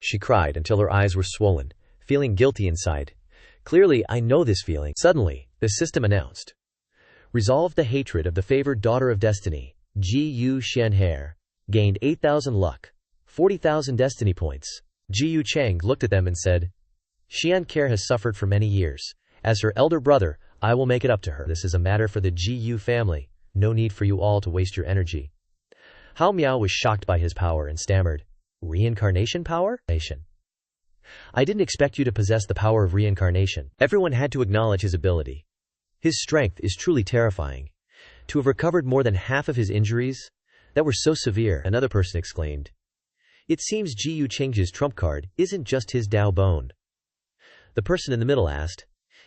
she cried until her eyes were swollen, feeling guilty inside. Clearly, I know this feeling. Suddenly, the system announced. Resolve the hatred of the favored daughter of destiny. Ji Xianhe gained 8,000 luck, 40,000 destiny points. Ji Chang looked at them and said, Xianhe has suffered for many years. As her elder brother, I will make it up to her. This is a matter for the Ji family. No need for you all to waste your energy. Hao Miao was shocked by his power and stammered, Reincarnation power? I didn't expect you to possess the power of reincarnation. Everyone had to acknowledge his ability. His strength is truly terrifying. To have recovered more than half of his injuries that were so severe, another person exclaimed. It seems Ji Cheng's trump card isn't just his Dao bone. The person in the middle asked,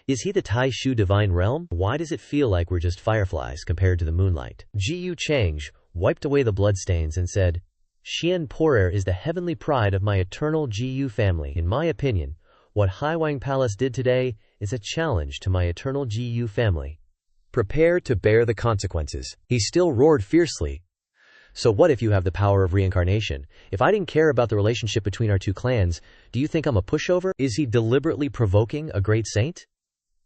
is he the Tai Shu divine realm? Why does it feel like we're just fireflies compared to the moonlight? Ji Cheng wiped away the bloodstains and said, Xian Porer is the heavenly pride of my eternal Ji family. In my opinion, what Haiwang Palace did today is a challenge to my eternal Ji family. Prepare to bear the consequences. He still roared fiercely. So what if you have the power of reincarnation? If I didn't care about the relationship between our two clans, do you think I'm a pushover? Is he deliberately provoking a great saint?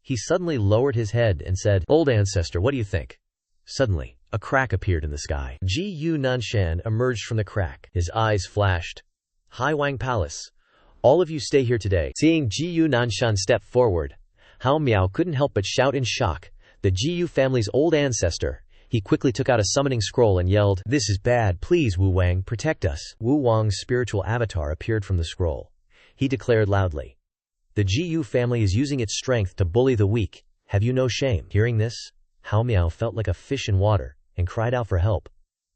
He suddenly lowered his head and said, Old ancestor, what do you think? Suddenly, a crack appeared in the sky. Ji Nanshan emerged from the crack. His eyes flashed. Haiwang Palace. All of you stay here today. Seeing Ji Nanshan step forward, Hao Miao couldn't help but shout in shock. The Ji family's old ancestor. He quickly took out a summoning scroll and yelled, This is bad, please Wu Wang, protect us. Wu Wang's spiritual avatar appeared from the scroll. He declared loudly, The Ji family is using its strength to bully the weak. Have you no shame? Hearing this, Hao Miao felt like a fish in water and cried out for help.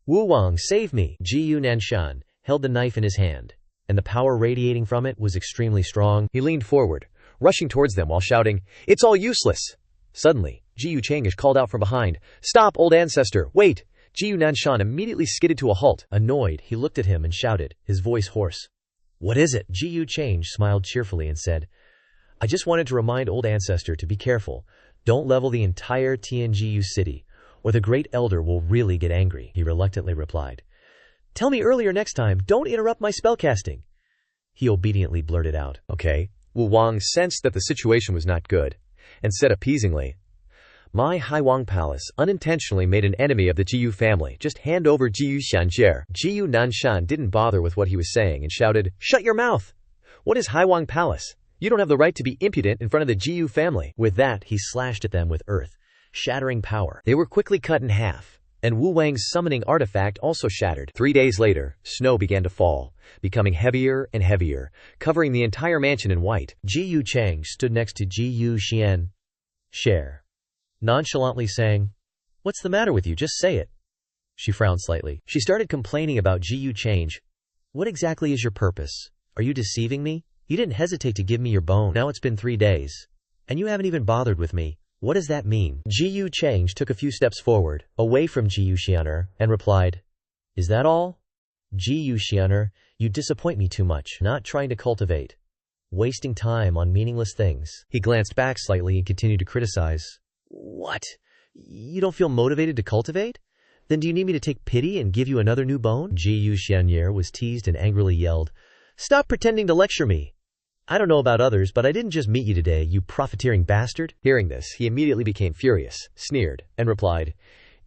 Wu Wang, save me! Ji Nanshan held the knife in his hand, and the power radiating from it was extremely strong. He leaned forward, rushing towards them while shouting, It's all useless! Suddenly, Ji Changish called out from behind, Stop, old ancestor, wait! Ji Nanshan immediately skidded to a halt. Annoyed, he looked at him and shouted, his voice hoarse. What is it? Ji Change smiled cheerfully and said, I just wanted to remind old ancestor to be careful. Don't level the entire Tianjiu city, or the great elder will really get angry, he reluctantly replied. Tell me earlier next time, don't interrupt my spellcasting. He obediently blurted out, Okay. Wu Wang sensed that the situation was not good, and said appeasingly, My Haiwang Palace unintentionally made an enemy of the Jiyu family. Just hand over Jiyu Xianjie. Jiyu Nanshan didn't bother with what he was saying and shouted, Shut your mouth! What is Haiwang Palace? You don't have the right to be impudent in front of the Jiyu family. With that, he slashed at them with earth, shattering power. They were quickly cut in half, and Wu Wang's summoning artifact also shattered. 3 days later, snow began to fall, becoming heavier and heavier, covering the entire mansion in white. Ji Chang stood next to Ji Xian, nonchalantly saying, What's the matter with you? Just say it. She frowned slightly. She started complaining about Ji Change. What exactly is your purpose? Are you deceiving me? You didn't hesitate to give me your bone. Now it's been 3 days, and you haven't even bothered with me. What does that mean? Ji Change took a few steps forward, away from Ji Xianer, and replied, Is that all? Ji Xianer, you disappoint me too much. Not trying to cultivate. Wasting time on meaningless things. He glanced back slightly and continued to criticize. What? You don't feel motivated to cultivate? Then do you need me to take pity and give you another new bone? Ji Xianyer was teased and angrily yelled, Stop pretending to lecture me. I don't know about others, but I didn't just meet you today, you profiteering bastard. Hearing this, he immediately became furious, sneered, and replied,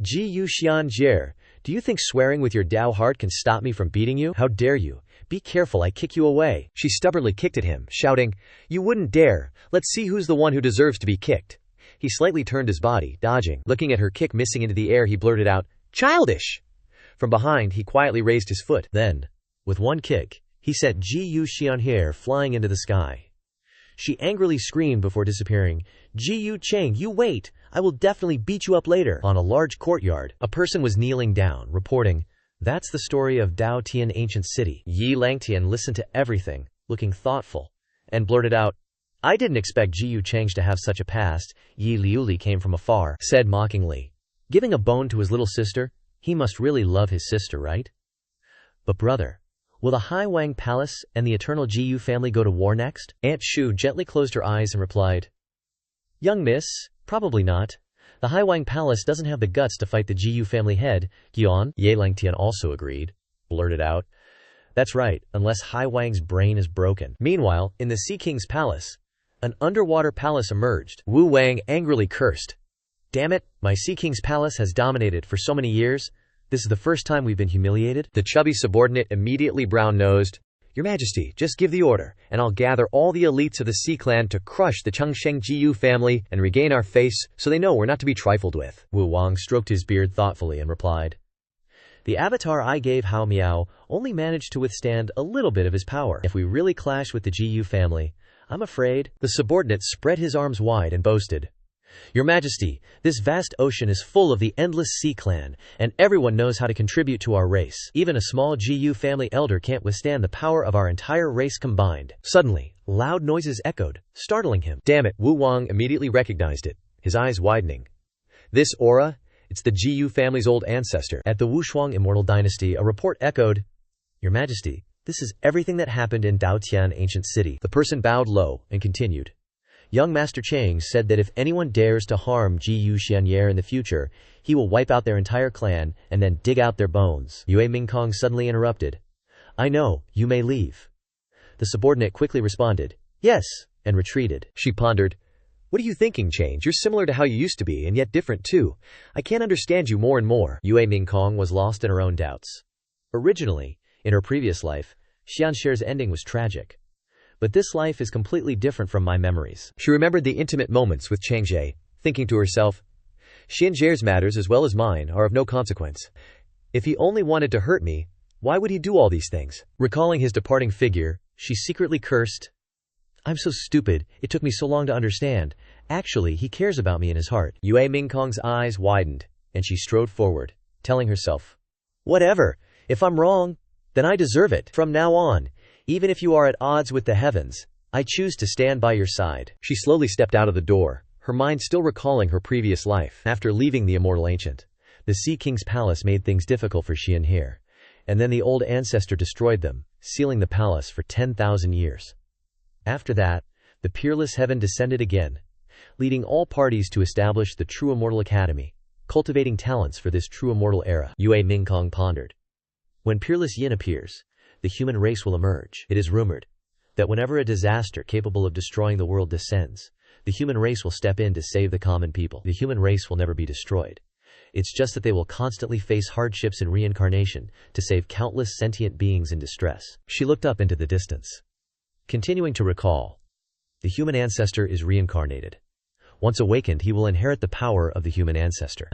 Ji Xianjie, do you think swearing with your Dao heart can stop me from beating you? How dare you? Be careful, I kick you away. She stubbornly kicked at him, shouting, You wouldn't dare. Let's see who's the one who deserves to be kicked. He slightly turned his body, dodging. Looking at her kick missing into the air, he blurted out, Childish! From behind, he quietly raised his foot. Then, with one kick, he sent Ji Xianhe flying into the sky. She angrily screamed before disappearing, Ji Cheng, you wait! I will definitely beat you up later. On a large courtyard, a person was kneeling down, reporting, That's the story of Dao Tian ancient city. Yi Langtian listened to everything, looking thoughtful, and blurted out, I didn't expect Ji Cheng to have such a past. Yi Liuli came from afar, said mockingly, Giving a bone to his little sister? He must really love his sister, right? But brother, will the Haiwang Palace and the eternal Jiyu family go to war next? Aunt Shu gently closed her eyes and replied, Young miss, probably not. The Haiwang Palace doesn't have the guts to fight the Jiyu family head. Gion, Ye Langtian also agreed, blurted out, That's right, unless Hai Wang's brain is broken. Meanwhile, in the Sea King's palace, an underwater palace emerged. Wu Wang angrily cursed. Damn it, my Sea King's palace has dominated for so many years. This is the first time we've been humiliated. The chubby subordinate immediately brown-nosed. Your Majesty, just give the order, and I'll gather all the elites of the Sea Clan to crush the Chengsheng Jiyu family and regain our face so they know we're not to be trifled with. Wu Wang stroked his beard thoughtfully and replied. The avatar I gave Hao Miao only managed to withstand a little bit of his power. If we really clash with the Jiyu family, I'm afraid. The subordinate spread his arms wide and boasted. Your Majesty, this vast ocean is full of the endless Sea Clan, and everyone knows how to contribute to our race. Even a small Jiyu family elder can't withstand the power of our entire race combined. Suddenly, loud noises echoed, startling him. Damn it, Wu Wang immediately recognized it, his eyes widening. This aura? It's the Jiyu family's old ancestor. At the Wushuang Immortal Dynasty, a report echoed, Your Majesty, this is everything that happened in Daotian Ancient City. The person bowed low and continued. Young Master Chang said that if anyone dares to harm Jiyu Xianyer in the future, he will wipe out their entire clan and then dig out their bones. Yue Mingkong suddenly interrupted. I know, you may leave. The subordinate quickly responded, Yes, and retreated. She pondered. What are you thinking, Change? You're similar to how you used to be, and yet different too. I can't understand you more and more. Yue Mingkong was lost in her own doubts. Originally, in her previous life, Xianxier's ending was tragic. But this life is completely different from my memories. She remembered the intimate moments with Changzhe, thinking to herself, Xianxier's matters as well as mine are of no consequence. If he only wanted to hurt me, why would he do all these things? Recalling his departing figure, she secretly cursed. I'm so stupid, it took me so long to understand. Actually, he cares about me in his heart. Yue Mingkong's eyes widened, and she strode forward, telling herself, Whatever, if I'm wrong, then I deserve it. From now on, even if you are at odds with the heavens, I choose to stand by your side. She slowly stepped out of the door, her mind still recalling her previous life. After leaving the Immortal Ancient, the Sea King's palace made things difficult for Xianxie, and then the old ancestor destroyed them, sealing the palace for 10,000 years. After that, the peerless heaven descended again, leading all parties to establish the True Immortal Academy, cultivating talents for this true immortal era. Yue Mingkong pondered. When peerless yin appears, the human race will emerge. It is rumored that whenever a disaster capable of destroying the world descends, the human race will step in to save the common people. The human race will never be destroyed. It's just that they will constantly face hardships and reincarnation to save countless sentient beings in distress. She looked up into the distance. Continuing to recall, the human ancestor is reincarnated. Once awakened, he will inherit the power of the human ancestor.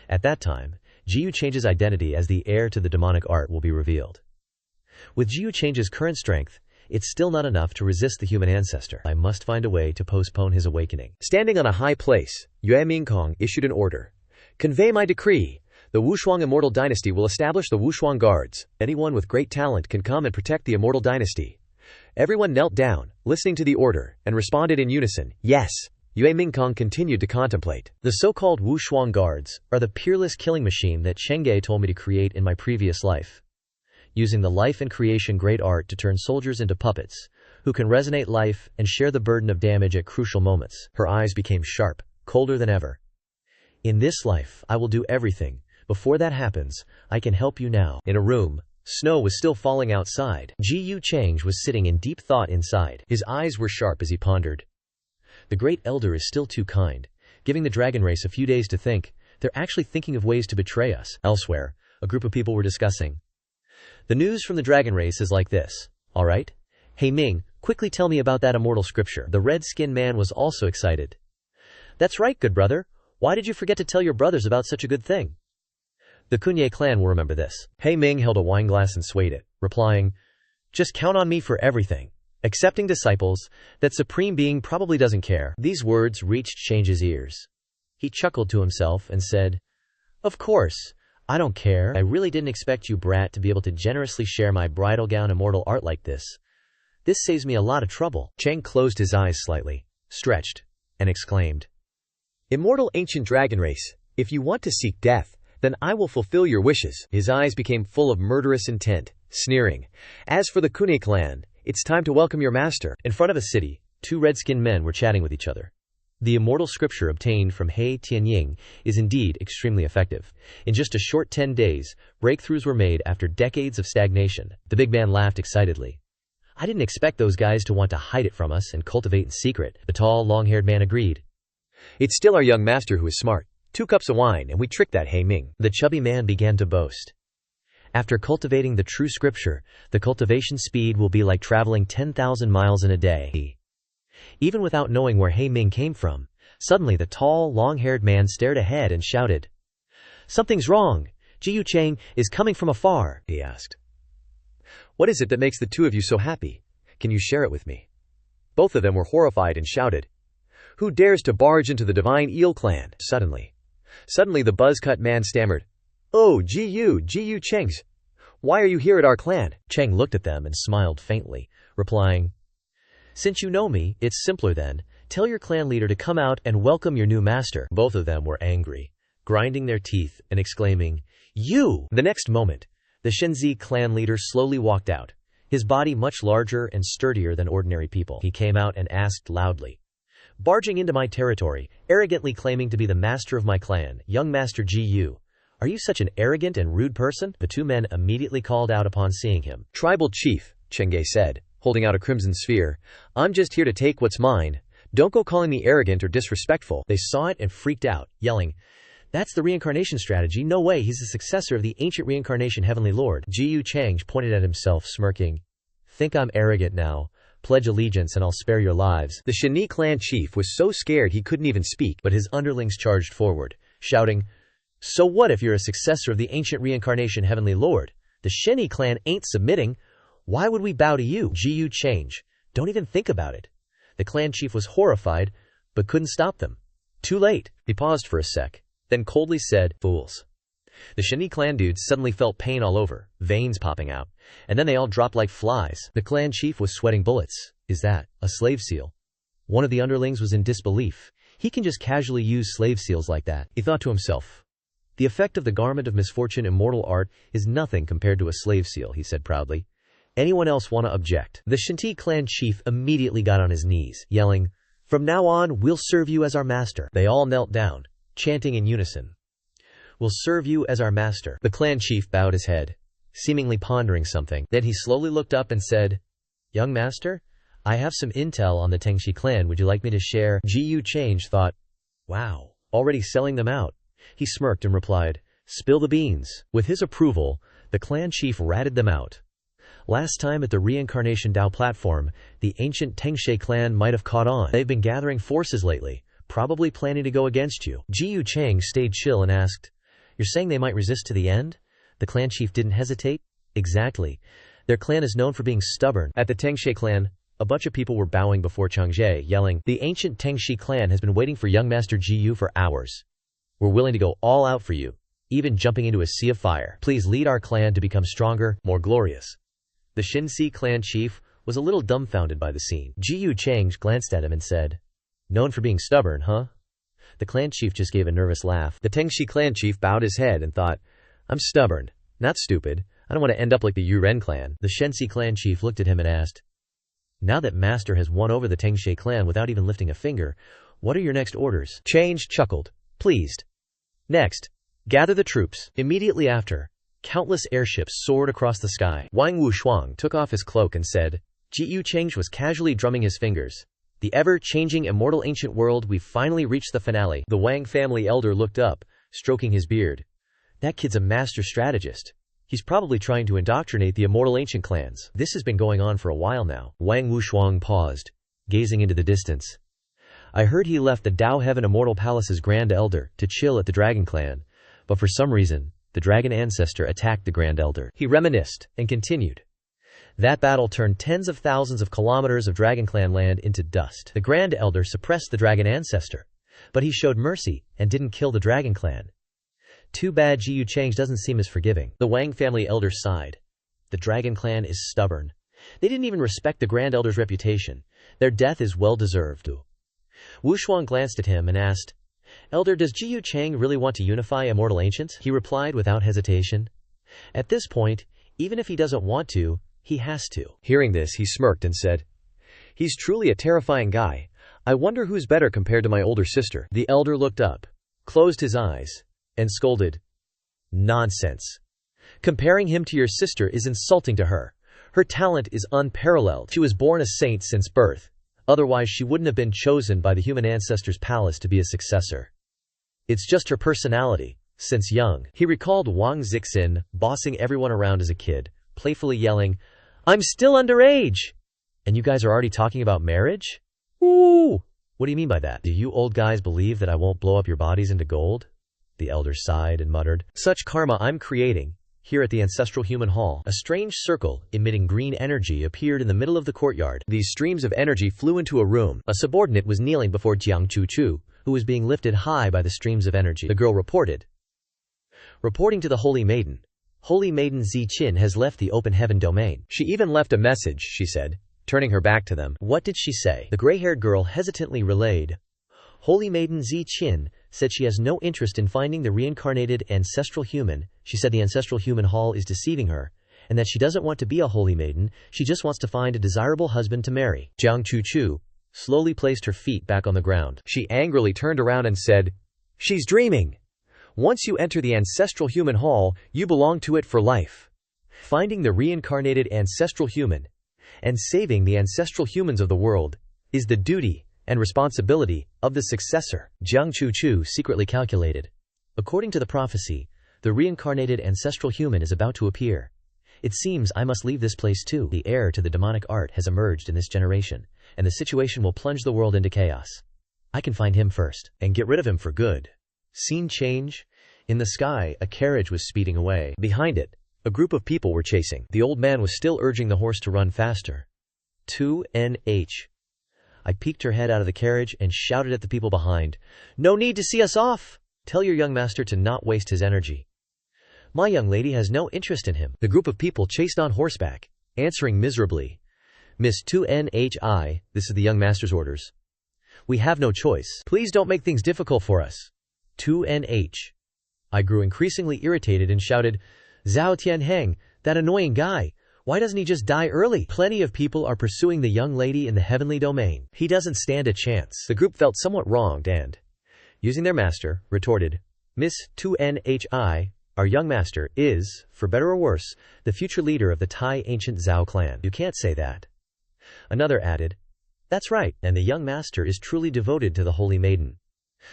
At that time, Jiyu Change's identity as the heir to the demonic art will be revealed. With Jiyu Change's current strength, it's still not enough to resist the human ancestor. I must find a way to postpone his awakening. Standing on a high place, Yue Mingkong issued an order. Convey my decree. The Wushuang Immortal Dynasty will establish the Wushuang Guards. Anyone with great talent can come and protect the Immortal Dynasty. Everyone knelt down, listening to the order, and responded in unison, Yes. Yue Mingkong continued to contemplate. The so-called Wushuang Guards are the peerless killing machine that Chengge told me to create in my previous life. Using the life and creation great art to turn soldiers into puppets, who can resonate life and share the burden of damage at crucial moments. Her eyes became sharp, colder than ever. In this life, I will do everything. Before that happens, I can help you now. In a room, snow was still falling outside. Jiyu Change was sitting in deep thought inside. His eyes were sharp as he pondered. The great elder is still too kind, giving the dragon race a few days to think. They're actually thinking of ways to betray us. Elsewhere, a group of people were discussing. The news from the dragon race is like this. All right? Hey Ming, quickly tell me about that immortal scripture. The red-skinned man was also excited. That's right, good brother. Why did you forget to tell your brothers about such a good thing? The Kunye clan will remember this. Hey Ming held a wine glass and swayed it, replying, Just count on me for everything. Accepting disciples, that supreme being probably doesn't care. These words reached Change's ears. He chuckled to himself and said, Of course. I don't care. I really didn't expect you, brat, to be able to generously share my bridal gown immortal art like this. This saves me a lot of trouble. Chang closed his eyes slightly, stretched, and exclaimed, Immortal ancient dragon race, if you want to seek death, then I will fulfill your wishes. His eyes became full of murderous intent, sneering. As for the Kune clan, it's time to welcome your master. In front of a city, two red-skinned men were chatting with each other. The immortal scripture obtained from He Tianying is indeed extremely effective. In just a short 10 days, breakthroughs were made after decades of stagnation. The big man laughed excitedly. I didn't expect those guys to want to hide it from us and cultivate in secret. The tall, long-haired man agreed. It's still our young master who is smart. 2 cups of wine and we tricked that He Ming. The chubby man began to boast. After cultivating the true scripture, the cultivation speed will be like traveling 10,000 miles in a day. Even without knowing where He Ming came from, suddenly the tall, long-haired man stared ahead and shouted. Something's wrong. Jiyu Cheng is coming from afar, he asked. What is it that makes the two of you so happy? Can you share it with me? Both of them were horrified and shouted. Who dares to barge into the divine eel clan? Suddenly the buzz-cut man stammered. Oh, Jiyu Chengs. Why are you here at our clan? Cheng looked at them and smiled faintly, replying, Since you know me, it's simpler then. Tell your clan leader to come out and welcome your new master. Both of them were angry, grinding their teeth and exclaiming, You! The next moment, the Shenzi clan leader slowly walked out, his body much larger and sturdier than ordinary people. He came out and asked loudly, Barging into my territory, arrogantly claiming to be the master of my clan, young Master Ji Yu. Are you such an arrogant and rude person? The 2 men immediately called out upon seeing him. Tribal chief, Chengge said, holding out a crimson sphere. I'm just here to take what's mine. Don't go calling me arrogant or disrespectful. They saw it and freaked out, yelling, That's the reincarnation strategy. No way, he's the successor of the ancient reincarnation Heavenly Lord. Jiyu Chang pointed at himself, smirking. Think I'm arrogant now? Pledge allegiance and I'll spare your lives. The Shani clan chief was so scared he couldn't even speak, but his underlings charged forward, shouting, So what if you're a successor of the ancient reincarnation Heavenly Lord? The Shani clan ain't submitting. Why would we bow to you? Jiyu Change. Don't even think about it. The clan chief was horrified, but couldn't stop them. Too late. He paused for a sec, then coldly said, Fools. The Shani clan dudes suddenly felt pain all over, veins popping out, and then they all dropped like flies. The clan chief was sweating bullets. Is that a slave seal? One of the underlings was in disbelief. He can just casually use slave seals like that. He thought to himself. The effect of the garment of misfortune immortal art is nothing compared to a slave seal, he said proudly. Anyone else want to object? The Shinti clan chief immediately got on his knees, yelling, From now on, we'll serve you as our master. They all knelt down, chanting in unison. We'll serve you as our master. The clan chief bowed his head, seemingly pondering something. Then he slowly looked up and said, Young master, I have some intel on the Tengshi clan. Would you like me to share? Jiyu Change thought, Wow, already selling them out. He smirked and replied, Spill the beans. With his approval, the clan chief ratted them out. Last time at the Reincarnation Dao platform, the ancient Tengshe clan might have caught on. They've been gathering forces lately, probably planning to go against you. Jiyu Chang stayed chill and asked, You're saying they might resist to the end? The clan chief didn't hesitate. Exactly. Their clan is known for being stubborn. At the Tengshe clan, a bunch of people were bowing before Changzhe, yelling, The ancient Tengshi clan has been waiting for young Master Jiyu for hours. We're willing to go all out for you, even jumping into a sea of fire. Please lead our clan to become stronger, more glorious. The Shinsi clan chief was a little dumbfounded by the scene. Jiyu Chang glanced at him and said, Known for being stubborn, huh? The clan chief just gave a nervous laugh. The Tengshi clan chief bowed his head and thought, I'm stubborn, not stupid. I don't want to end up like the Yuren clan. The Shensi clan chief looked at him and asked, Now that Master has won over the Tengshe clan without even lifting a finger, what are your next orders? Change chuckled, pleased. Next, gather the troops. Immediately after, countless airships soared across the sky. Wang Wushuang took off his cloak and said, Jiyu Cheng was casually drumming his fingers. The ever-changing immortal ancient world, we've finally reached the finale. The Wang family elder looked up, stroking his beard. That kid's a master strategist. He's probably trying to indoctrinate the immortal ancient clans. This has been going on for a while now. Wang Wushuang paused, gazing into the distance. I heard he left the Dao Heaven Immortal Palace's Grand Elder to chill at the Dragon Clan, but for some reason, the Dragon Ancestor attacked the Grand Elder. He reminisced and continued. That battle turned tens of thousands of kilometers of Dragon Clan land into dust. The Grand Elder suppressed the Dragon Ancestor, but he showed mercy and didn't kill the Dragon Clan. Too bad Jiyu Chang doesn't seem as forgiving. The Wang family elder sighed. The Dragon Clan is stubborn. They didn't even respect the Grand Elder's reputation. Their death is well deserved. Wushuang glanced at him and asked, Elder, does Jiyu Chang really want to unify immortal ancients? He replied without hesitation. At this point, even if he doesn't want to, he has to. Hearing this, he smirked and said, He's truly a terrifying guy. I wonder who's better compared to my older sister. The elder looked up, closed his eyes, and scolded. Nonsense. Comparing him to your sister is insulting to her. Her talent is unparalleled. She was born a saint since birth. Otherwise she wouldn't have been chosen by the human ancestors' palace to be a successor. It's just her personality. Since young, he recalled Wang Zixin bossing everyone around as a kid, playfully yelling, "I'm still underage! And you guys are already talking about marriage? Ooh! What do you mean by that? Do you old guys believe that I won't blow up your bodies into gold?" The elder sighed and muttered, "Such karma I'm creating." Here at the ancestral human hall, a strange circle, emitting green energy, appeared in the middle of the courtyard. These streams of energy flew into a room. A subordinate was kneeling before Jiang Chu, who was being lifted high by the streams of energy. The girl reported. Reporting to the Holy Maiden. Holy Maiden Ziqin has left the open heaven domain. She even left a message, she said, turning her back to them. What did she say? The gray-haired girl hesitantly relayed. Holy Maiden Ziqin said she has no interest in finding the reincarnated ancestral human. She said the ancestral human hall is deceiving her, and that she doesn't want to be a holy maiden, she just wants to find a desirable husband to marry. Jiang Chu slowly placed her feet back on the ground. She angrily turned around and said, "She's dreaming. Once you enter the ancestral human hall, you belong to it for life. Finding the reincarnated ancestral human and saving the ancestral humans of the world is the duty and responsibility of the successor." Jiang Chu secretly calculated. According to the prophecy, the reincarnated ancestral human is about to appear. It seems I must leave this place too. The heir to the demonic art has emerged in this generation, and the situation will plunge the world into chaos. I can find him first, and get rid of him for good. Scene change. In the sky, a carriage was speeding away. Behind it, a group of people were chasing. The old man was still urging the horse to run faster. 2NH. I peeked her head out of the carriage and shouted at the people behind, "No need to see us off! Tell your young master to not waste his energy. My young lady has no interest in him." The group of people chased on horseback, answering miserably, "Miss 2NHI, this is the young master's orders. We have no choice. Please don't make things difficult for us." 2NH. I grew increasingly irritated and shouted, "Zhao Tianheng, that annoying guy. Why doesn't he just die early? Plenty of people are pursuing the young lady in the heavenly domain. He doesn't stand a chance." The group felt somewhat wronged and, using their master, retorted, "Miss 2NHI, our young master is, for better or worse, the future leader of the Thai ancient Zhao clan." "You can't say that." Another added, "That's right, and the young master is truly devoted to the holy maiden.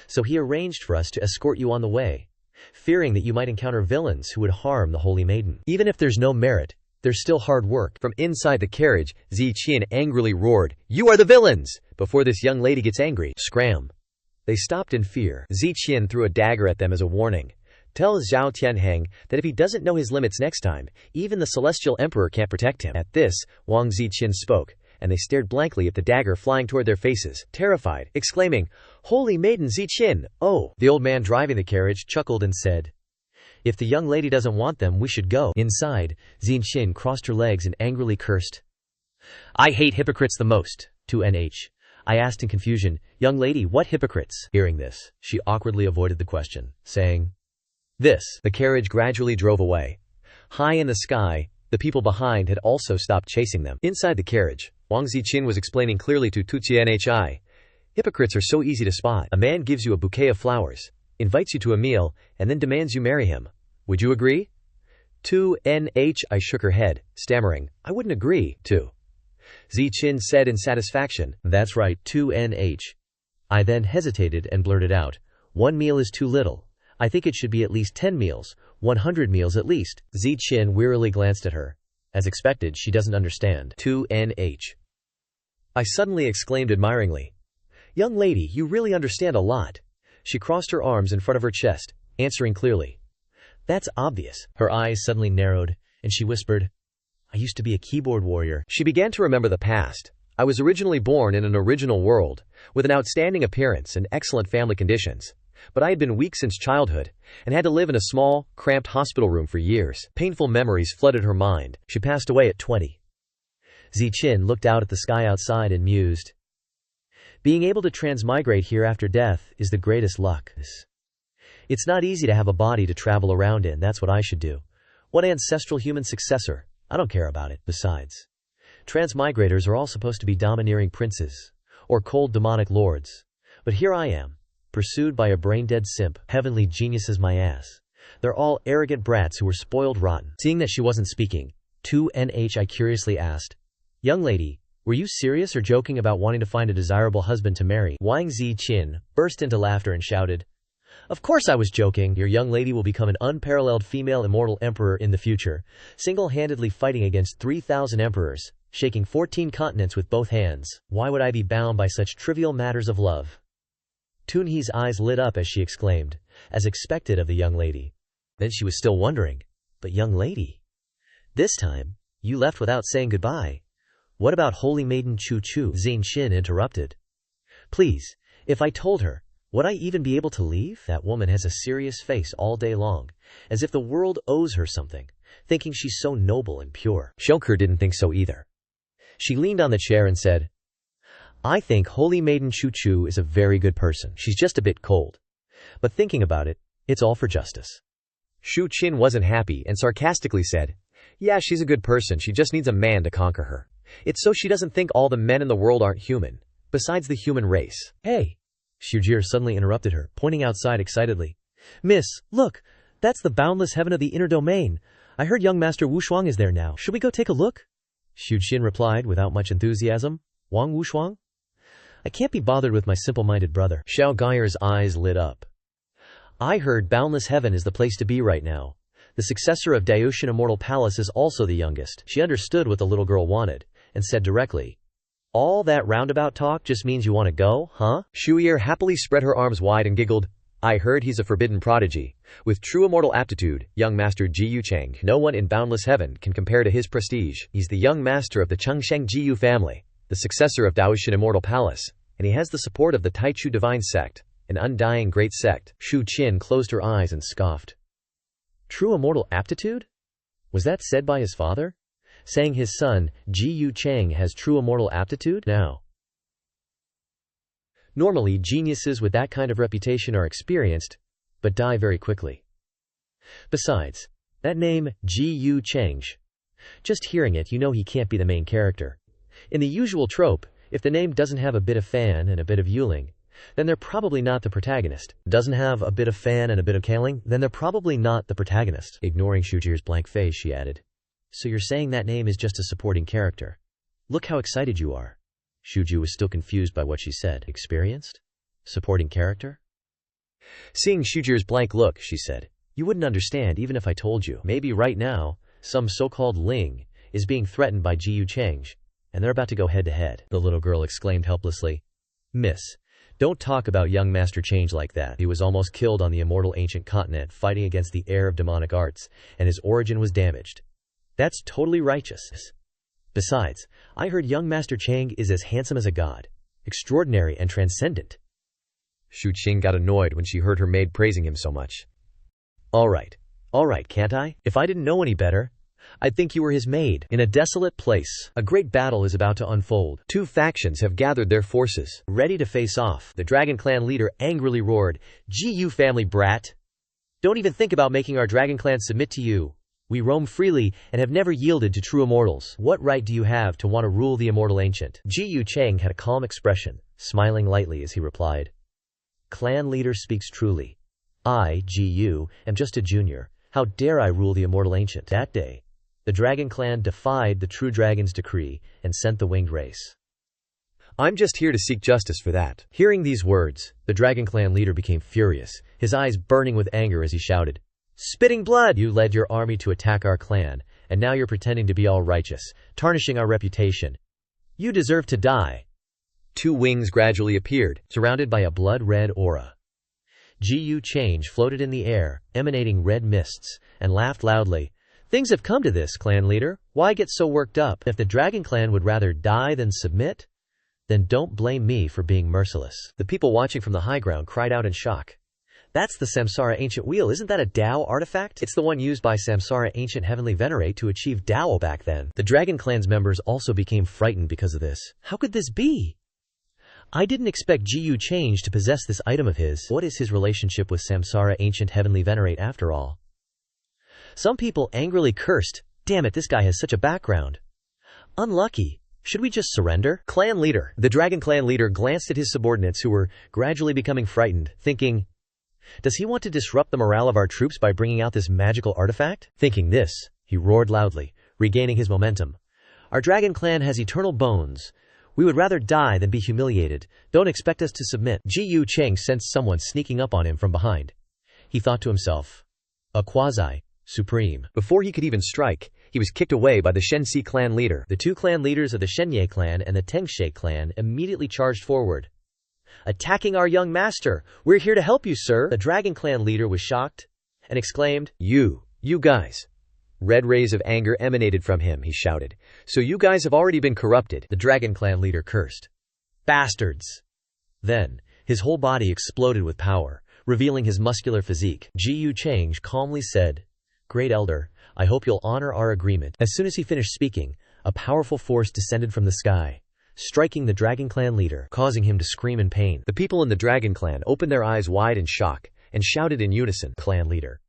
So he arranged for us to escort you on the way, fearing that you might encounter villains who would harm the holy maiden. Even if there's no merit, there's still hard work." From inside the carriage, Ziqin angrily roared, "You are the villains! Before this young lady gets angry, scram." They stopped in fear. Ziqin threw a dagger at them as a warning. "Tell Zhao Tianheng that if he doesn't know his limits next time, even the celestial emperor can't protect him." At this, Wang Ziqin spoke, and they stared blankly at the dagger flying toward their faces, terrified, exclaiming, "Holy Maiden Ziqin, oh!" The old man driving the carriage chuckled and said, "If the young lady doesn't want them, we should go." Inside, Ziqin crossed her legs and angrily cursed. "I hate hypocrites the most." 2NH. I asked in confusion, "Young lady, what hypocrites?" Hearing this, she awkwardly avoided the question, saying, "This." The carriage gradually drove away. High in the sky, the people behind had also stopped chasing them. Inside the carriage, Wang Ziqin was explaining clearly to 2NHI, "Hypocrites are so easy to spot. A man gives you a bouquet of flowers, invites you to a meal, and then demands you marry him. Would you agree?" 2NH. I shook her head, stammering, "I wouldn't agree to." Ziqin said in satisfaction, "That's right, 2NH. I then hesitated and blurted out, "One meal is too little. I think it should be at least 10 meals, 100 meals at least." Ziqin wearily glanced at her. As expected, she doesn't understand. 2NH. I suddenly exclaimed admiringly, "Young lady, you really understand a lot." She crossed her arms in front of her chest, answering clearly, "That's obvious." Her eyes suddenly narrowed, and she whispered, "I used to be a keyboard warrior." She began to remember the past. "I was originally born in an original world, with an outstanding appearance and excellent family conditions. But I had been weak since childhood, and had to live in a small, cramped hospital room for years." Painful memories flooded her mind. She passed away at 20. Ziqin looked out at the sky outside and mused. Being able to transmigrate here after death is the greatest luck. It's not easy to have a body to travel around in. That's what I should do. What ancestral human successor? I don't care about it. Besides, transmigrators are all supposed to be domineering princes. or cold demonic lords. But here I am, pursued by a brain-dead simp. Heavenly geniuses my ass. They're all arrogant brats who were spoiled rotten. Seeing that she wasn't speaking, 2nh I curiously asked, "Young lady, were you serious or joking about wanting to find a desirable husband to marry?" Wang Ziqin burst into laughter and shouted, "Of course I was joking. Your young lady will become an unparalleled female immortal emperor in the future, single-handedly fighting against 3,000 emperors, shaking 14 continents with both hands. Why would I be bound by such trivial matters of love?" Tunhe's eyes lit up as she exclaimed, as expected of the young lady. Then she was still wondering, "But young lady, this time, you left without saying goodbye. What about holy maiden Chu Chu?" Xin interrupted. "Please, if I told her, would I even be able to leave? That woman has a serious face all day long, as if the world owes her something, thinking she's so noble and pure." Shoker didn't think so either. She leaned on the chair and said, "I think holy maiden Chu Chu is a very good person. She's just a bit cold. But thinking about it, it's all for justice." Shu Qin wasn't happy and sarcastically said, "Yeah, she's a good person. She just needs a man to conquer her. It's so she doesn't think all the men in the world aren't human, besides the human race." "Hey!" Shujir suddenly interrupted her, pointing outside excitedly. "Miss, look! That's the boundless heaven of the inner domain. I heard young Master Wushuang is there now. Should we go take a look?" Shujin replied without much enthusiasm. "Wang Wushuang? I can't be bothered with my simple-minded brother." Xiao Gaier's eyes lit up. "I heard boundless heaven is the place to be right now. The successor of Daoshan Immortal Palace is also the youngest." She understood what the little girl wanted, and said directly, "All that roundabout talk just means you want to go, huh?" Shuier happily spread her arms wide and giggled. "I heard he's a forbidden prodigy, with true immortal aptitude, young master Jiyu Cheng. No one in boundless heaven can compare to his prestige. He's the young master of the Chengsheng Jiyu family, the successor of Daoshan Immortal Palace, and he has the support of the Taichu Divine Sect, an undying great sect." Shu Qin closed her eyes and scoffed. True immortal aptitude? Was that said by his father? Saying his son, Jiyu Cheng, has true immortal aptitude? Now, normally geniuses with that kind of reputation are experienced, but die very quickly. Besides, that name, Jiyu Cheng, just hearing it you know he can't be the main character. In the usual trope, if the name doesn't have a bit of fan and a bit of yuling, then they're probably not the protagonist. Doesn't have a bit of fan and a bit of kaling, then they're probably not the protagonist. Ignoring Shujir's blank face, she added, "So you're saying that name is just a supporting character? Look how excited you are." Shuju was still confused by what she said. Experienced? Supporting character? Seeing Shujir's blank look, she said, "You wouldn't understand even if I told you. Maybe right now, some so-called Ling is being threatened by Jiyu Cheng, and they're about to go head-to-head." The little girl exclaimed helplessly, "Miss, don't talk about young Master Change like that. He was almost killed on the immortal ancient continent fighting against the heir of demonic arts, and his origin was damaged. That's totally righteous. Besides, I heard young Master Chang is as handsome as a god, extraordinary and transcendent." Shu Qing got annoyed when she heard her maid praising him so much. All right, can't I? If I didn't know any better, I'd think you were his maid." In a desolate place, a great battle is about to unfold. Two factions have gathered their forces, ready to face off. The Dragon Clan leader angrily roared, "GU family brat! Don't even think about making our Dragon Clan submit to you. We roam freely and have never yielded to true immortals. What right do you have to want to rule the immortal ancient?" Jiyu Cheng had a calm expression, smiling lightly as he replied, "Clan leader speaks truly. I, Jiyu, am just a junior. How dare I rule the immortal ancient?" That day, the Dragon Clan defied the True Dragon's decree and sent the winged race. "I'm just here to seek justice for that." Hearing these words, the Dragon Clan leader became furious, his eyes burning with anger as he shouted, "Spitting blood! You led your army to attack our clan, and now you're pretending to be all righteous, tarnishing our reputation. You deserve to die." Two wings gradually appeared, surrounded by a blood-red aura. Jiyu Change floated in the air, emanating red mists, and laughed loudly. "Things have come to this, clan leader. Why get so worked up? If the Dragon Clan would rather die than submit, then don't blame me for being merciless." The people watching from the high ground cried out in shock. "That's the Samsara Ancient Wheel. Isn't that a Dao artifact? It's the one used by Samsara Ancient Heavenly Venerate to achieve Dao back then." The Dragon Clan's members also became frightened because of this. How could this be? I didn't expect Jiyu Change to possess this item of his. What is his relationship with Samsara Ancient Heavenly Venerate after all? Some people angrily cursed, "Damn it, this guy has such a background." Unlucky. Should we just surrender? Clan leader. The Dragon Clan leader glanced at his subordinates who were gradually becoming frightened, thinking, does he want to disrupt the morale of our troops by bringing out this magical artifact? Thinking this, he roared loudly, regaining his momentum. Our Dragon Clan has eternal bones. We would rather die than be humiliated. Don't expect us to submit. Ji Yu Cheng sensed someone sneaking up on him from behind. He thought to himself, a quasi-supreme. Before he could even strike, he was kicked away by the Shenxi clan leader. The two clan leaders of the Shenye clan and the Tengshe clan immediately charged forward. Attacking our young master! We're here to help you, sir! The Dragon Clan leader was shocked and exclaimed, You guys! Red rays of anger emanated from him, he shouted. So you guys have already been corrupted. The Dragon Clan leader cursed. Bastards! Then, his whole body exploded with power, revealing his muscular physique. Ji Yu Cheng calmly said, Great Elder, I hope you'll honor our agreement. As soon as he finished speaking, a powerful force descended from the sky, striking the Dragon Clan leader, causing him to scream in pain. The people in the Dragon Clan opened their eyes wide in shock and shouted in unison, Clan leader.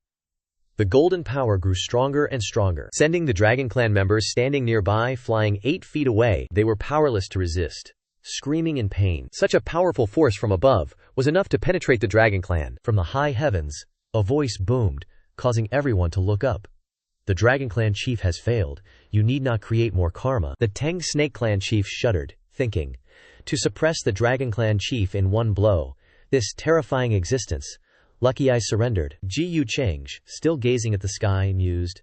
The golden power grew stronger and stronger, sending the Dragon Clan members standing nearby flying 8 feet away. They were powerless to resist, screaming in pain. Such a powerful force from above was enough to penetrate the Dragon Clan. From the high heavens, a voice boomed, causing everyone to look up. The Dragon Clan chief has failed. You need not create more karma. The Tang Snake Clan chief shuddered, thinking, to suppress the Dragon Clan chief in one blow, this terrifying existence. Lucky I surrendered. Ji Yu Cheng, still gazing at the sky, mused.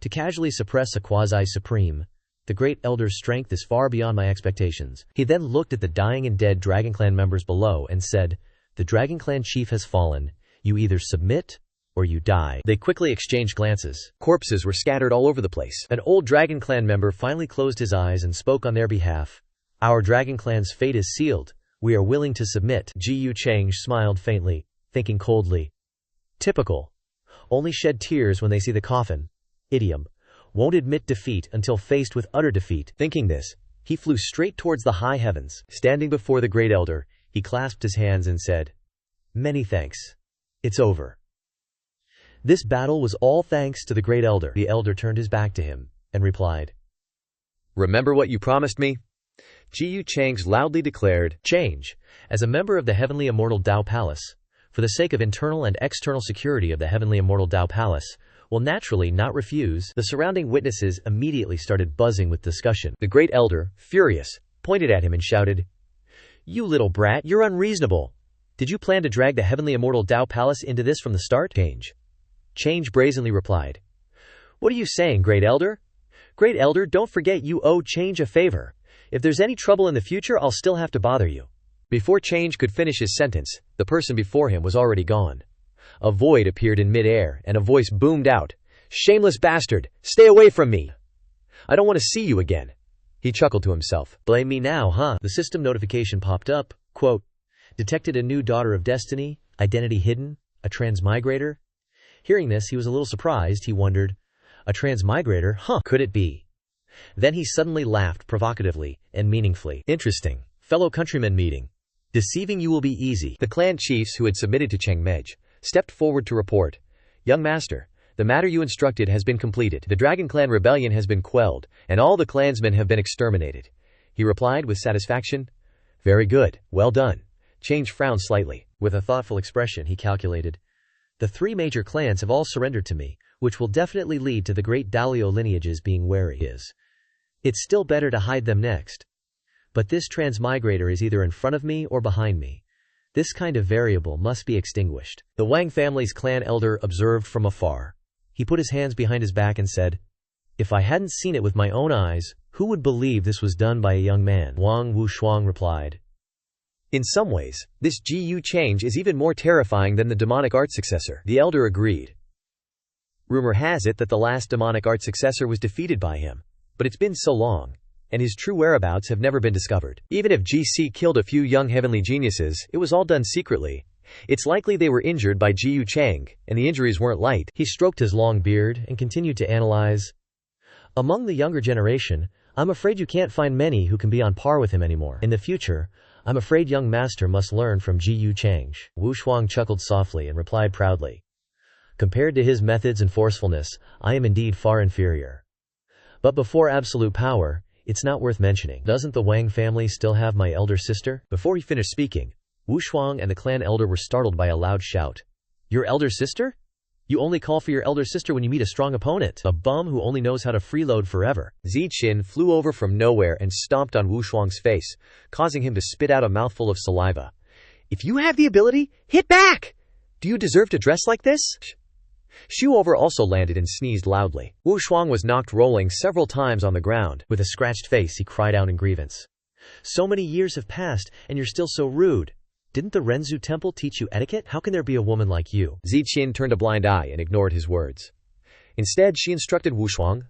To casually suppress a quasi-supreme, the great elder's strength is far beyond my expectations. He then looked at the dying and dead Dragon Clan members below and said, the Dragon Clan chief has fallen. You either submit or you die. They quickly exchanged glances. Corpses were scattered all over the place. An old Dragon Clan member finally closed his eyes and spoke on their behalf. Our Dragon Clan's fate is sealed. We are willing to submit. Ji Yu Cheng smiled faintly, thinking coldly. Typical. Only shed tears when they see the coffin. Idiom. Won't admit defeat until faced with utter defeat. Thinking this, he flew straight towards the high heavens. Standing before the great elder, he clasped his hands and said, Many thanks. It's over. This battle was all thanks to the great elder. The elder turned his back to him and replied, Remember what you promised me? Ji Yu Cheng loudly declared, Change, as a member of the Heavenly Immortal Tao Palace, for the sake of internal and external security of the Heavenly Immortal Tao Palace, will naturally not refuse. The surrounding witnesses immediately started buzzing with discussion. The great elder, furious, pointed at him and shouted, You little brat, you're unreasonable. Did you plan to drag the Heavenly Immortal Tao Palace into this from the start? Change brazenly replied, What are you saying, great elder? Great elder, don't forget you owe Change a favor. If there's any trouble in the future, I'll still have to bother you. Before Change could finish his sentence, the person before him was already gone. A void appeared in midair, and a voice boomed out, Shameless bastard, stay away from me. I don't want to see you again. He chuckled to himself. Blame me now, huh? The system notification popped up, quote, Detected a new daughter of destiny, identity hidden, a transmigrator. Hearing this, he was a little surprised. He wondered, a transmigrator? Huh, could it be? Then he suddenly laughed provocatively and meaningfully. Interesting. Fellow countrymen meeting. Deceiving you will be easy. The clan chiefs who had submitted to Cheng Mej stepped forward to report. Young master, the matter you instructed has been completed. The Dragon Clan rebellion has been quelled, and all the clansmen have been exterminated. He replied with satisfaction. Very good. Well done. Change frowned slightly. With a thoughtful expression, he calculated. The 3 major clans have all surrendered to me, which will definitely lead to the great Dalio lineages being wary. It's still better to hide them next. But this transmigrator is either in front of me or behind me. This kind of variable must be extinguished. The Wang family's clan elder observed from afar. He put his hands behind his back and said, If I hadn't seen it with my own eyes, who would believe this was done by a young man? Wang Wushuang replied. In some ways, this Ji Yu Change is even more terrifying than the demonic art successor. The elder agreed. Rumor has it that the last demonic art successor was defeated by him, but it's been so long, and his true whereabouts have never been discovered. Even if GC killed a few young heavenly geniuses, it was all done secretly. It's likely they were injured by Ji Yu Cheng, and the injuries weren't light. He stroked his long beard and continued to analyze. Among the younger generation, I'm afraid you can't find many who can be on par with him anymore. In the future, I'm afraid young master must learn from Ji Yu Cheng. Wu Shuang chuckled softly and replied proudly. Compared to his methods and forcefulness, I am indeed far inferior. But before absolute power, It's not worth mentioning. Doesn't the Wang family still have my elder sister? Before he finished speaking, Wu Shuang and the clan elder were startled by a loud shout. Your elder sister? You only call for your elder sister when you meet a strong opponent. A bum who only knows how to freeload forever. Ziqin flew over from nowhere and stomped on Wu Shuang's face, causing him to spit out a mouthful of saliva. If you have the ability, hit back! Do you deserve to dress like this? Shu Over also landed and sneezed loudly. Wu Shuang was knocked rolling several times on the ground. With a scratched face, he cried out in grievance. So many years have passed, and you're still so rude. Didn't the Renzu temple teach you etiquette? How can there be a woman like you? Ziqin turned a blind eye and ignored his words. Instead, she instructed Wu Shuang,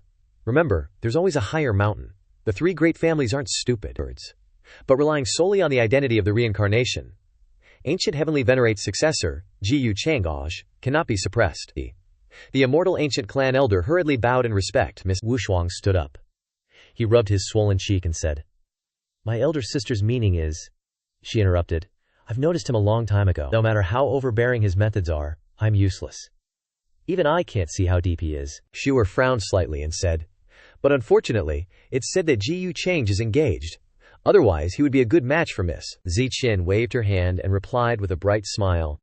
remember, there's always a higher mountain. The three great families aren't stupid birds, but relying solely on the identity of the reincarnation. Ancient heavenly venerate's successor, Jiyu Chang'aj, cannot be suppressed. The immortal ancient clan elder hurriedly bowed in respect. Miss Wu Shuang stood up. He rubbed his swollen cheek and said, My elder sister's meaning is... She interrupted. I've noticed him a long time ago. No matter how overbearing his methods are, I'm useless. Even I can't see how deep he is. Shuer frowned slightly and said, But unfortunately, it's said that Jiyu Chang is engaged. Otherwise, he would be a good match for Miss. Ziqin waved her hand and replied with a bright smile.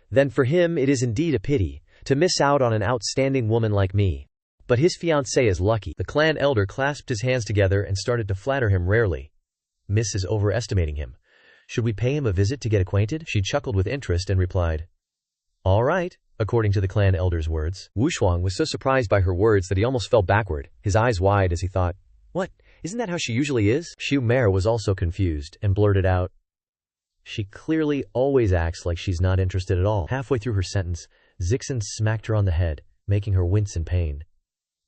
Then for him it is indeed a pity to miss out on an outstanding woman like me. But his fiancée is lucky. The clan elder clasped his hands together and started to flatter him rarely. Miss is overestimating him. Should we pay him a visit to get acquainted? She chuckled with interest and replied, All right, according to the clan elder's words. Wu Shuang was so surprised by her words that he almost fell backward, his eyes wide as he thought, What? Isn't that how she usually is? Shu Mer was also confused and blurted out, She clearly always acts like she's not interested at all. Halfway through her sentence, Zixin smacked her on the head, making her wince in pain.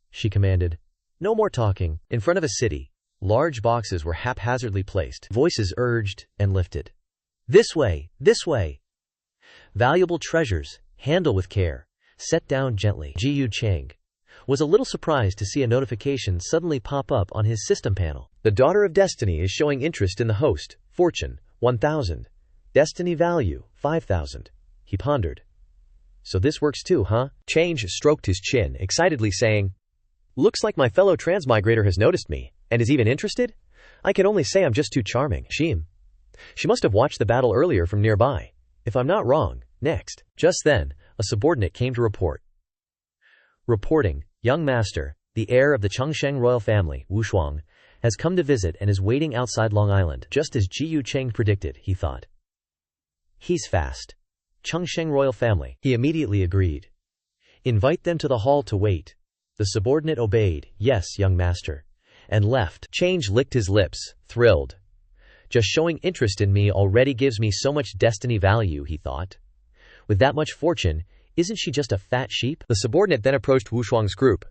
She commanded, No more talking. In front of a city, large boxes were haphazardly placed. Voices urged and lifted. This way, this way. Valuable treasures, handle with care, set down gently. Jiyu Chang was a little surprised to see a notification suddenly pop up on his system panel. The Daughter of Destiny is showing interest in the host. Fortune, 1,000. Destiny value, 5,000. He pondered. So this works too, huh? Change stroked his chin, excitedly saying, Looks like my fellow transmigrator has noticed me, and is even interested? I can only say I'm just too charming. She must have watched the battle earlier from nearby. If I'm not wrong, next. Just then, a subordinate came to report. Reporting, Young Master, the heir of the Chengsheng royal family, Wu Shuang, has come to visit and is waiting outside Long Island. Just as Jiyu Cheng predicted, he thought. He's fast. Chengsheng royal family. He immediately agreed. Invite them to the hall to wait. The subordinate obeyed, Yes, young master, and left. Change licked his lips, thrilled. Just showing interest in me already gives me so much destiny value, he thought. With that much fortune, isn't she just a fat sheep? The subordinate then approached Wu Shuang's group.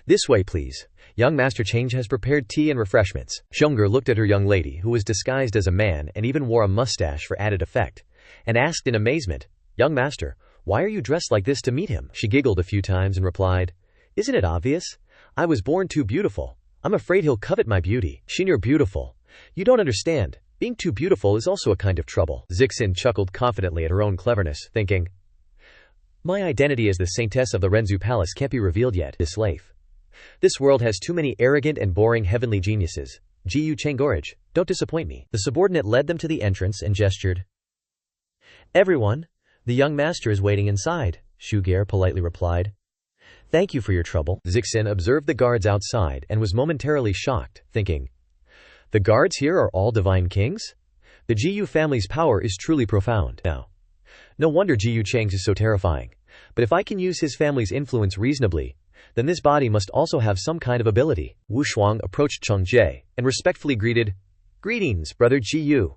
This way, please. Young Master Change has prepared tea and refreshments. Xiong'er looked at her young lady, who was disguised as a man and even wore a mustache for added effect, and asked in amazement, Young Master, why are you dressed like this to meet him? She giggled a few times and replied, Isn't it obvious? I was born too beautiful. I'm afraid he'll covet my beauty. You're beautiful. You don't understand. Being too beautiful is also a kind of trouble. Zixin chuckled confidently at her own cleverness, thinking, My identity as the saintess of the Renzu Palace can't be revealed yet. This world has too many arrogant and boring heavenly geniuses. Jiyu Changorage, don't disappoint me. The subordinate led them to the entrance and gestured. Everyone, the young master is waiting inside, Shuger politely replied. Thank you for your trouble. Zixin observed the guards outside and was momentarily shocked, thinking, The guards here are all divine kings? The Jiyu family's power is truly profound. Now, no wonder Jiyu Chang's is so terrifying. But if I can use his family's influence reasonably, then this body must also have some kind of ability. Wu Shuang approached Cheng Jie and respectfully greeted, Greetings, brother Jiyu.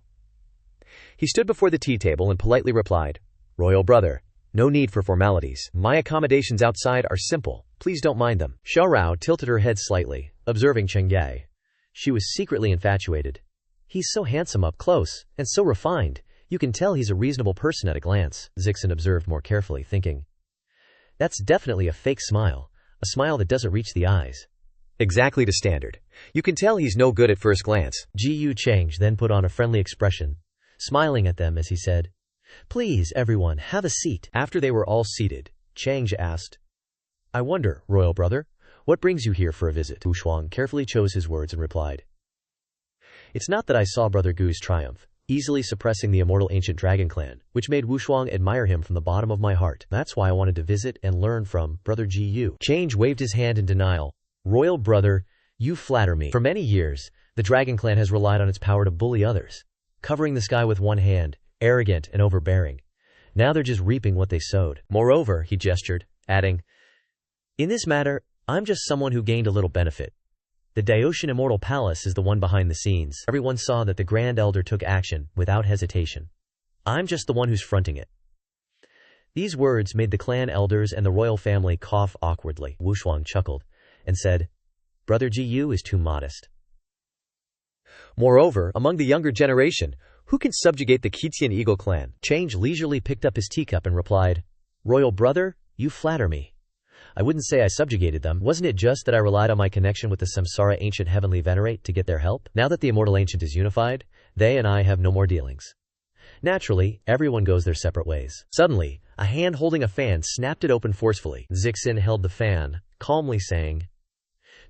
He stood before the tea table and politely replied, Royal brother, no need for formalities. My accommodations outside are simple. Please don't mind them. Xiao Rao tilted her head slightly, observing Cheng Jie. She was secretly infatuated. He's so handsome up close, and so refined. You can tell he's a reasonable person at a glance, Zixin observed more carefully, thinking. That's definitely a fake smile. A smile that doesn't reach the eyes. Exactly to standard. You can tell he's no good at first glance. Jiyu Chang then put on a friendly expression, smiling at them as he said, Please, everyone, have a seat. After they were all seated, Chang asked, I wonder, royal brother, What brings you here for a visit? Wu Shuang carefully chose his words and replied. It's not that I saw Brother Gu's triumph, easily suppressing the immortal ancient dragon clan, which made Wu Shuang admire him from the bottom of my heart. That's why I wanted to visit and learn from Brother Gu. Change waved his hand in denial. Royal brother, you flatter me. For many years, the dragon clan has relied on its power to bully others, covering the sky with one hand, arrogant and overbearing. Now they're just reaping what they sowed. Moreover, he gestured, adding, in this matter, I'm just someone who gained a little benefit. The Daoshan Immortal Palace is the one behind the scenes. Everyone saw that the Grand Elder took action, without hesitation. I'm just the one who's fronting it. These words made the clan elders and the royal family cough awkwardly. Wu Shuang chuckled, and said, Brother Gu is too modest. Moreover, among the younger generation, who can subjugate the Qitian Eagle clan? Change leisurely picked up his teacup and replied, Royal brother, you flatter me. I wouldn't say I subjugated them. Wasn't it just that I relied on my connection with the Samsara ancient heavenly venerate to get their help? Now that the immortal ancient is unified, they and I have no more dealings. Naturally, everyone goes their separate ways. Suddenly, a hand holding a fan snapped it open forcefully. Zixin held the fan, calmly saying,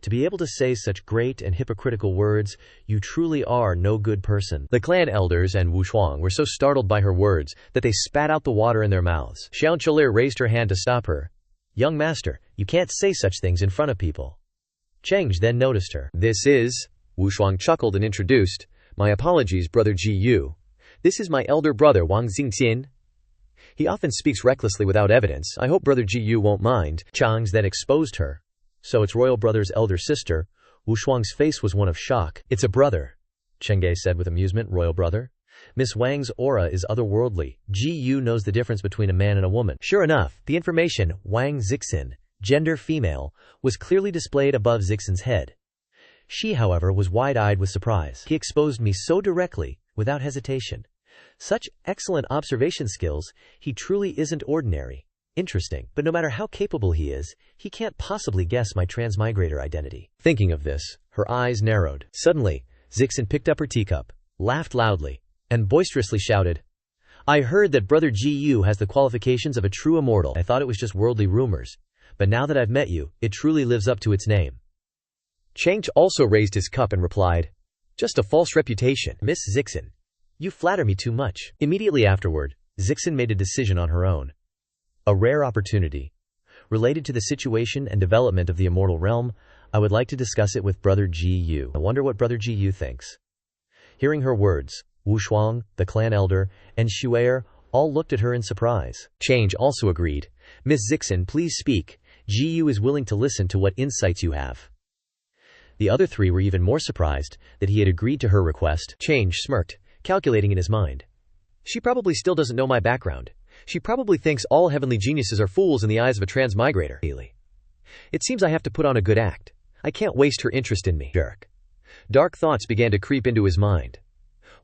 to be able to say such great and hypocritical words, you truly are no good person. The clan elders and Wu Shuang were so startled by her words that they spat out the water in their mouths. Xiao Chalir raised her hand to stop her. Young master, you can't say such things in front of people. Cheng then noticed her. This is, Wu Shuang chuckled and introduced, my apologies, Brother Gu. This is my elder brother Wang Xingqian. He often speaks recklessly without evidence. I hope Brother Gu won't mind. Chang then exposed her. So it's royal brother's elder sister. Wu Shuang's face was one of shock. It's a brother, Chengge said with amusement. Royal brother? Miss Wang's aura is otherworldly. Gu knows the difference between a man and a woman. Sure enough, the information, Wang Zixin, gender female, was clearly displayed above Zixin's head. She, however, was wide-eyed with surprise. He exposed me so directly, without hesitation. Such excellent observation skills, he truly isn't ordinary. Interesting, but no matter how capable he is, he can't possibly guess my transmigrator identity. Thinking of this, her eyes narrowed. Suddenly, Zixin picked up her teacup, laughed loudly, and boisterously shouted, I heard that Brother Gu has the qualifications of a true immortal. I thought it was just worldly rumors, but now that I've met you, it truly lives up to its name. Cheng also raised his cup and replied, just a false reputation. Miss Zixin, you flatter me too much. Immediately afterward, Zixin made a decision on her own. A rare opportunity. Related to the situation and development of the immortal realm, I would like to discuss it with Brother Gu. I wonder what Brother Gu thinks. Hearing her words, Wu Shuang, the clan elder, and Xuer all looked at her in surprise. Change also agreed. Miss Zixin, please speak. Gu is willing to listen to what insights you have. The other three were even more surprised that he had agreed to her request. Change smirked, calculating in his mind. She probably still doesn't know my background. She probably thinks all heavenly geniuses are fools in the eyes of a transmigrator. It seems I have to put on a good act. I can't waste her interest in me. Jerk. Dark thoughts began to creep into his mind.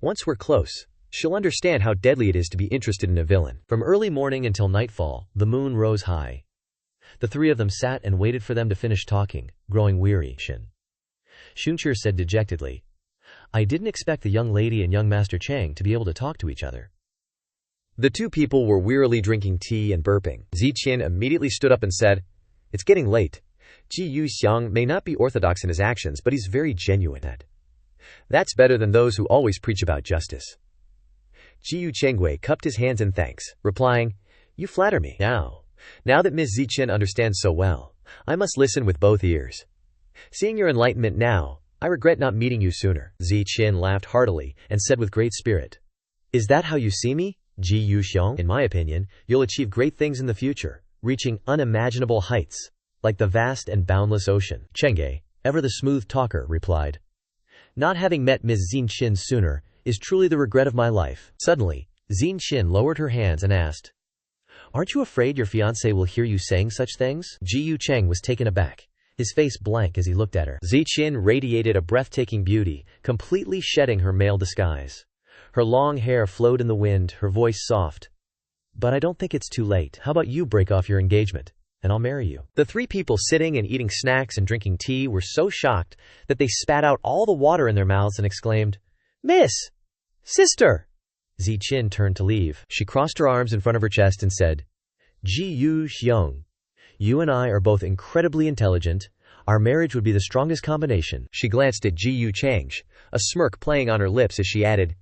Once we're close, she'll understand how deadly it is to be interested in a villain. From early morning until nightfall, the moon rose high. The three of them sat and waited for them to finish talking, growing weary. Shunqir said dejectedly, I didn't expect the young lady and young Master Chang to be able to talk to each other. The two people were wearily drinking tea and burping. Ziqian immediately stood up and said, it's getting late. Ji Yuxiang may not be orthodox in his actions, but he's very genuine. That's better than those who always preach about justice. Ji Yuchengwei cupped his hands in thanks, replying, you flatter me. Now that Ms. Ziqian understands so well, I must listen with both ears. Seeing your enlightenment now, I regret not meeting you sooner. Ziqian laughed heartily and said with great spirit, is that how you see me? Ji Yuxiang, in my opinion, you'll achieve great things in the future, reaching unimaginable heights, like the vast and boundless ocean. Chengge, ever the smooth talker, replied, not having met Ms. Xinqin sooner is truly the regret of my life. Suddenly, Xinqin lowered her hands and asked, aren't you afraid your fiancé will hear you saying such things? Ji Yucheng was taken aback, his face blank as he looked at her. Ziqian radiated a breathtaking beauty, completely shedding her male disguise. Her long hair flowed in the wind, her voice soft. But I don't think it's too late. How about you break off your engagement, and I'll marry you? The three people sitting and eating snacks and drinking tea were so shocked that they spat out all the water in their mouths and exclaimed, Miss! Sister! Ziqian turned to leave. She crossed her arms in front of her chest and said, Ji Yuxiang, you and I are both incredibly intelligent. Our marriage would be the strongest combination. She glanced at Ji Yu Chang's, a smirk playing on her lips as she added,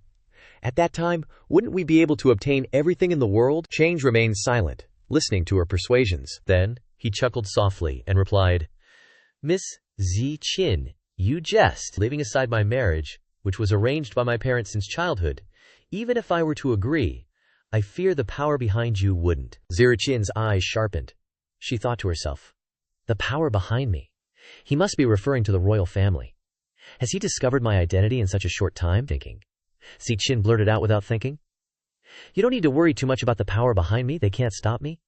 "At that time, wouldn't we be able to obtain everything in the world?" Chang remained silent, listening to her persuasions. Then, he chuckled softly and replied, "Miss Zi Qin, you jest. Leaving aside my marriage, which was arranged by my parents since childhood, even if I were to agree, I fear the power behind you wouldn't." Zira Qin's eyes sharpened. She thought to herself, "The power behind me? He must be referring to the royal family. Has he discovered my identity in such a short time?" Thinking, Zi Qin blurted out without thinking, "You don't need to worry too much about the power behind me. They can't stop me.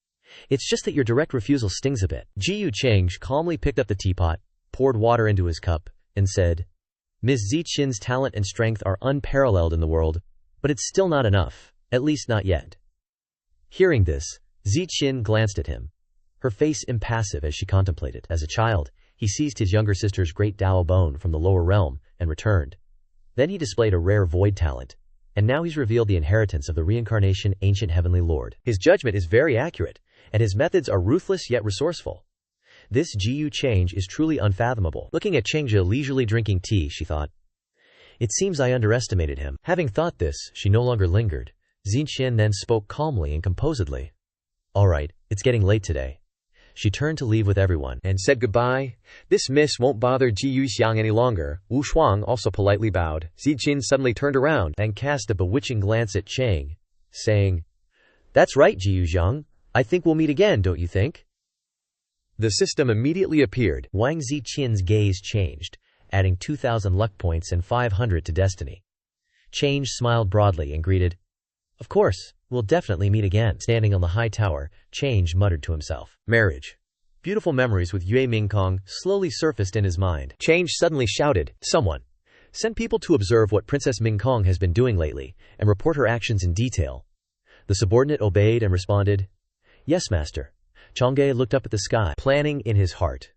It's just that your direct refusal stings a bit." Ji Yu Chang calmly picked up the teapot, poured water into his cup, and said, "Ms. Zi Qin's talent and strength are unparalleled in the world, but it's still not enough, at least not yet." Hearing this, Zi Qin glanced at him, her face impassive as she contemplated. As a child, he seized his younger sister's great Dao bone from the lower realm and returned. Then he displayed a rare void talent, and now he's revealed the inheritance of the reincarnation ancient heavenly lord. His judgment is very accurate, and his methods are ruthless yet resourceful. This Ji Yu Chang is truly unfathomable. Looking at Changja leisurely drinking tea, she thought, "It seems I underestimated him." Having thought this, she no longer lingered. Zi Qin then spoke calmly and composedly. "All right, it's getting late today." She turned to leave with everyone and said goodbye. This miss won't bother Ji Yu Xiang any longer. Wu Shuang also politely bowed. Zi Qin suddenly turned around and cast a bewitching glance at Chang, saying, "That's right, Ji Yu Xiang. I think we'll meet again, don't you think?" The system immediately appeared. Wang Zi Qin's gaze changed, adding 2,000 luck points and 500 to destiny. Chang smiled broadly and greeted, "Of course, we'll definitely meet again." Standing on the high tower, Chang muttered to himself. Marriage. Beautiful memories with Yue Mingkong slowly surfaced in his mind. Chang suddenly shouted, "Someone! Send people to observe what Princess Mingkong has been doing lately, and report her actions in detail." The subordinate obeyed and responded, "Yes, master." Changge looked up at the sky, planning in his heart.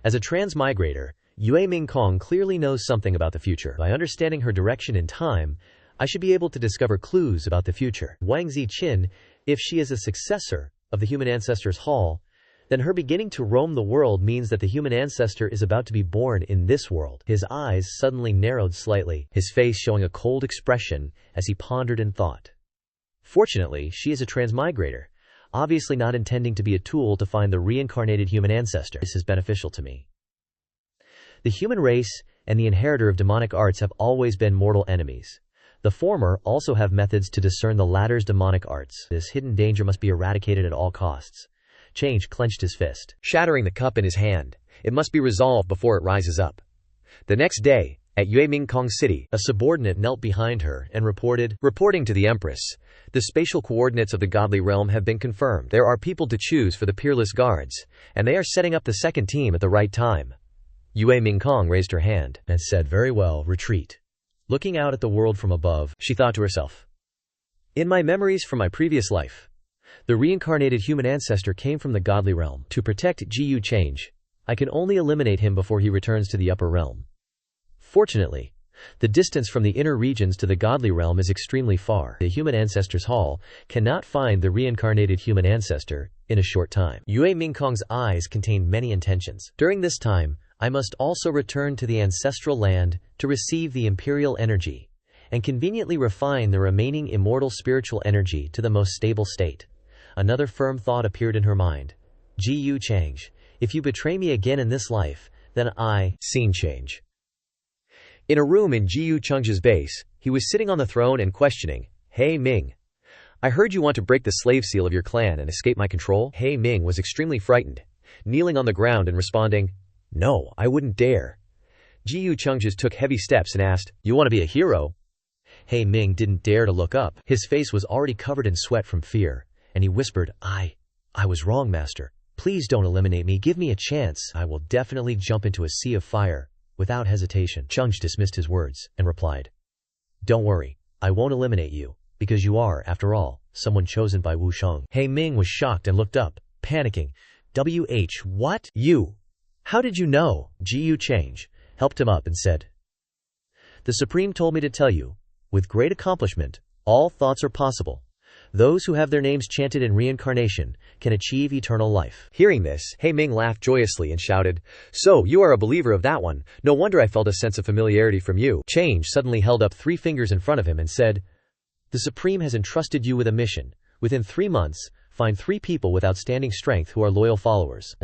As a transmigrator, Yue Mingkong clearly knows something about the future. By understanding her direction in time, I should be able to discover clues about the future. Wang Zi Qin, if she is a successor of the human ancestors' hall, then her beginning to roam the world means that the human ancestor is about to be born in this world. His eyes suddenly narrowed slightly, his face showing a cold expression as he pondered and thought. Fortunately, she is a transmigrator, obviously not intending to be a tool to find the reincarnated human ancestor. This is beneficial to me. The human race and the inheritor of demonic arts have always been mortal enemies. The former also have methods to discern the latter's demonic arts. This hidden danger must be eradicated at all costs. Chang clenched his fist, shattering the cup in his hand. It must be resolved before it rises up. The next day, at Yue Mingkong City, a subordinate knelt behind her and reporting to the Empress, "The spatial coordinates of the godly realm have been confirmed. There are people to choose for the peerless guards, and they are setting up the second team at the right time." Yue Mingkong raised her hand and said, "Very well, retreat." Looking out at the world from above, she thought to herself, "In my memories from my previous life, the reincarnated human ancestor came from the godly realm. To protect Ji Yu Chang, I can only eliminate him before he returns to the upper realm. Fortunately, the distance from the inner regions to the godly realm is extremely far. The human ancestors' hall cannot find the reincarnated human ancestor in a short time." Yue Mingkong's eyes contained many intentions. During this time, I must also return to the ancestral land to receive the imperial energy, and conveniently refine the remaining immortal spiritual energy to the most stable state. Another firm thought appeared in her mind. "Ji Yu Chang, if you betray me again in this life, then I..." Scene change. In a room in Ji Yu Chang's base, he was sitting on the throne and questioning, "Hey Ming, I heard you want to break the slave seal of your clan and escape my control?" Hey Ming was extremely frightened, kneeling on the ground and responding, "No, I wouldn't dare." Ji Yu Chang took heavy steps and asked, "You want to be a hero?" Hey Ming didn't dare to look up. His face was already covered in sweat from fear, and he whispered, I was wrong, master. Please don't eliminate me. Give me a chance. I will definitely jump into a sea of fire without hesitation." Chang dismissed his words and replied, "Don't worry, I won't eliminate you, because you are, after all, someone chosen by Wu Sheng." Hey Ming was shocked and looked up, panicking. What? You? How did you know?" Ji Yu Chang helped him up and said, "The Supreme told me to tell you, with great accomplishment, all thoughts are possible. Those who have their names chanted in reincarnation can achieve eternal life. Hearing this, He Ming laughed joyously and shouted, "So, you are a believer of that one. No wonder I felt a sense of familiarity from you." Change suddenly held up 3 fingers in front of him and said, "The Supreme has entrusted you with a mission. Within 3 months, find 3 people with outstanding strength who are loyal followers.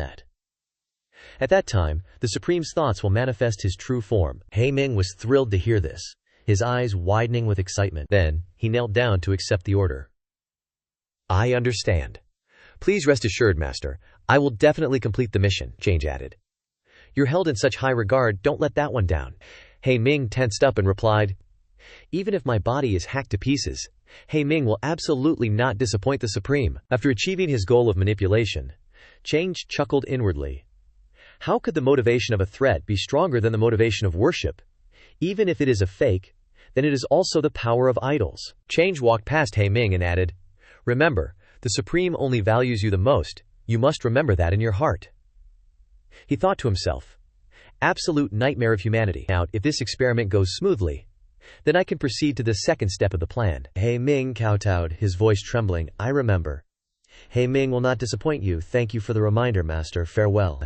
At that time, the Supreme's thoughts will manifest his true form." He Ming was thrilled to hear this, his eyes widening with excitement. Then, he knelt down to accept the order. "I understand. Please rest assured, Master, I will definitely complete the mission," Change added. "You're held in such high regard, don't let that one down." He Ming tensed up and replied, "Even if my body is hacked to pieces, He Ming will absolutely not disappoint the Supreme." After achieving his goal of manipulation, Change chuckled inwardly. How could the motivation of a threat be stronger than the motivation of worship? Even if it is a fake, then it is also the power of idols. Change walked past He Ming and added, "Remember, the Supreme only values you the most. You must remember that in your heart." He thought to himself, "Absolute nightmare of humanity. Now, if this experiment goes smoothly, then I can proceed to the second step of the plan." He Ming kowtowed, his voice trembling. "I remember. He Ming will not disappoint you. Thank you for the reminder, Master. Farewell."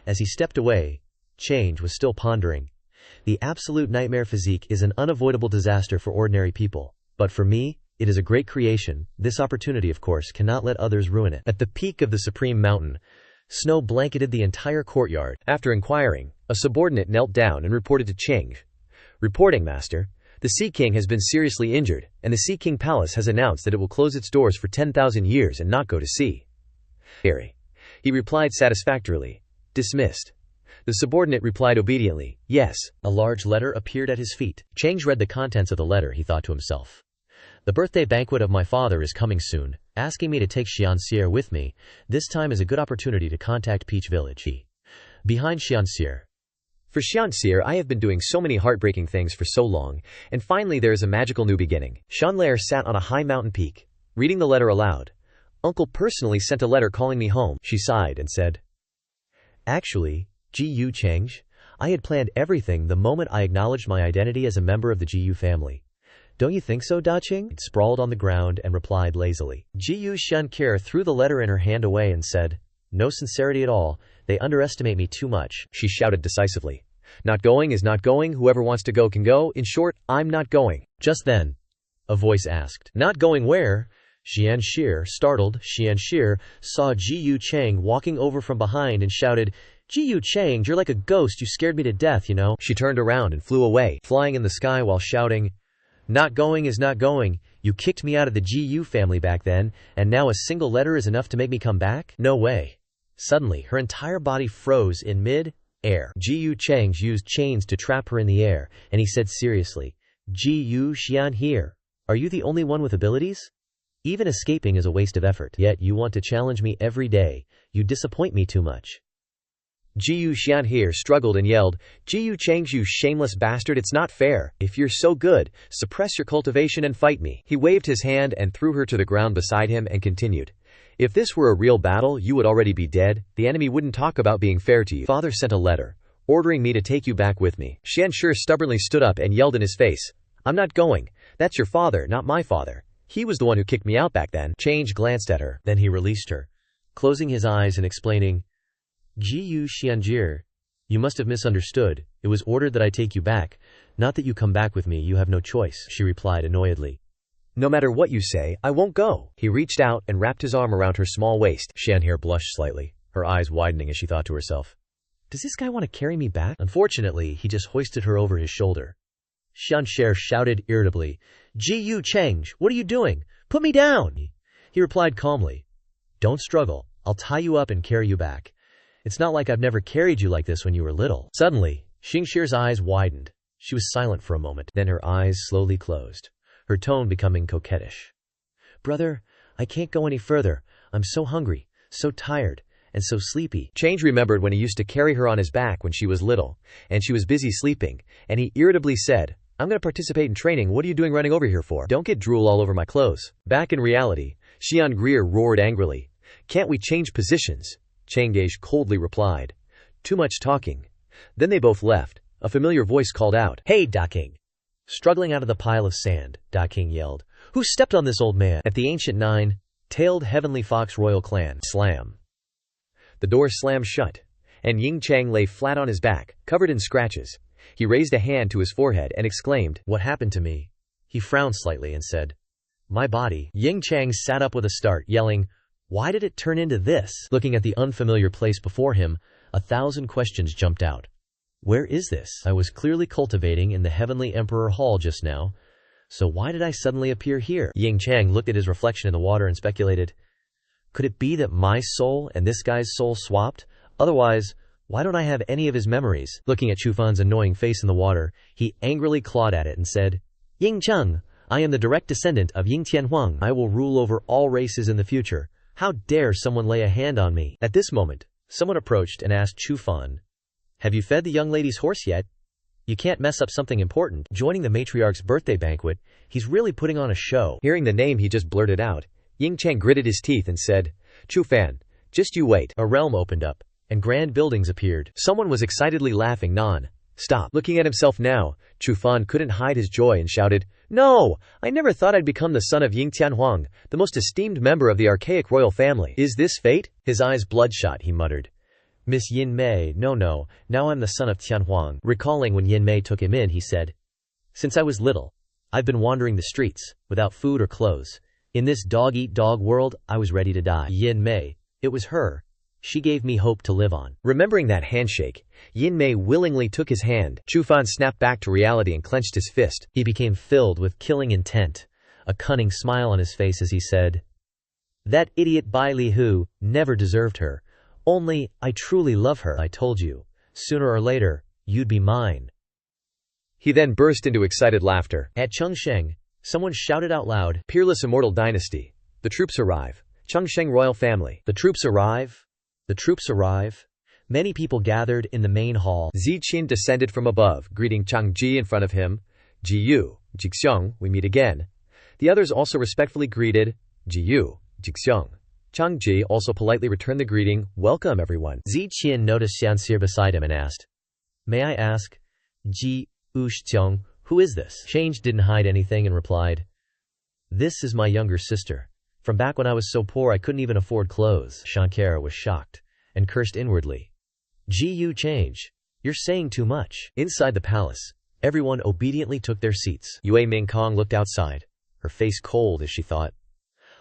As he stepped away, Change was still pondering. The absolute nightmare physique is an unavoidable disaster for ordinary people. But for me, it is a great creation. This opportunity, of course, cannot let others ruin it. At the peak of the Supreme Mountain, snow blanketed the entire courtyard. After inquiring, a subordinate knelt down and reported to Change. "Reporting, Master. The Sea King has been seriously injured, and the Sea King Palace has announced that it will close its doors for 10,000 years and not go to sea." He replied satisfactorily. "Dismissed." The subordinate replied obediently, "Yes." A large letter appeared at his feet. Change read the contents of the letter. He thought to himself, "The birthday banquet of my father is coming soon, asking me to take Xianxie with me. This time is a good opportunity to contact Peach Village. Behind Xianxie. For Xianxie, I have been doing so many heartbreaking things for so long, and finally there is a magical new beginning." Shanlair sat on a high mountain peak, reading the letter aloud. "Uncle personally sent a letter calling me home." She sighed and said, "Actually, Gu Change, I had planned everything the moment I acknowledged my identity as a member of the Gu family. Don't you think so, Da Qing?" It sprawled on the ground and replied lazily. Gu Xiankir threw the letter in her hand away and said, "No sincerity at all. They underestimate me too much." She shouted decisively, "Not going is not going. Whoever wants to go can go. In short, I'm not going." Just then, a voice asked, "Not going where?" Xianxie, startled, saw Ji Chang walking over from behind and shouted, "Ji Chang, you're like a ghost. You scared me to death, you know." She turned around and flew away, flying in the sky while shouting, "Not going is not going. You kicked me out of the Gu family back then, and now a single letter is enough to make me come back? No way." Suddenly, her entire body froze in mid-air. Ji Chang used chains to trap her in the air, and he said seriously, "Ji Xian here. Are you the only one with abilities? Even escaping is a waste of effort. Yet you want to challenge me every day. You disappoint me too much." Ji Xian here struggled and yelled, "Ji Chang, you shameless bastard, it's not fair. If you're so good, suppress your cultivation and fight me." He waved his hand and threw her to the ground beside him and continued, "If this were a real battle, you would already be dead. The enemy wouldn't talk about being fair to you. Father sent a letter, ordering me to take you back with me." Xianxi stubbornly stood up and yelled in his face, "I'm not going. That's your father, not my father. He was the one who kicked me out back then." Change glanced at her, then he released her, closing his eyes and explaining, "Ji Xianjie, you must have misunderstood. It was ordered that I take you back, not that you come back with me. You have no choice," she replied annoyedly. "No matter what you say, I won't go." He reached out and wrapped his arm around her small waist. Xianhe blushed slightly, her eyes widening as she thought to herself, "Does this guy want to carry me back?" Unfortunately, he just hoisted her over his shoulder. Xianxie shouted irritably, "Ji Chang, what are you doing? Put me down!" He replied calmly, "Don't struggle. I'll tie you up and carry you back. It's not like I've never carried you like this when you were little." Suddenly, Xingxi's eyes widened. She was silent for a moment, then her eyes slowly closed, her tone becoming coquettish. "Brother, I can't go any further. I'm so hungry, so tired, and so sleepy." Change remembered when he used to carry her on his back when she was little, and she was busy sleeping, and he irritably said, "I'm going to participate in training. What are you doing running over here for? Don't get drool all over my clothes." Back in reality, Xian Greer roared angrily, "Can't we change positions?" Changage coldly replied, "Too much talking." Then they both left. A familiar voice called out, "Hey, Da King!" Struggling out of the pile of sand, Da King yelled, Who stepped on this old man? At the ancient nine-tailed heavenly fox royal clan. Slam. The door slammed shut, and Ying Chang lay flat on his back, covered in scratches. He raised a hand to his forehead and exclaimed, "What happened to me?" He frowned slightly and said, "My body." Ying Chang sat up with a start, yelling, "Why did it turn into this?" Looking at the unfamiliar place before him, 1,000 questions jumped out. Where is this? I was clearly cultivating in the Heavenly Emperor Hall just now, so why did I suddenly appear here? Ying Chang looked at his reflection in the water and speculated, could it be that my soul and this guy's soul swapped? Otherwise, why don't I have any of his memories? Looking at Chu Fan's annoying face in the water, he angrily clawed at it and said, "Ying Cheng, I am the direct descendant of Ying Tianhuang. I will rule over all races in the future. How dare someone lay a hand on me?" At this moment, someone approached and asked Chu Fan, "Have you fed the young lady's horse yet? You can't mess up something important." Joining the matriarch's birthday banquet, he's really putting on a show. Hearing the name he just blurted out, Ying Chang gritted his teeth and said, "Chu Fan, just you wait." A realm opened up, and grand buildings appeared. Someone was excitedly laughing non-stop. Looking at himself now, Chu Fan couldn't hide his joy and shouted, "No! I never thought I'd become the son of Ying Tianhuang, the most esteemed member of the archaic royal family. Is this fate?" His eyes bloodshot, he muttered, "Miss Yin Mei, no, now I'm the son of Tianhuang." Recalling when Yin Mei took him in, he said, "Since I was little, I've been wandering the streets, without food or clothes. In this dog-eat-dog world, I was ready to die. Yin Mei, it was her. She gave me hope to live on." Remembering that handshake, Yin Mei willingly took his hand. Chu Fan snapped back to reality and clenched his fist. He became filled with killing intent, a cunning smile on his face as he said, "That idiot Bai Li Hu never deserved her. Only, I truly love her. I told you, sooner or later, you'd be mine." He then burst into excited laughter. At Chengsheng, someone shouted out loud, "Peerless immortal dynasty. The troops arrive. Chengsheng royal family. The troops arrive. The troops arrive." Many people gathered in the main hall. Ziqin descended from above, greeting Chang Ji in front of him. "Ji Yu, Jixiong, we meet again." The others also respectfully greeted, "Ji Yu, Jixiong." Chang Ji also politely returned the greeting, "Welcome everyone." Ziqin noticed Xianxir beside him and asked, "May I ask, Ji Ushtiong, who is this?" Change didn't hide anything and replied, "This is my younger sister. From back when I was so poor I couldn't even afford clothes." Shankara was shocked and cursed inwardly. "Ji Yu Change, you're saying too much." Inside the palace, everyone obediently took their seats. Yue Mingkong looked outside, her face cold as she thought,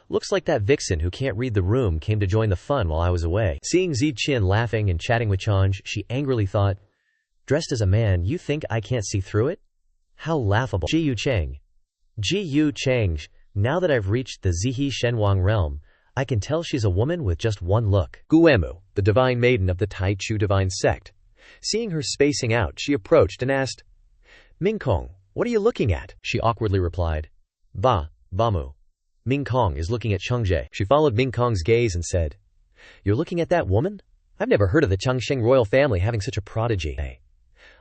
"Looks like that vixen who can't read the room came to join the fun while I was away." Seeing Ziqin laughing and chatting with Change, she angrily thought, "Dressed as a man, you think I can't see through it? How laughable." Ji Yu Chang. Ji Yu Chang, now that I've reached the Zihi Shenwang realm, I can tell she's a woman with just one look. Guemu, the divine maiden of the Taichu divine sect. Seeing her spacing out, she approached and asked, "Mingkong, what are you looking at?" She awkwardly replied, Bamu." Mingkong is looking at Chengje. She followed Mingkong's gaze and said, "You're looking at that woman? I've never heard of the Chengsheng royal family having such a prodigy.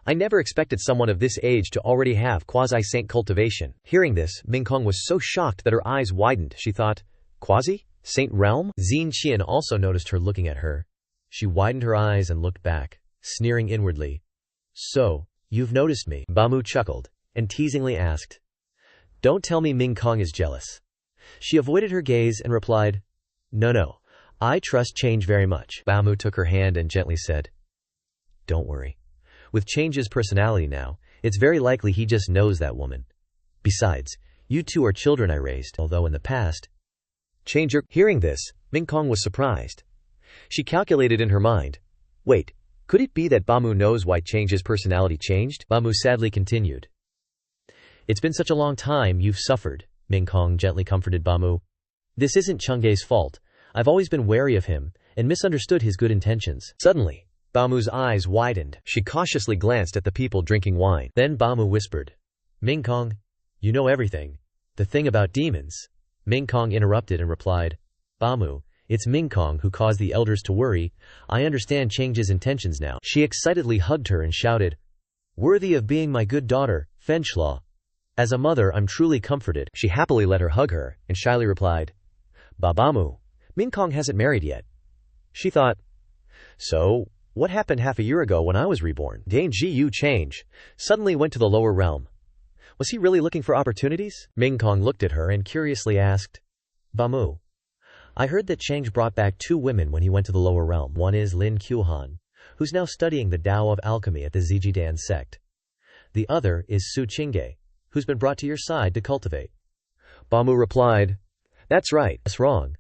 I never expected someone of this age to already have quasi-saint cultivation." Hearing this, Mingkong was so shocked that her eyes widened. She thought, "Quasi-saint realm?" Xin Qian also noticed her looking at her. She widened her eyes and looked back, sneering inwardly. "So, you've noticed me?" Bamu chuckled and teasingly asked, "Don't tell me Mingkong is jealous." She avoided her gaze and replied, No, I trust Change very much." Bamu took her hand and gently said, "Don't worry. With Change's personality now, it's very likely he just knows that woman. Besides, you two are children I raised, although in the past." Changer. Hearing this, Mingkong was surprised. She calculated in her mind, "Wait, could it be that Bamu knows why Change's personality changed?" Bamu sadly continued, "It's been such a long time you've suffered." Mingkong gently comforted Bamu. "This isn't Chengge's fault. I've always been wary of him and misunderstood his good intentions." Suddenly, Bamu's eyes widened. She cautiously glanced at the people drinking wine. Then Bamu whispered, "Mingkong, you know everything. The thing about demons." Mingkong interrupted and replied, "Bamu, it's Mingkong who caused the elders to worry. I understand Change's intentions now." She excitedly hugged her and shouted, "Worthy of being my good daughter, Fenchla. As a mother, I'm truly comforted." She happily let her hug her and shyly replied, "Babamu, Mingkong hasn't married yet." She thought, "So, what happened half a year ago when I was reborn?" Dame Ji Yu Change suddenly went to the lower realm. Was he really looking for opportunities? Ming Kong looked at her and curiously asked, Bamu, I heard that Chang brought back 2 women when he went to the lower realm. One is Lin Qiuhan, who's now studying the Tao of alchemy at the Zijidan sect. The other is Su Qingge, who's been brought to your side to cultivate. Bamu replied, That's right. That's wrong.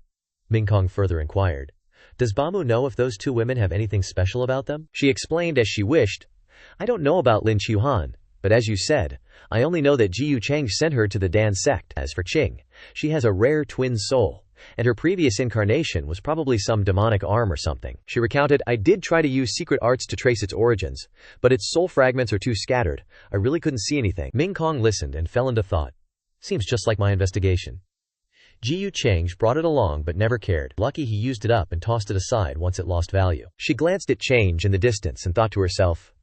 Ming Kong further inquired, Does Bamu know if those 2 women have anything special about them? She explained as she wished, I don't know about Lin Qiuhan, but as you said, I only know that Jiyu Chang sent her to the Dan sect. As for Qing, she has a rare twin soul, and her previous incarnation was probably some demonic arm or something. She recounted, I did try to use secret arts to trace its origins, but its soul fragments are too scattered. I really couldn't see anything. Ming Kong listened and fell into thought. Seems just like my investigation. Jiyu Chang brought it along but never cared. Lucky he used it up and tossed it aside once it lost value. She glanced at Chang in the distance and thought to herself,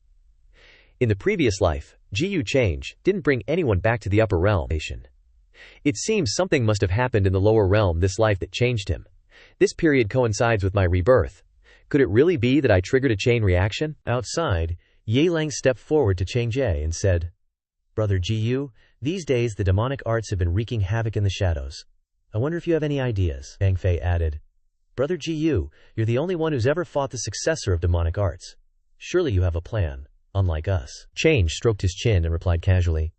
in the previous life, Jiyu Chang didn't bring anyone back to the upper realm. It seems something must have happened in the lower realm this life that changed him. This period coincides with my rebirth. Could it really be that I triggered a chain reaction? Outside, Ye Lang stepped forward to Chang Jie and said, Brother Jiyu, these days the demonic arts have been wreaking havoc in the shadows. I wonder if you have any ideas. Bang Fei added, Brother Jiyu, you're the only one who's ever fought the successor of demonic arts. Surely you have a plan, unlike us. Chang stroked his chin and replied casually,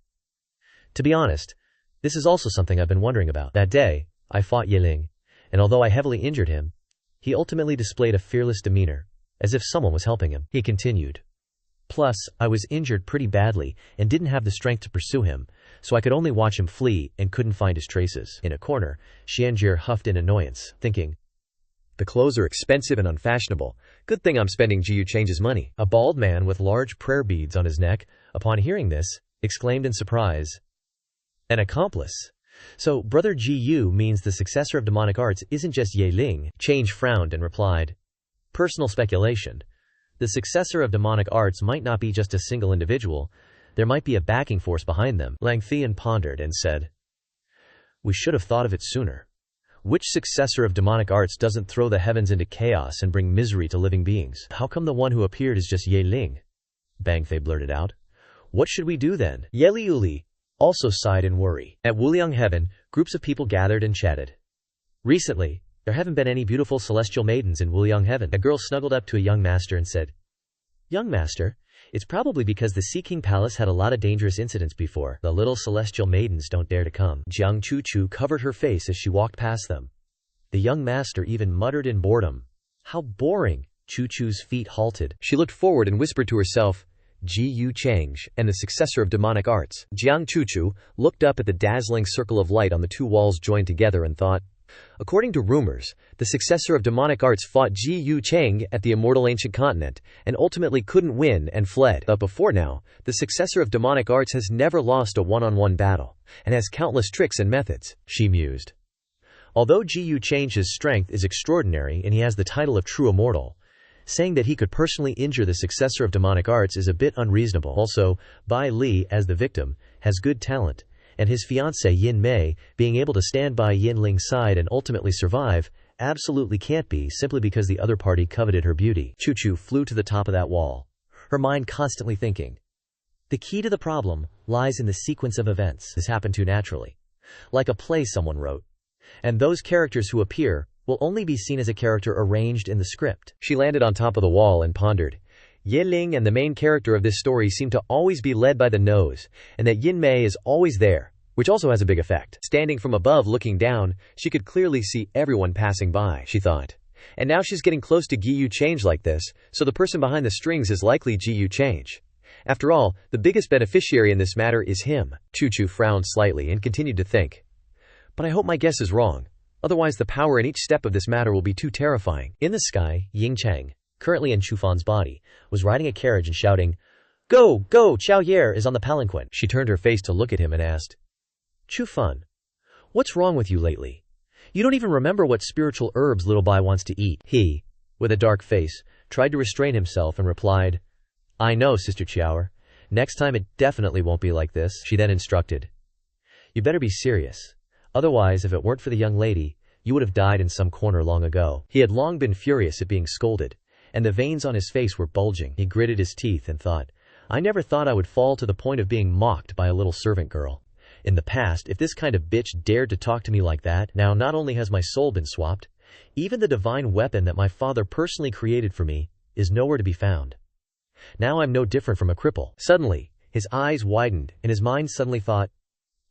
To be honest, this is also something I've been wondering about. That day, I fought Ye Ling, and although I heavily injured him, he ultimately displayed a fearless demeanor, as if someone was helping him. He continued, Plus, I was injured pretty badly and didn't have the strength to pursue him, so I could only watch him flee and couldn't find his traces. In a corner, Xianjie huffed in annoyance, thinking, The clothes are expensive and unfashionable. Good thing I'm spending Jiyu Chang's money. A bald man with large prayer beads on his neck, upon hearing this, exclaimed in surprise, An accomplice. So, Brother Jiyu means the successor of demonic arts isn't just Ye Ling. Chang frowned and replied, Personal speculation. The successor of demonic arts might not be just a single individual. There might be a backing force behind them. Lang Thian pondered and said, We should have thought of it sooner. Which successor of demonic arts doesn't throw the heavens into chaos and bring misery to living beings? How come the one who appeared is just Ye Ling? Bang Fei blurted out. What should we do then? Ye Liuli also sighed in worry. At Wuliang Heaven, groups of people gathered and chatted. Recently, there haven't been any beautiful celestial maidens in Wuliang Heaven. A girl snuggled up to a young master and said, Young master, it's probably because the Sea King Palace had a lot of dangerous incidents before. The little celestial maidens don't dare to come. Jiang Chuchu covered her face as she walked past them. The young master even muttered in boredom. How boring. Chuchu's feet halted. She looked forward and whispered to herself, Jiyu Chang, and the successor of demonic arts. Jiang Chuchu looked up at the dazzling circle of light on the 2 walls joined together and thought, According to rumors, the successor of demonic arts fought Jiyu Chang at the immortal ancient continent, and ultimately couldn't win and fled. But before now, the successor of demonic arts has never lost a one-on-one battle, and has countless tricks and methods, she mused. Although Jiyu Chang's strength is extraordinary and he has the title of true immortal, saying that he could personally injure the successor of demonic arts is a bit unreasonable. Also, Bai Li, as the victim, has good talent, and his fiancée Yin Mei, being able to stand by Yin Ling's side and ultimately survive, absolutely can't be simply because the other party coveted her beauty. Chuchu flew to the top of that wall, her mind constantly thinking. The key to the problem lies in the sequence of events. This happened too naturally. Like a play someone wrote. And those characters who appear will only be seen as a character arranged in the script. She landed on top of the wall and pondered. Ye Ling and the main character of this story seem to always be led by the nose, and that Yin Mei is always there, which also has a big effect. Standing from above looking down, she could clearly see everyone passing by, she thought. And now she's getting close to Jiyu Chang like this, so the person behind the strings is likely Jiyu Chang. After all, the biggest beneficiary in this matter is him. Chuchu frowned slightly and continued to think. But I hope my guess is wrong. Otherwise the power in each step of this matter will be too terrifying. In the sky, Ying Chang, currently in Chufan's body, was riding a carriage and shouting, Go, go, Xiao Yer is on the palanquin. She turned her face to look at him and asked, Chufan, what's wrong with you lately? You don't even remember what spiritual herbs little Bai wants to eat. He, with a dark face, tried to restrain himself and replied, I know, Sister Chiaoer. Next time it definitely won't be like this. She then instructed, You better be serious. Otherwise, if it weren't for the young lady, you would have died in some corner long ago. He had long been furious at being scolded, and the veins on his face were bulging. He gritted his teeth and thought, I never thought I would fall to the point of being mocked by a little servant girl. In the past, if this kind of bitch dared to talk to me like that, now not only has my soul been swapped, even the divine weapon that my father personally created for me is nowhere to be found. Now I'm no different from a cripple. Suddenly, his eyes widened, and his mind suddenly thought,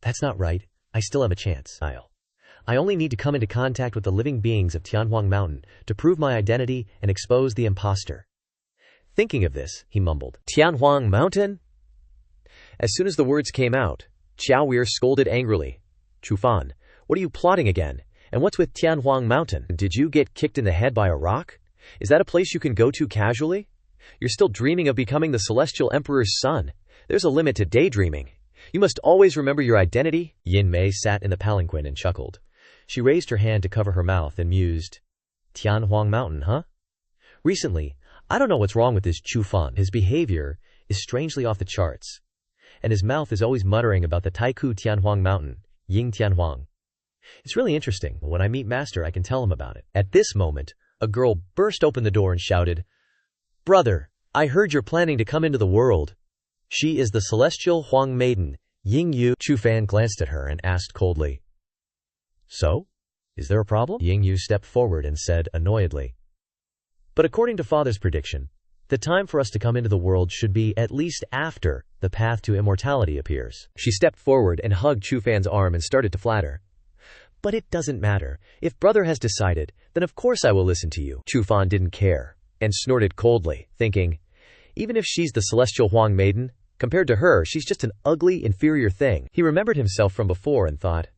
that's not right, I still have a chance. I only need to come into contact with the living beings of Tianhuang Mountain to prove my identity and expose the imposter. Thinking of this, he mumbled, Tianhuang Mountain? As soon as the words came out, Xiao Weir scolded angrily. Chu Fan, what are you plotting again? And what's with Tianhuang Mountain? Did you get kicked in the head by a rock? Is that a place you can go to casually? You're still dreaming of becoming the Celestial Emperor's son. There's a limit to daydreaming. You must always remember your identity. Yin Mei sat in the palanquin and chuckled. She raised her hand to cover her mouth and mused. Tianhuang Mountain, huh? Recently, I don't know what's wrong with this Chu Fan. His behavior is strangely off the charts. And his mouth is always muttering about the Taiku Tianhuang Mountain, Ying Tianhuang. It's really interesting. When I meet Master, I can tell him about it. At this moment, a girl burst open the door and shouted, Brother, I heard you're planning to come into the world. She is the celestial Huang maiden, Ying Yu. Chu Fan glanced at her and asked coldly, So? Is there a problem? Ying Yu stepped forward and said annoyedly, But according to Father's prediction, the time for us to come into the world should be at least after the path to immortality appears. She stepped forward and hugged Chu Fan's arm and started to flatter. But it doesn't matter. If brother has decided, then of course I will listen to you. Chu Fan didn't care, and snorted coldly, thinking, even if she's the celestial Huang maiden, compared to her, she's just an ugly, inferior thing. He remembered himself from before and thought,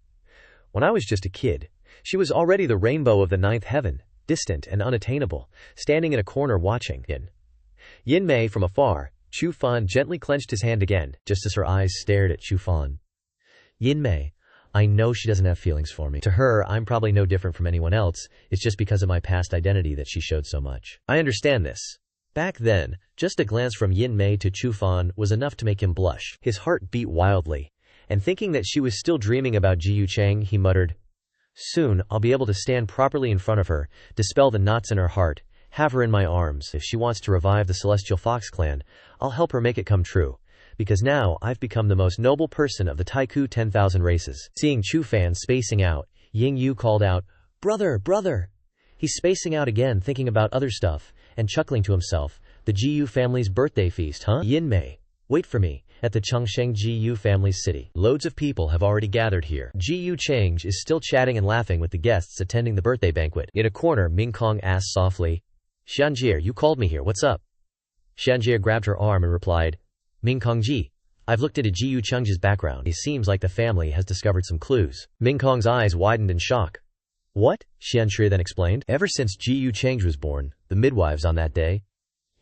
when I was just a kid, she was already the rainbow of the ninth heaven, distant and unattainable, standing in a corner watching. Yin Mei from afar, Chu Fan gently clenched his hand again, just as her eyes stared at Chu Fan. Yin Mei, I know she doesn't have feelings for me. To her, I'm probably no different from anyone else. It's just because of my past identity that she showed so much. I understand this. Back then, just a glance from Yin Mei to Chu Fan was enough to make him blush. His heart beat wildly, and thinking that she was still dreaming about Jiyu Cheng, he muttered, Soon, I'll be able to stand properly in front of her, dispel the knots in her heart, have her in my arms. If she wants to revive the Celestial Fox clan, I'll help her make it come true. Because now, I've become the most noble person of the Taiku 10,000 races. Seeing Chu Fan spacing out, Ying Yu called out, Brother, brother! He's spacing out again, thinking about other stuff, and chuckling to himself. The Jiyu family's birthday feast, huh? Yin Mei, wait for me, at the Chengsheng Jiyu family's city. Loads of people have already gathered here. Jiyu Cheng is still chatting and laughing with the guests attending the birthday banquet. In a corner, Ming Kong asked softly, Xianjie, you called me here, what's up? Xianjie grabbed her arm and replied, Ming Kongji, I've looked into Jiyu Cheng's background. It seems like the family has discovered some clues. Ming Kong's eyes widened in shock. What? Xianjie then explained. Ever since Jiyu Cheng was born, the midwives on that day,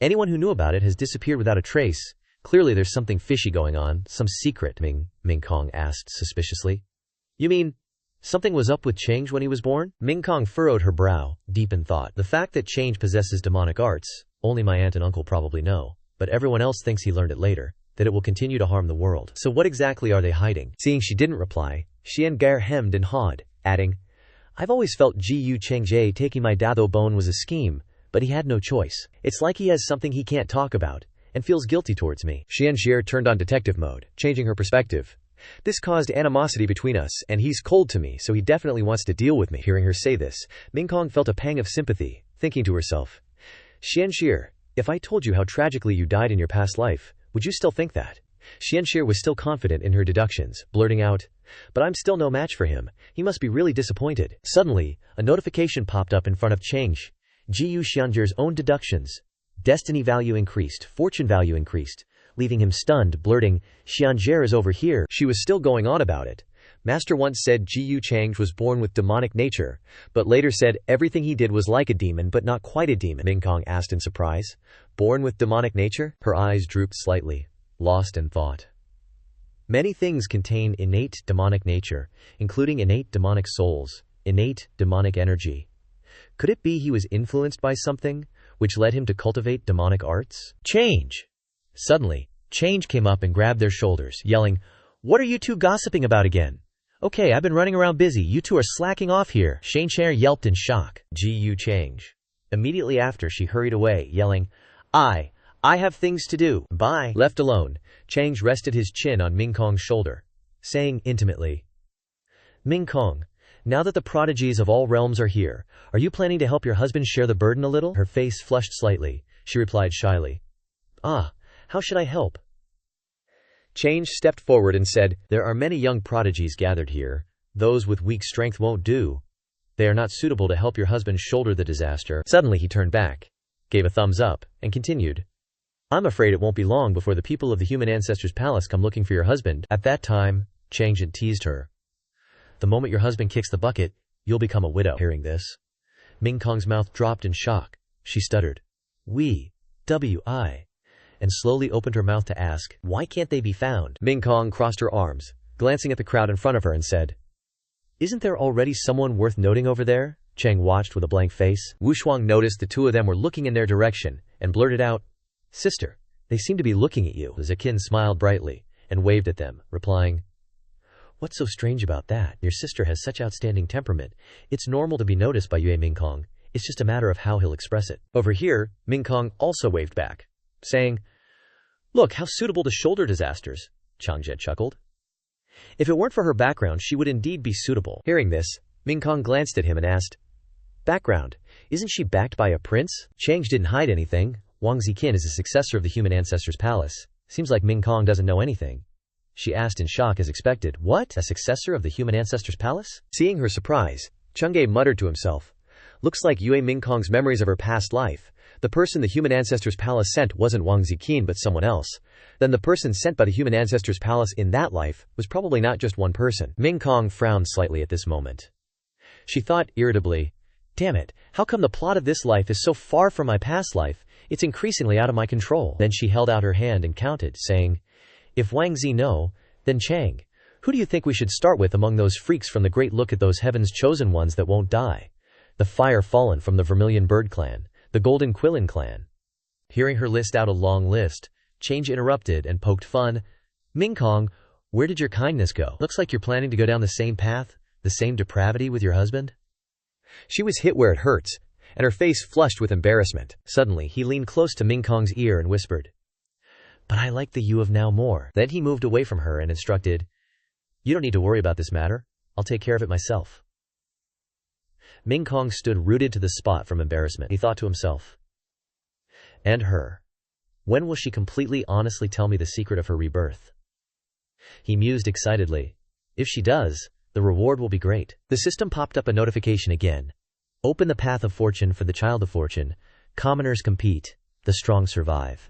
anyone who knew about it has disappeared without a trace. Clearly there's something fishy going on, some secret, Ming Kong asked suspiciously. You mean, something was up with Cheng when he was born? Ming Kong furrowed her brow, deep in thought. The fact that Cheng possesses demonic arts, only my aunt and uncle probably know, but everyone else thinks he learned it later, that it will continue to harm the world. So what exactly are they hiding? Seeing she didn't reply, Xian Gair hemmed and hawed, adding, I've always felt Jiyu Chengje taking my Datho bone was a scheme, but he had no choice. It's like he has something he can't talk about, and feels guilty towards me. Xianjie turned on detective mode, changing her perspective. This caused animosity between us, and he's cold to me, so he definitely wants to deal with me. Hearing her say this, Ming Kong felt a pang of sympathy, thinking to herself, Xianjie, if I told you how tragically you died in your past life, would you still think that? Xianjie was still confident in her deductions, blurting out, but I'm still no match for him. He must be really disappointed. Suddenly, a notification popped up in front of Cheng. Jiyu Xianjie's own deductions. Destiny value increased, fortune value increased, leaving him stunned, blurting, Xianjie is over here. She was still going on about it. Master once said Jiyu Cheng was born with demonic nature, but later said everything he did was like a demon but not quite a demon. Ming Kong asked in surprise. Born with demonic nature? Her eyes drooped slightly, lost in thought. Many things contain innate demonic nature, including innate demonic souls, innate demonic energy. Could it be he was influenced by something, which led him to cultivate demonic arts? Change! Suddenly, Change came up and grabbed their shoulders, yelling, What are you two gossiping about again? Okay, I've been running around busy, you two are slacking off here. Xianjie yelped in shock. Jiyu Change. Immediately after, she hurried away, yelling, I I have things to do. Bye. Left alone, Chang rested his chin on Ming Kong's shoulder, saying intimately, Ming Kong, now that the prodigies of all realms are here, are you planning to help your husband share the burden a little? Her face flushed slightly. She replied shyly, Ah, how should I help? Chang stepped forward and said, There are many young prodigies gathered here. Those with weak strength won't do. They are not suitable to help your husband shoulder the disaster. Suddenly he turned back, gave a thumbs up, and continued, I'm afraid it won't be long before the people of the human ancestors' palace come looking for your husband. At that time, Chang teased her. The moment your husband kicks the bucket, you'll become a widow. Hearing this, Ming Kong's mouth dropped in shock. She stuttered, W-I, and slowly opened her mouth to ask, Why can't they be found? Ming Kong crossed her arms, glancing at the crowd in front of her and said, Isn't there already someone worth noting over there? Chang watched with a blank face. Wu Shuang noticed the two of them were looking in their direction, and blurted out, Sister, they seem to be looking at you. Zakin smiled brightly, and waved at them, replying, What's so strange about that? Your sister has such outstanding temperament. It's normal to be noticed by Yue Ming Kong. It's just a matter of how he'll express it. Over here, Ming Kong also waved back, saying, Look, how suitable to shoulder disasters. Changje chuckled. If it weren't for her background, she would indeed be suitable. Hearing this, Ming Kong glanced at him and asked, Background, isn't she backed by a prince? Chang didn't hide anything. Wang Ziqin is the successor of the human ancestors' palace. Seems like Ming Kong doesn't know anything. She asked in shock as expected. What? A successor of the human ancestors' palace? Seeing her surprise, Changge muttered to himself, Looks like Yue Ming Kong's memories of her past life. The person the human ancestors' palace sent wasn't Wang Ziqin but someone else. Then the person sent by the human ancestors' palace in that life was probably not just one person. Ming Kong frowned slightly at this moment. She thought irritably, Damn it, how come the plot of this life is so far from my past life? It's increasingly out of my control. Then she held out her hand and counted, saying, If Wang Zi no, then Chang. Who do you think we should start with among those freaks from the great? Look at those heaven's chosen ones that won't die. The fire fallen from the Vermilion Bird clan, the Golden Quillin clan. Hearing her list out a long list, Chang interrupted and poked fun. Ming Kong, where did your kindness go? Looks like you're planning to go down the same path, the same depravity with your husband? She was hit where it hurts, and her face flushed with embarrassment. Suddenly, he leaned close to Ming Kong's ear and whispered, But I like the you of now more. Then he moved away from her and instructed, You don't need to worry about this matter. I'll take care of it myself. Ming Kong stood rooted to the spot from embarrassment. He thought to himself, And her. When will she completely honestly tell me the secret of her rebirth? He mused excitedly. If she does, the reward will be great. The system popped up a notification again. Open the path of fortune for the child of fortune. Commoners compete. The strong survive.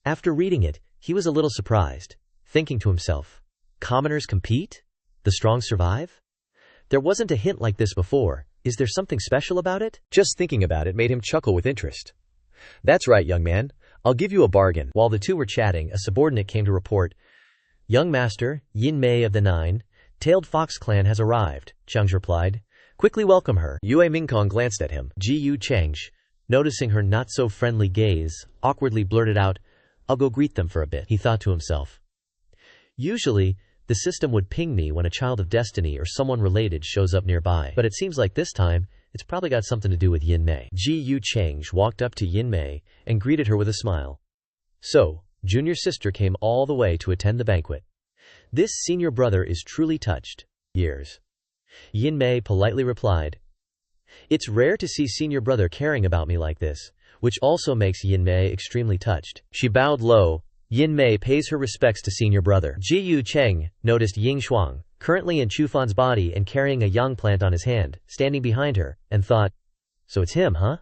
After reading it, he was a little surprised, thinking to himself, Commoners compete? The strong survive? There wasn't a hint like this before. Is there something special about it? Just thinking about it made him chuckle with interest. That's right, young man. I'll give you a bargain. While the two were chatting, a subordinate came to report, Young master, Yin Mei of the Nine-Tailed Fox clan has arrived, Chang replied. Quickly welcome her. Yue Mingkong glanced at him. Ji Yu Chang, noticing her not-so-friendly gaze, awkwardly blurted out, I'll go greet them for a bit. He thought to himself. Usually, the system would ping me when a child of destiny or someone related shows up nearby. But it seems like this time, it's probably got something to do with Yin Mei. Ji Yu Chang walked up to Yin Mei and greeted her with a smile. So, junior sister came all the way to attend the banquet. This senior brother is truly touched. Years. Yin Mei politely replied. It's rare to see senior brother caring about me like this, which also makes Yin Mei extremely touched. She bowed low. Yin Mei pays her respects to senior brother. Ji Yu Cheng noticed Ying Shuang, currently in Chufan's body and carrying a yang plant on his hand, standing behind her, and thought, so it's him, huh?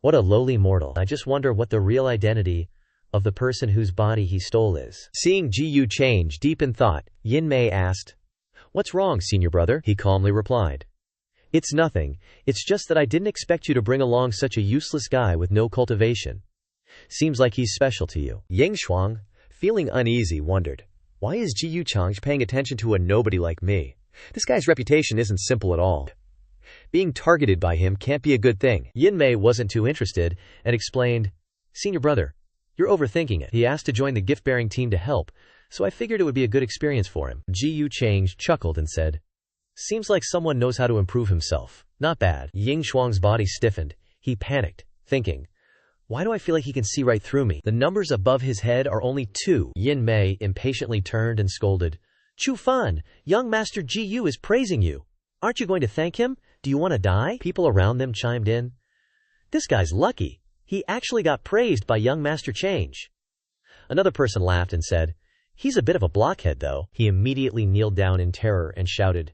What a lowly mortal. I just wonder what the real identity of the person whose body he stole is. Seeing Ji Yu change deep in thought, Yin Mei asked, What's wrong, senior brother? He calmly replied. It's nothing, it's just that I didn't expect you to bring along such a useless guy with no cultivation. Seems like he's special to you. Yang Shuang, feeling uneasy, wondered, why is Ji Yu Chang paying attention to a nobody like me? This guy's reputation isn't simple at all. Being targeted by him can't be a good thing. Yin Mei wasn't too interested and explained, Senior brother, you're overthinking it. He asked to join the gift-bearing team to help, so I figured it would be a good experience for him. Ji Yu Chang chuckled and said, Seems like someone knows how to improve himself. Not bad. Ying Shuang's body stiffened. He panicked, thinking, Why do I feel like he can see right through me? The numbers above his head are only 2. Yin Mei impatiently turned and scolded. Chu Fan, young Master Gu is praising you. Aren't you going to thank him? Do you want to die? People around them chimed in. This guy's lucky. He actually got praised by young Master Change. Another person laughed and said, he's a bit of a blockhead though. He immediately kneeled down in terror and shouted,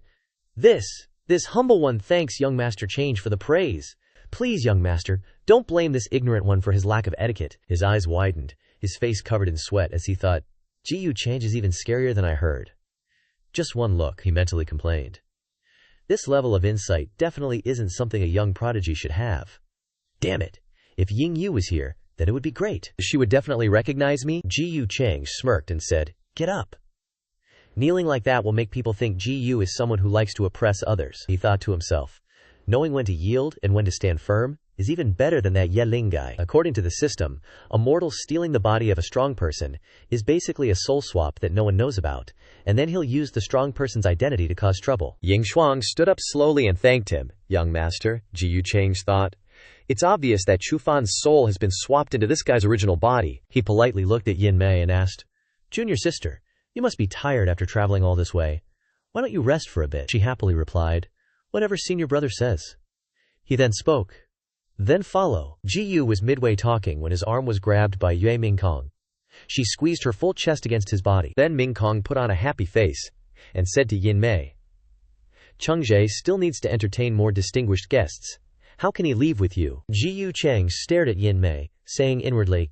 This humble one thanks young Master Change for the praise. Please, young master, don't blame this ignorant one for his lack of etiquette. His eyes widened, his face covered in sweat as he thought, Gu Change is even scarier than I heard. Just one look, he mentally complained. This level of insight definitely isn't something a young prodigy should have. Damn it, if Ying Yu was here, then it would be great. She would definitely recognize me. Gu Change smirked and said, Get up. Kneeling like that will make people think Gu is someone who likes to oppress others, he thought to himself. Knowing when to yield and when to stand firm is even better than that Yeling guy. According to the system, a mortal stealing the body of a strong person is basically a soul swap that no one knows about, and then he'll use the strong person's identity to cause trouble. Ying Shuang stood up slowly and thanked him. Young master, Gu Change thought. It's obvious that Chu Fan's soul has been swapped into this guy's original body. He politely looked at Yin Mei and asked, Junior sister, you must be tired after traveling all this way. Why don't you rest for a bit? She happily replied, Whatever senior brother says. He then spoke. Then follow. Gu was midway talking when his arm was grabbed by Yue Mingkong. She squeezed her full chest against his body. Then Mingkong put on a happy face and said to Yin Mei, Chengzhe still needs to entertain more distinguished guests. How can he leave with you? Gu Cheng stared at Yin Mei, saying inwardly,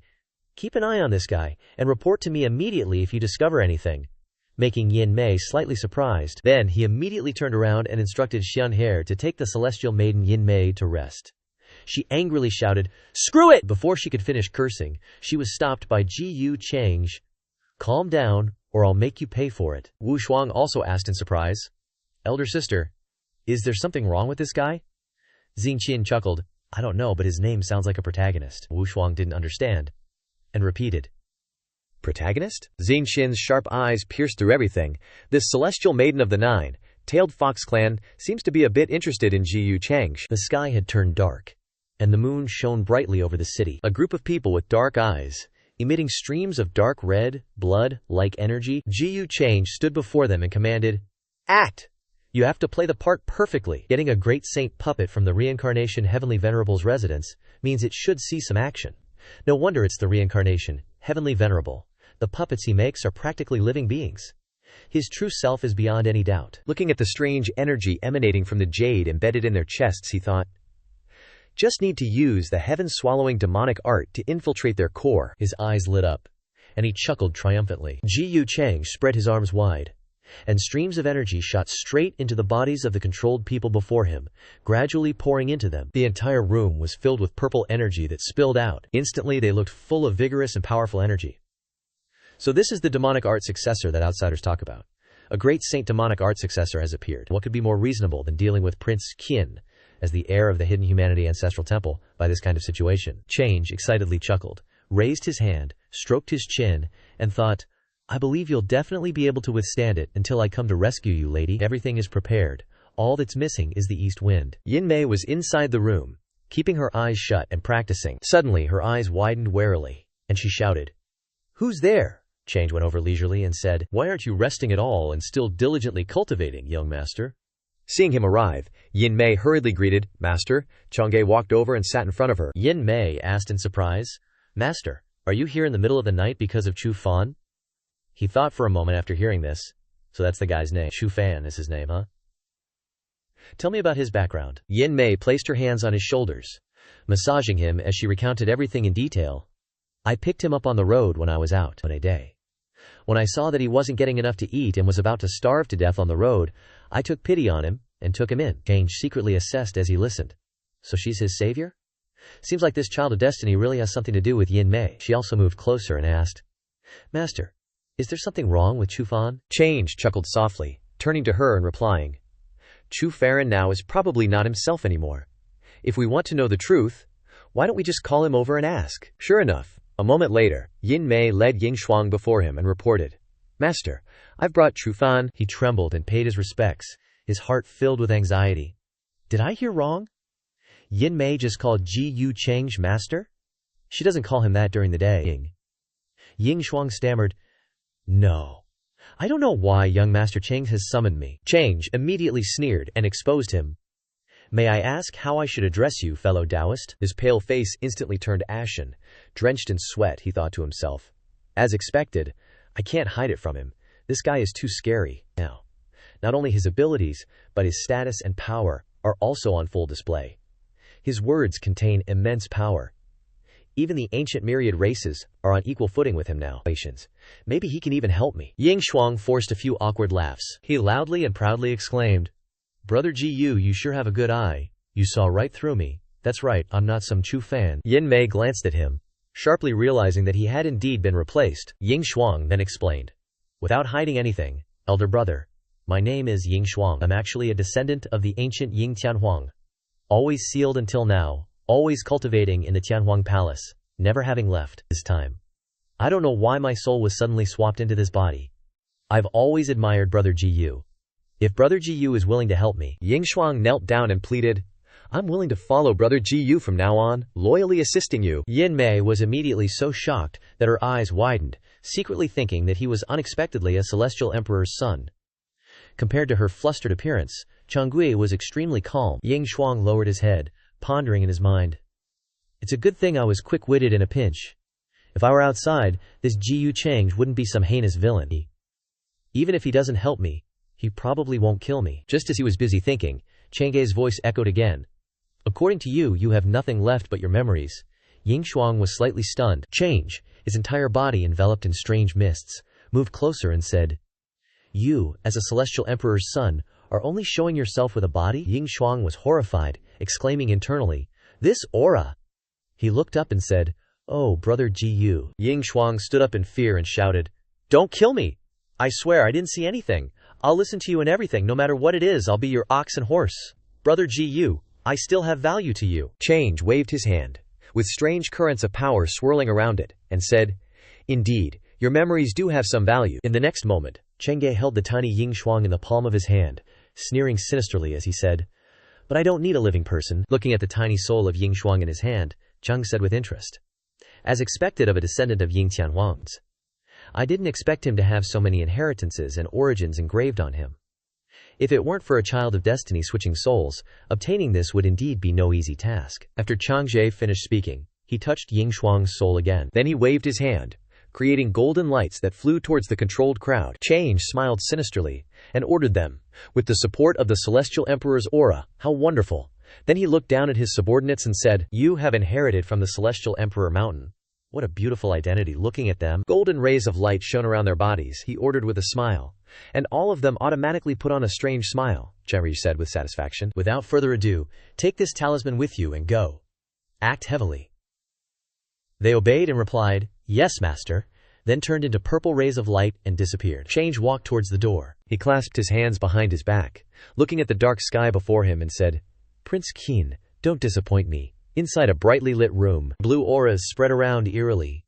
Keep an eye on this guy, and report to me immediately if you discover anything, making Yin Mei slightly surprised. Then he immediately turned around and instructed Xian He to take the celestial maiden Yin Mei to rest. She angrily shouted, Screw it! Before she could finish cursing, she was stopped by Gu Cheng. Calm down, or I'll make you pay for it. Wu Shuang also asked in surprise, Elder sister, is there something wrong with this guy? Xingqian chuckled, I don't know, but his name sounds like a protagonist. Wu Shuang didn't understand, and repeated, Protagonist? Xingqian's sharp eyes pierced through everything. This celestial maiden of the nine-tailed fox clan seems to be a bit interested in Gu Cheng. The sky had turned dark, and the moon shone brightly over the city. A group of people with dark eyes, emitting streams of dark red, blood-like energy, Gu Cheng stood before them and commanded, Act! You have to play the part perfectly. Getting a great saint puppet from the reincarnation Heavenly Venerable's residence means it should see some action. No wonder it's the reincarnation, Heavenly Venerable. The puppets he makes are practically living beings. His true self is beyond any doubt. Looking at the strange energy emanating from the jade embedded in their chests, he thought, Just need to use the heaven-swallowing demonic art to infiltrate their core. His eyes lit up, and he chuckled triumphantly. Gu Cheng spread his arms wide, and streams of energy shot straight into the bodies of the controlled people before him, gradually pouring into them. The entire room was filled with purple energy that spilled out. Instantly, they looked full of vigorous and powerful energy. So this is the demonic art successor that outsiders talk about. A great saint demonic art successor has appeared. What could be more reasonable than dealing with Prince Qin, as the heir of the Hidden Humanity Ancestral Temple, by this kind of situation? Change excitedly chuckled, raised his hand, stroked his chin, and thought, I believe you'll definitely be able to withstand it until I come to rescue you, lady. Everything is prepared. All that's missing is the east wind. Yin Mei was inside the room, keeping her eyes shut and practicing. Suddenly, her eyes widened warily, and she shouted, Who's there? Change went over leisurely and said, Why aren't you resting at all and still diligently cultivating, young master? Seeing him arrive, Yin Mei hurriedly greeted, Master. Chang'e walked over and sat in front of her. Yin Mei asked in surprise, Master, are you here in the middle of the night because of Chu Fan? He thought for a moment after hearing this. So that's the guy's name. Chu Fan is his name, huh? Tell me about his background. Yin Mei placed her hands on his shoulders, massaging him as she recounted everything in detail. I picked him up on the road when I was out on a day. When I saw that he wasn't getting enough to eat and was about to starve to death on the road, I took pity on him and took him in. Change secretly assessed as he listened. So she's his savior? Seems like this child of destiny really has something to do with Yin Mei. She also moved closer and asked, Master, is there something wrong with Chu Fan? Change chuckled softly, turning to her and replying, Chu Farron now is probably not himself anymore. If we want to know the truth, why don't we just call him over and ask? Sure enough, a moment later, Yin Mei led Ying Shuang before him and reported, Master, I've brought Chu Fan. He trembled and paid his respects, his heart filled with anxiety. Did I hear wrong? Yin Mei just called Gu Cheng's master? She doesn't call him that during the day. Ying Shuang stammered, "No. I don't know why young Master Cheng has summoned me." Cheng immediately sneered and exposed him. "May I ask how I should address you, fellow Taoist?" His pale face instantly turned ashen. Drenched in sweat, he thought to himself. As expected, I can't hide it from him. This guy is too scary. Now, not only his abilities, but his status and power are also on full display. His words contain immense power. Even the ancient myriad races are on equal footing with him now. Maybe he can even help me. Ying Shuang forced a few awkward laughs. He loudly and proudly exclaimed, "Brother Gu, you sure have a good eye. You saw right through me. That's right, I'm not some Chu fan." Yin Mei glanced at him, sharply realizing that he had indeed been replaced. Ying Shuang then explained, "Without hiding anything, elder brother, my name is Ying Shuang. I'm actually a descendant of the ancient Ying Tianhuang. Always sealed until now, always cultivating in the Tianhuang Palace, never having left this time. I don't know why my soul was suddenly swapped into this body. I've always admired Brother Gu. If Brother Gu is willing to help me." Ying Shuang knelt down and pleaded, "I'm willing to follow Brother Gu from now on, loyally assisting you." Yin Mei was immediately so shocked that her eyes widened, secretly thinking that he was unexpectedly a celestial emperor's son. Compared to her flustered appearance, Changgui was extremely calm. Ying Shuang lowered his head, pondering in his mind. "It's a good thing I was quick-witted in a pinch. If I were outside, this Jiyu Cheng wouldn't be some heinous villain. Even if he doesn't help me, he probably won't kill me." Just as he was busy thinking, Chang's voice echoed again. "According to you, you have nothing left but your memories." Ying Shuang was slightly stunned. Cheng, his entire body enveloped in strange mists, moved closer and said, "You, as a celestial emperor's son, are only showing yourself with a body?" Ying Shuang was horrified, exclaiming internally, "This aura!" He looked up and said, "Oh, Brother Gu." Ying Shuang stood up in fear and shouted, "Don't kill me! I swear I didn't see anything. I'll listen to you in everything, no matter what it is. I'll be your ox and horse. Brother Gu, I still have value to you." Cheng waved his hand, with strange currents of power swirling around it, and said, "Indeed, your memories do have some value." In the next moment, Chengge held the tiny Ying Shuang in the palm of his hand, sneering sinisterly as he said, "But I don't need a living person." Looking at the tiny soul of Ying Shuang in his hand, Cheng said with interest, "As expected of a descendant of Ying Tianhuang's. I didn't expect him to have so many inheritances and origins engraved on him. If it weren't for a child of destiny switching souls, obtaining this would indeed be no easy task." After Changzhe finished speaking, he touched Ying Shuang's soul again. Then he waved his hand, creating golden lights that flew towards the controlled crowd. Cheng smiled sinisterly and ordered them, with the support of the celestial emperor's aura. How wonderful! Then he looked down at his subordinates and said, "You have inherited from the celestial emperor mountain. What a beautiful identity." Looking at them, golden rays of light shone around their bodies. He ordered with a smile, and all of them automatically put on a strange smile. Cherry said with satisfaction, "Without further ado, take this talisman with you and go. Act heavily." They obeyed and replied, "Yes, master," then turned into purple rays of light and disappeared. Change walked towards the door. He clasped his hands behind his back, looking at the dark sky before him and said, "Prince Keen, don't disappoint me." Inside a brightly lit room, blue auras spread around eerily.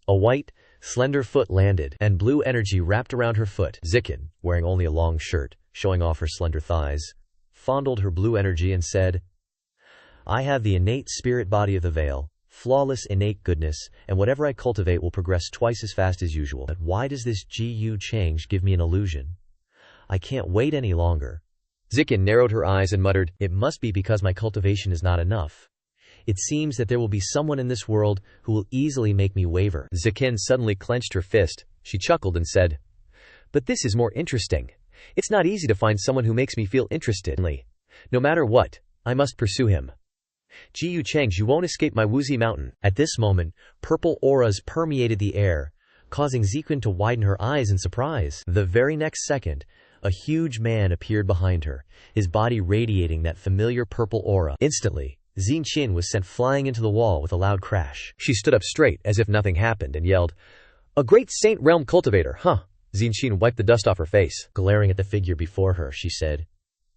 A white, slender foot landed, and blue energy wrapped around her foot. Zikin, wearing only a long shirt, showing off her slender thighs, fondled her blue energy and said, "I have the innate spirit body of the veil, flawless innate goodness, and whatever I cultivate will progress twice as fast as usual. But why does this Gu change give me an illusion? I can't wait any longer." Zikin narrowed her eyes and muttered, "It must be because my cultivation is not enough. It seems that there will be someone in this world who will easily make me waver." Zikin suddenly clenched her fist. She chuckled and said, "But this is more interesting. It's not easy to find someone who makes me feel interested. No matter what, I must pursue him. Jiyu Cheng, you won't escape my Wuzi mountain." At this moment, purple auras permeated the air, causing Zikin to widen her eyes in surprise. The very next second, a huge man appeared behind her, his body radiating that familiar purple aura. Instantly, Xin Qin was sent flying into the wall with a loud crash. She stood up straight as if nothing happened and yelled, "A great saint realm cultivator, huh?" Xin Qin wiped the dust off her face. Glaring at the figure before her, she said,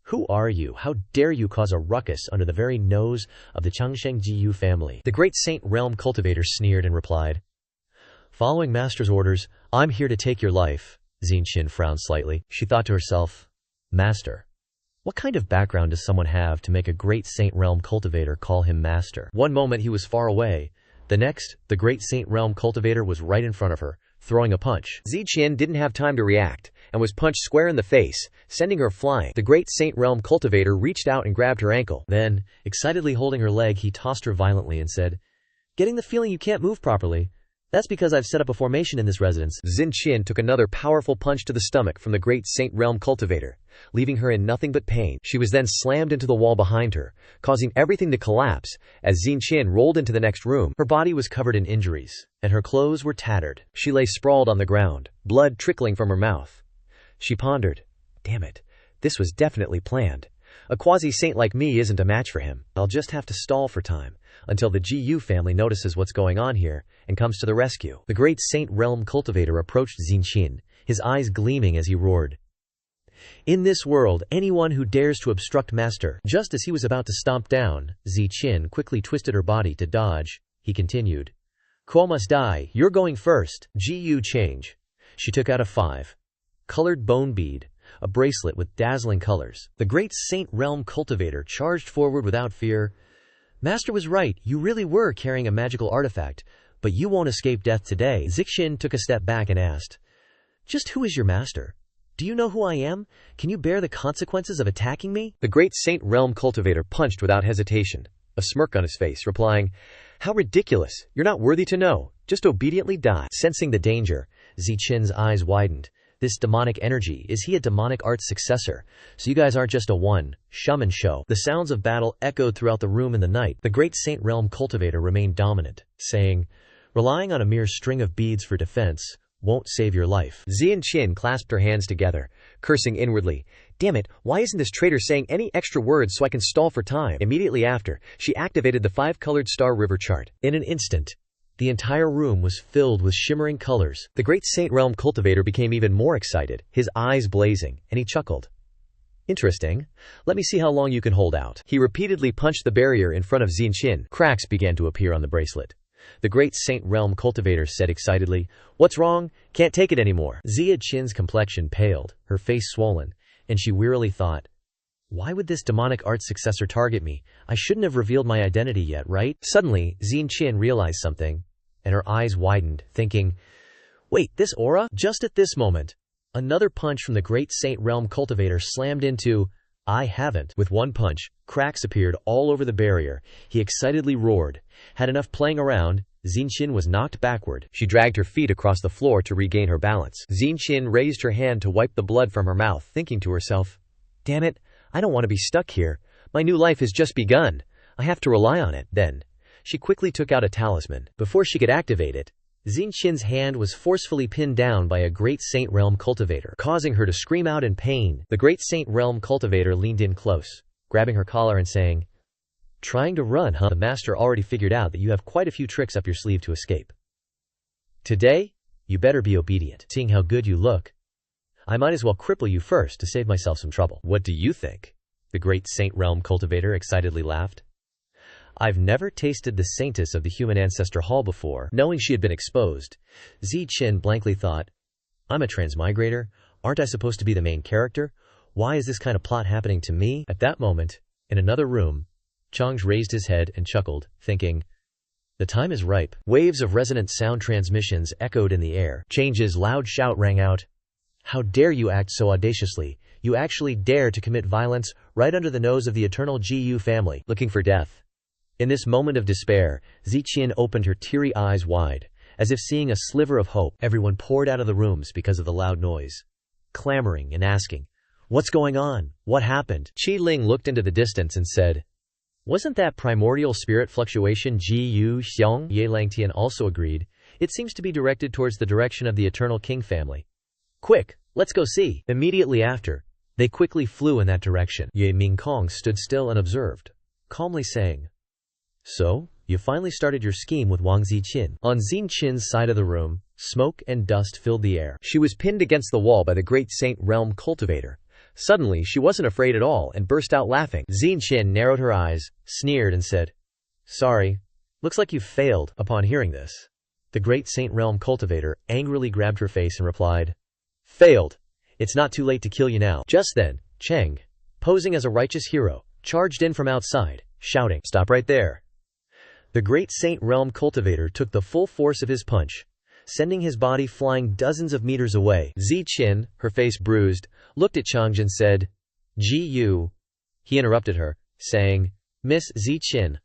"Who are you? How dare you cause a ruckus under the very nose of the Changsheng Jiyu family?" The great saint realm cultivator sneered and replied, "Following master's orders, I'm here to take your life." Xin Qin frowned slightly. She thought to herself, "Master? What kind of background does someone have to make a great saint realm cultivator call him master?" One moment he was far away, The next, the Great Saint Realm Cultivator was right in front of her, throwing a punch. Ziqian didn't have time to react, and was punched square in the face, sending her flying. The Great Saint Realm Cultivator reached out and grabbed her ankle. Then, excitedly holding her leg, he tossed her violently and said, "Getting the feeling you can't move properly. That's because I've set up a formation in this residence." Ziqian took another powerful punch to the stomach from the Great Saint Realm Cultivator, leaving her in nothing but pain. She was then slammed into the wall behind her, causing everything to collapse. As Ziqian rolled into the next room, her body was covered in injuries, and her clothes were tattered. She lay sprawled on the ground, blood trickling from her mouth. She pondered, "Damn it, this was definitely planned. A quasi-saint like me isn't a match for him. I'll just have to stall for time, until the GU family notices what's going on here, and comes to the rescue." The Great Saint Realm Cultivator approached Ziqian, his eyes gleaming as he roared, "In this world, anyone who dares to obstruct Master." Just as he was about to stomp down, Ziqian quickly twisted her body to dodge. He continued, "Ko must die, you're going first. GU change." She took out a 5-colored bone bead, a bracelet with dazzling colors. The Great Saint Realm Cultivator charged forward without fear. "Master was right, you really were carrying a magical artifact, but you won't escape death today." Ziqian took a step back and asked, "Just who is your master? Do you know who I am? Can you bear the consequences of attacking me?" The Great Saint Realm Cultivator punched without hesitation, a smirk on his face, replying, "How ridiculous! You're not worthy to know. Just obediently die." Sensing the danger, Ziqian's eyes widened. This demonic energy, is he a demonic art's successor? So you guys aren't just a one-shaman show. The sounds of battle echoed throughout the room in the night. The Great Saint Realm Cultivator remained dominant, saying, "Relying on a mere string of beads for defense won't save your life." Ziqian clasped her hands together, cursing inwardly, "Damn it, why isn't this traitor saying any extra words so I can stall for time?" Immediately after, she activated the 5-colored star river chart. In an instant, the entire room was filled with shimmering colors. The Great Saint Realm Cultivator became even more excited, his eyes blazing, and he chuckled. "Interesting. Let me see how long you can hold out." He repeatedly punched the barrier in front of Ziqian. Cracks began to appear on the bracelet. The Great Saint Realm Cultivator said excitedly, "What's wrong? Can't take it anymore." Ziqian's complexion paled, her face swollen, and she wearily thought, "Why would this demonic art successor target me? I shouldn't have revealed my identity yet, right?" Suddenly, Ziqian realized something, and her eyes widened, thinking, "Wait, this aura?" Just at this moment, another punch from the Great Saint Realm Cultivator slammed into "I haven't." With one punch, cracks appeared all over the barrier. He excitedly roared. Had enough playing around, Ziqian was knocked backward. She dragged her feet across the floor to regain her balance. Ziqian raised her hand to wipe the blood from her mouth, thinking to herself, "Damn it, I don't want to be stuck here. My new life has just begun. I have to rely on it." Then, she quickly took out a talisman. Before she could activate it, Ziqian's hand was forcefully pinned down by a Great Saint Realm Cultivator, causing her to scream out in pain. The Great Saint Realm Cultivator leaned in close, grabbing her collar and saying, "Trying to run, huh? The master already figured out that you have quite a few tricks up your sleeve to escape. Today, you better be obedient. Seeing how good you look, I might as well cripple you first to save myself some trouble." "What do you think?" the Great Saint Realm Cultivator excitedly laughed. "I've never tasted the saintess of the human ancestor hall before." Knowing she had been exposed, Ziqian blankly thought, "I'm a transmigrator. Aren't I supposed to be the main character? Why is this kind of plot happening to me?" At that moment, in another room, Chang's raised his head and chuckled, thinking, "The time is ripe." Waves of resonant sound transmissions echoed in the air. Chang's loud shout rang out, "How dare you act so audaciously? You actually dare to commit violence right under the nose of the eternal GU family, looking for death." In this moment of despair, Ziqian opened her teary eyes wide, as if seeing a sliver of hope. Everyone poured out of the rooms because of the loud noise, clamoring and asking, "What's going on? What happened?" Qi Ling looked into the distance and said, "Wasn't that primordial spirit fluctuation Ji-Yu Xiong?" Ye Langtian also agreed. "It seems to be directed towards the direction of the Eternal King family. Quick, let's go see." Immediately after, they quickly flew in that direction. Ye Mingkong stood still and observed, calmly saying, "So, you finally started your scheme with Wang Ziqin." On Ziqin's side of the room, smoke and dust filled the air. She was pinned against the wall by the Great Saint Realm Cultivator. Suddenly, she wasn't afraid at all and burst out laughing. Ziqian narrowed her eyes, sneered, and said, "Sorry, looks like you've failed." Upon hearing this, the Great Saint Realm Cultivator angrily grabbed her face and replied, "Failed? It's not too late to kill you now." Just then, Cheng, posing as a righteous hero, charged in from outside, shouting, "Stop right there." The great Saint Realm cultivator took the full force of his punch, sending his body flying dozens of meters away. Ziqin, her face bruised, looked at Chang'e and said, "Gu." He interrupted her, saying, "Miss Ziqin,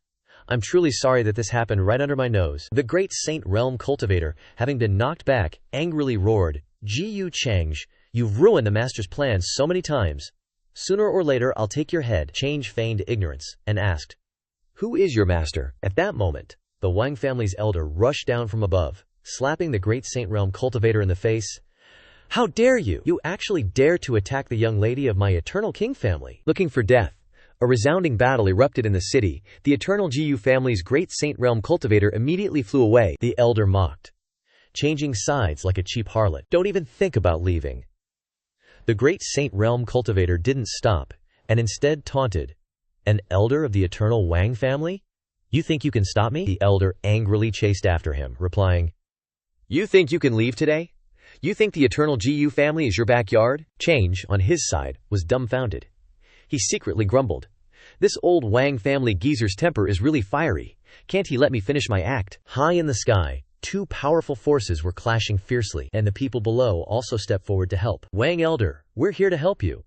I'm truly sorry that this happened right under my nose." The great Saint Realm cultivator, having been knocked back, angrily roared, "Gu Chang'e, you've ruined the master's plans so many times. Sooner or later I'll take your head." Chang'e feigned ignorance, and asked, "Who is your master?" At that moment, the Wang family's elder rushed down from above, slapping the great Saint Realm cultivator in the face. "How dare you! You actually dare to attack the young lady of my eternal king family!" Looking for death, a resounding battle erupted in the city. The eternal Gu family's great Saint Realm cultivator immediately flew away. The elder mocked, changing sides like a cheap harlot. "Don't even think about leaving." The great Saint Realm cultivator didn't stop, and instead taunted, "An elder of the eternal Wang family? You think you can stop me?" The elder angrily chased after him, replying, "You think you can leave today? You think the eternal Gu family is your backyard?" Chang'e, on his side, was dumbfounded. He secretly grumbled, "This old Wang family geezer's temper is really fiery. Can't he let me finish my act?" High in the sky, two powerful forces were clashing fiercely, and the people below also stepped forward to help. "Wang Elder, we're here to help you."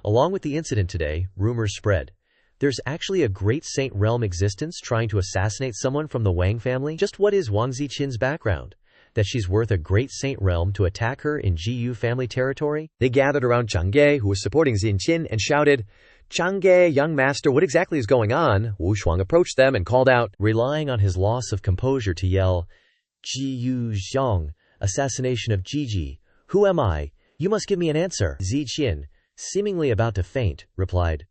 Along with the incident today, rumors spread. There's actually a great Saint Realm existence trying to assassinate someone from the Wang family. Just what is Wang Ziqin's background? That she's worth a great Saint Realm to attack her in Gu family territory? They gathered around Chang'e, who was supporting Ziqin, and shouted, "Chang'e, young master, what exactly is going on?" Wu Shuang approached them and called out, relying on his loss of composure to yell, "Jiyu Zhang, assassination of Gigi. Who am I? You must give me an answer." Ziqin, seemingly about to faint, replied,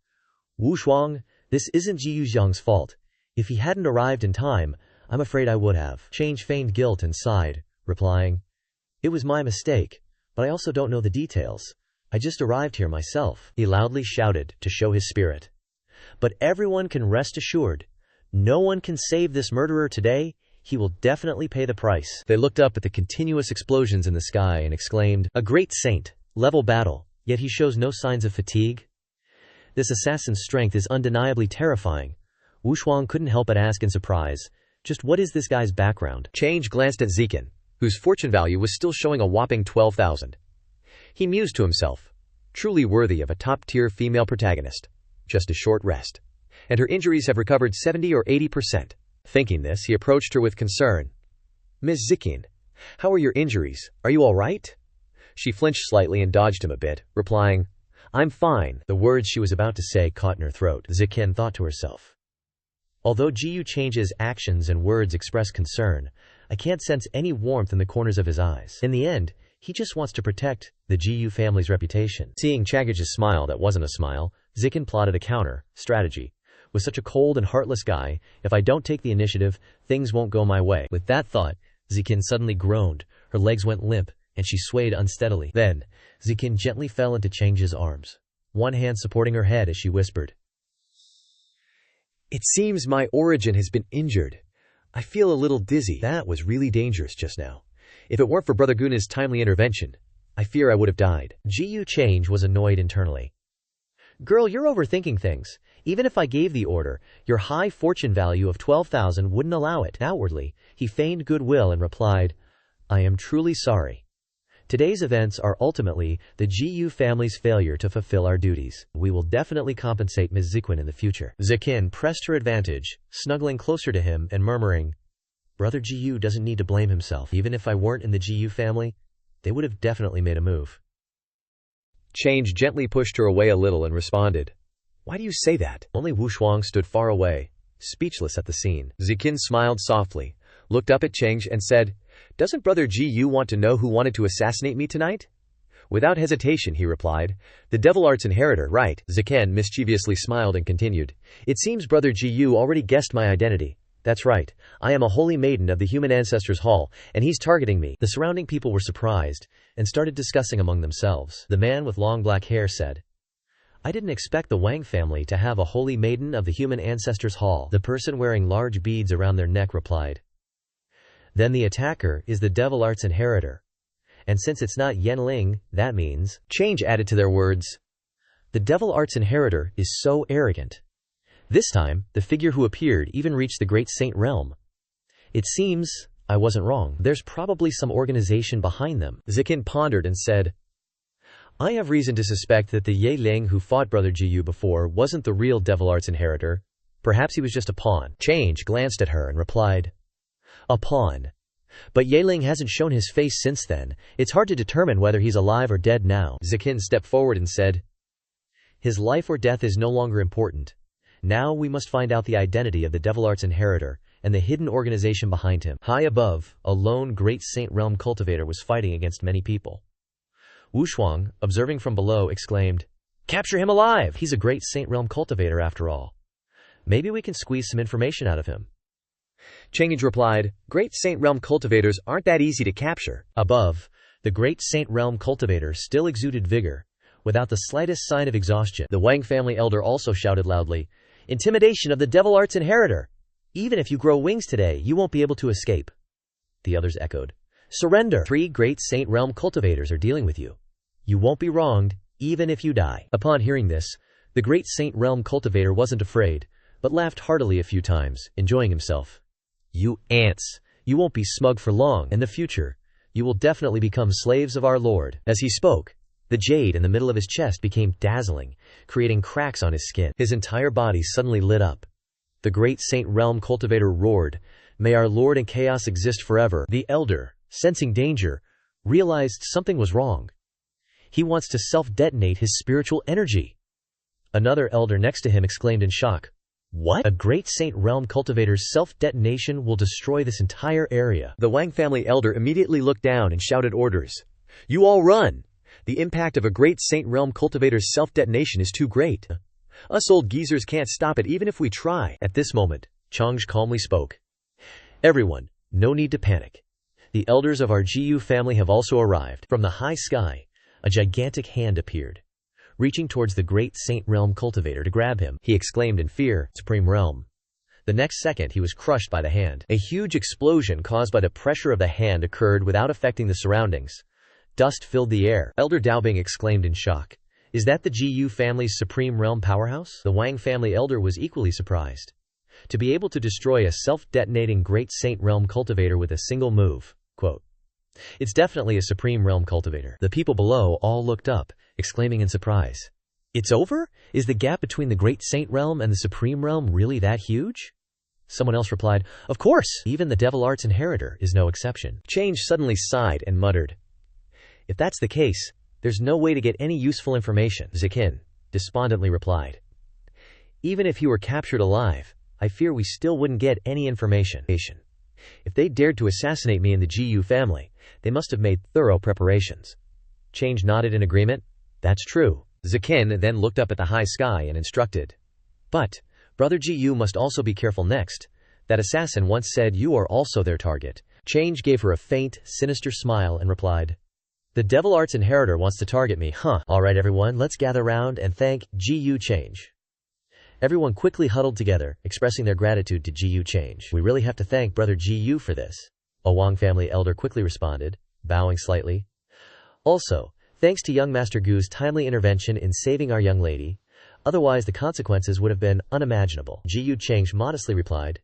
"Wu Shuang, this isn't Jiyu Zhang's fault. If he hadn't arrived in time, I'm afraid I would have." Chang'e feigned guilt and sighed, replying, "It was my mistake, but I also don't know the details. I just arrived here myself." He loudly shouted to show his spirit. "But everyone can rest assured. No one can save this murderer today. He will definitely pay the price." They looked up at the continuous explosions in the sky and exclaimed, "A great saint, level battle, yet he shows no signs of fatigue. This assassin's strength is undeniably terrifying." Wu Shuang couldn't help but ask in surprise, "Just what is this guy's background?" Chang'e glanced at Ziqin, whose fortune value was still showing a whopping 12,000. He mused to himself, truly worthy of a top-tier female protagonist. Just a short rest, and her injuries have recovered 70 or 80%. Thinking this, he approached her with concern. "Ms. Ziqin, how are your injuries? Are you all right?" She flinched slightly and dodged him a bit, replying, "I'm fine." The words she was about to say caught in her throat. Ziqin thought to herself, "Although Gu Chang'e's actions and words express concern, I can't sense any warmth in the corners of his eyes. In the end, he just wants to protect the Gu family's reputation." Seeing Chang'e's smile that wasn't a smile, Ziqin plotted a counter strategy. With such a cold and heartless guy, if I don't take the initiative, things won't go my way. With that thought, Ziqin suddenly groaned, her legs went limp, and she swayed unsteadily. Then, Ziqin gently fell into Chang'e's arms, one hand supporting her head as she whispered, "It seems my origin has been injured. I feel a little dizzy." That was really dangerous just now. If it weren't for Brother Guna's timely intervention, I fear I would have died. Gu Chang'e was annoyed internally. "Girl, you're overthinking things. Even if I gave the order, your high fortune value of 12,000 wouldn't allow it." Outwardly, he feigned goodwill and replied, "I am truly sorry. Today's events are ultimately the Gu family's failure to fulfill our duties. We will definitely compensate Ms. Ziqin in the future." Ziqin pressed her advantage, snuggling closer to him and murmuring, "Brother Gu doesn't need to blame himself. Even if I weren't in the Gu family, they would have definitely made a move." Chang'e gently pushed her away a little and responded, "Why do you say that?" Only Wu Shuang stood far away, speechless at the scene. Ziqin smiled softly, looked up at Chang'e and said, "Doesn't Brother Gu want to know who wanted to assassinate me tonight?" Without hesitation, he replied, "The Devil Art's inheritor, right?" Ziqin mischievously smiled and continued, "It seems Brother Gu already guessed my identity. That's right, I am a holy maiden of the human ancestors' hall, and he's targeting me." The surrounding people were surprised, and started discussing among themselves. The man with long black hair said, "I didn't expect the Wang family to have a holy maiden of the human ancestors' hall." The person wearing large beads around their neck replied, "Then the attacker is the Devil Art's inheritor. And since it's not Yenling, that means..." Chang'e added to their words, "The Devil Art's inheritor is so arrogant. This time, the figure who appeared even reached the great saint realm. It seems I wasn't wrong. There's probably some organization behind them. Zikin pondered and said, I have reason to suspect that the Ye Ling who fought Brother Jiyu before wasn't the real Devil Arts inheritor. Perhaps he was just a pawn. Change glanced at her and replied, a pawn. But Ye Ling hasn't shown his face since then. It's hard to determine whether he's alive or dead now. Zikin stepped forward and said, his life or death is no longer important. Now we must find out the identity of the Devil Arts inheritor and the hidden organization behind him. High above, a lone great saint realm cultivator was fighting against many people. Wu Shuang, observing from below, exclaimed, capture him alive! He's a great saint realm cultivator after all. Maybe we can squeeze some information out of him. Chang'e replied, great saint realm cultivators aren't that easy to capture. Above, the great saint realm cultivator still exuded vigor, without the slightest sign of exhaustion. The Wang family elder also shouted loudly, intimidation of the Devil Arts inheritor! Even if you grow wings today, you won't be able to escape. The others echoed, surrender! 3 great saint realm cultivators are dealing with you. You won't be wronged, even if you die. Upon hearing this, the great saint realm cultivator wasn't afraid, but laughed heartily a few times, enjoying himself. You ants! You won't be smug for long. In the future, you will definitely become slaves of our Lord. As he spoke, the jade in the middle of his chest became dazzling, creating cracks on his skin. His entire body suddenly lit up. The great saint realm cultivator roared, may our Lord and chaos exist forever. The elder, sensing danger, realized something was wrong. He wants to self-detonate his spiritual energy. Another elder next to him exclaimed in shock, what? A great saint realm cultivator's self-detonation will destroy this entire area. The Wang family elder immediately looked down and shouted orders. You all run! The impact of a great saint realm cultivator's self-detonation is too great. Us old geezers can't stop it even if we try. At this moment, Chang'e calmly spoke. Everyone, no need to panic. The elders of our Jiyu family have also arrived. From the high sky, a gigantic hand appeared, reaching towards the great saint realm cultivator to grab him. He exclaimed in fear, Supreme Realm. The next second he was crushed by the hand. A huge explosion caused by the pressure of the hand occurred without affecting the surroundings. Dust filled the air. Elder Daobing exclaimed in shock. Is that the Jiyu family's Supreme Realm powerhouse? The Wang family elder was equally surprised. To be able to destroy a self-detonating great saint realm cultivator with a single move. Quote, it's definitely a Supreme Realm cultivator. The people below all looked up, exclaiming in surprise. It's over? Is the gap between the Great Saint Realm and the Supreme Realm really that huge? Someone else replied, of course, even the Devil Arts inheritor is no exception. Change suddenly sighed and muttered, if that's the case, there's no way to get any useful information. Zikin despondently replied, even if he were captured alive, I fear we still wouldn't get any information. If they dared to assassinate me in the Jiyu family, they must have made thorough preparations. Change nodded in agreement. That's true. Zikin then looked up at the high sky and instructed. But, Brother Jiyu must also be careful next. That assassin once said you are also their target. Change gave her a faint, sinister smile and replied, the Devil Arts inheritor wants to target me, huh? Alright everyone, let's gather round and thank Jiyu Change. Everyone quickly huddled together, expressing their gratitude to Jiyu Change. We really have to thank Brother Jiyu for this. A Wang family elder quickly responded, bowing slightly. Also, thanks to young Master Gu's timely intervention in saving our young lady, otherwise the consequences would have been unimaginable. Jiyu Change modestly replied,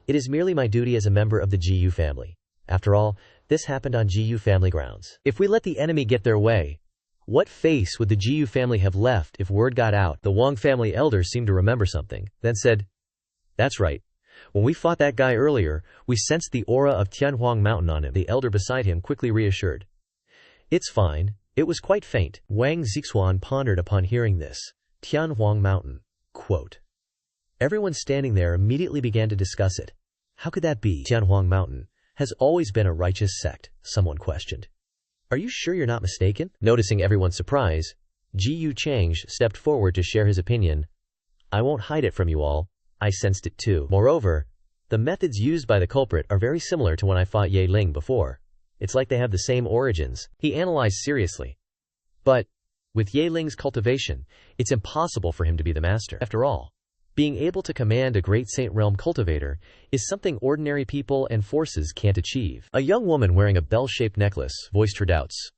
it is merely my duty as a member of the Jiyu family. After all, this happened on Jiyu family grounds. If we let the enemy get their way, what face would the Jiyu family have left if word got out? The Wang family elder seemed to remember something, then said, that's right. When we fought that guy earlier, we sensed the aura of Tianhuang Mountain on him. The elder beside him quickly reassured. It's fine. It was quite faint. Wang Zixuan pondered upon hearing this. Tianhuang Mountain. Quote. Everyone standing there immediately began to discuss it. How could that be? Tianhuang Mountain has always been a righteous sect, someone questioned. Are you sure you're not mistaken? Noticing everyone's surprise, Jiyu Change stepped forward to share his opinion. I won't hide it from you all. I sensed it too. Moreover, the methods used by the culprit are very similar to when I fought Ye Ling before. It's like they have the same origins. He analyzed seriously. But, with Ye Ling's cultivation, it's impossible for him to be the master. After all, being able to command a great saint realm cultivator is something ordinary people and forces can't achieve. A young woman wearing a bell-shaped necklace voiced her doubts.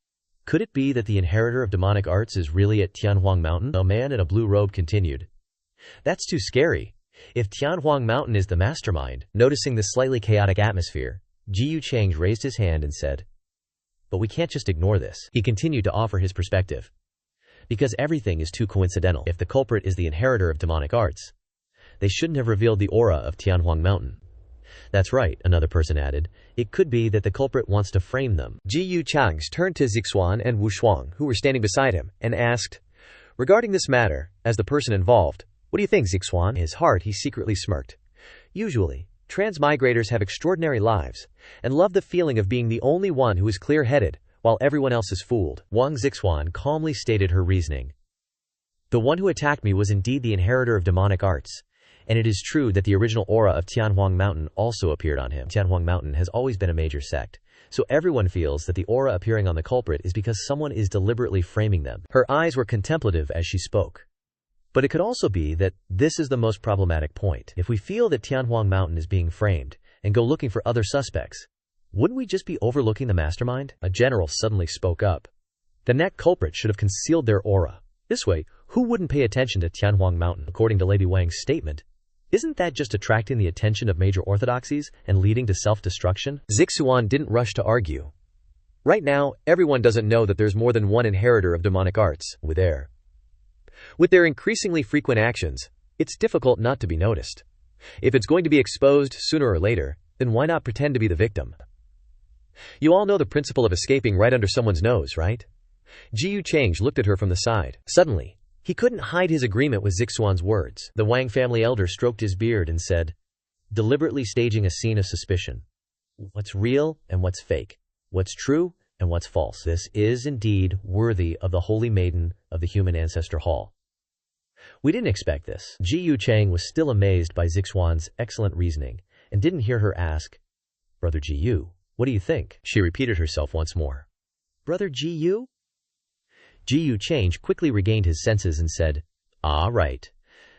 Could it be that the inheritor of demonic arts is really at Tianhuang Mountain? A man in a blue robe continued. That's too scary. If Tianhuang Mountain is the mastermind, noticing the slightly chaotic atmosphere, Ji Yucheng raised his hand and said, "But we can't just ignore this." He continued to offer his perspective. Because everything is too coincidental. If the culprit is the inheritor of demonic arts, they shouldn't have revealed the aura of Tianhuang Mountain. That's right, another person added. It could be that the culprit wants to frame them. Ji Yucheng turned to Zixuan and Wu Shuang, who were standing beside him, and asked, "Regarding this matter, as the person involved, what do you think, Zixuan?" In his heart, he secretly smirked. Usually, transmigrators have extraordinary lives, and love the feeling of being the only one who is clear-headed, while everyone else is fooled. Wang Zixuan calmly stated her reasoning. The one who attacked me was indeed the inheritor of demonic arts, and it is true that the original aura of Tianhuang Mountain also appeared on him. Tianhuang Mountain has always been a major sect, so everyone feels that the aura appearing on the culprit is because someone is deliberately framing them. Her eyes were contemplative as she spoke. But it could also be that this is the most problematic point. If we feel that Tianhuang Mountain is being framed and go looking for other suspects, wouldn't we just be overlooking the mastermind? A general suddenly spoke up. The net culprit should have concealed their aura. This way, who wouldn't pay attention to Tianhuang Mountain? According to Lady Wang's statement, isn't that just attracting the attention of major orthodoxies and leading to self-destruction? Zixuan didn't rush to argue. Right now, everyone doesn't know that there's more than one inheritor of demonic arts. With their increasingly frequent actions, it's difficult not to be noticed. If it's going to be exposed sooner or later, then why not pretend to be the victim? You all know the principle of escaping right under someone's nose, right? Ji Yucheng looked at her from the side. Suddenly, he couldn't hide his agreement with Zixuan's words. The Wang family elder stroked his beard and said, deliberately staging a scene of suspicion. What's real and what's fake? What's true and what's false? This is indeed worthy of the holy maiden of the human ancestor hall. We didn't expect this. Ji Yucheng was still amazed by Zixuan's excellent reasoning and didn't hear her ask, Brother Ji Yu, what do you think? She repeated herself once more. Brother Ji Yu? Ji Yucheng quickly regained his senses and said, Ah, right.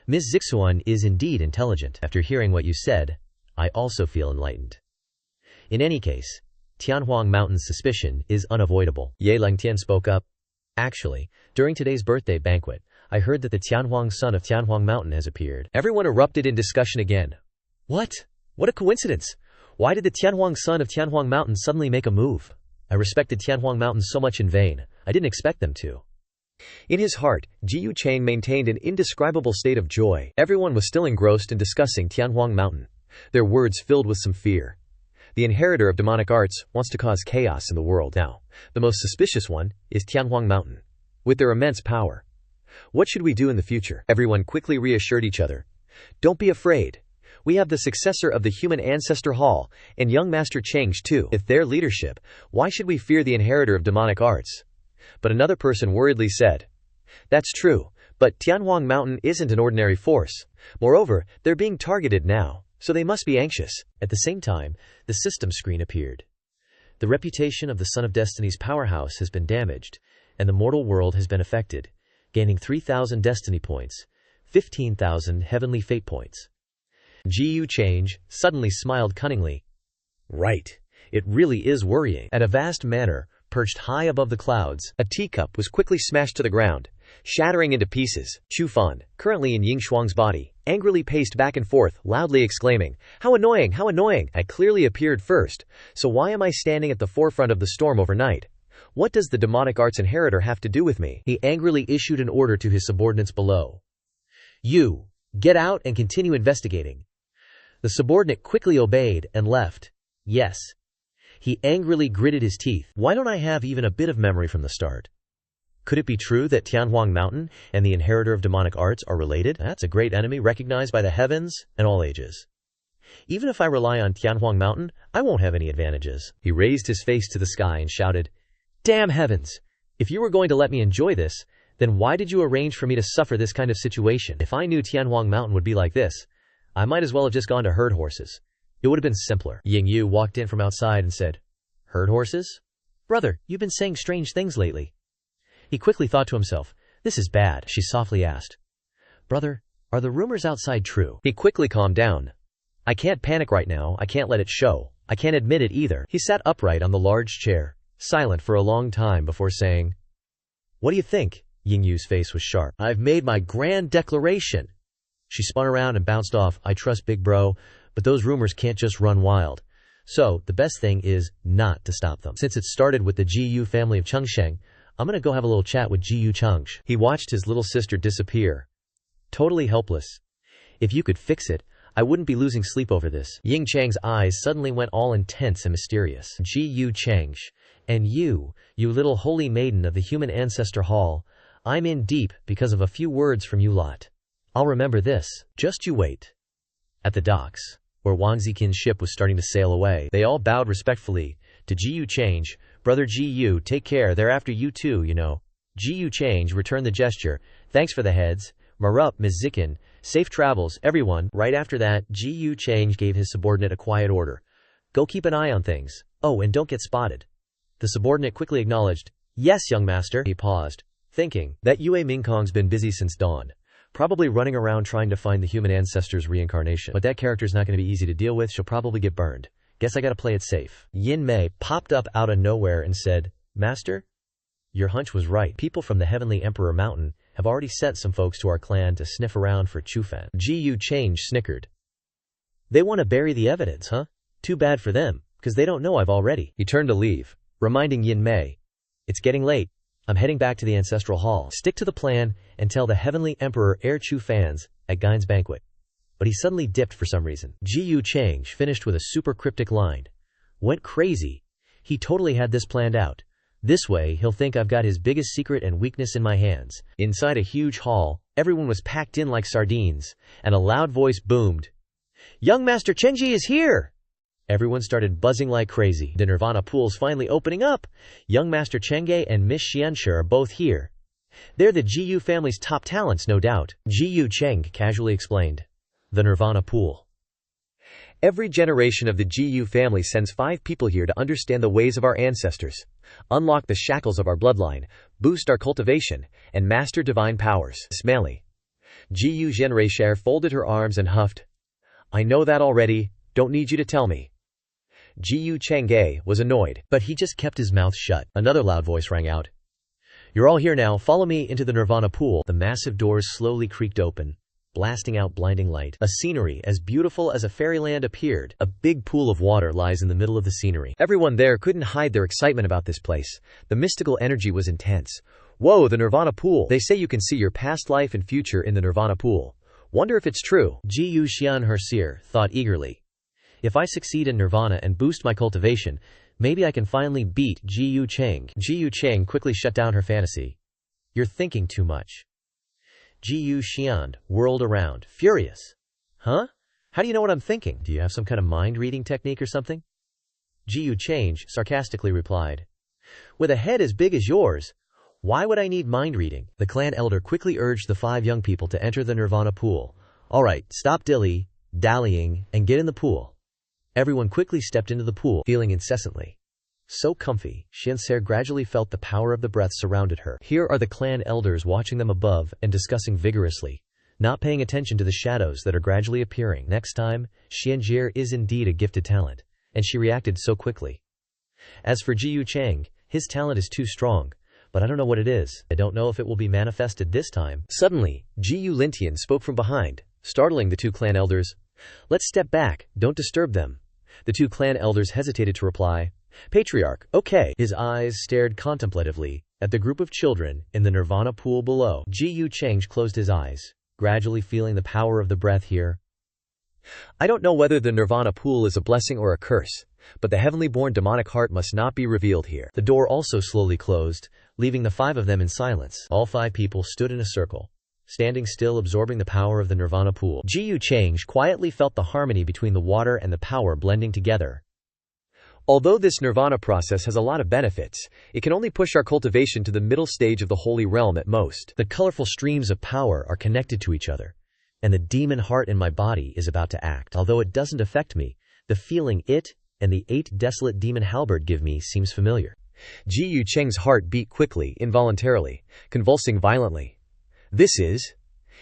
Ms. Zixuan is indeed intelligent. After hearing what you said, I also feel enlightened. In any case, Tianhuang Mountain's suspicion is unavoidable. Ye Lengtian spoke up. Actually, during today's birthday banquet, I heard that the Tianhuang son of Tianhuang Mountain has appeared. Everyone erupted in discussion again. What? What a coincidence! Why did the Tianhuang son of Tianhuang Mountain suddenly make a move? I respected Tianhuang Mountain so much in vain. I didn't expect them to. In his heart, Ji Yucheng maintained an indescribable state of joy. Everyone was still engrossed in discussing Tianhuang Mountain, their words filled with some fear. The inheritor of demonic arts wants to cause chaos in the world now. The most suspicious one is Tianhuang Mountain, with their immense power. What should we do in the future? Everyone quickly reassured each other. Don't be afraid. We have the successor of the human ancestor hall, and young Master Cheng's too. With their leadership, why should we fear the inheritor of demonic arts? But another person worriedly said, That's true, but Tianhuang Mountain isn't an ordinary force. Moreover, they're being targeted now, so they must be anxious. At the same time, the system screen appeared. The reputation of the Son of Destiny's powerhouse has been damaged, and the mortal world has been affected, gaining 3,000 destiny points, 15,000 heavenly fate points. Ji Yucheng suddenly smiled cunningly. Right, it really is worrying. At a vast manor, perched high above the clouds, a teacup was quickly smashed to the ground, shattering into pieces. Chu Fan, currently in Ying Shuang's body, angrily paced back and forth, loudly exclaiming, How annoying, how annoying! I clearly appeared first, so why am I standing at the forefront of the storm overnight? What does the demonic arts inheritor have to do with me? He angrily issued an order to his subordinates below. You, get out and continue investigating. The subordinate quickly obeyed and left. Yes. He angrily gritted his teeth. Why don't I have even a bit of memory from the start? Could it be true that Tianhuang Mountain and the inheritor of demonic arts are related? That's a great enemy recognized by the heavens and all ages. Even if I rely on Tianhuang Mountain, I won't have any advantages. He raised his face to the sky and shouted, Damn heavens! If you were going to let me enjoy this, then why did you arrange for me to suffer this kind of situation? If I knew Tianhuang Mountain would be like this, I might as well have just gone to herd horses. It would have been simpler. Ying Yu walked in from outside and said, Herd horses? Brother, you've been saying strange things lately. He quickly thought to himself, This is bad. She softly asked, Brother, are the rumors outside true? He quickly calmed down. I can't panic right now. I can't let it show. I can't admit it either. He sat upright on the large chair, silent for a long time before saying, What do you think? Ying Yu's face was sharp. I've made my grand declaration. She spun around and bounced off. I trust Big Bro, but those rumors can't just run wild. So, the best thing is not to stop them. Since it started with the GU family of Chengsheng, I'm gonna go have a little chat with GU Chengsh. He watched his little sister disappear. Totally helpless. If you could fix it, I wouldn't be losing sleep over this. Ying Chang's eyes suddenly went all intense and mysterious. GU Chengsh. And you little holy maiden of the human ancestor hall, I'm in deep because of a few words from you lot. I'll remember this. Just you wait. At the docks, where Wang Ziqin's ship was starting to sail away, they all bowed respectfully to GU Changsh. Brother GU, take care, they're after you too, you know. GU Changsh returned the gesture. Thanks for the heads. Marup, Ms. Zikin. Safe travels, everyone. Right after that, GU Changsh gave his subordinate a quiet order. Go keep an eye on things. Oh, and don't get spotted. The subordinate quickly acknowledged. Yes, young master. He paused, thinking that Yue Mingkong's been busy since dawn. Probably running around trying to find the human ancestor's reincarnation. But that character's not going to be easy to deal with. She'll probably get burned. Guess I gotta play it safe. Yin Mei popped up out of nowhere and said, Master? Your hunch was right. People from the Heavenly Emperor Mountain have already sent some folks to our clan to sniff around for Chufan. GU Changsh snickered. They want to bury the evidence, huh? Too bad for them, because they don't know I've already. He turned to leave, reminding Yin Mei. It's getting late. I'm heading back to the Ancestral Hall. Stick to the plan and tell the Heavenly Emperor Chufans at Gein's banquet. But he suddenly dipped for some reason. GU Changsh finished with a super cryptic line. Went crazy. He totally had this planned out. This way, he'll think I've got his biggest secret and weakness in my hands. Inside a huge hall, everyone was packed in like sardines, and a loud voice boomed. Young Master Chengji is here! Everyone started buzzing like crazy. The Nirvana pool's finally opening up. Young Master Chengge and Miss Xianshi are both here. They're the GU family's top talents, no doubt. GU Cheng casually explained. The Nirvana pool. Every generation of the GU family sends 5 people here to understand the ways of our ancestors, unlock the shackles of our bloodline, boost our cultivation, and master divine powers. Smelly. GU Zhenreisher folded her arms and huffed. I know that already, don't need you to tell me. GU Chengge was annoyed, but he just kept his mouth shut. Another loud voice rang out. You're all here now, follow me into the Nirvana pool. The massive doors slowly creaked open, blasting out blinding light. A scenery as beautiful as a fairyland appeared. A big pool of water lies in the middle of the scenery. Everyone there couldn't hide their excitement about this place. The mystical energy was intense. Whoa, the Nirvana pool. They say you can see your past life and future in the Nirvana pool. Wonder if it's true. GU Xianhersir thought eagerly. If I succeed in Nirvana and boost my cultivation, maybe I can finally beat GU Cheng. GU Cheng quickly shut down her fantasy. You're thinking too much. GU Xian whirled around, furious. Huh? How do you know what I'm thinking? Do you have some kind of mind-reading technique or something? GU Changsh sarcastically replied. With a head as big as yours, why would I need mind-reading? The clan elder quickly urged the 5 young people to enter the Nirvana pool. Alright, stop dallying, and get in the pool. Everyone quickly stepped into the pool, feeling incessantly so comfy. Xianser gradually felt the power of the breath surrounded her. Here are the clan elders watching them above and discussing vigorously, not paying attention to the shadows that are gradually appearing. Next time, Xianjie is indeed a gifted talent, and she reacted so quickly. As for GU Cheng, his talent is too strong, but I don't know what it is. I don't know if it will be manifested this time. Suddenly, GU Lintian spoke from behind, startling the 2 clan elders. Let's step back, don't disturb them. The 2 clan elders hesitated to reply. Patriarch, okay. His eyes stared contemplatively at the group of children in the Nirvana pool below. GU Chengsh closed his eyes, gradually feeling the power of the breath here. I don't know whether the Nirvana pool is a blessing or a curse, but the heavenly-born demonic heart must not be revealed here. The door also slowly closed, leaving the 5 of them in silence. All 5 people stood in a circle, standing still, absorbing the power of the Nirvana pool. GU Chengsh quietly felt the harmony between the water and the power blending together. Although this Nirvana process has a lot of benefits, it can only push our cultivation to the middle stage of the holy realm at most. The colorful streams of power are connected to each other, and the demon heart in my body is about to act. Although it doesn't affect me, the feeling it and the 8 desolate demon halberd give me seems familiar. GU Cheng's heart beat quickly, involuntarily, convulsing violently. This is...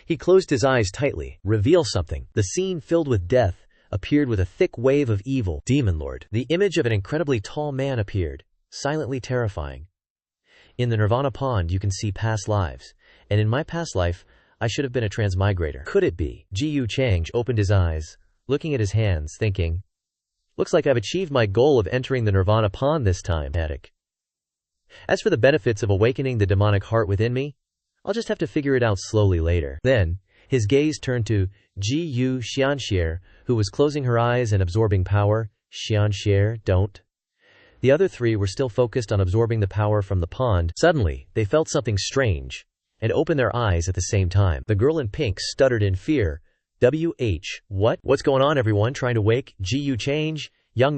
He closed his eyes tightly. Reveal something. The scene filled with death appeared with a thick wave of evil. Demon Lord. The image of an incredibly tall man appeared, silently terrifying. In the Nirvana pond you can see past lives, and in my past life, I should have been a transmigrator. Could it be? Ji Yu Chang opened his eyes, looking at his hands, thinking, looks like I've achieved my goal of entering the Nirvana pond this time. As for the benefits of awakening the demonic heart within me, I'll just have to figure it out slowly later. Then, his gaze turned to Ji Yu Xianxie, who was closing her eyes and absorbing power. Xianxie, don't. The other three were still focused on absorbing the power from the pond. Suddenly, they felt something strange and opened their eyes at the same time. The girl in pink stuttered in fear. What's going on, everyone? Trying to wake? Ji Yu Change? Young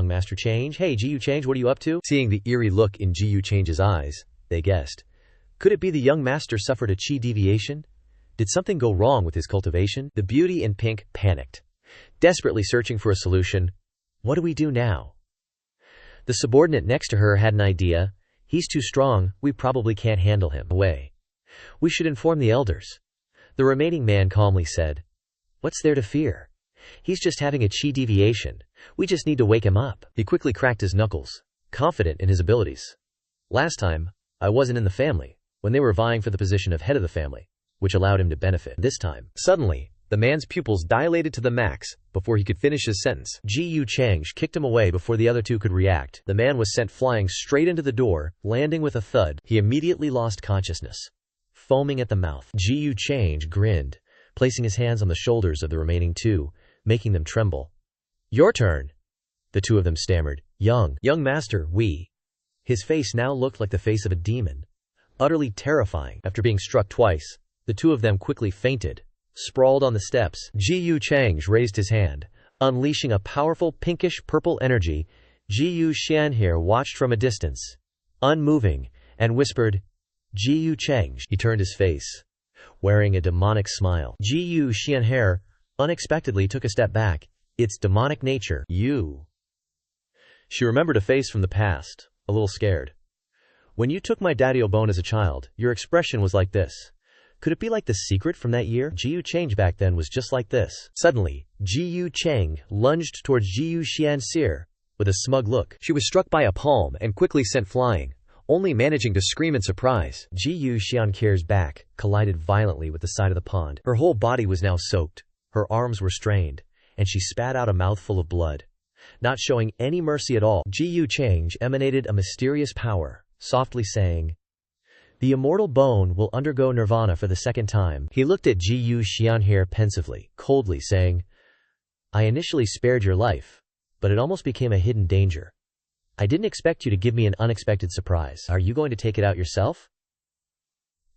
master change. Hey, Ji Yu Change, what are you up to? Seeing the eerie look in Ji Yu Change's eyes, they guessed. Could it be the young master suffered a chi deviation? Did something go wrong with his cultivation? The beauty in pink panicked, desperately searching for a solution. What do we do now? The subordinate next to her had an idea. He's too strong, we probably can't handle him. Away. We should inform the elders. The remaining man calmly said. What's there to fear? He's just having a chi deviation. We just need to wake him up. He quickly cracked his knuckles, confident in his abilities. Last time, I wasn't in the family, when they were vying for the position of head of the family, which allowed him to benefit. This time, suddenly, the man's pupils dilated to the max before he could finish his sentence. Ji Yu Chang kicked him away before the other two could react. The man was sent flying straight into the door, landing with a thud. He immediately lost consciousness. Foaming at the mouth, Ji Yu Chang grinned, placing his hands on the shoulders of the remaining two, making them tremble. Your turn, the two of them stammered. Young master, we. His face now looked like the face of a demon, utterly terrifying. After being struck twice, the two of them quickly fainted, sprawled on the steps. Ji Yu Chang raised his hand, unleashing a powerful pinkish-purple energy. Ji Yu Xianhe watched from a distance, unmoving, and whispered, Ji Yu Chang. He turned his face, wearing a demonic smile. Ji Yu Xianhe unexpectedly took a step back. Its demonic nature. You. She remembered a face from the past, a little scared. When you took my daddy-o bone as a child, your expression was like this. Could it be like the secret from that year? Ji Yu Chang back then was just like this. Suddenly, Ji Yu Chang lunged towards Ji Yu Xianxie with a smug look. She was struck by a palm and quickly sent flying, only managing to scream in surprise. Ji Yu Xianxie's back collided violently with the side of the pond. Her whole body was now soaked, her arms were strained, and she spat out a mouthful of blood. Not showing any mercy at all, Ji Yu Chang emanated a mysterious power, softly saying, the immortal bone will undergo nirvana for the second time. He looked at Ji Yu Xianhe pensively, coldly saying, I initially spared your life, but it almost became a hidden danger. I didn't expect you to give me an unexpected surprise. Are you going to take it out yourself?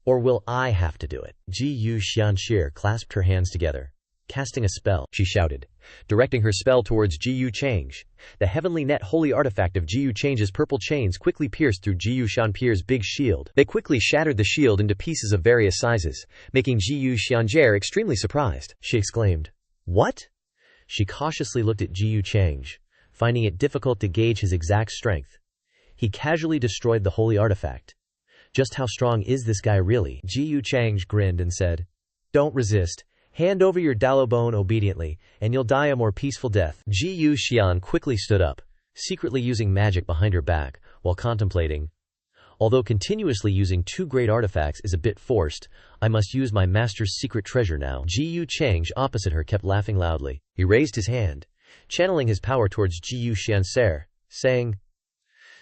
Or will I have to do it? Ji Yu Xianxie clasped her hands together. Casting a spell, she shouted, directing her spell towards Ji Yu Chang. The heavenly net holy artifact of Ji Yu Chang's purple chains quickly pierced through Ji Yu Xianpier's big shield. They quickly shattered the shield into pieces of various sizes, making Ji Yu Xianjie extremely surprised. She exclaimed, What? She cautiously looked at Ji Yu Chang, finding it difficult to gauge his exact strength. He casually destroyed the holy artifact. Just how strong is this guy really? Ji Yu Chang grinned and said, Don't resist. Hand over your Dalo bone obediently, and you'll die a more peaceful death. Ji Yu Xian quickly stood up, secretly using magic behind her back, while contemplating. Although continuously using two great artifacts is a bit forced, I must use my master's secret treasure now. Ji Yu Chang opposite her kept laughing loudly. He raised his hand, channeling his power towards Ji Yu Xianxie, saying,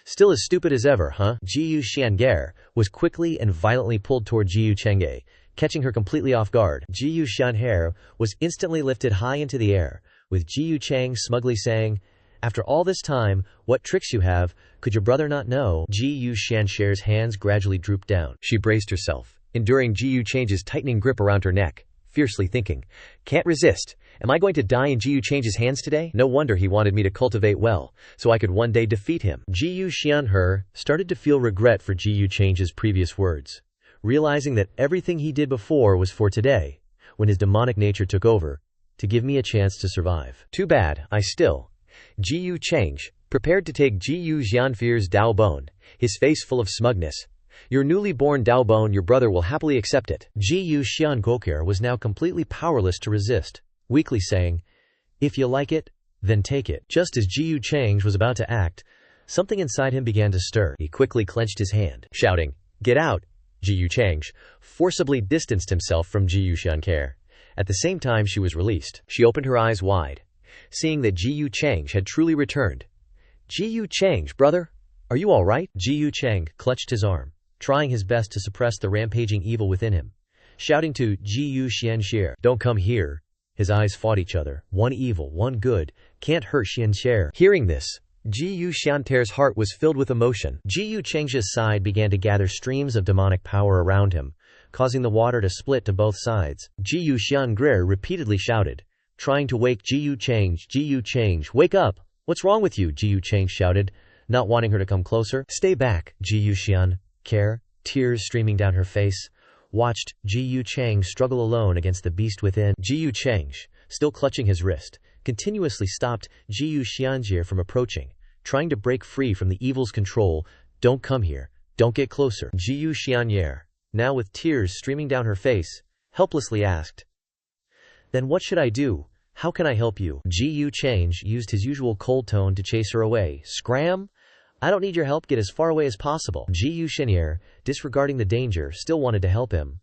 Still as stupid as ever, huh? Ji Yu Xiange was quickly and violently pulled toward Ji Yu Chang'e, catching her completely off guard. Ji Yu Xianhe was instantly lifted high into the air, with Ji Yu Chang smugly saying, After all this time, what tricks you have, could your brother not know? Ji Yu Xianxie's hands gradually drooped down. She braced herself, enduring Ji Yu Chang's tightening grip around her neck, fiercely thinking, Can't resist. Am I going to die in Ji Yu Chang's hands today? No wonder he wanted me to cultivate well, so I could one day defeat him. Ji Yu Xianhe started to feel regret for Ji Yu Chang's previous words, realizing that everything he did before was for today, when his demonic nature took over, to give me a chance to survive. Too bad, Ji Yu Chang, prepared to take Ji Yu Xianfier's Dao Bone, his face full of smugness. Your newly born Dao Bone, your brother will happily accept it. Ji Yu Xiangokir was now completely powerless to resist, weakly saying, If you like it, then take it. Just as Ji Yu Chang was about to act, something inside him began to stir. He quickly clenched his hand, shouting, Get out! Ji Yu Chang forcibly distanced himself from Ji Yu Xianke. At the same time she was released, she opened her eyes wide, seeing that Ji Yu Chang had truly returned. Ji Yu Chang, brother, are you all right? Ji Yu Chang clutched his arm, trying his best to suppress the rampaging evil within him, shouting to Ji Yu Xianxie, don't come here. His eyes fought each other, one evil, one good, can't hurt Xianxie. Hearing this, Ji Yu Xiante's heart was filled with emotion. Ji Yu Chang's side began to gather streams of demonic power around him, causing the water to split to both sides. Ji Yu Xiangre repeatedly shouted, trying to wake Ji Yu Chang. Ji Yu Chang, wake up! What's wrong with you? Ji Yu Chang shouted, not wanting her to come closer. Stay back, Ji Yu Xianke, tears streaming down her face, watched Ji Yu Chang struggle alone against the beast within. Ji Yu Chang, still clutching his wrist, continuously stopped Ji Yu Xianjie from approaching, trying to break free from the evil's control. Don't come here, don't get closer. Ji Yu Xianye, now with tears streaming down her face, helplessly asked, then what should I do? How can I help you? Ji Yu Chang used his usual cold tone to chase her away. Scram! I don't need your help, get as far away as possible. Ji Yu Xianye, disregarding the danger, still wanted to help him.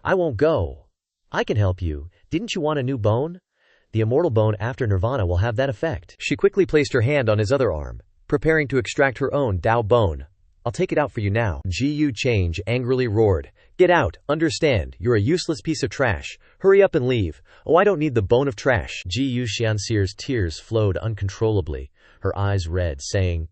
I won't go. I can help you. Didn't you want a new bone? The immortal bone after nirvana will have that effect. She quickly placed her hand on his other arm, preparing to extract her own Dao bone. I'll take it out for you now. Ji Yu Chang angrily roared. Get out, understand, you're a useless piece of trash. Hurry up and leave. Oh, I don't need the bone of trash. Ji Yu Xianxie's tears flowed uncontrollably, her eyes red, saying,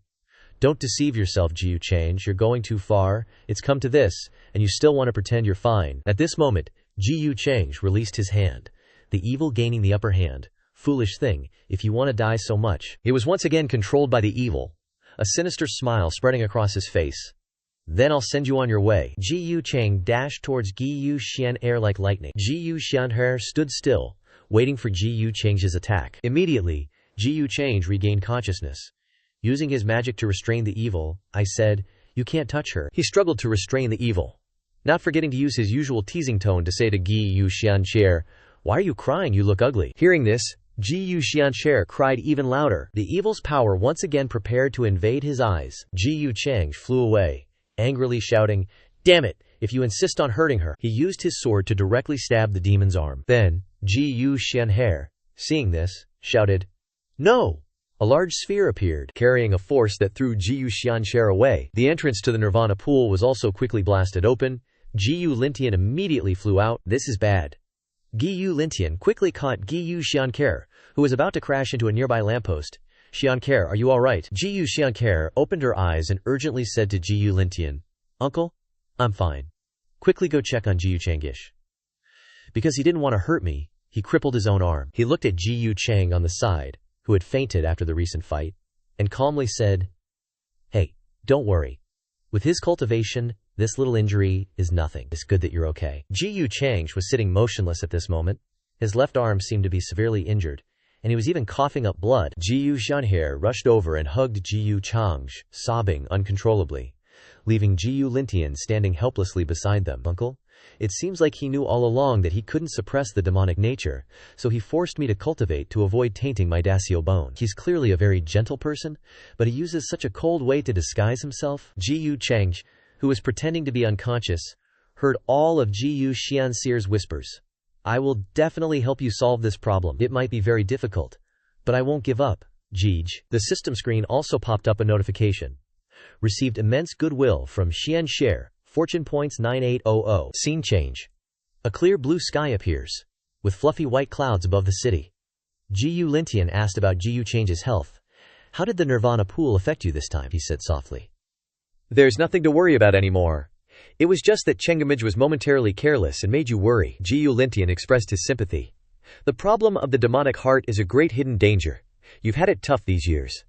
don't deceive yourself, Ji Yu Chang, you're going too far. It's come to this, and you still want to pretend you're fine. At this moment, Ji Yu Chang released his hand, the evil gaining the upper hand. Foolish thing, if you want to die so much. It was once again controlled by the evil, a sinister smile spreading across his face. Then I'll send you on your way. Ji Yu Chang dashed towards Ji Yu Xian'er like lightning. Ji Yu Xian'er stood still, waiting for Ji Yu Chang's attack. Immediately, Ji Yu Chang regained consciousness. Using his magic to restrain the evil, I said, you can't touch her. He struggled to restrain the evil, not forgetting to use his usual teasing tone to say to Ji Yu Xianxie, why are you crying? You look ugly. Hearing this, Ji Yu Xianxie cried even louder. The evil's power once again prepared to invade his eyes. Ji Yu Chang flew away, angrily shouting, damn it, if you insist on hurting her. He used his sword to directly stab the demon's arm. Then, Ji Yu Xianhe, seeing this, shouted, no! A large sphere appeared, carrying a force that threw Ji Yu Xianxie away. The entrance to the Nirvana pool was also quickly blasted open. Ji Yu Lintian immediately flew out. This is bad. Ji Yu Lintian quickly caught Ji Yu Xianke, who was about to crash into a nearby lamppost. Xianke, are you all right? Ji Yu Xianke opened her eyes and urgently said to Ji Yu Lintian, Uncle, I'm fine. Quickly go check on Ji Yu Changish. Because he didn't want to hurt me, he crippled his own arm. He looked at Ji Yu Chang on the side, who had fainted after the recent fight, and calmly said, hey, don't worry. With his cultivation, this little injury is nothing. It's good that you're okay. Ji Yu Chang was sitting motionless at this moment. His left arm seemed to be severely injured, and he was even coughing up blood. Ji Yu Xianhe rushed over and hugged Ji Yu Chang, sobbing uncontrollably, leaving Ji Yu Lintian standing helplessly beside them. Uncle, it seems like he knew all along that he couldn't suppress the demonic nature, so he forced me to cultivate to avoid tainting my Dasio bone. He's clearly a very gentle person, but he uses such a cold way to disguise himself. Ji Yu Chang, who was pretending to be unconscious, heard all of Ji Yu Xianxie's whispers. I will definitely help you solve this problem. It might be very difficult, but I won't give up, Jij. The system screen also popped up a notification. Received immense goodwill from Xianxie, fortune points 9800. Scene change. A clear blue sky appears, with fluffy white clouds above the city. Ji Yu Lintian asked about Ji Yu Chang's health. How did the Nirvana pool affect you this time? He said softly. There's nothing to worry about anymore. It was just that Chengamij was momentarily careless and made you worry. Ji Yu Lintian expressed his sympathy. The problem of the demonic heart is a great hidden danger. You've had it tough these years.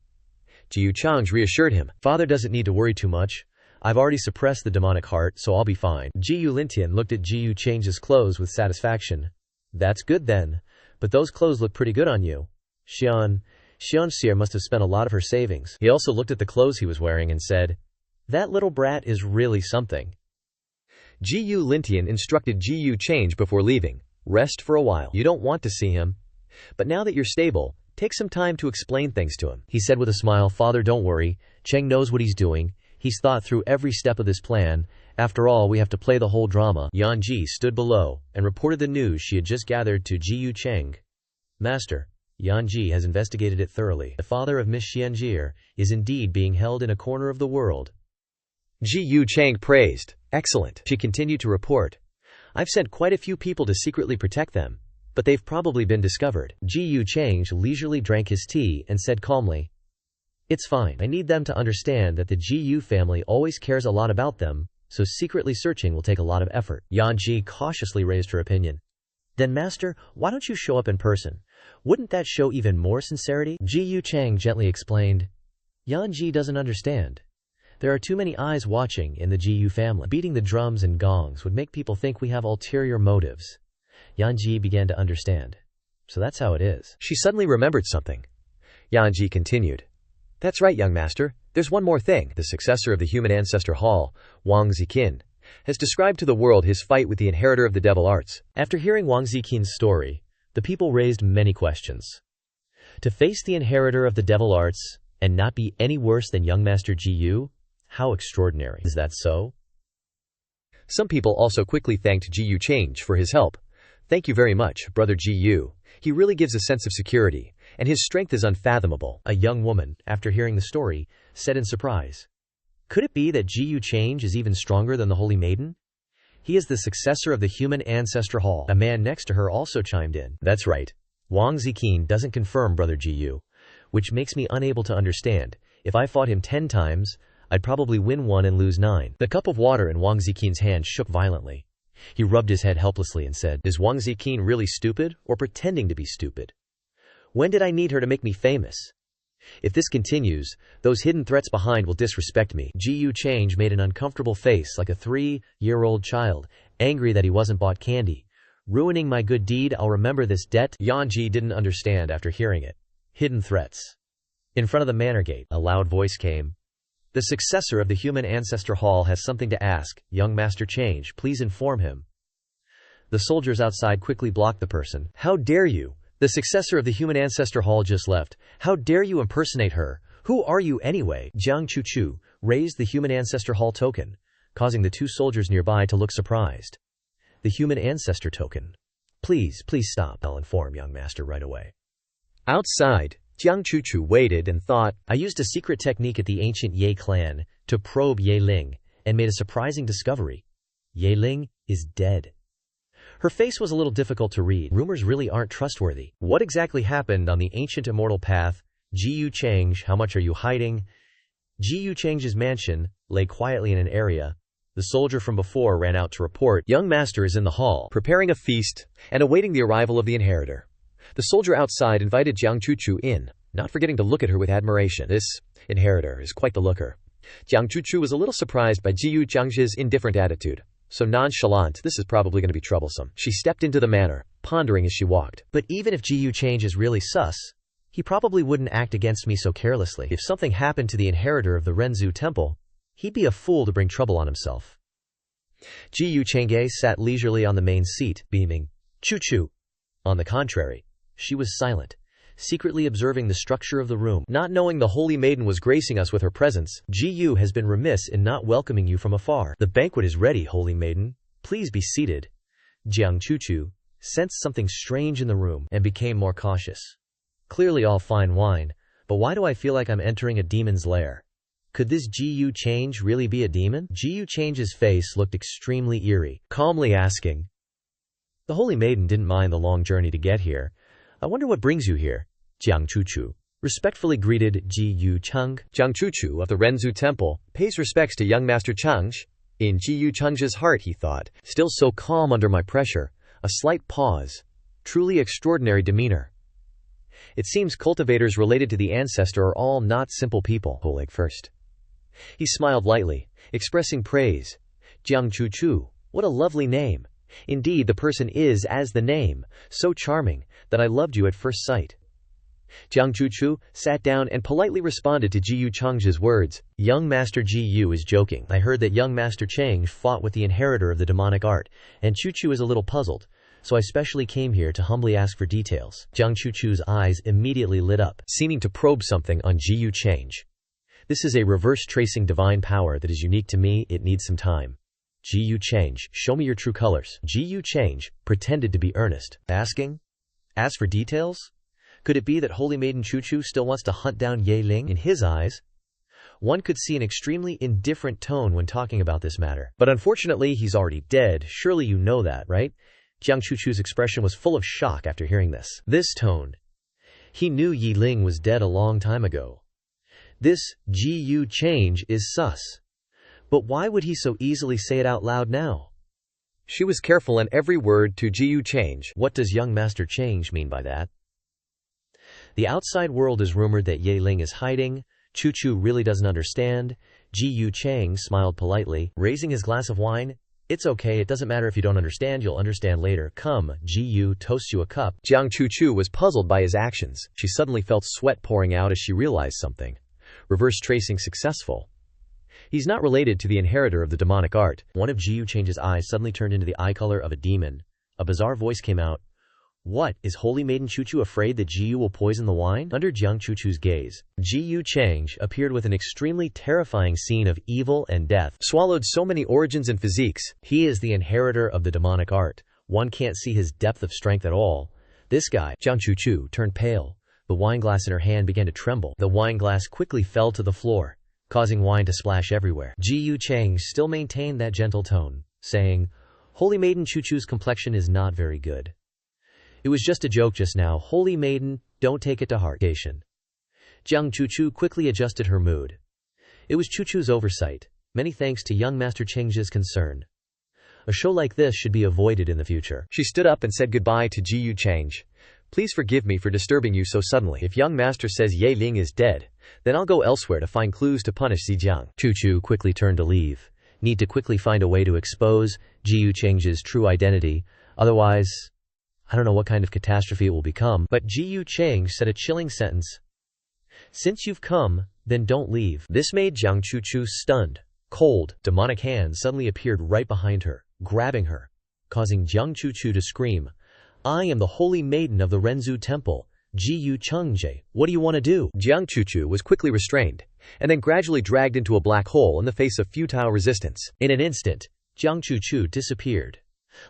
Ji Yu Chang reassured him. Father doesn't need to worry too much. I've already suppressed the demonic heart, so I'll be fine. Ji Yu Lintian looked at Ji Yu Chang's clothes with satisfaction. That's good then. But those clothes look pretty good on you. Xianxie must have spent a lot of her savings. He also looked at the clothes he was wearing and said, that little brat is really something. Ji Yu Lintian instructed Ji Yu Chang before leaving. Rest for a while. You don't want to see him. But now that you're stable, take some time to explain things to him. He said with a smile, Father, don't worry. Cheng knows what he's doing. He's thought through every step of this plan, After all, we have to play the whole drama. Yan Ji stood below and reported the news she had just gathered to Ji Yu Cheng. Master, Yan Ji has investigated it thoroughly. The father of Miss Xianjie is indeed being held in a corner of the world. Ji Yu Cheng praised. Excellent. She continued to report. I've sent quite a few people to secretly protect them, but they've probably been discovered. Ji Yu Cheng leisurely drank his tea and said calmly, It's fine. I need them to understand that the Ji Yu family always cares a lot about them, so secretly searching will take a lot of effort. Yan Ji cautiously raised her opinion. Then master, why don't you show up in person? Wouldn't that show even more sincerity? Ji Yu Cheng gently explained. Yan Ji doesn't understand. There are too many eyes watching in the Ji Yu family. Beating the drums and gongs would make people think we have ulterior motives. Yan Ji began to understand. So that's how it is. She suddenly remembered something. Yan Ji continued. That's right, young master. There's one more thing. The successor of the human ancestor hall, Wang Ziqin, has described to the world his fight with the inheritor of the devil arts. After hearing Wang Ziqin's story, the people raised many questions. To face the inheritor of the devil arts and not be any worse than young master Ji Yu? How extraordinary. Is that so? Some people also quickly thanked Ji Yu Cheng for his help. Thank you very much, brother Ji Yu. He really gives a sense of security, and his strength is unfathomable. A young woman, after hearing the story, said in surprise. Could it be that Ji Yu Cheng is even stronger than the Holy Maiden? He is the successor of the human ancestor hall. A man next to her also chimed in. That's right. Wang Ziqin doesn't confirm brother Ji Yu, which makes me unable to understand. If I fought him 10 times, I'd probably win 1 and lose 9. The cup of water in Wang Ziqin's hand shook violently. He rubbed his head helplessly and said, Is Wang Ziqin really stupid or pretending to be stupid? When did I need her to make me famous? If this continues, those hidden threats behind will disrespect me. Ji Yu Cheng made an uncomfortable face like a 3-year-old child, angry that he wasn't bought candy. Ruining my good deed, I'll remember this debt. Yan Ji didn't understand after hearing it. Hidden threats. In front of the manor gate, a loud voice came. The successor of the human ancestor hall has something to ask. Young Master Cheng, please inform him. The soldiers outside quickly blocked the person. How dare you? The successor of the human ancestor hall just left. How dare you impersonate her? Who are you anyway? Jiang Chuchu raised the human ancestor hall token, causing the 2 soldiers nearby to look surprised. The human ancestor token. Please stop. I'll inform young master right away. Outside, Jiang Chuchu waited and thought. I used a secret technique at the ancient Ye clan to probe Ye Ling and made a surprising discovery. Ye Ling is dead. Her face was a little difficult to read. Rumors really aren't trustworthy. What exactly happened on the ancient immortal path? Ji Yu Cheng, how much are you hiding? Ji Yu Cheng's mansion lay quietly in an area. The soldier from before ran out to report. Young master is in the hall, preparing a feast and awaiting the arrival of the inheritor. The soldier outside invited Jiang Chuchu in, not forgetting to look at her with admiration. This inheritor is quite the looker. Jiang Chuchu was a little surprised by Ji Yu Cheng's indifferent attitude. So nonchalant, this is probably going to be troublesome. She stepped into the manor, pondering as she walked. But even if Ji Yu Cheng is really sus, he probably wouldn't act against me so carelessly. If something happened to the inheritor of the Renzu temple, he'd be a fool to bring trouble on himself. Ji Yu Cheng sat leisurely on the main seat, beaming. Chuchu. On the contrary, she was silent, secretly observing the structure of the room. Not knowing the Holy Maiden was gracing us with her presence, Ji Yu has been remiss in not welcoming you from afar. The banquet is ready, Holy Maiden. Please be seated. Jiang Chuchu sensed something strange in the room and became more cautious. Clearly all fine wine, but why do I feel like I'm entering a demon's lair? Could this Ji Yu Cheng really be a demon? Ji Yu Cheng's face looked extremely eerie, calmly asking. The Holy Maiden didn't mind the long journey to get here. I wonder what brings you here. Jiang Chuchu respectfully greeted Ji Yu Cheng. Jiang Chuchu of the Renzu temple pays respects to young master Cheng. In Ji Yu Cheng's heart, he thought, still so calm under my pressure. A slight pause. Truly extraordinary demeanor. It seems cultivators related to the ancestor are all not simple people. Oleg first. He smiled lightly, expressing praise. Jiang Chuchu, what a lovely name. Indeed, the person is as the name, so charming, that I loved you at first sight. Jiang Chuchu sat down and politely responded to Ji Yu Cheng's words. Young Master Ji Yu is joking. I heard that young Master Cheng fought with the inheritor of the demonic art, and Chuchu is a little puzzled, so I specially came here to humbly ask for details. Jiang Chuchu's eyes immediately lit up, seeming to probe something on Ji Yu Cheng. This is a reverse tracing divine power that is unique to me. It needs some time. Ji Yu change, show me your true colors. Ji Yu change pretended to be earnest, asking, "As for details? Could it be that Holy Maiden Chu still wants to hunt down Ye Ling?" In his eyes, one could see an extremely indifferent tone when talking about this matter. But unfortunately, he's already dead. Surely you know that, right? Jiang Chuchu's expression was full of shock after hearing this. This tone. He knew Yi Ling was dead a long time ago. This Ji Yu change is sus. But why would he so easily say it out loud now? She was careful in every word to Ji Yu change. What does young Master Change mean by that? The outside world is rumored that Ye Ling is hiding. Chu really doesn't understand. Ji Yu Chang smiled politely, raising his glass of wine. "It's okay, it doesn't matter if you don't understand, you'll understand later. Come." Ji Yu toasts you a cup. Jiang Chu was puzzled by his actions. She suddenly felt sweat pouring out as she realized something. Reverse tracing successful. He's not related to the inheritor of the demonic art. One of Ji Yu Change's eyes suddenly turned into the eye color of a demon. A bizarre voice came out. "What, is Holy Maiden Chu afraid that Ji Yu will poison the wine?" Under Jiang Chu's gaze, Ji Yu Change appeared with an extremely terrifying scene of evil and death. Swallowed so many origins and physiques. He is the inheritor of the demonic art. One can't see his depth of strength at all. This guy, Jiang Chu, turned pale. The wine glass in her hand began to tremble. The wine glass quickly fell to the floor, causing wine to splash everywhere. Ji Yu Change still maintained that gentle tone, saying, "Holy Maiden Chu's complexion is not very good. It was just a joke just now. Holy Maiden, don't take it to heart." Jiang Chu quickly adjusted her mood. It was Chu's oversight. Many thanks to young Master Change's concern. A show like this should be avoided in the future. She stood up and said goodbye to Ji Yu Change. "Please forgive me for disturbing you so suddenly. If young master says Ye Ling is dead, then I'll go elsewhere to find clues to punish Zijiang." Chu quickly turned to leave. Need to quickly find a way to expose Ji Yu Change's true identity. Otherwise, I don't know what kind of catastrophe it will become. But Ji Yu Change said a chilling sentence. "Since you've come, then don't leave." This made Jiang Chu stunned. Cold, demonic hands suddenly appeared right behind her, grabbing her, causing Jiang Chu to scream. "I am the Holy Maiden of the Renzu Temple, Ji Yu Chengje. What do you want to do?" Jiang Chu was quickly restrained, and then gradually dragged into a black hole in the face of futile resistance. In an instant, Jiang Chu disappeared,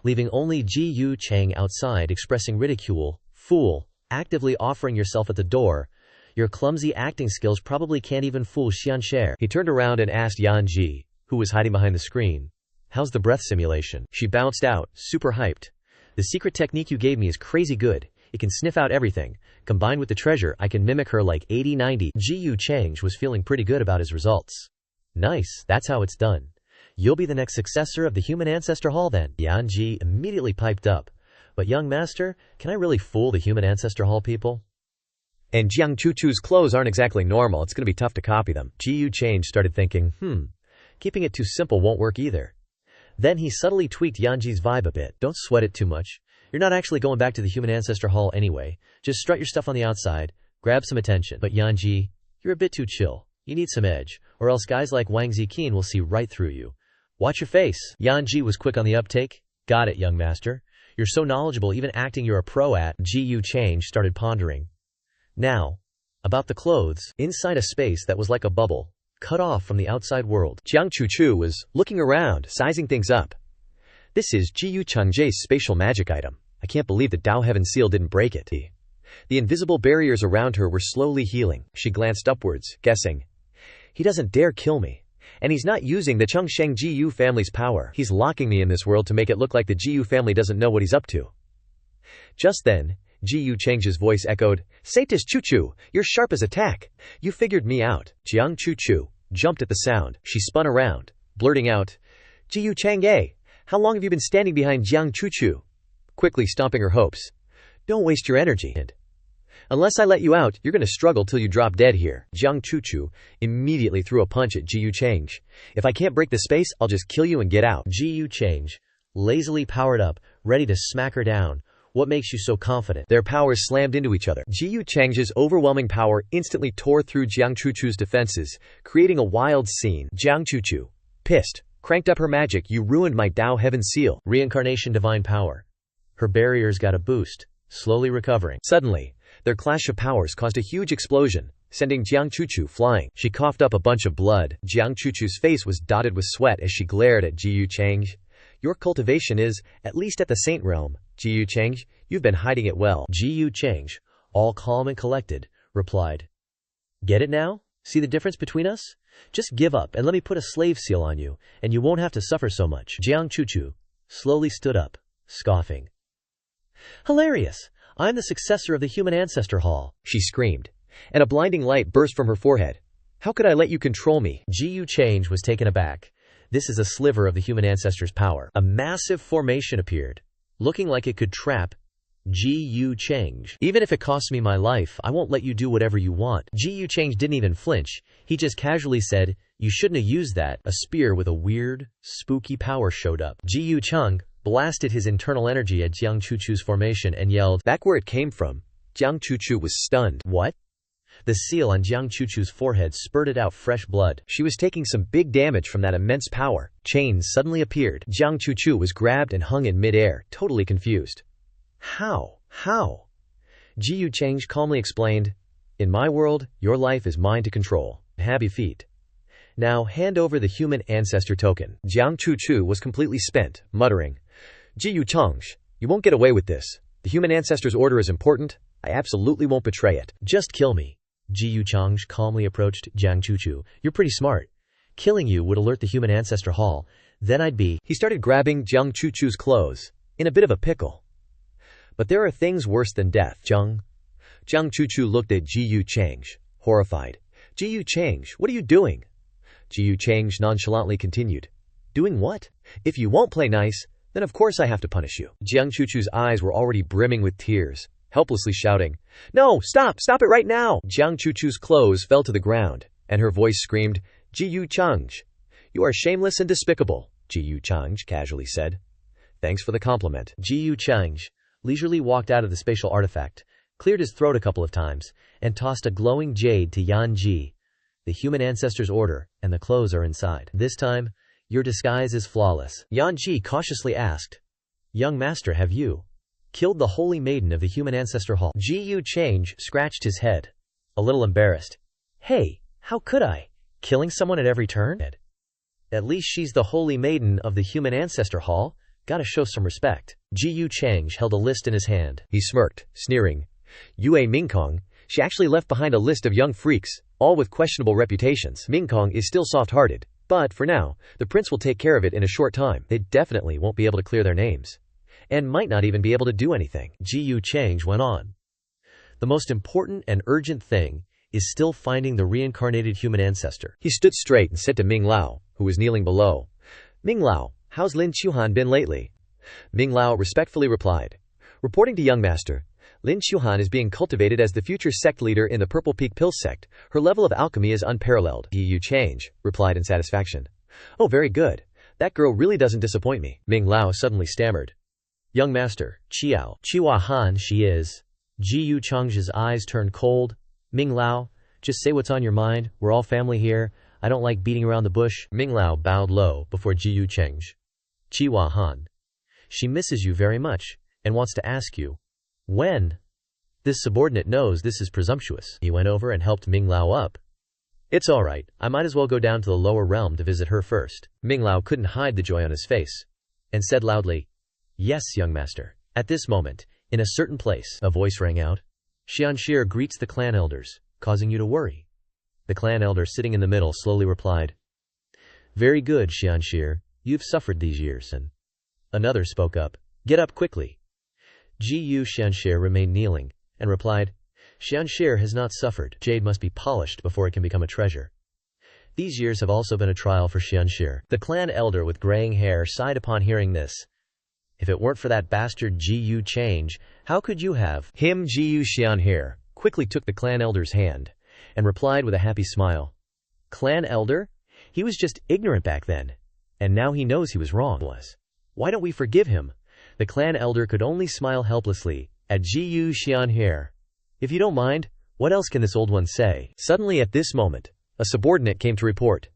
leaving only Ji Yu Chang outside expressing ridicule. "Fool, actively offering yourself at the door. Your clumsy acting skills probably can't even fool Xiansher." He turned around and asked Yan Ji, who was hiding behind the screen, "How's the breath simulation?" She bounced out, super hyped. "The secret technique you gave me is crazy good. It can sniff out everything. Combined with the treasure, I can mimic her like 80-90. Ji Yu Change was feeling pretty good about his results. "Nice, that's how it's done. You'll be the next successor of the Human Ancestor Hall then." Yan Ji immediately piped up. "But young master, can I really fool the Human Ancestor Hall people? And Jiang Chu's clothes aren't exactly normal, it's going to be tough to copy them." Ji Yu Change started thinking, keeping it too simple won't work either. Then he subtly tweaked Yanji's vibe a bit. "Don't sweat it too much. You're not actually going back to the Human Ancestor Hall anyway. Just strut your stuff on the outside, grab some attention. But Yanji, you're a bit too chill. You need some edge, or else guys like Wang Ziqin will see right through you. Watch your face." Yanji was quick on the uptake. "Got it, young master. You're so knowledgeable, even acting you're a pro at." Ji Yu Change started pondering. Now, about the clothes, inside a space that was like a bubble, cut off from the outside world. Jiang Chu was looking around, sizing things up. "This is Ji Yu Chengje's spatial magic item. I can't believe the Dao Heaven Seal didn't break it." The invisible barriers around her were slowly healing. She glanced upwards, guessing. "He doesn't dare kill me. And he's not using the Chengsheng Ji Yu family's power. He's locking me in this world to make it look like the Ji Yu family doesn't know what he's up to." Just then, Ji Yu Cheng's voice echoed, "Satis Chu, you're sharp as a tack. You figured me out." Jiang Chu jumped at the sound. She spun around, blurting out, "Ji Yu Cheng, how long have you been standing behind Jiang Chu?" Quickly stomping her hopes. "Don't waste your energy. And unless I let you out, you're going to struggle till you drop dead here." Jiang Chu immediately threw a punch at Ji Yu Cheng. "If I can't break the space, I'll just kill you and get out." Ji Yu Cheng lazily powered up, ready to smack her down. "What makes you so confident?" Their powers slammed into each other. Ji Yu Cheng's overwhelming power instantly tore through Jiang Chu's defenses, creating a wild scene. Jiang Chu, pissed, cranked up her magic. "You ruined my Dao Heaven Seal." Reincarnation divine power. Her barriers got a boost, slowly recovering. Suddenly, their clash of powers caused a huge explosion, sending Jiang Chuchu flying. She coughed up a bunch of blood. Jiang Chuchu's face was dotted with sweat as she glared at Ji Yucheng. Your cultivation is, at least at the Saint Realm, Ji Yucheng. You've been hiding it well. Ji Yucheng, all calm and collected, replied. Get it now? See the difference between us? Just give up and let me put a slave seal on you, and you won't have to suffer so much. Jiang Chuchu slowly stood up, scoffing. Hilarious! I'm the successor of the human ancestor hall, she screamed, and a blinding light burst from her forehead. How could I let you control me? Ji Yucheng was taken aback. This is a sliver of the human ancestor's power. A massive formation appeared, looking like it could trap Ji Yucheng. Even if it costs me my life, I won't let you do whatever you want. Ji Yucheng didn't even flinch. He just casually said, you shouldn't have used that. A spear with a weird, spooky power showed up. Ji Yucheng blasted his internal energy at Jiang Chuchu's formation and yelled, back where it came from. Jiang Chuchu was stunned. What? The seal on Jiang Chuchu's forehead spurted out fresh blood. She was taking some big damage from that immense power. Chains suddenly appeared. Jiang Chuchu was grabbed and hung in midair, totally confused. How? Ji Yucheng calmly explained, in my world, your life is mine to control. Happy feet. Now hand over the human ancestor token. Jiang Chuchu was completely spent, muttering, Ji Yucheng, you won't get away with this. The human ancestor's order is important. I absolutely won't betray it. Just kill me. Ji Yucheng calmly approached Jiang Chuchu. You're pretty smart. Killing you would alert the human ancestor hall. Then I'd be... He started grabbing Jiang Chuchu's clothes, in a bit of a pickle. But there are things worse than death, Jiang. Jiang Chuchu looked at Ji Yucheng, horrified. Ji Yucheng, what are you doing? Ji Yucheng nonchalantly continued. Doing what? If you won't play nice, then of course I have to punish you. Jiang Chuchu's eyes were already brimming with tears, helplessly shouting, no, stop it right now! Jiang Chuchu's clothes fell to the ground, and her voice screamed, Ji Yucheng, you are shameless and despicable, Ji Yucheng casually said. Thanks for the compliment. Ji Yucheng leisurely walked out of the spatial artifact, cleared his throat a couple of times, and tossed a glowing jade to Yan Ji. The human ancestor's order, and the clothes are inside. This time, your disguise is flawless. Yan Ji cautiously asked, young master, have you killed the holy maiden of the human ancestor hall? Ji Yucheng scratched his head, a little embarrassed. Hey, how could I? Killing someone at every turn? At least she's the holy maiden of the human ancestor hall. Gotta show some respect. Ji Yucheng held a list in his hand. He smirked, sneering. Yue Mingkong, she actually left behind a list of young freaks, all with questionable reputations. Mingkong is still soft-hearted, but for now, the prince will take care of it in a short time. They definitely won't be able to clear their names, and might not even be able to do anything. Ji Yucheng went on. The most important and urgent thing is still finding the reincarnated human ancestor. He stood straight and said to Ming Lao, who was kneeling below, Ming Lao, how's Lin Chuhan been lately? Ming Lao respectfully replied, reporting to young master, Lin Chuhan is being cultivated as the future sect leader in the Purple Peak Pill sect. Her level of alchemy is unparalleled. Ji Yucheng replied in satisfaction. Oh, very good. That girl really doesn't disappoint me. Ming Lao suddenly stammered. Young master, Chiwa Han she is. Ji Yucheng's eyes turned cold. Ming Lao, just say what's on your mind. We're all family here. I don't like beating around the bush. Ming Lao bowed low before Ji Yucheng. Chiwa Han. She misses you very much, and wants to ask you, when? This subordinate knows this is presumptuous. He went over and helped Ming Lao up. It's all right. I might as well go down to the lower realm to visit her first. Ming Lao couldn't hide the joy on his face, and said loudly, yes, young master. At this moment, in a certain place, a voice rang out. Xianxir greets the clan elders, causing you to worry. The clan elder sitting in the middle slowly replied, very good, Xianxir. You've suffered these years. And another spoke up. Get up quickly. Ji Xianxir remained kneeling, and replied, Xianxir has not suffered. Jade must be polished before it can become a treasure. These years have also been a trial for Xianxir. The clan elder with graying hair sighed upon hearing this. If it weren't for that bastard Ji Yucheng, how could you have? Him. Ji Xianxir quickly took the clan elder's hand, and replied with a happy smile. Clan elder? He was just ignorant back then, and now he knows he was wrong. Why don't we forgive him? The clan elder could only smile helplessly at Ji Xianxir. If you don't mind, what else can this old one say? Suddenly at this moment, a subordinate came to report.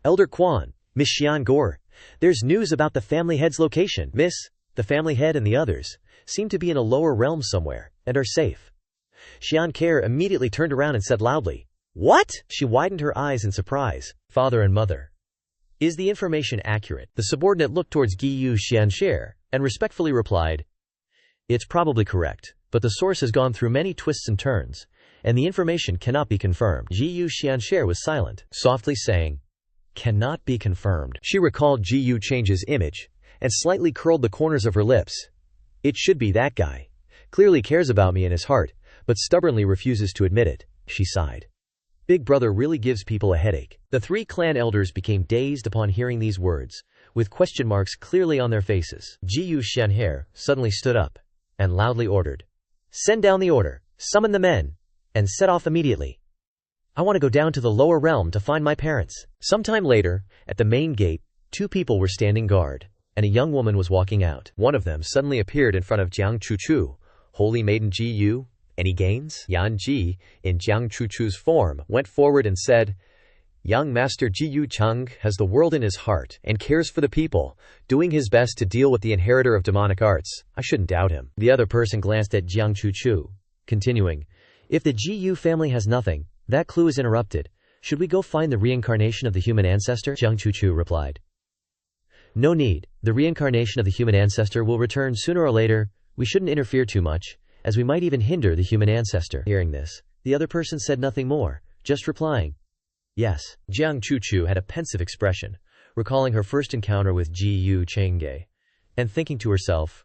Elder Quan, Miss Xian Gore, there's news about the family head's location. Miss, the family head and the others seem to be in a lower realm somewhere, and are safe. Xian Care immediately turned around and said loudly, What? She widened her eyes in surprise. Father and mother. Is the information accurate? The subordinate looked towards Giyu Xianxie and respectfully replied, it's probably correct, but the source has gone through many twists and turns, and the information cannot be confirmed. Giyu Xianxie was silent, softly saying, cannot be confirmed. She recalled Giyu Chang's image and slightly curled the corners of her lips. It should be that guy. Clearly cares about me in his heart, but stubbornly refuses to admit it. She sighed. Big brother really gives people a headache. The three clan elders became dazed upon hearing these words, with question marks clearly on their faces. Giyu Xianxie suddenly stood up and loudly ordered, send down the order, summon the men, and set off immediately. I want to go down to the lower realm to find my parents. Sometime later, at the main gate, two people were standing guard, and a young woman was walking out. One of them suddenly appeared in front of Jiang Chuchu. Holy Maiden Giyu, any gains? Yan Ji, in Jiang Chuchu's form, went forward and said, young Master Giyu Cheng has the world in his heart and cares for the people, doing his best to deal with the inheritor of demonic arts. I shouldn't doubt him. The other person glanced at Jiang Chuchu, continuing, if the Giyu family has nothing, that clue is interrupted. Should we go find the reincarnation of the human ancestor? Jiang Chuchu replied. No need. The reincarnation of the human ancestor will return sooner or later. We shouldn't interfere too much, as we might even hinder the human ancestor. Hearing this, the other person said nothing more, just replying, yes. Jiang Chuchu had a pensive expression, recalling her first encounter with Giyu Chengge, and thinking to herself,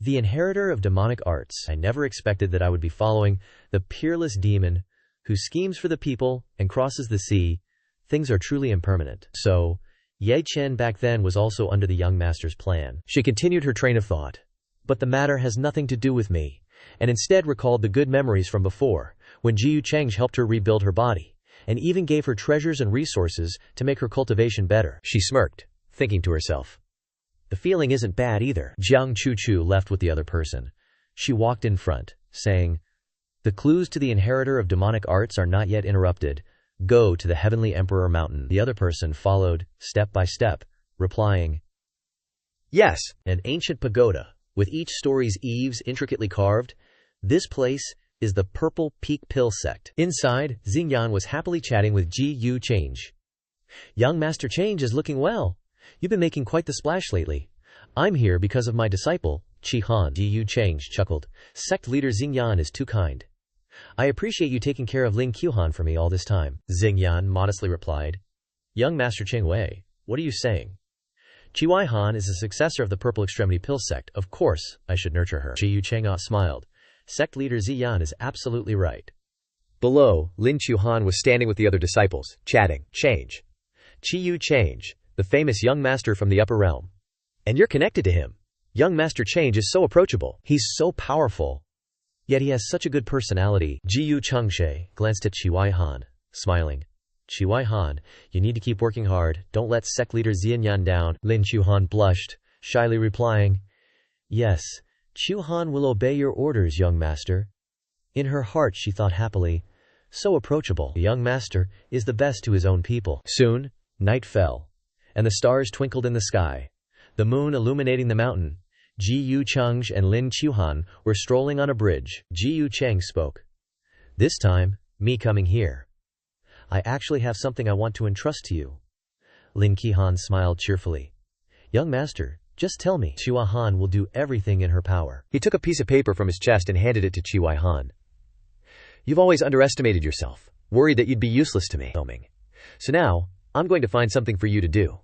the inheritor of demonic arts. I never expected that I would be following the peerless demon who schemes for the people and crosses the sea. Things are truly impermanent. So, Ye Chen back then was also under the young master's plan. She continued her train of thought. But the matter has nothing to do with me, and instead recalled the good memories from before, when Giyu Cheng helped her rebuild her body, and even gave her treasures and resources to make her cultivation better. She smirked, thinking to herself, the feeling isn't bad either. Jiang Chuchu left with the other person. She walked in front, saying, the clues to the inheritor of demonic arts are not yet interrupted. Go to the Heavenly Emperor Mountain. The other person followed, step by step, replying, yes. An ancient pagoda, with each story's eaves intricately carved. This place is the Purple Peak Pill sect. Inside, Xingyan was happily chatting with Giyu Cheng. Young Master Cheng is looking well. You've been making quite the splash lately. I'm here because of my disciple, Qi Han. Giyu Cheng chuckled. Sect leader Xingyan is too kind. I appreciate you taking care of Ling Qiuhan for me all this time. Xingyan modestly replied. Young Master Cheng Wei, what are you saying? Qi Wai Han is the successor of the Purple Extremity Pill sect. Of course, I should nurture her. Giyu Cheng smiled. Sect leader Ziyan is absolutely right. Below, Lin Qiuhan was standing with the other disciples, chatting. Change. Qiyu Change, the famous young master from the upper realm. And you're connected to him. Young Master Change is so approachable. He's so powerful. Yet he has such a good personality. Giyu Chengxie glanced at Qi Wai Han, smiling. Qi Wai Han, you need to keep working hard. Don't let sect leader Xianyan down. Lin Qiuhan blushed, shyly replying, yes, Qiuhan will obey your orders, young master. In her heart she thought happily, so approachable. The young master is the best to his own people. Soon, night fell, and the stars twinkled in the sky, the moon illuminating the mountain. Giyu Cheng and Lin Qiuhan were strolling on a bridge. Giyu Cheng spoke. This time, me coming here. I actually have something I want to entrust to you. Lin Qiuhan smiled cheerfully. Young master, just tell me. Qi Wai Han will do everything in her power. He took a piece of paper from his chest and handed it to Qi Wai Han. You've always underestimated yourself, worried that you'd be useless to me. So now, I'm going to find something for you to do.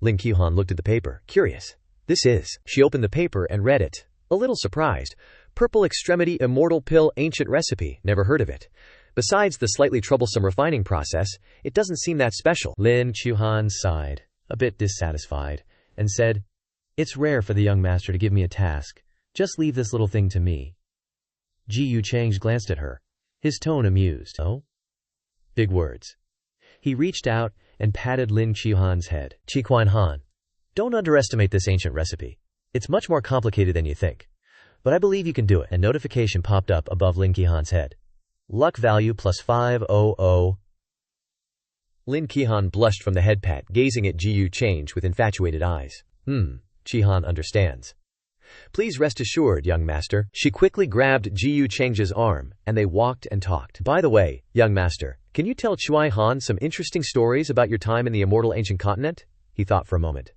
Lin Qiuhan looked at the paper, curious. This is. She opened the paper and read it, a little surprised. Purple Extremity Immortal Pill Ancient Recipe. Never heard of it. Besides the slightly troublesome refining process, it doesn't seem that special. Lin Qiuhan sighed, a bit dissatisfied, and said, it's rare for the young master to give me a task. Just leave this little thing to me. Giyu Cheng glanced at her, his tone amused. Oh? Big words. He reached out and patted Lin Qiuhan's head. Qi Quan Han, don't underestimate this ancient recipe. It's much more complicated than you think. But I believe you can do it. A notification popped up above Lin Qiuhan's head. Luck value plus 500. Lin Qiuhan blushed from the head pat, gazing at Giyu Cheng with infatuated eyes. Qiuhan understands. Please rest assured, young master. She quickly grabbed Ji Yu Cheng's arm, and they walked and talked. By the way, young master, can you tell Chuai Han some interesting stories about your time in the immortal ancient continent? He thought for a moment.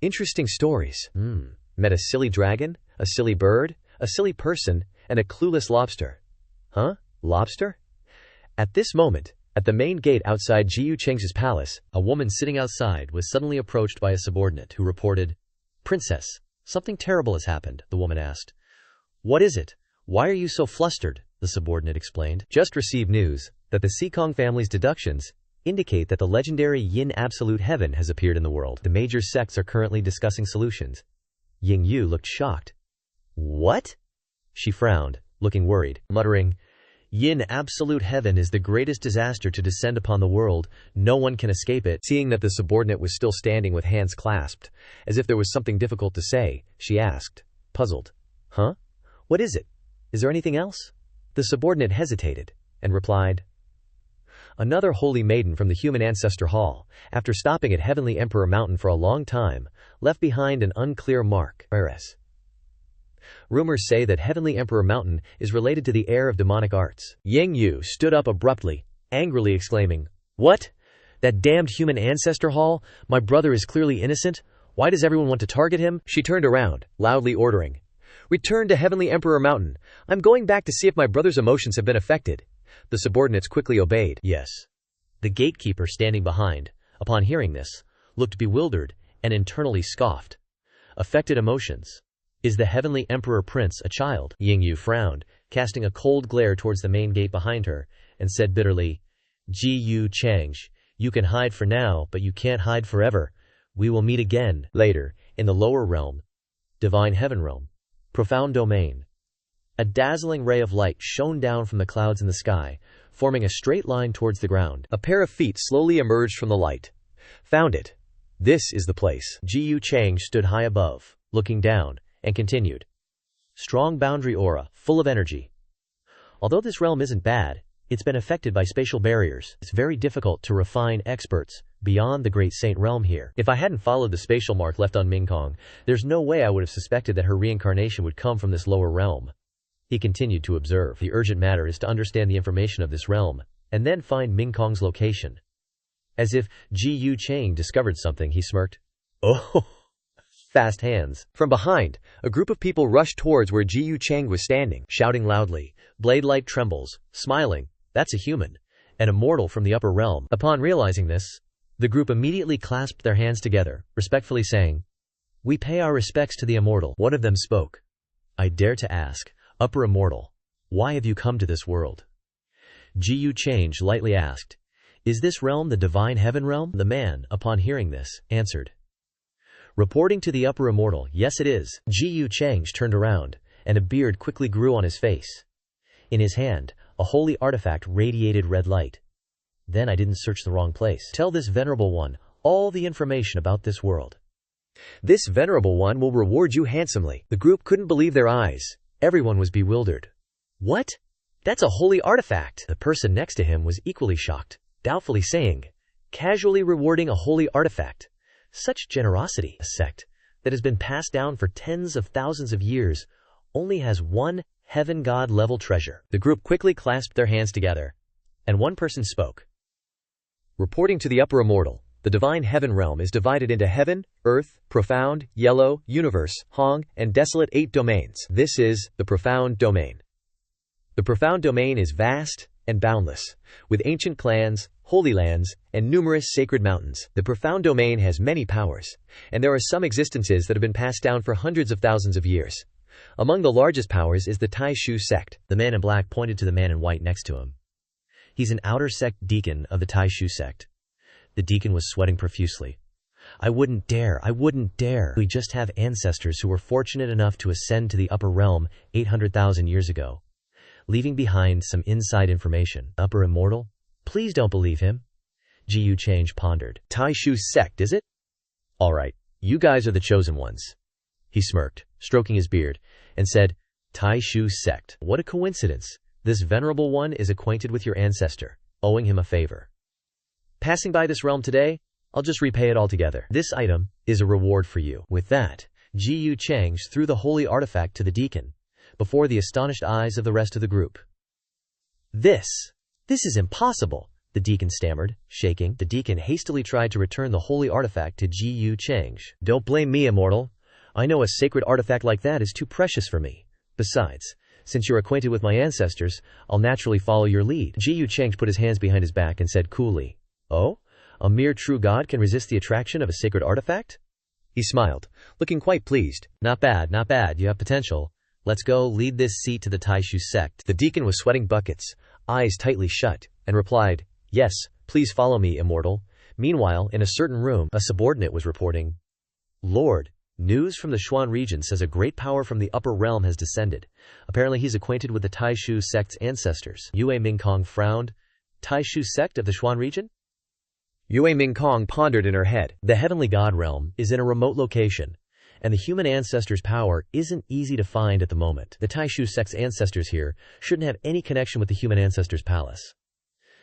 Interesting stories. Met a silly dragon, a silly bird, a silly person, and a clueless lobster. Huh? Lobster? At this moment, at the main gate outside Ji Yu Cheng's palace, a woman sitting outside was suddenly approached by a subordinate who reported, "Princess, something terrible has happened," the woman asked. "What is it? Why are you so flustered?" the subordinate explained. "Just received news that the Sikong family's deductions indicate that the legendary Yin Absolute Heaven has appeared in the world. The major sects are currently discussing solutions." Ying Yu looked shocked. "What?" She frowned, looking worried, muttering, "Yin Absolute Heaven is the greatest disaster to descend upon the world. No one can escape it." Seeing that the subordinate was still standing with hands clasped, as if there was something difficult to say, she asked, puzzled, "Huh? What is it? Is there anything else?" The subordinate hesitated, and replied, "Another holy maiden from the human ancestor hall, after stopping at Heavenly Emperor Mountain for a long time, left behind an unclear mark. Rumors say that Heavenly Emperor Mountain is related to the heir of demonic arts." Ying Yu stood up abruptly, angrily exclaiming, "What? That damned human ancestor hall? My brother is clearly innocent. Why does everyone want to target him?" She turned around, loudly ordering, "Return to Heavenly Emperor Mountain. I'm going back to see if my brother's emotions have been affected." The subordinates quickly obeyed. "Yes." The gatekeeper standing behind, upon hearing this, looked bewildered and internally scoffed. Affected emotions. Is the Heavenly Emperor Prince a child? Ying Yu frowned, casting a cold glare towards the main gate behind her, and said bitterly, "Ji Yu Cheng, you can hide for now, but you can't hide forever. We will meet again later, in the lower realm. Divine Heaven Realm. Profound Domain." A dazzling ray of light shone down from the clouds in the sky, forming a straight line towards the ground. A pair of feet slowly emerged from the light. "Found it. This is the place." Ji Yu Cheng stood high above, looking down, and continued. "Strong boundary aura, full of energy. Although this realm isn't bad, it's been affected by spatial barriers. It's very difficult to refine experts beyond the Great Saint Realm here. If I hadn't followed the spatial mark left on Mingkong, there's no way I would have suspected that her reincarnation would come from this lower realm." He continued to observe. "The urgent matter is to understand the information of this realm, and then find Mingkong's location." As if Ji Yu Cheng discovered something, he smirked. "Oh, fast hands." From behind, a group of people rushed towards where Ji Yu Cheng was standing, shouting loudly. Blade-like trembles, smiling, "That's a human, an immortal from the upper realm." Upon realizing this, the group immediately clasped their hands together, respectfully saying, "We pay our respects to the immortal." One of them spoke. "I dare to ask, Upper Immortal, why have you come to this world?" Ji Yu Cheng lightly asked, "Is this realm the Divine Heaven Realm?" The man, upon hearing this, answered, "Reporting to the Upper Immortal, yes it is." Ji Yu Cheng turned around, and a beard quickly grew on his face. In his hand, a holy artifact radiated red light. "Then I didn't search the wrong place. Tell this venerable one all the information about this world. This venerable one will reward you handsomely." The group couldn't believe their eyes. Everyone was bewildered. "What? That's a holy artifact." The person next to him was equally shocked, doubtfully saying, "Casually rewarding a holy artifact? Such generosity." A sect that has been passed down for tens of thousands of years only has one heaven god level treasure. The group quickly clasped their hands together, and one person spoke. "Reporting to the Upper Immortal, the Divine Heaven Realm is divided into Heaven, Earth, Profound, Yellow, Universe, Hong, and Desolate 8 domains. This is the Profound Domain. The Profound Domain is vast and boundless, with ancient clans, holy lands, and numerous sacred mountains. The Profound Domain has many powers, and there are some existences that have been passed down for hundreds of thousands of years. Among the largest powers is the Tai Shu sect." The man in black pointed to the man in white next to him. "He's an outer sect deacon of the Tai Shu sect." The deacon was sweating profusely. I wouldn't dare. We just have ancestors who were fortunate enough to ascend to the upper realm 800,000 years ago, leaving behind some inside information." "Upper Immortal? Please don't believe him." Ji Yu Cheng pondered. "Tai Shu sect, is it? All right, you guys are the chosen ones." He smirked, stroking his beard, and said, "Tai Shu sect. What a coincidence. This venerable one is acquainted with your ancestor, owing him a favor. Passing by this realm today, I'll just repay it altogether. This item is a reward for you." With that, Ji Yu Chang threw the holy artifact to the deacon, before the astonished eyes of the rest of the group. This is impossible, the deacon stammered, shaking. The deacon hastily tried to return the holy artifact to Ji Yu Chang. Don't blame me, immortal. I know a sacred artifact like that is too precious for me. Besides, since you're acquainted with my ancestors, I'll naturally follow your lead. Ji Yu Chang put his hands behind his back and said coolly, "Oh? A mere true god can resist the attraction of a sacred artifact?" He smiled, looking quite pleased. Not bad, you have potential. Let's go lead this seat to the Taishu sect. The deacon was sweating buckets, eyes tightly shut, and replied, "Yes, please follow me, immortal." Meanwhile, in a certain room, a subordinate was reporting, "Lord, news from the Xuan region says a great power from the upper realm has descended. Apparently he's acquainted with the Taishu sect's ancestors." Yue Mingkong frowned. Taishu sect of the Xuan region? Yue Mingkong pondered in her head. The heavenly god realm is in a remote location, and the human ancestors' power isn't easy to find at the moment. The Taishu sect's ancestors here shouldn't have any connection with the human ancestors' palace.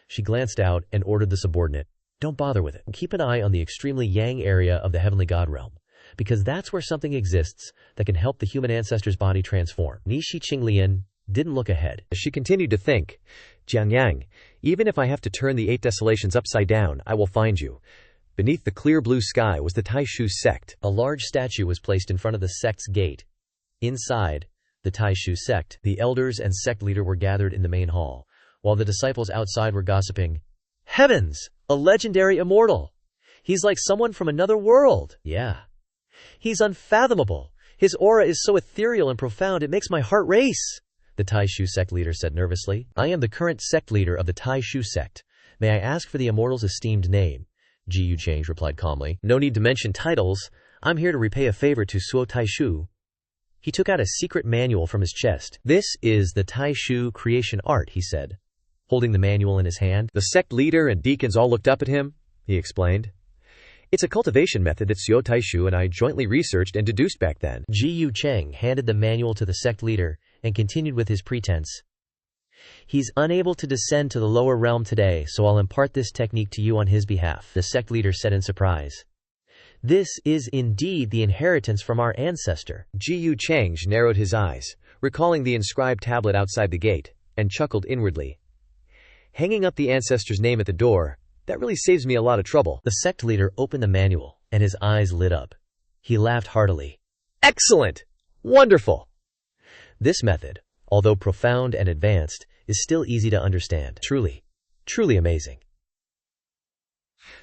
She glanced out and ordered the subordinate, "Don't bother with it. Keep an eye on the extremely yang area of the heavenly god realm, because that's where something exists that can help the human ancestor's body transform." Nishi Qinglian didn't look ahead. She continued to think, "Jiang Yang, even if I have to turn the 8 desolations upside down, I will find you." Beneath the clear blue sky was the Taishu sect. A large statue was placed in front of the sect's gate. Inside the Taishu sect, the elders and sect leader were gathered in the main hall, while the disciples outside were gossiping. "Heavens! A legendary immortal! He's like someone from another world. Yeah. He's unfathomable. His aura is so ethereal and profound it makes my heart race," the Taishu sect leader said nervously. "I am the current sect leader of the Taishu sect. May I ask for the immortal's esteemed name?" Ji Yu Chang replied calmly. "No need to mention titles. I'm here to repay a favor to Suo Taishu." He took out a secret manual from his chest. "This is the Taishu creation art," he said, holding the manual in his hand. The sect leader and deacons all looked up at him, he explained. "It's a cultivation method that Suo Taishu and I jointly researched and deduced back then." Ji Yu Chang handed the manual to the sect leader and continued with his pretense. "He's unable to descend to the lower realm today, so I'll impart this technique to you on his behalf," the sect leader said in surprise. "This is indeed the inheritance from our ancestor." Ji Yu Chang narrowed his eyes, recalling the inscribed tablet outside the gate, and chuckled inwardly. "Hanging up the ancestor's name at the door, that really saves me a lot of trouble." The sect leader opened the manual, and his eyes lit up. He laughed heartily. "Excellent! Wonderful!" This method, although profound and advanced, is still easy to understand. Truly amazing.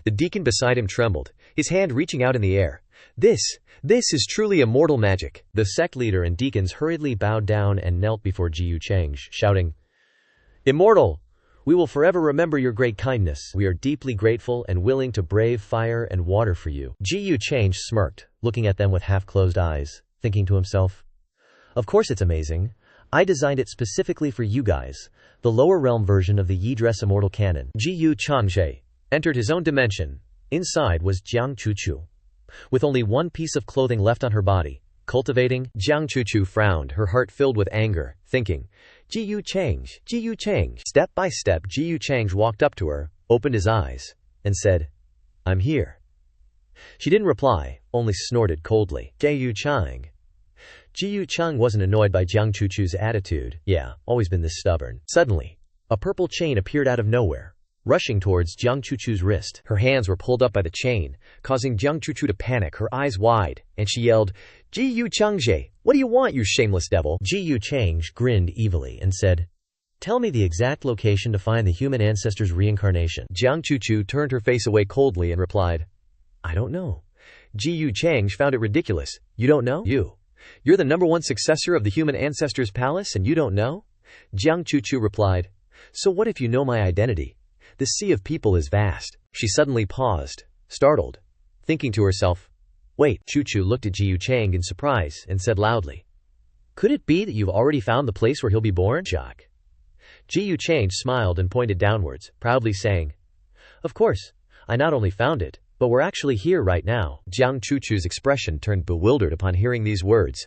The deacon beside him trembled, his hand reaching out in the air. This is truly immortal magic." The sect leader and deacons hurriedly bowed down and knelt before Ji Yu Chang, shouting, "Immortal, we will forever remember your great kindness. We are deeply grateful and willing to brave fire and water for you." Ji Yu Chang smirked, looking at them with half-closed eyes, thinking to himself, "Of course it's amazing. I designed it specifically for you guys, the lower realm version of the Yi Dress Immortal Canon." Ji Yu Changshe entered his own dimension. Inside was Jiang Chuchu, with only one piece of clothing left on her body. Cultivating, Jiang Chuchu frowned, her heart filled with anger, thinking, Ji Yu Chang. Step by step, Ji Yu Chang walked up to her, opened his eyes, and said, "I'm here." She didn't reply, only snorted coldly. Ji Yu Chang wasn't annoyed by Jiang Chuchu's attitude. Yeah, always been this stubborn. Suddenly, a purple chain appeared out of nowhere, rushing towards Jiang Chuchu's wrist. Her hands were pulled up by the chain, causing Jiang Chuchu to panic, her eyes wide, and she yelled, "Ji Yu Changje, what do you want, you shameless devil?" Ji Yu Chang grinned evilly and said, "Tell me the exact location to find the human ancestor's reincarnation." Jiang Chuchu turned her face away coldly and replied, "I don't know." Ji Yu Chang found it ridiculous. "You don't know? You're the #1 successor of the human ancestor's palace and you don't know?" Jiang Chuchu replied, "So what if you know my identity? The sea of people is vast." She suddenly paused, startled, thinking to herself, "Wait." Chuchu looked at Ji Yu Chang in surprise and said loudly, "Could it be that you've already found the place where he'll be born?" Jock. Ji Yu Chang smiled and pointed downwards, proudly saying, "Of course, I not only found it, but we're actually here right now." Jiang Chuchu's expression turned bewildered upon hearing these words.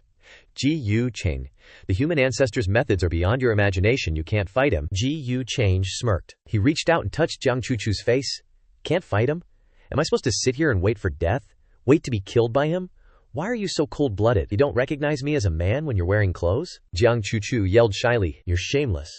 Ji Yu Chang, the human ancestor's methods are beyond your imagination, you can't fight him. Ji Yu Chang smirked. He reached out and touched Jiang Chuchu's face. "Can't fight him? Am I supposed to sit here and wait for death? Wait to be killed by him? Why are you so cold-blooded? You don't recognize me as a man when you're wearing clothes? Jiang Chuchu yelled shyly. You're shameless.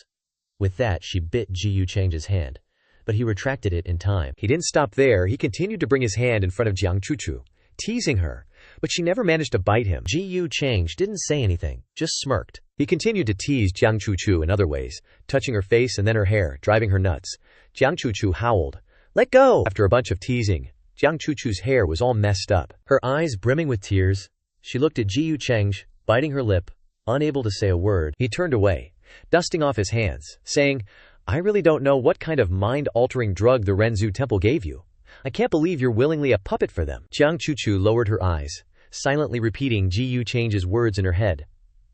With that, she bit Ji Yu Chang's hand, but he retracted it in time. He didn't stop there. He continued to bring his hand in front of Jiang Chuchu, teasing her, but she never managed to bite him. Ji Yu Chang didn't say anything, just smirked. He continued to tease Jiang Chuchu in other ways, touching her face and then her hair, driving her nuts. Jiang Chuchu howled, "Let go!" After a bunch of teasing, Jiang Chuchu's hair was all messed up. Her eyes brimming with tears, she looked at Ji Yu Chang, biting her lip, unable to say a word. He turned away, dusting off his hands, saying, I really don't know what kind of mind-altering drug the Renzu Temple gave you. I can't believe you're willingly a puppet for them. Jiang Chuchu lowered her eyes, silently repeating Ji Yu Chang's words in her head.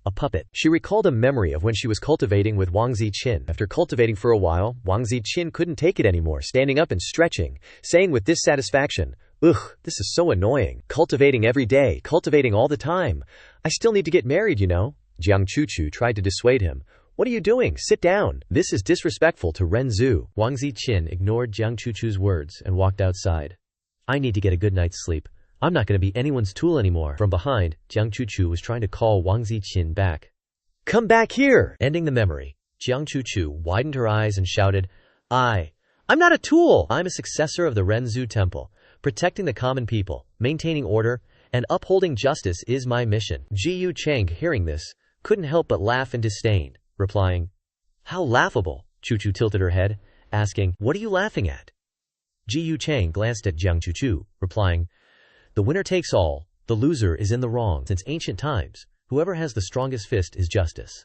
A puppet. She recalled a memory of when she was cultivating with Wang Ziqin. After cultivating for a while, Wang Ziqin couldn't take it anymore, standing up and stretching, saying with dissatisfaction, Ugh, this is so annoying. Cultivating every day, cultivating all the time. I still need to get married, you know. Jiang Chuchu tried to dissuade him. What are you doing? Sit down. This is disrespectful to Renzu. Wang Ziqin ignored Jiang Chuchu's words and walked outside. I need to get a good night's sleep. I'm not going to be anyone's tool anymore. From behind, Jiang Chuchu was trying to call Wang Ziqin back. Come back here! Ending the memory, Jiang Chuchu widened her eyes and shouted, I'm not a tool! I'm a successor of the Renzu Temple. Protecting the common people, maintaining order, and upholding justice is my mission. Ji Yu Chang, hearing this, couldn't help but laugh in disdain, replying, How laughable! Chuchu tilted her head, asking, What are you laughing at? Ji Yu Chang glanced at Jiang Chuchu, replying, The winner takes all, the loser is in the wrong. Since ancient times, whoever has the strongest fist is justice.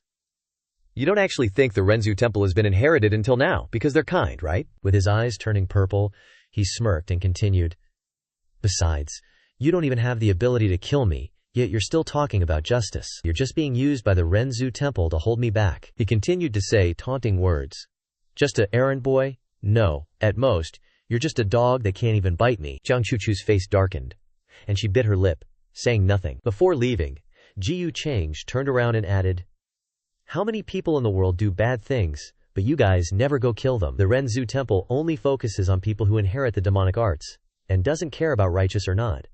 You don't actually think the Renzu Temple has been inherited until now, because they're kind, right? With his eyes turning purple, he smirked and continued, Besides, you don't even have the ability to kill me, yet you're still talking about justice. You're just being used by the Renzu Temple to hold me back. He continued to say taunting words. Just a errand boy? No, at most, you're just a dog that can't even bite me. Jiang Chuchu's face darkened, and she bit her lip, saying nothing. Before leaving, Ji Yu Chang turned around and added, How many people in the world do bad things, but you guys never go kill them? The Renzu Temple only focuses on people who inherit the demonic arts, and doesn't care about righteous or not.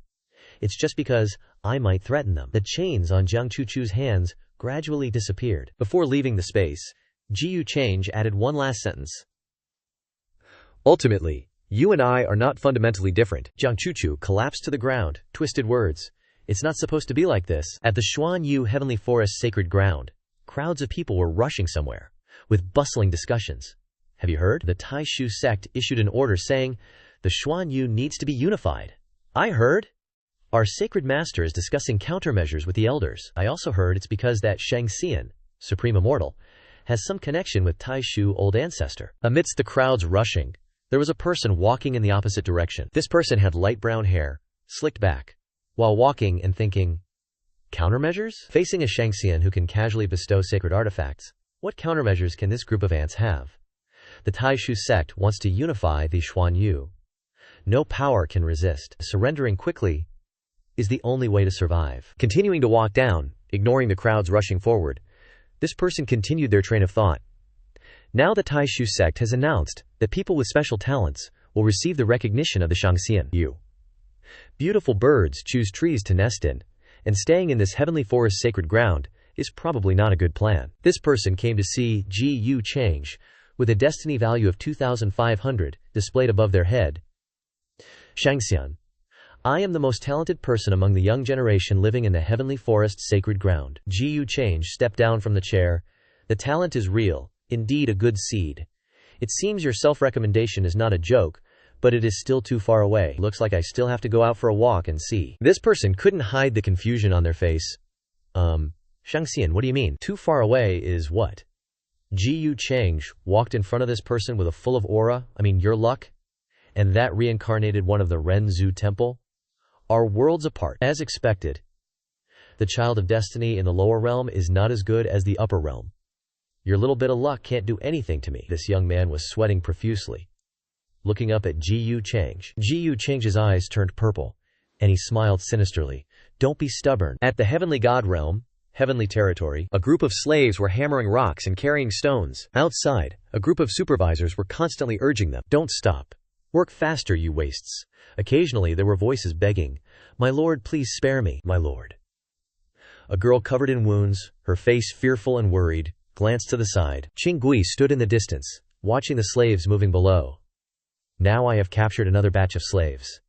It's just because I might threaten them. The chains on Jiang Chuchu's hands gradually disappeared. Before leaving the space, Ji Yu Chang added one last sentence. Ultimately, you and I are not fundamentally different. Jiang Chuchu collapsed to the ground, twisted words. It's not supposed to be like this. At the Xuan Yu Heavenly Forest sacred ground, crowds of people were rushing somewhere, with bustling discussions. Have you heard? The Tai Shu sect issued an order saying, the Xuan Yu needs to be unified. I heard. Our sacred master is discussing countermeasures with the elders. I also heard it's because that Shang Xian, Supreme Immortal, has some connection with Tai Shu old ancestor. Amidst the crowds rushing, there was a person walking in the opposite direction. This person had light brown hair, slicked back, while walking and thinking, countermeasures? Facing a Shang Xian who can casually bestow sacred artifacts, what countermeasures can this group of ants have? The Tai Shu sect wants to unify the Xuan Yu. No power can resist. Surrendering quickly is the only way to survive. Continuing to walk down, ignoring the crowds rushing forward, this person continued their train of thought. Now the Tai Shu sect has announced that people with special talents will receive the recognition of the Shangxian Yu. Beautiful birds choose trees to nest in, and staying in this heavenly forest sacred ground is probably not a good plan. This person came to see Ji Yu Chang with a destiny value of 2,500 displayed above their head. Shangxian, I am the most talented person among the young generation living in the heavenly forest sacred ground. Ji Yu Chang stepped down from the chair. The talent is real, indeed a good seed. It seems your self-recommendation is not a joke, but it is still too far away. Looks like I still have to go out for a walk and see. This person couldn't hide the confusion on their face. Shangxian, what do you mean? Too far away is what? Ji Yu Chang walked in front of this person with a full of aura, your luck, and that reincarnated one of the Renzu Temple? Are worlds apart. As expected, the child of destiny in the lower realm is not as good as the upper realm. Your little bit of luck can't do anything to me. This young man was sweating profusely, looking up at Ji Yu Chang. Ji Yu Chang's eyes turned purple, and he smiled sinisterly. Don't be stubborn. At the heavenly god realm, heavenly territory, a group of slaves were hammering rocks and carrying stones. Outside, a group of supervisors were constantly urging them, don't stop. Work faster, you wastes. Occasionally there were voices begging, "My lord, please spare me, my lord." A girl covered in wounds, her face fearful and worried, glanced to the side. Qinggui stood in the distance, watching the slaves moving below. Now I have captured another batch of slaves.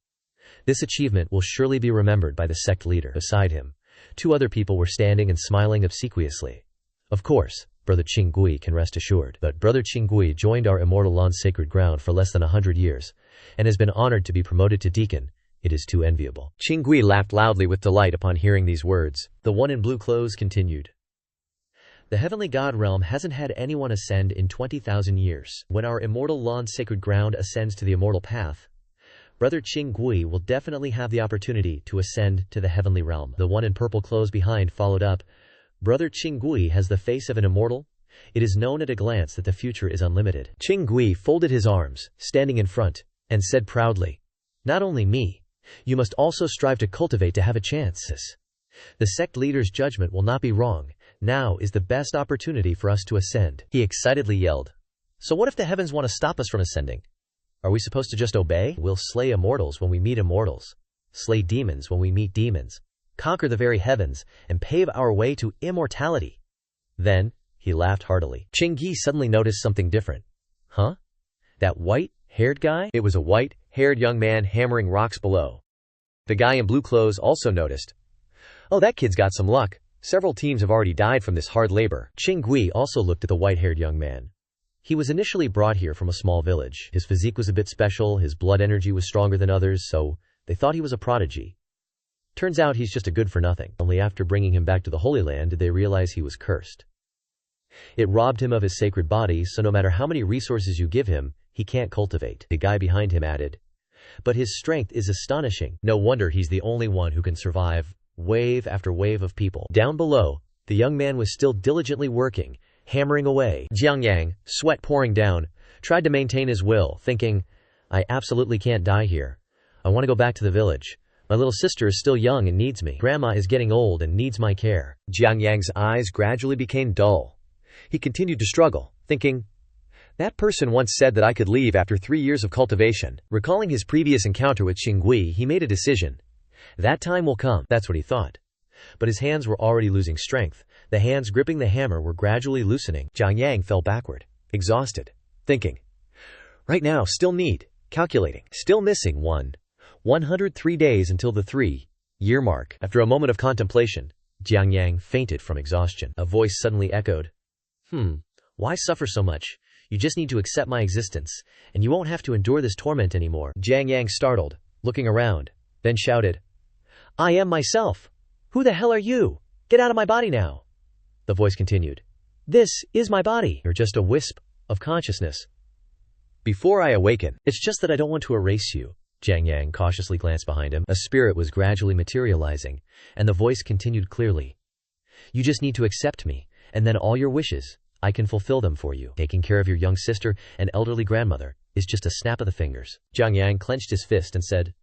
This achievement will surely be remembered by the sect leader. Beside him, 2 other people were standing and smiling obsequiously. Of course, Brother Qinggui can rest assured. But Brother Qinggui joined our immortal Lan's sacred ground for less than 100 years, and has been honored to be promoted to deacon. It is too enviable. Qinggui laughed loudly with delight upon hearing these words. The one in blue clothes continued. The heavenly god realm hasn't had anyone ascend in 20,000 years. When our immortal Lan's sacred ground ascends to the immortal path, Brother Qinggui will definitely have the opportunity to ascend to the heavenly realm. The one in purple clothes behind followed up. Brother Qinggui has the face of an immortal. It is known at a glance that the future is unlimited. Qinggui folded his arms, standing in front, and said proudly, "Not only me. You must also strive to cultivate to have a chance. The sect leader's judgment will not be wrong. Now is the best opportunity for us to ascend." He excitedly yelled. "So what if the heavens want to stop us from ascending? Are we supposed to just obey? We'll slay immortals when we meet immortals, slay demons when we meet demons, conquer the very heavens, and pave our way to immortality." Then, he laughed heartily. Qinggui suddenly noticed something different. Huh? That white-haired guy? It was a white-haired young man hammering rocks below. The guy in blue clothes also noticed. "Oh, that kid's got some luck. Several teams have already died from this hard labor." Qinggui also looked at the white-haired young man. He was initially brought here from a small village. His physique was a bit special, his blood energy was stronger than others, so they thought he was a prodigy. Turns out he's just a good-for-nothing. Only after bringing him back to the Holy Land did they realize he was cursed. It robbed him of his sacred body, so no matter how many resources you give him, he can't cultivate. The guy behind him added, "But his strength is astonishing. No wonder he's the only one who can survive wave after wave of people." Down below, the young man was still diligently working, hammering away. Jiang Yang, sweat pouring down, tried to maintain his will, thinking, "I absolutely can't die here. I want to go back to the village. My little sister is still young and needs me. Grandma is getting old and needs my care." Jiang Yang's eyes gradually became dull. He continued to struggle, thinking, "That person once said that I could leave after 3 years of cultivation." Recalling his previous encounter with Qinggui, he made a decision. That time will come, that's what he thought. But his hands were already losing strength. The hands gripping the hammer were gradually loosening. Jiang Yang fell backward, exhausted, thinking, "Right now, still need, calculating, still missing 103 days until the 3-year mark." After a moment of contemplation, Jiang Yang fainted from exhaustion. A voice suddenly echoed, "Why suffer so much? You just need to accept my existence, and you won't have to endure this torment anymore." Jiang Yang startled, looking around, then shouted, "I am myself. Who the hell are you? Get out of my body now." The voice continued, "This is my body. You're just a wisp of consciousness. Before I awaken, it's just that I don't want to erase you." Jiang Yang cautiously glanced behind him. A spirit was gradually materializing, and the voice continued clearly, "You just need to accept me, and then all your wishes, I can fulfill them for you. Taking care of your young sister and elderly grandmother is just a snap of the fingers." Jiang Yang clenched his fist and said,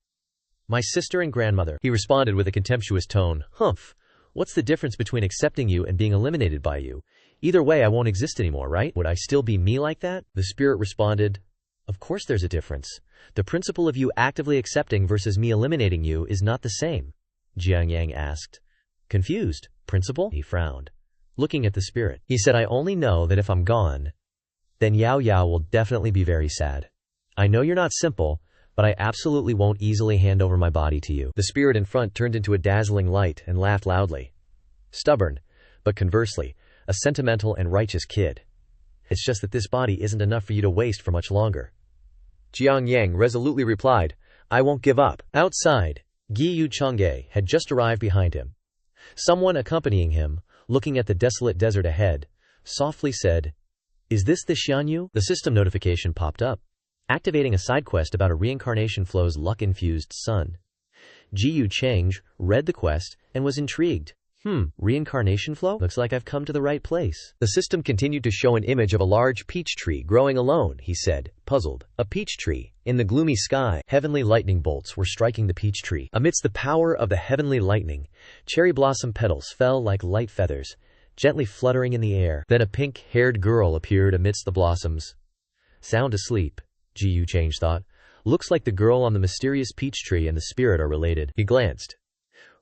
"My sister and grandmother." He responded with a contemptuous tone, "Humph. What's the difference between accepting you and being eliminated by you? Either way, I won't exist anymore, right? Would I still be me like that?" The spirit responded, "Of course there's a difference. The principle of you actively accepting versus me eliminating you is not the same." Jiang Yang asked, confused. "Principle?" He frowned, looking at the spirit. He said, "I only know that if I'm gone, then Yao Yao will definitely be very sad. I know you're not simple, but I absolutely won't easily hand over my body to you." The spirit in front turned into a dazzling light and laughed loudly. "Stubborn, but conversely, a sentimental and righteous kid. It's just that this body isn't enough for you to waste for much longer." Jiang Yang resolutely replied, "I won't give up." Outside, Giyu Changge had just arrived behind him. Someone accompanying him, looking at the desolate desert ahead, softly said, "Is this the Xianyu?" The system notification popped up, activating a side quest about a reincarnation flow's luck-infused son. Jiyu Changge read the quest and was intrigued. Reincarnation flow? Looks like I've come to the right place." The system continued to show an image of a large peach tree growing alone, he said, puzzled. A peach tree. In the gloomy sky, heavenly lightning bolts were striking the peach tree. Amidst the power of the heavenly lightning, cherry blossom petals fell like light feathers, gently fluttering in the air. Then a pink-haired girl appeared amidst the blossoms. Sound asleep, Jiyu Changge thought, Looks like the girl on the mysterious peach tree and the spirit are related. He glanced.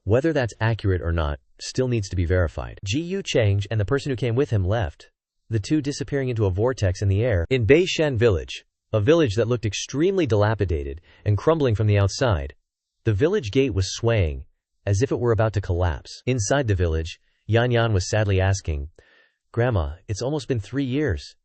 Whether that's accurate or not, still needs to be verified. Ji Yu Cheng and the person who came with him left, the two disappearing into a vortex in the air. In Beishan village, a village that looked extremely dilapidated and crumbling from the outside, the village gate was swaying, as if it were about to collapse. Inside the village, Yan Yan was sadly asking, "Grandma, it's almost been 3 years.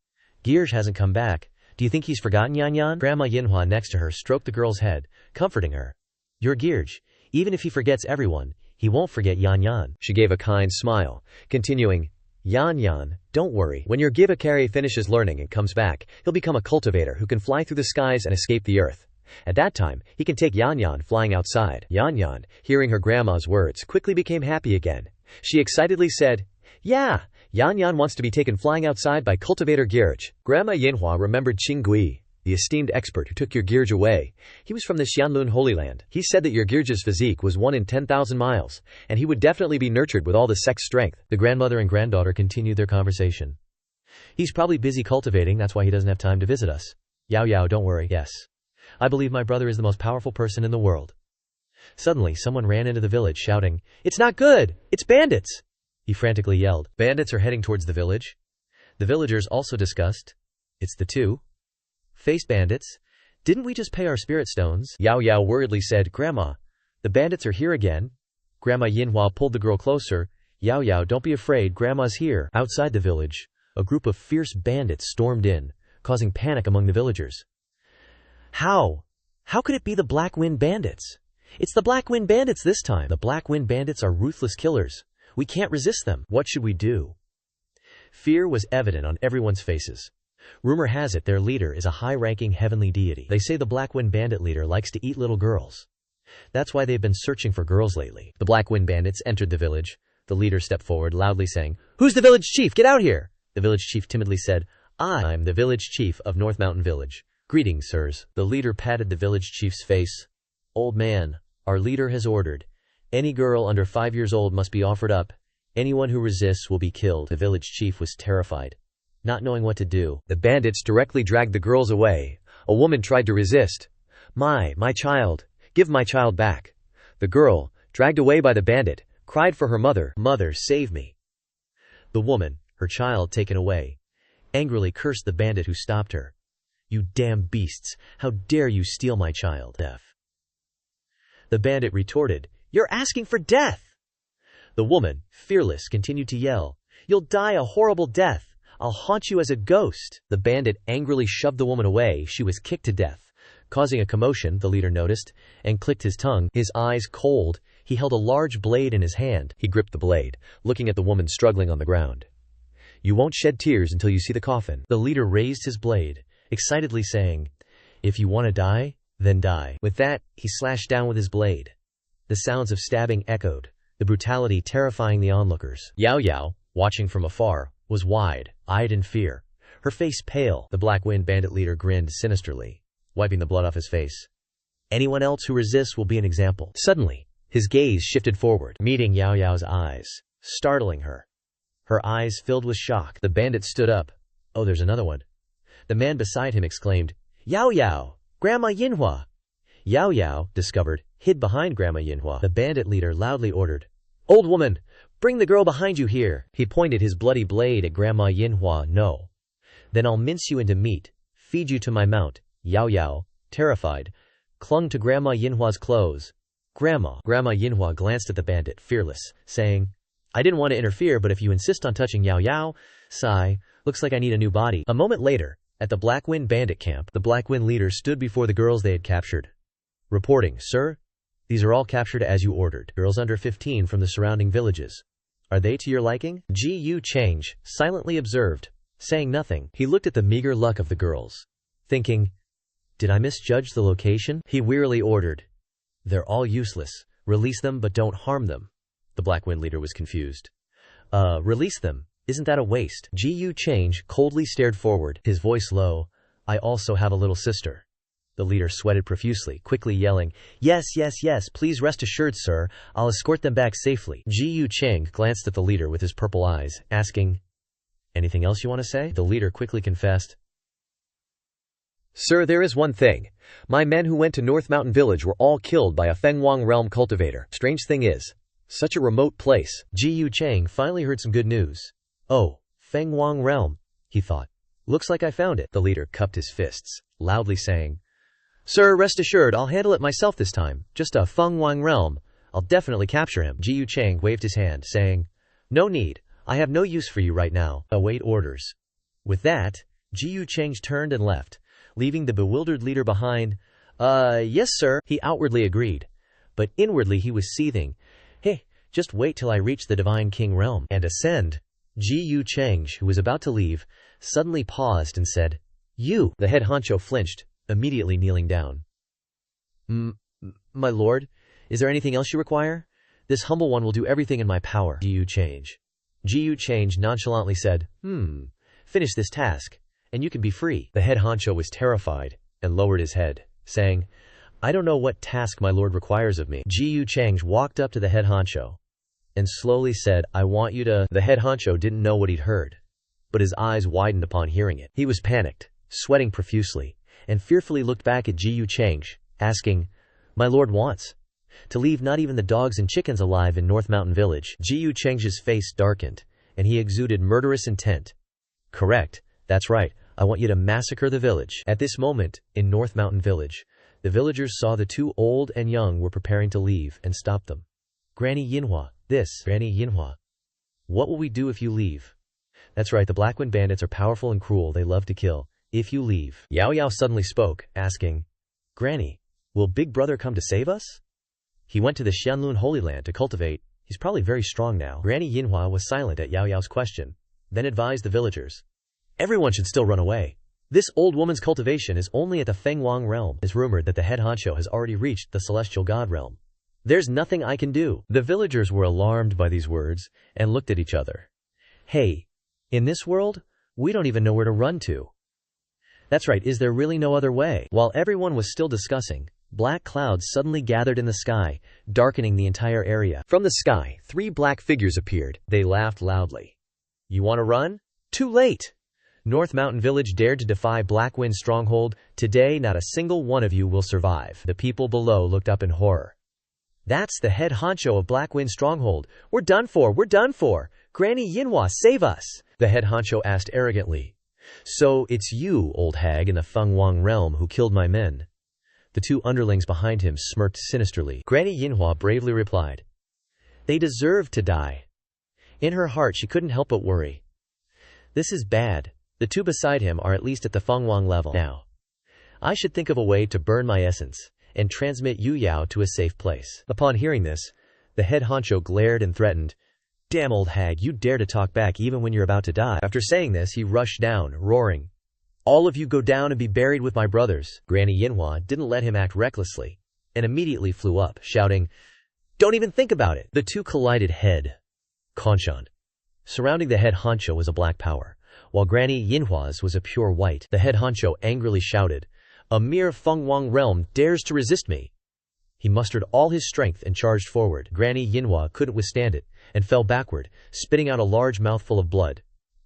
Gierge hasn't come back. Do you think he's forgotten Yan Yan?" Grandma Yinhua next to her stroked the girl's head, comforting her. "You're Gierge. Even if he forgets everyone, he won't forget Yan Yan." She gave a kind smile, continuing, "Yan Yan, don't worry. When your Givakari finishes learning and comes back, he'll become a cultivator who can fly through the skies and escape the earth. At that time, he can take Yan Yan flying outside." Yan Yan, hearing her grandma's words, quickly became happy again. She excitedly said, "Yeah, Yan Yan wants to be taken flying outside by cultivator Gierge." Grandma Yinhua remembered Qing Gui, the esteemed expert who took your Gierge away. He was from the Xianlun Holy Land. He said that your Gierge's physique was 1 in 10,000 miles, and he would definitely be nurtured with all the sex strength. The grandmother and granddaughter continued their conversation. "He's probably busy cultivating, that's why he doesn't have time to visit us. Yao Yao, don't worry. Yes. I believe my brother is the most powerful person in the world." Suddenly, someone ran into the village shouting, "It's not good! It's bandits!" He frantically yelled. "Bandits are heading towards the village?" The villagers also discussed. "It's the two-faced bandits. Didn't we just pay our spirit stones?" Yao Yao worriedly said, "Grandma, the bandits are here again." Grandma Yinhua pulled the girl closer. "Yao Yao, don't be afraid, Grandma's here." Outside the village, a group of fierce bandits stormed in, causing panic among the villagers. How could it be the Black Wind Bandits? It's the Black Wind Bandits this time. The Black Wind Bandits are ruthless killers. We can't resist them. What should we do? Fear was evident on everyone's faces. Rumor has it their leader is a high-ranking heavenly deity. They say the Black Wind Bandit leader likes to eat little girls. That's why they've been searching for girls lately. The Black Wind Bandits entered the village. The leader stepped forward, loudly saying, "Who's the village chief? Get out here!" The village chief timidly said, "I'm the village chief of North Mountain Village. Greetings, sirs." The leader patted the village chief's face. "Old man, our leader has ordered. Any girl under 5 years old must be offered up. Anyone who resists will be killed." The village chief was terrified. Not knowing what to do, the bandits directly dragged the girls away. A woman tried to resist. My child, give my child back." The girl, dragged away by the bandit, cried for her mother, "Mother, save me." The woman, her child taken away, angrily cursed the bandit who stopped her. "You damn beasts, how dare you steal my child?" The bandit retorted, "You're asking for death." The woman, fearless, continued to yell, "You'll die a horrible death. I'll haunt you as a ghost." The bandit angrily shoved the woman away. She was kicked to death. Causing a commotion, the leader noticed, and clicked his tongue, his eyes cold. He held a large blade in his hand. He gripped the blade, looking at the woman struggling on the ground. "You won't shed tears until you see the coffin." The leader raised his blade, excitedly saying, "If you want to die, then die." With that, he slashed down with his blade. The sounds of stabbing echoed, the brutality terrifying the onlookers. Yao Yao, watching from afar, was wide-eyed in fear, her face pale. The Black Wind Bandit leader grinned sinisterly, wiping the blood off his face. "Anyone else who resists will be an example." Suddenly, his gaze shifted forward, meeting Yao Yao's eyes, startling her. Her eyes filled with shock. The bandit stood up. "Oh, there's another one." The man beside him exclaimed, "Yao Yao, Grandma Yinhua." Yao Yao, discovered, hid behind Grandma Yinhua. The bandit leader loudly ordered, "Old woman, bring the girl behind you here." He pointed his bloody blade at Grandma Yinhua. "No. Then I'll mince you into meat, feed you to my mount." Yao Yao, terrified, clung to Grandma Yinhua's clothes. Grandma Yinhua glanced at the bandit, fearless, saying, "I didn't want to interfere, but if you insist on touching Yao Yao, sigh, looks like I need a new body." A moment later, at the Black Wind Bandit camp, the Black Wind leader stood before the girls they had captured, reporting, "Sir, these are all captured as you ordered. Girls under 15 from the surrounding villages. Are they to your liking?" Ji Yu Cheng silently observed, saying nothing. He looked at the meager luck of the girls, thinking, "Did I misjudge the location?" He wearily ordered, "They're all useless. Release them, but don't harm them." The Black Wind leader was confused. Release them? Isn't that a waste?" Ji Yu Cheng coldly stared forward, his voice low. "I also have a little sister." The leader sweated profusely, quickly yelling, Yes, please rest assured, sir, I'll escort them back safely." Ji Yu Cheng glanced at the leader with his purple eyes, asking, "Anything else you want to say?" The leader quickly confessed, Sir, there is one thing. My men who went to North Mountain Village were all killed by a Fenghuang realm cultivator. Strange thing is, such a remote place. Ji Yu Chang finally heard some good news. Oh, Fenghuang realm, he thought. Looks like I found it. The leader cupped his fists, loudly saying, Sir, rest assured, I'll handle it myself this time. Just a Fenghuang realm. I'll definitely capture him. Ji Yu Chang waved his hand, saying, No need. I have no use for you right now. Await orders. With that, Ji Yu Chang turned and left, leaving the bewildered leader behind. Yes, sir, he outwardly agreed. But inwardly he was seething. Hey, just wait till I reach the Divine King realm and ascend. Ji Yu Chang, who was about to leave, suddenly paused and said, You. The head honcho flinched, immediately kneeling down. My lord, is there anything else you require? This humble one will do everything in my power. Ji Yu Chang nonchalantly said, Finish this task, and you can be free. The head honcho was terrified and lowered his head, saying, I don't know what task my lord requires of me. Ji Yu Chang walked up to the head honcho and slowly said, I want you to. The head honcho didn't know what he'd heard, but his eyes widened upon hearing it. He was panicked, sweating profusely, and fearfully looked back at Ji Yu Chang, asking, My lord wants to leave not even the dogs and chickens alive in North Mountain Village. Ji Yu Chang's face darkened, and he exuded murderous intent. Correct, that's right, I want you to massacre the village. At this moment, in North Mountain Village, the villagers saw the two old and young were preparing to leave and stopped them. Granny Yinhua, Granny Yinhua. What will we do if you leave? That's right, the Blackwind bandits are powerful and cruel, they love to kill. If you leave. Yao Yao suddenly spoke, asking, Granny, will Big Brother come to save us? He went to the Xianlun Holy Land to cultivate. He's probably very strong now. Granny Yinhua was silent at Yao Yao's question, then advised the villagers. Everyone should still run away. This old woman's cultivation is only at the Fenghuang realm. It's rumored that the head honcho has already reached the celestial god realm. There's nothing I can do. The villagers were alarmed by these words and looked at each other. Hey, in this world, we don't even know where to run to. That's right, is there really no other way? While everyone was still discussing, black clouds suddenly gathered in the sky, darkening the entire area. From the sky, 3 black figures appeared. They laughed loudly. You want to run? Too late! North Mountain Village dared to defy Blackwind stronghold. Today, not a single one of you will survive. The people below looked up in horror. That's the head honcho of Blackwind stronghold. We're done for! We're done for! Granny Yinhua, save us! The head honcho asked arrogantly. So, it's you, old hag in the Fenghuang realm, who killed my men. The 2 underlings behind him smirked sinisterly. Granny Yinhua bravely replied, They deserved to die. In her heart she couldn't help but worry. This is bad. The 2 beside him are at least at the Fenghuang level now. I should think of a way to burn my essence and transmit Yu Yao to a safe place. Upon hearing this, the head honcho glared and threatened, Damn old hag, you dare to talk back even when you're about to die. After saying this, he rushed down, roaring, All of you go down and be buried with my brothers. Granny Yinhua didn't let him act recklessly, and immediately flew up, shouting, Don't even think about it. The 2 collided head. Conshan. Surrounding the head honcho was a black power, while Granny Yinhua's was a pure white. The head honcho angrily shouted, A mere Fenghuang realm dares to resist me. He mustered all his strength and charged forward. Granny Yinhua couldn't withstand it, and fell backward, spitting out a large mouthful of blood.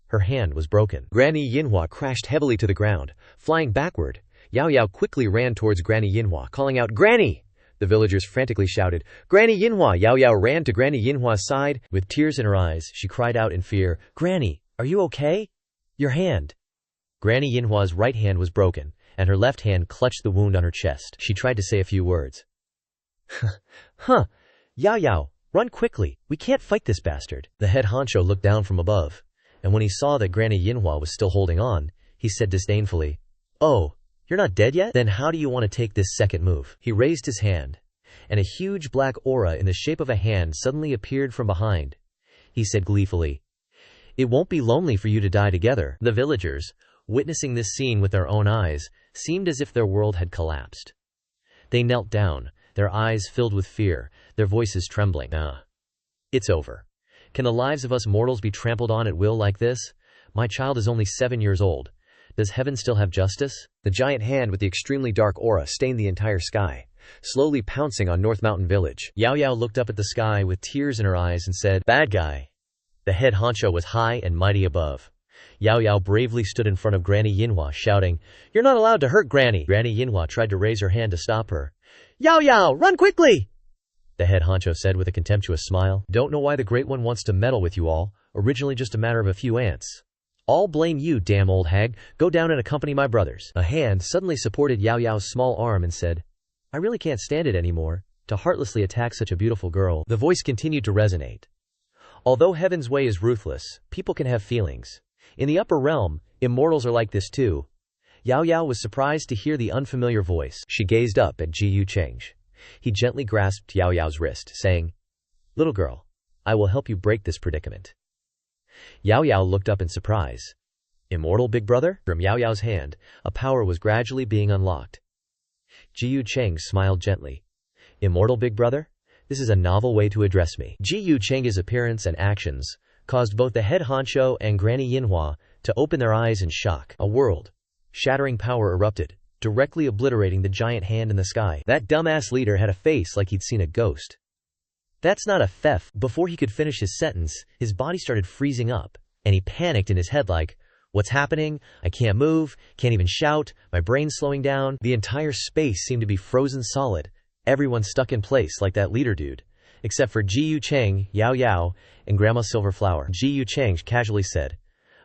Her hand was broken. Granny Yinhua crashed heavily to the ground, flying backward. Yao Yao quickly ran towards Granny Yinhua, calling out, Granny! The villagers frantically shouted, Granny Yinhua! Yao Yao ran to Granny Yinhua's side. With tears in her eyes, she cried out in fear, Granny, are you okay? Your hand. Granny Yinhua's right hand was broken, and her left hand clutched the wound on her chest. She tried to say a few words. Yao Yao, run quickly. We can't fight this bastard. The head honcho looked down from above, and when he saw that Granny Yinhua was still holding on, he said disdainfully, Oh, you're not dead yet? Then how do you want to take this second move? He raised his hand, and a huge black aura in the shape of a hand suddenly appeared from behind. He said gleefully, It won't be lonely for you to die together. The villagers, witnessing this scene with their own eyes, seemed as if their world had collapsed. They knelt down, their eyes filled with fear, their voices trembling. It's over. Can the lives of us mortals be trampled on at will like this? My child is only 7 years old. Does heaven still have justice? The giant hand with the extremely dark aura stained the entire sky, slowly pouncing on North Mountain Village. Yao Yao looked up at the sky with tears in her eyes and said, Bad guy. The head honcho was high and mighty above. Yao Yao bravely stood in front of Granny Yinhua, shouting, "You're not allowed to hurt Granny!" Granny Yinhua tried to raise her hand to stop her. "Yao Yao, run quickly!" the head honcho said with a contemptuous smile. "Don't know why the Great One wants to meddle with you all. Originally just a matter of a few ants. All blame you, damn old hag. Go down and accompany my brothers." A hand suddenly supported Yao Yao's small arm and said, "I really can't stand it anymore, to heartlessly attack such a beautiful girl." The voice continued to resonate. "Although heaven's way is ruthless, people can have feelings. In the upper realm, immortals are like this too." Yao Yao was surprised to hear the unfamiliar voice. She gazed up at Ji Yu Cheng. He gently grasped Yao Yao's wrist, saying, "Little girl, I will help you break this predicament." Yao Yao looked up in surprise. "Immortal, big brother?" From Yao Yao's hand, a power was gradually being unlocked. Ji Yu Cheng smiled gently. "Immortal, big brother? This is a novel way to address me." Ji Yu Cheng's appearance and actions caused both the head honcho and Granny Yinhua to open their eyes in shock. A world-shattering power erupted, directly obliterating the giant hand in the sky. That dumbass leader had a face like he'd seen a ghost. "That's not a theft." Before he could finish his sentence, his body started freezing up, and he panicked in his head like, "What's happening? I can't move, can't even shout, my brain's slowing down." The entire space seemed to be frozen solid, everyone stuck in place like that leader dude. Except for Ji Yu Cheng, Yao Yao, and Grandma Silverflower. Ji Yu Cheng casually said,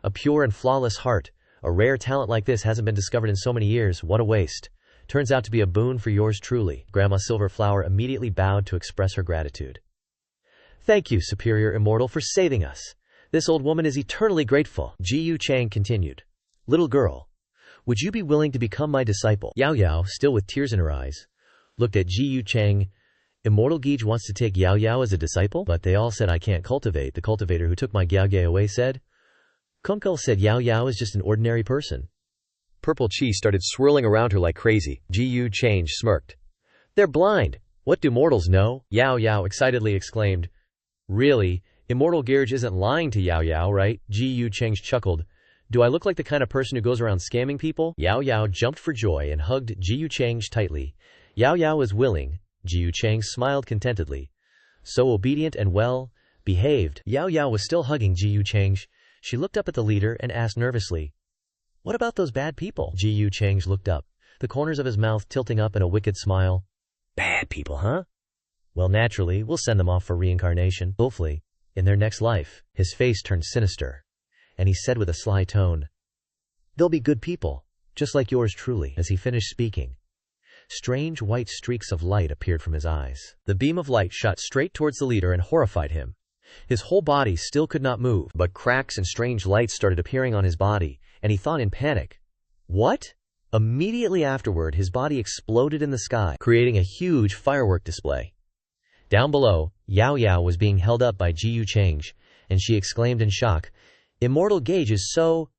"A pure and flawless heart. A rare talent like this hasn't been discovered in so many years. What a waste. Turns out to be a boon for yours truly." Grandma Silverflower immediately bowed to express her gratitude. "Thank you, Superior Immortal, for saving us. This old woman is eternally grateful." Ji Yu Cheng continued, "Little girl, would you be willing to become my disciple?" Yao Yao, still with tears in her eyes, looked at Ji Yu Cheng. "Immortal Geej wants to take Yao Yao as a disciple? But they all said I can't cultivate." The cultivator who took my Gyage away said. Kunkel said Yao Yao is just an ordinary person. Purple chi started swirling around her like crazy. Ji Yu Cheng smirked. "They're blind. What do mortals know?" Yao Yao excitedly exclaimed. "Really? Immortal Geerge isn't lying to Yao Yao, right?" Ji Yu Cheng chuckled. "Do I look like the kind of person who goes around scamming people?" Yao Yao jumped for joy and hugged Ji Yu Cheng tightly. Yao Yao was willing. Ji Yu Cheng smiled contentedly. So obedient and well-behaved. Yao Yao was still hugging Ji Yu Cheng. She looked up at the leader and asked nervously, "What about those bad people?" Ji Yu Cheng looked up, the corners of his mouth tilting up in a wicked smile. "Bad people, huh? Well, naturally, we'll send them off for reincarnation, hopefully, in their next life." His face turned sinister, and he said with a sly tone, "They'll be good people, just like yours truly." As he finished speaking, strange white streaks of light appeared from his eyes. The beam of light shot straight towards the leader and horrified him. His whole body still could not move, but cracks and strange lights started appearing on his body, and he thought in panic, "What?" Immediately afterward, his body exploded in the sky, creating a huge firework display. Down below, Yao Yao was being held up by Ji Yu Cheng, and she exclaimed in shock, "Immortal Geerge is so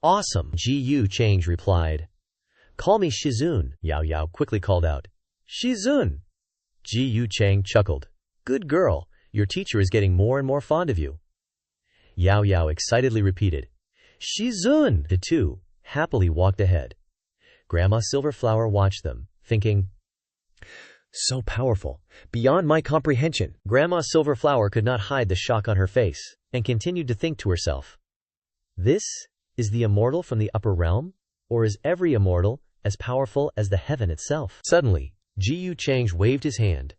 awesome." Ji Yu Cheng replied, "Call me Shizun." Yao Yao quickly called out, "Shizun." Ji Yu Cheng chuckled, "Good girl, your teacher is getting more and more fond of you." Yao Yao excitedly repeated, "Shizun." The two happily walked ahead. Grandma Silverflower watched them, thinking, "So powerful, beyond my comprehension." Grandma Silverflower could not hide the shock on her face, and continued to think to herself, "This is the immortal from the upper realm? Or is every immortal as powerful as the heaven itself?" Suddenly, Ji Yu Cheng waved his hand,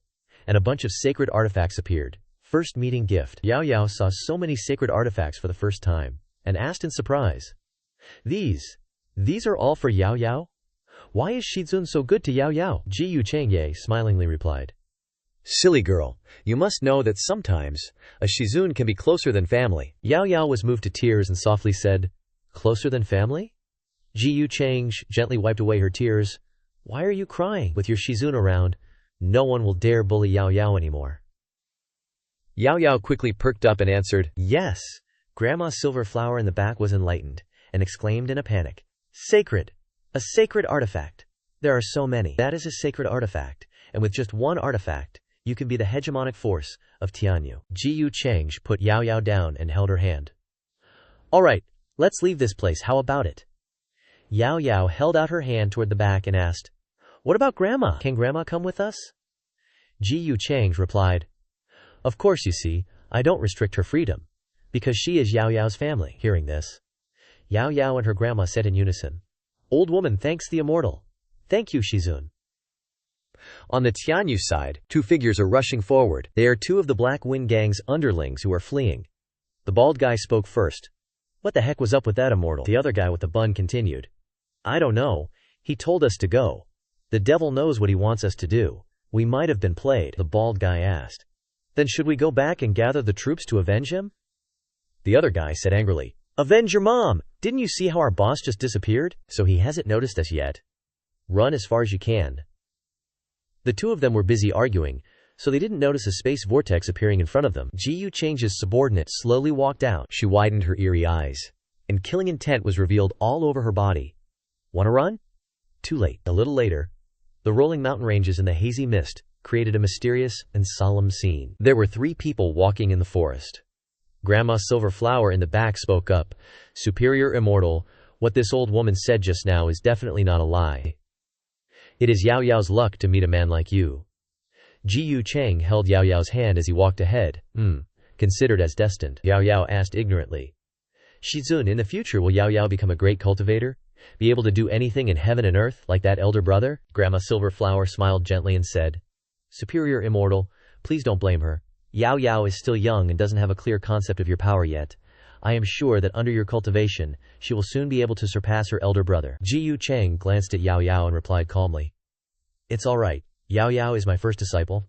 and a bunch of sacred artifacts appeared. First meeting gift. Yao Yao saw so many sacred artifacts for the first time, and asked in surprise, These are all for Yao Yao? Why is Shizun so good to Yao Yao?" Ji Yu Cheng smilingly replied, "Silly girl, you must know that sometimes a Shizun can be closer than family." Yao Yao was moved to tears and softly said, "Closer than family?" Ji Yu Cheng gently wiped away her tears. "Why are you crying? With your Shizun around, no one will dare bully Yao Yao anymore." Yao Yao quickly perked up and answered, "Yes." Grandma Silverflower in the back was enlightened, and exclaimed in a panic, "Sacred! A sacred artifact! There are so many." "That is a sacred artifact, and with just one artifact, you can be the hegemonic force of Tianyu." Ji Yu Cheng put Yao Yao down and held her hand. "All right, let's leave this place, how about it?" Yao Yao held out her hand toward the back and asked, "What about Grandma? Can Grandma come with us?" Ji Yu Cheng replied, "Of course, you see, I don't restrict her freedom. Because she is Yao Yao's family. Hearing this, Yao Yao and her grandma said in unison, "Old woman thanks the immortal. Thank you, Shizun." On the Tianyu side, two figures are rushing forward. They are two of the Black Wind Gang's underlings who are fleeing. The bald guy spoke first. "What the heck was up with that immortal?" The other guy with the bun continued. "I don't know. He told us to go. The devil knows what he wants us to do. We might have been played," the bald guy asked. "Then should we go back and gather the troops to avenge him?" The other guy said angrily, "Avenge your mom! Didn't you see how our boss just disappeared? So he hasn't noticed us yet. Run as far as you can." The two of them were busy arguing, so they didn't notice a space vortex appearing in front of them. Ji Yu Cheng's subordinate slowly walked out. She widened her eerie eyes, and killing intent was revealed all over her body. "Wanna run?" Too late. A little later, the rolling mountain ranges in the hazy mist created a mysterious and solemn scene. There were three people walking in the forest. Grandma Silverflower in the back spoke up. "Superior Immortal, what this old woman said just now is definitely not a lie. It is Yao Yao's luck to meet a man like you." Ji Yu Cheng held Yao Yao's hand as he walked ahead. Considered as destined?" Yao Yao asked ignorantly. "Shizun, in the future will Yao Yao become a great cultivator? Be able to do anything in heaven and earth, like that elder brother?" Grandma Silverflower smiled gently and said, "Superior Immortal, please don't blame her. Yao Yao is still young and doesn't have a clear concept of your power yet. I am sure that under your cultivation, she will soon be able to surpass her elder brother." Ji Yu Cheng glanced at Yao Yao and replied calmly, "It's all right. Yao Yao is my first disciple.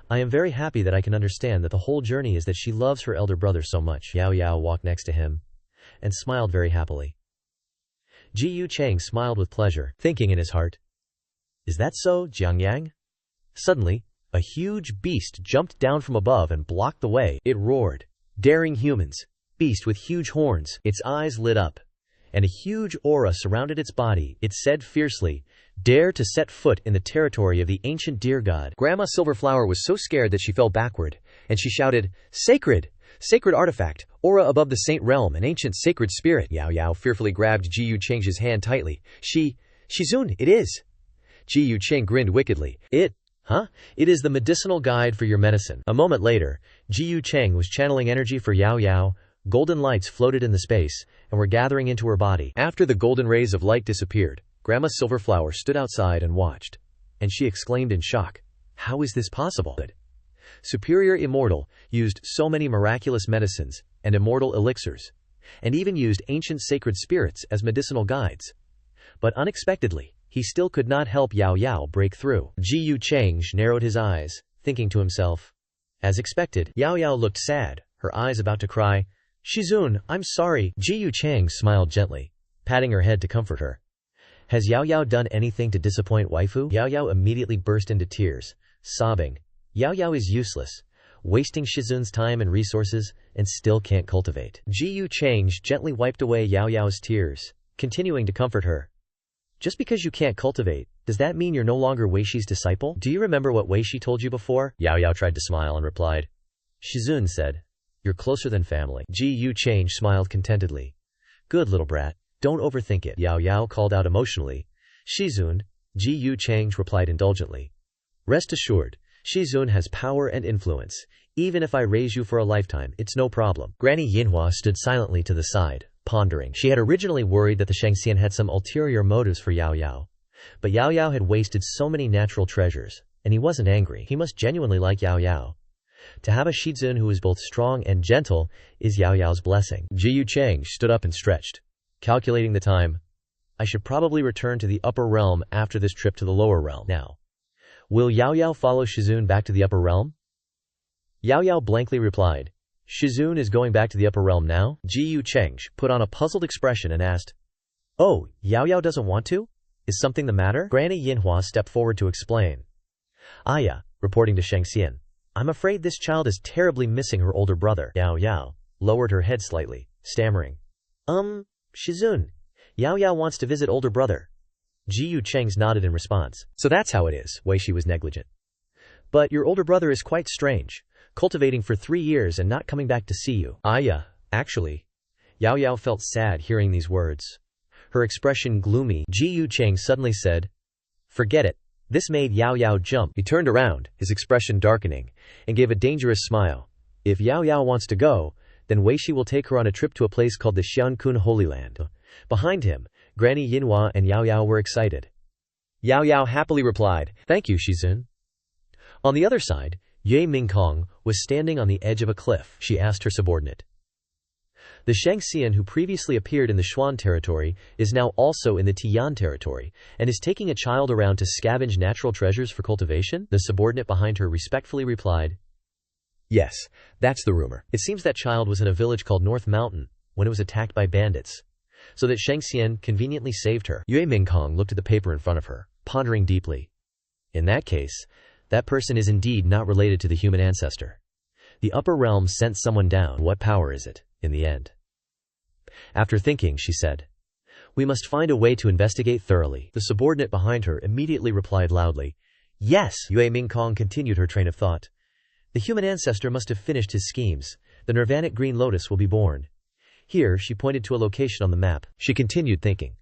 I am very happy that I can understand that the whole journey is that she loves her elder brother so much." Yao Yao walked next to him and smiled very happily. Ji Yu Cheng smiled with pleasure, thinking in his heart, "Is that so, Jiangyang?" Suddenly, a huge beast jumped down from above and blocked the way. It roared, "Daring humans! Beast with huge horns!" Its eyes lit up, and a huge aura surrounded its body. It said fiercely, "Dare to set foot in the territory of the ancient deer god." Grandma Silverflower was so scared that she fell backward, and she shouted, "Sacred! Sacred artifact! Aura above the saint realm, an ancient sacred spirit!" Yao Yao fearfully grabbed Ji Yu Cheng's hand tightly. Shizun, it is!" Ji Yu Cheng grinned wickedly. It is the medicinal guide for your medicine." A moment later, Ji Yu Cheng was channeling energy for Yao Yao. Golden lights floated in the space, and were gathering into her body. After the golden rays of light disappeared, Grandma Silverflower stood outside and watched, and she exclaimed in shock, "How is this possible?" Superior Immortal used so many miraculous medicines and immortal elixirs, and even used ancient sacred spirits as medicinal guides. But unexpectedly, he still could not help Yao Yao break through. Ji Yu Cheng narrowed his eyes, thinking to himself. As expected, Yao Yao looked sad, her eyes about to cry, "Shizun, I'm sorry." Ji Yu Cheng smiled gently, patting her head to comfort her. "Has Yao Yao done anything to disappoint waifu?" Yao Yao immediately burst into tears, sobbing, "Yao Yao is useless, wasting Shizun's time and resources, and still can't cultivate." Ji Yu Cheng gently wiped away Yao Yao's tears, continuing to comfort her. "Just because you can't cultivate, does that mean you're no longer Wei Shi's disciple? Do you remember what Wei Shi told you before?" Yao Yao tried to smile and replied. Shizun said, "You're closer than family." Ji Yu Cheng smiled contentedly. "Good little brat, don't overthink it." Yao Yao called out emotionally. "Shizun," Ji Yu Cheng replied indulgently. "Rest assured, Shizun has power and influence. Even if I raise you for a lifetime, it's no problem." Granny Yinhua stood silently to the side, pondering. She had originally worried that the Shangxian had some ulterior motives for Yao Yao. But Yao Yao had wasted so many natural treasures, and he wasn't angry. He must genuinely like Yao Yao. To have a Shizun who is both strong and gentle is Yao Yao's blessing. Ji Yu Cheng stood up and stretched, calculating the time. "I should probably return to the upper realm after this trip to the lower realm. Now, will Yao Yao follow Shizun back to the upper realm?" Yao Yao blankly replied, "Shizun is going back to the upper realm now?" Ji Yu Cheng put on a puzzled expression and asked, "Oh, Yao Yao doesn't want to? Is something the matter?" Granny Yinhua stepped forward to explain. "Yeah," reporting to Shangxian, "I'm afraid this child is terribly missing her older brother." Yao Yao lowered her head slightly, stammering, Shizun, Yao Yao wants to visit older brother." Ji Yu Cheng nodded in response. "So that's how it is." Wei Shi was negligent. "But your older brother is quite strange, cultivating for 3 years and not coming back to see you." Yeah, actually." Yao Yao felt sad hearing these words. Her expression gloomy. Ji Yu Cheng suddenly said, "Forget it." This made Yao Yao jump. He turned around, his expression darkening, and gave a dangerous smile. "If Yao Yao wants to go, Then Wei Shi will take her on a trip to a place called the Xiankun Holy Land. Behind him, Granny Yinhua and Yao Yao were excited. Yao Yao happily replied, "Thank you, Shizun." On the other side, Yue Mingkong was standing on the edge of a cliff. She asked her subordinate. The Shangxian who previously appeared in the Xuan territory is now also in the Tian territory, and is taking a child around to scavenge natural treasures for cultivation? The subordinate behind her respectfully replied, "Yes, that's the rumor. It seems that child was in a village called North Mountain when it was attacked by bandits, so that Shangxian conveniently saved her." Yue Mingkong looked at the paper in front of her, pondering deeply. In that case, that person is indeed not related to the human ancestor. The upper realm sent someone down. What power is it, in the end? After thinking, she said, "We must find a way to investigate thoroughly." The subordinate behind her immediately replied loudly, "Yes." Yue Mingkong continued her train of thought. "The human ancestor must have finished his schemes. The Nirvanic green lotus will be born. Here," she pointed to a location on the map. She continued thinking,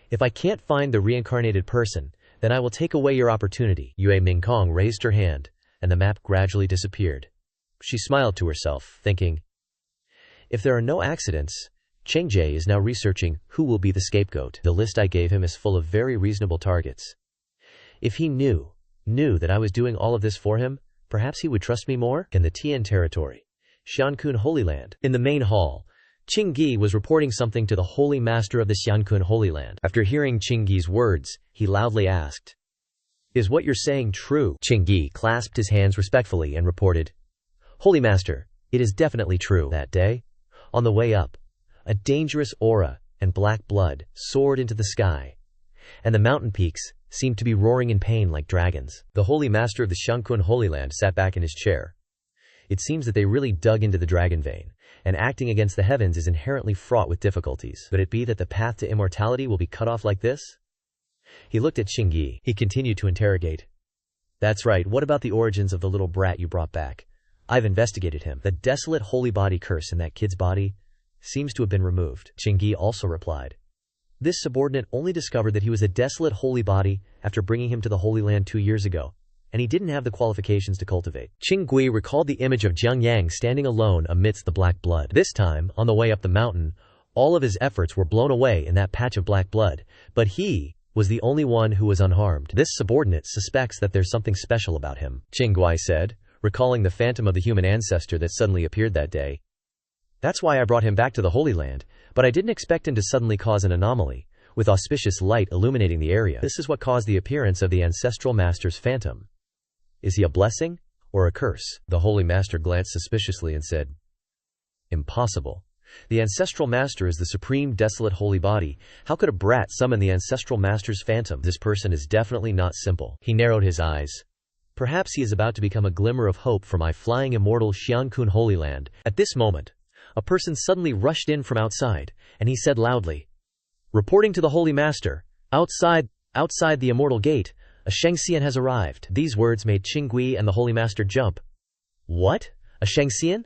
"If I can't find the reincarnated person, then I will take away your opportunity." Yue Mingkong raised her hand, and the map gradually disappeared. She smiled to herself, thinking, "If there are no accidents, Cheng Jie is now researching who will be the scapegoat. The list I gave him is full of very reasonable targets. If he knew that I was doing all of this for him, perhaps he would trust me more." In the Tian territory, Xiankun Holy Land. In the main hall, Qing Gi was reporting something to the Holy Master of the Xiankun Holy Land. After hearing Qing Gi's words, he loudly asked, "Is what you're saying true?" Qing Gi clasped his hands respectfully and reported, "Holy Master, it is definitely true." That day, on the way up, a dangerous aura and black blood soared into the sky, and the mountain peaks seemed to be roaring in pain like dragons. The Holy Master of the Xiankun Holy Land sat back in his chair. It seems that they really dug into the dragon vein, and acting against the heavens is inherently fraught with difficulties. Could it be that the path to immortality will be cut off like this? He looked at Qing Gi. He continued to interrogate. "That's right, what about the origins of the little brat you brought back? I've investigated him. The desolate holy body curse in that kid's body seems to have been removed." Qing Gi also replied. This subordinate only discovered that he was a desolate holy body after bringing him to the Holy Land 2 years ago, and he didn't have the qualifications to cultivate. Qing Gui recalled the image of Jiang Yang standing alone amidst the black blood. This time, on the way up the mountain, all of his efforts were blown away in that patch of black blood, but he was the only one who was unharmed. This subordinate suspects that there's something special about him, Qing Gui said, recalling the phantom of the human ancestor that suddenly appeared that day. "That's why I brought him back to the Holy Land, but I didn't expect him to suddenly cause an anomaly, with auspicious light illuminating the area. This is what caused the appearance of the ancestral master's phantom. Is he a blessing or a curse?" The Holy Master glanced suspiciously and said, "Impossible. The ancestral master is the supreme desolate holy body. How could a brat summon the ancestral master's phantom? This person is definitely not simple." He narrowed his eyes. "Perhaps he is about to become a glimmer of hope for my flying immortal Xiankun Holy Land." At this moment, a person suddenly rushed in from outside, and he said loudly, "Reporting to the Holy Master, outside the immortal gate, a Shangxian has arrived." These words made Qing Gui and the Holy Master jump. "What? A Shangxian?"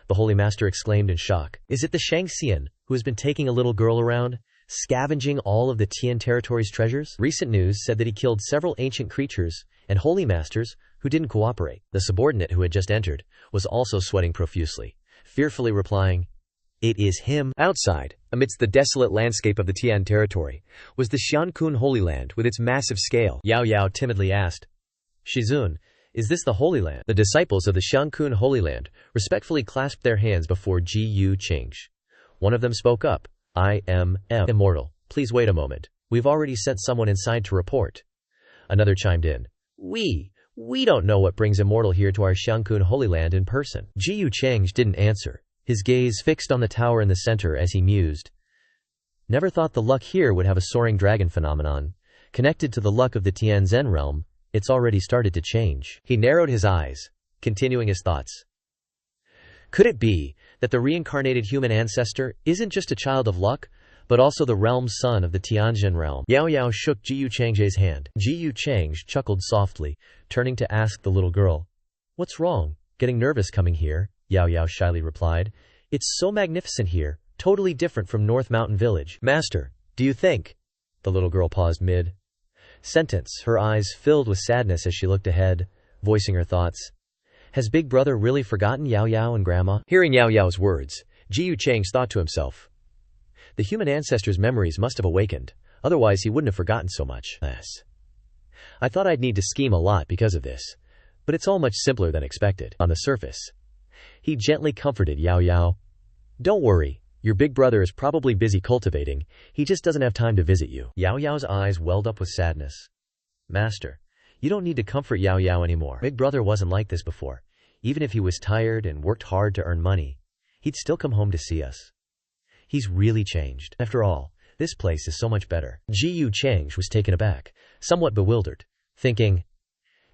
the Holy Master exclaimed in shock. "Is it the Shangxian who has been taking a little girl around, scavenging all of the Tian territory's treasures?" Recent news said that he killed several ancient creatures and holy masters who didn't cooperate. The subordinate who had just entered was also sweating profusely, fearfully replying, "It is him." Outside, amidst the desolate landscape of the Tian territory, was the Xiankun Holy Land with its massive scale. Yao Yao timidly asked, "Shizun, is this the Holy Land?" The disciples of the Xiankun Holy Land respectfully clasped their hands before Ji Cheng. One of them spoke up, "I am immortal. Please wait a moment. We've already sent someone inside to report." Another chimed in, We don't know what brings immortal here to our Xiankun Holy Land in person." Ji Cheng didn't answer, his gaze fixed on the tower in the center as he mused. "Never thought the luck here would have a soaring dragon phenomenon. Connected to the luck of the Tianzhen realm, it's already started to change." He narrowed his eyes, continuing his thoughts. Could it be that the reincarnated human ancestor isn't just a child of luck, but also the realm's son of the Tianjin realm? Yao Yao shook Ji Cheng's hand. Ji Cheng chuckled softly, turning to ask the little girl, "What's wrong? Getting nervous coming here?" Yao Yao shyly replied, "It's so magnificent here, totally different from North Mountain Village." "Master, do you think?" The little girl paused mid-sentence, her eyes filled with sadness as she looked ahead, voicing her thoughts. Has Big Brother really forgotten Yao Yao and Grandma? Hearing Yao Yao's words, Ji Yucheng thought to himself, the human ancestor's memories must have awakened, otherwise he wouldn't have forgotten so much. I thought I'd need to scheme a lot because of this, but it's all much simpler than expected. On the surface, he gently comforted Yao Yao. Don't worry, your big brother is probably busy cultivating, he just doesn't have time to visit you. Yao Yao's eyes welled up with sadness. Master, you don't need to comfort Yao Yao anymore. Big brother wasn't like this before. Even if he was tired and worked hard to earn money, he'd still come home to see us. He's really changed. After all, this place is so much better. Ji Yucheng was taken aback, somewhat bewildered, thinking,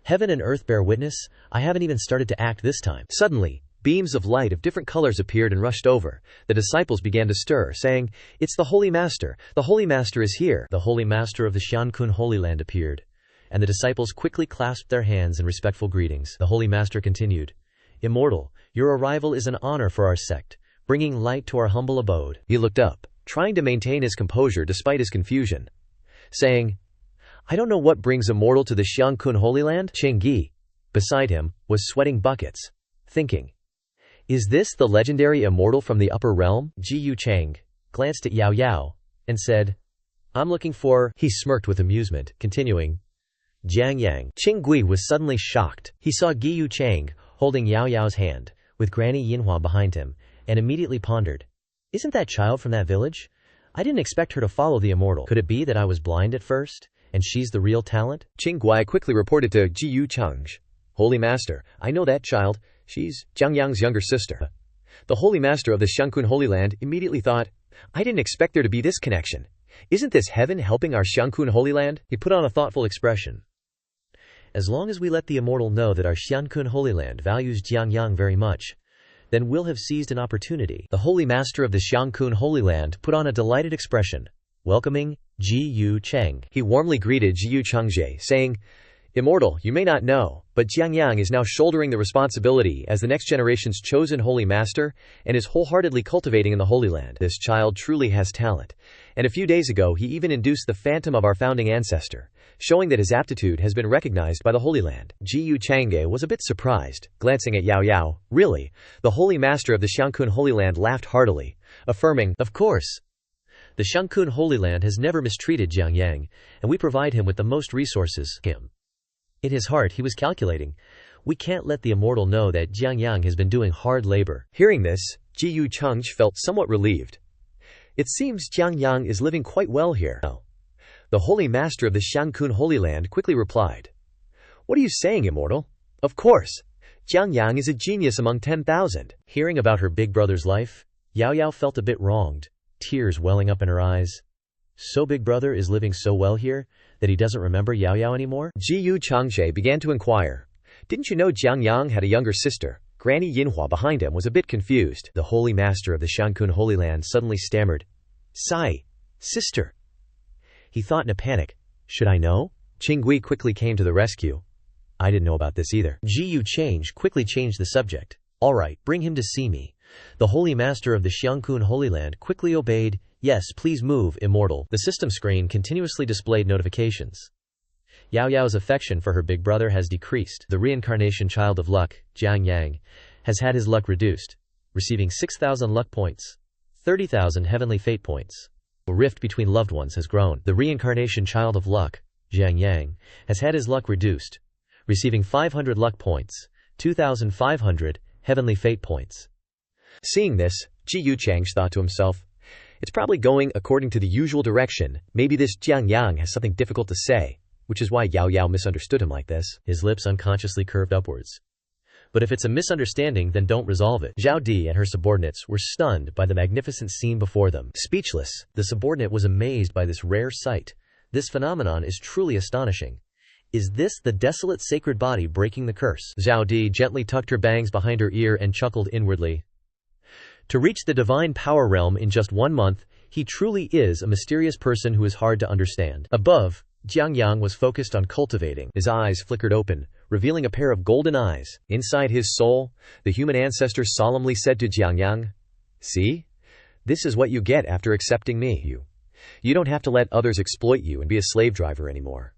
heaven and earth bear witness, I haven't even started to act this time. Suddenly, beams of light of different colors appeared and rushed over. The disciples began to stir, saying, it's the Holy Master. The Holy Master is here. The Holy Master of the Xiankun Holy Land appeared, and the disciples quickly clasped their hands in respectful greetings. The Holy Master continued, Immortal, your arrival is an honor for our sect, bringing light to our humble abode. He looked up, trying to maintain his composure despite his confusion, saying, I don't know what brings Immortal to the Xiankun Holy Land. Cheng Gi, beside him, was sweating buckets, thinking, is this the legendary Immortal from the upper realm? Ji Yucheng glanced at Yao Yao and said, I'm looking for... He smirked with amusement, continuing, Jiang Yang. Cheng Gui was suddenly shocked. He saw Ji Yucheng holding Yao Yao's hand, with Granny Yinhua behind him, and immediately pondered, isn't that child from that village? I didn't expect her to follow the Immortal. Could it be that I was blind at first, and she's the real talent? Cheng Gui quickly reported to Ji Yucheng, Holy Master, I know that child. She's Jiang Yang's younger sister. The Holy Master of the Xiankun Holy Land immediately thought, I didn't expect there to be this connection. Isn't this heaven helping our Xiankun Holy Land? He put on a thoughtful expression. As long as we let the Immortal know that our Xiankun Holy Land values Jiang Yang very much, then we'll have seized an opportunity. The Holy Master of the Xiankun Holy Land put on a delighted expression, welcoming Ji Yucheng. He warmly greeted Ji Yucheng, saying, Immortal, you may not know, but Jiang Yang is now shouldering the responsibility as the next generation's chosen Holy Master and is wholeheartedly cultivating in the Holy Land. This child truly has talent, and a few days ago he even induced the phantom of our founding ancestor, showing that his aptitude has been recognized by the Holy Land. Ji Yucheng was a bit surprised, glancing at Yao Yao. Really? The Holy Master of the Xiankun Holy Land laughed heartily, affirming, of course. The Xiankun Holy Land has never mistreated Jiang Yang, and we provide him with the most resources. In his heart he was calculating, we can't let the Immortal know that Jiang Yang has been doing hard labor. Hearing this, Ji Yucheng felt somewhat relieved. It seems Jiang Yang is living quite well here. The Holy Master of the Xiankun Holy Land quickly replied, what are you saying, Immortal? Of course, Jiang Yang is a genius among 10,000. Hearing about her big brother's life, Yao Yao felt a bit wronged, tears welling up in her eyes. So Big Brother is living so well here that he doesn't remember Yao Yao anymore? Ji Yucheng began to inquire. Didn't you know Jiang Yang had a younger sister? Granny Yinhua behind him was a bit confused. The Holy Master of the Xiankun Holy Land suddenly stammered, Sai, sister. He thought in a panic, should I know? Cheng Gui quickly came to the rescue. I didn't know about this either. Ji Yucheng quickly changed the subject. All right, bring him to see me. The Holy Master of the Xiankun Holy Land quickly obeyed. Yes, please move, Immortal. The system screen continuously displayed notifications. Yao Yao's affection for her big brother has decreased. The reincarnation child of Luch, Jiang Yang, has had his luck reduced, receiving 6,000 luck points, 30,000 heavenly fate points. A rift between loved ones has grown. The reincarnation child of Luch, Jiang Yang, has had his luck reduced, receiving 500 luck points, 2,500 heavenly fate points. Seeing this, Ji Yucheng thought to himself, it's probably going according to the usual direction. Maybe this Jiang Yang has something difficult to say, which is why Yao Yao misunderstood him like this. His lips unconsciously curved upwards. But if it's a misunderstanding, then don't resolve it. Zhao Di and her subordinates were stunned by the magnificent scene before them. Speechless, the subordinate was amazed by this rare sight. This phenomenon is truly astonishing. Is this the desolate sacred body breaking the curse? Zhao Di gently tucked her bangs behind her ear and chuckled inwardly. To reach the divine power realm in just 1 month, he truly is a mysterious person who is hard to understand. Above, Jiang Yang was focused on cultivating. His eyes flickered open, revealing a pair of golden eyes. Inside his soul, the human ancestor solemnly said to Jiang Yang, see? This is what you get after accepting me. You don't have to let others exploit you and be a slave driver anymore.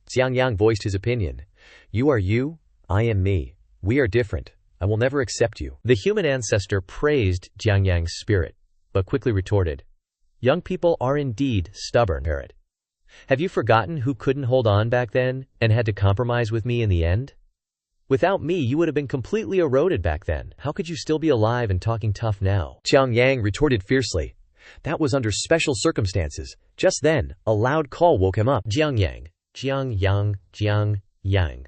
Jiang Yang voiced his opinion. You are you, I am me. We are different. I will never accept you." The human ancestor praised Jiang Yang's spirit, but quickly retorted, "Young people are indeed stubborn, parrot. Have you forgotten who couldn't hold on back then and had to compromise with me in the end? Without me, you would have been completely eroded back then. How could you still be alive and talking tough now?" Jiang Yang retorted fiercely. That was under special circumstances. Just then, a loud call woke him up. Jiang Yang. Jiang Yang. Jiang Yang.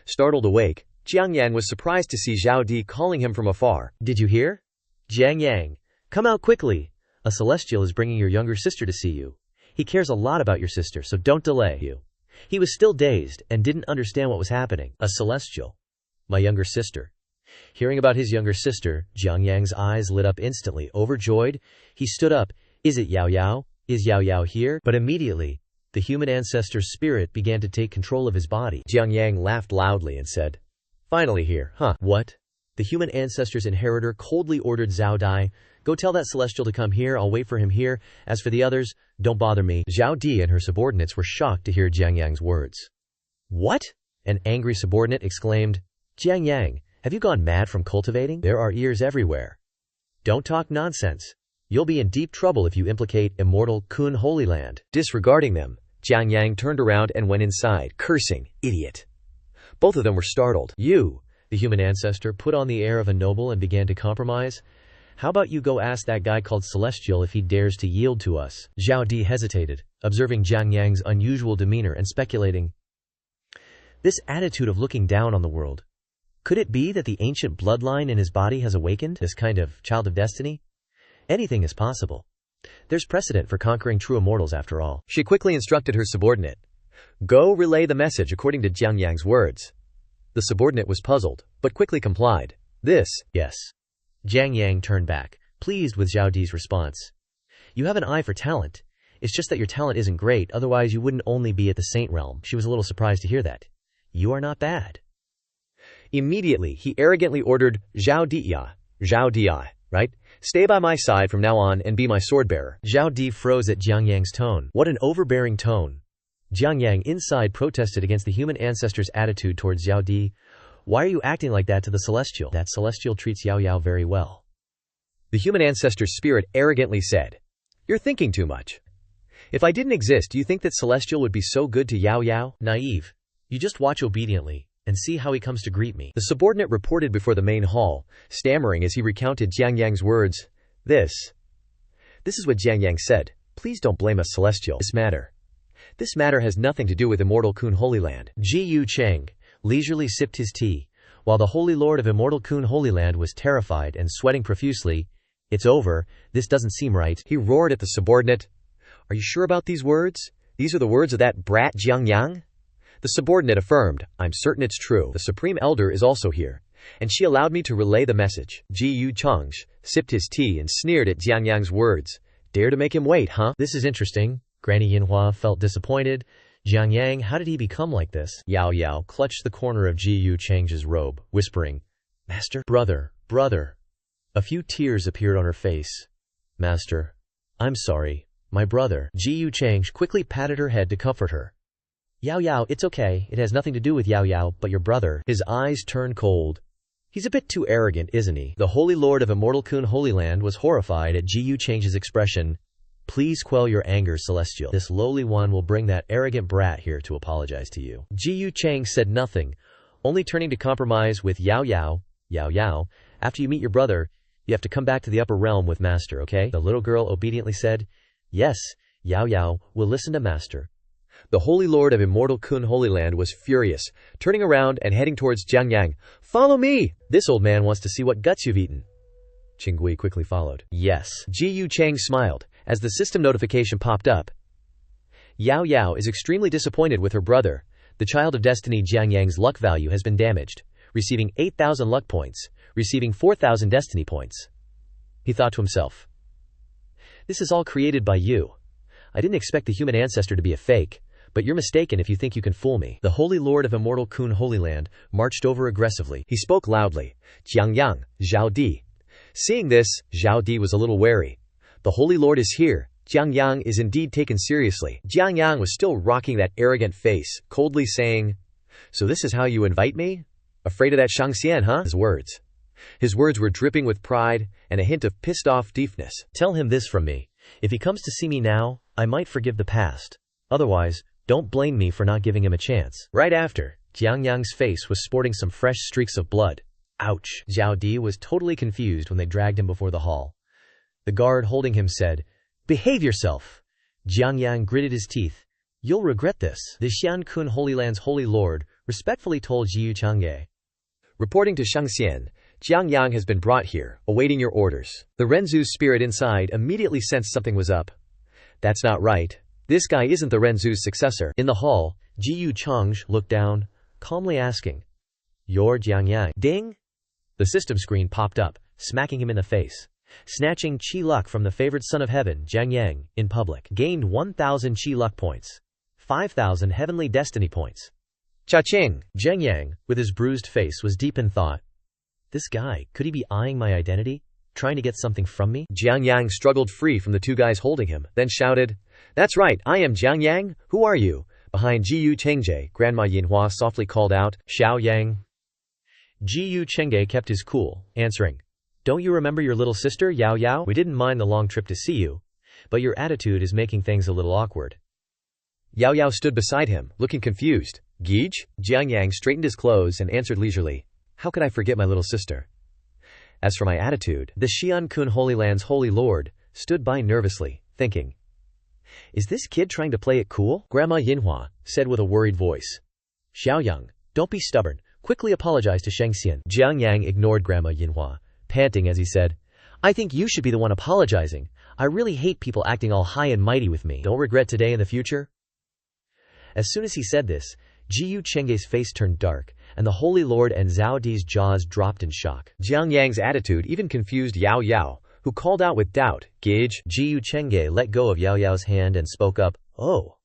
Startled awake, Jiang Yang was surprised to see Zhao Di calling him from afar. "Did you hear? Jiang Yang, come out quickly. A celestial is bringing your younger sister to see you. He cares a lot about your sister, so don't delay you." He was still dazed and didn't understand what was happening. A celestial. My younger sister. Hearing about his younger sister, Jiang Yang's eyes lit up instantly. Overjoyed, he stood up. "Is it Yao Yao? Is Yao Yao here?" But immediately, the human ancestor's spirit began to take control of his body. Jiang Yang laughed loudly and said, "Finally here, huh?" "What?" The human ancestor's inheritor coldly ordered Zhao Di, "Go tell that celestial to come here, I'll wait for him here. As for the others, don't bother me." Zhao Di and her subordinates were shocked to hear Jiang Yang's words. "What?" An angry subordinate exclaimed. "Jiang Yang, have you gone mad from cultivating? There are ears everywhere. Don't talk nonsense. You'll be in deep trouble if you implicate immortal Kun Holy Land." Disregarding them, Jiang Yang turned around and went inside, cursing, "Idiot." Both of them were startled. "You," the human ancestor put on the air of a noble and began to compromise. "How about you go ask that guy called Celestial if he dares to yield to us?" Zhao Di hesitated, observing Jiang Yang's unusual demeanor and speculating. This attitude of looking down on the world. Could it be that the ancient bloodline in his body has awakened? This kind of child of destiny? Anything is possible. There's precedent for conquering true immortals after all. She quickly instructed her subordinate. "Go relay the message according to Jiang Yang's words." The subordinate was puzzled, but quickly complied. Yes. Jiang Yang turned back, pleased with Zhao Di's response. "You have an eye for talent. It's just that your talent isn't great, otherwise you wouldn't only be at the saint realm." She was a little surprised to hear that. "You are not bad." Immediately, he arrogantly ordered, "Zhao Di, right? Stay by my side from now on and be my sword-bearer." Zhao Di froze at Jiang Yang's tone. What an overbearing tone. Jiang Yang inside protested against the human ancestor's attitude towards Zhao Di. "Why are you acting like that to the celestial? That celestial treats Yao Yao very well." The human ancestor's spirit arrogantly said, "You're thinking too much. If I didn't exist, do you think that celestial would be so good to Yao Yao? Naive. You just watch obediently and see how he comes to greet me." The subordinate reported before the main hall, stammering as he recounted Jiang Yang's words. This is what Jiang Yang said. "Please don't blame us, celestial. This matter has nothing to do with immortal Kun Holy Land." Ji Yu Cheng leisurely sipped his tea, while the Holy Lord of immortal Kun Holy Land was terrified and sweating profusely. "It's over. This doesn't seem right." He roared at the subordinate. "Are you sure about these words? These are the words of that brat Jiang Yang?" The subordinate affirmed, "I'm certain it's true. The Supreme Elder is also here, and she allowed me to relay the message." Ji Yu Cheng sipped his tea and sneered at Jiang Yang's words. "Dare to make him wait, huh? This is interesting." Granny Yinhua felt disappointed. Jiang Yang, how did he become like this? Yao Yao clutched the corner of Ji Yu Cheng's robe, whispering, "Master, brother." A few tears appeared on her face. "Master, I'm sorry, my brother." Ji Yu Cheng quickly patted her head to comfort her. "Yao Yao, it's okay. It has nothing to do with Yao Yao, but your brother." His eyes turned cold. "He's a bit too arrogant, isn't he?" The Holy Lord of Immortal Kun Holy Land was horrified at Ji Yu Cheng's expression. "Please quell your anger, Celestial. This lowly one will bring that arrogant brat here to apologize to you." Ji Yu Cheng said nothing, only turning to compromise with Yao Yao. "Yao Yao, after you meet your brother, you have to come back to the upper realm with Master, okay?" The little girl obediently said, "Yes, Yao Yao, we'll listen to Master." The Holy Lord of Immortal Kun Holy Land was furious, turning around and heading towards Jiang Yang. "Follow me! This old man wants to see what guts you've eaten." Qinggui quickly followed. "Yes." Ji Yu Cheng smiled as the system notification popped up. Yao Yao is extremely disappointed with her brother. The child of destiny Jiang Yang's luck value has been damaged, receiving 8,000 luck points, receiving 4,000 destiny points. He thought to himself, "This is all created by you. I didn't expect the human ancestor to be a fake, but you're mistaken if you think you can fool me." The Holy Lord of Immortal Kun Holy Land marched over aggressively. He spoke loudly. "Jiang Yang, Zhao Di." Seeing this, Zhao Di was a little wary. The Holy Lord is here. Jiang Yang is indeed taken seriously. Jiang Yang was still rocking that arrogant face, coldly saying, "So this is how you invite me? Afraid of that Shangxian, huh? His words were dripping with pride and a hint of pissed-off deepness. Tell him this from me. If he comes to see me now, I might forgive the past. Otherwise, don't blame me for not giving him a chance. Right after, Jiang Yang's face was sporting some fresh streaks of blood. Ouch! Zhao Di was totally confused when they dragged him before the hall. The guard holding him said, "Behave yourself." Jiang Yang gritted his teeth. "You'll regret this." The Xiankun Holy Land's Holy Lord respectfully told Jiyu Chang'e. Reporting to Shangxian, Jiang Yang has been brought here, awaiting your orders. The Renzu's spirit inside immediately sensed something was up. That's not right. This guy isn't the Renzu's successor. In the hall, Jiyu Chang'e looked down, calmly asking, "You're Jiang Yang?" Ding! The system screen popped up, smacking him in the face. Snatching Qi Luck from the favored son of heaven, Jiang Yang, in public. Gained 1,000 Qi Luck points. 5,000 heavenly destiny points. Cha-ching! Jiang Yang, with his bruised face, was deep in thought. This guy, could he be eyeing my identity? Trying to get something from me? Jiang Yang struggled free from the two guys holding him, then shouted, "That's right, I am Jiang Yang. Who are you?" Behind Jiyu Chengge, Grandma Yinhua softly called out, "Xiao Yang." Jiyu Chengge kept his cool, answering, "Don't you remember your little sister, Yao Yao? We didn't mind the long trip to see you, but your attitude is making things a little awkward." Yao Yao stood beside him, looking confused. "Gij?" Jiang Yang straightened his clothes and answered leisurely, "How could I forget my little sister?" As for my attitude, the Xiankun Holy Land's Holy Lord stood by nervously, thinking, "Is this kid trying to play it cool?" Grandma Yinhua said with a worried voice, "Xiaoyang, don't be stubborn. Quickly apologize to Shangxian." Jiang Yang ignored Grandma Yinhua, panting as he said, "I think you should be the one apologizing. I really hate people acting all high and mighty with me. Don't regret today in the future." As soon as he said this, Jiyu Chengge's face turned dark, and the Holy Lord and Zhao Di's jaws dropped in shock. Jiang Yang's attitude even confused Yao Yao, who called out with doubt, "Gij?" Jiyu Chengge let go of Yao Yao's hand and spoke up, "Oh,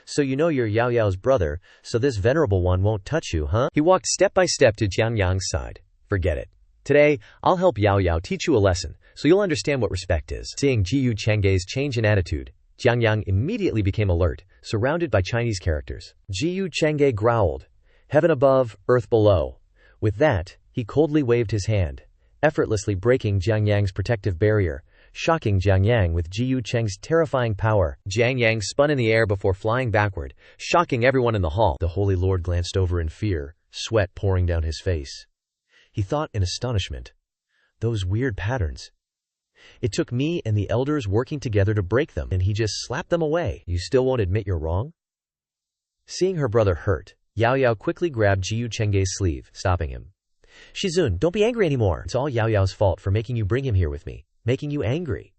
so you know you're Yao Yao's brother, so this venerable one won't touch you, huh?" He walked step by step to Jiang Yang's side. "Forget it. Today, I'll help Yao Yao teach you a lesson, so you'll understand what respect is." Seeing Jiyu Chengge's change in attitude, Jiang Yang immediately became alert, surrounded by Chinese characters. Jiyu Chengge growled, "Heaven above, earth below." With that, he coldly waved his hand, effortlessly breaking Jiang Yang's protective barrier, shocking Jiang Yang with Jiyu Cheng's terrifying power. Jiang Yang spun in the air before flying backward, shocking everyone in the hall. The Holy Lord glanced over in fear, sweat pouring down his face. He thought in astonishment, "Those weird patterns. It took me and the elders working together to break them, and he just slapped them away. You still won't admit you're wrong?" Seeing her brother hurt, Yao Yao quickly grabbed Jiyu Chengge's sleeve, stopping him. "Shizun, don't be angry anymore. It's all Yao Yao's fault for making you bring him here with me, making you angry."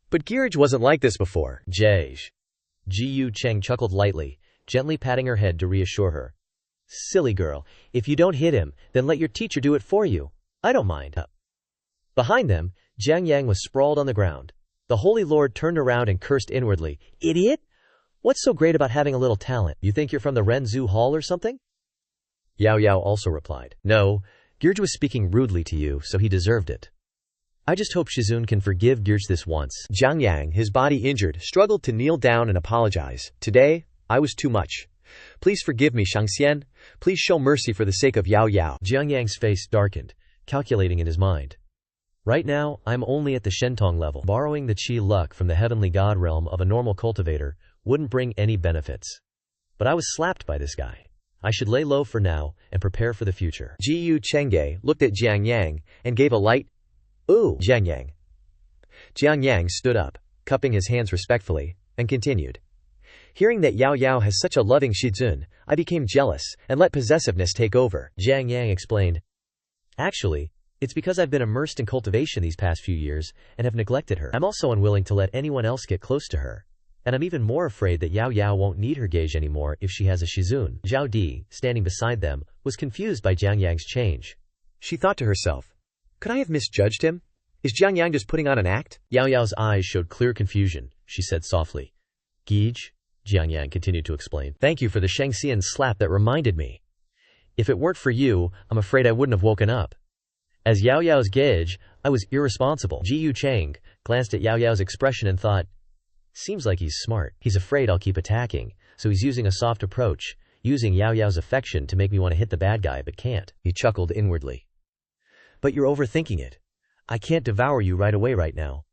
"But Girj wasn't like this before." "Jej." Jiyu Cheng chuckled lightly, gently patting her head to reassure her. "Silly girl, if you don't hit him, then let your teacher do it for you. I don't mind." Behind them, Jiang Yang was sprawled on the ground. The Holy Lord turned around and cursed inwardly, "Idiot! What's so great about having a little talent? You think you're from the Renzu Hall or something?" Yao Yao also replied, "No, Girj was speaking rudely to you, so he deserved it. I just hope Shizun can forgive Girj this once." Jiang Yang, his body injured, struggled to kneel down and apologize. "Today, I was too much. Please forgive me, Shangxian. Please show mercy for the sake of Yao Yao." Jiang Yang's face darkened, calculating in his mind. "Right now, I'm only at the Shentong level. Borrowing the Qi Luck from the heavenly god realm of a normal cultivator wouldn't bring any benefits. But I was slapped by this guy. I should lay low for now and prepare for the future." Jiyu Chengge looked at Jiang Yang and gave a light, "Ooh." Jiang Yang. Jiang Yang stood up, cupping his hands respectfully, and continued. "Hearing that Yao Yao has such a loving Shizun, I became jealous and let possessiveness take over." Jiang Yang explained, "Actually, it's because I've been immersed in cultivation these past few years and have neglected her. I'm also unwilling to let anyone else get close to her. And I'm even more afraid that Yao Yao won't need her gauge anymore if she has a Shizun." Zhao Di, standing beside them, was confused by Jiang Yang's change. She thought to herself, "Could I have misjudged him? Is Jiang Yang just putting on an act?" Yao Yao's eyes showed clear confusion. She said softly, "Gij?" Jiang Yang continued to explain, "Thank you for the Shangxian slap that reminded me. If it weren't for you, I'm afraid I wouldn't have woken up. As Yao Yao's gauge, I was irresponsible." Jiyu Cheng glanced at Yao Yao's expression and thought, "Seems like he's smart. He's afraid I'll keep attacking, so he's using a soft approach, using Yao Yao's affection to make me want to hit the bad guy but can't. He chuckled inwardly. But you're overthinking it. I can't devour you right away right now.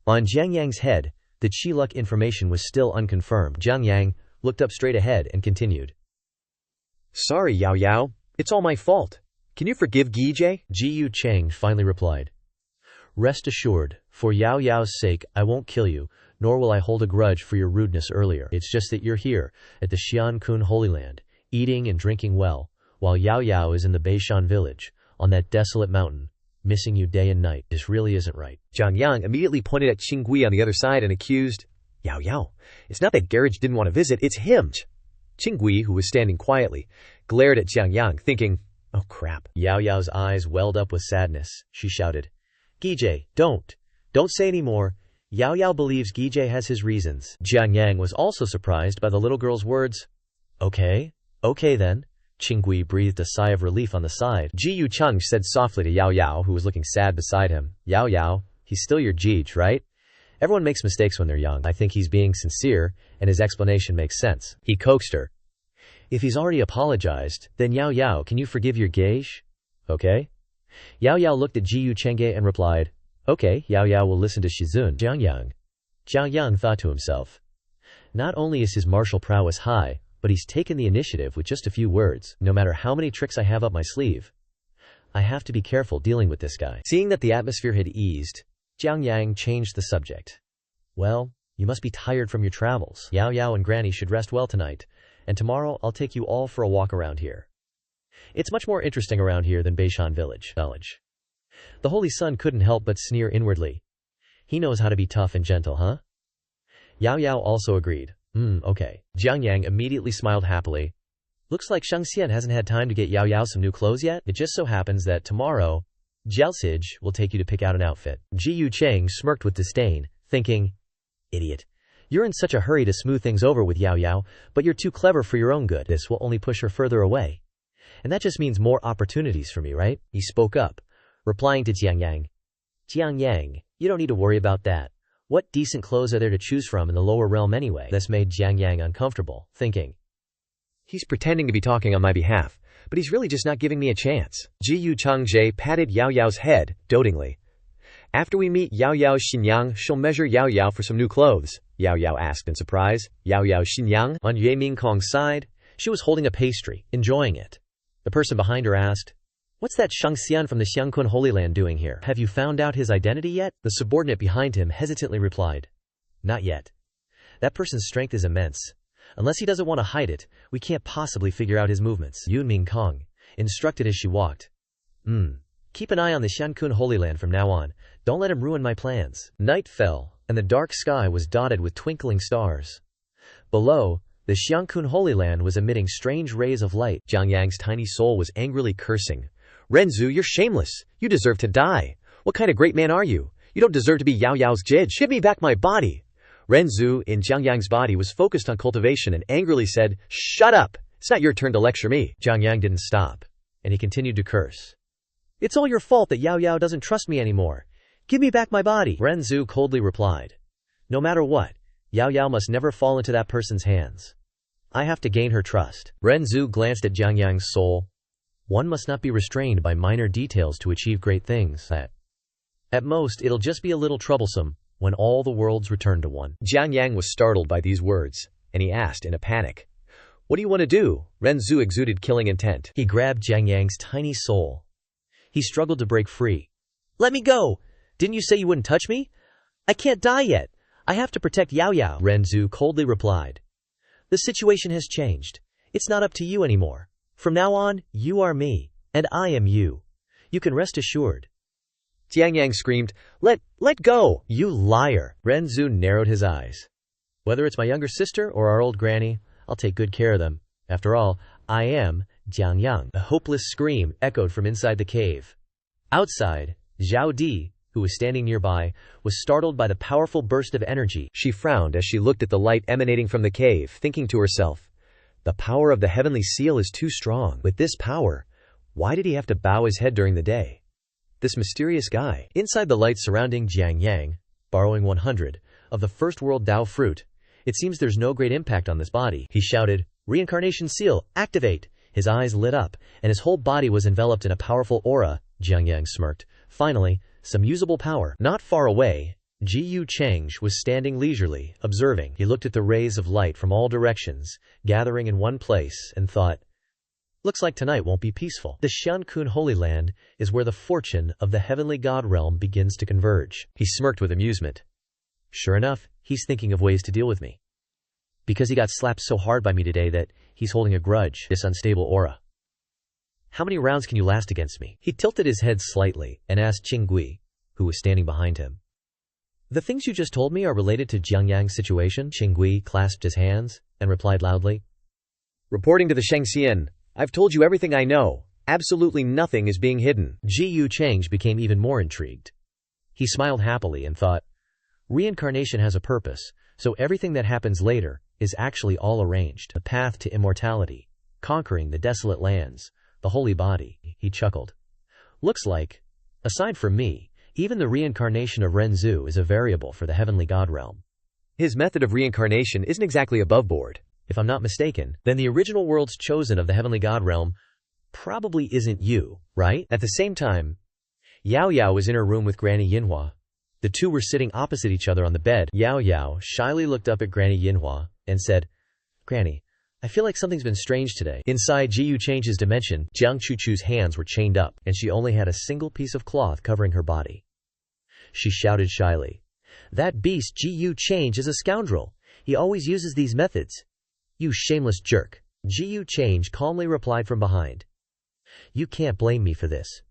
On Jiang Yang's head, the Qi Luck information was still unconfirmed. Jiang Yang looked up straight ahead and continued. Sorry, Yao Yao. It's all my fault. Can you forgive Guijie? Ji Yu Cheng finally replied. Rest assured, for Yao Yao's sake, I won't kill you, nor will I hold a grudge for your rudeness earlier. It's just that you're here, at the Xiankun Holy Land, eating and drinking well, while Yao Yao is in the Beishan village, on that desolate mountain, missing you day and night. This really isn't right. Jiang Yang immediately pointed at Qingui on the other side and accused, Yao Yao, it's not that Garage didn't want to visit, it's him. Qingui, who was standing quietly, glared at Jiang Yang, thinking, oh crap. Yao Yao's eyes welled up with sadness. She shouted, Guijie, don't say any more. Yao Yao believes Guijie has his reasons. Jiang Yang was also surprised by the little girl's words. Okay then. Qingui breathed a sigh of relief on the side. Ji Yu Cheng said softly to Yao Yao, who was looking sad beside him, Yao Yao, he's still your Gij, right? Everyone makes mistakes when they're young. I think he's being sincere, and his explanation makes sense. He coaxed her. If he's already apologized, then Yao Yao, can you forgive your Gage? Okay? Yao Yao looked at Ji Yu Chengge and replied, okay, Yao Yao will listen to Shizun. Jiang Yang thought to himself. Not only is his martial prowess high, but he's taken the initiative with just a few words. No matter how many tricks I have up my sleeve, I have to be careful dealing with this guy. Seeing that the atmosphere had eased, Jiang Yang changed the subject. Well, you must be tired from your travels. Yao Yao and Granny should rest well tonight, and tomorrow I'll take you all for a walk around here. It's much more interesting around here than Beishan village. The Holy Sun couldn't help but sneer inwardly. He knows how to be tough and gentle, huh? Yao Yao also agreed. Okay. Jiang Yang immediately smiled happily. Looks like Shang Xian hasn't had time to get Yao Yao some new clothes yet. It just so happens that tomorrow, Jiaosij will take you to pick out an outfit. Ji Yu Cheng smirked with disdain, thinking, idiot. You're in such a hurry to smooth things over with Yao Yao, but you're too clever for your own good. This will only push her further away. And that just means more opportunities for me, right? He spoke up, replying to Jiang Yang. Jiang Yang, you don't need to worry about that. What decent clothes are there to choose from in the lower realm anyway? This made Jiang Yang uncomfortable, thinking, he's pretending to be talking on my behalf, but he's really just not giving me a chance. Ji Yu Changzhe patted Yao Yao's head, dotingly. After we meet Yao Yao's Xinyang, she'll measure Yao Yao for some new clothes, Yao Yao asked in surprise. Yao Yao's Xinyang? On Yue Mingkong's side, she was holding a pastry, enjoying it. The person behind her asked, what's that Shang Xian from the Xiangkun Holy Land doing here? Have you found out his identity yet? The subordinate behind him hesitantly replied, not yet. That person's strength is immense. Unless he doesn't want to hide it, we can't possibly figure out his movements. Yun Mingkong instructed as she walked. Keep an eye on the Xiangkun Holy Land from now on. Don't let him ruin my plans. Night fell, and the dark sky was dotted with twinkling stars. Below, the Xiangkun Holy Land was emitting strange rays of light. Jiang Yang's tiny soul was angrily cursing. Renzu, you're shameless. You deserve to die. What kind of great man are you? You don't deserve to be Yao Yao's Jij. Give me back my body. Renzu, in Jiang Yang's body, was focused on cultivation and angrily said, shut up. It's not your turn to lecture me. Jiang Yang didn't stop, and he continued to curse. It's all your fault that Yao Yao doesn't trust me anymore. Give me back my body. Renzu coldly replied. No matter what, Yao Yao must never fall into that person's hands. I have to gain her trust. Renzu glanced at Jiang Yang's soul. One must not be restrained by minor details to achieve great things. At most, it'll just be a little troublesome when all the worlds return to one. Jiang Yang was startled by these words, and he asked in a panic, what do you want to do? Renzu exuded killing intent. He grabbed Jiang Yang's tiny soul. He struggled to break free. Let me go! Didn't you say you wouldn't touch me? I can't die yet. I have to protect Yao Yao. Renzu coldly replied. The situation has changed. It's not up to you anymore. From now on, you are me, and I am you. You can rest assured. Jiang Yang screamed, Let go! You liar! Renzu narrowed his eyes. Whether it's my younger sister or our old granny, I'll take good care of them. After all, I am Jiang Yang. A hopeless scream echoed from inside the cave. Outside, Zhao Di, who was standing nearby, was startled by the powerful burst of energy. She frowned as she looked at the light emanating from the cave, thinking to herself, the power of the heavenly seal is too strong. With this power, why did he have to bow his head during the day? This mysterious guy. Inside the light surrounding Jiang Yang, borrowing 100 of the first world Dao fruit, it seems there's no great impact on this body. He shouted, Reincarnation seal, activate! His eyes lit up, and his whole body was enveloped in a powerful aura. Jiang Yang smirked. Finally, some usable power. Not far away, Ji Yu Cheng was standing leisurely, observing. He looked at the rays of light from all directions, gathering in one place, and thought, looks like tonight won't be peaceful. The Xiankun Holy Land is where the fortune of the heavenly god realm begins to converge. He smirked with amusement. Sure enough, he's thinking of ways to deal with me. Because he got slapped so hard by me today that he's holding a grudge, this unstable aura. How many rounds can you last against me? He tilted his head slightly and asked Qinggui, who was standing behind him. The things you just told me are related to Jiang Yang's situation? Qinggui clasped his hands and replied loudly. Reporting to the Shengxian, I've told you everything I know. Absolutely nothing is being hidden. Ji Yu Cheng became even more intrigued. He smiled happily and thought, reincarnation has a purpose, so everything that happens later is actually all arranged. The path to immortality, conquering the desolate lands, the holy body. He chuckled. Looks like, aside from me, even the reincarnation of Renzu is a variable for the heavenly god realm. His method of reincarnation isn't exactly above board. If I'm not mistaken, then the original world's chosen of the heavenly god realm probably isn't you, right? At the same time, Yao Yao was in her room with Granny Yinhua. The two were sitting opposite each other on the bed. Yao Yao shyly looked up at Granny Yinhua and said, Granny, I feel like something's been strange today. Inside Ji Yu Cheng's dimension, Jiang Chuchu's hands were chained up, and she only had a single piece of cloth covering her body. She shouted shyly, that beast Ji Yu Cheng is a scoundrel. He always uses these methods. You shameless jerk. Ji Yu Cheng calmly replied from behind. You can't blame me for this.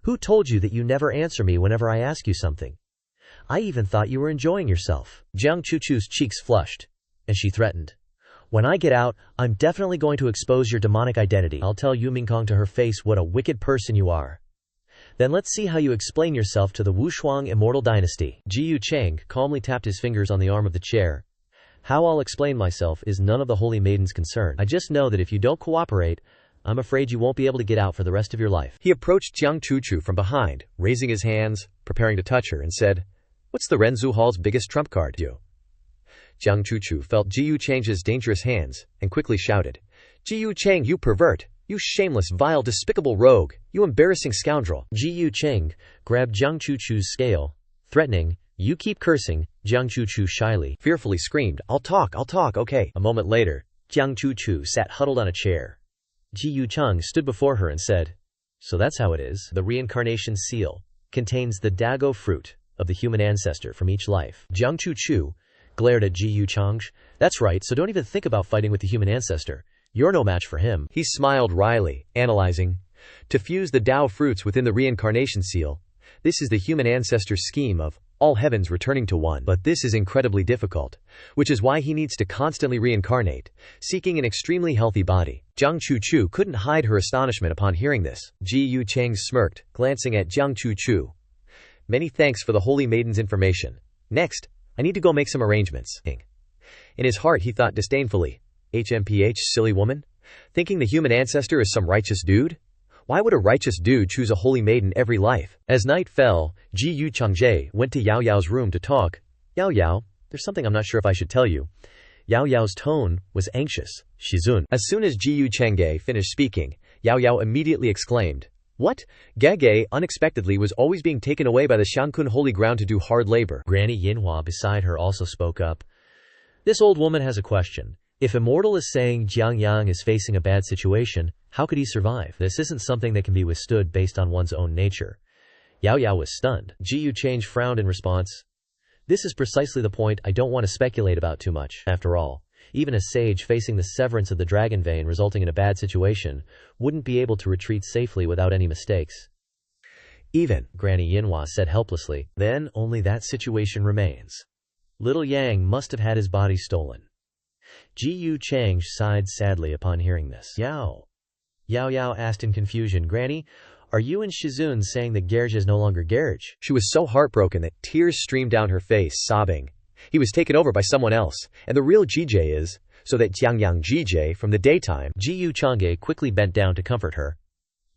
Who told you that you never answer me whenever I ask you something? I even thought you were enjoying yourself. Jiang Chuchu's cheeks flushed, and she threatened. When I get out, I'm definitely going to expose your demonic identity. I'll tell Yu Mingkong to her face what a wicked person you are. Then let's see how you explain yourself to the Wushuang Immortal Dynasty. Ji Yu Cheng calmly tapped his fingers on the arm of the chair. How I'll explain myself is none of the holy maiden's concern. I just know that if you don't cooperate, I'm afraid you won't be able to get out for the rest of your life. He approached Jiang Chuchu from behind, raising his hands, preparing to touch her, and said, What's the Renzu Hall's biggest trump card? You. Jiang Chuchu felt Ji Yu Cheng's dangerous hands and quickly shouted, Ji Yu Cheng, you pervert! You shameless, vile, despicable rogue! You embarrassing scoundrel! Ji Yu Cheng grabbed Jiang Chuchu's scale, threatening, You keep cursing. Jiang Chuchu shyly, fearfully screamed, I'll talk, okay. A moment later, Jiang Chuchu sat huddled on a chair. Ji Yu Cheng stood before her and said, So that's how it is. The reincarnation seal contains the dago fruit of the human ancestor from each life. Jiang Chuchu glared at Ji Yu Cheng. That's right, so don't even think about fighting with the human ancestor. You're no match for him. He smiled wryly, analyzing. To fuse the Dao fruits within the reincarnation seal, this is the human ancestor's scheme of all heavens returning to one. But this is incredibly difficult, which is why he needs to constantly reincarnate, seeking an extremely healthy body. Jiang Chuchu couldn't hide her astonishment upon hearing this. Ji Yu Cheng smirked, glancing at Jiang Chuchu. Many thanks for the holy maiden's information. Next, I need to go make some arrangements. In his heart he thought disdainfully, HMPH, silly woman? Thinking the human ancestor is some righteous dude? Why would a righteous dude choose a holy maiden every life? As night fell, Ji Yu Chengje went to Yao Yao's room to talk. Yao Yao, there's something I'm not sure if I should tell you. Yao Yao's tone was anxious. Shizun. As soon as Ji Yu Chengge finished speaking, Yao Yao immediately exclaimed, What? Gege unexpectedly was always being taken away by the Xiankun holy ground to do hard labor. Granny Yinhua beside her also spoke up. This old woman has a question. If Immortal is saying Jiang Yang is facing a bad situation, how could he survive? This isn't something that can be withstood based on one's own nature. Yao Yao was stunned. Ji Yu Cheng frowned in response. This is precisely the point I don't want to speculate about too much. After all, even a sage facing the severance of the dragon vein resulting in a bad situation wouldn't be able to retreat safely without any mistakes. Even, Granny Yinhua said helplessly, then only that situation remains. Little Yang must have had his body stolen. Ji Yu Cheng sighed sadly upon hearing this. Yao Yao asked in confusion, Granny, are you and Shizun saying that Gerge is no longer Gerge? She was so heartbroken that tears streamed down her face, sobbing. He was taken over by someone else, and the real Jije is, so that Jiangyang Jije from the daytime. Ji Yu Chengge quickly bent down to comfort her.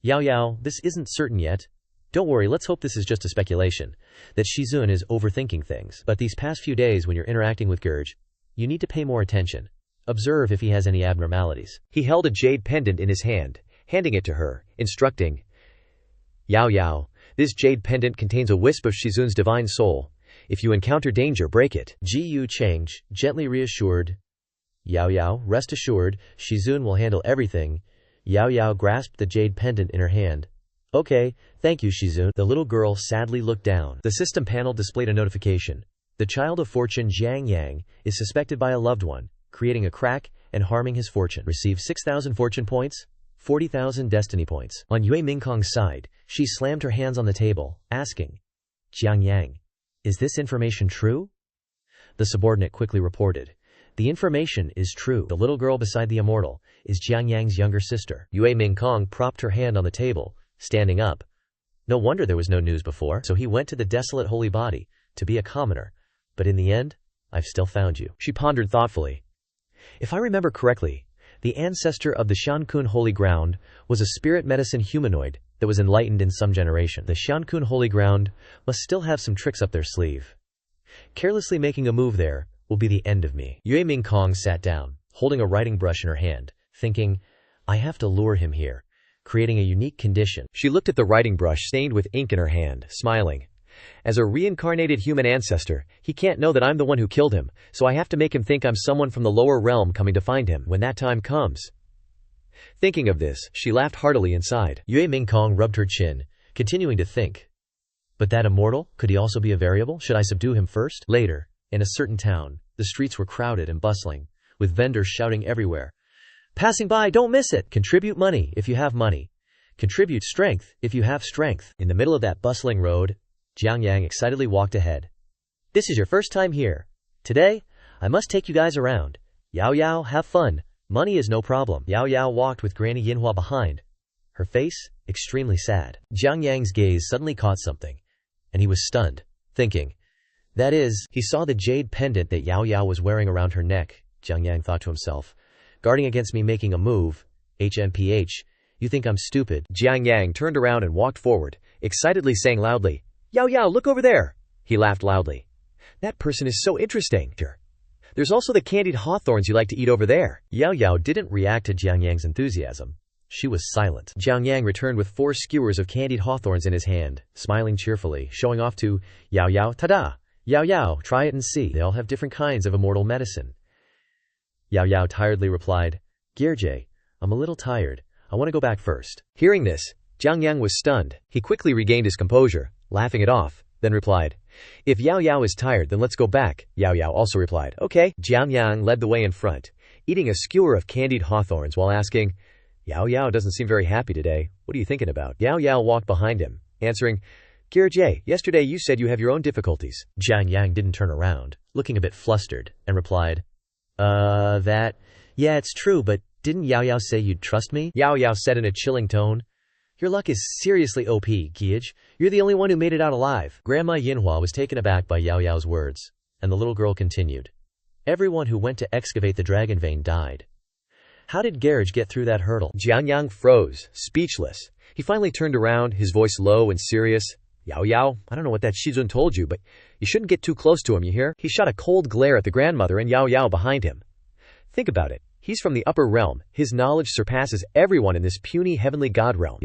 Yao, this isn't certain yet. Don't worry, let's hope this is just a speculation, that Shizun is overthinking things. But these past few days when you're interacting with Gerge, you need to pay more attention. Observe if he has any abnormalities. He held a jade pendant in his hand, handing it to her, instructing, Yao Yao, this jade pendant contains a wisp of Shizun's divine soul. If you encounter danger, break it. Ji Yu Cheng gently reassured, Yao Yao, rest assured, Shizun will handle everything. Yao Yao grasped the jade pendant in her hand. Okay, thank you, Shizun. The little girl sadly looked down. The system panel displayed a notification. The child of fortune Jiang Yang is suspected by a loved one, creating a crack and harming his fortune. Receive 6,000 fortune points, 40,000 destiny points. On Yue Mingkong's side, she slammed her hands on the table, asking, Jiang Yang, is this information true? The subordinate quickly reported, the information is true. The little girl beside the immortal is Jiang Yang's younger sister. Yue Mingkong propped her hand on the table, standing up. No wonder there was no news before. So he went to the desolate holy body, to be a commoner. But in the end, I've still found you. She pondered thoughtfully. If I remember correctly, the ancestor of the Shankun Holy Ground was a spirit medicine humanoid that was enlightened in some generation. The Shankun Holy Ground must still have some tricks up their sleeve. Carelessly making a move there will be the end of me. Yue Mingkong sat down, holding a writing brush in her hand, thinking, I have to lure him here, creating a unique condition. She looked at the writing brush stained with ink in her hand, smiling. As a reincarnated human ancestor, he can't know that I'm the one who killed him, so I have to make him think I'm someone from the lower realm coming to find him when that time comes. Thinking of this, she laughed heartily inside. Yue Mingkong rubbed her chin, continuing to think. But that immortal, could he also be a variable? Should I subdue him first? Later, in a certain town, the streets were crowded and bustling, with vendors shouting everywhere. Passing by, don't miss it! Contribute money if you have money. Contribute strength if you have strength. In the middle of that bustling road, Jiang Yang excitedly walked ahead. This is your first time here. Today, I must take you guys around. Yao Yao, have fun. Money is no problem. Yao Yao walked with Granny Yinhua behind, her face extremely sad. Jiang Yang's gaze suddenly caught something, and he was stunned, thinking. That is, he saw the jade pendant that Yao Yao was wearing around her neck. Jiang Yang thought to himself, guarding against me making a move. HMPH, you think I'm stupid? Jiang Yang turned around and walked forward, excitedly saying loudly, Yao Yao, look over there! He laughed loudly. That person is so interesting. There's also the candied hawthorns you like to eat over there. Yao Yao didn't react to Jiang Yang's enthusiasm. She was silent. Jiang Yang returned with 4 skewers of candied hawthorns in his hand, smiling cheerfully, showing off to Yao Yao, ta-da! Yao Yao, try it and see. They all have different kinds of immortal medicine. Yao Yao tiredly replied, Gerje, I'm a little tired. I want to go back first. Hearing this, Jiang Yang was stunned. He quickly regained his composure, laughing it off, then replied, if Yao Yao is tired, then let's go back. Yao Yao also replied, okay. Jiang Yang led the way in front, eating a skewer of candied hawthorns while asking, Yao Yao doesn't seem very happy today. What are you thinking about? Yao Yao walked behind him, answering, Gerje, yesterday you said you have your own difficulties. Jiang Yang didn't turn around, looking a bit flustered, and replied, yeah, it's true, but didn't Yao Yao say you'd trust me? Yao Yao said in a chilling tone, your luck is seriously OP, Giage. You're the only one who made it out alive. Grandma Yinhua was taken aback by Yao Yao's words, and the little girl continued. Everyone who went to excavate the dragon vein died. How did Garage get through that hurdle? Jiang Yang froze, speechless. He finally turned around, his voice low and serious. Yao Yao, I don't know what that Shizun told you, but you shouldn't get too close to him, you hear? He shot a cold glare at the grandmother and Yao Yao behind him. Think about it. He's from the upper realm. His knowledge surpasses everyone in this puny heavenly god realm.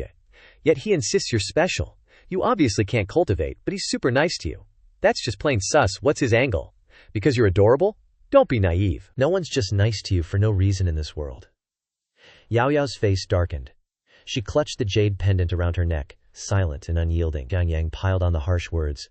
Yet he insists you're special. You obviously can't cultivate, but he's super nice to you. That's just plain sus. What's his angle? Because you're adorable? Don't be naive. No one's just nice to you for no reason in this world. Yao Yao's face darkened. She clutched the jade pendant around her neck, silent and unyielding. Jiang Yang piled on the harsh words.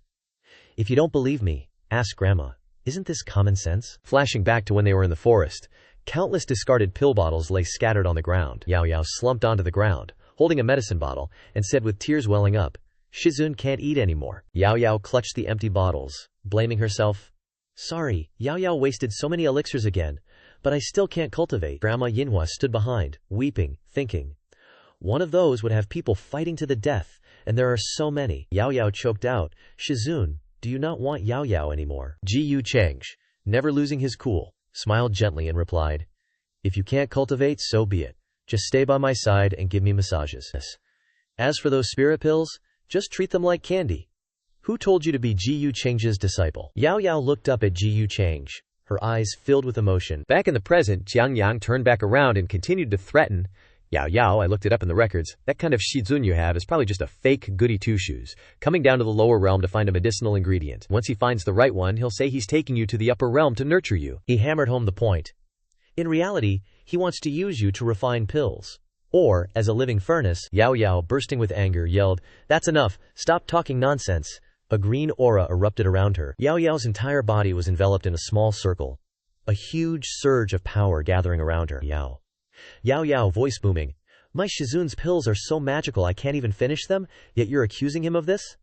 If you don't believe me, ask Grandma. Isn't this common sense? Flashing back to when they were in the forest, countless discarded pill bottles lay scattered on the ground. Yao Yao slumped onto the ground, holding a medicine bottle, and said with tears welling up, Shizun can't eat anymore. Yao Yao clutched the empty bottles, blaming herself. Sorry, Yao Yao wasted so many elixirs again, but I still can't cultivate. Grandma Yinhua stood behind, weeping, thinking. One of those would have people fighting to the death, and there are so many. Yao Yao choked out, Shizun, do you not want Yao Yao anymore? Ji Yu Cheng, never losing his cool, smiled gently and replied, if you can't cultivate, so be it. Just stay by my side and give me massages. As for those spirit pills, just treat them like candy. Who told you to be Ji Yu Cheng's disciple? Yao Yao looked up at Ji Yu Cheng, her eyes filled with emotion. Back in the present, Jiang Yang turned back around and continued to threaten. Yao Yao, I looked it up in the records. That kind of shizun you have is probably just a fake goody two-shoes, coming down to the lower realm to find a medicinal ingredient. Once he finds the right one, he'll say he's taking you to the upper realm to nurture you. He hammered home the point. In reality, he wants to use you to refine pills. Or, as a living furnace. Yao Yao, bursting with anger, yelled, "That's enough! Stop talking nonsense!" A green aura erupted around her. Yao Yao's entire body was enveloped in a small circle. A huge surge of power gathering around her. Yao Yao, voice booming. "My Shizun's pills are so magical I can't even finish them, yet you're accusing him of this?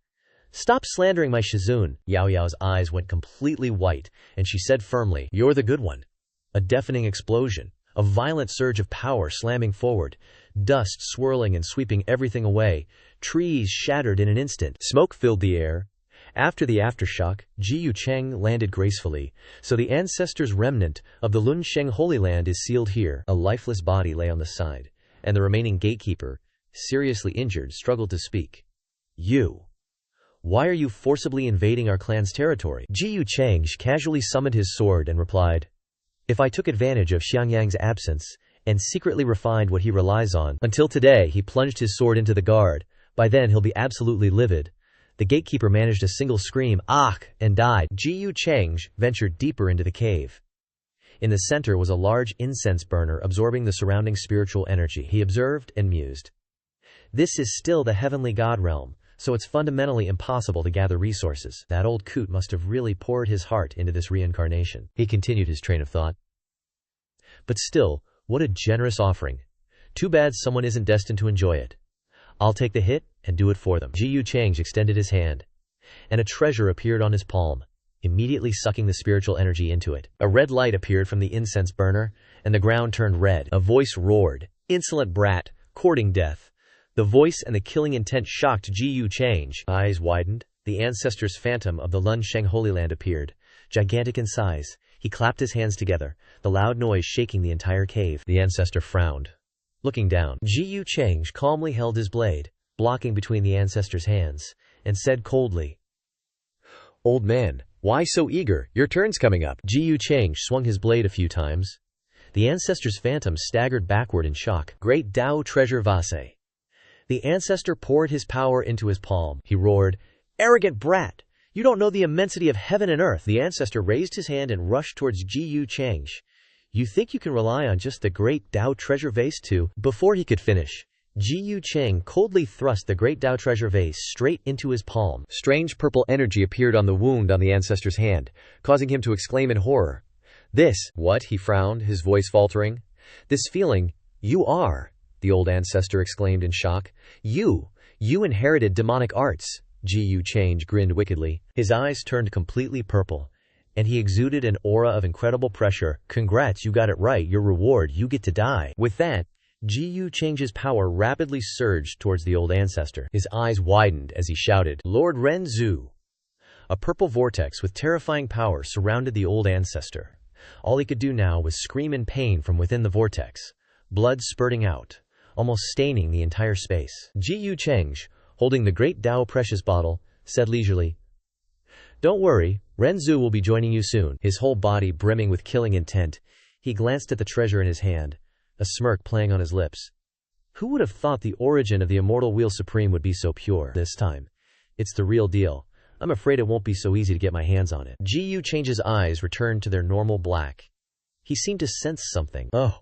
Stop slandering my Shizun." Yao Yao's eyes went completely white, and she said firmly, "You're the good one." A deafening explosion. A violent surge of power slamming forward. Dust swirling and sweeping everything away. Trees shattered in an instant. Smoke filled the air. After the aftershock, Ji Yu Cheng landed gracefully, so the ancestors' remnant of the Lun Sheng Holy Land is sealed here. A lifeless body lay on the side, and the remaining gatekeeper, seriously injured, struggled to speak. Why are you forcibly invading our clan's territory?" Ji Yu Cheng casually summoned his sword and replied, "If I took advantage of Xiangyang's absence, and secretly refined what he relies on, until today he plunged his sword into the guard, by then he'll be absolutely livid." The gatekeeper managed a single scream, "Ah!" and died. Ji Yu Cheng ventured deeper into the cave. In the center was a large incense burner absorbing the surrounding spiritual energy. He observed and mused. This is still the heavenly god realm, so it's fundamentally impossible to gather resources. That old coot must have really poured his heart into this reincarnation. He continued his train of thought. But still, what a generous offering. Too bad someone isn't destined to enjoy it. I'll take the hit and do it for them. Ji Yu Cheng extended his hand, and a treasure appeared on his palm, immediately sucking the spiritual energy into it. A red light appeared from the incense burner, and the ground turned red. A voice roared, "Insolent brat, courting death." The voice and the killing intent shocked Ji Yu Cheng. Eyes widened. The ancestor's phantom of the Lun Sheng Holy Land appeared, gigantic in size. He clapped his hands together, the loud noise shaking the entire cave. The ancestor frowned. Looking down, Ji Yu Cheng calmly held his blade, blocking between the ancestor's hands, and said coldly, "Old man, why so eager? Your turn's coming up." Ji Yu Cheng swung his blade a few times. The ancestor's phantom staggered backward in shock. "Great Tao treasure vase." The ancestor poured his power into his palm. He roared, "Arrogant brat! You don't know the immensity of heaven and earth." The ancestor raised his hand and rushed towards Ji Yu Cheng. "You think you can rely on just the great Tao treasure vase too?" Before he could finish, Ji Yu Cheng coldly thrust the great Tao treasure vase straight into his palm. Strange purple energy appeared on the wound on the ancestor's hand, causing him to exclaim in horror. "This..." "What?" he frowned, his voice faltering. "This feeling, you are..." the old ancestor exclaimed in shock. You inherited demonic arts." Ji Yu Cheng grinned wickedly. His eyes turned completely purple, and he exuded an aura of incredible pressure. "Congrats, you got it right. Your reward, you get to die." With that, Ji Yu Cheng's power rapidly surged towards the old ancestor. His eyes widened as he shouted, "Lord Ren Zhu!" A purple vortex with terrifying power surrounded the old ancestor. All he could do now was scream in pain from within the vortex, blood spurting out, almost staining the entire space. Ji Yu Cheng, holding the great Tao precious bottle, said leisurely, "Don't worry, Ren Zhu will be joining you soon." His whole body brimming with killing intent, he glanced at the treasure in his hand, a smirk playing on his lips. Who would have thought the origin of the immortal Wheel Supreme would be so pure? This time, it's the real deal. I'm afraid it won't be so easy to get my hands on it. Ji Yu Cheng's eyes returned to their normal black. He seemed to sense something. Oh!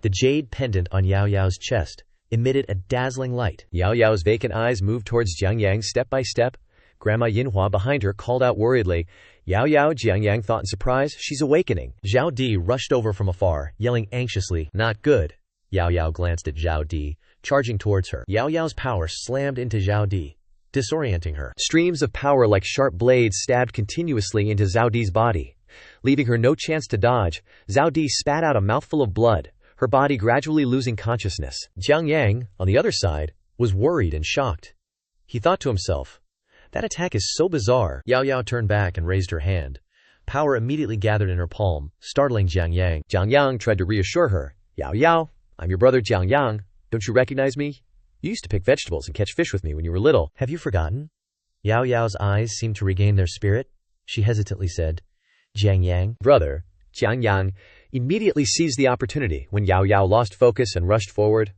The jade pendant on Yao Yao's chest emitted a dazzling light. Yao Yao's vacant eyes moved towards Jiang Yang step by step. Grandma Yinhua behind her called out worriedly, "Yao Yao!" Jiang Yang thought in surprise, "She's awakening." Zhao Di rushed over from afar, yelling anxiously, "Not good." Yao Yao glanced at Zhao Di, charging towards her. Yao Yao's power slammed into Zhao Di, disorienting her. Streams of power like sharp blades stabbed continuously into Zhao Di's body, leaving her no chance to dodge. Zhao Di spat out a mouthful of blood, her body gradually losing consciousness. Jiang Yang, on the other side, was worried and shocked. He thought to himself, "That attack is so bizarre." Yao Yao turned back and raised her hand. Power immediately gathered in her palm, startling Jiang Yang. Jiang Yang tried to reassure her. "Yao Yao, I'm your brother Jiang Yang. Don't you recognize me? You used to pick vegetables and catch fish with me when you were little. Have you forgotten?" Yao Yao's eyes seemed to regain their spirit. She hesitantly said, Jiang Yang, brother, Jiang Yang, immediately seized the opportunity when Yao Yao lost focus and rushed forward.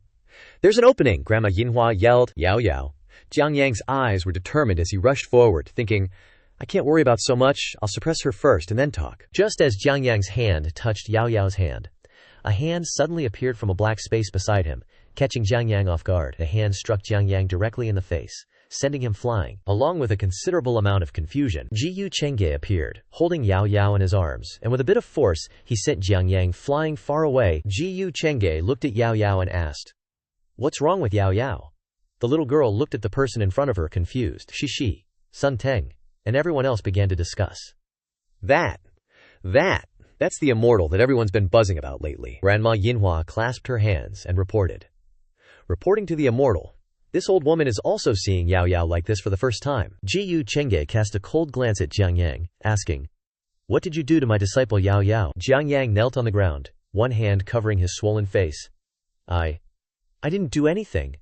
"There's an opening," Grandma Yinhua yelled. Yao Yao. Jiang Yang's eyes were determined as he rushed forward, thinking, "I can't worry about so much, I'll suppress her first and then talk." Just as Jiang Yang's hand touched Yao Yao's hand, a hand suddenly appeared from a black space beside him, catching Jiang Yang off guard. The hand struck Jiang Yang directly in the face, sending him flying. Along with a considerable amount of confusion, Jiyu Chengge appeared, holding Yao Yao in his arms, and with a bit of force, he sent Jiang Yang flying far away. Jiyu Chengge looked at Yao Yao and asked, "What's wrong with Yao Yao?" The little girl looked at the person in front of her, confused. Shi, Sun Teng, and everyone else began to discuss. That's the immortal that everyone's been buzzing about lately. Grandma Yinhua clasped her hands and reported. Reporting to the immortal, this old woman is also seeing Yao Yao like this for the first time. Jiyu Chengge cast a cold glance at Jiang Yang, asking, "What did you do to my disciple Yao Yao?" Jiang Yang knelt on the ground, one hand covering his swollen face. I didn't do anything.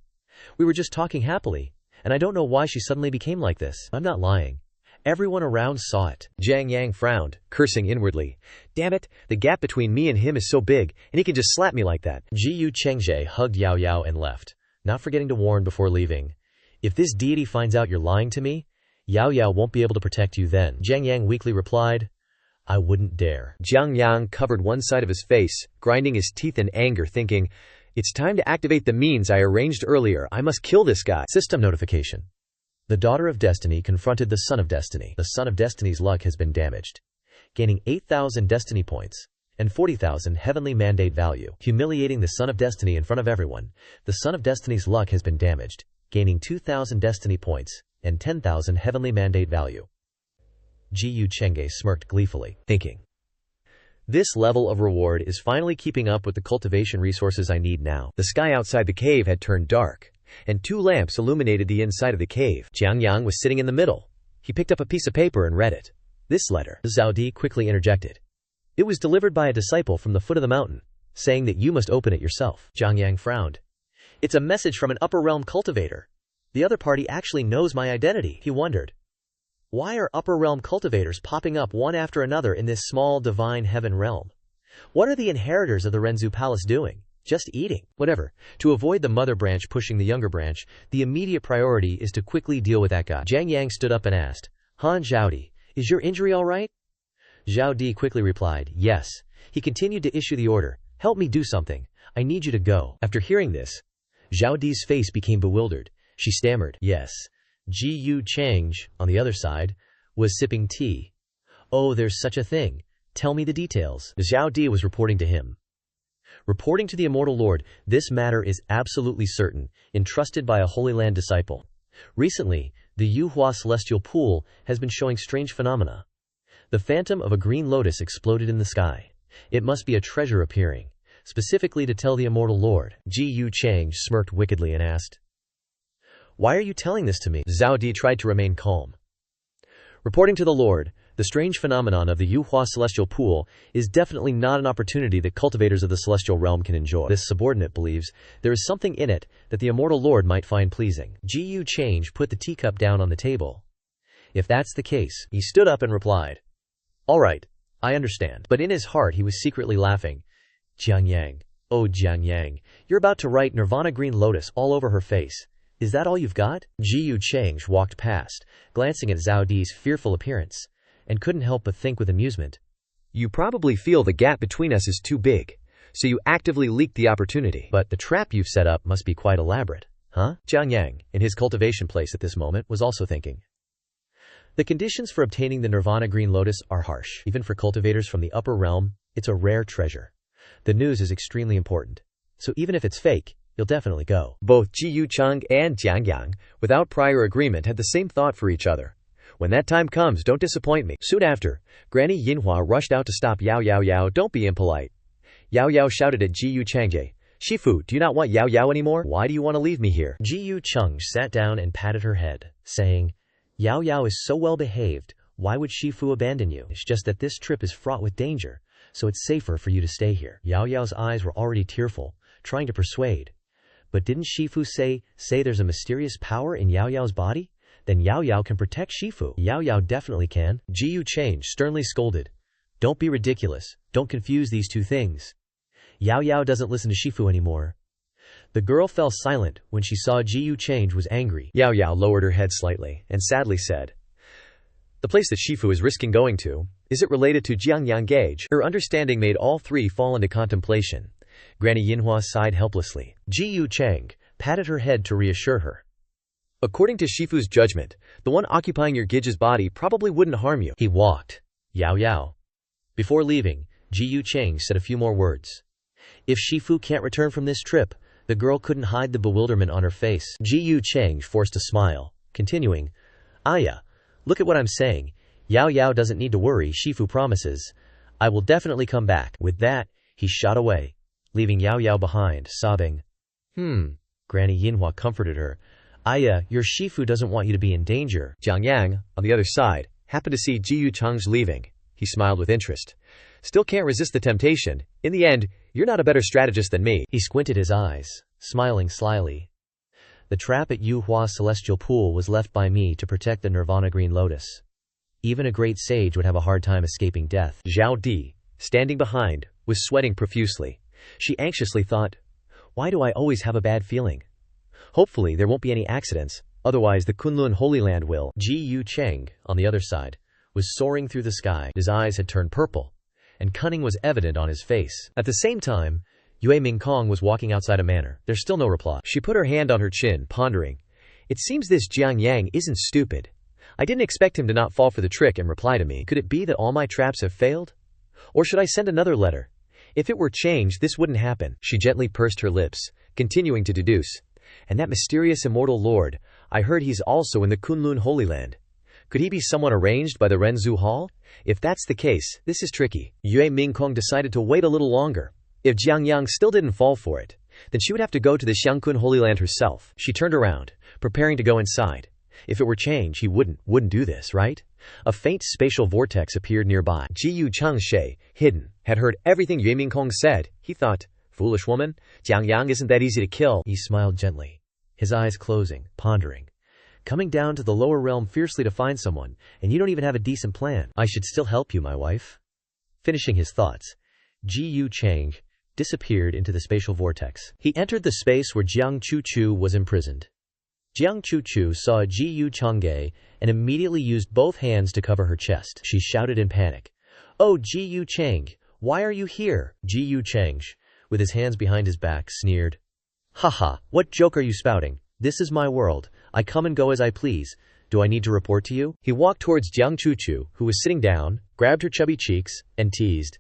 We were just talking happily, and I don't know why she suddenly became like this. I'm not lying. Everyone around saw it." Jiang Yang frowned, cursing inwardly. "Damn it, the gap between me and him is so big, and he can just slap me like that." Jiyu Chengge hugged Yao Yao and left, not forgetting to warn before leaving, "If this deity finds out you're lying to me, Yao Yao won't be able to protect you then." Jiang Yang weakly replied, "I wouldn't dare." Jiang Yang covered one side of his face, grinding his teeth in anger, thinking, "It's time to activate the means I arranged earlier. I must kill this guy." System notification. The daughter of destiny confronted the son of destiny. The son of destiny's luck has been damaged, gaining 8,000 destiny points and 40,000 heavenly mandate value. Humiliating the son of destiny in front of everyone, the son of destiny's luck has been damaged, gaining 2,000 destiny points and 10,000 heavenly mandate value. Jiyu Chengge smirked gleefully, thinking, "This level of reward is finally keeping up with the cultivation resources I need now." The sky outside the cave had turned dark, and 2 lamps illuminated the inside of the cave. Jiang Yang was sitting in the middle. He picked up a piece of paper and read it. "This letter," Zhao Di quickly interjected. "It was delivered by a disciple from the foot of the mountain, saying that you must open it yourself." Jiang Yang frowned. "It's a message from an upper realm cultivator. The other party actually knows my identity." He wondered, why are upper realm cultivators popping up one after another in this small divine heaven realm? What are the inheritors of the Renzu Palace doing? Just eating. Whatever. To avoid the mother branch pushing the younger branch, the immediate priority is to quickly deal with that guy. Jiang Yang stood up and asked, "Han Zhaodi, is your injury all right?" Zhao Di quickly replied, "Yes." He continued to issue the order, "Help me do something. I need you to go." After hearing this, Zhao Di's face became bewildered. She stammered, "Yes." Jiyu Chengge, on the other side, was sipping tea. "Oh, there's such a thing. Tell me the details." Zhao Di was reporting to him. Reporting to the Immortal Lord, this matter is absolutely certain, entrusted by a Holy Land disciple. Recently, the Yuhua celestial pool has been showing strange phenomena. The phantom of a green lotus exploded in the sky. It must be a treasure appearing, specifically to tell the Immortal Lord. Jiyu Chengge smirked wickedly and asked, "Why are you telling this to me?" Zhao Di tried to remain calm. Reporting to the Lord, the strange phenomenon of the Yuhua celestial pool is definitely not an opportunity that cultivators of the celestial realm can enjoy. This subordinate believes there is something in it that the Immortal Lord might find pleasing. Jiyu Chengge put the teacup down on the table. If that's the case, he stood up and replied, "All right, I understand." But in his heart he was secretly laughing. Jiang Yang, oh Jiang Yang, you're about to write Nirvana Green Lotus all over her face. Is that all you've got? Jiyu Chengge walked past, glancing at Zhao Di's fearful appearance, and couldn't help but think with amusement. "You probably feel the gap between us is too big, so you actively leaked the opportunity. But the trap you've set up must be quite elaborate, huh?" Jiang Yang, in his cultivation place at this moment, was also thinking. The conditions for obtaining the Nirvana Green Lotus are harsh. Even for cultivators from the upper realm, it's a rare treasure. The news is extremely important, so even if it's fake, you'll definitely go. Both Jiyu Chengge and Jiang Yang, without prior agreement, had the same thought for each other. When that time comes, don't disappoint me. Soon after, Granny Yinhua rushed out to stop Yao Yao. "Don't be impolite." Yao Yao shouted at Jiyu Chengge, "Shifu, do you not want Yao Yao anymore? Why do you want to leave me here?" Jiyu Chengge sat down and patted her head, saying, "Yao Yao is so well behaved, why would Shifu abandon you? It's just that this trip is fraught with danger, so it's safer for you to stay here." Yao Yao's eyes were already tearful, trying to persuade. But didn't Shifu say there's a mysterious power in Yao Yao's body? Then Yao Yao can protect Shifu. Yao Yao definitely can. Jiyu Chengge sternly scolded, Don't be ridiculous. Don't confuse these two things. Yao Yao doesn't listen to Shifu anymore. The girl fell silent when she saw Ji Yu Chang was angry. Yao Yao lowered her head slightly and sadly said, "The place that Shifu is risking going to, is it related to Jiangyang Gage?" Her understanding made all three fall into contemplation. Granny Yinhua sighed helplessly. Ji Yu Chang patted her head to reassure her. "According to Shifu's judgment, the one occupying your Gage's body probably wouldn't harm you." He walked. Yao Yao. Before leaving, Ji Yu Chang said a few more words. If Shifu can't return from this trip, the girl couldn't hide the bewilderment on her face. Ji Yu Chang forced a smile, continuing, "Aya, look at what I'm saying. Yao Yao doesn't need to worry, Shifu promises. I will definitely come back." With that, he shot away, leaving Yao Yao behind, sobbing. Granny Yinhua comforted her. "Aya, your Shifu doesn't want you to be in danger." Jiang Yang, on the other side, happened to see Ji Yu Chang's leaving. He smiled with interest. "Still can't resist the temptation. In the end, you're not a better strategist than me." He squinted his eyes, smiling slyly. "The trap at Yu Hua Celestial Pool was left by me to protect the Nirvana Green Lotus. Even a great sage would have a hard time escaping death." Zhao Di, standing behind, was sweating profusely. She anxiously thought, "Why do I always have a bad feeling? Hopefully there won't be any accidents, otherwise the Kunlun Holy Land will." Ji Yu Chang, on the other side, was soaring through the sky. His eyes had turned purple, and cunning was evident on his face. At the same time, Yue Mingkong was walking outside a manor. There's still no reply. She put her hand on her chin, pondering. It seems this Jiang Yang isn't stupid. I didn't expect him to not fall for the trick and reply to me. Could it be that all my traps have failed? Or should I send another letter? If it were changed, this wouldn't happen. She gently pursed her lips, continuing to deduce. And that mysterious immortal lord, I heard he's also in the Kunlun Holy Land. Could he be someone arranged by the Renzu Hall? If that's the case, this is tricky. Yue Mingkong decided to wait a little longer. If Jiang Yang still didn't fall for it, then she would have to go to the Xiangkun Holy Land herself. She turned around, preparing to go inside. If it were changed, he wouldn't do this, right? A faint spatial vortex appeared nearby. Ji Yu Changshe, hidden, had heard everything Yue Mingkong said. He thought, foolish woman, Jiang Yang isn't that easy to kill. He smiled gently, his eyes closing, pondering. Coming down to the lower realm fiercely to find someone, and you don't even have a decent plan. I should still help you, my wife. Finishing his thoughts, Ji Yu Chang disappeared into the spatial vortex. He entered the space where Jiang Chu was imprisoned. Jiang Chu saw Ji Yu Changge and immediately used both hands to cover her chest. She shouted in panic, "Oh, Ji Yu Chang, why are you here?" Ji Yu Chang, with his hands behind his back, sneered. "Haha, what joke are you spouting? This is my world. I come and go as I please. Do I need to report to you?" He walked towards Jiang Chu, who was sitting down, grabbed her chubby cheeks, and teased.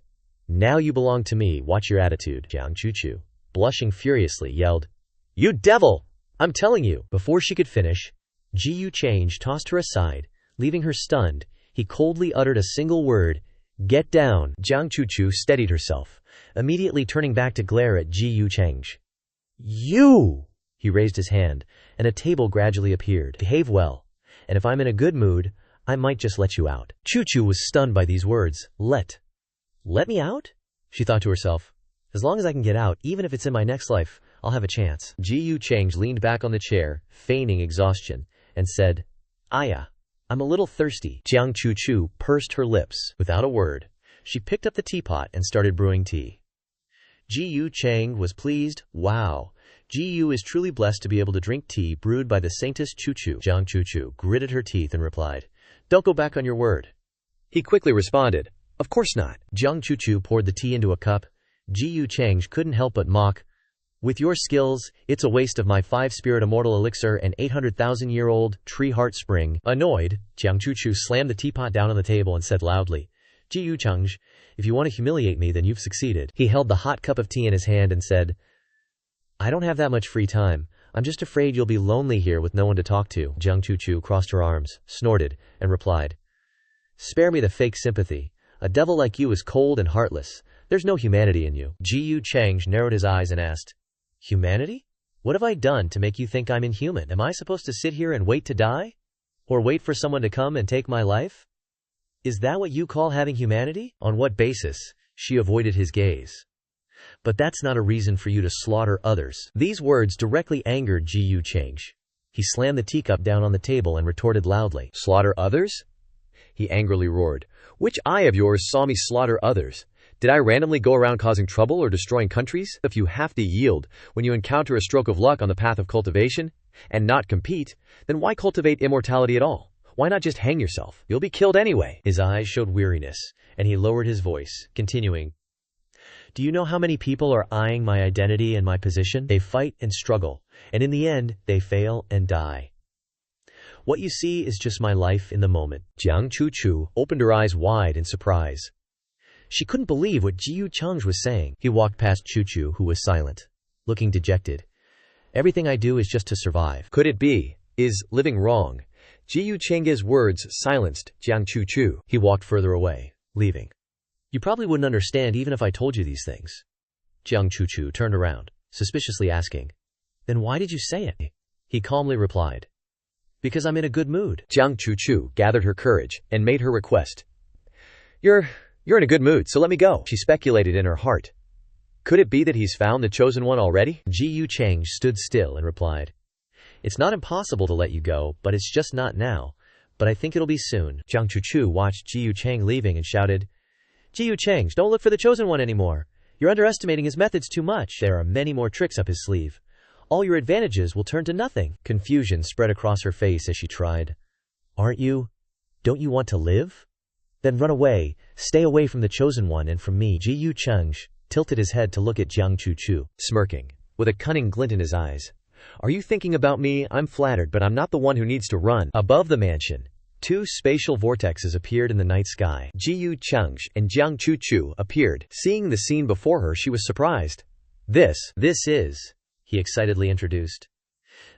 "Now you belong to me, watch your attitude." Jiang Chu, blushing furiously, yelled, "You devil! I'm telling you!" Before she could finish, Ji Yu Chang tossed her aside, leaving her stunned. He coldly uttered a single word, "Get down." Jiang Chu steadied herself, immediately turning back to glare at Ji Yu Chang. "You!" He raised his hand, and a table gradually appeared. "Behave well, and if I'm in a good mood, I might just let you out." Chu was stunned by these words. Let me out? She thought to herself. As long as I can get out, even if it's in my next life, I'll have a chance. Ji Yu Chang leaned back on the chair, feigning exhaustion, and said, "Aya, I'm a little thirsty." Jiang Chu pursed her lips. Without a word, she picked up the teapot and started brewing tea. Ji Yu Chang was pleased. Wow. Ji Yu is truly blessed to be able to drink tea brewed by the Saintess Chu. Jiang Chu gritted her teeth and replied, "Don't go back on your word." He quickly responded, "Of course not." Jiang Chu poured the tea into a cup. Ji Yu Chang couldn't help but mock. "With your skills, it's a waste of my 5-spirit immortal elixir and 800,000-year-old tree heart spring." Annoyed, Jiang Chu slammed the teapot down on the table and said loudly, "Ji Yu Chang, if you want to humiliate me, then you've succeeded." He held the hot cup of tea in his hand and said, "I don't have that much free time. I'm just afraid you'll be lonely here with no one to talk to." Jiang Chu crossed her arms, snorted, and replied, "Spare me the fake sympathy. A devil like you is cold and heartless. There's no humanity in you." Ji Yu Chang narrowed his eyes and asked, "Humanity? What have I done to make you think I'm inhuman? Am I supposed to sit here and wait to die? Or wait for someone to come and take my life? Is that what you call having humanity?" On what basis? She avoided his gaze. "But that's not a reason for you to slaughter others." These words directly angered Ji Yu Chang. He slammed the teacup down on the table and retorted loudly, "Slaughter others?" He angrily roared, Which eye of yours saw me slaughter others? Did I randomly go around causing trouble or destroying countries? If you have to yield when you encounter a stroke of luck on the path of cultivation and not compete, then why cultivate immortality at all? Why not just hang yourself? You'll be killed anyway. His eyes showed weariness, and he lowered his voice, continuing, Do you know how many people are eyeing my identity and my position? They fight and struggle, and in the end, they fail and die. What you see is just my life in the moment. Jiang Chuchu opened her eyes wide in surprise. She couldn't believe what Ji Yucheng was saying. He walked past Chuchu, who was silent, looking dejected. Everything I do is just to survive. Could it be? Is living wrong? Ji Yucheng's words silenced Jiang Chuchu. He walked further away, leaving. You probably wouldn't understand even if I told you these things. Jiang Chuchu turned around, suspiciously asking, Then why did you say it? He calmly replied, Because I'm in a good mood. Jiang Chuchu gathered her courage and made her request. You're in a good mood, so let me go. She speculated in her heart. Could it be that he's found the chosen one already? Ji Yucheng stood still and replied, It's not impossible to let you go, but it's just not now. But I think it'll be soon. Jiang Chuchu watched Ji Yucheng leaving and shouted, Ji Yucheng, don't look for the chosen one anymore. You're underestimating his methods too much. There are many more tricks up his sleeve. All your advantages will turn to nothing. Confusion spread across her face as she tried. Aren't you? Don't you want to live? Then run away. Stay away from the chosen one and from me. Ji Yucheng tilted his head to look at Jiang Chuchu, smirking, with a cunning glint in his eyes. Are you thinking about me? I'm flattered, but I'm not the one who needs to run. Above the mansion, two spatial vortexes appeared in the night sky. Ji Yucheng and Jiang Chuchu appeared. Seeing the scene before her, she was surprised. This is, he excitedly introduced.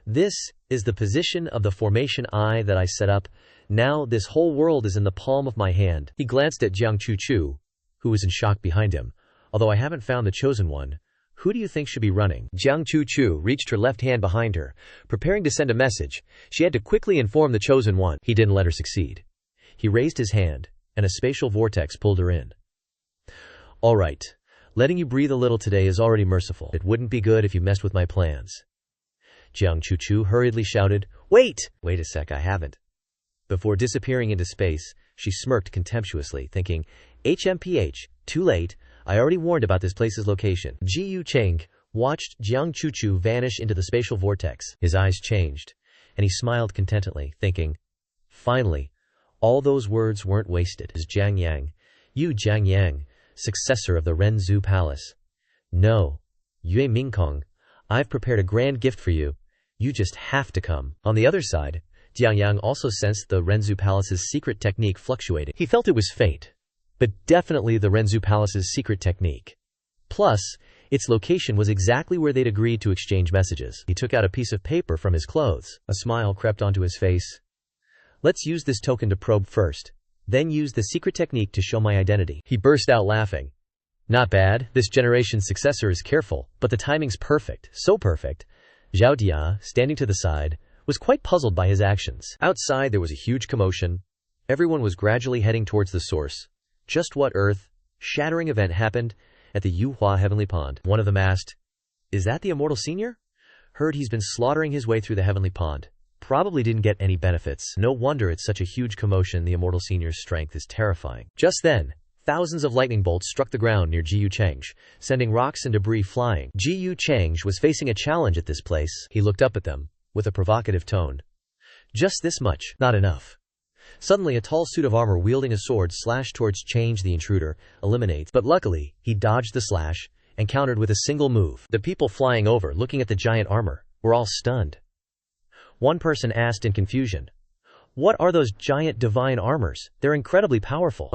This is the position of the formation eye that I set up. Now this whole world is in the palm of my hand. He glanced at Jiang Chuchu, who was in shock behind him. Although I haven't found the chosen one, who do you think should be running? Jiang Chuchu reached her left hand behind her, preparing to send a message. She had to quickly inform the chosen one. He didn't let her succeed. He raised his hand, and a spatial vortex pulled her in. All right. Letting you breathe a little today is already merciful. It wouldn't be good if you messed with my plans. Jiang Chuchu hurriedly shouted, Wait a sec, I haven't. Before disappearing into space, she smirked contemptuously, thinking, HMPH, too late. I already warned about this place's location. Ji Yucheng watched Jiang Chuchu vanish into the spatial vortex. His eyes changed, and he smiled contentedly, thinking, Finally, all those words weren't wasted. Is Jiang Yang, Yu Jiang Yang, successor of the Renzu Palace. No, Yue Mingkong, I've prepared a grand gift for you. You just have to come. On the other side, Jiang Yang also sensed the Renzu Palace's secret technique fluctuating. He felt it was fate, but definitely the Renzu Palace's secret technique. Plus, its location was exactly where they'd agreed to exchange messages. He took out a piece of paper from his clothes. A smile crept onto his face. Let's use this token to probe first, then use the secret technique to show my identity. He burst out laughing. Not bad. This generation's successor is careful, but the timing's perfect. So perfect. Zhao Dia, standing to the side, was quite puzzled by his actions. Outside there was a huge commotion. Everyone was gradually heading towards the source. Just what earth-shattering event happened at the Yuhua Heavenly Pond? One of them asked, Is that the Immortal Senior? Heard he's been slaughtering his way through the Heavenly Pond. Probably didn't get any benefits. No wonder it's such a huge commotion. The Immortal Senior's strength is terrifying. Just then, thousands of lightning bolts struck the ground near Ji Yucheng, sending rocks and debris flying. Ji Yucheng was facing a challenge at this place. He looked up at them, with a provocative tone. Just this much, not enough. Suddenly a tall suit of armor wielding a sword slashed towards Change the intruder, eliminates. But luckily, he dodged the slash, and countered with a single move. The people flying over, looking at the giant armor, were all stunned. One person asked in confusion, What are those giant divine armors? They're incredibly powerful.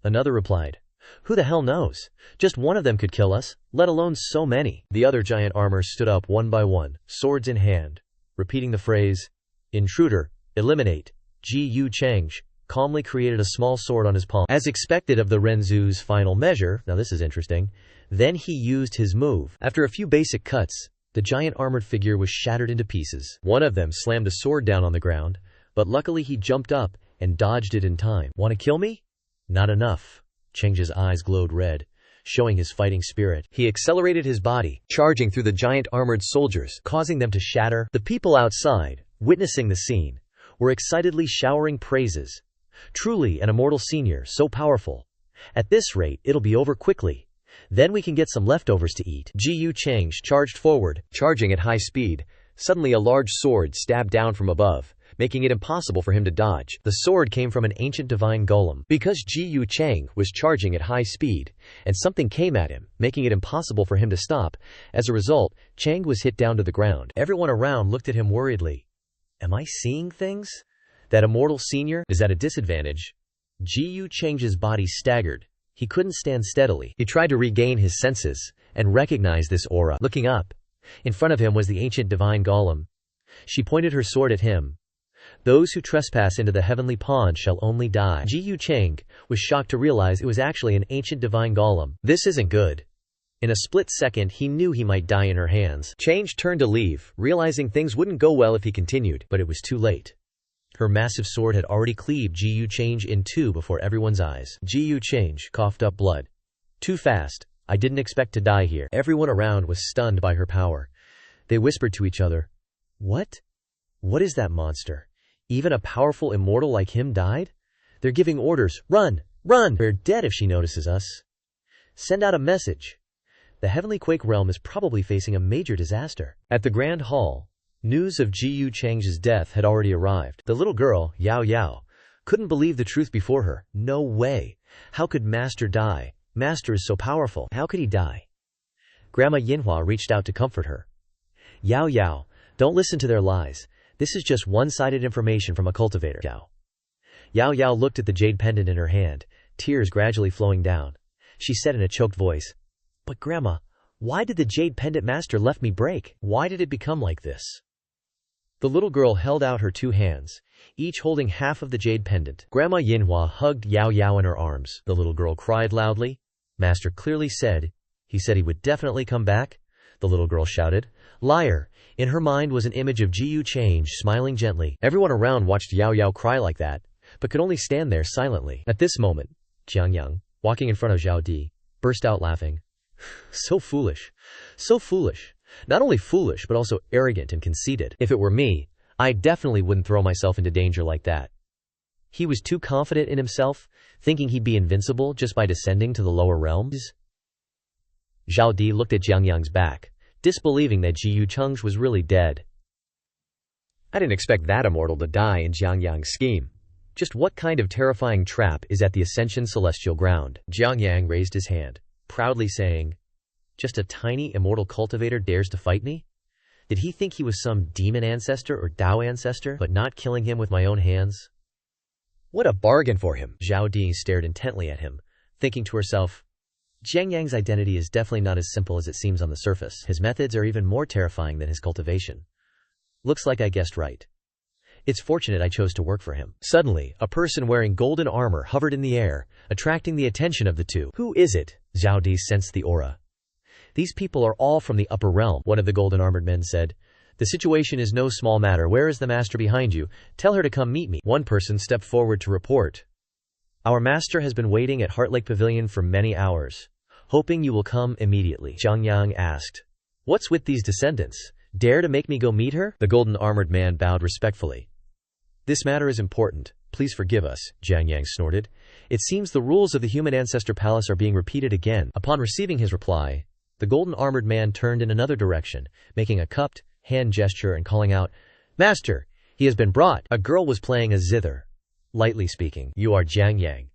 Another replied, Who the hell knows? Just one of them could kill us, let alone so many. The other giant armors stood up one by one, swords in hand, repeating the phrase, Intruder, eliminate. Ji Yucheng calmly created a small sword on his palm. As expected of the Renzu's final measure, now this is interesting, then he used his move. After a few basic cuts, the giant armored figure was shattered into pieces. One of them slammed a sword down on the ground, but luckily he jumped up and dodged it in time. Want to kill me? Not enough. Cheng's eyes glowed red, showing his fighting spirit. He accelerated his body, charging through the giant armored soldiers, causing them to shatter. The people outside, witnessing the scene, were excitedly showering praises. Truly an immortal senior, so powerful. At this rate, it'll be over quickly. Then we can get some leftovers to eat. Ji Chang charged forward, charging at high speed. Suddenly a large sword stabbed down from above, making it impossible for him to dodge. The sword came from an ancient divine golem. Because Ji Chang was charging at high speed, and something came at him, making it impossible for him to stop. As a result, Chang was hit down to the ground. Everyone around looked at him worriedly. Am I seeing things? That immortal senior is at a disadvantage. Ji Chang's body staggered. He couldn't stand steadily. He tried to regain his senses and recognized this aura. Looking up, in front of him was the ancient divine golem. She pointed her sword at him. Those who trespass into the heavenly pond shall only die. Ji Chang was shocked to realize it was actually an ancient divine golem. This isn't good. In a split second, he knew he might die in her hands. Chang turned to leave, realizing things wouldn't go well if he continued, but it was too late. Her massive sword had already cleaved Ji Chang in two before everyone's eyes. Ji Chang coughed up blood. Too fast. I didn't expect to die here. Everyone around was stunned by her power. They whispered to each other, What? What is that monster? Even a powerful immortal like him died? They're giving orders. Run! Run! We're dead if she notices us. Send out a message. The Heavenly Quake realm is probably facing a major disaster. At the Grand Hall, news of Ji Chang's death had already arrived. The little girl, Yao Yao, couldn't believe the truth before her. No way. How could Master die? Master is so powerful. How could he die? Grandma Manhwa reached out to comfort her. Yao Yao, don't listen to their lies. This is just one-sided information from a cultivator. Yao Yao looked at the jade pendant in her hand, tears gradually flowing down. She said in a choked voice, But Grandma, why did the jade pendant master let me break? Why did it become like this? The little girl held out her two hands, each holding half of the jade pendant. Grandma Manhwa hugged Yao Yao in her arms. The little girl cried loudly. Master clearly said, he said he would definitely come back. The little girl shouted. Liar! In her mind was an image of Ji Chang smiling gently. Everyone around watched Yao Yao cry like that, but could only stand there silently. At this moment, Jiang Yang, walking in front of Zhao Di, burst out laughing. So foolish. So foolish. Not only foolish, but also arrogant and conceited. If it were me, I definitely wouldn't throw myself into danger like that. He was too confident in himself, thinking he'd be invincible just by descending to the lower realms. Zhao Di looked at Jiang Yang's back, disbelieving that Ji Chang was really dead. I didn't expect that immortal to die in Jiang Yang's scheme. Just what kind of terrifying trap is at the Ascension Celestial Ground? Jiang Yang raised his hand, proudly saying, Just a tiny immortal cultivator dares to fight me? Did he think he was some demon ancestor or Tao ancestor, but not killing him with my own hands? What a bargain for him! Zhao Di stared intently at him, thinking to herself, Jiang Yang's identity is definitely not as simple as it seems on the surface. His methods are even more terrifying than his cultivation. Looks like I guessed right. It's fortunate I chose to work for him. Suddenly, a person wearing golden armor hovered in the air, attracting the attention of the two. Who is it? Zhao Di sensed the aura. These people are all from the upper realm, one of the golden armored men said. The situation is no small matter. Where is the master behind you? Tell her to come meet me. One person stepped forward to report. Our master has been waiting at Heart Lake Pavilion for many hours, hoping you will come immediately. Jiang Yang asked, What's with these descendants? Dare to make me go meet her? The golden armored man bowed respectfully. This matter is important. Please forgive us, Jiang Yang snorted. It seems the rules of the human ancestor palace are being repeated again. Upon receiving his reply, the golden armored man turned in another direction, making a cupped hand gesture and calling out, Master, he has been brought. A girl was playing a zither. Lightly speaking, you are Jiang Yang.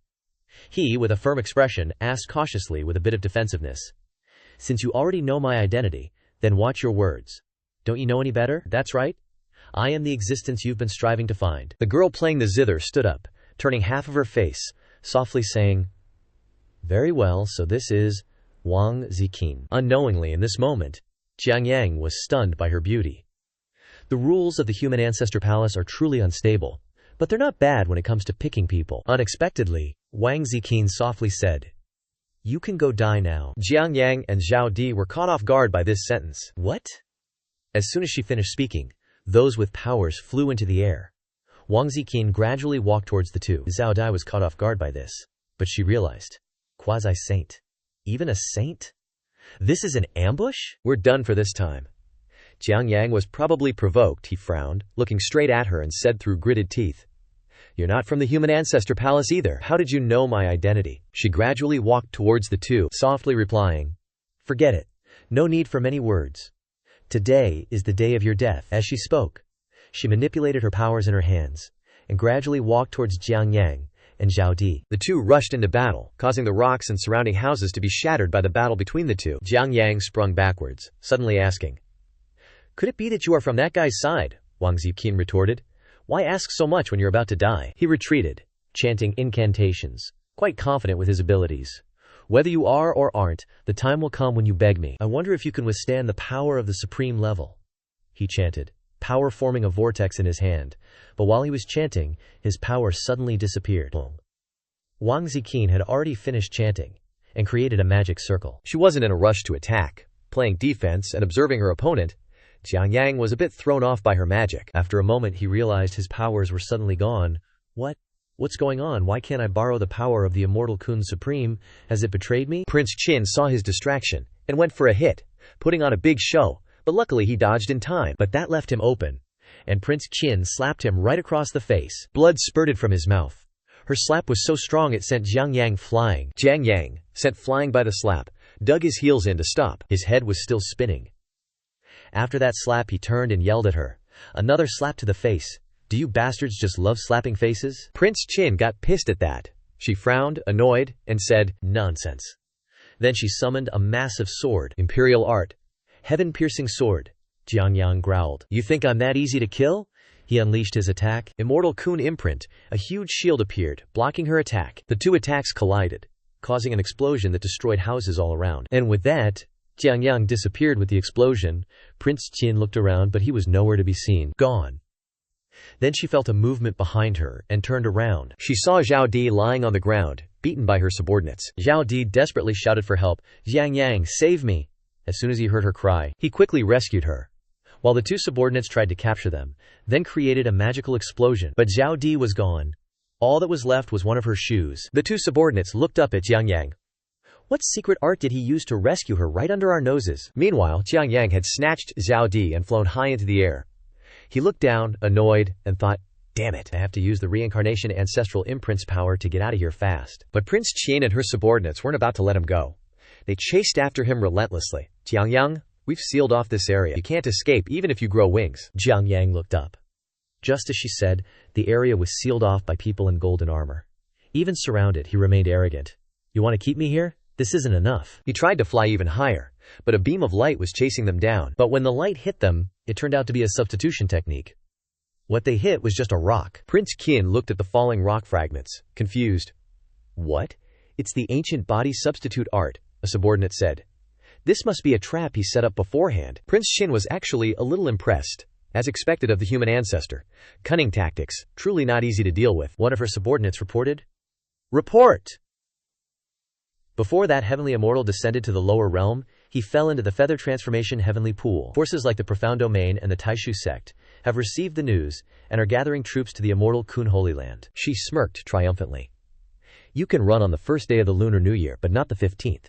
He, with a firm expression, asked cautiously with a bit of defensiveness. Since you already know my identity, then watch your words. Don't you know any better? That's right. I am the existence you've been striving to find. The girl playing the zither stood up, turning half of her face, softly saying, Very well, so this is Wang Ziqin. Unknowingly in this moment, Jiang Yang was stunned by her beauty. The rules of the human ancestor palace are truly unstable, but they're not bad when it comes to picking people. Unexpectedly, Wang Ziqin softly said, You can go die now. Jiang Yang and Zhao Di were caught off guard by this sentence. What? As soon as she finished speaking, those with powers flew into the air. Wang Ziqin gradually walked towards the two. Zhao Di was caught off guard by this, but she realized, Quasi-saint. Even a saint? This is an ambush? We're done for this time. Jiang Yang was probably provoked. He frowned, looking straight at her and said through gritted teeth, You're not from the human ancestor palace either. How did you know my identity? She gradually walked towards the two, softly replying, Forget it. No need for many words. Today is the day of your death. As she spoke, she manipulated her powers in her hands and gradually walked towards Jiang Yang and Zhao Di. The two rushed into battle, causing the rocks and surrounding houses to be shattered by the battle between the two. Jiang Yang sprung backwards, suddenly asking, Could it be that you are from that guy's side? Wang Ziqin retorted. Why ask so much when you're about to die? He retreated, chanting incantations, quite confident with his abilities. Whether you are or aren't, the time will come when you beg me. I wonder if you can withstand the power of the supreme level, he chanted, power forming a vortex in his hand. But while he was chanting, his power suddenly disappeared. Wang Ziqin had already finished chanting and created a magic circle. She wasn't in a rush to attack. Playing defense and observing her opponent, Jiang Yang was a bit thrown off by her magic. After a moment he realized his powers were suddenly gone. What's going on? Why can't I borrow the power of the immortal Kun Supreme? Has it betrayed me? Prince Qin saw his distraction and went for a hit, putting on a big show, but luckily he dodged in time. But that left him open, and Prince Qin slapped him right across the face. Blood spurted from his mouth. Her slap was so strong it sent Jiang Yang flying. Jiang Yang, sent flying by the slap, dug his heels in to stop. His head was still spinning. After that slap he turned and yelled at her. Another slap to the face. Do you bastards just love slapping faces? Prince Qin got pissed at that. She frowned, annoyed, and said, Nonsense. Then she summoned a massive sword. Imperial art. Heaven-piercing sword. Jiang Yang growled. You think I'm that easy to kill? He unleashed his attack. Immortal Kun imprint. A huge shield appeared, blocking her attack. The two attacks collided, causing an explosion that destroyed houses all around. And with that, Jiang Yang disappeared with the explosion. Prince Qin looked around, but he was nowhere to be seen. Gone. Then she felt a movement behind her and turned around. She saw Zhao Di lying on the ground, beaten by her subordinates. Zhao Di desperately shouted for help. Jiang Yang, save me! As soon as he heard her cry, he quickly rescued her, while the two subordinates tried to capture them, then created a magical explosion. But Zhao Di was gone. All that was left was one of her shoes. The two subordinates looked up at Jiang Yang. What secret art did he use to rescue her right under our noses? Meanwhile, Jiang Yang had snatched Zhao Di and flown high into the air. He looked down, annoyed, and thought, Damn it, I have to use the reincarnation ancestral imprint's power to get out of here fast. But Prince Qin and her subordinates weren't about to let him go. They chased after him relentlessly. Jiang Yang, we've sealed off this area. You can't escape even if you grow wings. Jiang Yang looked up. Just as she said, the area was sealed off by people in golden armor. Even surrounded, he remained arrogant. You want to keep me here? This isn't enough. He tried to fly even higher, but a beam of light was chasing them down. But when the light hit them, it turned out to be a substitution technique. What they hit was just a rock. Prince Qin looked at the falling rock fragments, confused. What? It's the ancient body substitute art, a subordinate said. This must be a trap he set up beforehand. Prince Qin was actually a little impressed, as expected of the human ancestor. Cunning tactics, truly not easy to deal with. One of her subordinates reported. Report! Before that heavenly immortal descended to the lower realm, he fell into the feather transformation heavenly pool. Forces like the Profound Domain and the Taishu sect have received the news and are gathering troops to the immortal Kun Holy Land. She smirked triumphantly. You can run on the first day of the Lunar New Year, but not the 15th.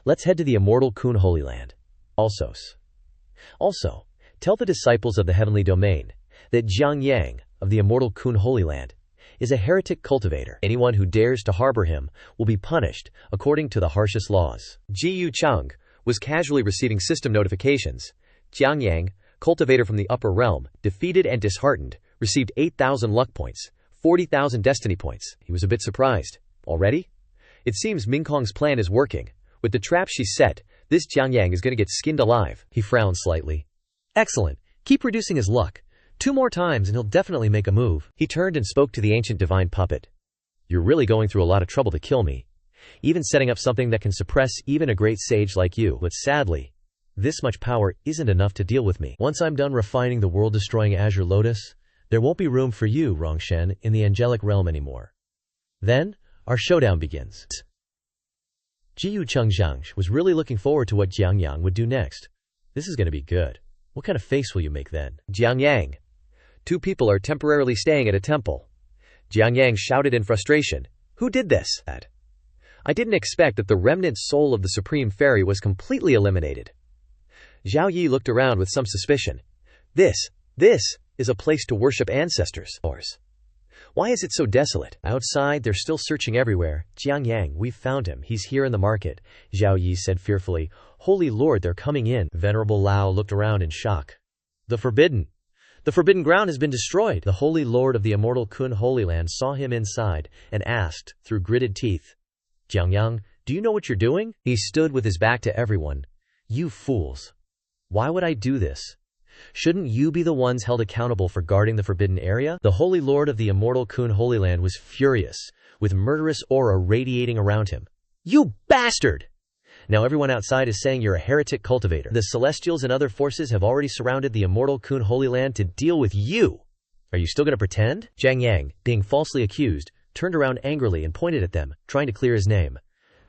Let's head to the immortal Kun Holy Land. Also, tell the disciples of the heavenly domain that Jiang Yang of the immortal Kun Holy Land is a heretic cultivator. Anyone who dares to harbor him will be punished according to the harshest laws. Ji Yu Cheng was casually receiving system notifications. Jiang Yang, cultivator from the upper realm, defeated and disheartened, received 8,000 luck points, 40,000 destiny points. He was a bit surprised. Already? It seems Ming Kong's plan is working. With the trap she set, this Jiang Yang is going to get skinned alive. He frowned slightly. Excellent. Keep reducing his luck. 2 more times and he'll definitely make a move. He turned and spoke to the ancient divine puppet. You're really going through a lot of trouble to kill me. Even setting up something that can suppress even a great sage like you. But sadly, this much power isn't enough to deal with me. Once I'm done refining the world-destroying Azure Lotus, there won't be room for you, Rongshen, in the angelic realm anymore. Then, our showdown begins. Jiyu Chengjiang was really looking forward to what Jiang Yang would do next. This is going to be good. What kind of face will you make then? Jiang Yang. 2 people are temporarily staying at a temple. Jiang Yang shouted in frustration. Who did this? I didn't expect that the remnant soul of the Supreme Fairy was completely eliminated. Zhao Yi looked around with some suspicion. This is a place to worship ancestors. Why is it so desolate? Outside, they're still searching everywhere. Jiang Yang, we've found him. He's here in the market, Zhao Yi said fearfully. Holy Lord, they're coming in. Venerable Lao looked around in shock. The forbidden ground has been destroyed. The Holy Lord of the immortal Kun Holy Land saw him inside and asked, through gritted teeth, Jiang Yang, do you know what you're doing? He stood with his back to everyone. You fools. Why would I do this? Shouldn't you be the ones held accountable for guarding the forbidden area? The Holy Lord of the immortal Kun Holy Land was furious, with murderous aura radiating around him. You bastard! Now everyone outside is saying you're a heretic cultivator. The Celestials and other forces have already surrounded the immortal Kun Holy Land to deal with you. Are you still going to pretend? Jiang Yang, being falsely accused, turned around angrily and pointed at them, trying to clear his name.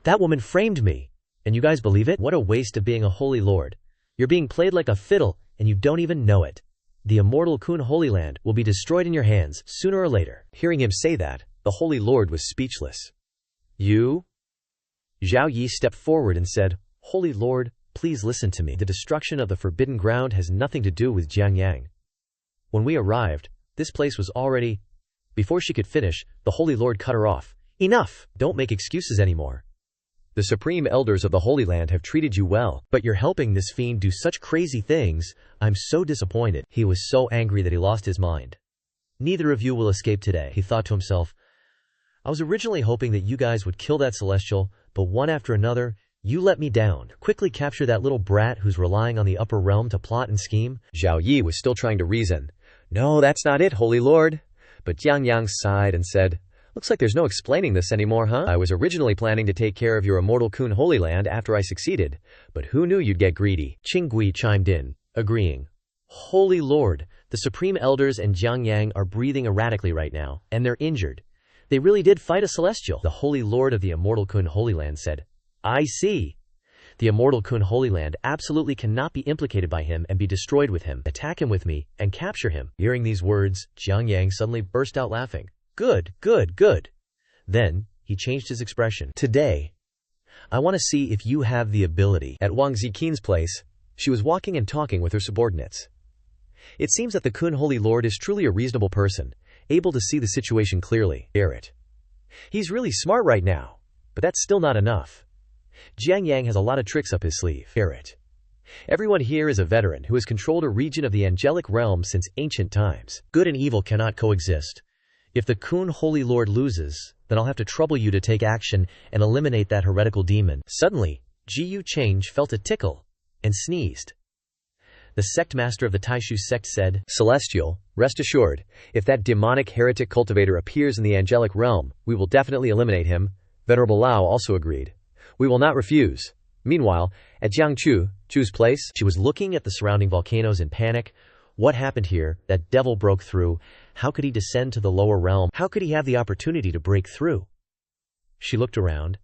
That woman framed me. And you guys believe it? What a waste of being a holy lord. You're being played like a fiddle, and you don't even know it. The immortal Kun Holy Land will be destroyed in your hands, sooner or later. Hearing him say that, the Holy Lord was speechless. You? Zhao Yi stepped forward and said, Holy Lord, please listen to me. The destruction of the forbidden ground has nothing to do with Jiang Yang. When we arrived, this place was already... Before she could finish, the Holy Lord cut her off. Enough! Don't make excuses anymore. The supreme elders of the Holy Land have treated you well, but you're helping this fiend do such crazy things. I'm so disappointed. He was so angry that he lost his mind. Neither of you will escape today, he thought to himself. I was originally hoping that you guys would kill that celestial, but one after another, you let me down. Quickly capture that little brat who's relying on the upper realm to plot and scheme. Zhao Yi was still trying to reason. No, that's not it, Holy Lord. But Jiang Yang sighed and said, Looks like there's no explaining this anymore, huh? I was originally planning to take care of your immortal Kun Holy Land after I succeeded, but who knew you'd get greedy? Qing Gui chimed in, agreeing. Holy Lord, the Supreme Elders and Jiang Yang are breathing erratically right now, and they're injured. They really did fight a celestial. The Holy Lord of the immortal Kun Holy Land said, I see. The immortal Kun Holy Land absolutely cannot be implicated by him and be destroyed with him. Attack him with me and capture him. Hearing these words, Jiang Yang suddenly burst out laughing. Good, good, good. Then, he changed his expression. Today, I want to see if you have the ability. At Wang Ziqin's place, she was walking and talking with her subordinates. It seems that the Kun Holy Lord is truly a reasonable person, able to see the situation clearly. Barrett. He's really smart right now, but that's still not enough. Jiang Yang has a lot of tricks up his sleeve. Barrett. Everyone here is a veteran who has controlled a region of the angelic realm since ancient times. Good and evil cannot coexist. If the Kun Holy Lord loses, then I'll have to trouble you to take action and eliminate that heretical demon. Suddenly, Ji Change felt a tickle and sneezed. The sect master of the Taishu sect said, Celestial, rest assured, if that demonic heretic cultivator appears in the angelic realm, we will definitely eliminate him. Venerable Lao also agreed. We will not refuse. Meanwhile, at Jiang Chu's place, she was looking at the surrounding volcanoes in panic. What happened here? That devil broke through. How could he descend to the lower realm? How could he have the opportunity to break through? She looked around,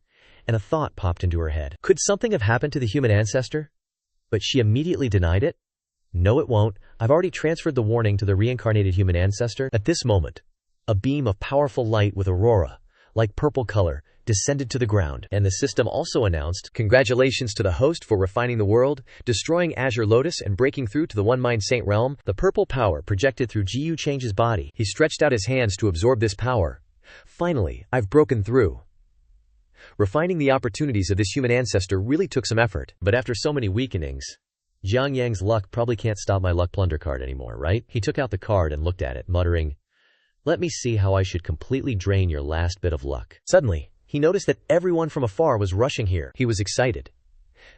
and a thought popped into her head. Could something have happened to the human ancestor? But she immediately denied it. No, it won't. I've already transferred the warning to the reincarnated human ancestor. At this moment, a beam of powerful light with aurora, like purple color, descended to the ground, and the system also announced, Congratulations to the host for refining the world, destroying Azure Lotus and breaking through to the One Mind Saint realm. The purple power projected through Ji Change's body. He stretched out his hands to absorb this power. Finally, I've broken through. Refining the opportunities of this human ancestor really took some effort, but after so many weakenings, Jiang Yang's luck probably can't stop my luck plunder card anymore, right? He took out the card and looked at it, muttering, Let me see how I should completely drain your last bit of luck. Suddenly, he noticed that everyone from afar was rushing here. He was excited.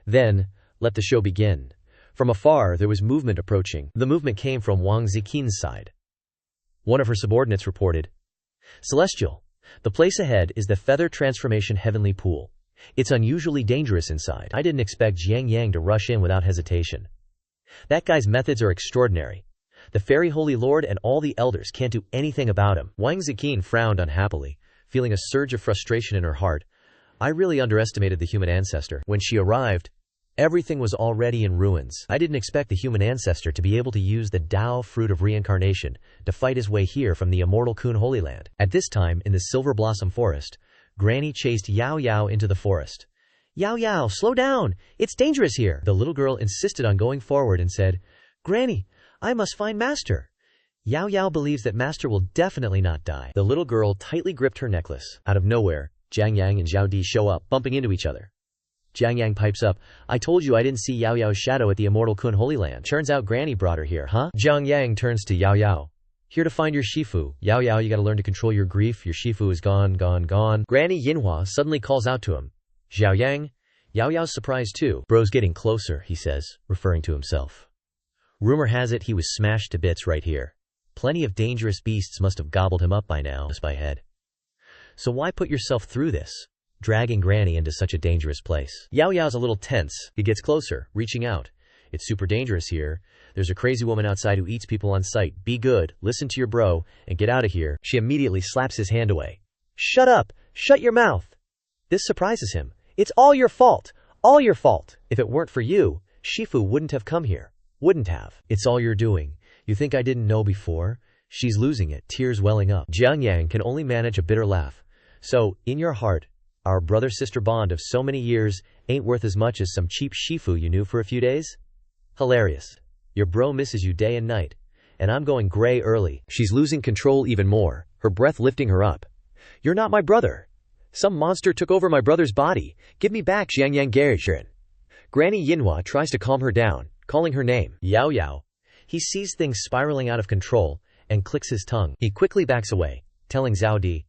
Then, let the show begin. From afar, there was movement approaching. The movement came from Wang Ziqin's side. One of her subordinates reported, Celestial, the place ahead is the Feather Transformation Heavenly Pool. It's unusually dangerous inside. I didn't expect Jiang Yang to rush in without hesitation. That guy's methods are extraordinary. The Fairy Holy Lord and all the elders can't do anything about him. Wang Ziqin frowned unhappily, feeling a surge of frustration in her heart. I really underestimated the human ancestor. When she arrived, everything was already in ruins. I didn't expect the human ancestor to be able to use the Tao fruit of reincarnation to fight his way here from the immortal Kun Holy Land. At this time, in the Silver Blossom Forest, Granny chased Yao Yao into the forest. Yao Yao, slow down! It's dangerous here! The little girl insisted on going forward and said, Granny, I must find Master. Yao Yao believes that master will definitely not die. The little girl tightly gripped her necklace. Out of nowhere, Jiang Yang and Zhao Di show up, bumping into each other. Jiang Yang pipes up, I told you I didn't see Yao Yao's shadow at the Immortal Kun Holy Land. Turns out Granny brought her here, huh? Jiang Yang turns to Yao Yao. Here to find your Shifu. Yao Yao, you gotta learn to control your grief. Your Shifu is gone. Granny Yinhua suddenly calls out to him. Zhao Yang. Yao Yao's surprised too. Bro's getting closer, he says, referring to himself. Rumor has it he was smashed to bits right here. Plenty of dangerous beasts must have gobbled him up by now. By head. So why put yourself through this? Dragging Granny into such a dangerous place. Yao Yao's a little tense. He gets closer, reaching out. It's super dangerous here. There's a crazy woman outside who eats people on sight. Be good, listen to your bro, and get out of here. She immediately slaps his hand away. Shut up! Shut your mouth! This surprises him. It's all your fault! All your fault! If it weren't for you, Shifu wouldn't have come here. Wouldn't have. It's all you're doing. You think I didn't know before? She's losing it, tears welling up. Jiang Yang can only manage a bitter laugh. So, in your heart, our brother-sister bond of so many years ain't worth as much as some cheap Shifu you knew for a few days? Hilarious. Your bro misses you day and night. And I'm going gray early. She's losing control even more, her breath lifting her up. You're not my brother. Some monster took over my brother's body. Give me back Jiang Yang Garishirin. Granny Yinhua tries to calm her down, calling her name. Yao Yao. He sees things spiraling out of control and clicks his tongue. He quickly backs away, telling Zhao Di.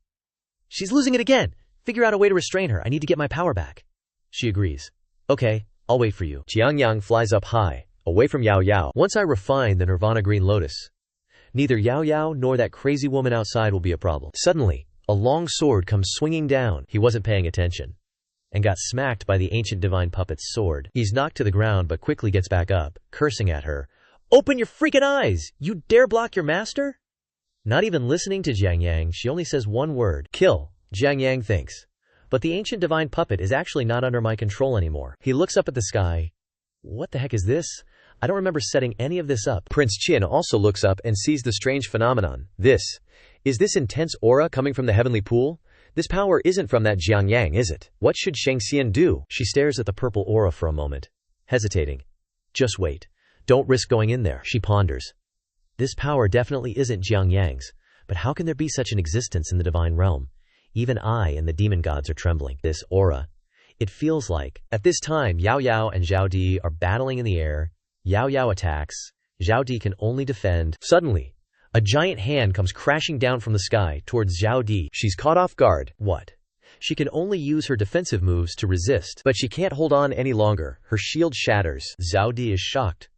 She's losing it again. Figure out a way to restrain her. I need to get my power back. She agrees. Okay, I'll wait for you. Jiang Yang flies up high, away from Yao Yao. Once I refine the Nirvana Green Lotus, neither Yao Yao nor that crazy woman outside will be a problem. Suddenly, a long sword comes swinging down. He wasn't paying attention and got smacked by the ancient divine puppet's sword. He's knocked to the ground but quickly gets back up, cursing at her. Open your freaking eyes! You dare block your master? Not even listening to Jiang Yang, she only says one word. Kill, Jiang Yang thinks. But the ancient divine puppet is actually not under my control anymore. He looks up at the sky. What the heck is this? I don't remember setting any of this up. Prince Qin also looks up and sees the strange phenomenon. Is this intense aura coming from the heavenly pool? This power isn't from that Jiang Yang, is it? What should Shangxian do? She stares at the purple aura for a moment, hesitating. Just wait. Don't risk going in there, she ponders. This power definitely isn't Jiang Yang's, but how can there be such an existence in the divine realm? Even I and the demon gods are trembling. This aura. It feels like. At this time, Yao Yao and Zhao Di are battling in the air. Yao Yao attacks. Zhao Di can only defend. Suddenly, a giant hand comes crashing down from the sky towards Zhao Di. She's caught off guard. What? She can only use her defensive moves to resist, but she can't hold on any longer. Her shield shatters. Zhao Di is shocked.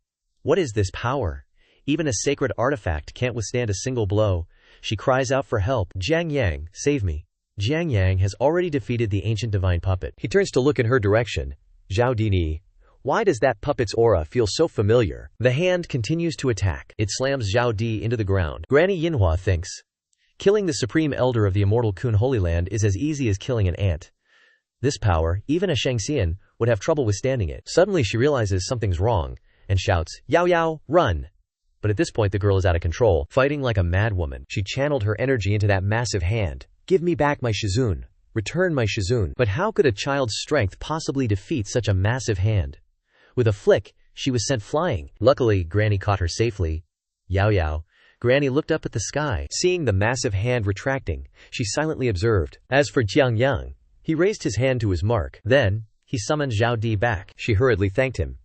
What is this power? Even a sacred artifact can't withstand a single blow. She cries out for help. Jiang Yang, save me. Jiang Yang has already defeated the ancient divine puppet. He turns to look in her direction. Zhao Di, why does that puppet's aura feel so familiar? The hand continues to attack. It slams Zhao Di into the ground. Granny Yinhua thinks. Killing the supreme elder of the immortal Kun Holy Land is as easy as killing an ant. This power, even a Shangxian, would have trouble withstanding it. Suddenly she realizes something's wrong and shouts, Yao Yao, run! But at this point the girl is out of control, fighting like a madwoman. She channeled her energy into that massive hand. Give me back my Shizun. Return my Shizun. But how could a child's strength possibly defeat such a massive hand? With a flick, she was sent flying. Luckily, Granny caught her safely. Yao Yao. Granny looked up at the sky. Seeing the massive hand retracting, she silently observed. As for Jiang Yang, he raised his hand to his mark. Then, he summoned Zhao Di back. She hurriedly thanked him.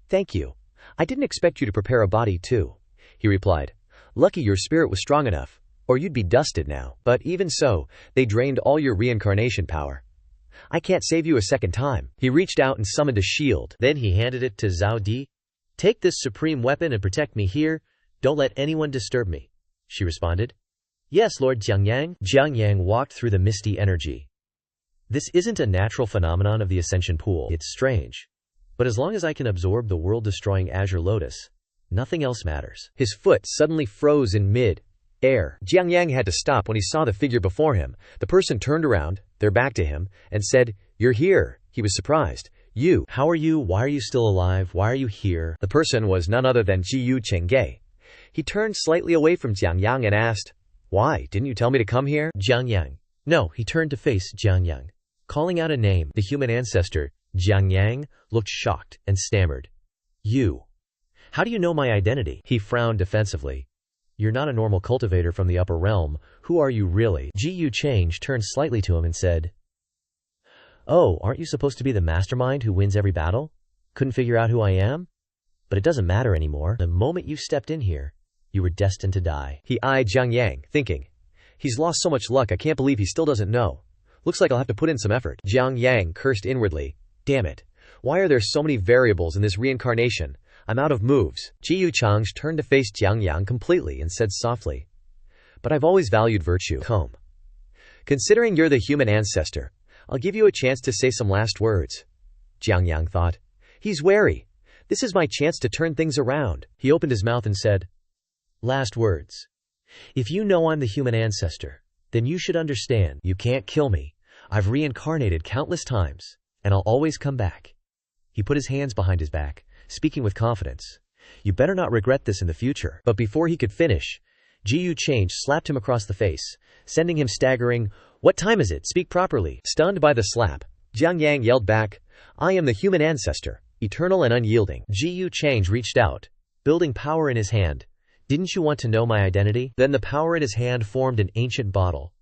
Thank you. I didn't expect you to prepare a body too, he replied. Lucky your spirit was strong enough, or you'd be dusted now. But even so, they drained all your reincarnation power. I can't save you a second time. He reached out and summoned a shield. Then he handed it to Zhao Di. Take this supreme weapon and protect me here. Don't let anyone disturb me, she responded. Yes, Lord Jiang Yang. Jiang Yang walked through the misty energy. This isn't a natural phenomenon of the Ascension Pool. It's strange. But as long as I can absorb the world-destroying Azure Lotus, nothing else matters. His foot suddenly froze in mid-air. Jiang Yang had to stop when he saw the figure before him. The person turned around, their back to him, and said, You're here. He was surprised. You. How are you? Why are you still alive? Why are you here? The person was none other than Jiyu Chengge. He turned slightly away from Jiang Yang and asked, Why? Didn't you tell me to come here? Jiang Yang. No, he turned to face Jiang Yang. Calling out a name, the human ancestor, Jiang Yang, looked shocked and stammered. You. How do you know my identity? He frowned defensively. You're not a normal cultivator from the upper realm. Who are you really? Ji Yu Chang turned slightly to him and said, Oh, aren't you supposed to be the mastermind who wins every battle? Couldn't figure out who I am? But it doesn't matter anymore. The moment you stepped in here, you were destined to die. He eyed Jiang Yang, thinking, he's lost so much luck I can't believe he still doesn't know. Looks like I'll have to put in some effort. Jiang Yang cursed inwardly. Damn it. Why are there so many variables in this reincarnation? I'm out of moves. Ji Yu Chang turned to face Jiang Yang completely and said softly, But I've always valued virtue. Come. Considering you're the human ancestor, I'll give you a chance to say some last words. Jiang Yang thought. He's wary. This is my chance to turn things around. He opened his mouth and said, Last words. If you know I'm the human ancestor, then you should understand you can't kill me. I've reincarnated countless times, and I'll always come back. He put his hands behind his back, speaking with confidence. You better not regret this in the future. But before he could finish, Ji Yu Chang slapped him across the face, sending him staggering. What time is it? Speak properly. Stunned by the slap, Jiang Yang yelled back, I am the human ancestor, eternal and unyielding. Ji Yu Chang reached out, building power in his hand. Didn't you want to know my identity? Then the power in his hand formed an ancient bottle.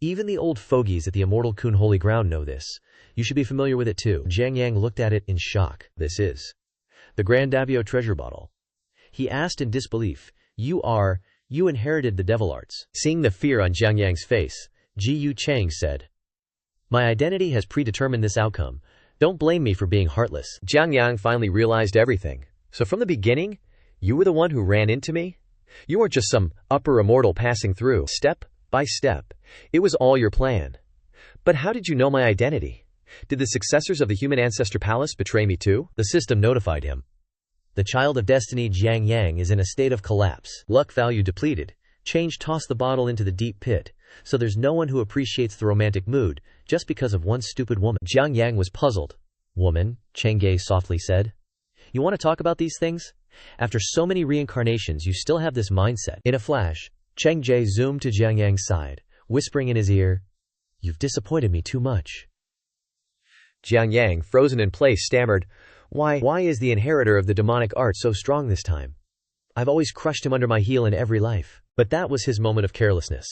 Even the old fogies at the immortal Kun Holy Ground know this. You should be familiar with it too. Jiang Yang looked at it in shock. This is the Grand Davio treasure bottle. He asked in disbelief. You inherited the devil arts. Seeing the fear on Jiang Yang's face, Ji Yu Chang said, My identity has predetermined this outcome. Don't blame me for being heartless. Jiang Yang finally realized everything. So from the beginning, you were the one who ran into me? You weren't just some upper immortal passing through. Step by step. It was all your plan. But how did you know my identity? Did the successors of the human ancestor palace betray me too? The system notified him. The child of destiny Jiang Yang is in a state of collapse. Luck value depleted. Change tossed the bottle into the deep pit. So there's no one who appreciates the romantic mood, just because of one stupid woman. Jiang Yang was puzzled. Woman, Cheng Ge softly said. You want to talk about these things? After so many reincarnations you still have this mindset. In a flash, Cheng Ge zoomed to Jiang Yang's side, whispering in his ear, You've disappointed me too much. Jiang Yang, frozen in place, stammered, Why is the inheritor of the demonic art so strong this time? I've always crushed him under my heel in every life. But that was his moment of carelessness.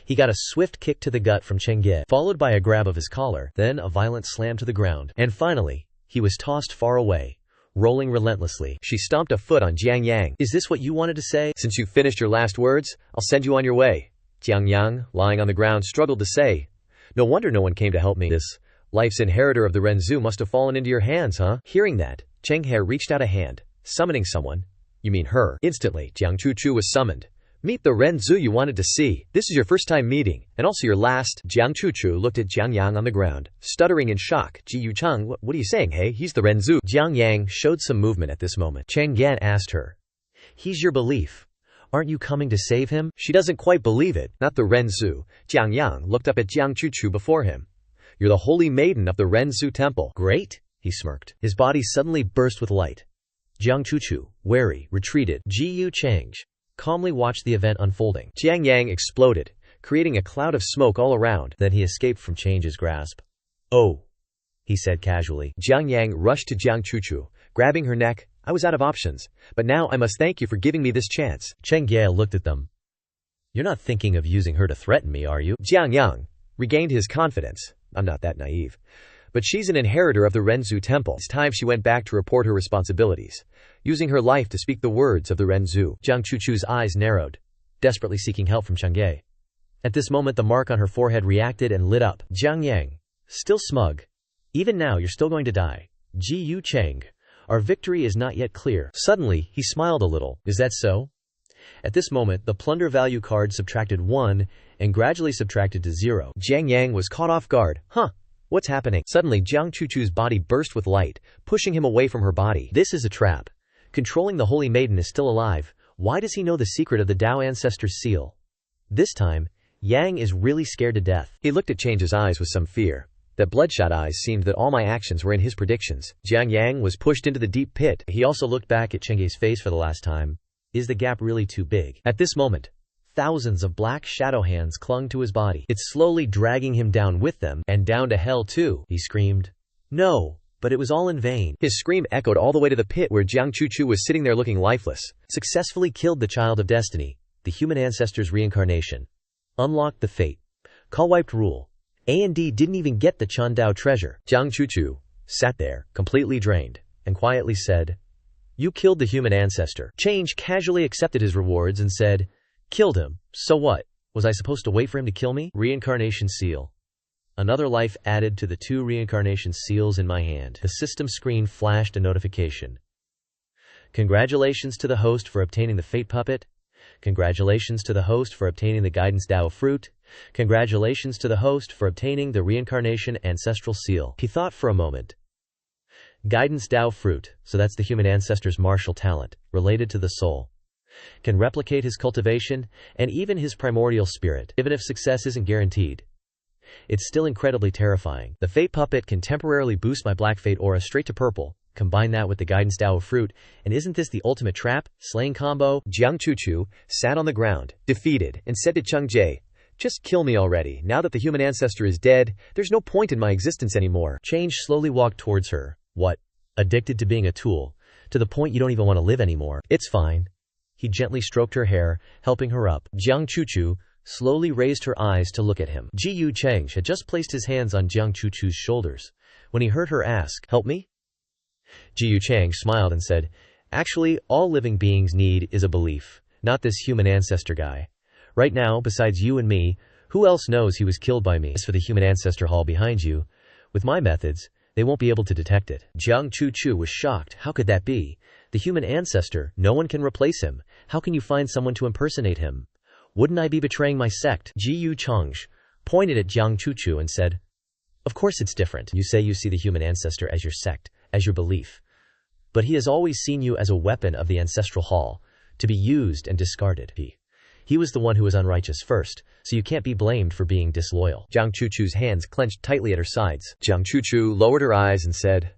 He got a swift kick to the gut from Cheng Ge, followed by a grab of his collar, then a violent slam to the ground. And finally, he was tossed far away, rolling relentlessly. She stomped a foot on Jiang Yang. Is this what you wanted to say? Since you've finished your last words, I'll send you on your way. Jiang Yang, lying on the ground, struggled to say. No wonder no one came to help me. This life's inheritor of the Renzu must have fallen into your hands, huh? Hearing that, Cheng He reached out a hand, summoning someone. You mean her? Instantly, Jiang Chuchu was summoned. Meet the Renzu you wanted to see. This is your first time meeting, and also your last. Jiang Chuchu looked at Jiang Yang on the ground, stuttering in shock. Ji Yu Chang, what are you saying, hey? He's the Renzu. Jiang Yang showed some movement at this moment. Cheng Gan asked her. He's your belief. Aren't you coming to save him? She doesn't quite believe it. Not the Renzu. Jiang Yang looked up at Jiang Chuchu before him. You're the holy maiden of the Renzu temple. Great, he smirked. His body suddenly burst with light. Jiang Chuchu, wary, retreated. Ji Yu Chang calmly watched the event unfolding. Jiang Yang exploded, creating a cloud of smoke all around. Then he escaped from Chang's grasp. Oh, he said casually. Jiang Yang rushed to Jiang Chuchu, grabbing her neck. I was out of options, but now I must thank you for giving me this chance. Cheng Ge looked at them. You're not thinking of using her to threaten me, are you? Jiang Yang regained his confidence. I'm not that naive. But she's an inheritor of the Renzu temple. It's time she went back to report her responsibilities, using her life to speak the words of the Renzu. Jiang Chuchu's eyes narrowed, desperately seeking help from Cheng Ge. At this moment the mark on her forehead reacted and lit up. Jiang Yang, still smug. Even now you're still going to die. Ji Yu Chang, our victory is not yet clear. Suddenly, he smiled a little. Is that so? At this moment, the plunder value card subtracted 1 and gradually subtracted to 0. Jiang Yang was caught off guard. Huh? What's happening? Suddenly, Jiang Chuchu's body burst with light, pushing him away from her body. This is a trap. Controlling the Holy Maiden is still alive. Why does he know the secret of the Dao Ancestor's seal? This time, Yang is really scared to death. He looked at Change's eyes with some fear. That bloodshot eyes seemed that all my actions were in his predictions. Jiang Yang was pushed into the deep pit. He also looked back at Cheng's face for the last time. Is the gap really too big? At this moment, thousands of black shadow hands clung to his body. It's slowly dragging him down with them, and down to hell too, he screamed. No, But it was all in vain. His scream echoed all the way to the pit where Jiang Chuchu was sitting there looking lifeless. Successfully killed the child of destiny, the human ancestor's reincarnation. Unlocked the fate. Call wiped rule. A&D didn't even get the Chandao treasure. Jiang Chuchu sat there, completely drained, and quietly said, "You killed the human ancestor." Change casually accepted his rewards and said, "Killed him. So what? Was I supposed to wait for him to kill me?" Reincarnation seal. Another life added to the 2 reincarnation seals in my hand. The system screen flashed a notification. Congratulations to the host for obtaining the Fate Puppet. Congratulations to the host for obtaining the Guidance Dao Fruit. Congratulations to the host for obtaining the Reincarnation Ancestral Seal. He thought for a moment. Guidance Dao Fruit, so that's the human ancestor's martial talent, related to the soul. Can replicate his cultivation, and even his primordial spirit, even if success isn't guaranteed. It's still incredibly terrifying. The Fate Puppet can temporarily boost my Black Fate aura straight to purple. Combine that with the Guidance Dao Fruit, and isn't this the ultimate trap, slaying combo? Jiang Chuchu sat on the ground, defeated, and said to Cheng Jie, "Just kill me already. Now that the human ancestor is dead, there's no point in my existence anymore." Change slowly walked towards her. What? Addicted to being a tool, to the point you don't even want to live anymore. It's fine. He gently stroked her hair, helping her up. Jiang Chuchu slowly raised her eyes to look at him. Ji Yu Cheng had just placed his hands on Jiang Chuchu's shoulders when he heard her ask, "Help me?" Ji Yu Cheng smiled and said, "Actually, all living beings need is a belief, not this human ancestor guy. Right now, besides you and me, who else knows he was killed by me? As for the human ancestor hall behind you, with my methods, they won't be able to detect it." Jiang Chuchu was shocked. How could that be? The human ancestor, no one can replace him. How can you find someone to impersonate him? Wouldn't I be betraying my sect? Ji Yu Cheng pointed at Jiang Chuchu and said, "Of course it's different. You say you see the human ancestor as your sect, as your belief. But he has always seen you as a weapon of the ancestral hall, to be used and discarded. He was the one who was unrighteous first, so you can't be blamed for being disloyal." Jiang Chuchu's hands clenched tightly at her sides. Jiang Chuchu lowered her eyes and said,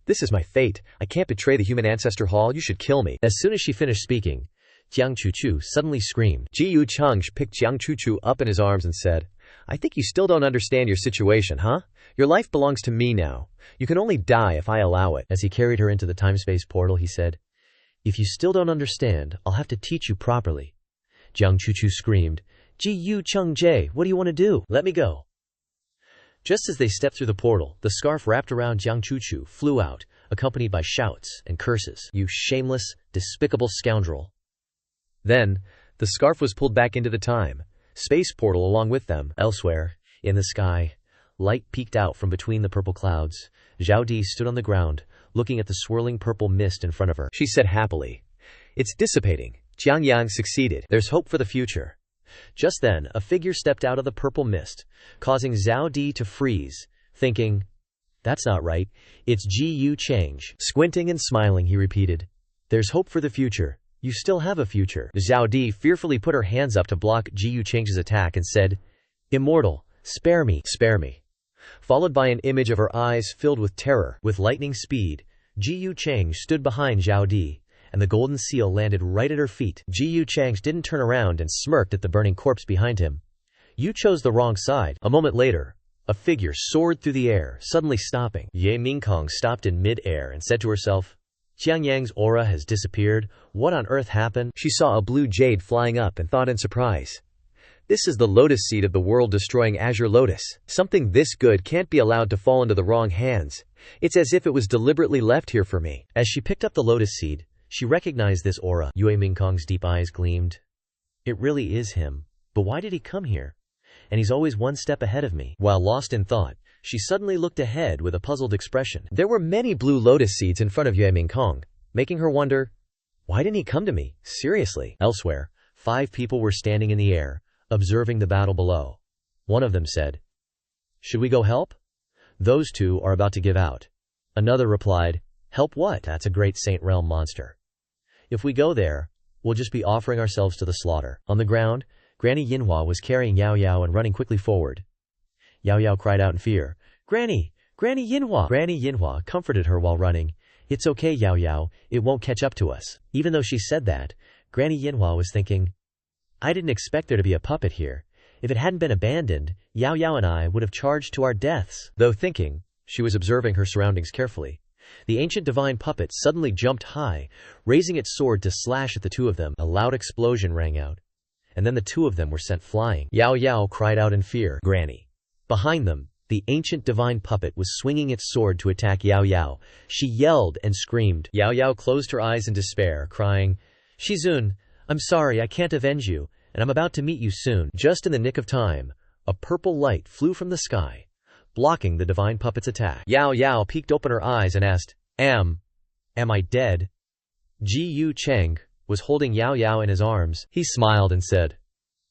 "This is my fate. I can't betray the human ancestor hall. You should kill me." As soon as she finished speaking, Jiang Chuchu suddenly screamed. Ji Yu Cheng picked Jiang Chuchu up in his arms and said, "I think you still don't understand your situation, huh? Your life belongs to me now. You can only die if I allow it." As he carried her into the time-space portal, he said, "If you still don't understand, I'll have to teach you properly." Jiang Chuchu screamed, "Ji Yu Cheng Jie, what do you want to do? Let me go." Just as they stepped through the portal, the scarf wrapped around Jiang Chuchu flew out, accompanied by shouts and curses. "You shameless, despicable scoundrel." Then, the scarf was pulled back into the time-space portal along with them. Elsewhere, in the sky, light peeked out from between the purple clouds. Zhao Di stood on the ground, looking at the swirling purple mist in front of her. She said happily, "It's dissipating. Jiang Yang succeeded. There's hope for the future." Just then, a figure stepped out of the purple mist, causing Zhao Di to freeze, thinking, "That's not right. It's Ji Yu Cheng." Squinting and smiling, he repeated, "There's hope for the future. You still have a future." Zhao Di fearfully put her hands up to block Ji Yu Cheng's attack and said, "Immortal, spare me, spare me." Followed by an image of her eyes filled with terror. With lightning speed, Ji Yu Cheng stood behind Zhao Di, and the golden seal landed right at her feet. Ji Yu Cheng didn't turn around and smirked at the burning corpse behind him. "You chose the wrong side." A moment later, a figure soared through the air, suddenly stopping. Ye Mingkong stopped in mid-air and said to herself, "Jiang Yang's aura has disappeared. What on earth happened?" She saw a blue jade flying up and thought in surprise, "This is the lotus seed of the world-destroying azure lotus. Something this good can't be allowed to fall into the wrong hands. It's as if it was deliberately left here for me." As she picked up the lotus seed, she recognized this aura. Yue Mingkong's deep eyes gleamed. "It really is him. But why did he come here? And he's always one step ahead of me." While lost in thought, she suddenly looked ahead with a puzzled expression. There were many blue lotus seeds in front of Yue Mingkong, making her wonder, why didn't he come to me? Seriously. Elsewhere, 5 people were standing in the air, observing the battle below. One of them said, "Should we go help? Those 2 are about to give out." Another replied, "Help what? That's a great Saint Realm monster. If we go there, we'll just be offering ourselves to the slaughter." On the ground, Granny Yinhua was carrying Yao Yao and running quickly forward. Yao Yao cried out in fear, "Granny! Granny Yinhua!" Granny Yinhua comforted her while running. "It's okay, Yao Yao, it won't catch up to us." Even though she said that, Granny Yinhua was thinking, "I didn't expect there to be a puppet here. If it hadn't been abandoned, Yao Yao and I would have charged to our deaths." Though thinking, She was observing her surroundings carefully. The ancient divine puppet suddenly jumped high, raising its sword to slash at the two of them. A loud explosion rang out, and then the two of them were sent flying. Yao Yao cried out in fear. Granny. Behind them, the ancient divine puppet was swinging its sword to attack Yao Yao. She yelled and screamed. Yao Yao closed her eyes in despair, crying, "Shizun, I'm sorry, I can't avenge you, and I'm about to meet you soon." Just in the nick of time, a purple light flew from the sky, blocking the divine puppet's attack. Yao Yao peeked open her eyes and asked, Am I dead?" Ji Yu Cheng was holding Yao Yao in his arms. He smiled and said,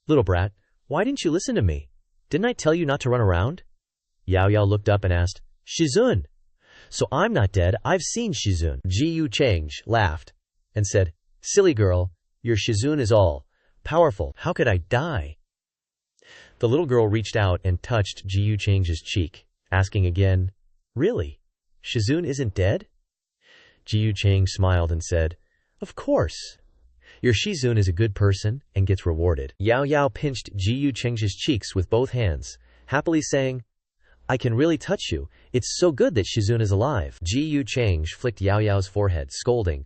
"Little brat, why didn't you listen to me? Didn't I tell you not to run around?" Yao Yao looked up and asked, "Shizun? So I'm not dead, I've seen Shizun." Ji Yu Cheng laughed and said, "Silly girl, your Shizun is all powerful. How could I die?" The little girl reached out and touched Ji Yu Cheng's cheek, asking again, "Really? Shizun isn't dead?" Ji Yu Cheng smiled and said, "Of course. Your Shizun is a good person and gets rewarded." Yao Yao pinched Ji Yu Cheng's cheeks with both hands, happily saying, "I can really touch you. It's so good that Shizun is alive." Ji Yu Cheng flicked Yao Yao's forehead, scolding.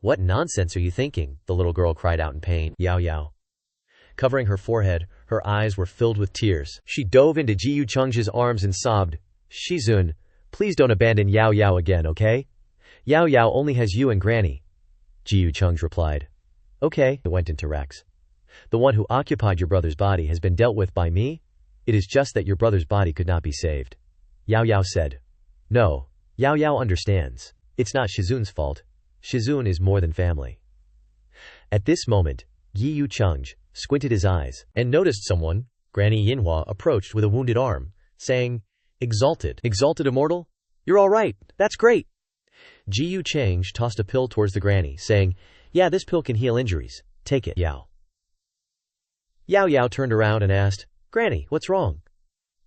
"What nonsense are you thinking?" the little girl cried out in pain. Yao Yao, covering her forehead, her eyes were filled with tears. She dove into Ji Yu Cheng's arms and sobbed, "Shizun, please don't abandon Yao Yao again, okay? Yao Yao only has you and Granny." Ji Yu Cheng replied, "Okay." It went into Rex. "The one who occupied your brother's body has been dealt with by me. It is just that your brother's body could not be saved." Yao Yao said, "No, Yao Yao understands. It's not Shizun's fault. Shizun is more than family." At this moment, Yi Yu Cheng squinted his eyes and noticed someone, Granny Yinhua, approached with a wounded arm, saying, Exalted immortal? You're all right. That's great." Ji Yu Cheng tossed a pill towards the granny, saying, "Yeah, this pill can heal injuries. Take it." Yao Yao turned around and asked, "Granny, what's wrong?"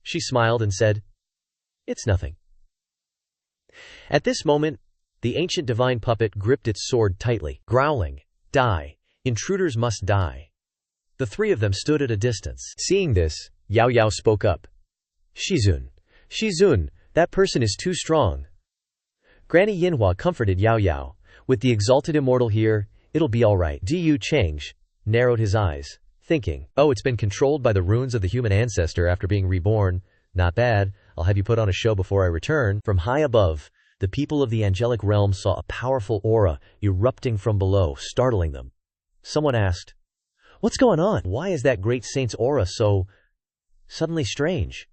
She smiled and said, "It's nothing." At this moment, the ancient divine puppet gripped its sword tightly, growling, "Die! Intruders must die." The three of them stood at a distance. Seeing this, Yao Yao spoke up. Shizun, that person is too strong." Granny Yinhua comforted Yao Yao. "With the exalted immortal here, it'll be all right." Ji Yu Cheng narrowed his eyes, thinking, "Oh, it's been controlled by the runes of the human ancestor after being reborn. Not bad. I'll have you put on a show before I return." From high above, the people of the angelic realm saw a powerful aura erupting from below, startling them. Someone asked, "What's going on? Why is that great saint's aura so suddenly strange?"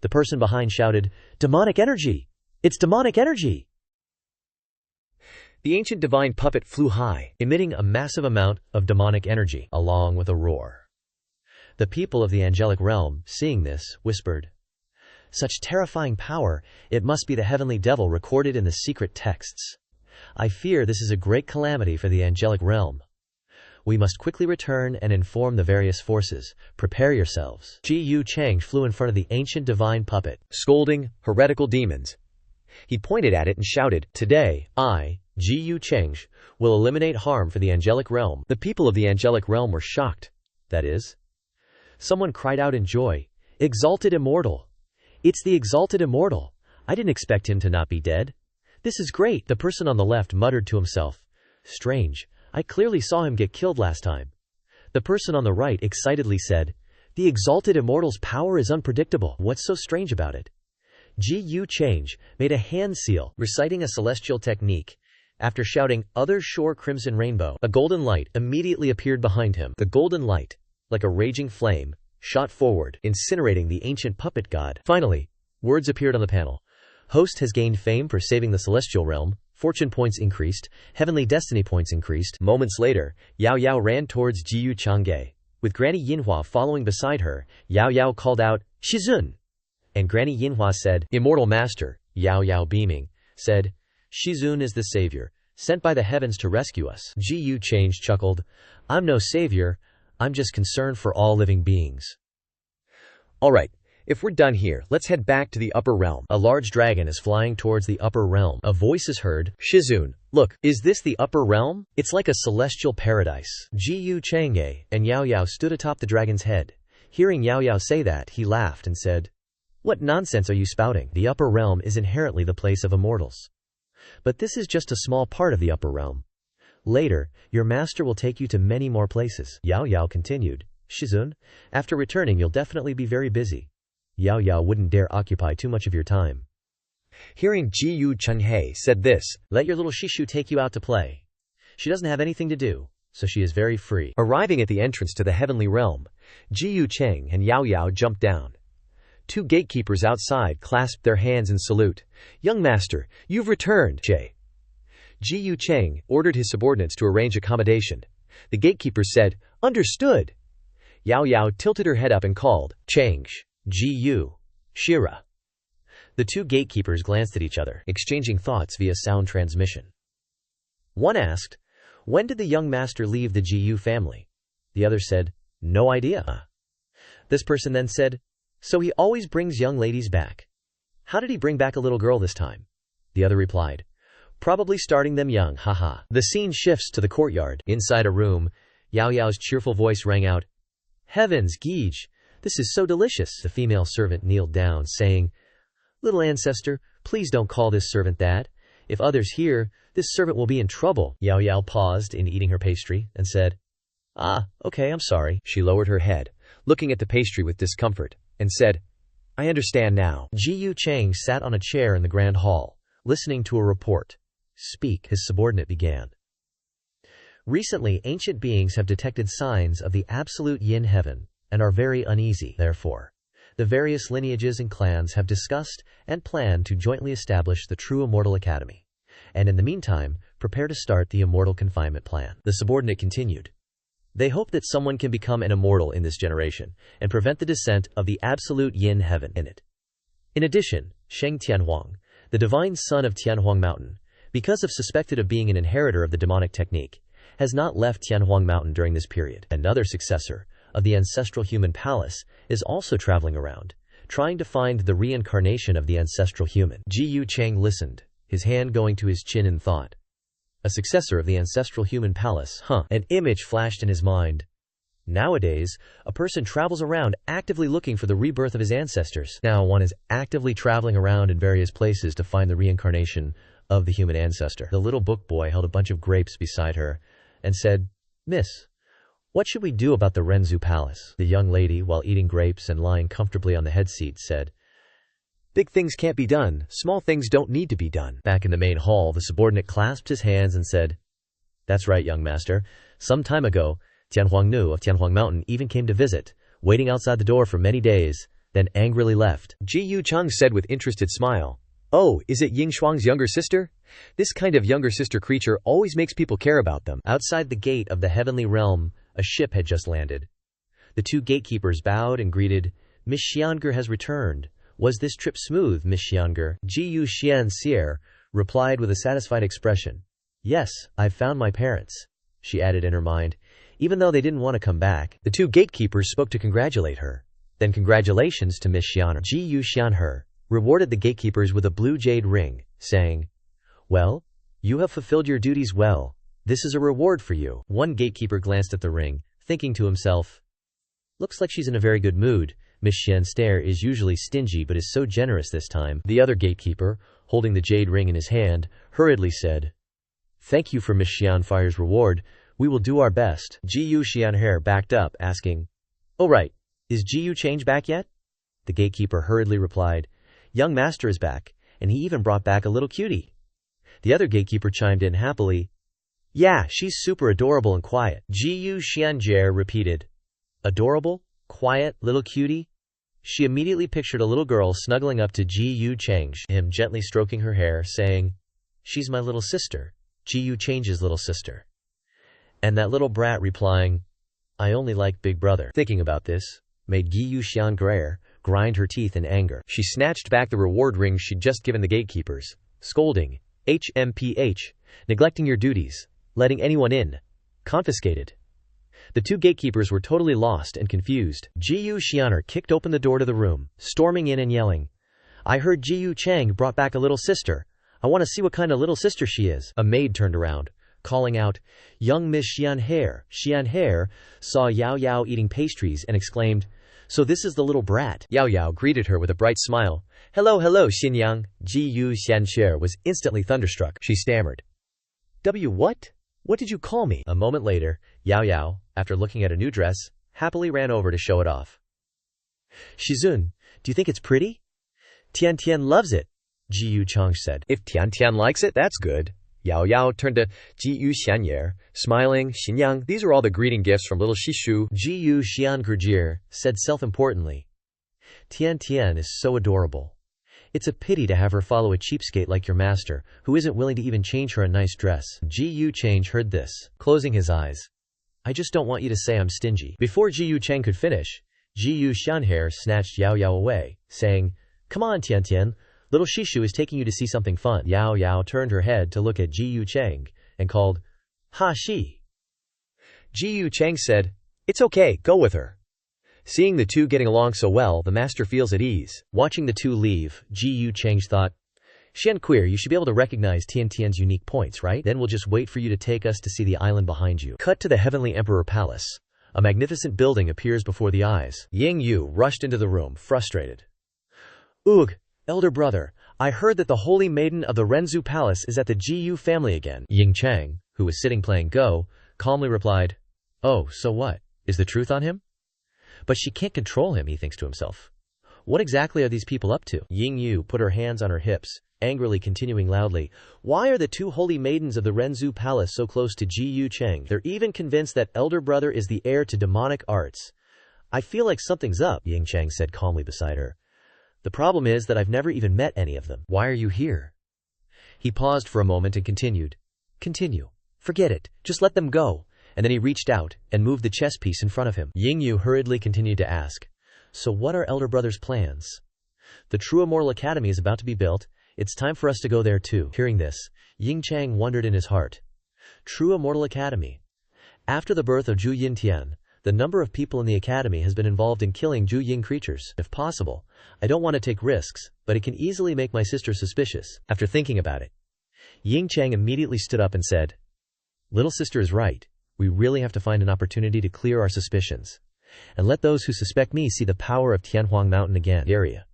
The person behind shouted, "Demonic energy! It's demonic energy!" The ancient divine puppet flew high, emitting a massive amount of demonic energy, along with a roar. The people of the angelic realm, seeing this, whispered, "Such terrifying power, it must be the heavenly devil recorded in the secret texts. I fear this is a great calamity for the angelic realm. We must quickly return and inform the various forces. Prepare yourselves." Ji Yu Cheng flew in front of the ancient divine puppet, scolding, "Heretical demons." He pointed at it and shouted, "Today, I, Ji Yu Cheng, will eliminate harm for the angelic realm." The people of the angelic realm were shocked. That is, someone cried out in joy, "Exalted immortal! It's the exalted immortal! I didn't expect him to not be dead. This is great." The person on the left muttered to himself, "Strange, I clearly saw him get killed last time." The person on the right excitedly said, "The exalted immortal's power is unpredictable. What's so strange about it?" Ji Yu Cheng made a hand seal, reciting a celestial technique. After shouting, "Others shore crimson rainbow," a golden light immediately appeared behind him. The golden light, like a raging flame, shot forward, incinerating the ancient puppet god. Finally, words appeared on the panel. "Host has gained fame for saving the celestial realm. Fortune points increased. Heavenly destiny points increased." Moments later, Yao Yao ran towards Ji Yu Cheng. With Granny Yinhua following beside her, Yao Yao called out, "Shizun!" And Granny Yinhua said, "Immortal Master." Yao Yao, beaming, said, "Shizun is the savior, sent by the heavens to rescue us." Ji Yu Cheng chuckled, "I'm no savior, I'm just concerned for all living beings." Alright, if we're done here, let's head back to the upper realm. A large dragon is flying towards the upper realm. A voice is heard, "Shizun, look, is this the upper realm? It's like a celestial paradise." Ji Yu Cheng and Yao Yao stood atop the dragon's head. Hearing Yao Yao say that, he laughed and said, What nonsense are you spouting? The upper realm is inherently the place of immortals. But this is just a small part of the upper realm. Later, your master will take you to many more places. Yao Yao continued. Shizun, after returning you'll definitely be very busy. Yao Yao wouldn't dare occupy too much of your time. Hearing Ji Yu Chenghe said this, let your little Shishu take you out to play. She doesn't have anything to do, so she is very free. Arriving at the entrance to the heavenly realm, Ji Yu Cheng and Yao Yao jumped down. Two gatekeepers outside clasped their hands in salute. Young master, you've returned, Che. Ji Yu Cheng ordered his subordinates to arrange accommodation. The gatekeepers said, understood. Yao Yao tilted her head up and called, Cheng, Ji Yu, Shira. The two gatekeepers glanced at each other, exchanging thoughts via sound transmission. One asked, when did the young master leave the Ji Yu family? The other said, no idea. This person then said, so he always brings young ladies back. How did he bring back a little girl this time? The other replied, probably starting them young, haha. The scene shifts to the courtyard. Inside a room, Yao Yao's cheerful voice rang out, heavens, Geej, this is so delicious. The female servant kneeled down, saying, little ancestor, please don't call this servant that. If others hear, this servant will be in trouble. Yao Yao paused in eating her pastry and said, okay, I'm sorry. She lowered her head, looking at the pastry with discomfort, and said, I understand now. Ji Yu Cheng sat on a chair in the grand hall, listening to a report. Speak, his subordinate began. Recently, ancient beings have detected signs of the absolute yin heaven and are very uneasy. Therefore, the various lineages and clans have discussed and planned to jointly establish the True Immortal Academy, and in the meantime, prepare to start the Immortal Confinement Plan. The subordinate continued. They hope that someone can become an immortal in this generation and prevent the descent of the absolute yin heaven in it. In addition, Sheng Tianhuang, the divine son of Tianhuang Mountain, because of suspected of being an inheritor of the demonic technique, has not left Tianhuang Mountain during this period. Another successor of the ancestral human palace is also traveling around, trying to find the reincarnation of the ancestral human. Ji Yu Cheng listened, his hand going to his chin in thought. A successor of the ancestral human palace, An image flashed in his mind. Nowadays, a person travels around actively looking for the rebirth of his ancestors. Now one is actively traveling around in various places to find the reincarnation of the human ancestor. The little book boy held a bunch of grapes beside her and said, Miss, what should we do about the Renzu Palace? The young lady, while eating grapes and lying comfortably on the head seat, said, big things can't be done, small things don't need to be done. Back in the main hall, the subordinate clasped his hands and said, that's right, young master. Some time ago, Tianhuang Nu of Tianhuang Mountain even came to visit, waiting outside the door for many days, then angrily left. Ji Yu Cheng said with interested smile, oh, is it Ying Shuang's younger sister? This kind of younger sister creature always makes people care about them. Outside the gate of the heavenly realm, a ship had just landed. The two gatekeepers bowed and greeted, Miss Xianger has returned. Was this trip smooth, Miss Xianger? Ji Yu Xianxier replied with a satisfied expression. Yes, I've found my parents, she added in her mind, even though they didn't want to come back. The two gatekeepers spoke to congratulate her. Then congratulations to Miss Xianger. Ji Yu Xianher rewarded the gatekeepers with a blue jade ring, saying, well, you have fulfilled your duties well. This is a reward for you. One gatekeeper glanced at the ring, thinking to himself, looks like she's in a very good mood. Miss Xianster is usually stingy but is so generous this time. The other gatekeeper, holding the jade ring in his hand, hurriedly said, thank you for Miss Xianfire's reward. We will do our best. Ji Yu Xianher backed up, asking, oh right, is Ji Yu Change back yet? The gatekeeper hurriedly replied, young master is back, and he even brought back a little cutie. The other gatekeeper chimed in happily, yeah, she's super adorable and quiet. Ji Yu Xianjer repeated, adorable, quiet, little cutie? She immediately pictured a little girl snuggling up to Ji Yu Cheng, him gently stroking her hair, saying, she's my little sister, Ji Yu Cheng's little sister. And that little brat replying, I only like Big Brother. Thinking about this made Ji Yu Xiangrer grind her teeth in anger. She snatched back the reward ring she'd just given the gatekeepers, scolding, HMPH, neglecting your duties, letting anyone in, confiscated. The two gatekeepers were totally lost and confused. Ji Yu Xianer kicked open the door to the room, storming in and yelling, I heard Ji Yu Cheng brought back a little sister. I want to see what kind of little sister she is. A maid turned around, calling out, young Miss Xianher. Xianher saw Yao Yao eating pastries and exclaimed, So this is the little brat. Yao Yao greeted her with a bright smile. Hello, hello, Xinyang. Ji Yu Xianxie was instantly thunderstruck. She stammered. What? What did you call me? A moment later, Yao Yao, after looking at her new dress, happily ran over to show it off. Shizun, do you think it's pretty? Tian Tian loves it, Ji Yu Chang said. If Tian Tian likes it, that's good. Yao Yao turned to Ji Yu Xianye, smiling. Xinyang, these are all the greeting gifts from little Shishu. Ji Yu Xian Grujir said self-importantly. Tian Tian is so adorable. It's a pity to have her follow a cheapskate like your master, who isn't willing to even change her a nice dress. Ji Yu Chang heard this, closing his eyes. I just don't want you to say I'm stingy. Before Ji Yu Chang could finish, Ji Yu Xianhair snatched Yao Yao away, saying, Come on, Tian Tian. Little Shishu is taking you to see something fun. Yao Yao turned her head to look at Ji Yu Chang and called, Ha Shi. Ji Yu Chang said, It's okay, go with her. Seeing the two getting along so well, the master feels at ease. Watching the two leave, Ji Yu Chang thought, Xian Queer, you should be able to recognize Tian Tian's unique points, right? Then we'll just wait for you to take us to see the island behind you. Cut to the Heavenly Emperor Palace. A magnificent building appears before the eyes. Ying Yu rushed into the room, frustrated. Ugh, elder brother, I heard that the holy maiden of the Renzu Palace is at the Ji Yu family again. Ying Chang, who was sitting playing Go, calmly replied, Oh, so what? Is the truth on him? But she can't control him, he thinks to himself. What exactly are these people up to? Ying Yu put her hands on her hips, angrily continuing loudly, Why are the two holy maidens of the Renzu Palace so close to Ji Yu Chang? They're even convinced that elder brother is the heir to demonic arts. I feel like something's up, Ying Chang said calmly beside her. The problem is that I've never even met any of them. Why are you here? He paused for a moment and continued. Continue. Forget it. Just let them go. And then he reached out and moved the chess piece in front of him. Ying Yu hurriedly continued to ask, So what are elder brother's plans? The True Immortal Academy is about to be built. It's time for us to go there too. Hearing this, Ying Chang wondered in his heart. True Immortal Academy. After the birth of Zhu Yintian, the number of people in the academy has been involved in killing Zhu Ying creatures. If possible, I don't want to take risks, but it can easily make my sister suspicious. After thinking about it, Ying Chang immediately stood up and said, Little sister is right. We really have to find an opportunity to clear our suspicions, and let those who suspect me see the power of Tianhuang Mountain again. Area.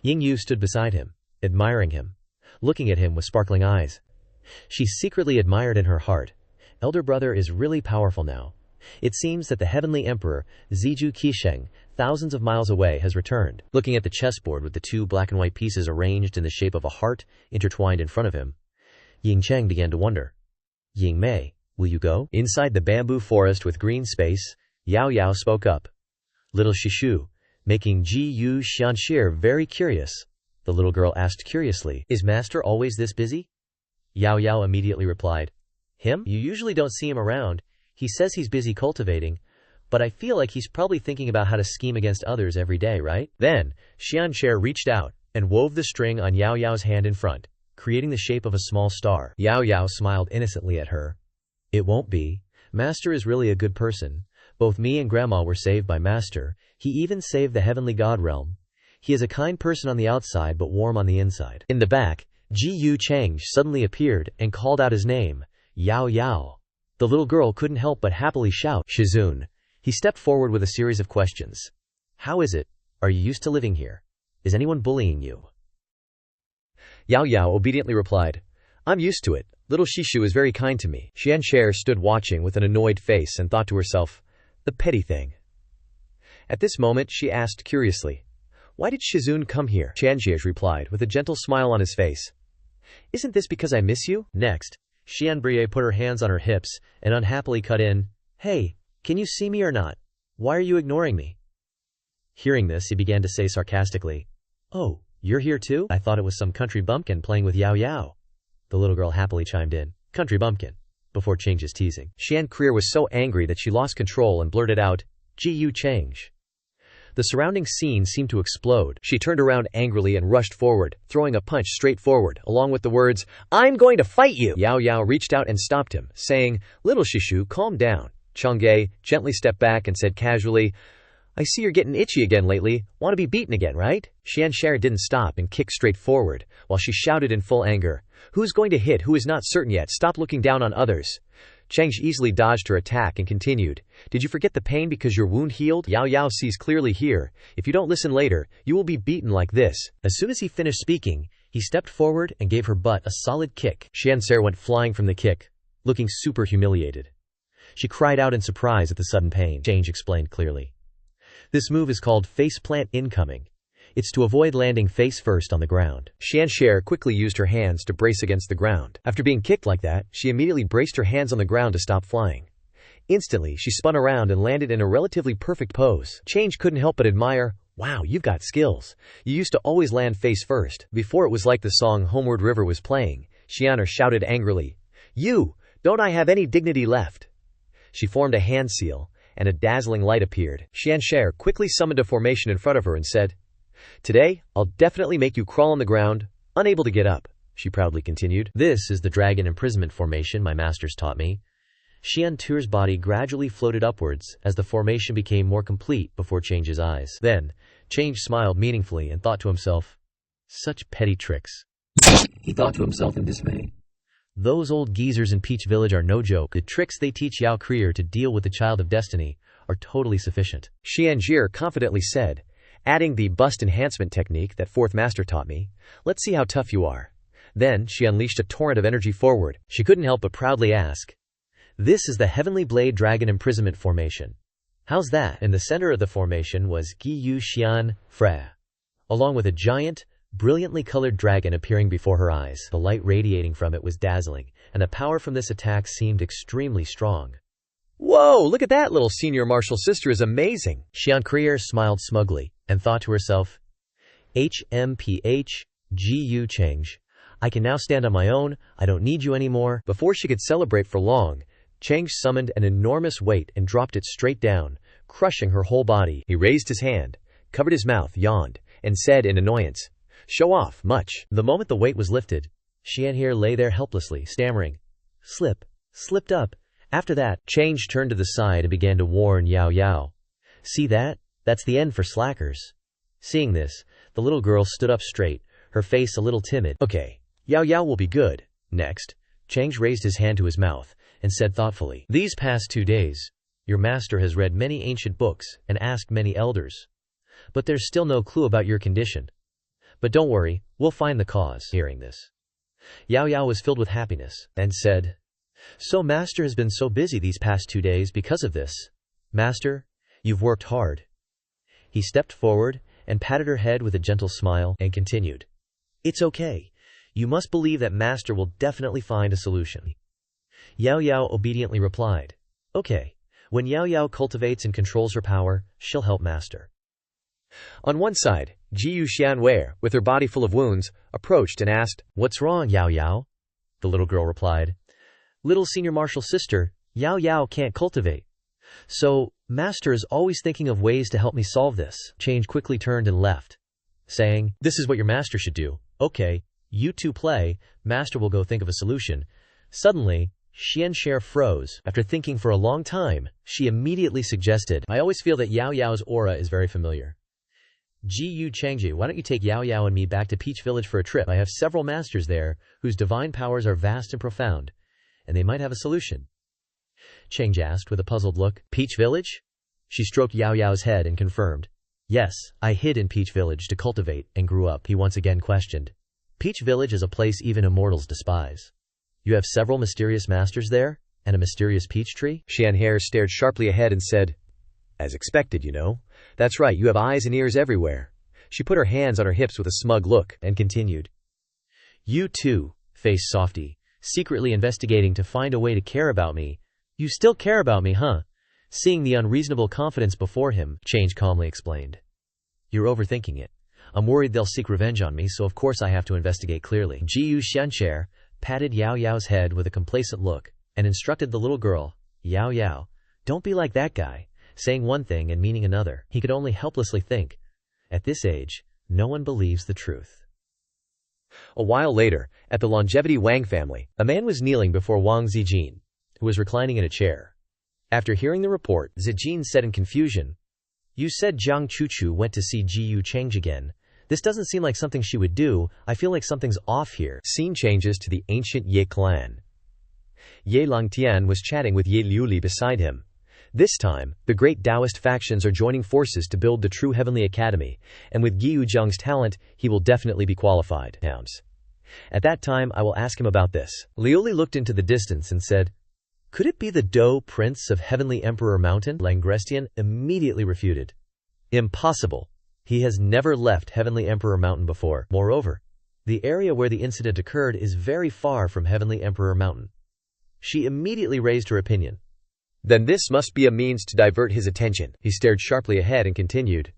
Ying Yu stood beside him, admiring him, looking at him with sparkling eyes. She secretly admired in her heart. Elder brother is really powerful now. It seems that the heavenly emperor, Ziju Qisheng, thousands of miles away, has returned. Looking at the chessboard with the two black and white pieces arranged in the shape of a heart intertwined in front of him, Ying Chang began to wonder. Ying Mei, will you go? Inside the bamboo forest with green space, Yao Yao spoke up. Little Shishu, making Ji Yu Xianxie very curious. The little girl asked curiously, Is master always this busy? Yao Yao immediately replied, Him? You usually don't see him around. He says he's busy cultivating, but I feel like he's probably thinking about how to scheme against others every day, right? Then, Xianxie reached out and wove the string on Yao Yao's hand in front, creating the shape of a small star. Yao Yao smiled innocently at her. It won't be. Master is really a good person. Both me and Grandma were saved by Master. He even saved the heavenly god realm. He is a kind person on the outside but warm on the inside. In the back, Ji Yu Chang suddenly appeared and called out his name, Yao Yao. The little girl couldn't help but happily shout, Shizun. He stepped forward with a series of questions. How is it? Are you used to living here? Is anyone bullying you? Yao Yao obediently replied, I'm used to it. Little Shishu is very kind to me. Xianxie stood watching with an annoyed face and thought to herself, the petty thing. At this moment she asked curiously, Why did Shizun come here? Xianxie replied with a gentle smile on his face, Isn't this because I miss you? Next, Xianbrie put her hands on her hips and unhappily cut in, Hey, can you see me or not? Why are you ignoring me? Hearing this, he began to say sarcastically, Oh, you're here too? I thought it was some country bumpkin playing with Yao Yao. The little girl happily chimed in, Country bumpkin, before Chang's teasing. Xian Creer was so angry that she lost control and blurted out, Ji Yu Change. The surrounding scene seemed to explode. She turned around angrily and rushed forward, throwing a punch straight forward, along with the words, I'm going to fight you! Yao Yao reached out and stopped him, saying, Little Shishu, calm down. Chang'e gently stepped back and said casually, I see you're getting itchy again lately. Want to be beaten again, right? Xianxie didn't stop and kicked straight forward, while she shouted in full anger, Who's going to hit who is not certain yet? Stop looking down on others. Cheng easily dodged her attack and continued. Did you forget the pain because your wound healed? Yao Yao sees clearly here. If you don't listen later, you will be beaten like this. As soon as he finished speaking, he stepped forward and gave her butt a solid kick. Xianxer went flying from the kick, looking super humiliated. She cried out in surprise at the sudden pain. Cheng explained clearly. This move is called faceplant incoming. It's to avoid landing face first on the ground. Xianxer quickly used her hands to brace against the ground. After being kicked like that, she immediately braced her hands on the ground to stop flying. Instantly, she spun around and landed in a relatively perfect pose. Cheng couldn't help but admire. Wow, you've got skills. You used to always land face first. Before it was like the song Homeward River was playing. Xianxer shouted angrily. You! Don't I have any dignity left? She formed a hand seal, and a dazzling light appeared. Xianxer quickly summoned a formation in front of her and said, Today, I'll definitely make you crawl on the ground, unable to get up, she proudly continued. This is the dragon imprisonment formation my masters taught me. Xianxer's body gradually floated upwards as the formation became more complete before Cheng's eyes. Then, Cheng smiled meaningfully and thought to himself, such petty tricks. He thought to himself in dismay. Those old geezers in Peach Village are no joke. The tricks they teach Yao Krier to deal with the Child of Destiny are totally sufficient. Xianxer confidently said, adding the bust enhancement technique that fourth master taught me. Let's see how tough you are. Then she unleashed a torrent of energy forward. She couldn't help but proudly ask, this is the Heavenly Blade Dragon Imprisonment Formation. How's that? In the center of the formation was Gi Yu Xian Fra, along with a giant, brilliantly colored dragon appearing before her eyes. The light radiating from it was dazzling, and the power from this attack seemed extremely strong. Whoa, look at that, little senior martial sister is amazing. Xian Krier smiled smugly and thought to herself, HMPH, Gu Cheng. I can now stand on my own, I don't need you anymore. Before she could celebrate for long, Cheng summoned an enormous weight and dropped it straight down, crushing her whole body. He raised his hand, covered his mouth, yawned, and said in annoyance, show off, much. The moment the weight was lifted, Xianxer lay there helplessly, stammering, slipped up. After that, Cheng turned to the side and began to warn Yao Yao. See that? That's the end for slackers. Seeing this, the little girl stood up straight, her face a little timid. Okay, Yao Yao will be good. Next, Cheng raised his hand to his mouth and said thoughtfully, these past 2 days, your master has read many ancient books and asked many elders. But there's still no clue about your condition. But don't worry, we'll find the cause. Hearing this, Yao Yao was filled with happiness and said, so master has been so busy these past 2 days because of this. Master, you've worked hard. He stepped forward and patted her head with a gentle smile and continued, it's okay. You must believe that master will definitely find a solution. Yao Yao obediently replied, okay. When Yao Yao cultivates and controls her power, she'll help master. On one side, Jiyu Xianwei, with her body full of wounds, approached and asked, what's wrong, Yao Yao? The little girl replied, little senior martial sister, Yao Yao can't cultivate. So, master is always thinking of ways to help me solve this. Cheng quickly turned and left, saying, this is what your master should do. Okay, you two play, master will go think of a solution. Suddenly, Xianxer froze. After thinking for a long time, she immediately suggested, I always feel that Yao Yao's aura is very familiar. Ji Yu Chengji, why don't you take Yao Yao and me back to Peach Village for a trip? I have several masters there, whose divine powers are vast and profound, and they might have a solution. Cheng asked with a puzzled look. Peach Village? She stroked Yao Yao's head and confirmed. Yes, I hid in Peach Village to cultivate and grew up. He once again questioned. Peach Village is a place even immortals despise. You have several mysterious masters there, and a mysterious peach tree? Xianxer stared sharply ahead and said, as expected, you know. That's right, you have eyes and ears everywhere. She put her hands on her hips with a smug look and continued. You too, face softy, secretly investigating to find a way to care about me. You still care about me, huh? Seeing the unreasonable confidence before him, Cheng calmly explained. You're overthinking it. I'm worried they'll seek revenge on me, so of course I have to investigate clearly. Jiyu Xianxer patted Yao Yao's head with a complacent look and instructed the little girl, Yao Yao, don't be like that guy, saying one thing and meaning another. He could only helplessly think. At this age, no one believes the truth. A while later, at the Longevity Wang family, a man was kneeling before Wang Zijin, who was reclining in a chair. After hearing the report, Zijin said in confusion, you said Jiang Chuchu went to see Ji Yu Cheng again. This doesn't seem like something she would do. I feel like something's off here. Scene changes to the ancient Ye clan. Ye Langtian was chatting with Ye Liuli beside him. This time, the great Taoist factions are joining forces to build the true heavenly academy, and with Giyu Zheng's talent, he will definitely be qualified. At that time, I will ask him about this. Liuli looked into the distance and said, "Could it be the Do Prince of Heavenly Emperor Mountain?" Langrestian immediately refuted. "Impossible. He has never left Heavenly Emperor Mountain before. Moreover, the area where the incident occurred is very far from Heavenly Emperor Mountain." She immediately raised her opinion. "Then this must be a means to divert his attention." He stared sharply ahead and continued,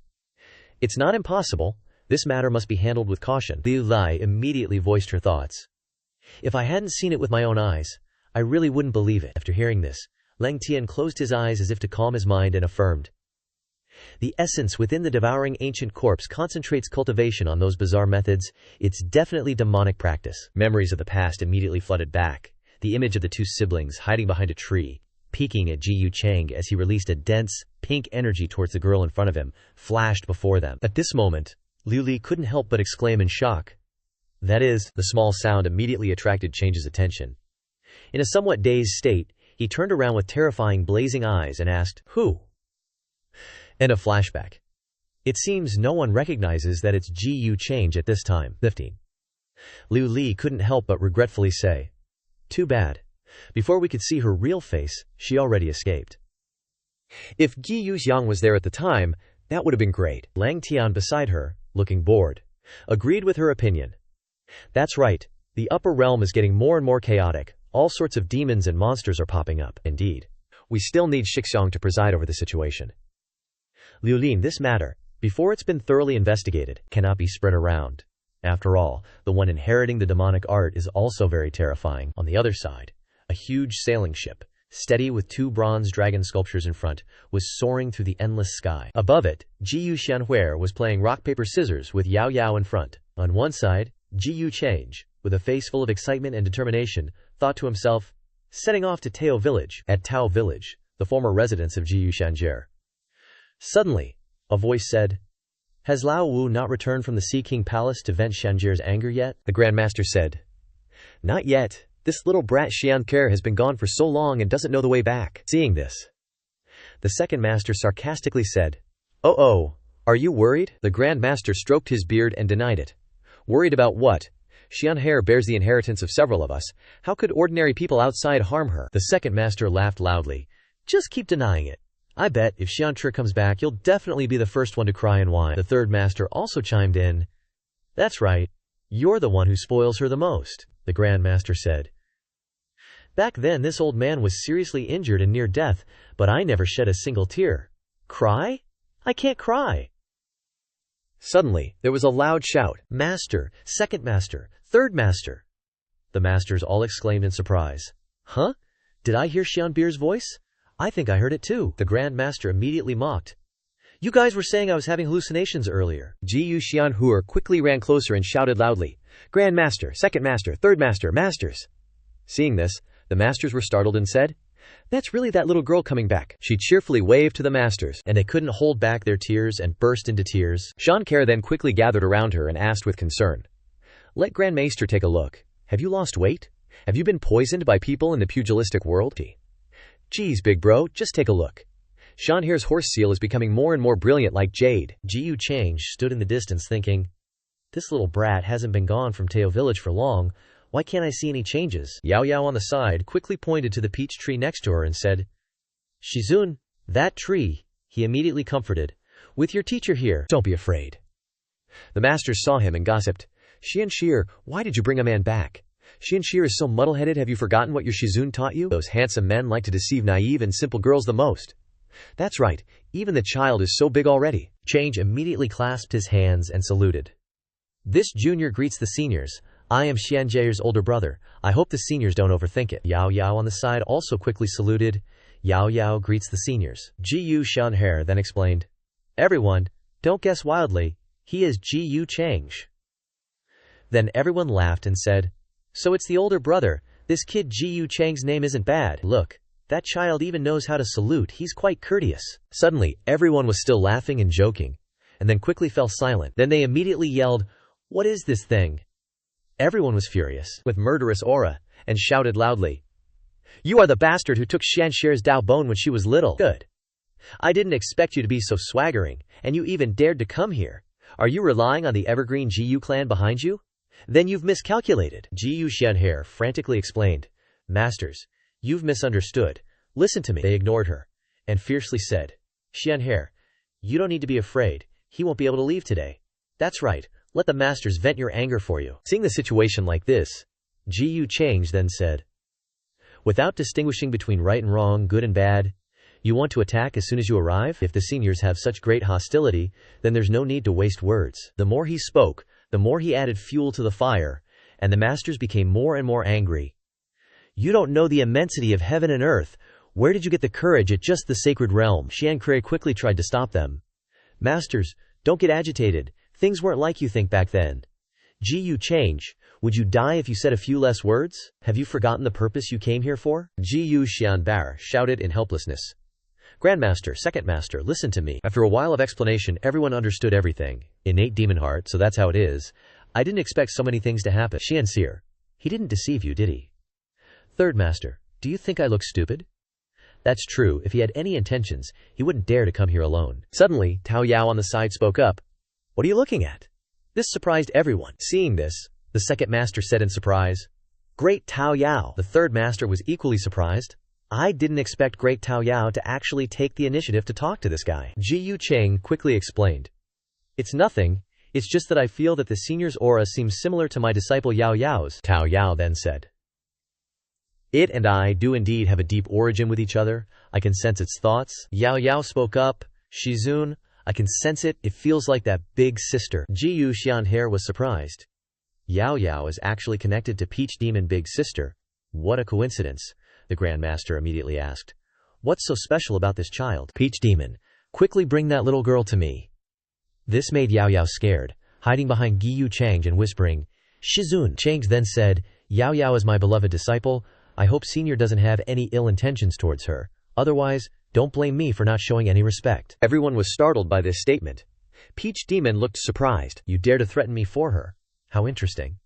"It's not impossible. This matter must be handled with caution." Liu Lai immediately voiced her thoughts. "If I hadn't seen it with my own eyes, I really wouldn't believe it." After hearing this, Lang Tian closed his eyes as if to calm his mind and affirmed, "The essence within the devouring ancient corpse concentrates cultivation on those bizarre methods. It's definitely demonic practice." Memories of the past immediately flooded back. The image of the two siblings hiding behind a tree, peeking at Ji Yu Chang as he released a dense, pink energy towards the girl in front of him, flashed before them. At this moment, Liu Li couldn't help but exclaim in shock. That is, the small sound immediately attracted Chang's attention. In a somewhat dazed state, he turned around with terrifying blazing eyes and asked, "Who?" And a flashback. It seems no one recognizes that it's Ji Yu Chang at this time. 15. Liu Li couldn't help but regretfully say, "Too bad. Before we could see her real face, she already escaped." If Gi Yuxiang was there at the time, that would have been great. Lang Tian beside her, looking bored, agreed with her opinion. "That's right. The upper realm is getting more and more chaotic. All sorts of demons and monsters are popping up." Indeed. We still need Shixiang to preside over the situation. "Liu Lin, this matter, before it's been thoroughly investigated, cannot be spread around. After all, the one inheriting the demonic art is also very terrifying." On the other side, a huge sailing ship, steady with two bronze dragon sculptures in front, was soaring through the endless sky. Above it, Ji Yu Xianhui was playing rock-paper-scissors with Yao Yao in front. On one side, Ji Yu Chang, with a face full of excitement and determination, thought to himself, setting off to Tao Village. At Tao Village, the former residence of Ji Yu Xianjie. Suddenly, a voice said, "Has Lao Wu not returned from the Sea King Palace to vent Xianjie's anger yet?" The Grand Master said, "Not yet. This little brat Xianker has been gone for so long and doesn't know the way back." Seeing this, the second master sarcastically said, Oh, are you worried?" The Grand Master stroked his beard and denied it. "Worried about what? Xianher bears the inheritance of several of us. How could ordinary people outside harm her?" The second master laughed loudly. "Just keep denying it. I bet if Xiancher comes back, you'll definitely be the first one to cry and whine." The third master also chimed in. "That's right. You're the one who spoils her the most," the Grand Master said. "Back then this old man was seriously injured and near death, but I never shed a single tear. Cry? I can't cry." Suddenly, there was a loud shout, "Master, second master, third master." The masters all exclaimed in surprise. "Huh? Did I hear Xianbir's voice? I think I heard it too." The Grand Master immediately mocked. "You guys were saying I was having hallucinations earlier." Ji Yu Xianhuer quickly ran closer and shouted loudly, "Grand Master, second master, third master, masters." Seeing this, the masters were startled and said, "That's really that little girl coming back." She cheerfully waved to the masters, and they couldn't hold back their tears and burst into tears. Xianker then quickly gathered around her and asked with concern, "Let Grand Maester take a look. Have you lost weight? Have you been poisoned by people in the pugilistic world?" "Geez, big bro, just take a look. Xianher's horse seal is becoming more and more brilliant like jade." Ji Yu Chang stood in the distance thinking, "This little brat hasn't been gone from Tao Village for long. Why can't I see any changes?" Yao Yao on the side quickly pointed to the peach tree next to her and said, "Shizun, that tree," he immediately comforted. "With your teacher here, don't be afraid." The masters saw him and gossiped, "Xianxir, why did you bring a man back? Xianxir is so muddle-headed. Have you forgotten what your Shizun taught you? Those handsome men like to deceive naive and simple girls the most." "That's right, even the child is so big already." Change immediately clasped his hands and saluted. "This junior greets the seniors. I am Xianjie's older brother. I hope the seniors don't overthink it." Yao Yao on the side also quickly saluted. Yao Yao greets the seniors. Ji Yu Xianher then explained, "Everyone, don't guess wildly. He is Ji Yu Chang." Then everyone laughed and said, "So it's the older brother. This kid Ji Yu Chang's name isn't bad. Look, that child even knows how to salute. He's quite courteous." Suddenly, everyone was still laughing and joking, and then quickly fell silent. Then they immediately yelled, "What is this thing?" Everyone was furious, with murderous aura, and shouted loudly, You are the bastard who took Xiansher's Dao bone when she was little. Good. I didn't expect you to be so swaggering, and you even dared to come here. Are you relying on the evergreen Jiyu clan behind you? Then you've miscalculated. Jiyu Xianhe frantically explained. Masters, you've misunderstood. Listen to me. They ignored her, and fiercely said, Xianhe, you don't need to be afraid. He won't be able to leave today. That's right. Let the masters vent your anger for you. Seeing the situation like this, Jiyu Chang then said, without distinguishing between right and wrong, good and bad, you want to attack as soon as you arrive? If the seniors have such great hostility, then there's no need to waste words. The more he spoke, the more he added fuel to the fire, and the masters became more and more angry. You don't know the immensity of heaven and earth. Where did you get the courage at just the sacred realm? Xian Kuei quickly tried to stop them. Masters, don't get agitated. Things weren't like you think back then. Jiyu Chang, would you die if you said a few less words? Have you forgotten the purpose you came here for? Jiyu Xianbar shouted in helplessness. Grandmaster, Second Master, listen to me. After a while of explanation, everyone understood everything. Innate demon heart, so that's how it is. I didn't expect so many things to happen. Xianxir, he didn't deceive you, did he? Third Master, do you think I look stupid? That's true. If he had any intentions, he wouldn't dare to come here alone. Suddenly, Tao Yao on the side spoke up. What are you looking at? This surprised everyone. Seeing this, the second master said in surprise, Great Tao Yao. The third master was equally surprised. I didn't expect Great Tao Yao to actually take the initiative to talk to this guy. Jiyu Chang quickly explained. It's nothing. It's just that I feel that the senior's aura seems similar to my disciple Yao Yao's. Tao Yao then said. It and I do indeed have a deep origin with each other. I can sense its thoughts. Yao Yao spoke up. Shizun, I can sense it. It feels like that big sister. Jiyu Xianhe was surprised. Yao Yao is actually connected to Peach Demon Big Sister. What a coincidence, the Grand Master immediately asked. What's so special about this child? Peach Demon, quickly bring that little girl to me. This made Yao Yao scared, hiding behind Jiyu Chang and whispering, Shizun. Chang then said, Yao Yao is my beloved disciple. I hope Senior doesn't have any ill intentions towards her. Otherwise, don't blame me for not showing any respect. Everyone was startled by this statement. Peach Demon looked surprised. You dare to threaten me for her? How interesting.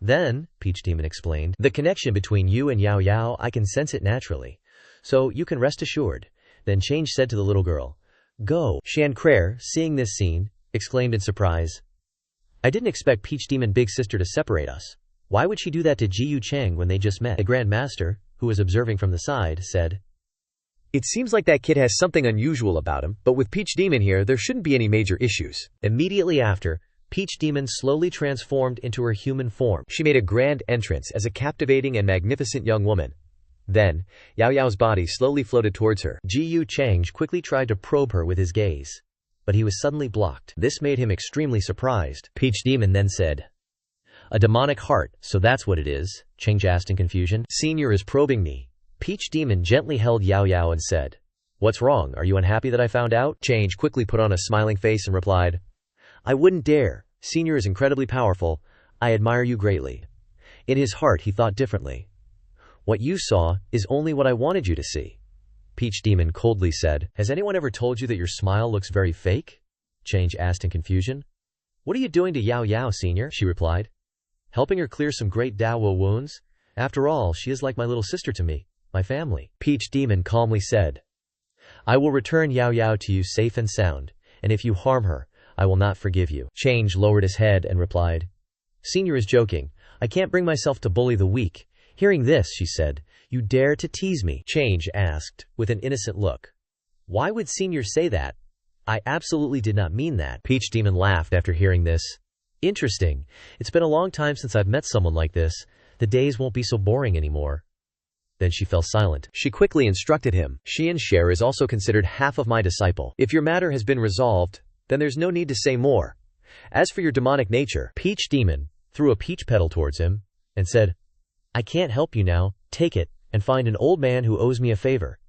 Then, Peach Demon explained, the connection between you and Yao Yao, I can sense it naturally. So you can rest assured. Then Change said to the little girl, Go. Shan Kuei, seeing this scene, exclaimed in surprise. I didn't expect Peach Demon Big Sister to separate us. Why would she do that to Jiyu Chang when they just met? The Grand Master, who was observing from the side, said, It seems like that kid has something unusual about him, but with Peach Demon here, there shouldn't be any major issues. Immediately after, Peach Demon slowly transformed into her human form. She made a grand entrance as a captivating and magnificent young woman. Then, Yao Yao's body slowly floated towards her. Jiyu Chang quickly tried to probe her with his gaze, but he was suddenly blocked. This made him extremely surprised. Peach Demon then said, A demonic heart, so that's what it is, Chang asked in confusion. Senior is probing me. Peach Demon gently held Yao Yao and said, What's wrong? Are you unhappy that I found out? Chang quickly put on a smiling face and replied, I wouldn't dare. Senior is incredibly powerful. I admire you greatly. In his heart he thought differently. What you saw is only what I wanted you to see. Peach Demon coldly said, Has anyone ever told you that your smile looks very fake? Chang asked in confusion. What are you doing to Yao Yao, Senior? She replied. Helping her clear some great Dawo wounds? After all, she is like my little sister to me, my family. Peach Demon calmly said, I will return Yao Yao to you safe and sound, and if you harm her, I will not forgive you. Change lowered his head and replied, Senior is joking. I can't bring myself to bully the weak. Hearing this, she said, You dare to tease me? Change asked, with an innocent look. Why would Senior say that? I absolutely did not mean that. Peach Demon laughed after hearing this. Interesting. It's been a long time since I've met someone like this. The days won't be so boring anymore. Then she fell silent. She quickly instructed him. Xianxia is also considered half of my disciple. If your matter has been resolved, then there's no need to say more. As for your demonic nature, Peach Demon threw a peach petal towards him and said, I can't help you now. Take it and find an old man who owes me a favor.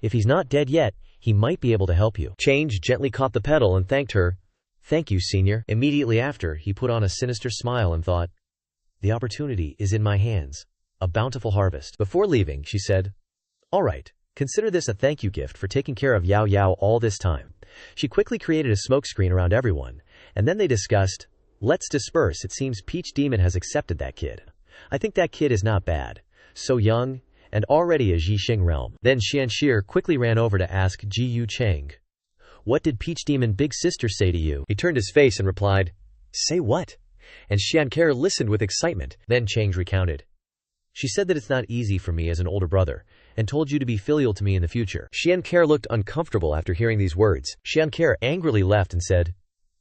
If he's not dead yet, he might be able to help you. Change gently caught the petal and thanked her. Thank you, Senior. Immediately after, he put on a sinister smile and thought, The opportunity is in my hands. A bountiful harvest. Before leaving, she said, All right, consider this a thank you gift for taking care of Yao Yao all this time. She quickly created a smokescreen around everyone, and then they discussed, Let's disperse. It seems Peach Demon has accepted that kid. I think that kid is not bad. So young, and already a Xing realm. Then Xianxia quickly ran over to ask Ji Yu Cheng, "What did Peach Demon Big Sister say to you?" He turned his face and replied, "Say what?" And Xianxia listened with excitement. Then Cheng recounted, "She said that it's not easy for me as an older brother, and told you to be filial to me in the future." Xianxia looked uncomfortable after hearing these words. Xianxia angrily left and said,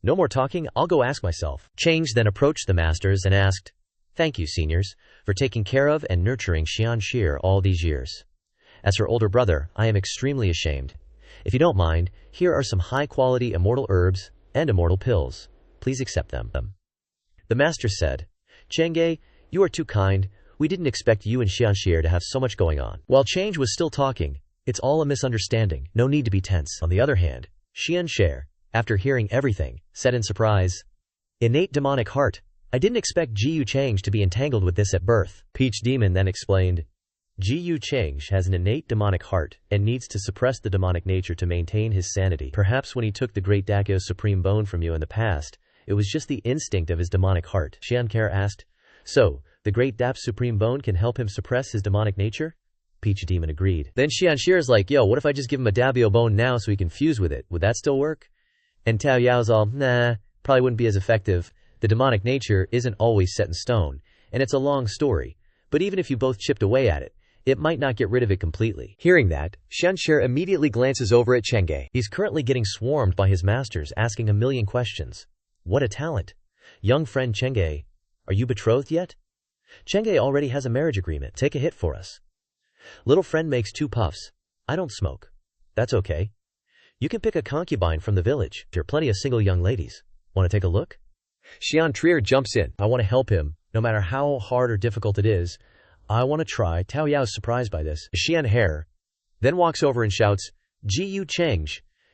"No more talking, I'll go ask myself." Cheng then approached the masters and asked, "Thank you, seniors, for taking care of and nurturing Xianxia all these years. As her older brother, I am extremely ashamed. If you don't mind, here are some high-quality immortal herbs and immortal pills. Please accept them." The master said, "Chenge, you are too kind. We didn't expect you and Xianxia to have so much going on." While Cheng was still talking, "It's all a misunderstanding. No need to be tense." On the other hand, Xianxia, after hearing everything, said in surprise, "Innate demonic heart. I didn't expect Ji Yu Cheng to be entangled with this at birth." Peach Demon then explained, "Ji Yu Cheng has an innate demonic heart and needs to suppress the demonic nature to maintain his sanity. Perhaps when he took the Great Dakyo's supreme bone from you in the past, it was just the instinct of his demonic heart." Xianxia asked, "So, the Great Dap's supreme bone can help him suppress his demonic nature?" Peach Demon agreed. Then Xianxia's like, "Yo, what if I just give him a Dabio bone now so he can fuse with it? Would that still work?" And Tao Yao's all, "Nah, probably wouldn't be as effective. The demonic nature isn't always set in stone, and it's a long story. But even if you both chipped away at it, it might not get rid of it completely." Hearing that, Xianxia immediately glances over at Chenge. He's currently getting swarmed by his masters asking a million questions. What a talent. "Young friend Chenge, are you betrothed yet?" "Chenge already has a marriage agreement. Take a hit for us." "Little friend makes 2 puffs. I don't smoke." "That's okay. You can pick a concubine from the village. There are plenty of single young ladies. Want to take a look?" Xianxia jumps in. "I want to help him, no matter how hard or difficult it is. I want to try." Tao Yao is surprised by this. Xianxia then walks over and shouts, "Ji Yu Cheng,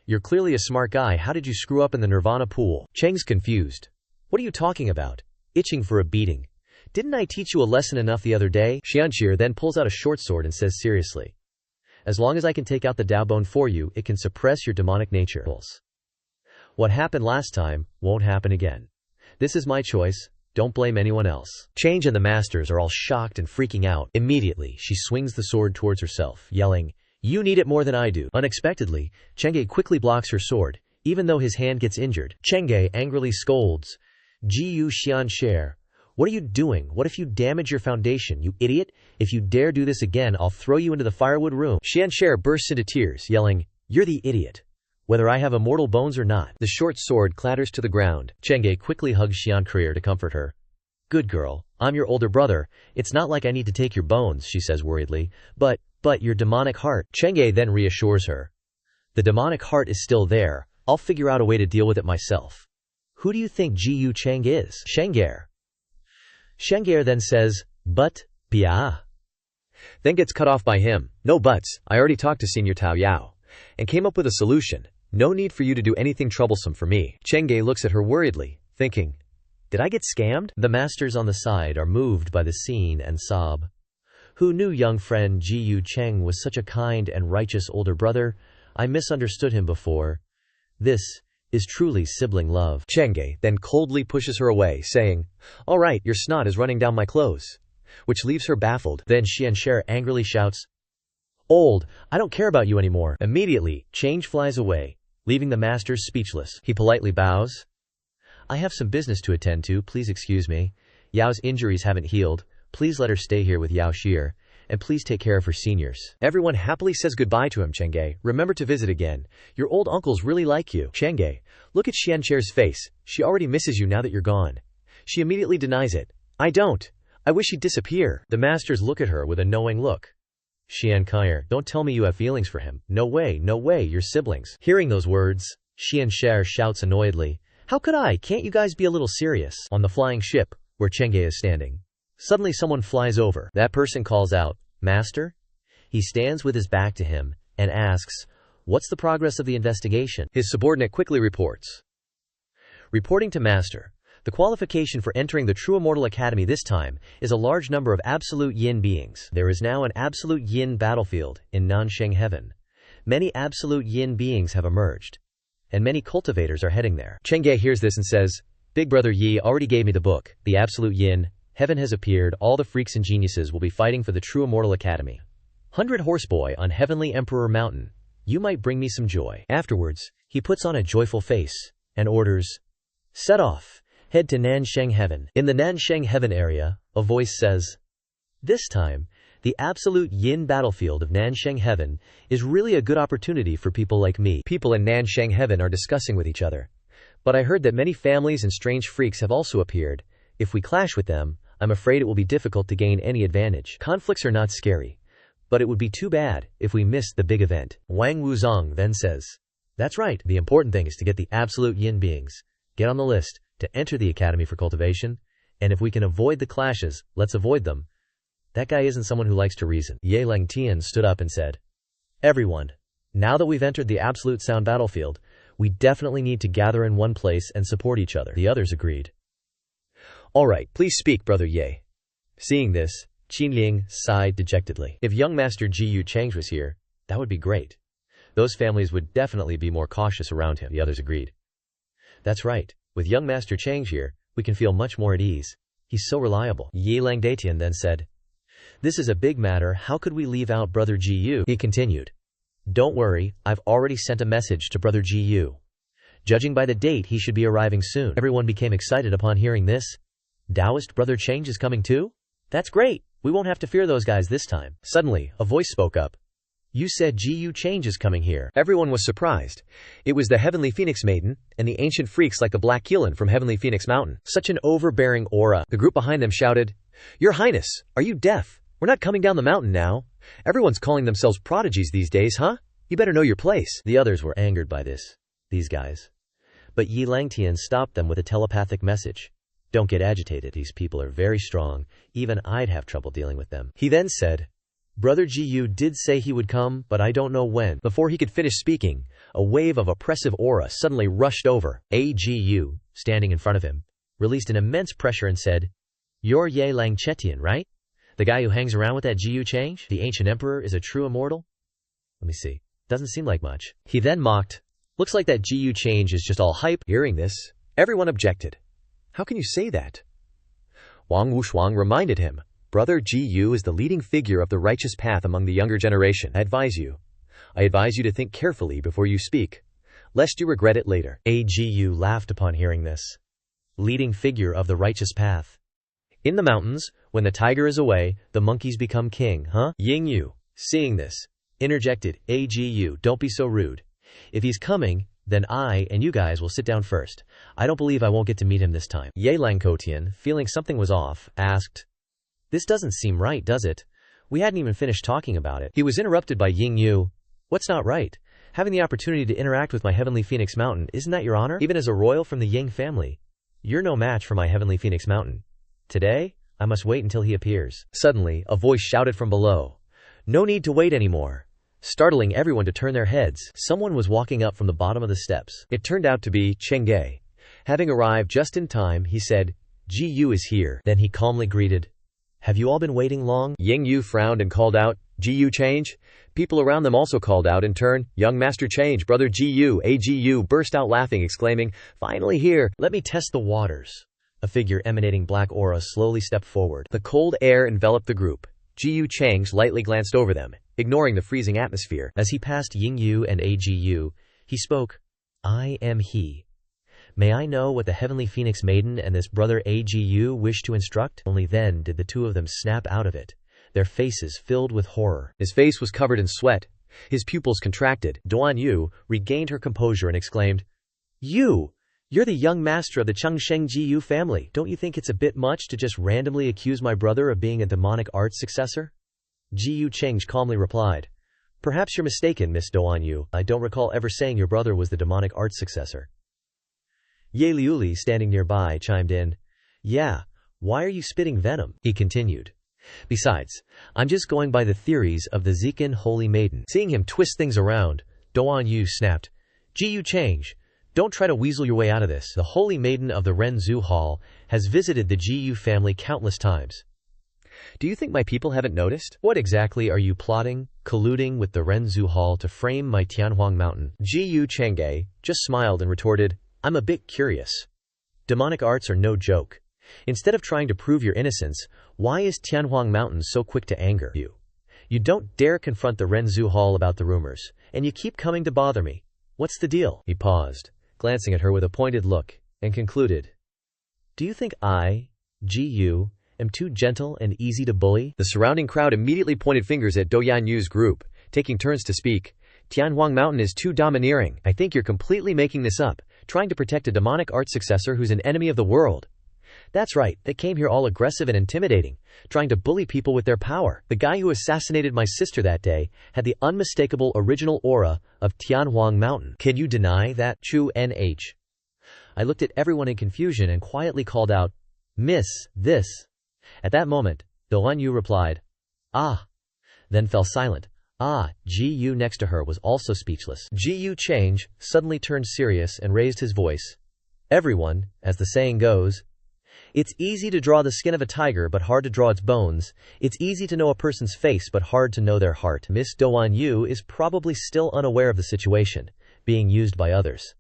you're clearly a smart guy. How did you screw up in the Nirvana pool?" Cheng's confused. "What are you talking about? Itching for a beating. Didn't I teach you a lesson enough the other day?" Xianxia then pulls out a short sword and says seriously, "As long as I can take out the Dao bone for you, it can suppress your demonic nature. What happened last time won't happen again. This is my choice. Don't blame anyone else." Change and the masters are all shocked and freaking out. Immediately, she swings the sword towards herself, yelling, "You need it more than I do." Unexpectedly, Chenge quickly blocks her sword, even though his hand gets injured. Chenge angrily scolds, "Ji Yu Xianxia, what are you doing? What if you damage your foundation, you idiot? If you dare do this again, I'll throw you into the firewood room." Xianxia bursts into tears, yelling, "You're the idiot. Whether I have immortal bones or not." The short sword clatters to the ground. Chenge quickly hugs Xianxia to comfort her. "Good girl, I'm your older brother. It's not like I need to take your bones," she says worriedly. But your demonic heart." Chenge then reassures her. "The demonic heart is still there. I'll figure out a way to deal with it myself." "Who do you think Ji Yu Cheng is?" Xianxia then says, "But, Pia." Then gets cut off by him. "No buts. I already talked to Senior Tao Yao and came up with a solution. No need for you to do anything troublesome for me." Chenge looks at her worriedly, thinking, "Did I get scammed?" The masters on the side are moved by the scene and sob. "Who knew young friend Ji Yu Cheng was such a kind and righteous older brother? I misunderstood him before. This is truly sibling love." Chenge then coldly pushes her away, saying, "All right, your snot is running down my clothes," which leaves her baffled. Then Xianxia angrily shouts, "Old, I don't care about you anymore." Immediately, Change flies away, leaving the masters speechless. He politely bows. "I have some business to attend to, please excuse me. Yao's injuries haven't healed. Please let her stay here with Yao Xir, and please take care of her seniors." Everyone happily says goodbye to him. "Chenge, remember to visit again. Your old uncles really like you." "Chenge, look at Xianxia's face. She already misses you now that you're gone." She immediately denies it. "I don't. I wish he'd disappear." The masters look at her with a knowing look. "Xianxia, don't tell me you have feelings for him. No way, you're siblings." Hearing those words, Xianxia shouts annoyedly, "How could I? Can't you guys be a little serious?" On the flying ship, where Chenge is standing, suddenly someone flies over. That person calls out, "Master?" He stands with his back to him and asks, "What's the progress of the investigation?" His subordinate quickly reports. Reporting to Master, the qualification for entering the True Immortal Academy this time is a large number of absolute yin beings. There is now an absolute yin battlefield in Nansheng Heaven. Many absolute yin beings have emerged, and many cultivators are heading there. Chenge hears this and says, "Big brother Yi already gave me the book, The Absolute Yin. Heaven has appeared. All the freaks and geniuses will be fighting for the True Immortal Academy. 100 Horseboy on Heavenly Emperor Mountain. You might bring me some joy. Afterwards, he puts on a joyful face and orders, set off, head to Nansheng Heaven. In the Nansheng Heaven area, a voice says, this time, the absolute yin battlefield of Nansheng Heaven is really a good opportunity for people like me. People in Nansheng Heaven are discussing with each other. But I heard that many families and strange freaks have also appeared. If we clash with them, I'm afraid it will be difficult to gain any advantage. Conflicts are not scary, but it would be too bad if we missed the big event. Wang Wuzong then says, that's right, the important thing is to get the absolute yin beings. Get on the list to enter the Academy for Cultivation, and if we can avoid the clashes, let's avoid them. That guy isn't someone who likes to reason. Ye Langtian stood up and said, everyone, now that we've entered the absolute sound battlefield, we definitely need to gather in one place and support each other. The others agreed. All right, please speak, Brother Ye. Seeing this, Qin Ling sighed dejectedly. If young Master Ji Chang was here, that would be great. Those families would definitely be more cautious around him. The others agreed. That's right. With young Master Chang here, we can feel much more at ease. He's so reliable. Ye Langdatian then said, this is a big matter. How could we leave out Brother Ji? He continued. Don't worry, I've already sent a message to Brother Ji. Judging by the date, he should be arriving soon. Everyone became excited upon hearing this. Taoist Brother Chang is coming too? That's great. We won't have to fear those guys this time. Suddenly, a voice spoke up. You said Ji Chang is coming here. Everyone was surprised. It was the Heavenly Phoenix Maiden and the ancient freaks like the Black Keelan from Heavenly Phoenix Mountain. Such an overbearing aura. The group behind them shouted, Your Highness, are you deaf? We're not coming down the mountain now. Everyone's calling themselves prodigies these days, huh? You better know your place. The others were angered by this. These guys. But Yi Langtian stopped them with a telepathic message. Don't get agitated. These people are very strong. Even I'd have trouble dealing with them. He then said, Brother Ji did say he would come, but I don't know when. Before he could finish speaking, a wave of oppressive aura suddenly rushed over. Gu, standing in front of him, released an immense pressure and said, You're Ye Langchetian, right? The guy who hangs around with that Ji Chang? The ancient emperor is a true immortal? Let me see. Doesn't seem like much. He then mocked, Looks like that Ji Chang is just all hype. Hearing this, everyone objected. How can you say that? Wang Wushuang reminded him, Brother Ji is the leading figure of the righteous path among the younger generation. I advise you to think carefully before you speak, lest you regret it later. Gu laughed upon hearing this. Leading figure of the righteous path. In the mountains, when the tiger is away, the monkeys become king, huh? Ying Yu, seeing this, interjected, Gu, don't be so rude. If he's coming, then I and you guys will sit down first. I don't believe I won't get to meet him this time. Ye Langkotian, feeling something was off, asked, This doesn't seem right, does it? We hadn't even finished talking about it. He was interrupted by Ying Yu. What's not right? Having the opportunity to interact with my Heavenly Phoenix Mountain, isn't that your honor? Even as a royal from the Ying family, you're no match for my Heavenly Phoenix Mountain. Today, I must wait until he appears. Suddenly, a voice shouted from below. No need to wait anymore. Startling everyone to turn their heads, someone was walking up from the bottom of the steps. It turned out to be Chengge. Having arrived just in time, he said, Ji is here. Then he calmly greeted, Have you all been waiting long? Ying Yu frowned and called out, Ji change? People around them also called out in turn, Young Master Change, Brother Ji Gu burst out laughing, exclaiming, Finally here, let me test the waters. A figure emanating black aura slowly stepped forward. The cold air enveloped the group. Ji Chang lightly glanced over them, ignoring the freezing atmosphere. As he passed Ying Yu and Gu, he spoke, I am he. May I know what the Heavenly Phoenix Maiden and this brother Gu wish to instruct? Only then did the two of them snap out of it, their faces filled with horror. His face was covered in sweat. His pupils contracted. Duan Yu regained her composure and exclaimed, You're the young master of the Chengsheng Ji family. Don't you think it's a bit much to just randomly accuse my brother of being a demonic arts successor? Ji Cheng calmly replied, Perhaps you're mistaken, Miss Duan Yu. I don't recall ever saying your brother was the demonic arts successor. Ye Liuli, standing nearby, chimed in, Yeah, why are you spitting venom? He continued. Besides, I'm just going by the theories of the Zikin Holy Maiden. Seeing him twist things around, Duan Yu snapped, Ji Cheng, don't try to weasel your way out of this. The Holy Maiden of the Renzu Hall has visited the Ji family countless times. Do you think my people haven't noticed? What exactly are you plotting, colluding with the Renzu Hall to frame my Tianhuang Mountain? Ji Chengge just smiled and retorted, I'm a bit curious. Demonic arts are no joke. Instead of trying to prove your innocence, why is Tianhuang Mountain so quick to anger you? You don't dare confront the Renzu Hall about the rumors, and you keep coming to bother me. What's the deal? He paused, glancing at her with a pointed look, and concluded. Do you think I, Gu, am too gentle and easy to bully? The surrounding crowd immediately pointed fingers at Do Yanyu's group, taking turns to speak. Tianhuang Mountain is too domineering. I think you're completely making this up, trying to protect a demonic art successor who's an enemy of the world. That's right, they came here all aggressive and intimidating, trying to bully people with their power. The guy who assassinated my sister that day had the unmistakable original aura of Tianhuang Mountain. Can you deny that? Chu Nh. I looked at everyone in confusion and quietly called out, Miss, this. At that moment, Do Yanyu replied, Ah, then fell silent. Gu next to her was also speechless. Gu Change suddenly turned serious and raised his voice. Everyone, as the saying goes, it's easy to draw the skin of a tiger but hard to draw its bones. It's easy to know a person's face but hard to know their heart. Miss Do Yanyu is probably still unaware of the situation, being used by others.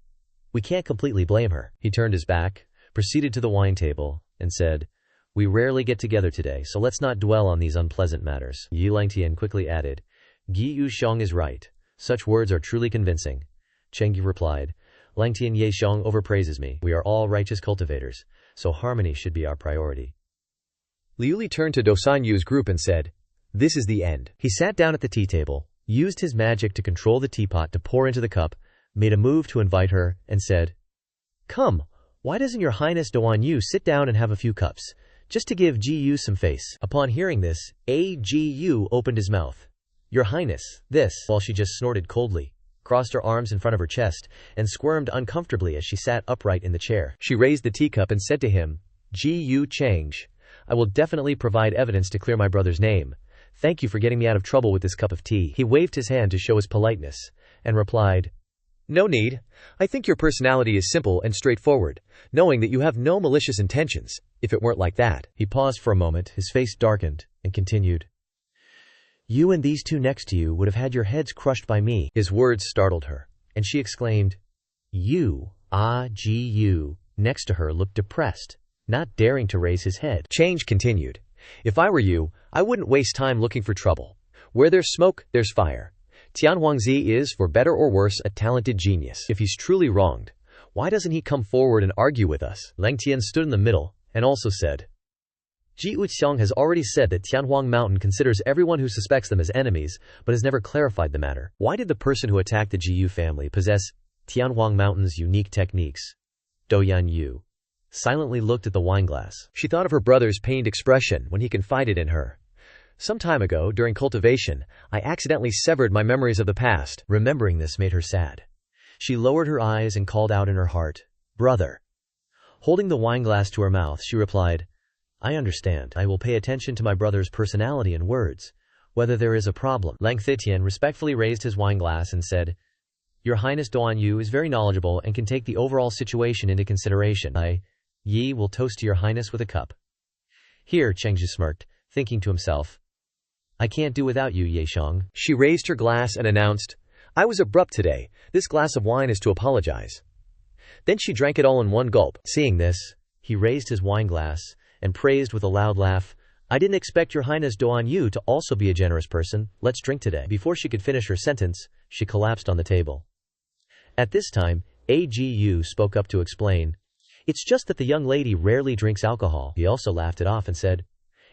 We can't completely blame her. He turned his back, proceeded to the wine table, and said, We rarely get together today, so let's not dwell on these unpleasant matters. Yi Langtian quickly added, Gi Yu Xiong is right. Such words are truly convincing. Chengyu replied, Langtian Ye Xiong overpraises me. We are all righteous cultivators, so harmony should be our priority. Liuli turned to Dosanyu's group and said, This is the end. He sat down at the tea table, used his magic to control the teapot to pour into the cup, made a move to invite her, and said, Come, why doesn't your Highness Do Yanyu sit down and have a few cups, just to give Gu some face? Upon hearing this, Gu opened his mouth. Your Highness, this, while she just snorted coldly, crossed her arms in front of her chest, and squirmed uncomfortably as she sat upright in the chair. She raised the teacup and said to him, Gu Change, I will definitely provide evidence to clear my brother's name. Thank you for getting me out of trouble with this cup of tea. He waved his hand to show his politeness, and replied, No need. I think your personality is simple and straightforward, knowing that you have no malicious intentions. If it weren't like that. He paused for a moment, his face darkened, and continued, You and these two next to you would have had your heads crushed by me. His words startled her, and she exclaimed, You, Gu. Next to her looked depressed, not daring to raise his head. Change continued, If I were you, I wouldn't waste time looking for trouble. Where there's smoke, there's fire. Tianhuangzi is, for better or worse, a talented genius. If he's truly wronged, why doesn't he come forward and argue with us? Langtian stood in the middle, and also said, Ji Wuxiang has already said that Tianhuang Mountain considers everyone who suspects them as enemies, but has never clarified the matter. Why did the person who attacked the Jiyu family possess Tianhuang Mountain's unique techniques? Do Yanyu silently looked at the wineglass. She thought of her brother's pained expression when he confided in her. Some time ago, during cultivation, I accidentally severed my memories of the past. Remembering this made her sad. She lowered her eyes and called out in her heart, Brother. Holding the wineglass to her mouth, she replied, I understand. I will pay attention to my brother's personality and words, whether there is a problem. Lang Thitian respectfully raised his wineglass and said, Your Highness Do Yanyu is very knowledgeable and can take the overall situation into consideration. Yi will toast to your Highness with a cup. Here, Chengji smirked, thinking to himself, I can't do without you, Ye Xiong. She raised her glass and announced, I was abrupt today. This glass of wine is to apologize. Then she drank it all in one gulp. Seeing this, he raised his wineglass and praised with a loud laugh, I didn't expect your Highness Do Yanyu to also be a generous person. Let's drink today. Before she could finish her sentence, she collapsed on the table. At this time, Agu spoke up to explain, It's just that the young lady rarely drinks alcohol. He also laughed it off and said,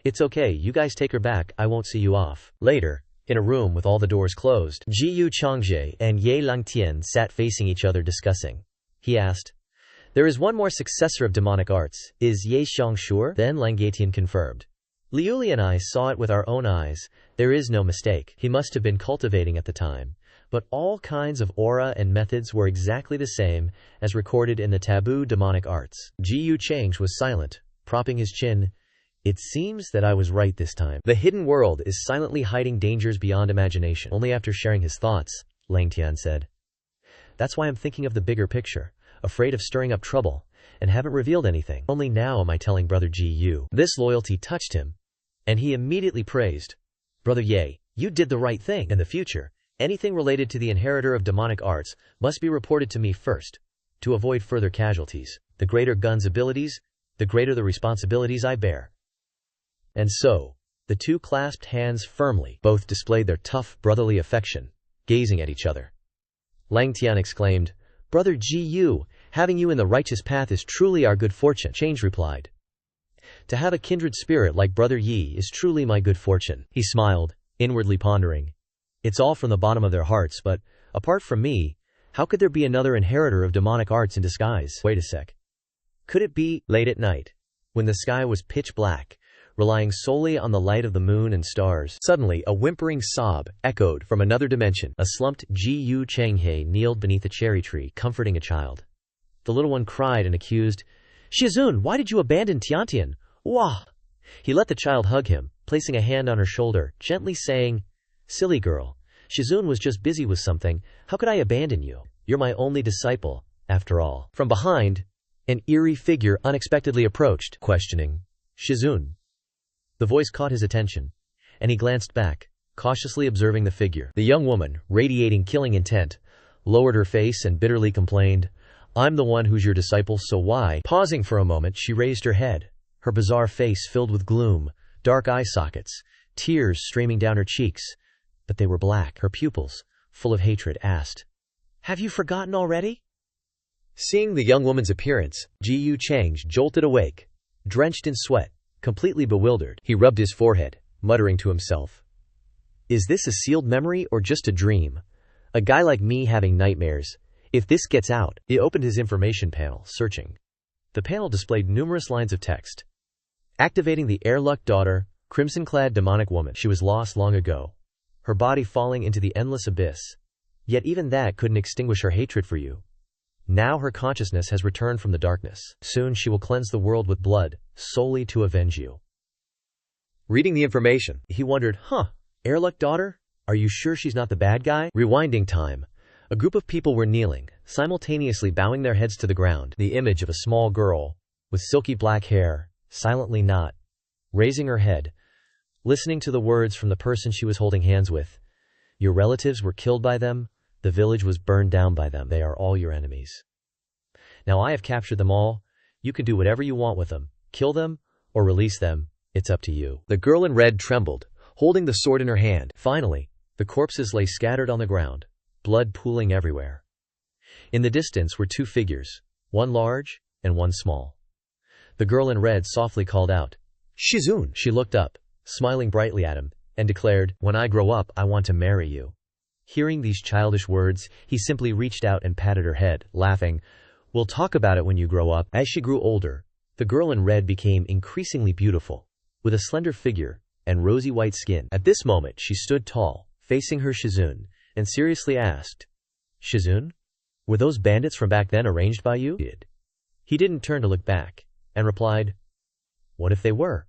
It's okay, you guys take her back, I won't see you off. Later, in a room with all the doors closed, Jiyu Changzhe and Ye Langtian sat facing each other discussing. He asked, There is one more successor of demonic arts. Is Ye Xiong sure? Then Lang Yetian confirmed. Liuli and I saw it with our own eyes. There is no mistake. He must have been cultivating at the time. But all kinds of aura and methods were exactly the same as recorded in the taboo demonic arts. Jiyu Change was silent, propping his chin. It seems that I was right this time. The hidden world is silently hiding dangers beyond imagination. Only after sharing his thoughts, Lang Tian said. That's why I'm thinking of the bigger picture, afraid of stirring up trouble, and haven't revealed anything. Only now am I telling Brother Ji. This loyalty touched him, and he immediately praised. Brother Ye, you did the right thing. In the future, anything related to the inheritor of demonic arts must be reported to me first, to avoid further casualties. The greater Gun's abilities, the greater the responsibilities I bear. And so, The two clasped hands firmly. Both displayed their tough, brotherly affection, gazing at each other. Lang Tian exclaimed, "Brother Ji, having you in the righteous path is truly our good fortune." Change replied, "To have a kindred spirit like Brother Yi is truly my good fortune." He smiled, inwardly pondering. It's all from the bottom of their hearts, but, apart from me, how could there be another inheritor of demonic arts in disguise? Wait a sec. Could it be late at night, when the sky was pitch black, relying solely on the light of the moon and stars? Suddenly, a whimpering sob echoed from another dimension. A slumped Ji Changhe kneeled beneath a cherry tree, comforting a child. The little one cried and accused, "Shizun, why did you abandon Tiantian? Wah!" He let the child hug him, placing a hand on her shoulder, gently saying, "Silly girl, Shizun was just busy with something. How could I abandon you? You're my only disciple, after all." From behind, an eerie figure unexpectedly approached, questioning, "Shizun?" The voice caught his attention, and he glanced back, cautiously observing the figure. The young woman, radiating killing intent, lowered her face and bitterly complained, "I'm the one who's your disciple, so why?" Pausing for a moment, she raised her head, her bizarre face filled with gloom, dark eye sockets, tears streaming down her cheeks, but they were black. Her pupils, full of hatred, asked, "Have you forgotten already?" Seeing the young woman's appearance, Ji Chang jolted awake, drenched in sweat, completely bewildered. He rubbed his forehead, muttering to himself, "Is this a sealed memory or just a dream? A guy like me having nightmares. If this gets out." He opened his information panel, searching. The panel displayed numerous lines of text. Activating the Luch daughter, crimson-clad demonic woman. She was lost long ago, her body falling into the endless abyss. Yet even that couldn't extinguish her hatred for you. Now her consciousness has returned from the darkness. Soon she will cleanse the world with blood, solely to avenge you. Reading the information, he wondered, Luch daughter? Are you sure she's not the bad guy? Rewinding time. A group of people were kneeling, simultaneously bowing their heads to the ground. The image of a small girl, with silky black hair, silently not, raising her head, listening to the words from the person she was holding hands with. Your relatives were killed by them. The village was burned down by them. They are all your enemies. Now I have captured them all. You can do whatever you want with them. Kill them or release them. It's up to you. The girl in red trembled, holding the sword in her hand. Finally, the corpses lay scattered on the ground, blood pooling everywhere. In the distance were two figures, one large and one small. The girl in red softly called out, "Shizun!" She looked up, smiling brightly at him, and declared, "When I grow up, I want to marry you." Hearing these childish words, he simply reached out and patted her head, laughing, "We'll talk about it when you grow up." As she grew older, the girl in red became increasingly beautiful, with a slender figure and rosy white skin. At this moment, she stood tall, facing her Shizun, and seriously asked, "Shizun, were those bandits from back then arranged by you?" He didn't turn to look back, and replied, "What if they were?"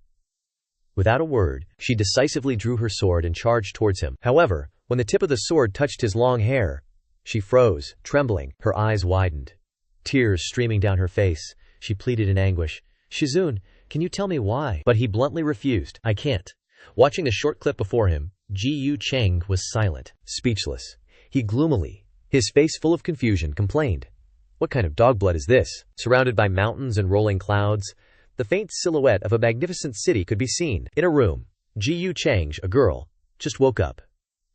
Without a word, she decisively drew her sword and charged towards him. However, when the tip of the sword touched his long hair, she froze, trembling, her eyes widened. Tears streaming down her face, she pleaded in anguish, "Shizun, can you tell me why?" But he bluntly refused. "I can't." Watching the short clip before him, Ji Chang was silent, speechless. He gloomily, his face full of confusion, complained, "What kind of dog blood is this?" Surrounded by mountains and rolling clouds, the faint silhouette of a magnificent city could be seen. In a room, Ji Chang, a girl, just woke up.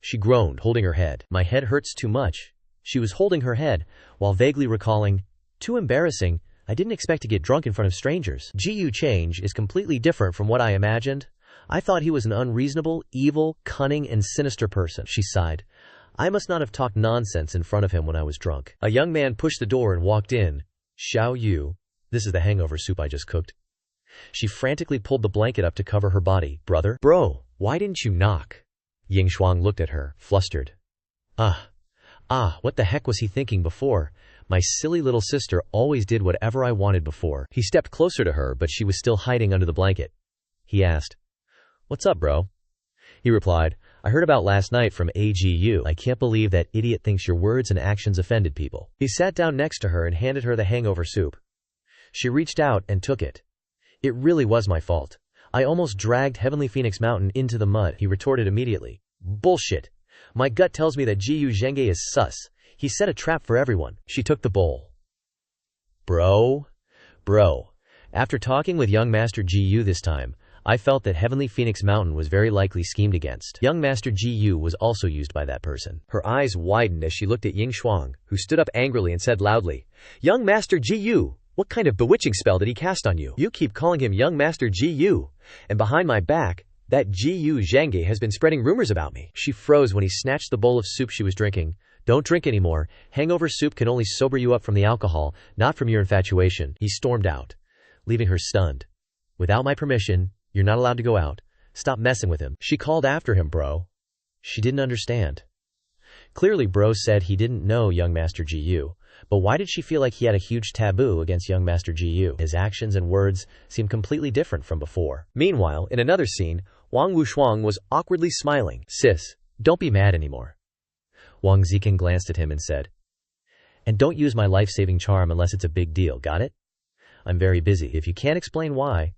She groaned, holding her head. "My head hurts too much." She was holding her head, while vaguely recalling, "Too embarrassing. I didn't expect to get drunk in front of strangers." Ji Chang is completely different from what I imagined. I thought he was an unreasonable, evil, cunning, and sinister person. She sighed. I must not have talked nonsense in front of him when I was drunk. A young man pushed the door and walked in. "Xiao Yu, this is the hangover soup I just cooked." She frantically pulled the blanket up to cover her body. "Brother? Bro, why didn't you knock?" Ying Shuang looked at her, flustered. What the heck was he thinking before? My silly little sister always did whatever I wanted before. He stepped closer to her, but she was still hiding under the blanket. He asked, "What's up, bro?" He replied, "I heard about last night from AGU. I can't believe that idiot thinks your words and actions offended people." He sat down next to her and handed her the hangover soup. She reached out and took it. "It really was my fault. I almost dragged Heavenly Phoenix Mountain into the mud," he retorted immediately. "Bullshit. My gut tells me that Jiyu Zhenge is sus. He set a trap for everyone." She took the bowl. Bro. After talking with young Master Jiyu this time, I felt that Heavenly Phoenix Mountain was very likely schemed against. Young Master Ji was also used by that person. Her eyes widened as she looked at Ying Shuang, who stood up angrily and said loudly, "Young Master Ji, what kind of bewitching spell did he cast on you? You keep calling him Young Master Ji, and behind my back, that Ji Zhangge has been spreading rumors about me." She froze when he snatched the bowl of soup she was drinking. "Don't drink anymore. Hangover soup can only sober you up from the alcohol, not from your infatuation." He stormed out, leaving her stunned. "Without my permission, you're not allowed to go out. Stop messing with him." She called after him, "Bro." She didn't understand. Clearly, Bro said he didn't know young Master Ji, but why did she feel like he had a huge taboo against young Master Ji? His actions and words seemed completely different from before. Meanwhile, in another scene, Wang Wushuang was awkwardly smiling. "Sis, don't be mad anymore." Wang Zikin glanced at him and said, "And don't use my life-saving charm unless it's a big deal, got it? I'm very busy. If you can't explain why,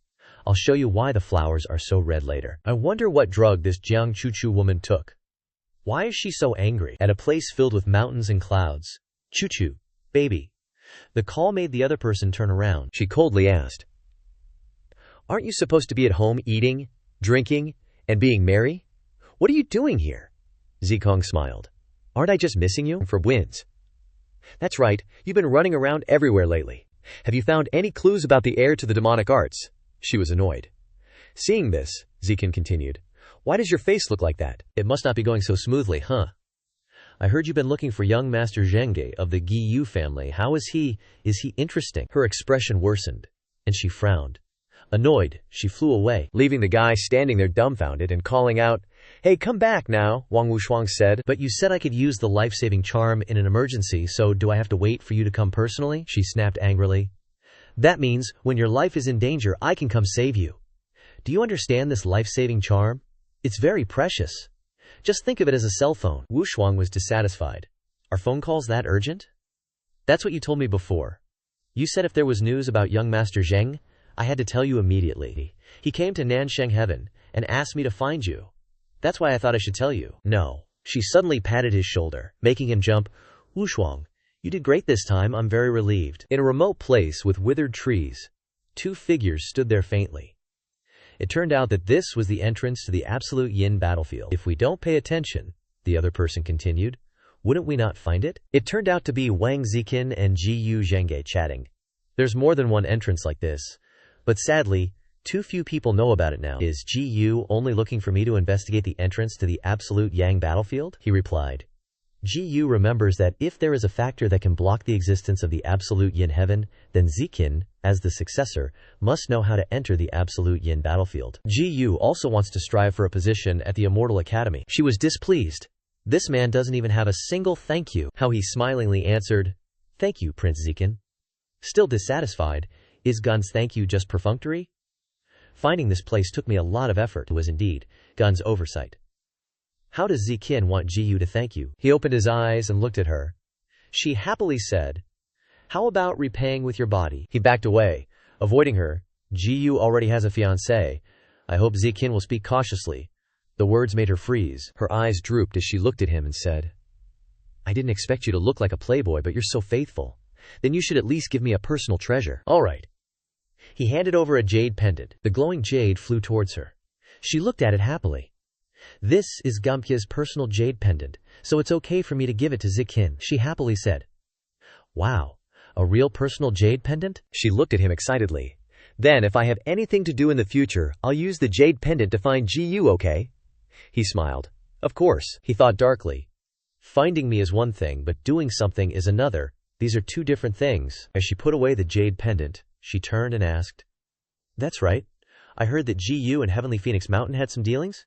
I'll show you why the flowers are so red later." I wonder what drug this Jiang Chuchu woman took. Why is she so angry? At a place filled with mountains and clouds. "Chuchu, baby." The call made the other person turn around. She coldly asked, "Aren't you supposed to be at home eating, drinking, and being merry? What are you doing here?" Zikong smiled. "Aren't I just missing you for wins?" "That's right, you've been running around everywhere lately. Have you found any clues about the heir to the demonic arts?" She was annoyed. Seeing this, Zikin continued, "Why does your face look like that? It must not be going so smoothly, huh? I heard you've been looking for young Master Zhengge of the Giyu family. How is he? Is he interesting?" Her expression worsened, and she frowned. Annoyed, she flew away, leaving the guy standing there dumbfounded and calling out, "Hey, come back now," Wang Wushuang said. "But you said I could use the life-saving charm in an emergency, so do I have to wait for you to come personally?" She snapped angrily. "That means, when your life is in danger, I can come save you. Do you understand this life-saving charm? It's very precious. Just think of it as a cell phone." Wu Shuang was dissatisfied. "Are phone calls that urgent?" "That's what you told me before. You said if there was news about young Master Zheng, I had to tell you immediately. He came to Nansheng Heaven and asked me to find you. That's why I thought I should tell you." "No." She suddenly patted his shoulder, making him jump. "Wu Shuang, you did great this time. I'm very relieved." In a remote place with withered trees, two figures stood there faintly. It turned out that this was the entrance to the Absolute Yin battlefield. "If we don't pay attention," the other person continued, "wouldn't we not find it?" It turned out to be Wang Zikin and Ji Zhengge chatting. There's more than one entrance like this, but sadly, too few people know about it now. "Is Ji only looking for me to investigate the entrance to the Absolute Yang battlefield?" he replied. Ji remembers that if there is a factor that can block the existence of the Absolute Yin heaven, then Zikin, as the successor, must know how to enter the Absolute Yin battlefield. Ji also wants to strive for a position at the Immortal Academy. She was displeased. This man doesn't even have a single thank you. How he smilingly answered, "Thank you, Prince Zikin." Still dissatisfied, is Gun's thank you just perfunctory? Finding this place took me a lot of effort. It was indeed Gun's oversight. How does Zikin want Ji to thank you? He opened his eyes and looked at her. She happily said, "How about repaying with your body?" He backed away, avoiding her. "Ji already has a fiancé. I hope Zikin will speak cautiously." The words made her freeze. Her eyes drooped as she looked at him and said, "I didn't expect you to look like a playboy, but you're so faithful. Then you should at least give me a personal treasure." "All right." He handed over a jade pendant. The glowing jade flew towards her. She looked at it happily. "This is Gumpya's personal jade pendant, so it's okay for me to give it to Zikin," she happily said. "Wow, a real personal jade pendant?" She looked at him excitedly. "Then if I have anything to do in the future, I'll use the jade pendant to find Ji, okay?" He smiled. "Of course," he thought darkly. "Finding me is one thing, but doing something is another. These are two different things." As she put away the jade pendant, she turned and asked, "That's right. I heard that Ji and Heavenly Phoenix Mountain had some dealings?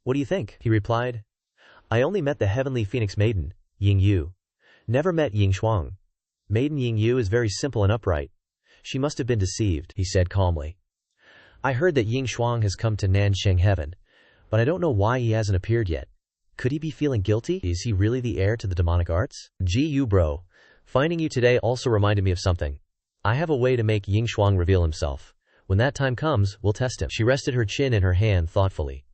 What do you think?" He replied, "I only met the Heavenly Phoenix Maiden, Ying Yu. Never met Ying Shuang. Maiden Ying Yu is very simple and upright. She must have been deceived," he said calmly. "I heard that Ying Shuang has come to Nansheng Heaven, but I don't know why he hasn't appeared yet. Could he be feeling guilty? Is he really the heir to the demonic arts?" "Ji bro, finding you today also reminded me of something. I have a way to make Ying Shuang reveal himself. When that time comes, we'll test him." She rested her chin in her hand thoughtfully.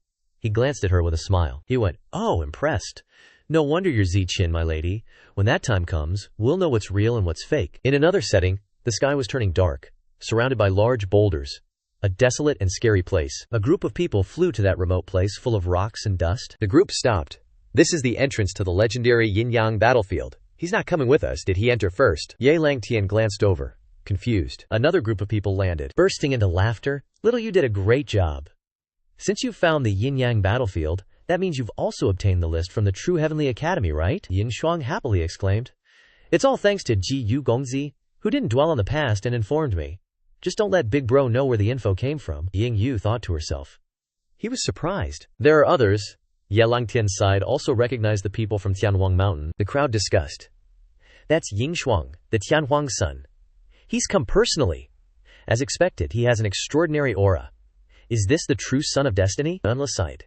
He glanced at her with a smile. He went, "Oh, impressed. No wonder you're Zichin, my lady. When that time comes, we'll know what's real and what's fake." In another setting, the sky was turning dark, surrounded by large boulders. a desolate and scary place. A group of people flew to that remote place full of rocks and dust. The group stopped. This is the entrance to the legendary Yin-Yang battlefield. He's not coming with us. Did he enter first? Ye Langtian glanced over, confused. Another group of people landed, bursting into laughter. Little you did a great job. Since you've found the Yin-Yang battlefield, that means you've also obtained the list from the True Heavenly Academy, right? Yin Shuang happily exclaimed. It's all thanks to Ji Yu Gongzi, who didn't dwell on the past and informed me. Just don't let Big Bro know where the info came from, Ying Yu thought to herself. He was surprised. There are others. Ye Langtian's side also recognized the people from Tianhuang Mountain. The crowd discussed. That's Ying Shuang, the Tianhuang son. He's come personally. As expected, he has an extraordinary aura. Is this the true son of destiny? Unless sight.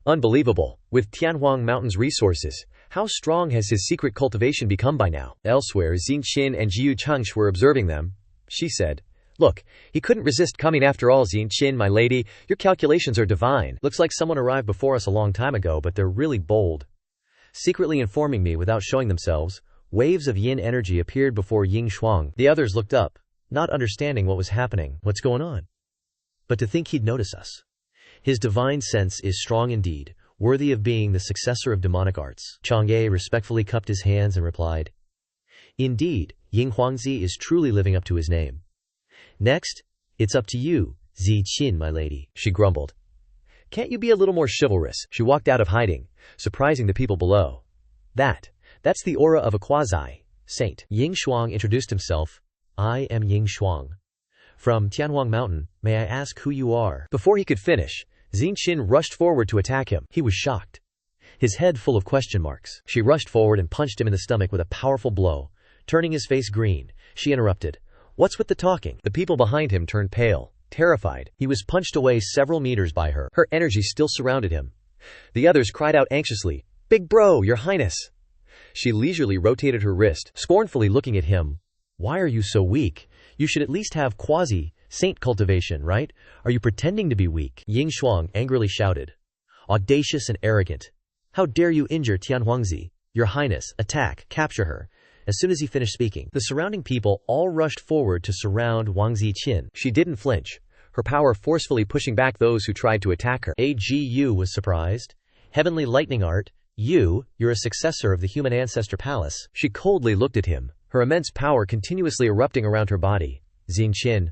Unbelievable. With Tianhuang Mountain's resources, how strong has his secret cultivation become by now? Elsewhere, Xin Qin and Jiu Changsh were observing them. She said, Look, he couldn't resist coming after all. Xin Qin, my lady, your calculations are divine. Looks like someone arrived before us a long time ago, but they're really bold. Secretly informing me without showing themselves, waves of yin energy appeared before Ying Shuang. The others looked up, not understanding what was happening. What's going on? But to think he'd notice us. His divine sense is strong indeed, worthy of being the successor of demonic arts. Chang'e respectfully cupped his hands and replied, Indeed, Ying Huangzi is truly living up to his name. Next, it's up to you, Zi Qin, my lady, she grumbled. Can't you be a little more chivalrous? She walked out of hiding, surprising the people below. That's the aura of a quasi-saint. Ying Shuang introduced himself. I am Ying Shuang. From Tianhuang Mountain, may I ask who you are? Before he could finish, Xin Qin rushed forward to attack him. He was shocked, his head full of question marks. She rushed forward and punched him in the stomach with a powerful blow, turning his face green. She interrupted. What's with the talking? The people behind him turned pale, terrified. He was punched away several meters by her. Her energy still surrounded him. The others cried out anxiously, Big Bro, your highness. She leisurely rotated her wrist, scornfully looking at him. Why are you so weak? You should at least have quasi-saint cultivation, right? Are you pretending to be weak? Ying Shuang angrily shouted. Audacious and arrogant. How dare you injure Tianhuangzi? Your highness, attack, capture her. As soon as he finished speaking, the surrounding people all rushed forward to surround Wang Ziqin. She didn't flinch, her power forcefully pushing back those who tried to attack her. Agu was surprised. Heavenly lightning art, you're a successor of the human ancestor palace. She coldly looked at him, her immense power continuously erupting around her body. Xin Qin.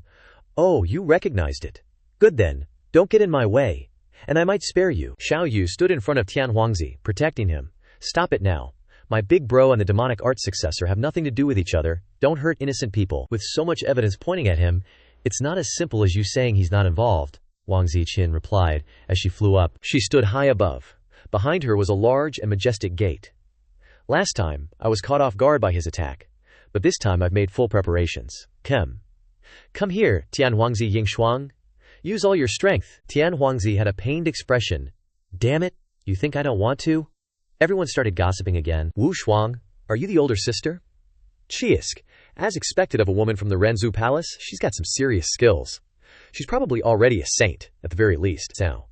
Oh, you recognized it. Good then, don't get in my way, and I might spare you. Xiao Yu stood in front of Tianhuangzi, protecting him. Stop it now. My Big Bro and the demonic art successor have nothing to do with each other. Don't hurt innocent people. With so much evidence pointing at him, it's not as simple as you saying he's not involved, Wang Ziqin replied as she flew up. She stood high above. Behind her was a large and majestic gate. Last time, I was caught off guard by his attack, but this time I've made full preparations. Come here, Tianhuangzi Ying Shuang. Use all your strength. Tianhuangzi had a pained expression. Damn it, you think I don't want to? Everyone started gossiping again. Wu Shuang, are you the older sister? Chiisk, as expected of a woman from the Renzu Palace, she's got some serious skills. She's probably already a saint, at the very least. Now,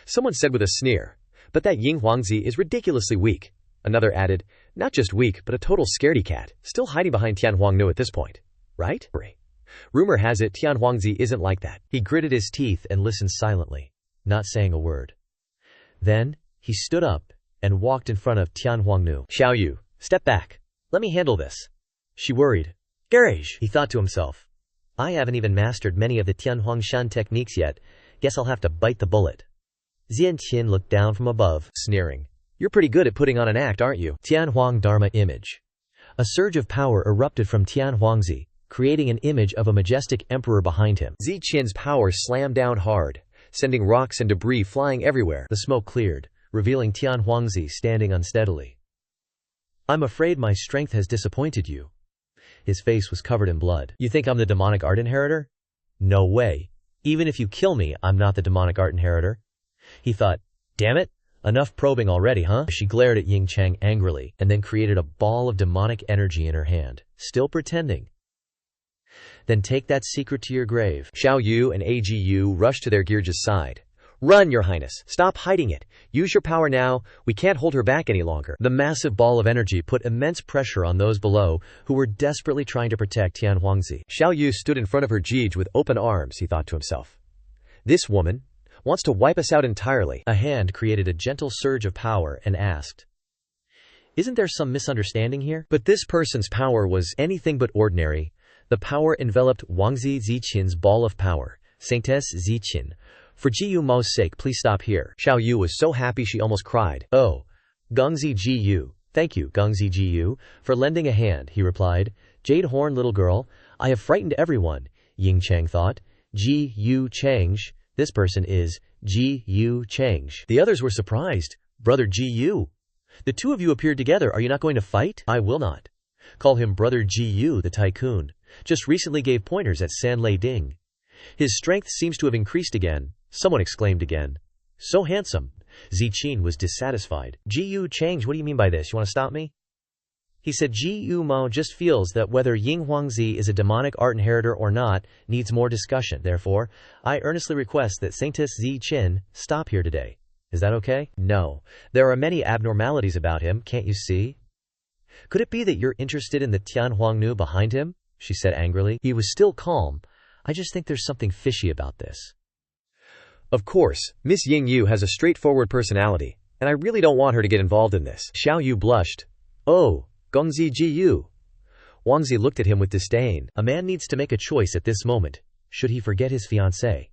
someone said with a sneer, but that Ying Huangzi is ridiculously weak. Another added, not just weak, but a total scaredy cat, still hiding behind Tianhuang Nu at this point. Right? Rumor has it Tianhuangzi isn't like that. He gritted his teeth and listened silently, not saying a word. Then, he stood up and walked in front of Tianhuang Nu. Xiao Yu, step back. Let me handle this. She worried. Garage, he thought to himself. I haven't even mastered many of the Tianhuangshan techniques yet. Guess I'll have to bite the bullet. Zian Qin looked down from above, sneering. You're pretty good at putting on an act, aren't you? Tianhuang Dharma image. A surge of power erupted from Tianhuangzi, creating an image of a majestic emperor behind him. Zi Qin's power slammed down hard, sending rocks and debris flying everywhere. The smoke cleared, revealing Tianhuangzi standing unsteadily. I'm afraid my strength has disappointed you. His face was covered in blood. You think I'm the demonic art inheritor? No way. Even if you kill me, I'm not the demonic art inheritor. He thought, damn it, enough probing already, huh? She glared at Ying Chang angrily, and then created a ball of demonic energy in her hand, still pretending. Then take that secret to your grave. Xiao Yu and Agu rushed to their Girja's side. Run, your highness. Stop hiding it. Use your power now. We can't hold her back any longer. The massive ball of energy put immense pressure on those below who were desperately trying to protect Tian Huangzi. Xiao Yu stood in front of her Jige with open arms, he thought to himself. This woman wants to wipe us out entirely. A hand created a gentle surge of power and asked, "Isn't there some misunderstanding here?" But this person's power was anything but ordinary. The power enveloped Wangzi Zichin's ball of power. Saintess Zichin, for Jiyu Mao's sake, please stop here. Xiao Yu was so happy she almost cried. Oh, Gongzi Jiyu. Thank you, Gongzi Jiyu, for lending a hand, he replied. Jade horn, little girl, I have frightened everyone, Ying Chang thought. Ji Yu Changsh. This person is Ji Yu Changsh. The others were surprised. Brother Ji Yu. The two of you appeared together. Are you not going to fight? I will not. Call him Brother Ji Yu, the tycoon. Just recently gave pointers at San Lei Ding. His strength seems to have increased again. Someone exclaimed again. So handsome. Zichin was dissatisfied. Ji Yu Changsh, what do you mean by this? You want to stop me? He said Ji Yu Mao just feels that whether Ying Huangzi is a demonic art inheritor or not needs more discussion. Therefore, I earnestly request that Saintess Zichin stop here today. Is that okay? No. There are many abnormalities about him, can't you see? Could it be that you're interested in the Tian Huangnu behind him? She said angrily. He was still calm. I just think there's something fishy about this. Of course, Miss Ying Yu has a straightforward personality, and I really don't want her to get involved in this. Xiao Yu blushed. Oh, Gongzi Ji Yu. Wangzi looked at him with disdain. A man needs to make a choice at this moment. Should he forget his fiancée?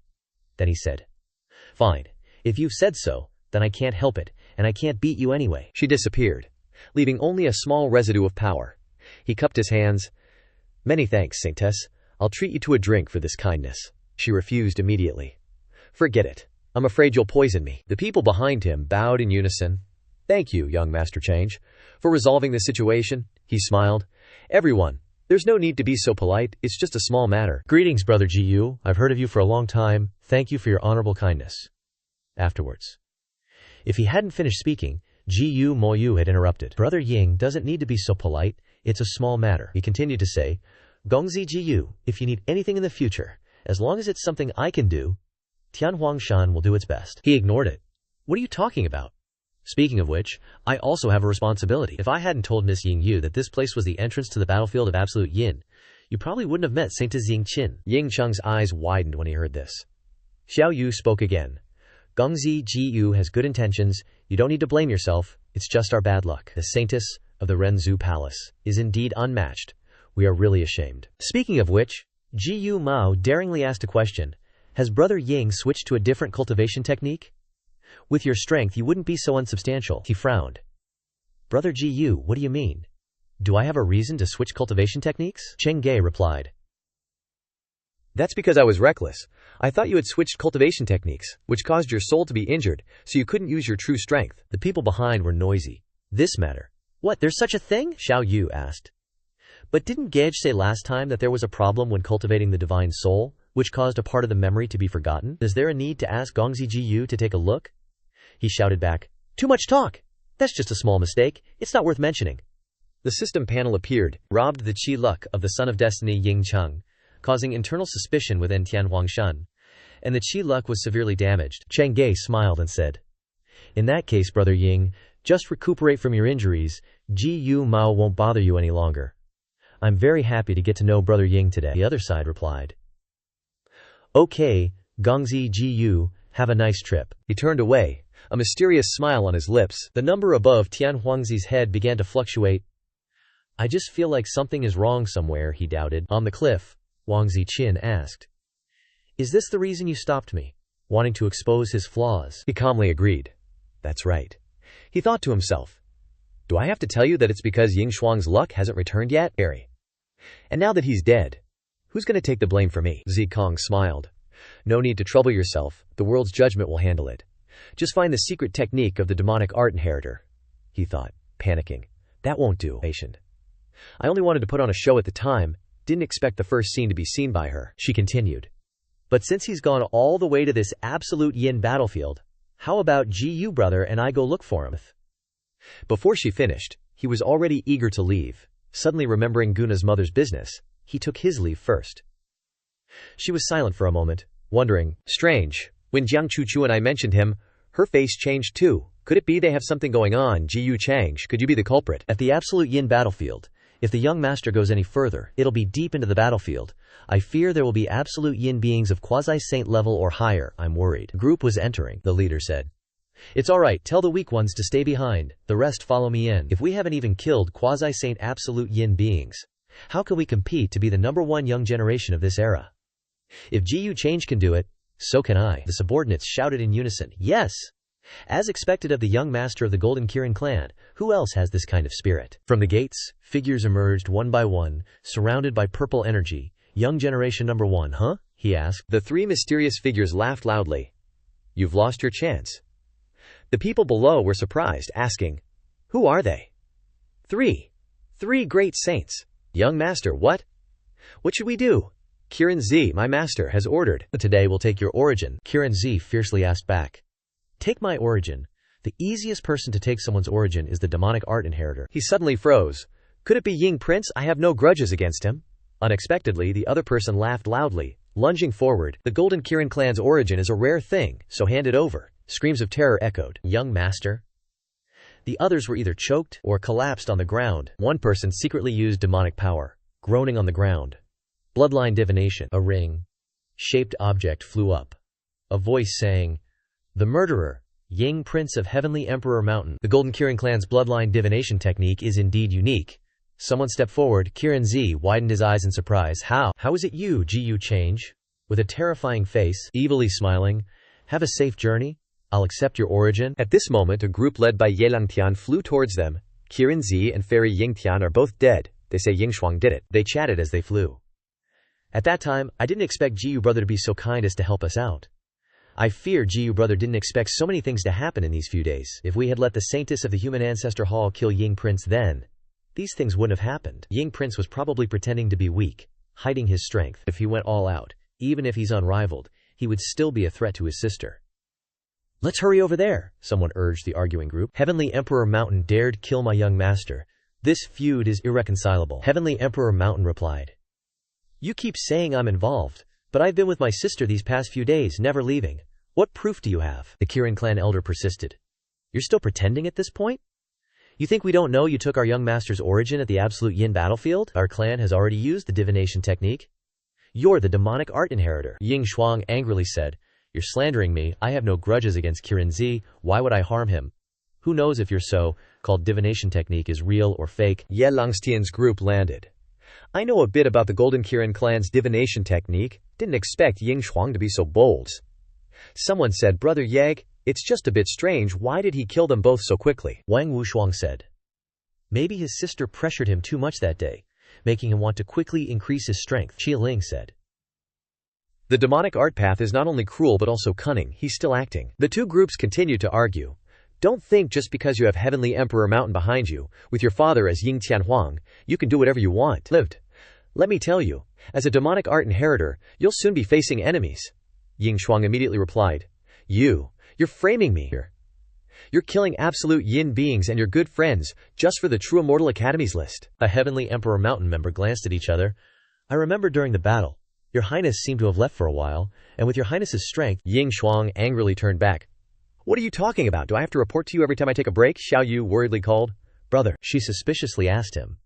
Then he said, Fine. If you've said so, then I can't help it, and I can't beat you anyway. She disappeared, leaving only a small residue of power. He cupped his hands. Many thanks, Saintess. I'll treat you to a drink for this kindness. She refused immediately. Forget it. I'm afraid you'll poison me. The people behind him bowed in unison. Thank you, young Master Change, for resolving the situation, he smiled. Everyone, there's no need to be so polite, it's just a small matter. Greetings, Brother Ji Yu. I've heard of you for a long time. Thank you for your honorable kindness. Afterwards. If he hadn't finished speaking, Ji Yu Mo Yu had interrupted. Brother Ying doesn't need to be so polite, it's a small matter. He continued to say, Gongzi Ji Yu, if you need anything in the future, as long as it's something I can do, Tian Huangshan will do its best. He ignored it. What are you talking about? Speaking of which, I also have a responsibility. If I hadn't told Miss Ying Yu that this place was the entrance to the battlefield of absolute yin, you probably wouldn't have met Saintess Ying Qin. Ying Cheng's eyes widened when he heard this. Xiao Yu spoke again. Gongzi Ji Yu has good intentions. You don't need to blame yourself. It's just our bad luck. The Saintess of the Renzu Palace is indeed unmatched. We are really ashamed. Speaking of which, Ji Yu Mao daringly asked a question. Has Brother Ying switched to a different cultivation technique? With your strength, you wouldn't be so unsubstantial. He frowned. Brother Ji Yu, what do you mean? Do I have a reason to switch cultivation techniques? Cheng Ge replied. That's because I was reckless. I thought you had switched cultivation techniques, which caused your soul to be injured, so you couldn't use your true strength. The people behind were noisy. This matter. What, there's such a thing? Xiao Yu asked. But didn't Gage say last time that there was a problem when cultivating the divine soul, which caused a part of the memory to be forgotten? Is there a need to ask Gongzi Ji Yu to take a look? He shouted back. Too much talk! That's just a small mistake. It's not worth mentioning. The system panel appeared, robbed the Qi Luck of the Son of Destiny Ying Cheng, causing internal suspicion within Tian Huangshan, and the Qi Luck was severely damaged. Cheng Ge smiled and said, In that case, Brother Ying, just recuperate from your injuries. Ji Yu Mao won't bother you any longer. I'm very happy to get to know Brother Ying today. The other side replied. Okay, Gongzi Ji Yu, have a nice trip. He turned away, a mysterious smile on his lips. The number above Tian Huangzi's head began to fluctuate. I just feel like something is wrong somewhere, he doubted. On the cliff, Wang Ziqin asked, Is this the reason you stopped me? Wanting to expose his flaws. He calmly agreed. That's right. He thought to himself, Do I have to tell you that it's because Ying Shuang's luck hasn't returned yet? And now that he's dead, who's going to take the blame for me? Zikong smiled. No need to trouble yourself. The world's judgment will handle it. Just find the secret technique of the demonic art inheritor. He thought, panicking. That won't do. I only wanted to put on a show at the time. Didn't expect the first scene to be seen by her. She continued. But since he's gone all the way to this absolute yin battlefield, how about Ji Yu brother and I go look for him? Before she finished, he was already eager to leave. Suddenly remembering Guna's mother's business, he took his leave first. She was silent for a moment, wondering, strange, When Jiang Chuchu and I mentioned him, her face changed too. Could it be they have something going on? Ji Yu Chang, could you be the culprit? At the absolute yin battlefield, if the young master goes any further, it'll be deep into the battlefield. I fear there will be absolute yin beings of quasi-saint level or higher. I'm worried. The group was entering, the leader said. It's alright, tell the weak ones to stay behind, the rest follow me in. If we haven't even killed quasi-saint absolute yin beings, how can we compete to be the #1 young generation of this era? If Ji Yu Change can do it, so can I. The subordinates shouted in unison, yes! As expected of the young master of the Golden Kirin clan, who else has this kind of spirit? From the gates, figures emerged one by one, surrounded by purple energy. Young generation #1, huh? He asked. The 3 mysterious figures laughed loudly. You've lost your chance. The people below were surprised, asking, who are they? 3 great saints. Young master, what? What should we do? Kirin Z, my master, has ordered. Today we'll take your origin. Kirin Z fiercely asked back. Take my origin. The easiest person to take someone's origin is the demonic art inheritor. He suddenly froze. Could it be Ying Prince? I have no grudges against him. Unexpectedly, the other person laughed loudly, lunging forward. The Golden Kirin clan's origin is a rare thing, so hand it over. Screams of terror echoed. Young master? The others were either choked or collapsed on the ground. One person secretly used demonic power, groaning on the ground. Bloodline divination. A ring-shaped object flew up. A voice saying, the murderer, Ying Prince of Heavenly Emperor Mountain. The Golden Kirin clan's bloodline divination technique is indeed unique. Someone stepped forward. Kirin Z widened his eyes in surprise. How is it you, Ji Yu Change? With a terrifying face, evilly smiling. Have a safe journey. I'll accept your origin. At this moment, a group led by Ye Langtian flew towards them. Kirin Z and Fairy Yingtian are both dead. They say Ying Shuang did it. They chatted as they flew. At that time, I didn't expect Ji Yu brother to be so kind as to help us out. I fear Ji Yu brother didn't expect so many things to happen in these few days. If we had let the saintess of the human ancestor hall kill Ying Prince then, these things wouldn't have happened. Ying Prince was probably pretending to be weak, hiding his strength. If he went all out, even if he's unrivaled, he would still be a threat to his sister. Let's hurry over there, someone urged the arguing group. Heavenly Emperor Mountain dared kill my young master. This feud is irreconcilable. Heavenly Emperor Mountain replied. You keep saying I'm involved, but I've been with my sister these past few days, never leaving. What proof do you have? The Kirin clan elder persisted. You're still pretending at this point? You think we don't know you took our young master's origin at the absolute yin battlefield? Our clan has already used the divination technique. You're the demonic art inheritor. Ying Shuang angrily said. You're slandering me. I have no grudges against Kirin Z. Why would I harm him? Who knows if your so-called divination technique is real or fake? Ye Langstian's group landed. I know a bit about the Golden Kirin clan's divination technique. Didn't expect Ying Shuang to be so bold. Someone said, Brother Yag, it's just a bit strange. Why did he kill them both so quickly? Wang Wushuang said. Maybe his sister pressured him too much that day, making him want to quickly increase his strength, Qi Ling said. The demonic art path is not only cruel but also cunning. He's still acting. The two groups continued to argue. Don't think just because you have Heavenly Emperor Mountain behind you, with your father as Ying Tianhuang, you can do whatever you want. Let me tell you, as a demonic art inheritor, you'll soon be facing enemies. Ying Shuang immediately replied, You're framing me here. You're killing absolute yin beings and your good friends, just for the True Immortal Academy's list. A Heavenly Emperor Mountain member glanced at each other. I remember during the battle, Your Highness seemed to have left for a while, and with Your Highness's strength, Ying Shuang angrily turned back. What are you talking about? Do I have to report to you every time I take a break? Xiao Yu worriedly called. Brother, she suspiciously asked him.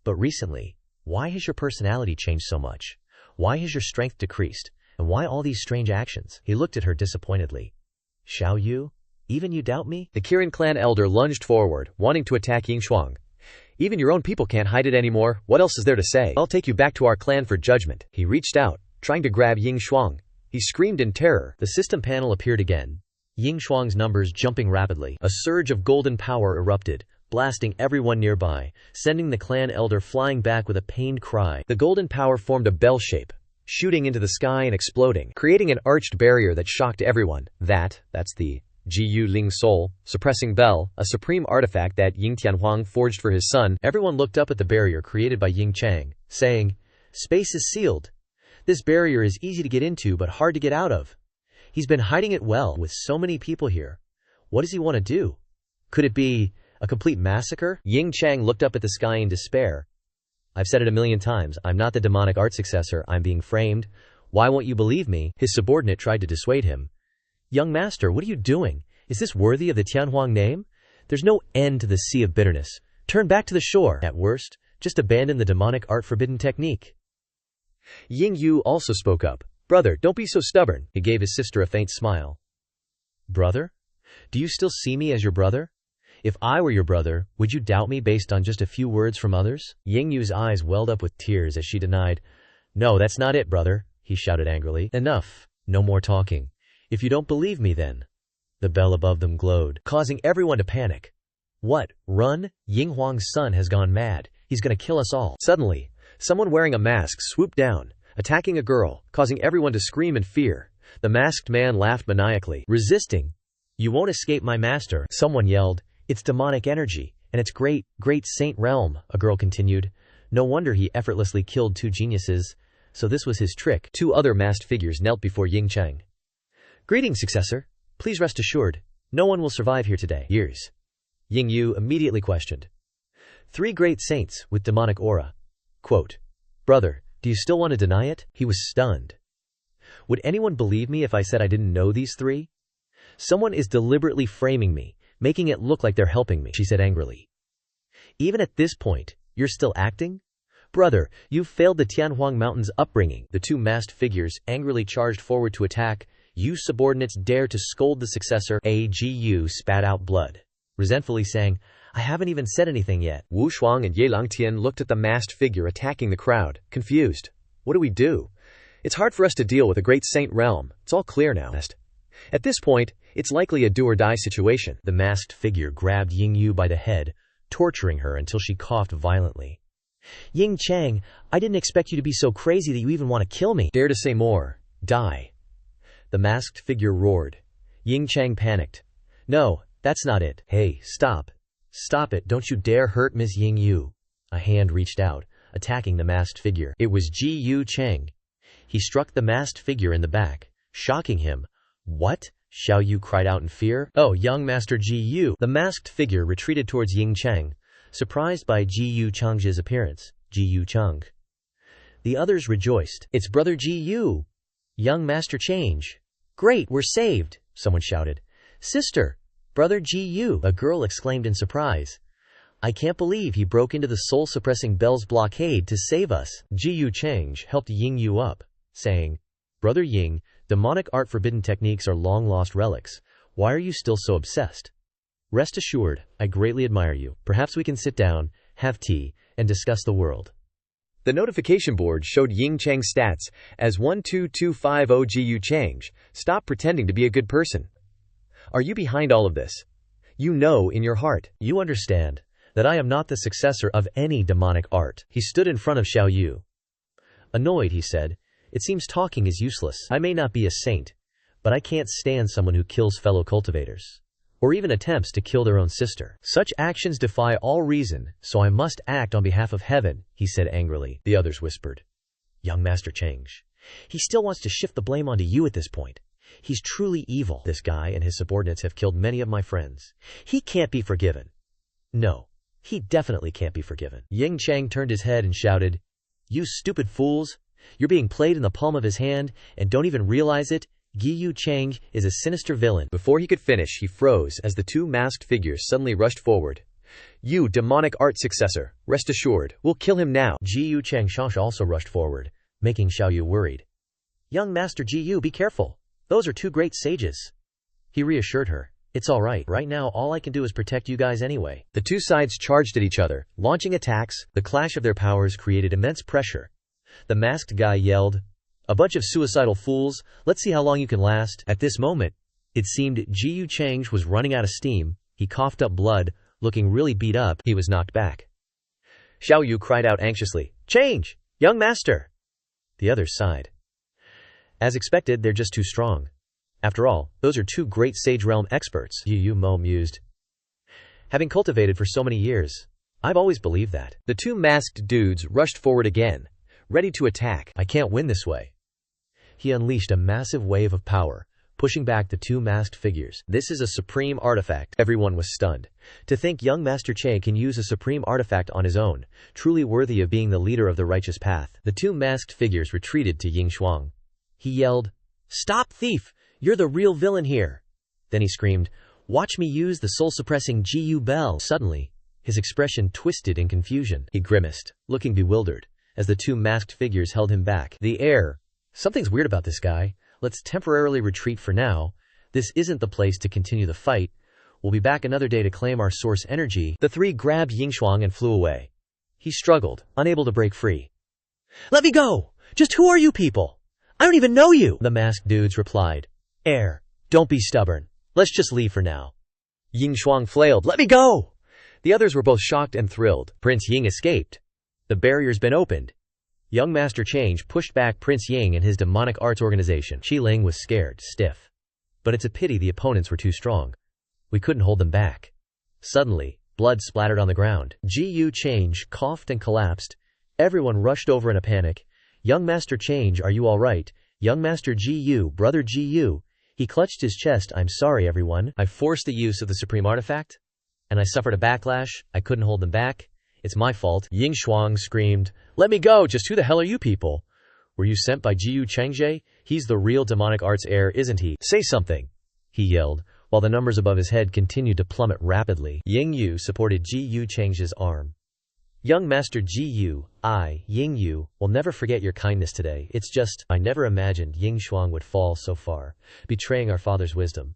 But recently, why has your personality changed so much? Why has your strength decreased? And why all these strange actions? He looked at her disappointedly. Xiao Yu? Even you doubt me? The Kirin clan elder lunged forward, wanting to attack Ying Shuang. Even your own people can't hide it anymore. What else is there to say? I'll take you back to our clan for judgment. He reached out, trying to grab Ying Shuang. He screamed in terror. The system panel appeared again. Ying Shuang's numbers jumping rapidly. A surge of golden power erupted, blasting everyone nearby, sending the clan elder flying back with a pained cry. The golden power formed a bell shape, shooting into the sky and exploding, creating an arched barrier that shocked everyone. That's the Ji Yu Ling Soul, suppressing bell, a supreme artifact that Ying Tianhuang forged for his son. Everyone looked up at the barrier created by Ying Chang, saying, Space is sealed. This barrier is easy to get into but hard to get out of. He's been hiding it well with so many people here. What does he want to do? Could it be a complete massacre? Ying Chang looked up at the sky in despair. I've said it a million times, I'm not the demonic art successor, I'm being framed. Why won't you believe me? His subordinate tried to dissuade him. Young master, what are you doing? Is this worthy of the Tianhuang name? There's no end to the sea of bitterness. Turn back to the shore. At worst, just abandon the demonic art forbidden technique. Ying Yu also spoke up. Brother, don't be so stubborn. He gave his sister a faint smile. Brother? Do you still see me as your brother? If I were your brother, would you doubt me based on just a few words from others? Ying Yu's eyes welled up with tears as she denied. No, that's not it, brother, he shouted angrily. Enough. No more talking. If you don't believe me then. The bell above them glowed, causing everyone to panic. What? Run? Ying Huang's son has gone mad. He's gonna kill us all. Suddenly, someone wearing a mask swooped down, attacking a girl, causing everyone to scream in fear. The masked man laughed maniacally, resisting. You won't escape my master, someone yelled. It's demonic energy, and it's great saint realm, a girl continued. No wonder he effortlessly killed two geniuses. So this was his trick. Two other masked figures knelt before Ying Chang. Greetings, successor. Please rest assured, no one will survive here today. Years. Ying Yu immediately questioned. Three great saints with demonic aura. Quote, Brother, do you still want to deny it? He was stunned. Would anyone believe me if I said I didn't know these three? Someone is deliberately framing me, making it look like they're helping me, she said angrily. Even at this point, you're still acting? Brother, you've failed the Tianhuang Mountain's upbringing. The two masked figures angrily charged forward to attack. You subordinates dare to scold the successor. Agu spat out blood, resentfully saying, I haven't even said anything yet. Wu Shuang and Ye Langtian looked at the masked figure attacking the crowd, confused. What do we do? It's hard for us to deal with a great saint realm. It's all clear now. At this point, it's likely a do-or-die situation. The masked figure grabbed Ying Yu by the head, torturing her until she coughed violently. Ying Chang, I didn't expect you to be so crazy that you even want to kill me. Dare to say more. Die. The masked figure roared. Ying Chang panicked. No, that's not it. Hey, stop. Stop it, don't you dare hurt Ms. Ying Yu. A hand reached out, attacking the masked figure. It was Ji Yu Cheng. He struck the masked figure in the back, shocking him. What? Xiao Yu cried out in fear. Oh, young Master Ji Yu. The masked figure retreated towards Ying Chang, surprised by Ji Yu Cheng's appearance. Ji Yu Cheng. The others rejoiced. It's brother Ji Yu. Young Master Change. Great, we're saved, someone shouted. Sister, brother Ji Yu, a girl exclaimed in surprise. I can't believe he broke into the soul-suppressing Bell's blockade to save us. Ji Yu Change helped Ying Yu up, saying, Brother Ying, demonic art forbidden techniques are long-lost relics. Why are you still so obsessed? Rest assured, I greatly admire you. Perhaps we can sit down, have tea, and discuss the world. The notification board showed Ying Chang's stats as 12250 Gu Change. Stop pretending to be a good person. Are you behind all of this? You know in your heart, you understand, that I am not the successor of any demonic art. He stood in front of Xiao Yu. Annoyed, he said, it seems talking is useless. I may not be a saint, but I can't stand someone who kills fellow cultivators, or even attempts to kill their own sister. Such actions defy all reason, so I must act on behalf of heaven, he said angrily. The others whispered. Young Master Change. He still wants to shift the blame onto you at this point. He's truly evil. This guy and his subordinates have killed many of my friends. He can't be forgiven. No, he definitely can't be forgiven. Ying Chang turned his head and shouted, You stupid fools! You're being played in the palm of his hand and don't even realize it. Gi Yu Chang is a sinister villain. Before he could finish, he froze as the two masked figures suddenly rushed forward. You demonic art successor, rest assured, we'll kill him now. Ji Yu Chang Shansha also rushed forward, making Xiao Yu worried. Young Master Ji Yu, be careful. Those are two great sages. He reassured her. It's all right. Right now, all I can do is protect you guys anyway. The two sides charged at each other, launching attacks. The clash of their powers created immense pressure. The masked guy yelled, A bunch of suicidal fools, let's see how long you can last. At this moment, it seemed Ji Yu Chang was running out of steam. He coughed up blood, looking really beat up. He was knocked back. Xiao Yu cried out anxiously, Change! Young master! The others sighed. As expected, they're just too strong. After all, those are two great Sage Realm experts, Yu Mo mused. Having cultivated for so many years, I've always believed that. The two masked dudes rushed forward again, ready to attack. I can't win this way. He unleashed a massive wave of power, pushing back the two masked figures. This is a supreme artifact. Everyone was stunned. To think young Master Che can use a supreme artifact on his own, truly worthy of being the leader of the righteous path. The two masked figures retreated to Ying Shuang. He yelled, Stop, thief! You're the real villain here. Then he screamed, watch me use the soul-suppressing GU bell. Suddenly, his expression twisted in confusion. He grimaced, looking bewildered, as the two masked figures held him back. The air. Something's weird about this guy. Let's temporarily retreat for now. This isn't the place to continue the fight. We'll be back another day to claim our source energy. The three grabbed Yingshuang and flew away. He struggled, unable to break free. Let me go! Just who are you people? I don't even know you! The masked dudes replied. Air, don't be stubborn. Let's just leave for now. Yingshuang flailed. Let me go! The others were both shocked and thrilled. Prince Ying escaped. The barrier's been opened. Young Master Change pushed back Prince Ying and his demonic arts organization. Qi Ling was scared, stiff. But it's a pity the opponents were too strong. We couldn't hold them back. Suddenly, blood splattered on the ground. GU Change coughed and collapsed. Everyone rushed over in a panic. Young Master Change, are you all right? Young Master GU, brother GU. He clutched his chest. I'm sorry, everyone. I forced the use of the supreme artifact, and I suffered a backlash. I couldn't hold them back. It's my fault. Yingshuang screamed, let me go! Just who the hell are you people? Were you sent by GU Changzhe? He's the real demonic arts heir, isn't he? Say something! He yelled, while the numbers above his head continued to plummet rapidly. Ying Yu supported GU Changzhe's arm. Young Master GU, Ying Yu, will never forget your kindness today. It's just, I never imagined Yingshuang would fall so far, betraying our father's wisdom.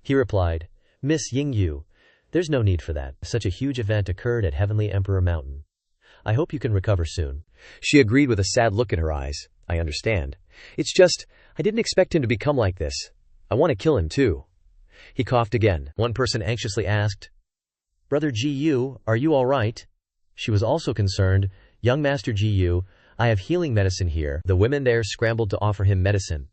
He replied, Miss Ying Yu, there's no need for that. Such a huge event occurred at Heavenly Emperor Mountain. I hope you can recover soon. She agreed with a sad look in her eyes. I understand. It's just, I didn't expect him to become like this. I want to kill him too. He coughed again. One person anxiously asked, Brother GU, are you all right? She was also concerned. Young Master GU, I have healing medicine here. The women there scrambled to offer him medicine.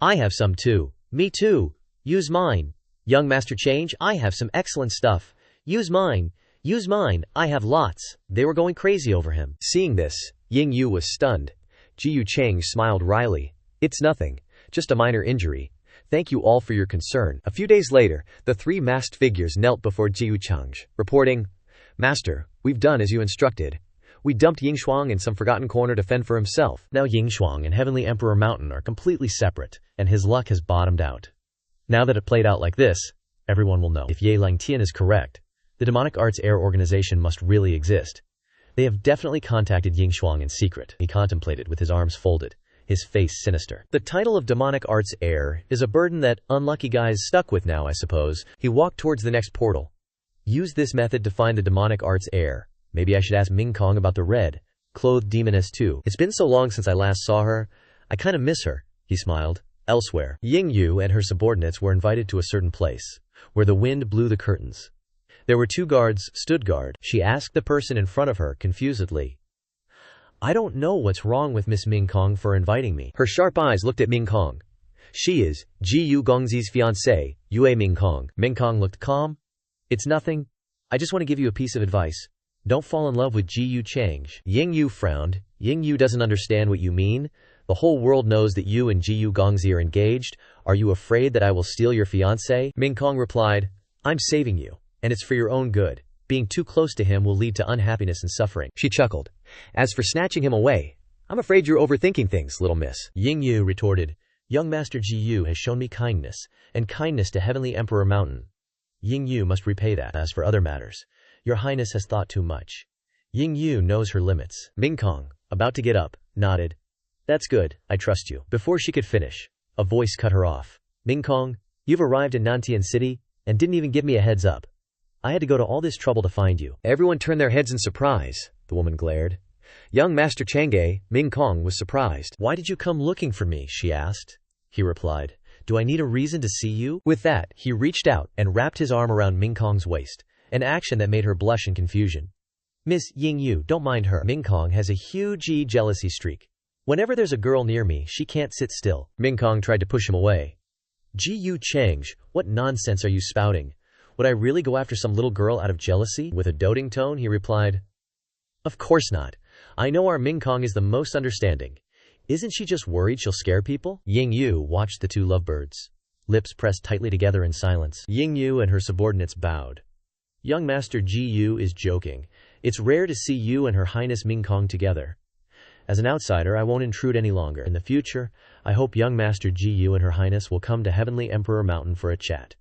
I have some too. Me too. Use mine. Young Master Change, I have some excellent stuff. Use mine. Use mine. I have lots. They were going crazy over him. Seeing this, Ying Yu was stunned. Jiu Chang smiled wryly. It's nothing. Just a minor injury. Thank you all for your concern. A few days later, the three masked figures knelt before Jiu Changzhe, reporting, Master, we've done as you instructed. We dumped Yingshuang in some forgotten corner to fend for himself. Now Yingshuang and Heavenly Emperor Mountain are completely separate, and his luck has bottomed out. Now that it played out like this, everyone will know. If Ye Langtian is correct, the Demonic Arts Heir organization must really exist. They have definitely contacted Yingshuang in secret. He contemplated with his arms folded, his face sinister. The title of Demonic Arts Heir is a burden that unlucky guys stuck with now, I suppose. He walked towards the next portal. Use this method to find the Demonic Arts Heir. Maybe I should ask Ming Kong about the red-clothed demoness too. It's been so long since I last saw her. I kind of miss her, he smiled. Elsewhere, Ying Yu and her subordinates were invited to a certain place, where the wind blew the curtains. There were two guards, stood guard. She asked the person in front of her, confusedly. I don't know what's wrong with Miss Ming Kong for inviting me. Her sharp eyes looked at Ming Kong. She is Ji Yu Gongzi's fiancée, Yue Ming Kong. Ming Kong looked calm. It's nothing. I just want to give you a piece of advice. Don't fall in love with Ji Yu Changzhe. Ying Yu frowned. Ying Yu doesn't understand what you mean. The whole world knows that you and Ji Yu Gongzi are engaged. Are you afraid that I will steal your fiancé? Ming Kong replied, I'm saving you, and it's for your own good. Being too close to him will lead to unhappiness and suffering. She chuckled. As for snatching him away, I'm afraid you're overthinking things, little miss. Ying Yu retorted, Young Master Ji Yu has shown me kindness, and kindness to Heavenly Emperor Mountain. Ying Yu must repay that. As for other matters, your highness has thought too much. Ying Yu knows her limits. Ming Kong, about to get up, nodded. That's good, I trust you. Before she could finish, a voice cut her off. Ming Kong, you've arrived in Nantian City, and didn't even give me a heads up. I had to go to all this trouble to find you. Everyone turned their heads in surprise. The woman glared. Young Master Chang'e, Ming Kong was surprised. Why did you come looking for me? She asked. He replied, Do I need a reason to see you? With that, he reached out and wrapped his arm around Ming Kong's waist, an action that made her blush in confusion. Miss Ying Yu, don't mind her. Ming Kong has a huge jealousy streak. Whenever there's a girl near me, she can't sit still. Ming Kong tried to push him away. Ji Yu Changzhe, what nonsense are you spouting? Would I really go after some little girl out of jealousy? With a doting tone, he replied, Of course not. I know our Ming Kong is the most understanding. Isn't she just worried she'll scare people? Ying Yu watched the two lovebirds, lips pressed tightly together in silence. Ying Yu and her subordinates bowed. Young Master Ji Yu is joking. It's rare to see you and Her Highness Ming Kong together. As an outsider, I won't intrude any longer. In the future, I hope young Master Ji-yu and Her Highness will come to Heavenly Emperor Mountain for a chat.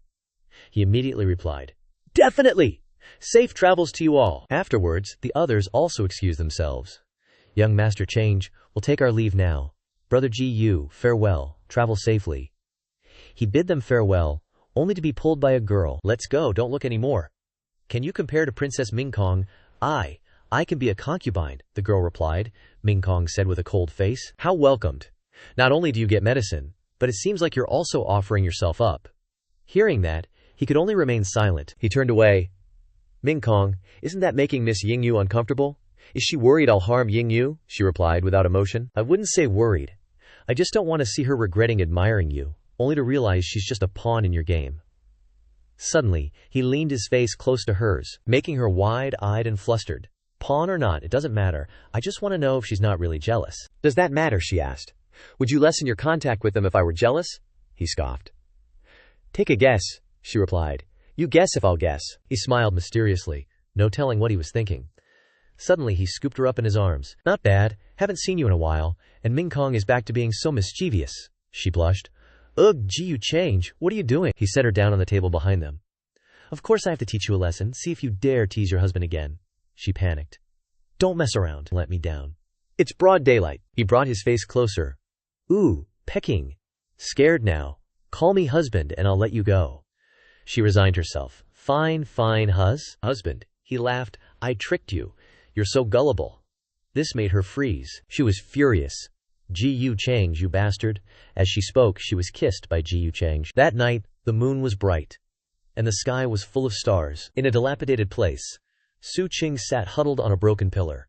He immediately replied, "Definitely! Safe travels to you all." Afterwards, the others also excused themselves. Young Master Change, we'll take our leave now. Brother Ji-yu, farewell, travel safely. He bid them farewell, only to be pulled by a girl. Let's go, don't look anymore. Can you compare to Princess Mingkong? I can be a concubine, the girl replied. Mingkong said with a cold face. How welcomed. Not only do you get medicine, but it seems like you're also offering yourself up. Hearing that, he could only remain silent. He turned away. Mingkong, isn't that making Miss Yingyu uncomfortable? Is she worried I'll harm Yingyu? She replied without emotion. I wouldn't say worried. I just don't want to see her regretting admiring you, only to realize she's just a pawn in your game. Suddenly, he leaned his face close to hers, making her wide-eyed and flustered. Pawn or not, it doesn't matter. I just want to know if she's not really jealous. Does that matter? She asked. Would you lessen your contact with them if I were jealous? He scoffed. Take a guess, she replied. You guess if I'll guess. He smiled mysteriously, no telling what he was thinking. Suddenly, he scooped her up in his arms. Not bad, haven't seen you in a while, and Mingkong is back to being so mischievous. She blushed. Ugh, gee, you change. What are you doing? He set her down on the table behind them. Of course I have to teach you a lesson. See if you dare tease your husband again. She panicked. Don't mess around. Let me down. It's broad daylight. He brought his face closer. Ooh, pecking. Scared now. Call me husband and I'll let you go. She resigned herself. Fine, husband. He laughed. I tricked you. You're so gullible. This made her freeze. She was furious. Ji-yu Change, you bastard. As she spoke, she was kissed by Ji-yu Change. That night, the moon was bright, and the sky was full of stars. In a dilapidated place, Su Qing sat huddled on a broken pillar.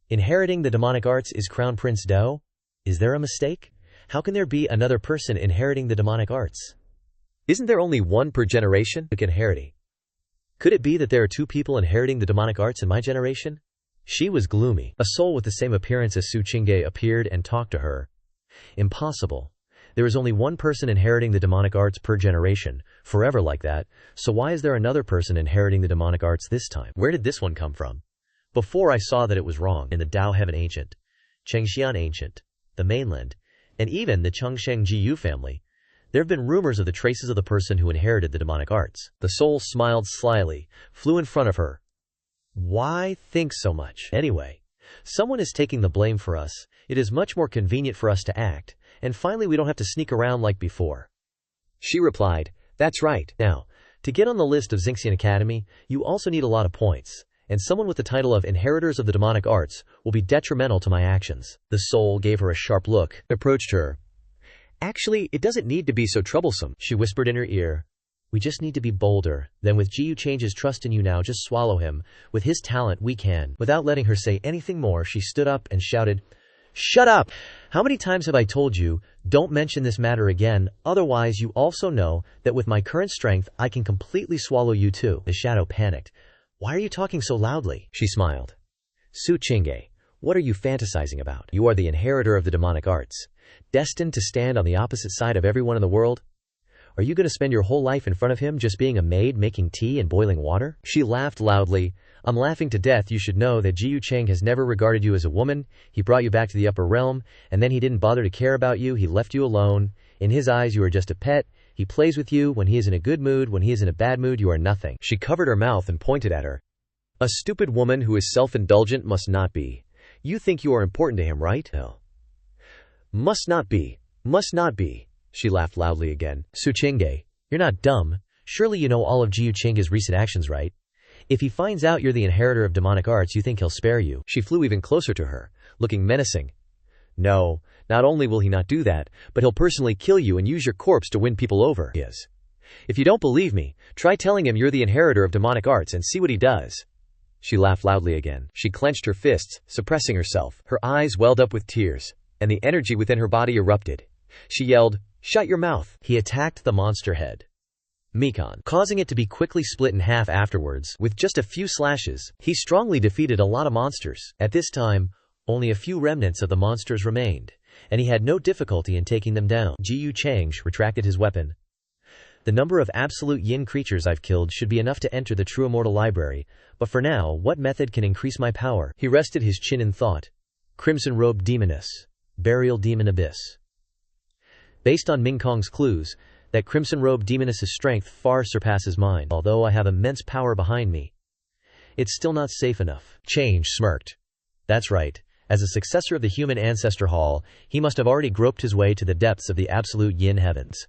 Inheriting the demonic arts is Crown Prince Dao? Is there a mistake? How can there be another person inheriting the demonic arts? Isn't there only one per generation inheriting? Could it be that there are two people inheriting the demonic arts in my generation? She was gloomy. A soul with the same appearance as Su Qingge appeared and talked to her. Impossible. There is only one person inheriting the demonic arts per generation, forever like that, so why is there another person inheriting the demonic arts this time? Where did this one come from? Before I saw that it was wrong in the Dao Heaven Ancient, Chengxian Ancient, the mainland, and even the Chengsheng Jiyu family, there have been rumors of the traces of the person who inherited the demonic arts. The soul smiled slyly, flew in front of her. Why think so much? Anyway, someone is taking the blame for us. It is much more convenient for us to act, and finally we don't have to sneak around like before. She replied, that's right. Now, to get on the list of Xingxian Academy, you also need a lot of points, and someone with the title of Inheritors of the Demonic Arts will be detrimental to my actions. The soul gave her a sharp look, approached her. Actually, it doesn't need to be so troublesome, she whispered in her ear. We just need to be bolder. Then with Ji-yu Change's trust in you now, just swallow him. With his talent, we can. Without letting her say anything more, she stood up and shouted, Shut up! How many times have I told you, don't mention this matter again, otherwise you also know that with my current strength, I can completely swallow you too. The shadow panicked. Why are you talking so loudly? She smiled. Su Qingge, what are you fantasizing about? You are the inheritor of the demonic arts, destined to stand on the opposite side of everyone in the world. Are you going to spend your whole life in front of him just being a maid making tea and boiling water? She laughed loudly. I'm laughing to death. You should know that Ji-yu Cheng has never regarded you as a woman. He brought you back to the upper realm, and then he didn't bother to care about you. He left you alone. In his eyes, you are just a pet. He plays with you. When he is in a good mood, when he is in a bad mood, you are nothing. She covered her mouth and pointed at her. A stupid woman who is self-indulgent must not be. You think you are important to him, right? No. Must not be. Must not be. She laughed loudly again. Su Qingge, you're not dumb. Surely you know all of Ji-yu Cheng's recent actions, right? If he finds out you're the inheritor of demonic arts, you think he'll spare you? She flew even closer to her, looking menacing. No, not only will he not do that, but he'll personally kill you and use your corpse to win people over. Yes. If you don't believe me, try telling him you're the inheritor of demonic arts and see what he does. She laughed loudly again. She clenched her fists, suppressing herself. Her eyes welled up with tears, and the energy within her body erupted. She yelled, Shut your mouth. He attacked the monster head, Mikon, causing it to be quickly split in half afterwards. With just a few slashes, he strongly defeated a lot of monsters. At this time, only a few remnants of the monsters remained, and he had no difficulty in taking them down. Ji-yu Cheng retracted his weapon. The number of absolute yin creatures I've killed should be enough to enter the true immortal library, but for now, what method can increase my power? He rested his chin in thought. Crimson-robed demoness. Burial demon abyss. Based on Ming Kong's clues, that crimson-robed demoness's strength far surpasses mine. Although I have immense power behind me, it's still not safe enough. Change smirked. That's right. As a successor of the human ancestor hall, he must have already groped his way to the depths of the absolute yin heavens.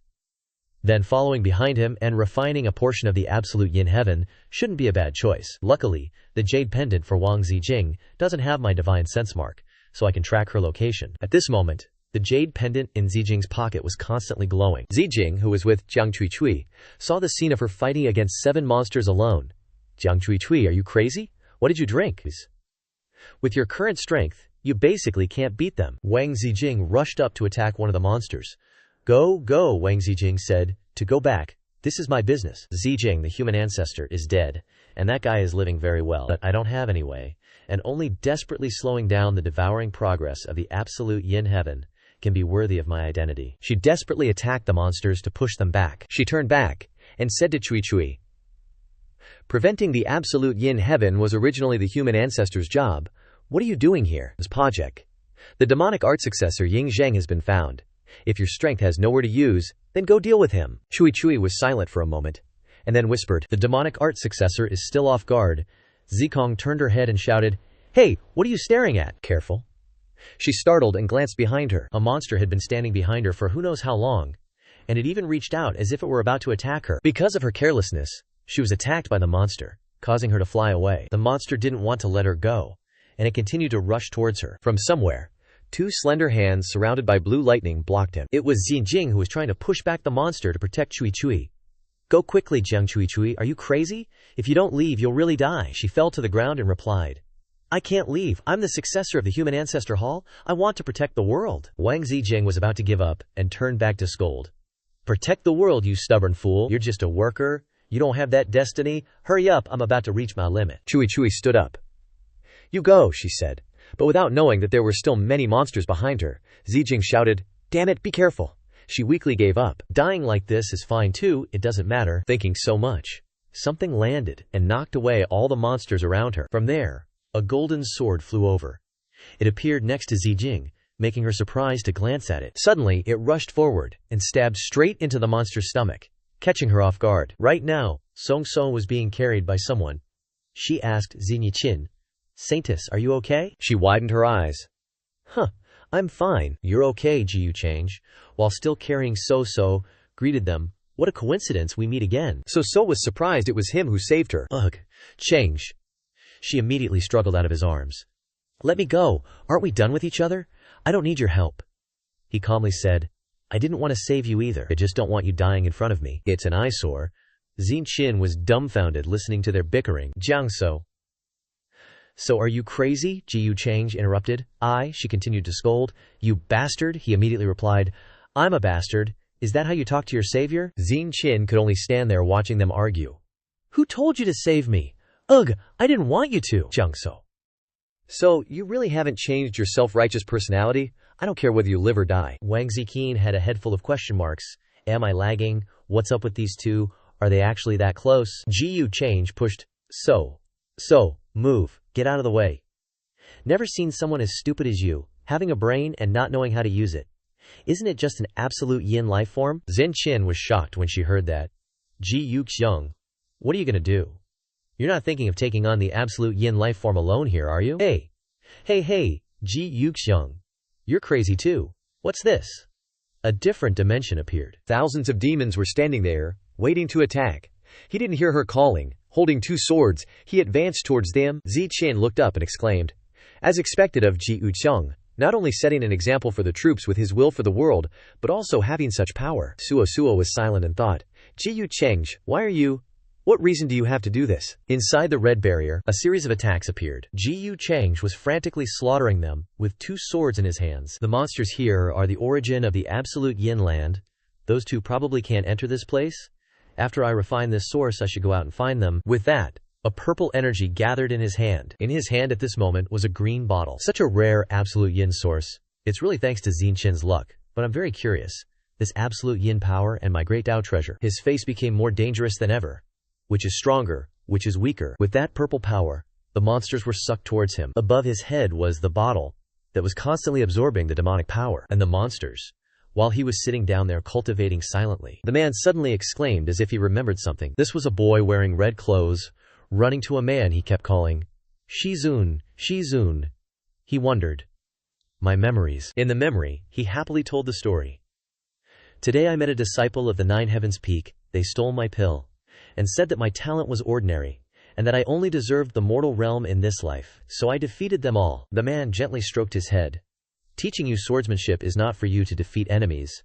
Then following behind him and refining a portion of the absolute yin heaven shouldn't be a bad choice. Luckily, the jade pendant for Wang Zijing doesn't have my divine sense mark, so I can track her location. At this moment, the jade pendant in Zijing's pocket was constantly glowing. Zijing, who was with Jiang Cui, saw the scene of her fighting against 7 monsters alone. Jiang Cui, are you crazy? What did you drink? With your current strength, you basically can't beat them. Wang Zijing rushed up to attack one of the monsters. Go, go, Wang Zijing said, to go back. This is my business. Zijing, the human ancestor, is dead, and that guy is living very well. But I don't have any way, and only desperately slowing down the devouring progress of the absolute yin heaven can be worthy of my identity. She desperately attacked the monsters to push them back. She turned back and said to Cui, preventing the absolute yin heaven was originally the human ancestor's job. What are you doing here? As Pajek, the demonic art successor Ying Zheng has been found. If your strength has nowhere to use, then go deal with him. Cui was silent for a moment, and then whispered, the demonic art successor is still off guard. Zikong turned her head and shouted, hey, what are you staring at? Careful. She startled and glanced behind her. A monster had been standing behind her for who knows how long, and it even reached out as if it were about to attack her. Because of her carelessness, she was attacked by the monster, causing her to fly away. The monster didn't want to let her go, and it continued to rush towards her. From somewhere, 2 slender hands surrounded by blue lightning blocked him. It was Xinjing who was trying to push back the monster to protect Cui. Go quickly, Jiang Cui, are you crazy? If you don't leave, you'll really die. She fell to the ground and replied, I can't leave. I'm the successor of the human ancestor hall. I want to protect the world. Wang Zijing was about to give up and turned back to scold. Protect the world, you stubborn fool. You're just a worker. You don't have that destiny. Hurry up, I'm about to reach my limit. Cui stood up. You go, she said. But without knowing that there were still many monsters behind her, Zijing shouted, damn it, be careful. She weakly gave up. Dying like this is fine too, it doesn't matter. Thinking so much, something landed and knocked away all the monsters around her. From there, a golden sword flew over. It appeared next to Zijing, making her surprised to glance at it. Suddenly, it rushed forward and stabbed straight into the monster's stomach, catching her off guard. Right now, Song Song was being carried by someone. She asked Xinyi, Saintess, are you okay? She widened her eyes. Huh, I'm fine. You're okay, Jiu Change. While still carrying So, greeted them. What a coincidence, we meet again. So was surprised it was him who saved her. Ugh, Change. She immediately struggled out of his arms. Let me go. Aren't we done with each other? I don't need your help. He calmly said, I didn't want to save you either. I just don't want you dying in front of me. It's an eyesore. Xin was dumbfounded listening to their bickering. Jiang So are you crazy? Jiu Change interrupted. She continued to scold. You bastard, he immediately replied. I'm a bastard. Is that how you talk to your savior? Xin could only stand there watching them argue. Who told you to save me? Ugh, I didn't want you to. Jiang So you really haven't changed your self-righteous personality? I don't care whether you live or die. Wang Ziqin had a head full of question marks. Am I lagging? What's up with these two? Are they actually that close? Jiu Change pushed. So, move. Get out of the way. Never seen someone as stupid as you, having a brain and not knowing how to use it. Isn't it just an absolute yin life form? Zhen Qin was shocked when she heard that. Ji Yuxiang, what are you going to do? You're not thinking of taking on the absolute yin life form alone here, are you? Hey, Ji Yuxiang, you're crazy too. What's this? A different dimension appeared. Thousands of demons were standing there, waiting to attack. He didn't hear her calling. Holding 2 swords, he advanced towards them. Zi Qian looked up and exclaimed, as expected of Ji Yuxiang, not only setting an example for the troops with his will for the world, but also having such power. Suo was silent and thought, Ji Yuxiang, what reason do you have to do this? Inside the red barrier, a series of attacks appeared. Ji Yuxiang was frantically slaughtering them, with 2 swords in his hands. The monsters here are the origin of the absolute yin land. Those 2 probably can't enter this place. After I refine this source, I should go out and find them. With that, a purple energy gathered in his hand. In his hand at this moment was a green bottle. Such a rare absolute yin source. It's really thanks to Xin Qin's luck, but I'm very curious. This absolute yin power and my great Tao treasure. His face became more dangerous than ever. Which is stronger? Which is weaker? With that purple power, the monsters were sucked towards him. Above his head was the bottle that was constantly absorbing the demonic power. And the monsters, While he was sitting down there cultivating silently, the man suddenly exclaimed as if he remembered something. This was a boy wearing red clothes, running to a man he kept calling, Shizun, Shizun. He wondered. My memories. In the memory, he happily told the story. Today I met a disciple of the Nine Heavens Peak. They stole my pill, and said that my talent was ordinary, and that I only deserved the mortal realm in this life. So I defeated them all. The man gently stroked his head. Teaching you swordsmanship is not for you to defeat enemies.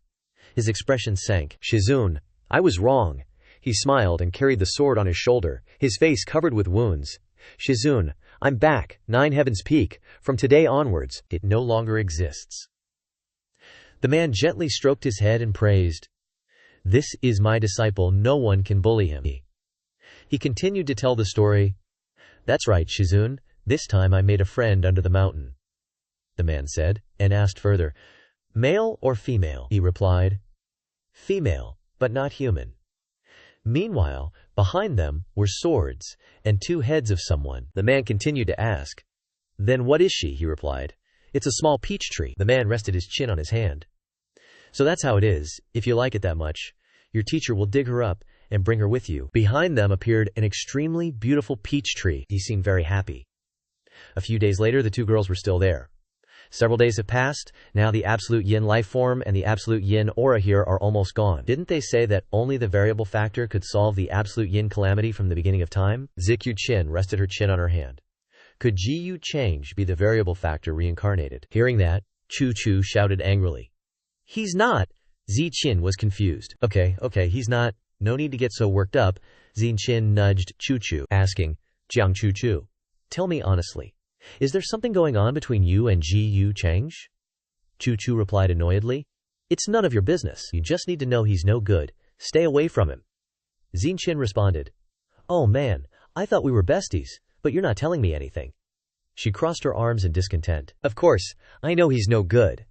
His expression sank. Shizun, I was wrong. He smiled and carried the sword on his shoulder, his face covered with wounds. Shizun, I'm back. Nine Heavens Peak. From today onwards, it no longer exists. The man gently stroked his head and praised. This is my disciple. No one can bully him. He continued to tell the story. That's right, Shizun. This time I made a friend under the mountain. The man said, and asked further, male or female? He replied, female, but not human. Meanwhile, behind them were swords and two heads of someone. The man continued to ask, then what is she? He replied, it's a small peach tree. The man rested his chin on his hand. So that's how it is. If you like it that much, your teacher will dig her up and bring her with you. Behind them appeared an extremely beautiful peach tree. He seemed very happy. A few days later, the two girls were still there. Several days have passed. Now the absolute yin life form and the absolute yin aura here are almost gone. Didn't they say that only the variable factor could solve the absolute yin calamity from the beginning of time? Zikyu Chin rested her chin on her hand. Could Ji change be the variable factor reincarnated? Hearing that, Chu Chu shouted angrily. He's not. Zi Qin was confused. Okay, he's not. No need to get so worked up. Zi Qin nudged Chu Chu, asking, Jiang Chu Chu, tell me honestly. Is there something going on between you and Ji Change? Chu Chu replied annoyedly. It's none of your business. You just need to know he's no good. Stay away from him. Xin Qin responded. Oh man, I thought we were besties, but you're not telling me anything. She crossed her arms in discontent. Of course, I know he's no good.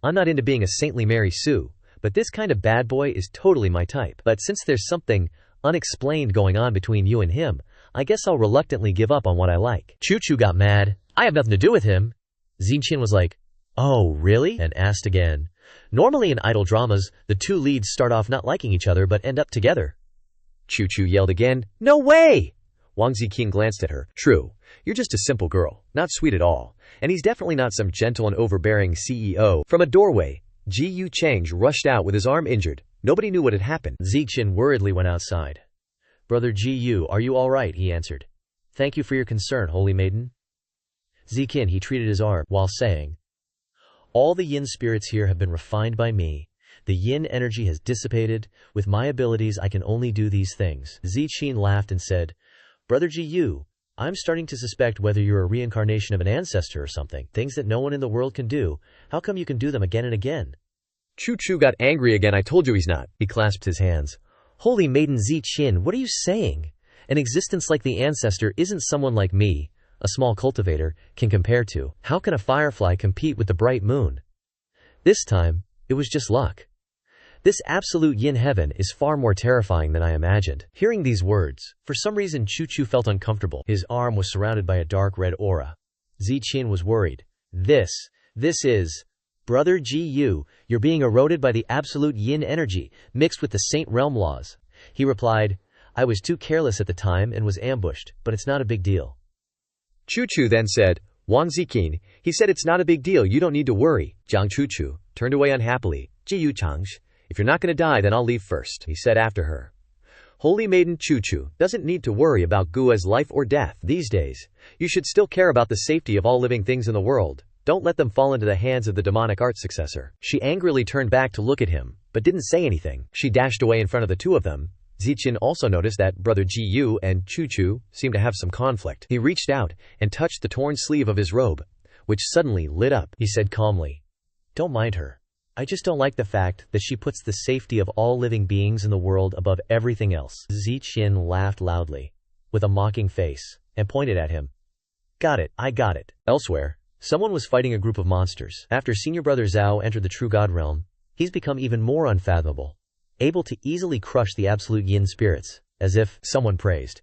I'm not into being a saintly Mary Sue, but this kind of bad boy is totally my type. But since there's something unexplained going on between you and him, I guess I'll reluctantly give up on what I like. Chu Chu got mad. I have nothing to do with him. Xin Qin was like, oh, really? And asked again. Normally in idol dramas, the two leads start off not liking each other but end up together. Chu Chu yelled again, no way! Wang Ziqing glanced at her. True, you're just a simple girl, not sweet at all. And he's definitely not some gentle and overbearing CEO. From a doorway, Ji Change rushed out with his arm injured. Nobody knew what had happened. Zixin worriedly went outside. Brother Ji, are you all right? He answered. Thank you for your concern, holy maiden. Ziqin, he treated his arm, while saying, all the yin spirits here have been refined by me. The yin energy has dissipated. With my abilities, I can only do these things. Ziqin laughed and said, Brother Ji, I'm starting to suspect whether you're a reincarnation of an ancestor or something. Things that no one in the world can do. How come you can do them again and again? Chu Chu got angry again. I told you he's not. He clasped his hands. Holy maiden Ziqin, what are you saying? An existence like the ancestor isn't someone like me, a small cultivator, can compare to. How can a firefly compete with the bright moon? This time, it was just luck. This absolute yin heaven is far more terrifying than I imagined. Hearing these words, for some reason Chu Chu felt uncomfortable. His arm was surrounded by a dark red aura. Ziqin was worried. This is... Brother Ji, you're being eroded by the absolute yin energy, mixed with the saint realm laws. He replied, I was too careless at the time and was ambushed, but it's not a big deal. Chu Chu then said, Wang Ziqin, he said it's not a big deal, you don't need to worry. Jiang Chu Chu turned away unhappily. Ji Changsh, if you're not going to die, then I'll leave first, he said after her. Holy maiden Chu Chu doesn't need to worry about Gua's life or death these days. You should still care about the safety of all living things in the world. Don't let them fall into the hands of the demonic art successor. She angrily turned back to look at him, but didn't say anything. She dashed away in front of the two of them. Ziqin also noticed that Brother Ji and Chu Chu seemed to have some conflict. He reached out and touched the torn sleeve of his robe, which suddenly lit up. He said calmly, Don't mind her. I just don't like the fact that she puts the safety of all living beings in the world above everything else. Ziqin laughed loudly, with a mocking face, and pointed at him. Got it, I got it. Elsewhere, someone was fighting a group of monsters. After Senior Brother Zhao entered the True God realm, he's become even more unfathomable, able to easily crush the absolute yin spirits, as if someone praised.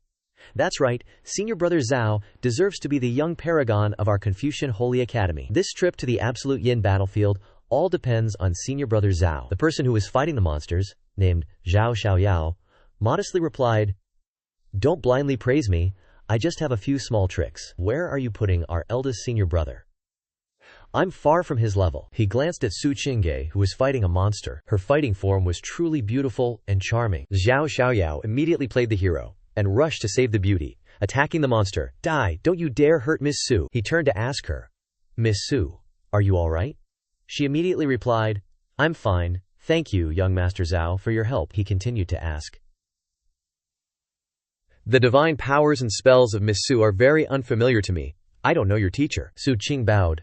That's right, Senior Brother Zhao deserves to be the young paragon of our Confucian Holy Academy. This trip to the absolute yin battlefield All depends on senior brother Zhao. The person who was fighting the monsters, named Zhao Xiaoyao, modestly replied, "Don't blindly praise me, I just have a few small tricks. Where are you putting our eldest senior brother? I'm far from his level." He glanced at Su Qingge, who was fighting a monster. Her fighting form was truly beautiful and charming. Zhao Xiaoyao immediately played the hero, and rushed to save the beauty, attacking the monster. "Die, don't you dare hurt Miss Su." He turned to ask her, "Miss Su, are you alright?" She immediately replied, "I'm fine, thank you, young Master Zhao, for your help." He continued to ask, "The divine powers and spells of Miss Su are very unfamiliar to me. I don't know your teacher." Su Qing bowed.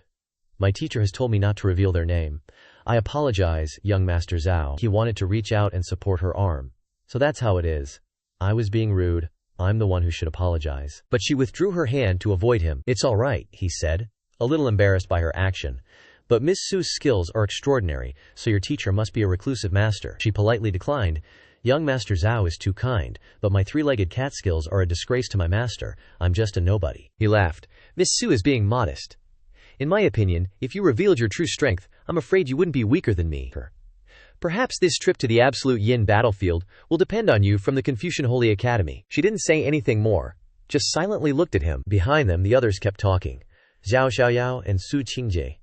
"My teacher has told me not to reveal their name. I apologize, young Master Zhao." He wanted to reach out and support her arm. "So that's how it is. I was being rude. I'm the one who should apologize." But she withdrew her hand to avoid him. "It's all right," he said, a little embarrassed by her action. "But Miss Su's skills are extraordinary, so your teacher must be a reclusive master." She politely declined. "Young Master Zhao is too kind, but my three-legged cat skills are a disgrace to my master. I'm just a nobody." He laughed. "Miss Su is being modest. In my opinion, if you revealed your true strength, I'm afraid you wouldn't be weaker than me. Perhaps this trip to the absolute yin battlefield will depend on you from the Confucian Holy Academy." She didn't say anything more, just silently looked at him. Behind them, the others kept talking. Zhao Xiaoyao and Su Qingje.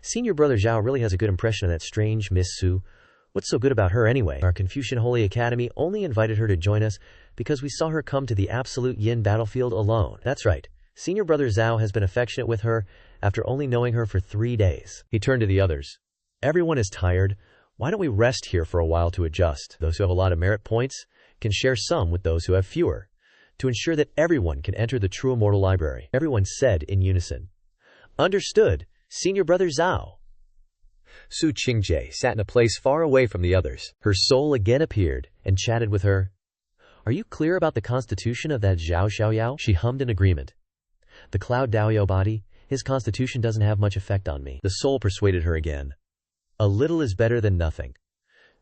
"Senior brother Zhao really has a good impression of that strange Miss Su. What's so good about her anyway? Our Confucian Holy Academy only invited her to join us because we saw her come to the absolute yin battlefield alone. That's right. Senior brother Zhao has been affectionate with her after only knowing her for 3 days." He turned to the others. "Everyone is tired. Why don't we rest here for a while to adjust? Those who have a lot of merit points can share some with those who have fewer, to ensure that everyone can enter the true immortal library." Everyone said in unison, "Understood, Senior brother Zhao." Su Qingje sat in a place far away from the others. Her soul again appeared and chatted with her. "Are you clear about the constitution of that Zhao Xiaoyao?" She hummed in agreement. "The Cloud Daoyao body, his constitution doesn't have much effect on me." The soul persuaded her again. "A little is better than nothing.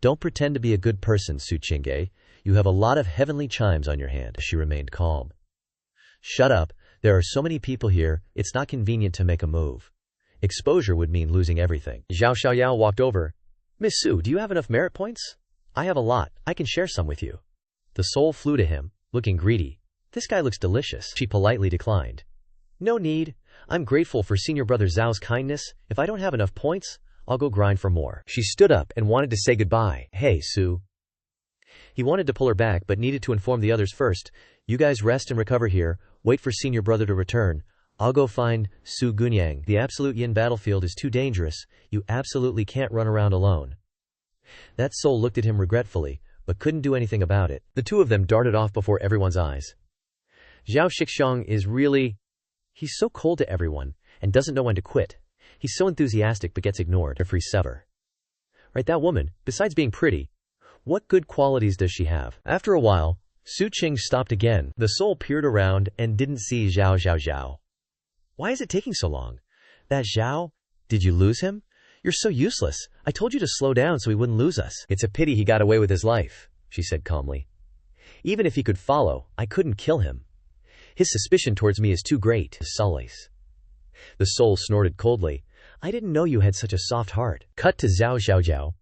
Don't pretend to be a good person, Su Qingge. You have a lot of heavenly chimes on your hand." She remained calm. "Shut up. There are so many people here, it's not convenient to make a move. Exposure would mean losing everything." Zhao Xiaoyao walked over. "Miss Su, do you have enough merit points?" "I have a lot. I can share some with you." The soul flew to him, looking greedy. "This guy looks delicious." She politely declined. "No need. I'm grateful for Senior brother Zhao's kindness. If I don't have enough points, I'll go grind for more." She stood up and wanted to say goodbye. "Hey, Su." He wanted to pull her back but needed to inform the others first. "You guys rest and recover here. Wait for Senior brother to return. I'll go find Su Gunyang. The absolute yin battlefield is too dangerous. You absolutely can't run around alone." That soul looked at him regretfully, but couldn't do anything about it. The two of them darted off before everyone's eyes. "Zhao Shixiang is really... he's so cold to everyone, and doesn't know when to quit. He's so enthusiastic but gets ignored." A free sever. "Right, that woman, besides being pretty, what good qualities does she have?" After a while, Su Qing stopped again. The soul peered around and didn't see Zhao. "Why is it taking so long? That Zhao? Did you lose him? You're so useless. I told you to slow down so he wouldn't lose us." "It's a pity he got away with his life," she said calmly. "Even if he could follow, I couldn't kill him. His suspicion towards me is too great." Solace. The soul snorted coldly. "I didn't know you had such a soft heart." Cut to Zhao Xiaojiao.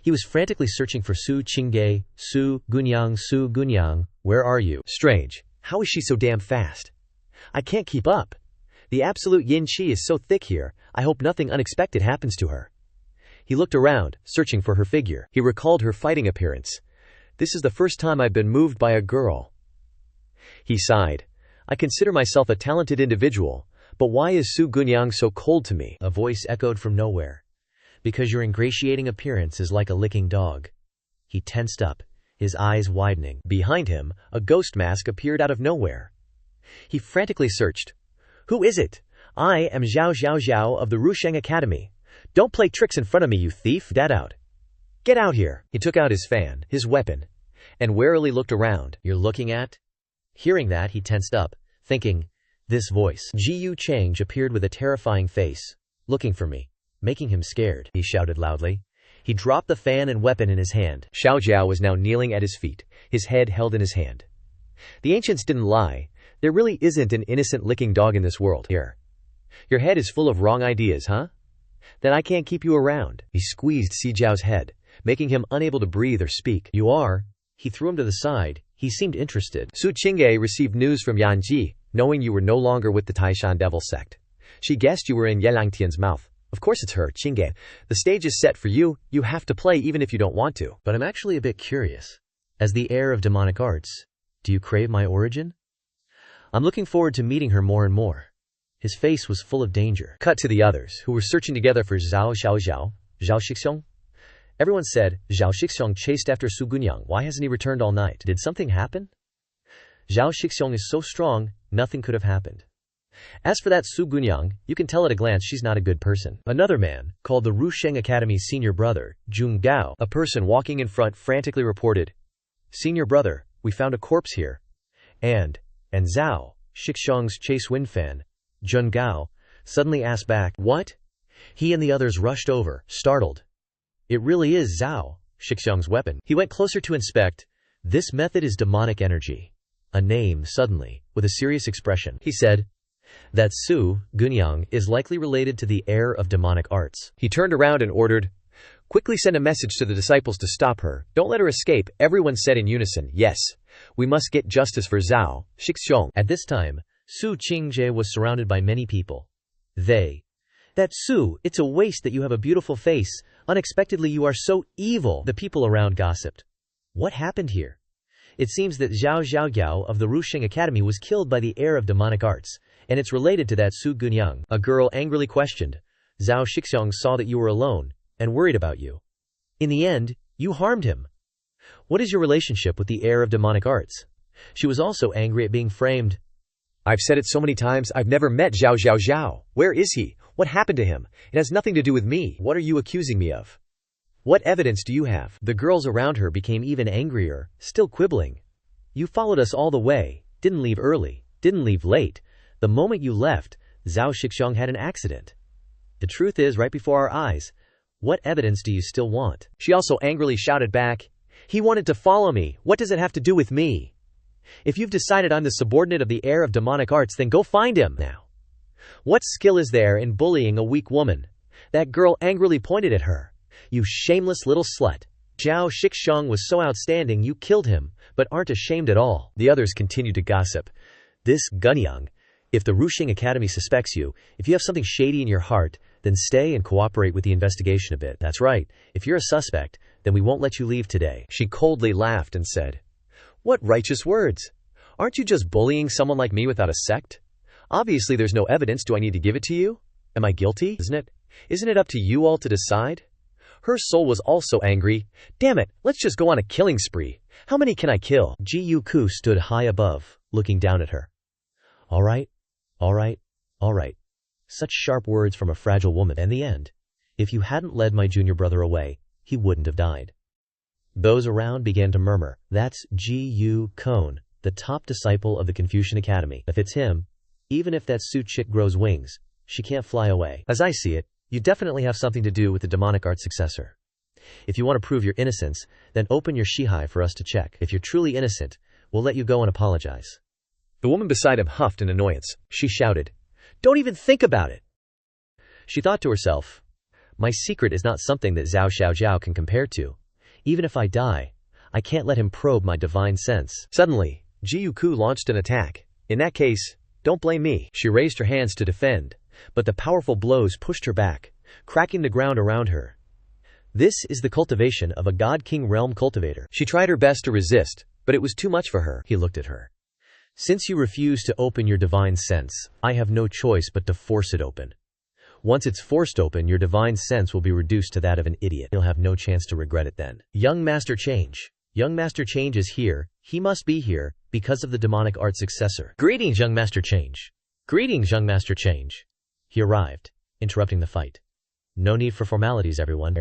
He was frantically searching for Su Qingge. Su Gunyang, where are you?" "Strange. How is she so damn fast? I can't keep up. The absolute yin qi is so thick here, I hope nothing unexpected happens to her." He looked around, searching for her figure. He recalled her fighting appearance. "This is the first time I've been moved by a girl." He sighed. "I consider myself a talented individual, but why is Su Gunyang so cold to me?" A voice echoed from nowhere. "Because your ingratiating appearance is like a licking dog." He tensed up, his eyes widening. Behind him, a ghost mask appeared out of nowhere. He frantically searched. "Who is it? I am Zhao of the Rusheng Academy. Don't play tricks in front of me, you thief. Get out. Get out here." He took out his fan, his weapon, and warily looked around. "You're looking at?" Hearing that, he tensed up, thinking, this voice. Ji Chang appeared with a terrifying face, looking for me, making him scared. He shouted loudly. He dropped the fan and weapon in his hand. Xiao Jiao was now kneeling at his feet, his head held in his hand. The ancients didn't lie. There really isn't an innocent licking dog in this world. Here. Your head is full of wrong ideas, huh? Then I can't keep you around. He squeezed Si Zhao's head, making him unable to breathe or speak. You are? He threw him to the side. He seemed interested. Su Qingge received news from Yan Ji, knowing you were no longer with the Taishan Devil sect. She guessed you were in Yelangtian's mouth. Of course it's her, Qingge. The stage is set for you. You have to play even if you don't want to. But I'm actually a bit curious. As the heir of demonic arts, do you crave my origin? I'm looking forward to meeting her more and more. His face was full of danger. Cut to the others, who were searching together for Zhao Shixiong. Everyone said, Zhao Shixiong chased after Su Gunyang. Why hasn't he returned all night? Did something happen? Zhao Shixiong is so strong, nothing could have happened. As for that Su Gunyang, you can tell at a glance she's not a good person. Another man, called the Rusheng Academy's senior brother, Jun Gao, a person walking in front frantically reported, Senior brother, we found a corpse here. And Zhao Shixiong's chase wind fan, Jun Gao, suddenly asked back, What? He and the others rushed over, startled. It really is Zhao Shixiong's weapon. He went closer to inspect. This method is demonic energy. A name, suddenly, with a serious expression. He said, that Su Gunyang is likely related to the heir of demonic arts. He turned around and ordered, Quickly send a message to the disciples to stop her. Don't let her escape. Everyone said in unison, Yes. We must get justice for Zhao Shixiong. At this time, Su Qingje was surrounded by many people. That Su, it's a waste that you have a beautiful face. Unexpectedly you are so evil. The people around gossiped. What happened here? It seems that Zhao Xiaoyao of the Rusheng Academy was killed by the heir of demonic arts, and it's related to that Su Gunyang. A girl angrily questioned. Zhao Shixiong saw that you were alone, and worried about you. In the end, you harmed him. What is your relationship with the heir of demonic arts? She was also angry at being framed. I've said it so many times, I've never met Zhao. Where is he? What happened to him? It has nothing to do with me. What are you accusing me of? What evidence do you have? The girls around her became even angrier, still quibbling. You followed us all the way, didn't leave early, didn't leave late. The moment you left, Zhao Shixiong had an accident. The truth is right before our eyes. What evidence do you still want? She also angrily shouted back, He wanted to follow me. What does it have to do with me? If you've decided I'm the subordinate of the heir of demonic arts, then go find him now. What skill is there in bullying a weak woman? That girl angrily pointed at her. You shameless little slut. Zhao Shixiong was so outstanding you killed him, but aren't ashamed at all. The others continued to gossip. This Gunyang, if the Rusheng Academy suspects you, if you have something shady in your heart, then stay and cooperate with the investigation a bit. That's right. If you're a suspect, then we won't let you leave today. She coldly laughed and said, What righteous words! Aren't you just bullying someone like me without a sect? Obviously there's no evidence. Do I need to give it to you? Am I guilty? Isn't it up to you all to decide? Her soul was also angry. Damn it, let's just go on a killing spree. How many can I kill? Ji Yuku stood high above, looking down at her. All right. Such sharp words from a fragile woman. In the end, if you hadn't led my junior brother away, he wouldn't have died. Those around began to murmur. That's Ji Yu Kone, the top disciple of the Confucian Academy. If it's him, even if that Su chick grows wings, she can't fly away. As I see it, you definitely have something to do with the demonic art successor. If you want to prove your innocence, then open your shihai for us to check. If you're truly innocent, we'll let you go and apologize. The woman beside him huffed in annoyance. She shouted, Don't even think about it. She thought to herself, My secret is not something that Zhao Xiaojiao can compare to. Even if I die, I can't let him probe my divine sense. Suddenly, Ji Yuku launched an attack. In that case, don't blame me. She raised her hands to defend, but the powerful blows pushed her back, cracking the ground around her. This is the cultivation of a God-King realm cultivator. She tried her best to resist, but it was too much for her. He looked at her. Since you refuse to open your divine sense, I have no choice but to force it open. Once it's forced open, your divine sense will be reduced to that of an idiot. You'll have no chance to regret it then. Young Master Change. Young Master Change is here. He must be here, because of the demonic art successor. Greetings, Young Master Change. Greetings, Young Master Change. He arrived, interrupting the fight. No need for formalities, everyone.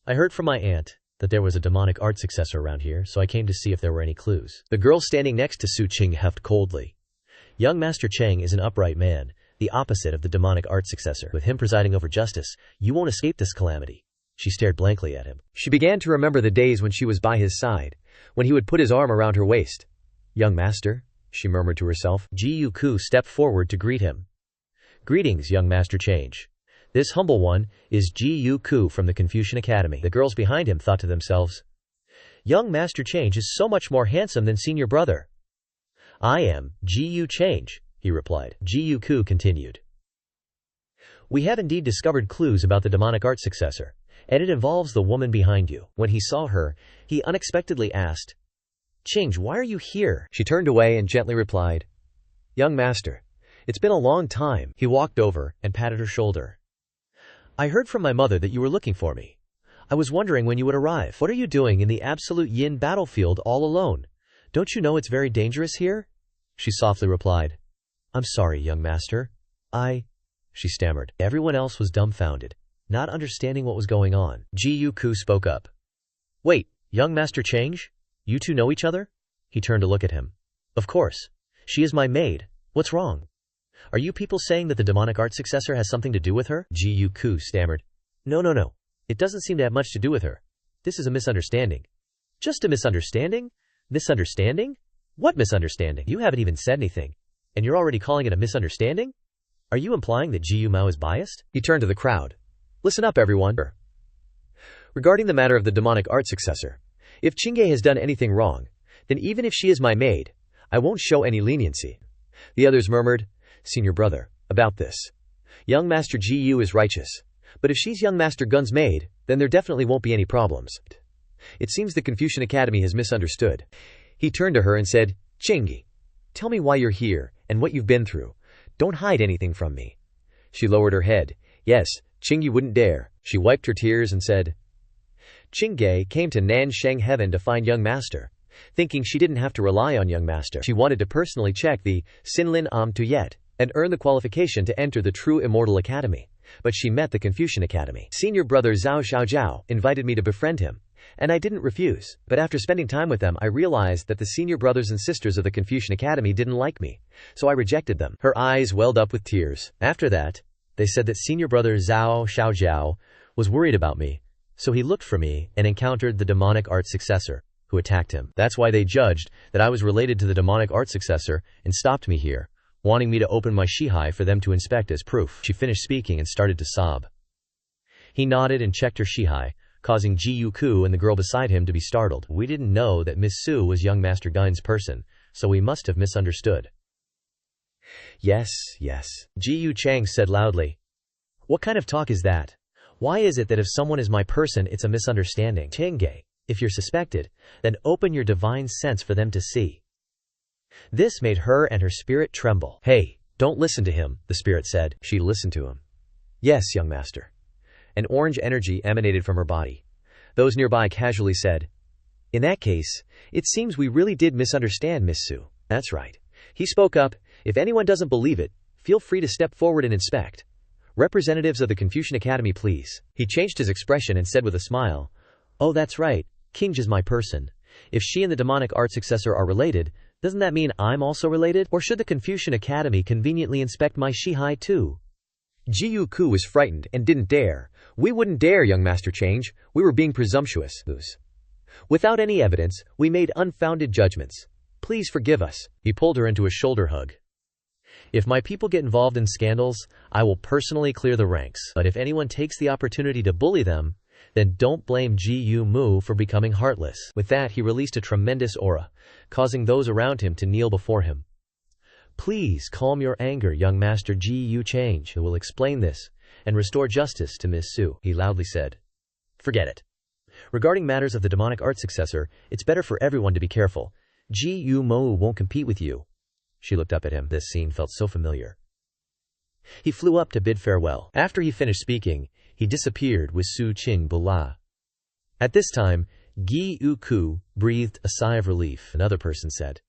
I heard from my aunt that there was a demonic art successor around here, so I came to see if there were any clues. The girl standing next to Su Qing huffed coldly. Young Master Chang is an upright man, the opposite of the demonic art successor. With him presiding over justice, you won't escape this calamity. She stared blankly at him. She began to remember the days when she was by his side, when he would put his arm around her waist. Young Master, she murmured to herself. Ji Yuku stepped forward to greet him. Greetings, Young Master Change. This humble one is Ji Yu Ku from the Confucian Academy. The girls behind him thought to themselves, young Master Change is so much more handsome than senior brother. I am Ji Yu Change, he replied. Ji Yu Ku continued. We have indeed discovered clues about the demonic art successor, and it involves the woman behind you. When he saw her, he unexpectedly asked, Change, why are you here? She turned away and gently replied, Young Master, it's been a long time. He walked over and patted her shoulder. I heard from my mother that you were looking for me. I was wondering when you would arrive. What are you doing in the absolute yin battlefield all alone? Don't you know it's very dangerous here? She softly replied, I'm sorry, young master. She stammered. Everyone else was dumbfounded, not understanding what was going on. Ji Yu Ku spoke up. Wait, young Master Change? You two know each other? He turned to look at him. Of course. She is my maid. What's wrong? Are you people saying that the demonic art successor has something to do with her? Ji Yu Ku stammered. No. It doesn't seem to have much to do with her. This is a misunderstanding. Just a misunderstanding? Misunderstanding? What misunderstanding? You haven't even said anything, and you're already calling it a misunderstanding? Are you implying that Ji Yu Mao is biased? He turned to the crowd. Listen up, everyone. Regarding the matter of the demonic art successor, if Chingay has done anything wrong, then even if she is my maid, I won't show any leniency. The others murmured, Senior brother, about this. Young Master Ji Yu is righteous, but if she's young Master Gun's maid, then there definitely won't be any problems. It seems the Confucian Academy has misunderstood. He turned to her and said, Chingy, tell me why you're here and what you've been through. Don't hide anything from me. She lowered her head. Yes, Chingy wouldn't dare. She wiped her tears and said, Chingay came to Nansheng Heaven to find young master. Thinking she didn't have to rely on young master, she wanted to personally check the Sinlin Tuyet and earn the qualification to enter the true immortal academy. But she met the Confucian Academy. Senior brother Zhao Xiaojiao invited me to befriend him, and I didn't refuse. But after spending time with them, I realized that the senior brothers and sisters of the Confucian Academy didn't like me, so I rejected them. Her eyes welled up with tears. After that, they said that senior brother Zhao Xiaojiao was worried about me, so he looked for me and encountered the demonic art successor, who attacked him. That's why they judged that I was related to the demonic art successor and stopped me here, wanting me to open my shihai for them to inspect as proof. She finished speaking and started to sob. He nodded and checked her shihai, causing Ji Yu Ku and the girl beside him to be startled. We didn't know that Miss Su was young Master Gun's person, so we must have misunderstood. Yes. Ji Yu Chang said loudly. What kind of talk is that? Why is it that if someone is my person, it's a misunderstanding? Chengge, if you're suspected, then open your divine sense for them to see. This made her and her spirit tremble. Hey, don't listen to him, the spirit said. She listened to him. Yes, young master. An orange energy emanated from her body. Those nearby casually said, In that case, it seems we really did misunderstand Miss Su. That's right. He spoke up. If anyone doesn't believe it, feel free to step forward and inspect. Representatives of the Confucian Academy, please. He changed his expression and said with a smile, Oh, that's right. King is my person. If she and the demonic art successor are related, doesn't that mean I'm also related? Or should the Confucian Academy conveniently inspect my shihai too? Ji Yu Ku was frightened and didn't dare. We wouldn't dare, young Master Change. We were being presumptuous. Without any evidence, we made unfounded judgments. Please forgive us. He pulled her into a shoulder hug. If my people get involved in scandals, I will personally clear the ranks. But if anyone takes the opportunity to bully them, then don't blame Ji Yu Mu for becoming heartless. With that, he released a tremendous aura, causing those around him to kneel before him. Please calm your anger, young Master Ji Yu Change, who will explain this and restore justice to Miss Su, he loudly said. Forget it. Regarding matters of the demonic art successor, it's better for everyone to be careful. Ji Yu Mo won't compete with you. She looked up at him. This scene felt so familiar. He flew up to bid farewell. After he finished speaking, he disappeared with Su Qing Bula. At this time, Gi Yu Ku breathed a sigh of relief. Another person said,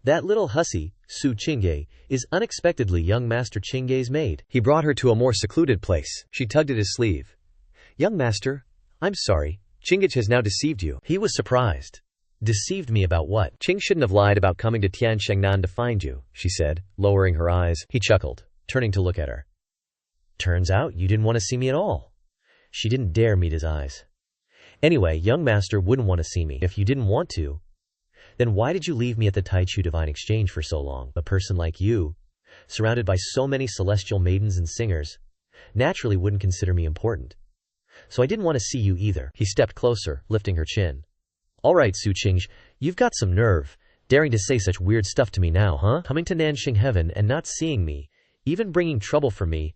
That little hussy, Su Qingge, is unexpectedly young Master Qingge's maid. He brought her to a more secluded place. She tugged at his sleeve. Young master, I'm sorry. Qingge has now deceived you. He was surprised. Deceived me about what? Qing shouldn't have lied about coming to Tianshengnan to find you, she said, lowering her eyes. He chuckled, turning to look at her. Turns out you didn't want to see me at all. She didn't dare meet his eyes. Anyway, young master wouldn't want to see me. If you didn't want to, then why did you leave me at the Taichu Divine Exchange for so long? A person like you, surrounded by so many celestial maidens and singers, naturally wouldn't consider me important. So I didn't want to see you either. He stepped closer, lifting her chin. Alright, Su Qing, you've got some nerve, daring to say such weird stuff to me now, huh? Coming to Nanxing Heaven and not seeing me, even bringing trouble for me.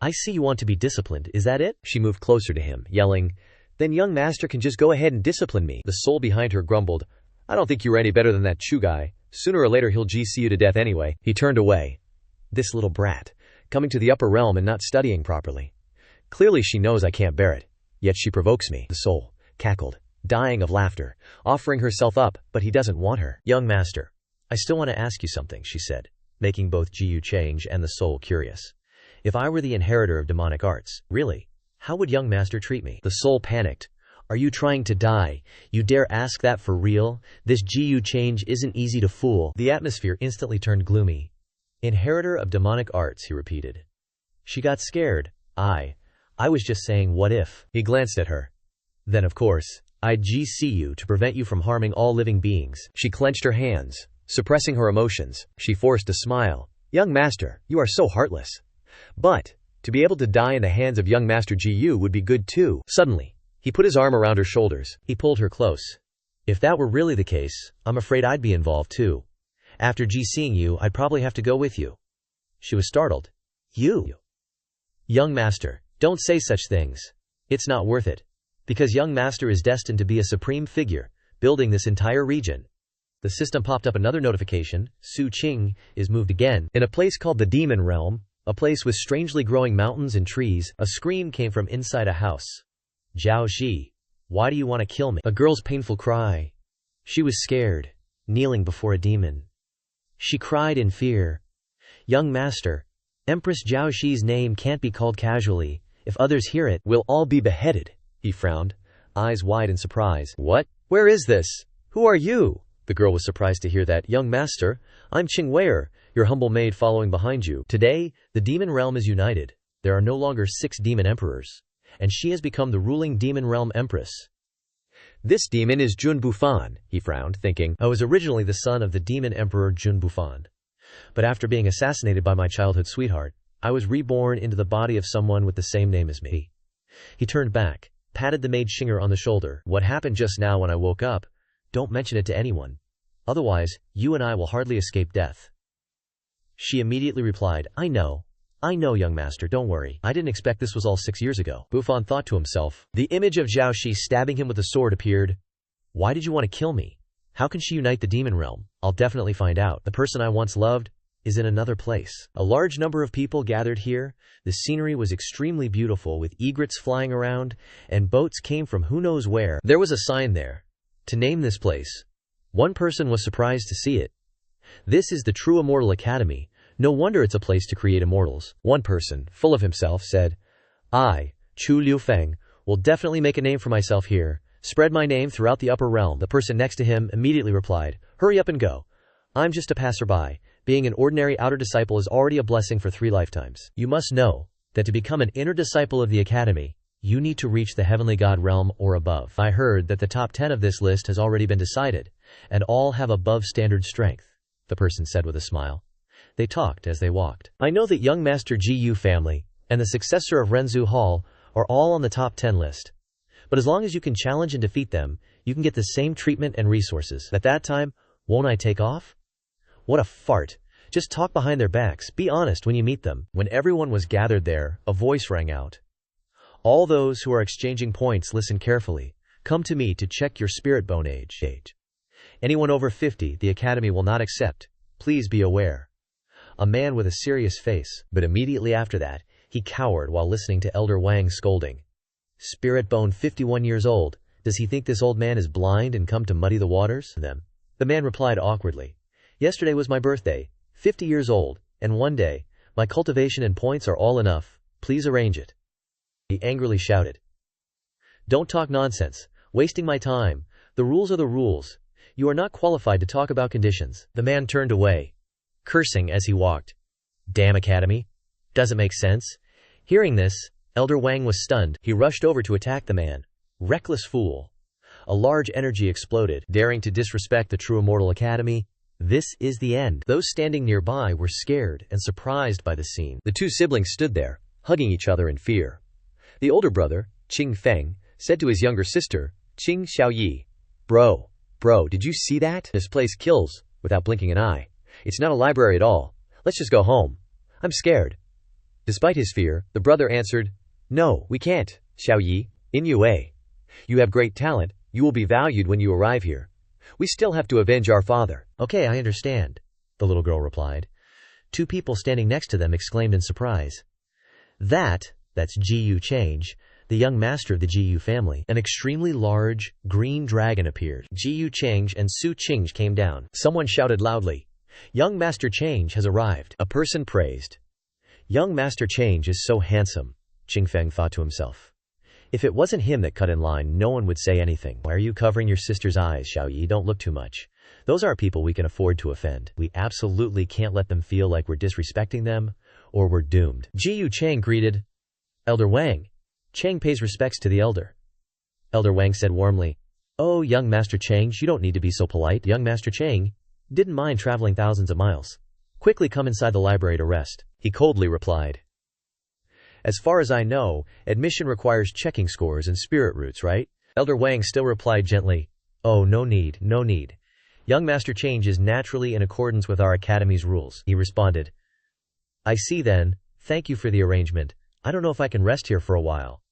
I see you want to be disciplined, is that it? She moved closer to him, yelling, Then young master can just go ahead and discipline me. The soul behind her grumbled, I don't think you were any better than that Chu guy. Sooner or later he'll GC you to death anyway. He turned away. This little brat, coming to the upper realm and not studying properly. Clearly she knows I can't bear it, yet she provokes me. The soul cackled, dying of laughter, offering herself up, but he doesn't want her. Young master, I still want to ask you something, she said, making both Ji Yu Change and the soul curious. If I were the inheritor of demonic arts, really, how would young master treat me? The soul panicked. Are you trying to die? You dare ask that for real? This Ji Yu Change isn't easy to fool. The atmosphere instantly turned gloomy. Inheritor of demonic arts, he repeated. She got scared. I was just saying what if. He glanced at her. Then of course, I'd GC you to prevent you from harming all living beings. She clenched her hands, suppressing her emotions. She forced a smile. Young master, you are so heartless. But, to be able to die in the hands of young master Ji Yu would be good too. Suddenly, he put his arm around her shoulders. He pulled her close. If that were really the case, I'm afraid I'd be involved too. After GCing you, I'd probably have to go with you. She was startled. You? Young master, don't say such things. It's not worth it. Because young master is destined to be a supreme figure, building this entire region. The system popped up another notification. Su Qing is moved again. In a place called the Demon Realm, a place with strangely growing mountains and trees, a scream came from inside a house. Zhao Xi, why do you want to kill me? A girl's painful cry. She was scared, kneeling before a demon. She cried in fear. Young master, Empress Zhao Xi's name can't be called casually. If others hear it, we'll all be beheaded. He frowned, eyes wide in surprise. What? Where is this? Who are you? The girl was surprised to hear that. Young master, I'm Qing Wei'er, your humble maid following behind you. Today, the demon realm is united. There are no longer 6 demon emperors, and she has become the ruling demon realm empress. This demon is Jun Bufan, he frowned, thinking, I was originally the son of the demon emperor Jun Bufan. But after being assassinated by my childhood sweetheart, I was reborn into the body of someone with the same name as me. He turned back, patted the maid Xinger on the shoulder. What happened just now when I woke up? Don't mention it to anyone. Otherwise, you and I will hardly escape death. She immediately replied, I know, young master, don't worry. I didn't expect this was all 6 years ago. Bufan thought to himself. The image of Zhao Xi stabbing him with a sword appeared. Why did you want to kill me? How can she unite the demon realm? I'll definitely find out. The person I once loved is in another place. A large number of people gathered here. The scenery was extremely beautiful, with egrets flying around, and boats came from who knows where. There was a sign there to name this place. One person was surprised to see it. This is the True Immortal Academy. No wonder it's a place to create immortals. One person, full of himself, said, I, Chu Liufeng, will definitely make a name for myself here. Spread my name throughout the upper realm. The person next to him immediately replied, hurry up and go. I'm just a passerby. Being an ordinary outer disciple is already a blessing for 3 lifetimes. You must know that to become an inner disciple of the academy, you need to reach the heavenly god realm or above. I heard that the top 10 of this list has already been decided, and all have above standard strength, the person said with a smile. They talked as they walked. I know that young master Ji Yu family and the successor of Renzu Hall are all on the top 10 list. But as long as you can challenge and defeat them, you can get the same treatment and resources. At that time, won't I take off? What a fart. Just talk behind their backs. Be honest when you meet them. When everyone was gathered there, a voice rang out. All those who are exchanging points, listen carefully. Come to me to check your spirit bone age. Anyone over 50, the academy will not accept. Please be aware. A man with a serious face, but immediately after that, he cowered while listening to Elder Wang's scolding. Spirit bone 51 years old. Does he think this old man is blind and come to muddy the waters? Them. The man replied awkwardly. Yesterday was my birthday, 50 years old, and one day, my cultivation and points are all enough. Please arrange it. He angrily shouted. Don't talk nonsense. Wasting my time. The rules are the rules. You are not qualified to talk about conditions. The man turned away, cursing as he walked. Damn academy. Doesn't make sense. Hearing this, Elder Wang was stunned. He rushed over to attack the man. Reckless fool. A large energy exploded, daring to disrespect the True Immortal Academy. This is the end. Those standing nearby were scared and surprised by the scene. The 2 siblings stood there, hugging each other in fear. The older brother, Qing Feng, said to his younger sister, Qing Xiaoyi, Bro, did you see that? This place kills, without blinking an eye. It's not a library at all. Let's just go home. I'm scared. Despite his fear, the brother answered, No, we can't, Xiaoyi, in Yue. You have great talent, you will be valued when you arrive here. We still have to avenge our father. Okay, I understand, the little girl replied. Two people standing next to them exclaimed in surprise. That's Ji Change, the young master of the Ji family. An extremely large, green dragon appeared. Ji Change and Su Qing came down. Someone shouted loudly, Young Master Change has arrived. A person praised. Young Master Change is so handsome, Qing Feng thought to himself. If it wasn't him that cut in line, no one would say anything. Why are you covering your sister's eyes, Xiaoyi? Don't look too much. Those are people we can afford to offend. We absolutely can't let them feel like we're disrespecting them, or we're doomed. Ji Chang greeted, Elder Wang. Chang pays respects to the elder. Elder Wang said warmly, Oh, young Master Chang, you don't need to be so polite. Young Master Chang didn't mind traveling thousands of miles. Quickly come inside the library to rest, he coldly replied. As far as I know, admission requires checking scores and spirit roots, right? Elder Wang still replied gently, Oh, no need. Young Master Change is naturally in accordance with our academy's rules, he responded. I see then, thank you for the arrangement. I don't know if I can rest here for a while.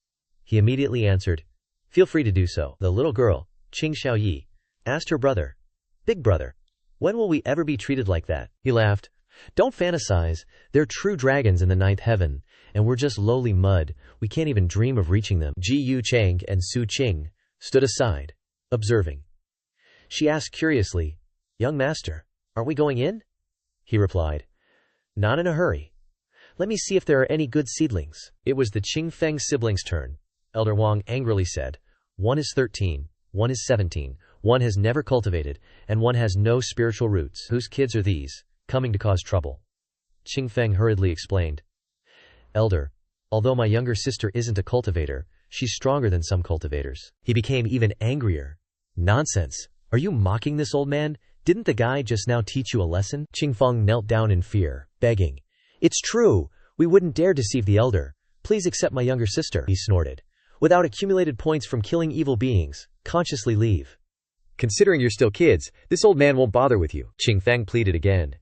He immediately answered, Feel free to do so. The little girl, Qing Xiaoyi, asked her brother, Big brother, when will we ever be treated like that? He laughed. Don't fantasize, they're true dragons in the ninth heaven, and we're just lowly mud, we can't even dream of reaching them. Ji Chang and Su Qing stood aside, observing. She asked curiously, Young master, aren't we going in? He replied, Not in a hurry. Let me see if there are any good seedlings. It was the Qing Feng siblings' turn. Elder Wang angrily said, One is 13, one is 17, one has never cultivated, and one has no spiritual roots. Whose kids are these, coming to cause trouble? Qing Feng hurriedly explained. Elder, although my younger sister isn't a cultivator, she's stronger than some cultivators. He became even angrier. Nonsense. Are you mocking this old man? Didn't the guy just now teach you a lesson? Qing Feng knelt down in fear, begging. It's true. We wouldn't dare deceive the elder. Please accept my younger sister, he snorted. Without accumulated points from killing evil beings, consciously leave. Considering you're still kids, this old man won't bother with you, Qing Feng pleaded again.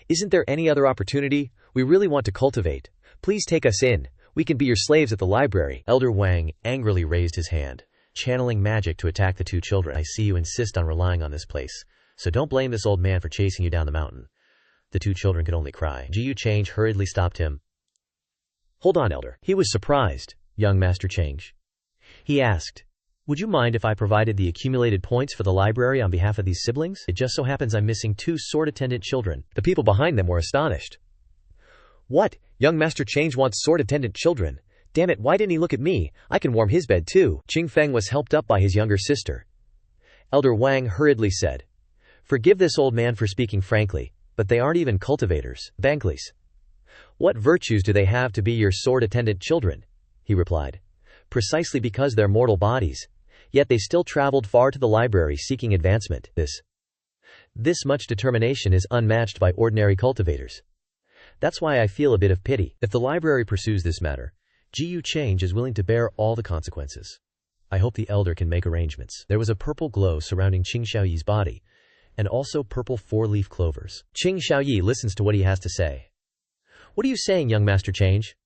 Isn't there any other opportunity? We really want to cultivate. Please take us in. We can be your slaves at the library. Elder Wang angrily raised his hand, channeling magic to attack the two children. I see you insist on relying on this place, so don't blame this old man for chasing you down the mountain. The two children could only cry. Ji Change hurriedly stopped him. Hold on, elder. He was surprised, young Master Change. He asked, Would you mind if I provided the accumulated points for the library on behalf of these siblings? It just so happens I'm missing 2 sword-attendant children. The people behind them were astonished. What? Young Master Change wants sword-attendant children? Damn it, why didn't he look at me? I can warm his bed too. Qing Feng was helped up by his younger sister. Elder Wang hurriedly said, Forgive this old man for speaking frankly, but they aren't even cultivators, Bankleys. What virtues do they have to be your sword-attendant children? He replied. Precisely because they're mortal bodies. Yet they still traveled far to the library seeking advancement. This much determination is unmatched by ordinary cultivators. That's why I feel a bit of pity. If the library pursues this matter, Ji Change is willing to bear all the consequences. I hope the elder can make arrangements. There was a purple glow surrounding Qing Xiaoyi's body, and also purple 4-leaf clovers. Qing Xiaoyi listens to what he has to say. What are you saying, young Master Change?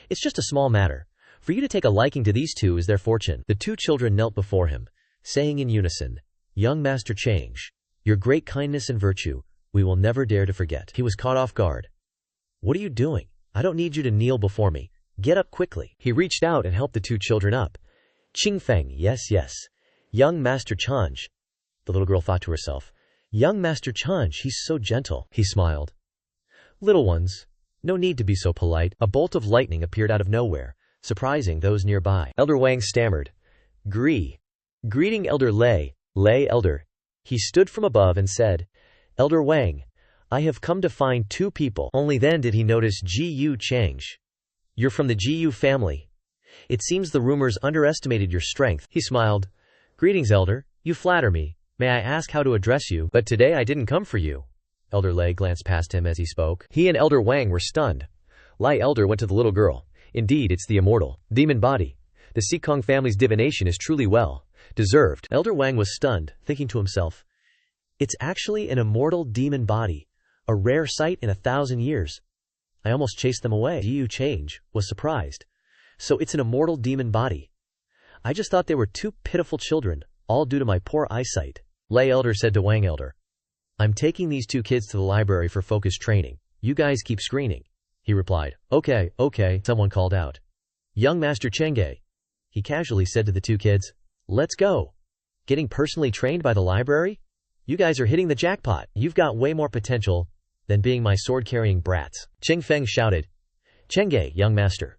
It's just a small matter. For you to take a liking to these two is their fortune. The two children knelt before him, saying in unison, Young Master Change, your great kindness and virtue, we will never dare to forget. He was caught off guard. What are you doing? I don't need you to kneel before me. Get up quickly. He reached out and helped the two children up. Qing Feng, yes. Young Master Change. The little girl thought to herself, Young Master Change, he's so gentle. He smiled. Little ones, no need to be so polite. A bolt of lightning appeared out of nowhere, surprising those nearby. Elder Wang stammered. Greeting Elder Lei elder. He stood from above and said, Elder Wang, I have come to find 2 people. Only then did he notice Ji Change. You're from the Ji family. It seems the rumors underestimated your strength. He smiled. Greetings, elder. You flatter me. May I ask how to address you? But today I didn't come for you. Elder Lei glanced past him as he spoke. He and Elder Wang were stunned. Lai elder went to the little girl. Indeed, it's the immortal demon body. The Sikong family's divination is truly well deserved. Elder Wang was stunned, thinking to himself, it's actually an immortal demon body, a rare sight in 1,000 years. I almost chased them away. Yu Change was surprised. So it's an immortal demon body. I just thought they were two pitiful children, all due to my poor eyesight. Lei Elder said to Wang Elder, I'm taking these two kids to the library for focus training. You guys keep screening. He replied, Okay, someone called out. Young Master Chenge. He casually said to the two kids, Let's go. Getting personally trained by the library? You guys are hitting the jackpot. You've got way more potential than being my sword-carrying brats. Ching Feng shouted, Chenge, young master.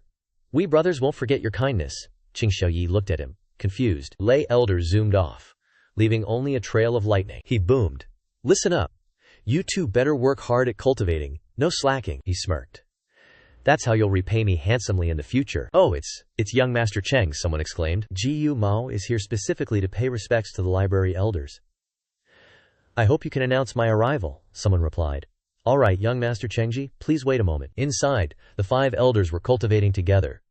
We brothers won't forget your kindness. Qing Xiaoyi looked at him, confused. Lei Elder zoomed off, leaving only a trail of lightning. He boomed, Listen up. You two better work hard at cultivating, no slacking. He smirked. That's how you'll repay me handsomely in the future. Oh, it's young Master Cheng, someone exclaimed. Jiyu Mao is here specifically to pay respects to the library elders. I hope you can announce my arrival, someone replied. All right, young Master Chengji, please wait a moment. Inside, the 5 elders were cultivating together.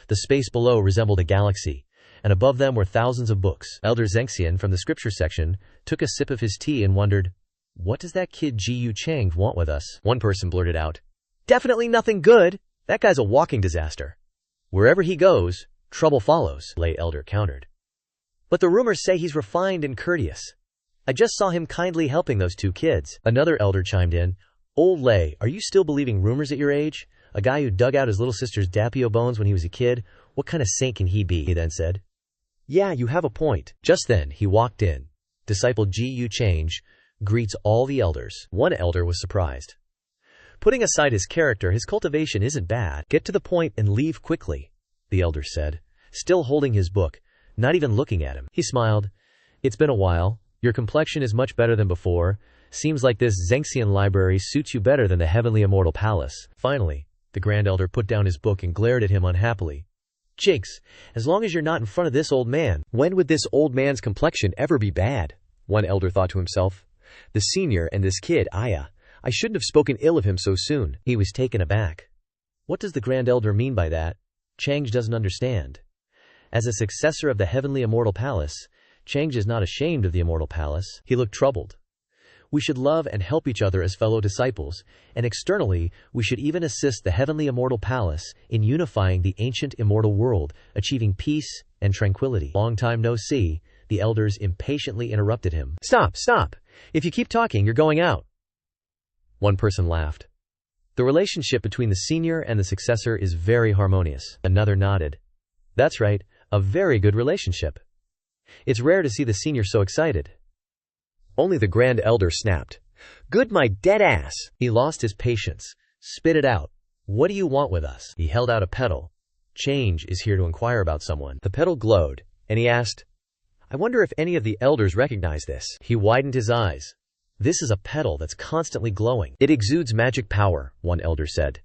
The space below resembled a galaxy, and above them were thousands of books. Elder Zengxian from the scripture section took a sip of his tea and wondered, what does that kid Jiyu Chang want with us? One person blurted out, Definitely nothing good. That guy's a walking disaster. Wherever he goes, trouble follows, Lei Elder countered. But the rumors say he's refined and courteous. I just saw him kindly helping those 2 kids. Another elder chimed in, Old Lei, are you still believing rumors at your age? A guy who dug out his little sister's Dapio bones when he was a kid? What kind of saint can he be? He then said. Yeah, you have a point. Just then, he walked in. Disciple Jiyu Change greets all the elders. One elder was surprised. Putting aside his character, his cultivation isn't bad. Get to the point and leave quickly, the elder said, still holding his book, not even looking at him. He smiled. It's been a while. Your complexion is much better than before. Seems like this Zengxian library suits you better than the heavenly immortal palace. Finally, the Grand Elder put down his book and glared at him unhappily. Jinx, as long as you're not in front of this old man, when would this old man's complexion ever be bad? One elder thought to himself. The senior and this kid, Aya. I shouldn't have spoken ill of him so soon. He was taken aback. What does the Grand Elder mean by that? Chang'e doesn't understand. As a successor of the heavenly immortal palace, Chang'e is not ashamed of the immortal palace. He looked troubled. We should love and help each other as fellow disciples, and externally, we should even assist the heavenly immortal palace in unifying the ancient immortal world, achieving peace and tranquility. Long time no see, the elders impatiently interrupted him. Stop. If you keep talking, you're going out. One person laughed. The relationship between the senior and the successor is very harmonious. Another nodded. That's right, a very good relationship. It's rare to see the senior so excited. Only the Grand Elder snapped. Good my dead ass. He lost his patience. Spit it out. What do you want with us? He held out a petal. Change is here to inquire about someone. The petal glowed, and he asked, I wonder if any of the elders recognize this. He widened his eyes. This is a petal that's constantly glowing. It exudes magic power, one elder said.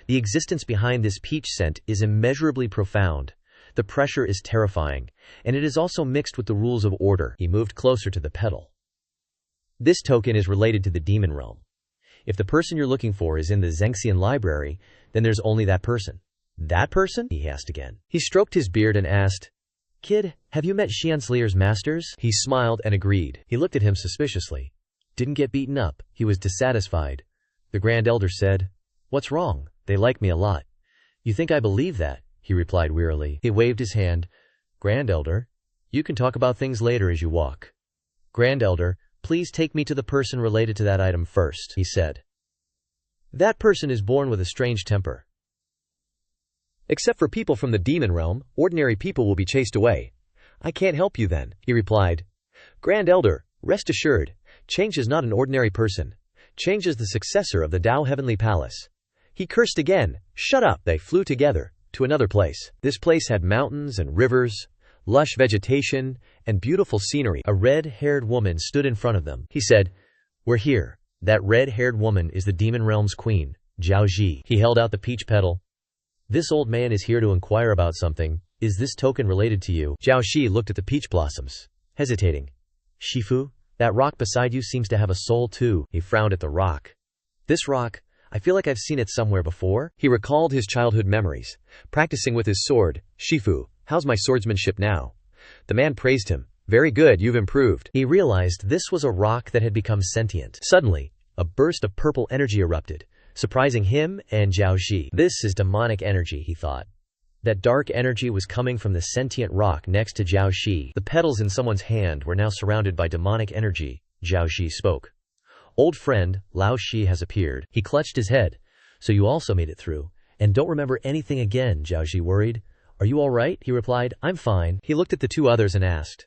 The existence behind this peach scent is immeasurably profound. The pressure is terrifying, and it is also mixed with the rules of order. He moved closer to the petal. This token is related to the demon realm. If the person you're looking for is in the Zengxian library, then there's only that person. That person? He asked again. He stroked his beard and asked, Kid, have you met Xianslier's masters? He smiled and agreed. He looked at him suspiciously. Didn't get beaten up. He was dissatisfied. The Grand Elder said, What's wrong? They like me a lot. You think I believe that? He replied wearily. He waved his hand. Grand Elder, you can talk about things later as you walk. Grand Elder, please take me to the person related to that item first, he said. That person is born with a strange temper. Except for people from the demon realm, ordinary people will be chased away. I can't help you then, he replied. Grand Elder, rest assured, Change is not an ordinary person. Change is the successor of the Tao Heavenly Palace. He cursed again. Shut up. They flew together to another place. This place had mountains and rivers, lush vegetation, and beautiful scenery. A red-haired woman stood in front of them. He said, We're here. That red-haired woman is the demon realm's queen, Zhao Ji. He held out the peach petal. This old man is here to inquire about something. Is this token related to you? Zhao Shi looked at the peach blossoms, hesitating. Shifu, that rock beside you seems to have a soul too. He frowned at the rock. This rock, I feel like I've seen it somewhere before. He recalled his childhood memories, practicing with his sword. Shifu, how's my swordsmanship now? The man praised him. Very good, you've improved. He realized this was a rock that had become sentient. Suddenly, a burst of purple energy erupted, surprising him and Zhao Xi. This is demonic energy, he thought. That dark energy was coming from the sentient rock next to Zhao Xi. The petals in someone's hand were now surrounded by demonic energy. Zhao Xi spoke. Old friend, Lao Shi has appeared. He clutched his head. So you also made it through. And don't remember anything again, Zhao Xi worried. Are you all right? He replied. I'm fine. He looked at the two others and asked.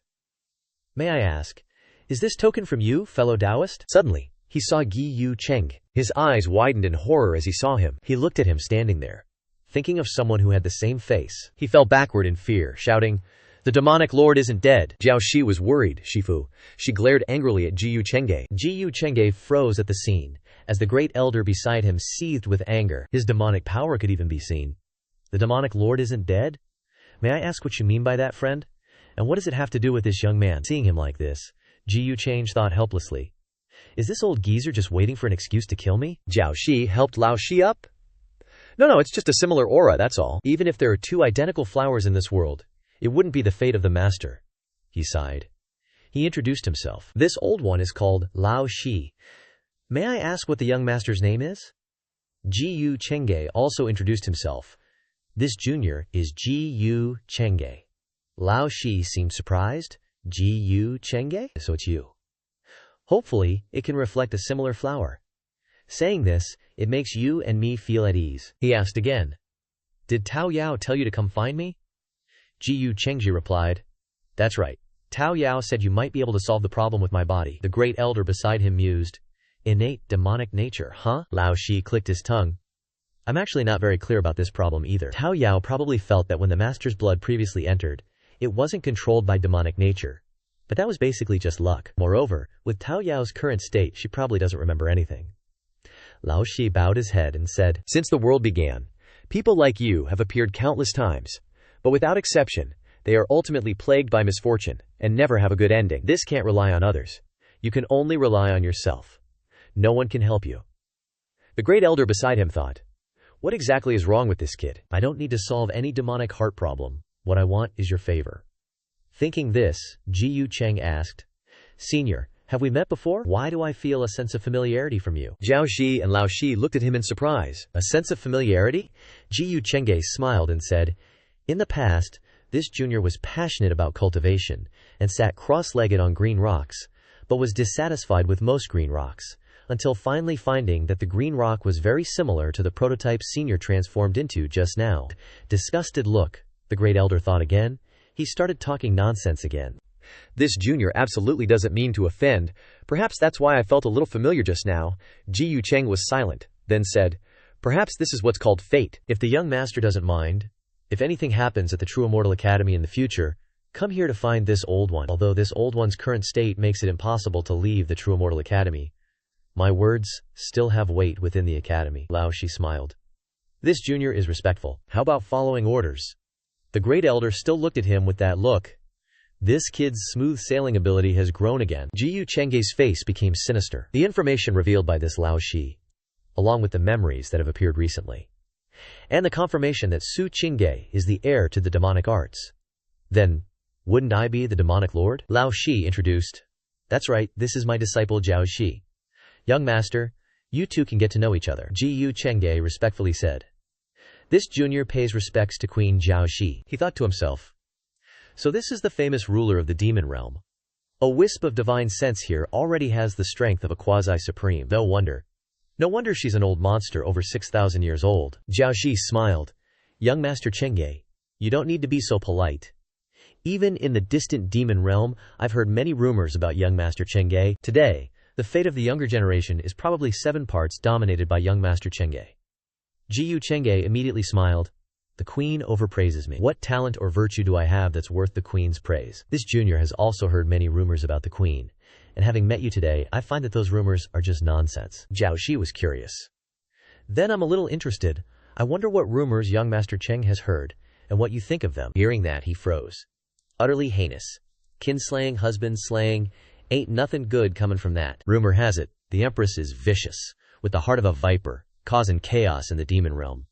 May I ask, is this token from you, fellow Taoist? Suddenly, he saw Gi Yu Cheng. His eyes widened in horror as he saw him. He looked at him standing there, thinking of someone who had the same face. He fell backward in fear, shouting, the demonic lord isn't dead. Zhao Xi was worried, Shifu. She glared angrily at Ji Yu Chenge. Ji Yu Chenge froze at the scene, as the great elder beside him seethed with anger. His demonic power could even be seen. The demonic lord isn't dead? May I ask what you mean by that, friend? And what does it have to do with this young man? Seeing him like this, Ji Yu Chenge thought helplessly. Is this old geezer just waiting for an excuse to kill me? Zhao Xi helped Lao Shi up. No, it's just a similar aura, that's all. Even if there are two identical flowers in this world, it wouldn't be the fate of the master. He sighed. He introduced himself. This old one is called Lao Shi. May I ask what the young master's name is? Ji Yu Chenge also introduced himself. This junior is Ji Yu Chenge. Lao Shi seemed surprised. Ji Yu Chenge? So it's you. Hopefully, it can reflect a similar flower. Saying this, it makes you and me feel at ease. He asked again. Did Tao Yao tell you to come find me? Ji Yu Chengji replied. That's right. Tao Yao said you might be able to solve the problem with my body. The great elder beside him mused. Innate demonic nature, huh? Lao Shi clicked his tongue. I'm actually not very clear about this problem either. Tao Yao probably felt that when the master's blood previously entered, it wasn't controlled by demonic nature. But that was basically just luck. Moreover, with Tao Yao's current state, she probably doesn't remember anything. Lao Shi bowed his head and said, since the world began, people like you have appeared countless times. But without exception, they are ultimately plagued by misfortune and never have a good ending. This can't rely on others. You can only rely on yourself. No one can help you. The great elder beside him thought, what exactly is wrong with this kid? I don't need to solve any demonic heart problem. What I want is your favor. Thinking this, Ji Yu Cheng asked, Senior, have we met before? Why do I feel a sense of familiarity from you? Zhao Xi and Lao Shi looked at him in surprise. A sense of familiarity? Ji Yu Chenge smiled and said, in the past, this junior was passionate about cultivation and sat cross-legged on green rocks, but was dissatisfied with most green rocks, until finally finding that the green rock was very similar to the prototype senior transformed into just now. Disgusted look, the great elder thought again. He started talking nonsense again. This junior absolutely doesn't mean to offend. Perhaps that's why I felt a little familiar just now. Ji Yu Cheng was silent, then said, perhaps this is what's called fate. If the young master doesn't mind, if anything happens at the True Immortal Academy in the future, come here to find this old one. Although this old one's current state makes it impossible to leave the True Immortal Academy, my words still have weight within the academy. Lao Shi smiled. This junior is respectful. How about following orders? The great elder still looked at him with that look. This kid's smooth sailing ability has grown again. Ji Yu Chenge's face became sinister. The information revealed by this Lao Shi, along with the memories that have appeared recently, and the confirmation that Su Qingge is the heir to the demonic arts. Then, wouldn't I be the demonic lord? Lao Shi introduced. That's right, this is my disciple Zhao Xi. Young master, you two can get to know each other. Ji Yu Chenge respectfully said. This junior pays respects to Queen Zhao Xi. He thought to himself. So this is the famous ruler of the demon realm. A wisp of divine sense here already has the strength of a quasi-supreme. No wonder she's an old monster over 6,000 years old. Zhao Xi smiled. Young Master Chenge, you don't need to be so polite. Even in the distant demon realm, I've heard many rumors about young Master Chenge. Today, the fate of the younger generation is probably 7 parts dominated by young Master Chenge. Ji Yu Chenge immediately smiled. The queen overpraises me. What talent or virtue do I have that's worth the queen's praise? This junior has also heard many rumors about the queen. And having met you today, I find that those rumors are just nonsense. Zhao Xi was curious. Then I'm a little interested. I wonder what rumors young Master Cheng has heard, and what you think of them. Hearing that, he froze. Utterly heinous. Kinslaying, husband slaying, ain't nothing good coming from that. Rumor has it, the empress is vicious, with the heart of a viper, causing chaos in the demon realm.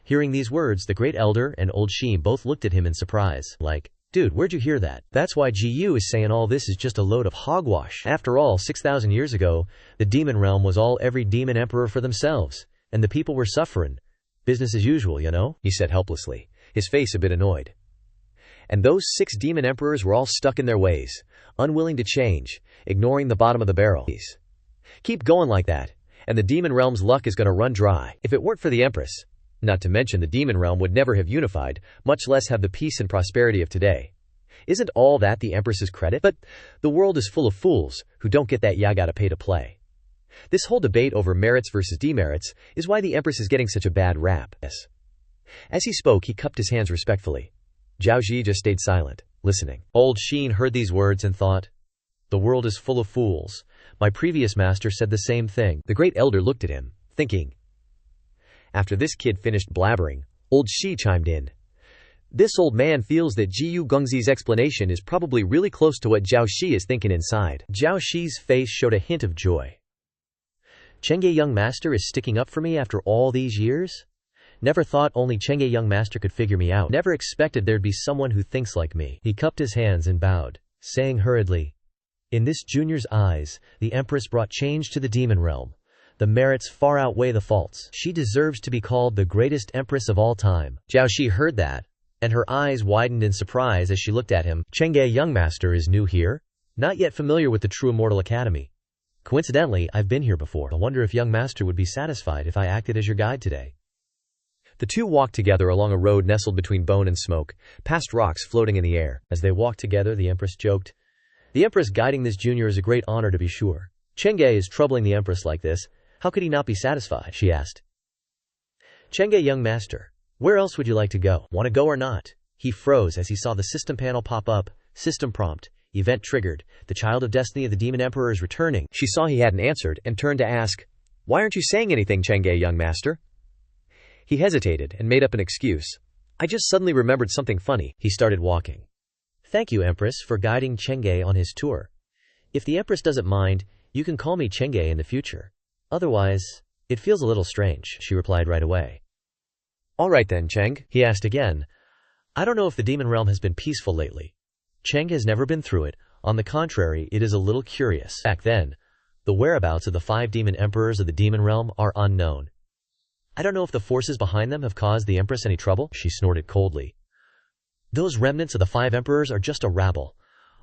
Hearing these words, the Great Elder and Old Shi both looked at him in surprise, like, "Dude, where'd you hear that? That's why GU is saying all this is just a load of hogwash. After all, 6,000 years ago, the demon realm was all every demon emperor for themselves, and the people were suffering. Business as usual, you know?" he said helplessly, his face a bit annoyed. And those 6 demon emperors were all stuck in their ways, unwilling to change, ignoring the bottom of the barrel. Keep going like that, and the demon realm's luck is going to run dry. If it weren't for the Empress, not to mention the demon realm would never have unified, much less have the peace and prosperity of today. Isn't all that the Empress's credit? But the world is full of fools who don't get that ya gotta pay to play. This whole debate over merits versus demerits is why the Empress is getting such a bad rap. As he spoke, he cupped his hands respectfully. Zhao Ji just stayed silent, listening. Old Sheen heard these words and thought, "The world is full of fools. My previous master said the same thing." The Great Elder looked at him, thinking. After this kid finished blabbering, Old Shi chimed in. "This old man feels that Jiu Gongzi's explanation is probably really close to what Zhao Shi is thinking inside." Zhao Shi's face showed a hint of joy. "Chengge young master is sticking up for me after all these years? Never thought only Chengge young master could figure me out. Never expected there'd be someone who thinks like me." He cupped his hands and bowed, saying hurriedly, "In this junior's eyes, the Empress brought change to the demon realm. The merits far outweigh the faults. She deserves to be called the greatest Empress of all time." Zhao Shi heard that, and her eyes widened in surprise as she looked at him. "Chengge young master is new here? Not yet familiar with the True Immortal Academy. Coincidentally, I've been here before. I wonder if young master would be satisfied if I acted as your guide today." The two walked together along a road nestled between bone and smoke, past rocks floating in the air. As they walked together, the Empress joked, "The Empress guiding this junior is a great honor to be sure. Chengge is troubling the Empress like this. How could he not be satisfied?" she asked. "Chengge young master, where else would you like to go? Want to go or not?" He froze as he saw the system panel pop up. System prompt. Event triggered. The child of destiny of the demon emperor is returning. She saw he hadn't answered and turned to ask, "Why aren't you saying anything, Chengge young master?" He hesitated and made up an excuse. "I just suddenly remembered something funny." He started walking. "Thank you, Empress, for guiding Chengge on his tour. If the Empress doesn't mind, you can call me Chengge in the future. Otherwise, it feels a little strange," she replied right away. "All right then, Cheng," he asked again. "I don't know if the demon realm has been peaceful lately. Cheng has never been through it. On the contrary, it is a little curious. Back then, the whereabouts of the 5 demon emperors of the demon realm are unknown. I don't know if the forces behind them have caused the Empress any trouble," she snorted coldly. "Those remnants of the 5 emperors are just a rabble.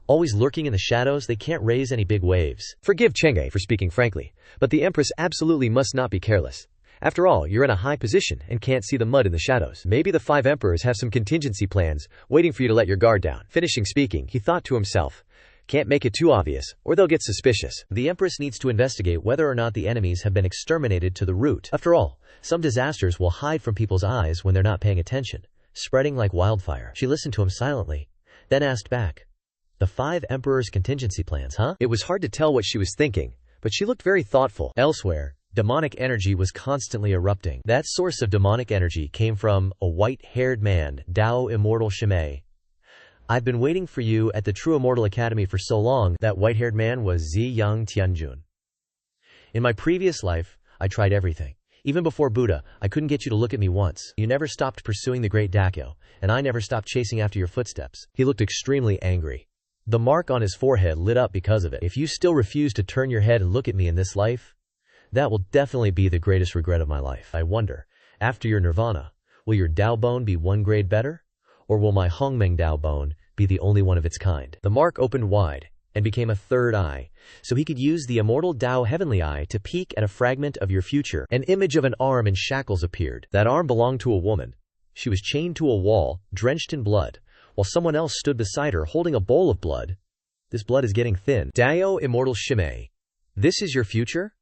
Always lurking in the shadows, they can't raise any big waves. Forgive Chengge for speaking frankly, but the Empress absolutely must not be careless. After all, you're in a high position and can't see the mud in the shadows. Maybe the 5 emperors have some contingency plans, waiting for you to let your guard down." Finishing speaking, he thought to himself, "Can't make it too obvious, or they'll get suspicious. The Empress needs to investigate whether or not the enemies have been exterminated to the root. After all, some disasters will hide from people's eyes when they're not paying attention, spreading like wildfire." She listened to him silently, then asked back, "The 5 emperors' contingency plans, huh?" It was hard to tell what she was thinking, but she looked very thoughtful. Elsewhere, demonic energy was constantly erupting. That source of demonic energy came from a white-haired man, Dao Immortal Shimei. "I've been waiting for you at the True Immortal Academy for so long." That white-haired man was Ziyang Tianjun. "In my previous life, I tried everything. Even before Buddha, I couldn't get you to look at me once. You never stopped pursuing the great Dakyo, and I never stopped chasing after your footsteps." He looked extremely angry. The mark on his forehead lit up because of it. "If you still refuse to turn your head and look at me in this life, that will definitely be the greatest regret of my life. I wonder, after your nirvana, will your Dao bone be 1 grade better? Or will my Hongmeng Dao bone be the only one of its kind?" The mark opened wide and became a 3rd eye, so he could use the immortal Dao heavenly eye to peek at a fragment of your future. An image of an arm in shackles appeared. That arm belonged to a woman. She was chained to a wall, drenched in blood, while someone else stood beside her holding a bowl of blood. This blood is getting thin. Dao Immortal Shimei, this is your future?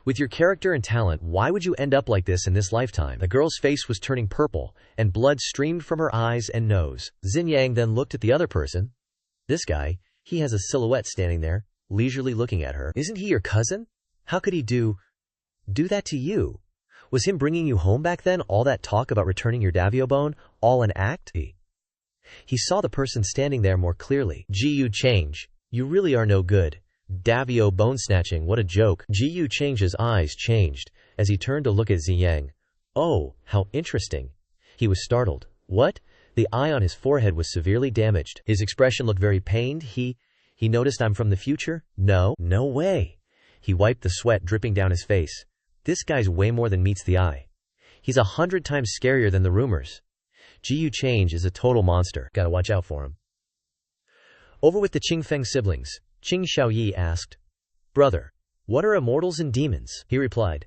With your character and talent, why would you end up like this in this lifetime? The girl's face was turning purple, and blood streamed from her eyes and nose. Xinyang then looked at the other person. "This guy, he has a silhouette standing there, leisurely looking at her. Isn't he your cousin? How could he do that to you? Was him bringing you home back then, all that talk about returning your Davio bone, all an act?" He saw the person standing there more clearly. "Jiu change. You really are no good. Davio bone snatching, what a joke." Jiu Chang's eyes changed, as he turned to look at Ziyang. "Oh, how interesting." He was startled. "What?" The eye on his forehead was severely damaged. His expression looked very pained. He noticed I'm from the future? No way. He wiped the sweat dripping down his face. "This guy's way more than meets the eye. He's 100 times scarier than the rumors. Ji Change is a total monster. Gotta watch out for him." Over with the Qingfeng siblings, Qing Xiaoyi asked, "Brother, what are immortals and demons?" He replied,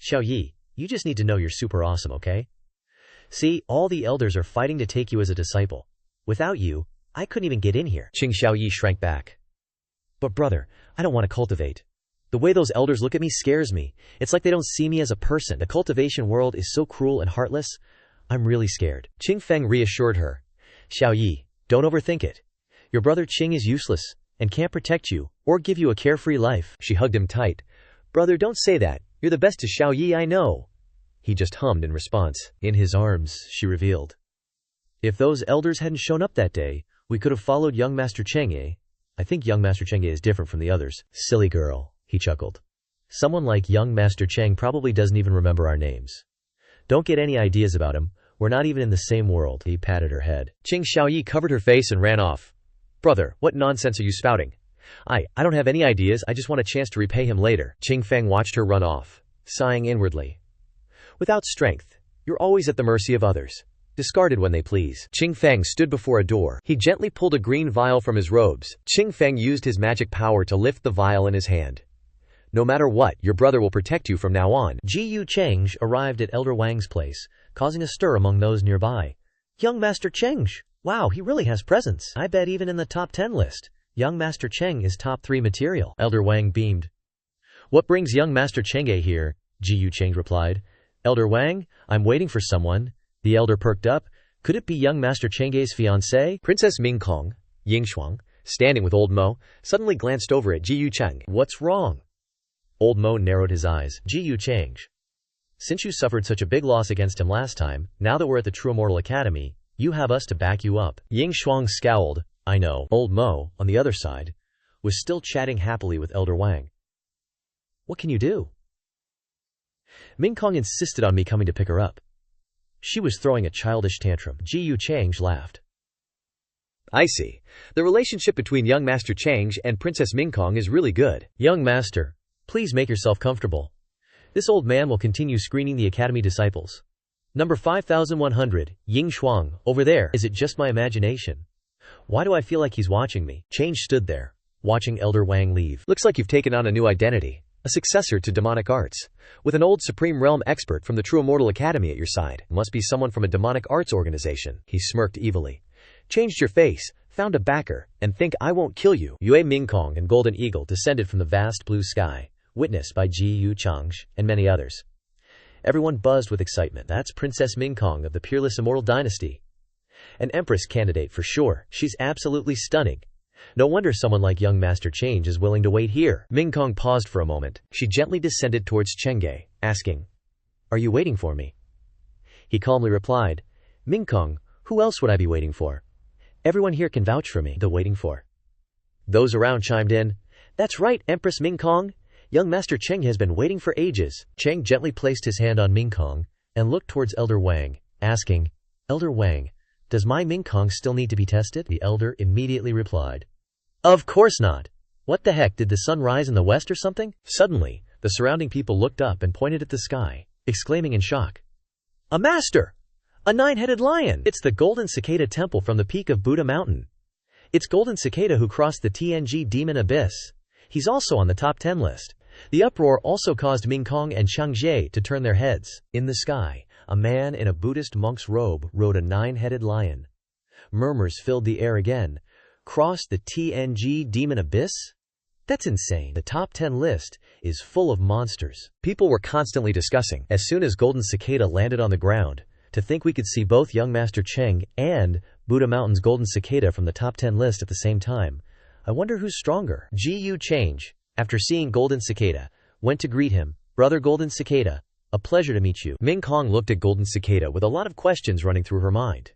"Xiaoyi, you just need to know you're super awesome, okay? See, all the elders are fighting to take you as a disciple. Without you, I couldn't even get in here." Qing Xiaoyi shrank back. "But brother, I don't want to cultivate. The way those elders look at me scares me. It's like they don't see me as a person. The cultivation world is so cruel and heartless. I'm really scared." Qing Feng reassured her. "Xiaoyi, don't overthink it. Your brother Qing is useless and can't protect you or give you a carefree life." She hugged him tight. "Brother, don't say that. You're the bestest Xiaoyi I know." He just hummed in response. In his arms, she revealed, "If those elders hadn't shown up that day, we could have followed young Master Cheng, eh? I think young Master Cheng is different from the others." "Silly girl," he chuckled. "Someone like young Master Cheng probably doesn't even remember our names. Don't get any ideas about him. We're not even in the same world." He patted her head. Qing Xiaoyi covered her face and ran off. "Brother, what nonsense are you spouting? I don't have any ideas. I just want a chance to repay him later." Qing Feng watched her run off, sighing inwardly. Without strength, you're always at the mercy of others, discarded when they please. Qing Feng stood before a door. He gently pulled a green vial from his robes. Qing Feng used his magic power to lift the vial in his hand. "No matter what, your brother will protect you from now on." Ji Change arrived at Elder Wang's place, causing a stir among those nearby. "Young Master Cheng, wow, he really has presence. I bet even in the top 10 list, young Master Cheng is top 3 material." Elder Wang beamed. "What brings young Master Chengge here?" Ji Change replied. "Elder Wang, I'm waiting for someone." The elder perked up. Could it be young Master Chengge's fiancée? Princess Mingkong, Yingshuang, standing with Old Mo, suddenly glanced over at Ji Cheng. "What's wrong?" Old Mo narrowed his eyes. "Ji Change, since you suffered such a big loss against him last time, now that we're at the True Immortal Academy, you have us to back you up." Yingshuang scowled. "I know." Old Mo, on the other side, was still chatting happily with Elder Wang. "What can you do?" Mingkong insisted on me coming to pick her up. She was throwing a childish tantrum. Ji Change laughed. "I see. The relationship between young Master Change and Princess Mingkong is really good." "Young Master, please make yourself comfortable. This old man will continue screening the Academy disciples. Number 5100, Ying Shuang, over there. Is it just my imagination? Why do I feel like he's watching me?" Change stood there, watching Elder Wang leave. "Looks like you've taken on a new identity. A successor to demonic arts, with an old Supreme Realm expert from the True Immortal Academy at your side. Must be someone from a demonic arts organization." He smirked evilly. "Changed your face, found a backer, and think I won't kill you." Yue Mingkong and Golden Eagle descended from the vast blue sky, witnessed by Ji Changge and many others. Everyone buzzed with excitement. "That's Princess Mingkong of the Peerless Immortal Dynasty. An Empress candidate for sure. She's absolutely stunning. No wonder someone like young Master Change is willing to wait here." Mingkong paused for a moment. She gently descended towards Chengge, asking, "Are you waiting for me?" He calmly replied, "Mingkong, who else would I be waiting for? Everyone here can vouch for me." "The waiting for?" Those around chimed in. "That's right, Empress Mingkong. Young Master Cheng has been waiting for ages." Cheng gently placed his hand on Mingkong and looked towards Elder Wang, asking, "Elder Wang, does my Mingkong still need to be tested?" The elder immediately replied, "Of course not. What the heck, did the sun rise in the west or something?" Suddenly, the surrounding people looked up and pointed at the sky, exclaiming in shock, "A master! A 9-headed lion! It's the Golden Cicada Temple from the peak of Buddha Mountain. It's Golden Cicada who crossed the TNG Demon Abyss. He's also on the top 10 list." The uproar also caused Mingkong and Changzhe to turn their heads. In the sky, a man in a Buddhist monk's robe rode a 9-headed lion. Murmurs filled the air again. Crossed the TNG Demon Abyss? That's insane. The top 10 list is full of monsters. People were constantly discussing. As soon as Golden Cicada landed on the ground, to think we could see both young Master Cheng and Buddha Mountain's Golden Cicada from the top 10 list at the same time. I wonder who's stronger. Ji Change, after seeing Golden Cicada, went to greet him. "Brother Golden Cicada, a pleasure to meet you." Mingkong looked at Golden Cicada with a lot of questions running through her mind.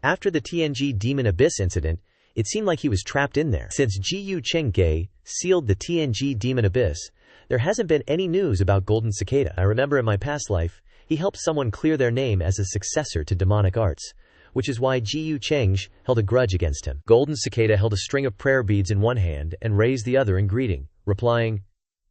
After the TNG Demon Abyss incident, it seemed like he was trapped in there. Since Ji Chengge sealed the TNG Demon Abyss, There hasn't been any news about Golden Cicada. I remember in my past life, he helped someone clear their name as a successor to demonic arts, which is why Ji Cheng held a grudge against him. Golden Cicada held a string of prayer beads in one hand and raised the other in greeting, replying,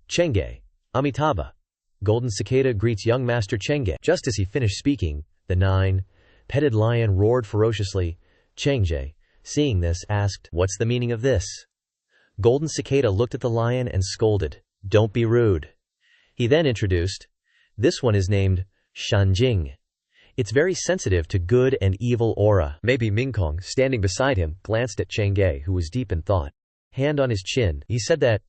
Chenge, Amitabha. Golden Cicada greets young Master Chenge. Just as he finished speaking, the nine-petted lion roared ferociously. Chenge, seeing this, asked, "What's the meaning of this?" Golden Cicada looked at the lion and scolded, "Don't be rude." He then introduced, "This one is named Shanjing. It's very sensitive to good and evil aura." Maybe Mingkong, standing beside him, glanced at Chenge, who was deep in thought. Hand on his chin, he said that,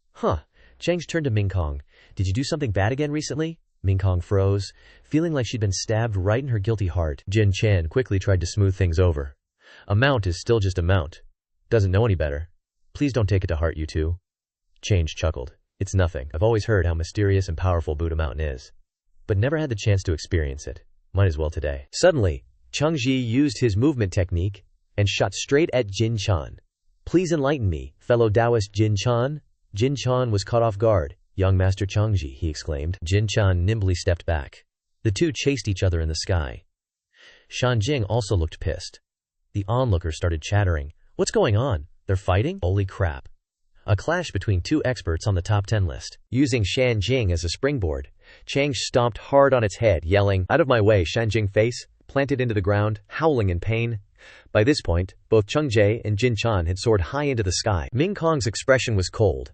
Cheng turned to Mingkong. "Did you do something bad again recently?" Mingkong froze, feeling like she'd been stabbed right in her guilty heart. Jin Chan quickly tried to smooth things over. "A mount is still just a mount. Doesn't know any better. Please don't take it to heart, you two." Change chuckled. "It's nothing. I've always heard how mysterious and powerful Buddha Mountain is, but never had the chance to experience it. Might as well today." Suddenly, Changji used his movement technique and shot straight at Jin Chan. "Please enlighten me, fellow Taoist Jin Chan." Jin Chan was caught off guard. "Young Master Changji," he exclaimed. Jin Chan nimbly stepped back. The two chased each other in the sky. Shanjing also looked pissed. The onlookers started chattering. "What's going on? They're fighting? Holy crap." A clash between two experts on the top 10 list. Using Shanjing as a springboard, Chang stomped hard on its head, yelling, "Out of my way!" Shanjing face planted into the ground, howling in pain. By this point, both Chengje and Jin Chan had soared high into the sky. Ming Kong's expression was cold.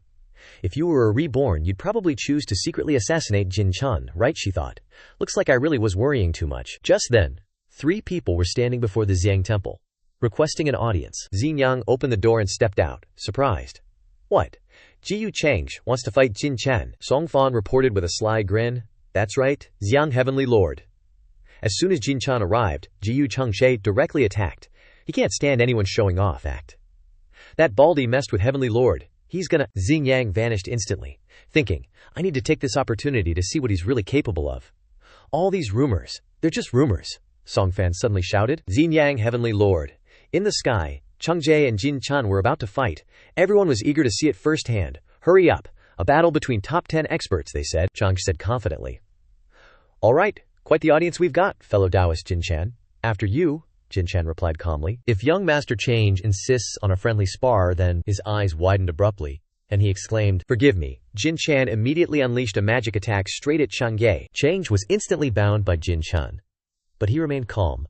"If you were a reborn, you'd probably choose to secretly assassinate Jin Chan, right?" she thought. "Looks like I really was worrying too much." Just then, 3 people were standing before the Xiang temple, requesting an audience. Xingyang opened the door and stepped out, surprised. "What? Jiyu Cheng wants to fight Jin Chan," Song Fan reported with a sly grin. "That's right, Xiang Heavenly Lord." As soon as Jin Chan arrived, Jiyu Chengshe directly attacked. He can't stand anyone showing off act. "That baldy messed with Heavenly Lord. He's gonna—" Xingyang vanished instantly, thinking, "I need to take this opportunity to see what he's really capable of." "All these rumors, they're just rumors," Song Fan suddenly shouted. "Xingyang Heavenly Lord." In the sky, Chengje and Jin Chan were about to fight. Everyone was eager to see it firsthand. "Hurry up! A battle between top 10 experts," they said. Chang said confidently. "All right, quite the audience we've got, fellow Taoist Jin Chan. After you," Jin Chan replied calmly. "If young Master Change insists on a friendly spar, then—" His eyes widened abruptly, and he exclaimed, "Forgive me." Jin Chan immediately unleashed a magic attack straight at Changye. Change was instantly bound by Jin Chan, but he remained calm.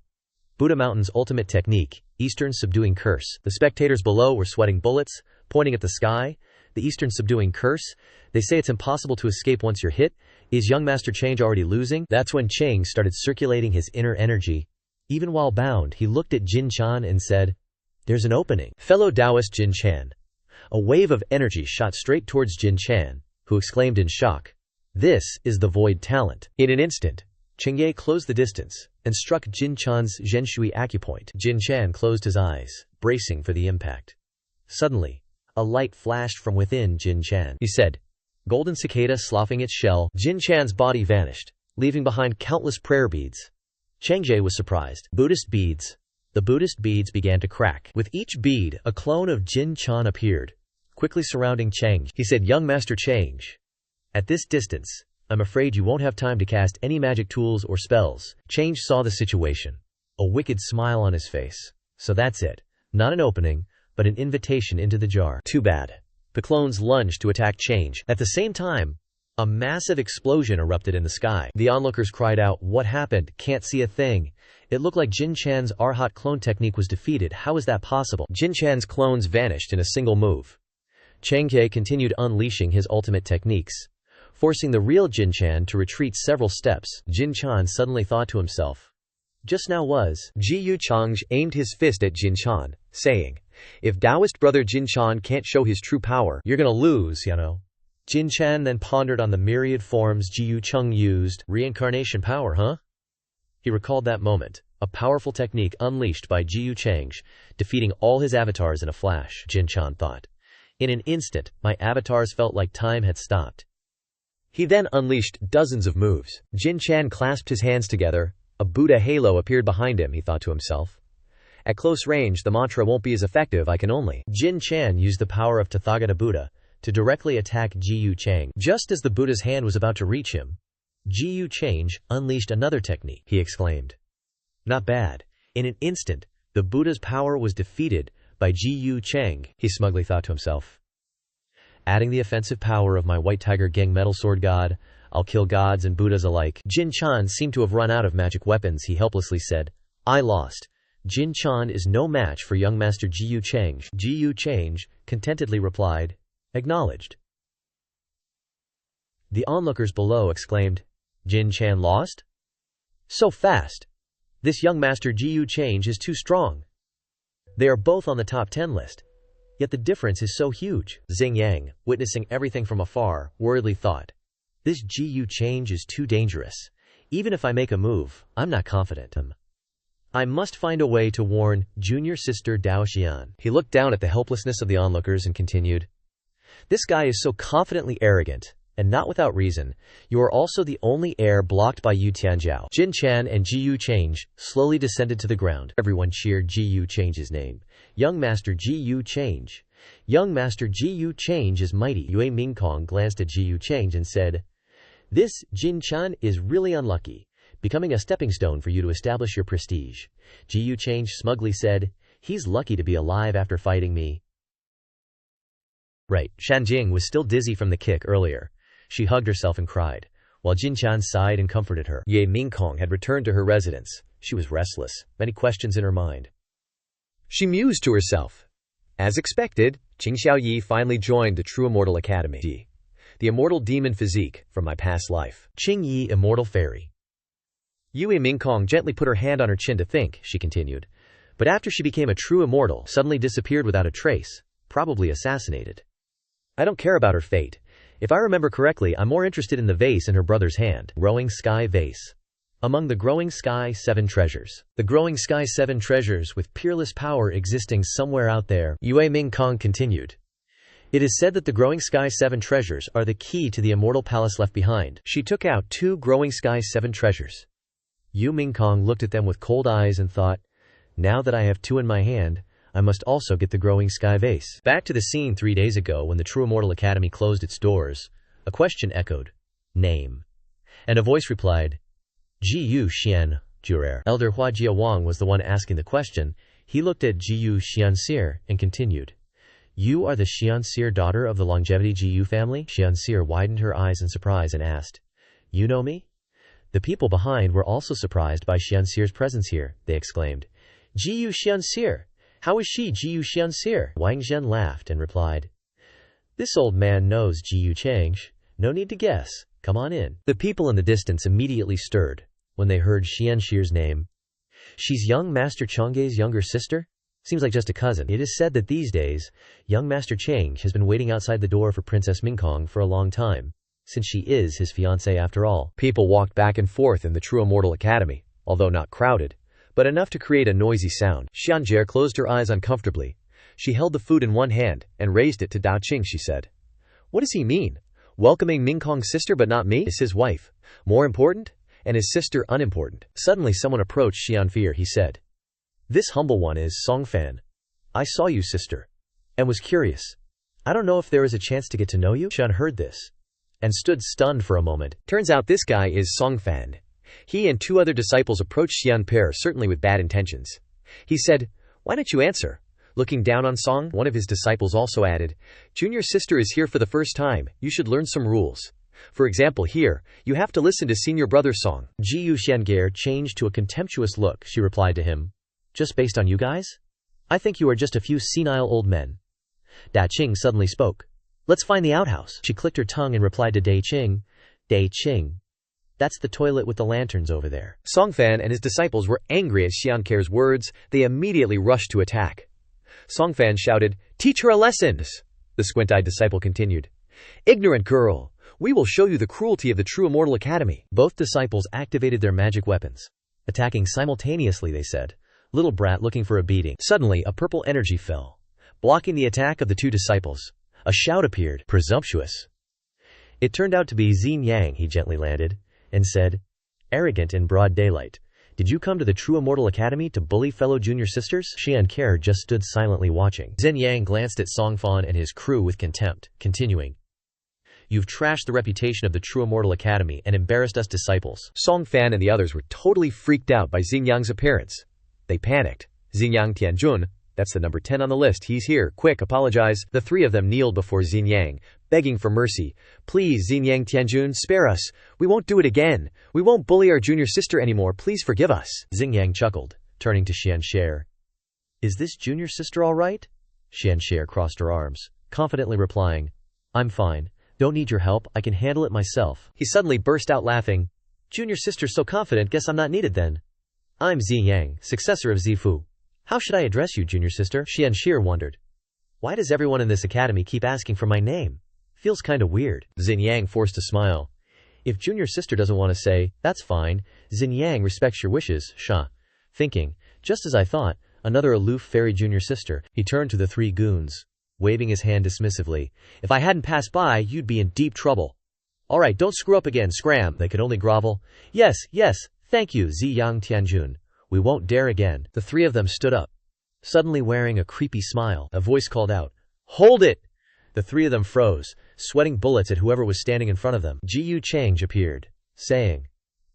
Buddha Mountain's ultimate technique, Eastern Subduing Curse. The spectators below were sweating bullets, pointing at the sky. The Eastern Subduing Curse? They say it's impossible to escape once you're hit. Is young Master Change already losing? That's when Chang started circulating his inner energy. Even while bound, he looked at Jin Chan and said, "There's an opening." Fellow Taoist Jin Chan. A wave of energy shot straight towards Jin Chan, who exclaimed in shock, "This is the void talent." In an instant, Chengye closed the distance and struck Jin Chan's Zhenshui acupoint. Jin Chan closed his eyes, bracing for the impact. Suddenly, a light flashed from within Jin Chan. He said, "Golden cicada sloughing its shell." Jin Chan's body vanished, leaving behind countless prayer beads. Chengje was surprised. Buddhist beads. The Buddhist beads began to crack. With each bead, a clone of Jin Chan appeared, quickly surrounding Cheng. He said, "Young Master Cheng, at this distance, I'm afraid you won't have time to cast any magic tools or spells." Cheng saw the situation, a wicked smile on his face. "So that's it. Not an opening, but an invitation into the jar. Too bad." The clones lunged to attack Cheng. At the same time, a massive explosion erupted in the sky. The onlookers cried out, "What happened? Can't see a thing." It looked like Jin Chan's Arhat clone technique was defeated. How is that possible? Jin Chan's clones vanished in a single move. Chengke continued unleashing his ultimate techniques, forcing the real Jin Chan to retreat several steps. Jin Chan suddenly thought to himself, "Just now was." Ji Yu Chang aimed his fist at Jin Chan, saying, "If Taoist brother Jin Chan can't show his true power, you're gonna lose, you know." Jin Chan then pondered on the myriad forms Ji Yu Chang used. Reincarnation power, huh? He recalled that moment, a powerful technique unleashed by Ji Yu Chang, defeating all his avatars in a flash. Jin Chan thought, "In an instant, my avatars felt like time had stopped." He then unleashed dozens of moves. Jin Chan clasped his hands together. A Buddha halo appeared behind him, he thought to himself. At close range, the mantra won't be as effective. I can only. Jin Chan used the power of Tathagata Buddha to directly attack Ji Chang. Just as the Buddha's hand was about to reach him, Ji Chang unleashed another technique. He exclaimed, "Not bad." In an instant, the Buddha's power was defeated by Ji Chang, he smugly thought to himself. Adding the offensive power of my White Tiger Gang metal sword god, I'll kill gods and Buddhas alike. Jin Chan seemed to have run out of magic weapons. He helplessly said, "I lost. Jin Chan is no match for young master Ji Chang." Ji Chang contentedly replied, "Acknowledged." The onlookers below exclaimed, "Jin Chan lost? So fast! This young master Ji Chang is too strong." They are both on the top 10 list. Yet the difference is so huge. Xing Yang, witnessing everything from afar, worriedly thought, "This Ji Chang is too dangerous. Even if I make a move, I'm not confident. I must find a way to warn junior sister Dao Xian." He looked down at the helplessness of the onlookers and continued, "This guy is so confidently arrogant, and not without reason. You are also the only heir blocked by Yu Tianjiao." Jin Chan and Ji Chang slowly descended to the ground. Everyone cheered Ji Chang's name. "Young Master Ji Chang. Young Master Ji Chang is mighty." Yue Mingkong glanced at Ji Chang and said, "This Jin Chan is really unlucky, becoming a stepping stone for you to establish your prestige." Ji Chang smugly said, "He's lucky to be alive after fighting me." Right, Shanjing was still dizzy from the kick earlier. She hugged herself and cried, while Jin Chan sighed and comforted her. Ye Mingkong had returned to her residence. She was restless, many questions in her mind. She mused to herself. As expected, Qing Xiaoyi finally joined the True Immortal Academy. The immortal demon physique from my past life. Qing Yi, immortal fairy. Yue Mingkong gently put her hand on her chin to think, she continued. But after she became a true immortal, suddenly disappeared without a trace, probably assassinated. I don't care about her fate. If I remember correctly, I'm more interested in the vase in her brother's hand. Growing Sky Vase. Among the Growing Sky 7 treasures. The Growing Sky 7 treasures with peerless power existing somewhere out there, Yue Mingkong continued. It is said that the Growing Sky 7 treasures are the key to the immortal palace left behind. She took out 2 Growing Sky 7 treasures. Yu Mingkong looked at them with cold eyes and thought, now that I have 2 in my hand, I must also get the Growing Sky Vase. Back to the scene 3 days ago when the True Immortal Academy closed its doors. A question echoed. Name. And a voice replied, Ji Yu Xian, Jurer. Elder Hua Jia Wang was the one asking the question. He looked at Ji Yu Xiansir and continued. You are the Xiansir daughter of the Longevity Ji Yu family? Xiansir widened her eyes in surprise and asked, You know me? The people behind were also surprised by Xiansir's presence here. They exclaimed, Ji Yu Xiansir! How is she, Ji Yu Xiansir? Wang Zhen laughed and replied, This old man knows Ji Yu Chang. No need to guess. Come on in. The people in the distance immediately stirred when they heard Xianshir's name. She's young Master Chang's younger sister? Seems like just a cousin. It is said that these days, young Master Chang has been waiting outside the door for Princess Mingkong for a long time, since she is his fiancée after all. People walked back and forth in the True Immortal Academy, although not crowded, but enough to create a noisy sound. Xianjie closed her eyes uncomfortably. She held the food in one hand and raised it to Dao Qing. She said, What does he mean? Welcoming Mingkong's sister but not me? Is his wife more important and his sister unimportant? Suddenly someone approached Xianfei. He said, This humble one is Songfan. I saw you, sister, and was curious. I don't know if there is a chance to get to know you. Xian heard this and stood stunned for a moment. Turns out this guy is Songfan. He and 2 other disciples approached Xianpei, certainly with bad intentions. He said, Why don't you answer? Looking down on Song, one of his disciples also added, Junior sister is here for the first time. You should learn some rules. For example, here, you have to listen to senior brother Song. Ji Yu Xiangear changed to a contemptuous look. She replied to him, Just based on you guys? I think you are just a few senile old men. Da Qing suddenly spoke. Let's find the outhouse. She clicked her tongue and replied to Dai Qing. Dai Qing. That's the toilet with the lanterns over there. Songfan and his disciples were angry at Xiancare's words. They immediately rushed to attack. Songfan shouted, Teach her a lesson! The squint-eyed disciple continued. Ignorant girl! We will show you the cruelty of the True Immortal Academy. Both disciples activated their magic weapons. Attacking simultaneously, they said. Little brat looking for a beating. Suddenly, a purple energy fell, blocking the attack of the 2 disciples. A shout appeared. Presumptuous. It turned out to be Xin Yang. He gently landed and said, Arrogant in broad daylight. Did you come to the True Immortal Academy to bully fellow junior sisters? Xian Care just stood silently watching. Zhen Yang glanced at Song Fan and his crew with contempt, continuing. You've trashed the reputation of the True Immortal Academy and embarrassed us disciples. Song Fan and the others were totally freaked out by Xingyang's appearance. They panicked. Xingyang Tianjun, that's the number 10 on the list, he's here, quick, apologize. The three of them kneeled before Xingyang, begging for mercy. Please, Xingyang Tianjun, spare us. We won't do it again. We won't bully our junior sister anymore. Please forgive us. Xingyang chuckled, turning to Xian Share. Is this junior sister all right? Xian Share crossed her arms, confidently replying, I'm fine. Don't need your help. I can handle it myself. He suddenly burst out laughing. Junior sister's so confident, guess I'm not needed then. I'm Xiyang, successor of Zifu. How should I address you, junior sister? Xian Shir wondered. Why does everyone in this academy keep asking for my name? Feels kinda weird. Xingyang forced a smile. If junior sister doesn't want to say, that's fine. Xingyang respects your wishes, Sha. Thinking, just as I thought, another aloof fairy junior sister. He turned to the three goons, waving his hand dismissively. If I hadn't passed by, you'd be in deep trouble. All right, don't screw up again, scram. They could only grovel. Yes, thank you, Ziyang Tianjun. We won't dare again. The three of them stood up, suddenly wearing a creepy smile. A voice called out, Hold it! The three of them froze, sweating bullets at whoever was standing in front of them. Ji Yu Chang appeared, saying,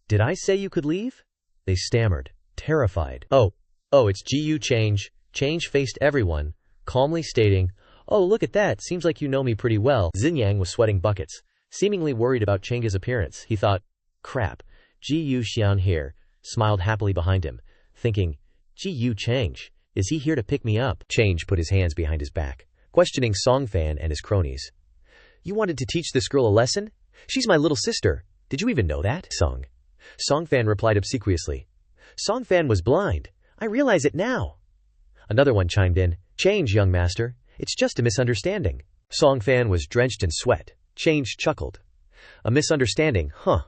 Did I say you could leave? They stammered, terrified. Oh, it's Ji Yu Change. Change faced everyone, calmly stating, Oh, look at that, seems like you know me pretty well. Xingyang was sweating buckets, seemingly worried about Chang's appearance. He thought, crap, Ji Yu Xian here, smiled happily behind him, thinking, Ji Yu Change, is he here to pick me up? Change put his hands behind his back, questioning Song Fan and his cronies. You wanted to teach this girl a lesson? She's my little sister. Did you even know that? Song Fan replied obsequiously. Song Fan was blind. I realize it now. Another one chimed in. Change, young master. It's just a misunderstanding. Song Fan was drenched in sweat. Change chuckled. A misunderstanding, huh?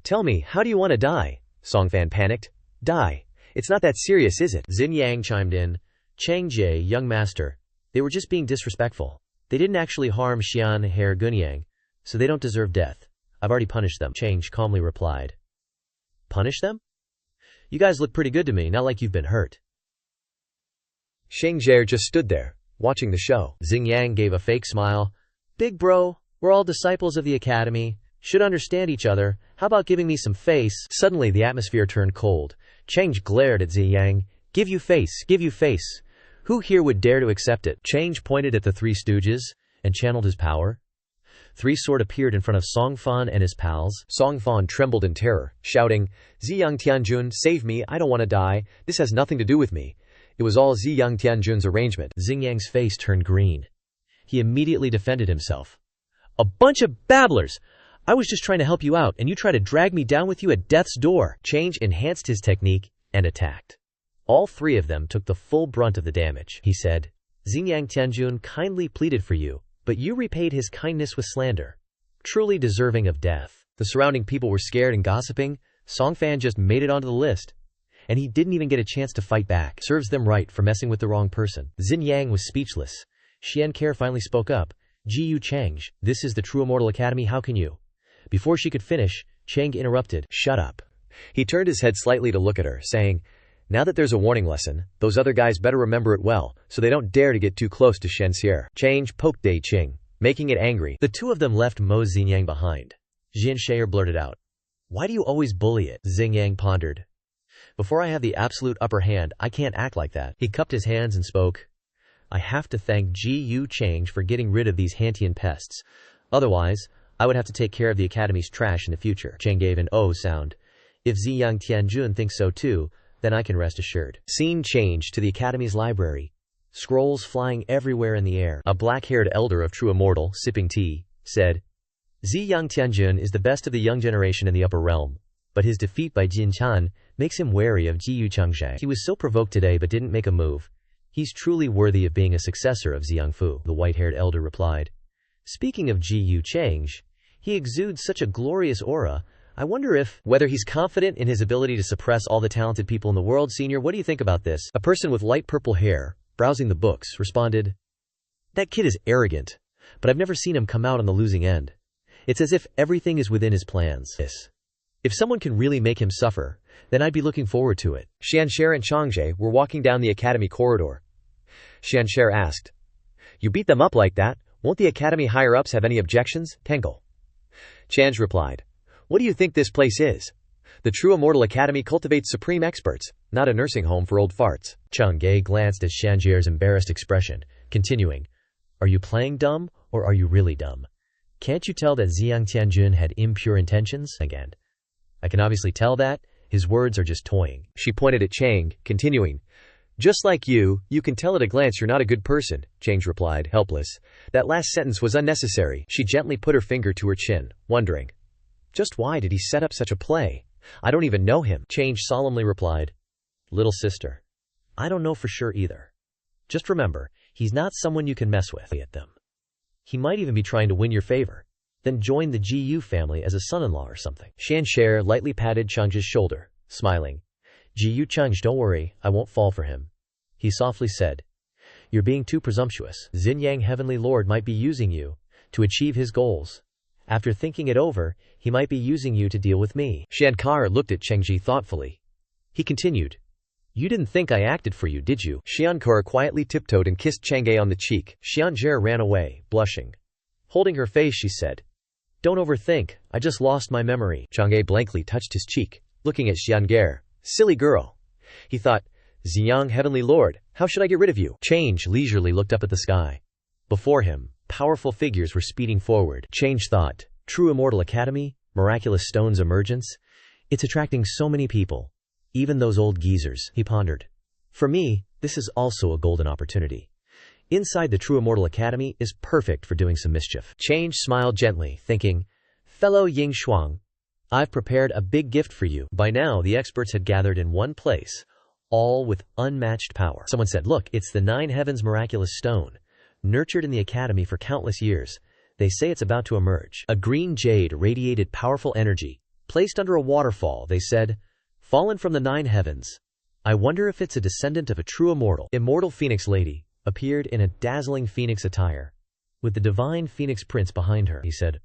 Tell me, how do you want to die? Song Fan panicked. Die. It's not that serious, is it? Xin Yang chimed in. Chang Jie, young master. They were just being disrespectful. They didn't actually harm Xian Hair Gunyang, so they don't deserve death. I've already punished them. Change calmly replied. Punish them? You guys look pretty good to me, not like you've been hurt. Sheng Jie just stood there, watching the show. Xing Yang gave a fake smile. Big bro, we're all disciples of the academy. Should understand each other. How about giving me some face? Suddenly the atmosphere turned cold. Change glared at Xi Yang. Give you face, give you face. Who here would dare to accept it? Change pointed at the three stooges and channeled his power. Three sword appeared in front of Song Fan and his pals. Song Fan trembled in terror, shouting, Ziyang Tianjun, save me, I don't want to die. This has nothing to do with me. It was all Ziyang Tianjun's arrangement. Xing Yang's face turned green. He immediately defended himself. A bunch of babblers! I was just trying to help you out, and you try to drag me down with you at death's door. Change enhanced his technique and attacked. All three of them took the full brunt of the damage. He said, Xingyang Tianjun kindly pleaded for you, but you repaid his kindness with slander. Truly deserving of death. The surrounding people were scared and gossiping. Song Fan just made it onto the list, and he didn't even get a chance to fight back. Serves them right for messing with the wrong person. Xin Yang was speechless. Xian Care finally spoke up. Ji Yu Change, this is the True Immortal Academy, how can you? Before she could finish, Chang interrupted. Shut up. He turned his head slightly to look at her, saying, Now that there's a warning lesson, those other guys better remember it well, so they don't dare to get too close to Shen Xier. Change poked Dei Qing, making it angry. The two of them left Mo Xingyang behind. Jian Shire blurted out, Why do you always bully it? Xingyang pondered. Before I have the absolute upper hand, I can't act like that. He cupped his hands and spoke. I have to thank Ji Yu Change for getting rid of these Hantian pests. Otherwise, I would have to take care of the academy's trash in the future. Chang gave an O sound. If Ziyang Tianjun thinks so too, then I can rest assured. Scene changed to the academy's library. Scrolls flying everywhere in the air. A black-haired elder of True Immortal, sipping tea, said, Ziyang Tianjun is the best of the young generation in the upper realm, but his defeat by Jin Chan makes him wary of Ji Yu Changzhe. He was so provoked today but didn't make a move. He's truly worthy of being a successor of Ziyang Fu, the white-haired elder replied. Speaking of Ji Yu Change, he exudes such a glorious aura. I wonder whether he's confident in his ability to suppress all the talented people in the world. Senior, what do you think about this? A person with light purple hair, browsing the books, responded, That kid is arrogant, but I've never seen him come out on the losing end. It's as if everything is within his plans. If someone can really make him suffer, then I'd be looking forward to it. Xianxia and Changzhe were walking down the academy corridor. Xianxia asked, "You beat them up like that, won't the academy higher-ups have any objections, Tangle?" Change replied, "What do you think this place is? The True Immortal Academy cultivates supreme experts, not a nursing home for old farts." Changzhe glanced at Xianxia's embarrassed expression, continuing, "Are you playing dumb, or are you really dumb? Can't you tell that Ziyang Tianjun had impure intentions?" Again. "I can obviously tell that. His words are just toying." She pointed at Chang, continuing, "Just like you can tell at a glance you're not a good person," Chang replied, helpless. That last sentence was unnecessary. She gently put her finger to her chin, wondering, just why did he set up such a play? I don't even know him. Chang solemnly replied, "Little sister, I don't know for sure either. Just remember, he's not someone you can mess with at them. He might even be trying to win your favor. Then join the GU family as a son-in-law or something." Xianxia lightly patted Chang's shoulder, smiling. "GU Chang, don't worry, I won't fall for him." He softly said, "You're being too presumptuous. Xinyang Heavenly Lord might be using you to achieve his goals. After thinking it over, he might be using you to deal with me." Shankar looked at Chengji thoughtfully. He continued, "You didn't think I acted for you, did you?" Xiankar quietly tiptoed and kissed Chang'e on the cheek. Xianjie ran away, blushing. Holding her face, she said, "Don't overthink, I just lost my memory." Chang'e blankly touched his cheek, looking at Xiangar. "Silly girl." He thought, "Ziyang Heavenly Lord, how should I get rid of you?" Change leisurely looked up at the sky. Before him, powerful figures were speeding forward. Change thought, True Immortal Academy, Miraculous Stone's emergence. It's attracting so many people. Even those old geezers, he pondered. For me, this is also a golden opportunity. Inside the True Immortal Academy is perfect for doing some mischief. Change smiled gently, thinking, "Fellow Ying Shuang, I've prepared a big gift for you." By now, the experts had gathered in one place, all with unmatched power. Someone said, "Look, it's the Nine Heavens Miraculous Stone. Nurtured in the Academy for countless years, they say it's about to emerge. A green jade radiated powerful energy. Placed under a waterfall, they said, fallen from the Nine Heavens. I wonder if it's a descendant of a true immortal." Immortal Phoenix Lady appeared in a dazzling phoenix attire, with the divine Phoenix Prince behind her. He said,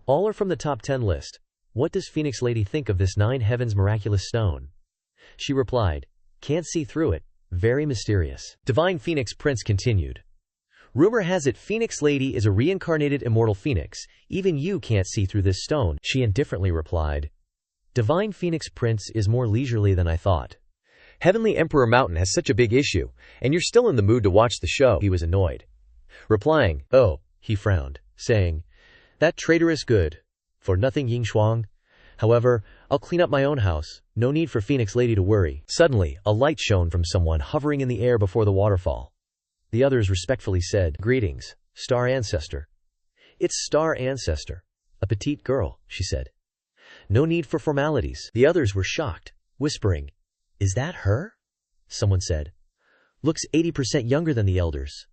"All are from the top 10 list. What does Phoenix Lady think of this Nine Heavens Miraculous Stone?" She replied, "Can't see through it. Very mysterious." Divine Phoenix Prince continued, "Rumor has it Phoenix Lady is a reincarnated immortal phoenix. Even you can't see through this stone." She indifferently replied, "Divine Phoenix Prince is more leisurely than I thought. Heavenly Emperor Mountain has such a big issue, and you're still in the mood to watch the show." He was annoyed. Replying, "Oh," he frowned, saying, "That traitorous good. For nothing Ying Shuang. However, I'll clean up my own house. No need for Phoenix Lady to worry." Suddenly, a light shone from someone hovering in the air before the waterfall. The others respectfully said, "Greetings, Star Ancestor." "It's Star Ancestor. A petite girl," she said. "No need for formalities." The others were shocked, whispering, "Is that her?" Someone said, "Looks 80% younger than the elders."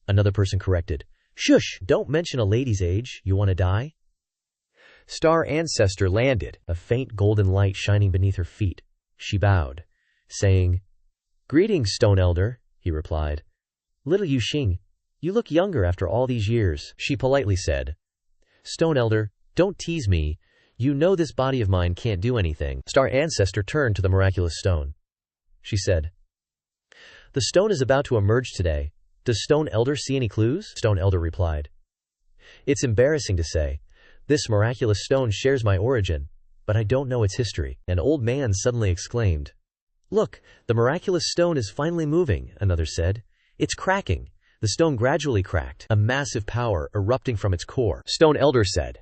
Another person corrected, "Shush, don't mention a lady's age, you want to die?" Star Ancestor landed, a faint golden light shining beneath her feet. She bowed, saying, "Greetings, Stone Elder," he replied. "Little Yuxing, you look younger after all these years," she politely said. "Stone Elder, don't tease me. You know this body of mine can't do anything." Star Ancestor turned to the miraculous stone. She said, "The stone is about to emerge today. Does Stone Elder see any clues?" Stone Elder replied, "It's embarrassing to say. This miraculous stone shares my origin, but I don't know its history." An old man suddenly exclaimed, "Look, the miraculous stone is finally moving," another said. "It's cracking." The stone gradually cracked, a massive power erupting from its core. Stone Elder said,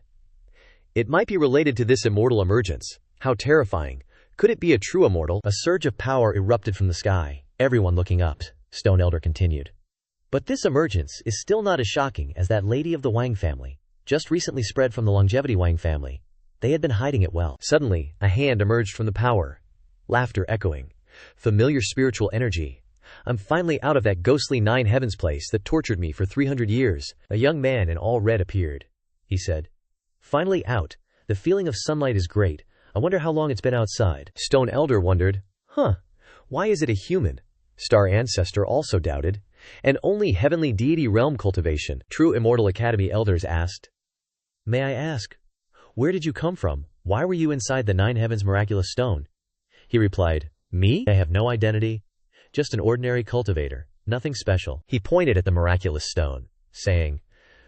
"It might be related to this immortal emergence. How terrifying. Could it be a true immortal?" A surge of power erupted from the sky, everyone looking up. Stone Elder continued, "But this emergence is still not as shocking as that lady of the Wang family, just recently spread from the longevity Wang family. They had been hiding it well." Suddenly, a hand emerged from the power. Laughter echoing. Familiar spiritual energy. "I'm finally out of that ghostly Nine Heavens place that tortured me for 300 years. A young man in all red appeared. He said, "Finally out. The feeling of sunlight is great. I wonder how long it's been outside." Stone Elder wondered, why is it a human? Star Ancestor also doubted. And only heavenly deity realm cultivation. True Immortal Academy elders asked, "May I ask, where did you come from? "Why were you inside the nine heavens miraculous stone?" He replied, "Me? I have no identity. Just an ordinary cultivator. Nothing special." He pointed at the miraculous stone, saying,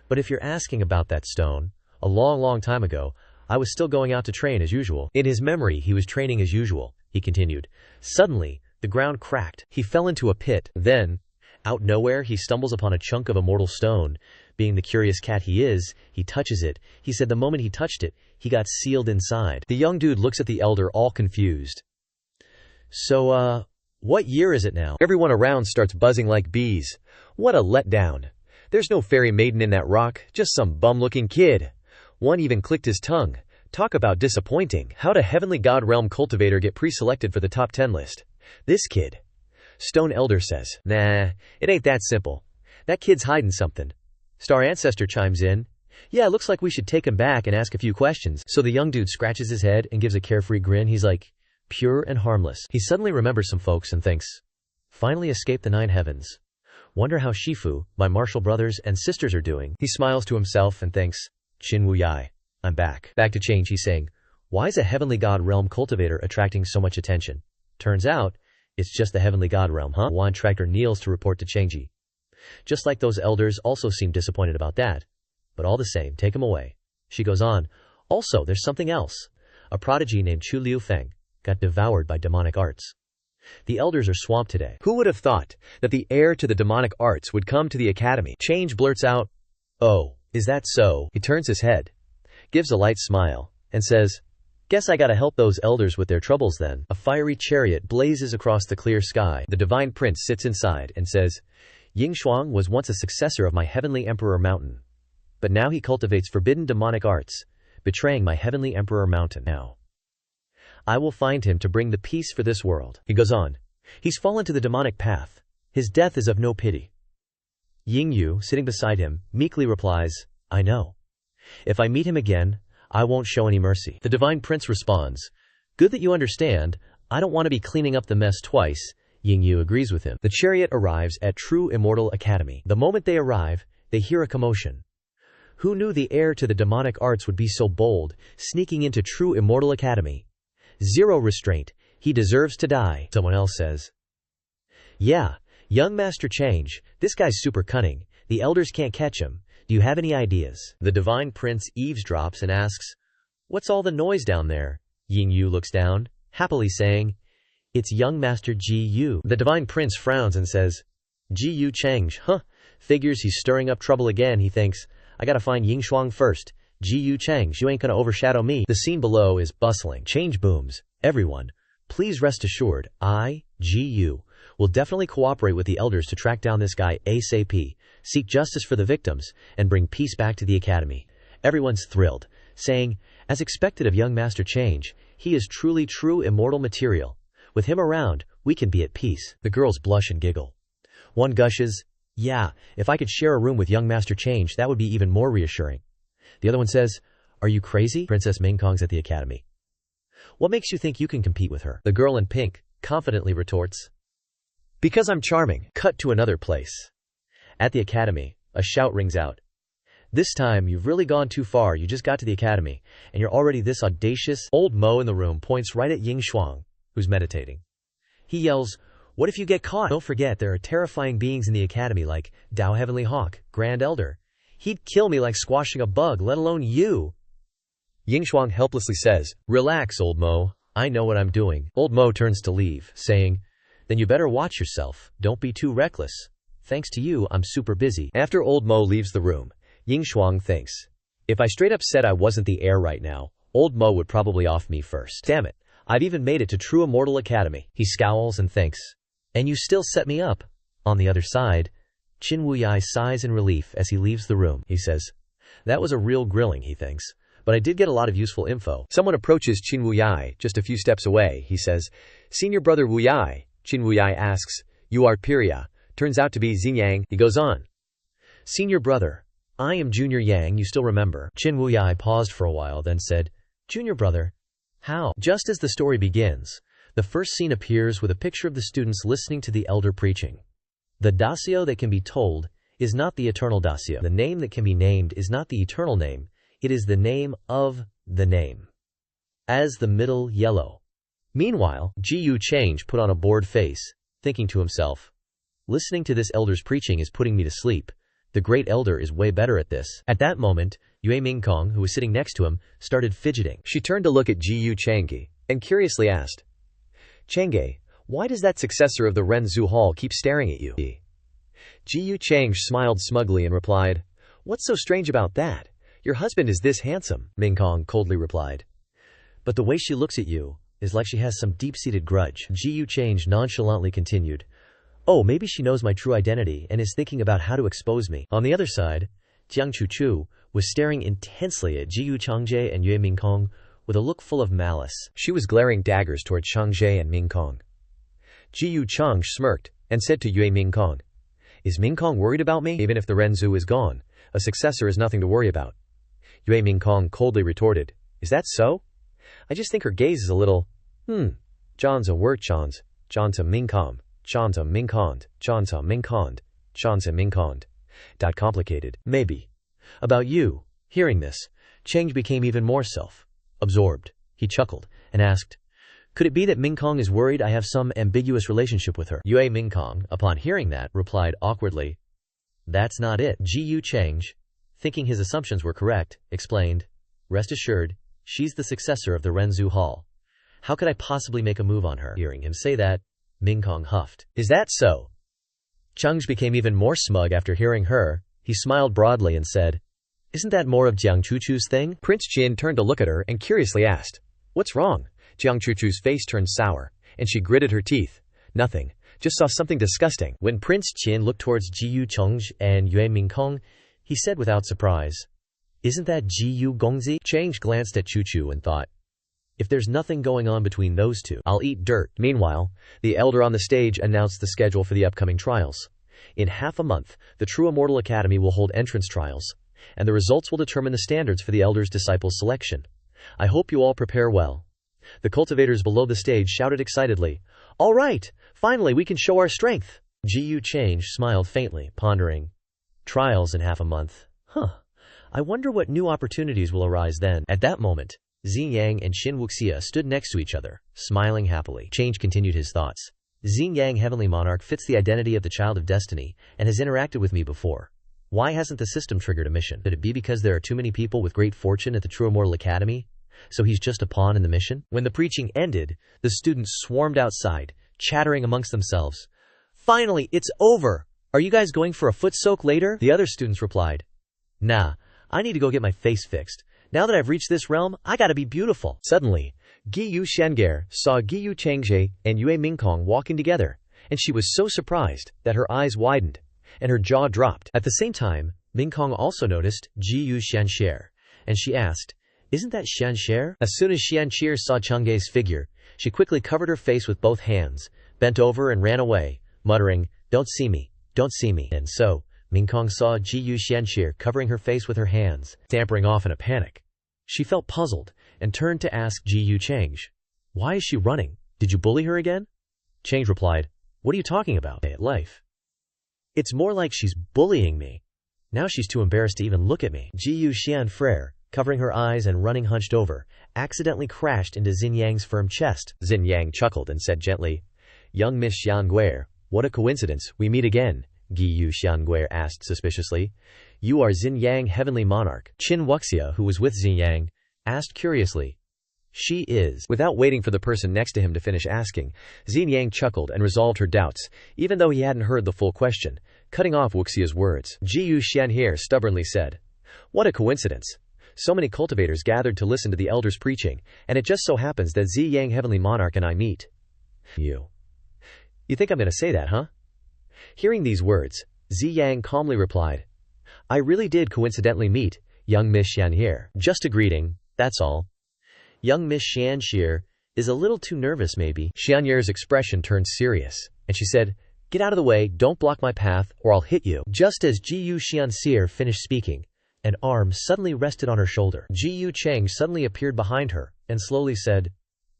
"But if you're asking about that stone, a long time ago, I was still going out to train as usual." In his memory, he was training as usual, he continued. Suddenly, the ground cracked. He fell into a pit. Then, out nowhere, he stumbles upon a chunk of immortal stone. Being the curious cat he is, he touches it. He said the moment he touched it, he got sealed inside. The young dude looks at the elder all confused. "So, what year is it now?" Everyone around starts buzzing like bees. What a letdown. There's no fairy maiden in that rock, just some bum-looking kid. One even clicked his tongue. Talk about disappointing. How'd a heavenly god realm cultivator get pre-selected for the top 10 list? This kid. Stone Elder says, "Nah, it ain't that simple. That kid's hiding something." Star Ancestor chimes in, "Yeah, looks like we should take him back and ask a few questions." So the young dude scratches his head and gives a carefree grin. He's like, pure and harmless. He suddenly remembers some folks and thinks, finally escaped the nine heavens. Wonder how Shifu, my Marshall brothers and sisters are doing. He smiles to himself and thinks, Chin Wu Yai, I'm back. Back to change, he's saying, why is a heavenly god realm cultivator attracting so much attention? Turns out, it's just the heavenly god realm, huh? Wan Tractor kneels to report to Changji. Just like those elders also seem disappointed about that. But all the same, take him away. She goes on, also, there's something else. A prodigy named Chu Liu Feng got devoured by demonic arts. The elders are swamped today. Who would have thought that the heir to the demonic arts would come to the academy? Change blurts out, oh, is that so? He turns his head, gives a light smile, and says, guess I gotta help those elders with their troubles then. A fiery chariot blazes across the clear sky. The divine prince sits inside and says, Yingshuang was once a successor of my heavenly emperor mountain. But now he cultivates forbidden demonic arts, betraying my heavenly emperor mountain. Now, I will find him to bring the peace for this world. He goes on. He's fallen to the demonic path. His death is of no pity. Ying Yu, sitting beside him, meekly replies, I know. If I meet him again, I won't show any mercy. The divine prince responds, good that you understand. I don't want to be cleaning up the mess twice. Ying Yu agrees with him. The chariot arrives at True Immortal Academy. The moment they arrive, they hear a commotion. Who knew the heir to the demonic arts would be so bold, sneaking into True Immortal Academy? Zero restraint. He deserves to die. Someone else says. Yeah, young Master Change. This guy's super cunning. The elders can't catch him. Do you have any ideas? The divine prince eavesdrops and asks, what's all the noise down there? Ying Yu looks down, happily saying, it's young Master Ji Yu. The divine prince frowns and says, Ji Yu Change, huh? Figures he's stirring up trouble again. He thinks, I gotta find Yingshuang first. Ji Yu Chang, you ain't gonna overshadow me. The scene below is bustling. Change booms. Everyone, please rest assured, I, Ji Yu, will definitely cooperate with the elders to track down this guy ASAP, seek justice for the victims, and bring peace back to the academy. Everyone's thrilled, saying, as expected of young Master Change, he is truly true immortal material. With him around, we can be at peace. The girls blush and giggle. One gushes, yeah, if I could share a room with young Master Change, that would be even more reassuring. The other one says, are you crazy? Princess Mingkong's at the academy. What makes you think you can compete with her? The girl in pink confidently retorts, because I'm charming. Cut to another place. At the academy, a shout rings out. This time, you've really gone too far. You just got to the academy, and you're already this audacious. Old Mo in the room points right at Yingshuang, who's meditating. He yells, what if you get caught? Don't forget, there are terrifying beings in the academy like Dao Heavenly Hawk, Grand Elder. He'd kill me like squashing a bug, let alone you. Yingshuang helplessly says, relax, Old Mo. I know what I'm doing. Old Mo turns to leave, saying, then you better watch yourself. Don't be too reckless. Thanks to you, I'm super busy. After Old Mo leaves the room, Yingshuang thinks, if I straight up said I wasn't the heir right now, Old Mo would probably off me first. Damn it. I've even made it to True Immortal Academy. He scowls and thinks, and you still set me up. On the other side, Qin Wuyai sighs in relief as he leaves the room. He says, that was a real grilling, he thinks, but I did get a lot of useful info. Someone approaches Qin Wuyai just a few steps away. He says, senior brother Wuyai. Qin Wuyai asks, you are Piria. Turns out to be Xingyang. He goes on, senior brother, I am Junior Yang, you still remember. Qin Wuyai paused for a while, then said, junior brother, how? Just as the story begins, the first scene appears with a picture of the students listening to the elder preaching. The Dasio that can be told is not the eternal Dasio. The name that can be named is not the eternal name. It is the name of the name. as the middle yellow. Meanwhile, Ji Yu Changed put on a bored face, thinking to himself, listening to this elder's preaching is putting me to sleep. The great elder is way better at this. At that moment, Yue Mingkong, who was sitting next to him, started fidgeting. She turned to look at Ji Yu Changge, and curiously asked, Changge, why does that successor of the Renzu Hall keep staring at you? Ji Yu Changge smiled smugly and replied, What's so strange about that? Your husband is this handsome, Mingkong coldly replied. But the way she looks at you is like she has some deep-seated grudge. Ji Yu Changge nonchalantly continued, Oh, maybe she knows my true identity and is thinking about how to expose me. On the other side, Jiang Chuchu was staring intensely at Ji Yu Changje and Yue Mingkong with a look full of malice. She was glaring daggers toward Changje and Mingkong. Ji Yu Chang smirked and said to Yue Mingkong, Is Mingkong worried about me? Even if the Renzu is gone, a successor is nothing to worry about. Yue Mingkong coldly retorted, Is that so? I just think her gaze is a little, John's a word John's a Mingkong, John's a Mingkond, John's a Mingkond, John's a Mingkond. Complicated. Maybe. About you. Hearing this, Chang became even more self-absorbed. He chuckled and asked, Could it be that Mingkong is worried I have some ambiguous relationship with her? Yue Mingkong, upon hearing that, replied awkwardly, That's not it. Ji Yu Changge, thinking his assumptions were correct, explained, Rest assured, she's the successor of the Renzu Hall. How could I possibly make a move on her? Hearing him say that, Mingkong huffed. Is that so? Changge became even more smug after hearing her. He smiled broadly and said, Isn't that more of Jiang Chuchu's thing? Prince Jin turned to look at her and curiously asked, What's wrong? Jiang Chuchu's face turned sour, and she gritted her teeth. Nothing. Just saw something disgusting. When Prince Jin looked towards Ji Yu Changge and Yue Mingkong, he said without surprise, Isn't that Ji Yu Gongzi? Changge glanced at Chuchu and thought, If there's nothing going on between those two, I'll eat dirt. Meanwhile, the elder on the stage announced the schedule for the upcoming trials. In half a month, the True Immortal Academy will hold entrance trials, and the results will determine the standards for the elder's disciples' selection. I hope you all prepare well. The cultivators below the stage shouted excitedly, All right, finally we can show our strength. Ji Yu Changge smiled faintly, pondering, Trials in half a month. I wonder what new opportunities will arise then. At that moment, Xin Yang and Xin Wuxia stood next to each other, smiling happily. Changge continued his thoughts. Xin Yang, Heavenly Monarch, fits the identity of the Child of Destiny and has interacted with me before. Why hasn't the system triggered a mission? Could it be because there are too many people with great fortune at the True Immortal Academy? So he's just a pawn in the mission? When the preaching ended, the students swarmed outside, chattering amongst themselves. Finally, it's over! Are you guys going for a foot soak later? The other students replied, Nah, I need to go get my face fixed. Now that I've reached this realm, I gotta be beautiful. Suddenly, Gi Yu Xiange saw Gi Yu Changje and Yue Mingkong walking together, and she was so surprised that her eyes widened and her jaw dropped. At the same time, Mingkong also noticed Ji Yu Xianxie, and she asked, Isn't that Xianxie? As soon as Xianxie saw Changge's figure, she quickly covered her face with both hands, bent over and ran away, muttering, Don't see me, don't see me. And so, Mingkong saw Ji Yu Xianxie covering her face with her hands, scampering off in a panic. She felt puzzled and turned to ask Ji Yu Changge, Why is she running? Did you bully her again? Changge replied, What are you talking about? Life. It's more like she's bullying me. Now she's too embarrassed to even look at me. Ji Yu Xianfrere, covering her eyes and running hunched over, accidentally crashed into Xin Yang's firm chest. Xin Yang chuckled and said gently, Young Miss Xianguer, what a coincidence, we meet again. Gi Yu Xianguer asked suspiciously. You are Xin Yang, Heavenly Monarch. Qin Wuxia, who was with Xin Yang, asked curiously. She is. Without waiting for the person next to him to finish asking, Xin Yang chuckled and resolved her doubts, even though he hadn't heard the full question, cutting off Wuxia's words. Ji Yu Xianhe stubbornly said, What a coincidence. So many cultivators gathered to listen to the elder's preaching, and it just so happens that Zi Yang, Heavenly Monarch, and I meet. You think I'm going to say that, huh? Hearing these words, Zi Yang calmly replied, I really did coincidentally meet young Miss Xianhe. Just a greeting, that's all. Young Miss Xianxie is a little too nervous maybe. Xianye's expression turned serious, and she said, Get out of the way, don't block my path, or I'll hit you. Just as Ji Yu Xianxie finished speaking, an arm suddenly rested on her shoulder. Ji Yu Chang suddenly appeared behind her, and slowly said,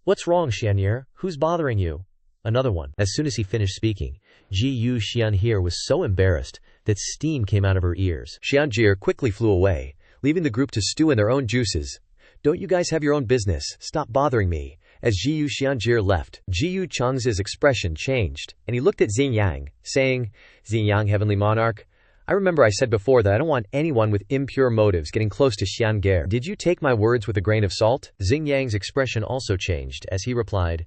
What's wrong, Xianye? Who's bothering you? Another one. As soon as he finished speaking, Ji Yu Xianhe was so embarrassed that steam came out of her ears. Xianjie quickly flew away, leaving the group to stew in their own juices. Don't you guys have your own business? Stop bothering me. As Jiyu Xianjie left, Jiyu Cheng's expression changed, and he looked at Xingyang, saying, Xingyang, heavenly monarch, I remember I said before that I don't want anyone with impure motives getting close to Xiange. Did you take my words with a grain of salt? Xingyang's expression also changed, as he replied,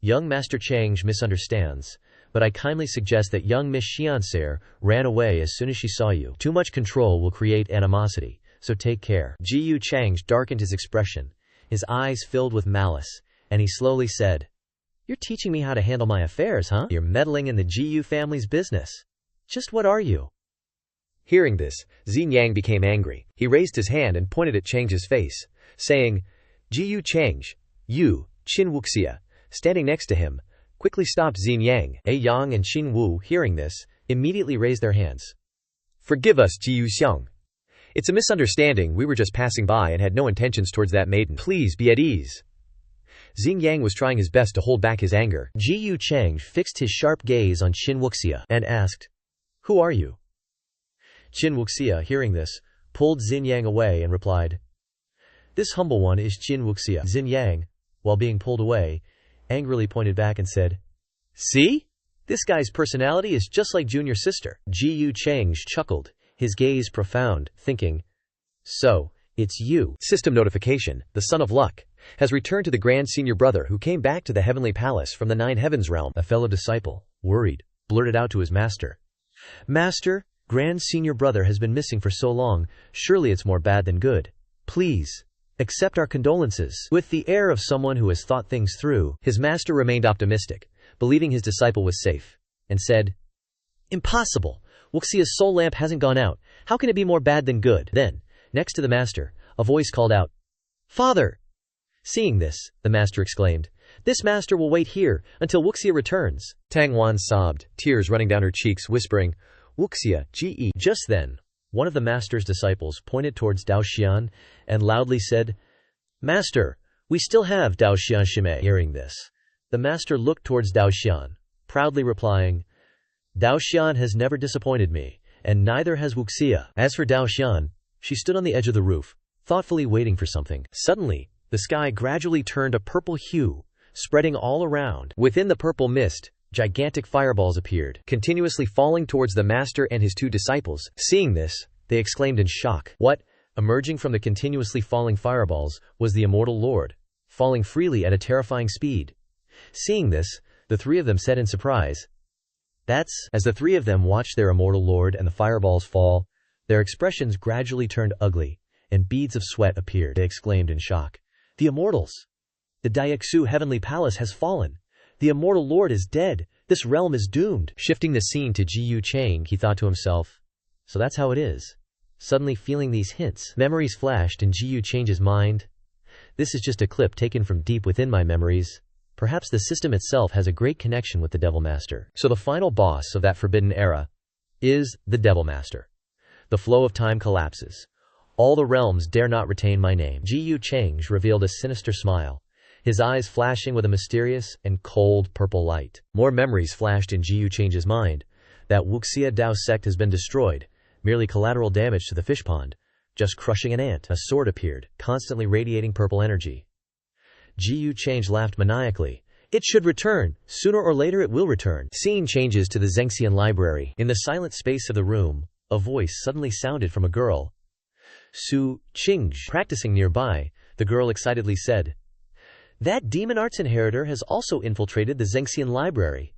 Young Master Cheng misunderstands, but I kindly suggest that young Miss Xianxie ran away as soon as she saw you. Too much control will create animosity, so take care. Jiyu Cheng darkened his expression, his eyes filled with malice, and he slowly said, You're teaching me how to handle my affairs, huh? You're meddling in the Jiyu family's business. Just what are you? Hearing this, Xingyang became angry. He raised his hand and pointed at Cheng's face, saying, Jiyu Cheng, you, Qin Wuxia, standing next to him, quickly stopped Xingyang. A Yang and Qin Wu, hearing this, immediately raised their hands. Forgive us, Jiyu Xiang. It's a misunderstanding. We were just passing by and had no intentions towards that maiden. Please be at ease. Xingyang was trying his best to hold back his anger. Jiyu Cheng fixed his sharp gaze on Qin Wuxia and asked, Who are you? Qin Wuxia, hearing this, pulled Xingyang away and replied, This humble one is Qin Wuxia. Xingyang, while being pulled away, angrily pointed back and said, See? This guy's personality is just like junior sister. Jiyu Cheng chuckled, his gaze profound, thinking, So, it's you. System notification, the son of Luch, has returned to the grand senior brother who came back to the heavenly palace from the 9 heavens realm. A fellow disciple, worried, blurted out to his master, Master, grand senior brother has been missing for so long, surely it's more bad than good. Please, accept our condolences. With the air of someone who has thought things through, his master remained optimistic, believing his disciple was safe, and said, Impossible! Wuxia's soul lamp hasn't gone out. How can it be more bad than good? Then, next to the master, a voice called out, Father! Seeing this, the master exclaimed, This master will wait here until Wuxia returns. Tang Wan sobbed, tears running down her cheeks, whispering, Wuxia, Ge. Just then, one of the master's disciples pointed towards Dao Xian and loudly said, Master, we still have Dao Xian Shime. Hearing this, the master looked towards Dao Xian, proudly replying, Dao Xian has never disappointed me, and neither has Wuxia. As for Dao Xian, she stood on the edge of the roof, thoughtfully waiting for something. Suddenly, the sky gradually turned a purple hue, spreading all around. Within the purple mist, gigantic fireballs appeared, continuously falling towards the master and his 2 disciples. Seeing this, they exclaimed in shock. What? Emerging from the continuously falling fireballs was the immortal lord, falling freely at a terrifying speed. Seeing this, the 3 of them said in surprise, That's... As the 3 of them watched their immortal lord and the fireballs fall, their expressions gradually turned ugly, and beads of sweat appeared. They exclaimed in shock, The immortals! The Daixu heavenly palace has fallen! The immortal lord is dead. This realm is doomed. Shifting the scene to Jiyu Cheng, he thought to himself, So that's how it is. Suddenly feeling these hints, memories flashed in Jiyu Cheng's mind. This is just a clip taken from deep within my memories. Perhaps the system itself has a great connection with the Devil Master. So the final boss of that forbidden era is the Devil Master. The flow of time collapses. All the realms dare not retain my name. Jiyu Cheng revealed a sinister smile, his eyes flashing with a mysterious and cold purple light. More memories flashed in Jiyu Cheng's mind. That Wuxia Dao sect has been destroyed, merely collateral damage to the fish pond, just crushing an ant. A sword appeared, constantly radiating purple energy. Jiyu Cheng laughed maniacally. It should return. Sooner or later it will return. Scene changes to the Zengxian library. In the silent space of the room, a voice suddenly sounded from a girl. Su Qing. Practicing nearby, the girl excitedly said, That demon arts inheritor has also infiltrated the Zengxian library.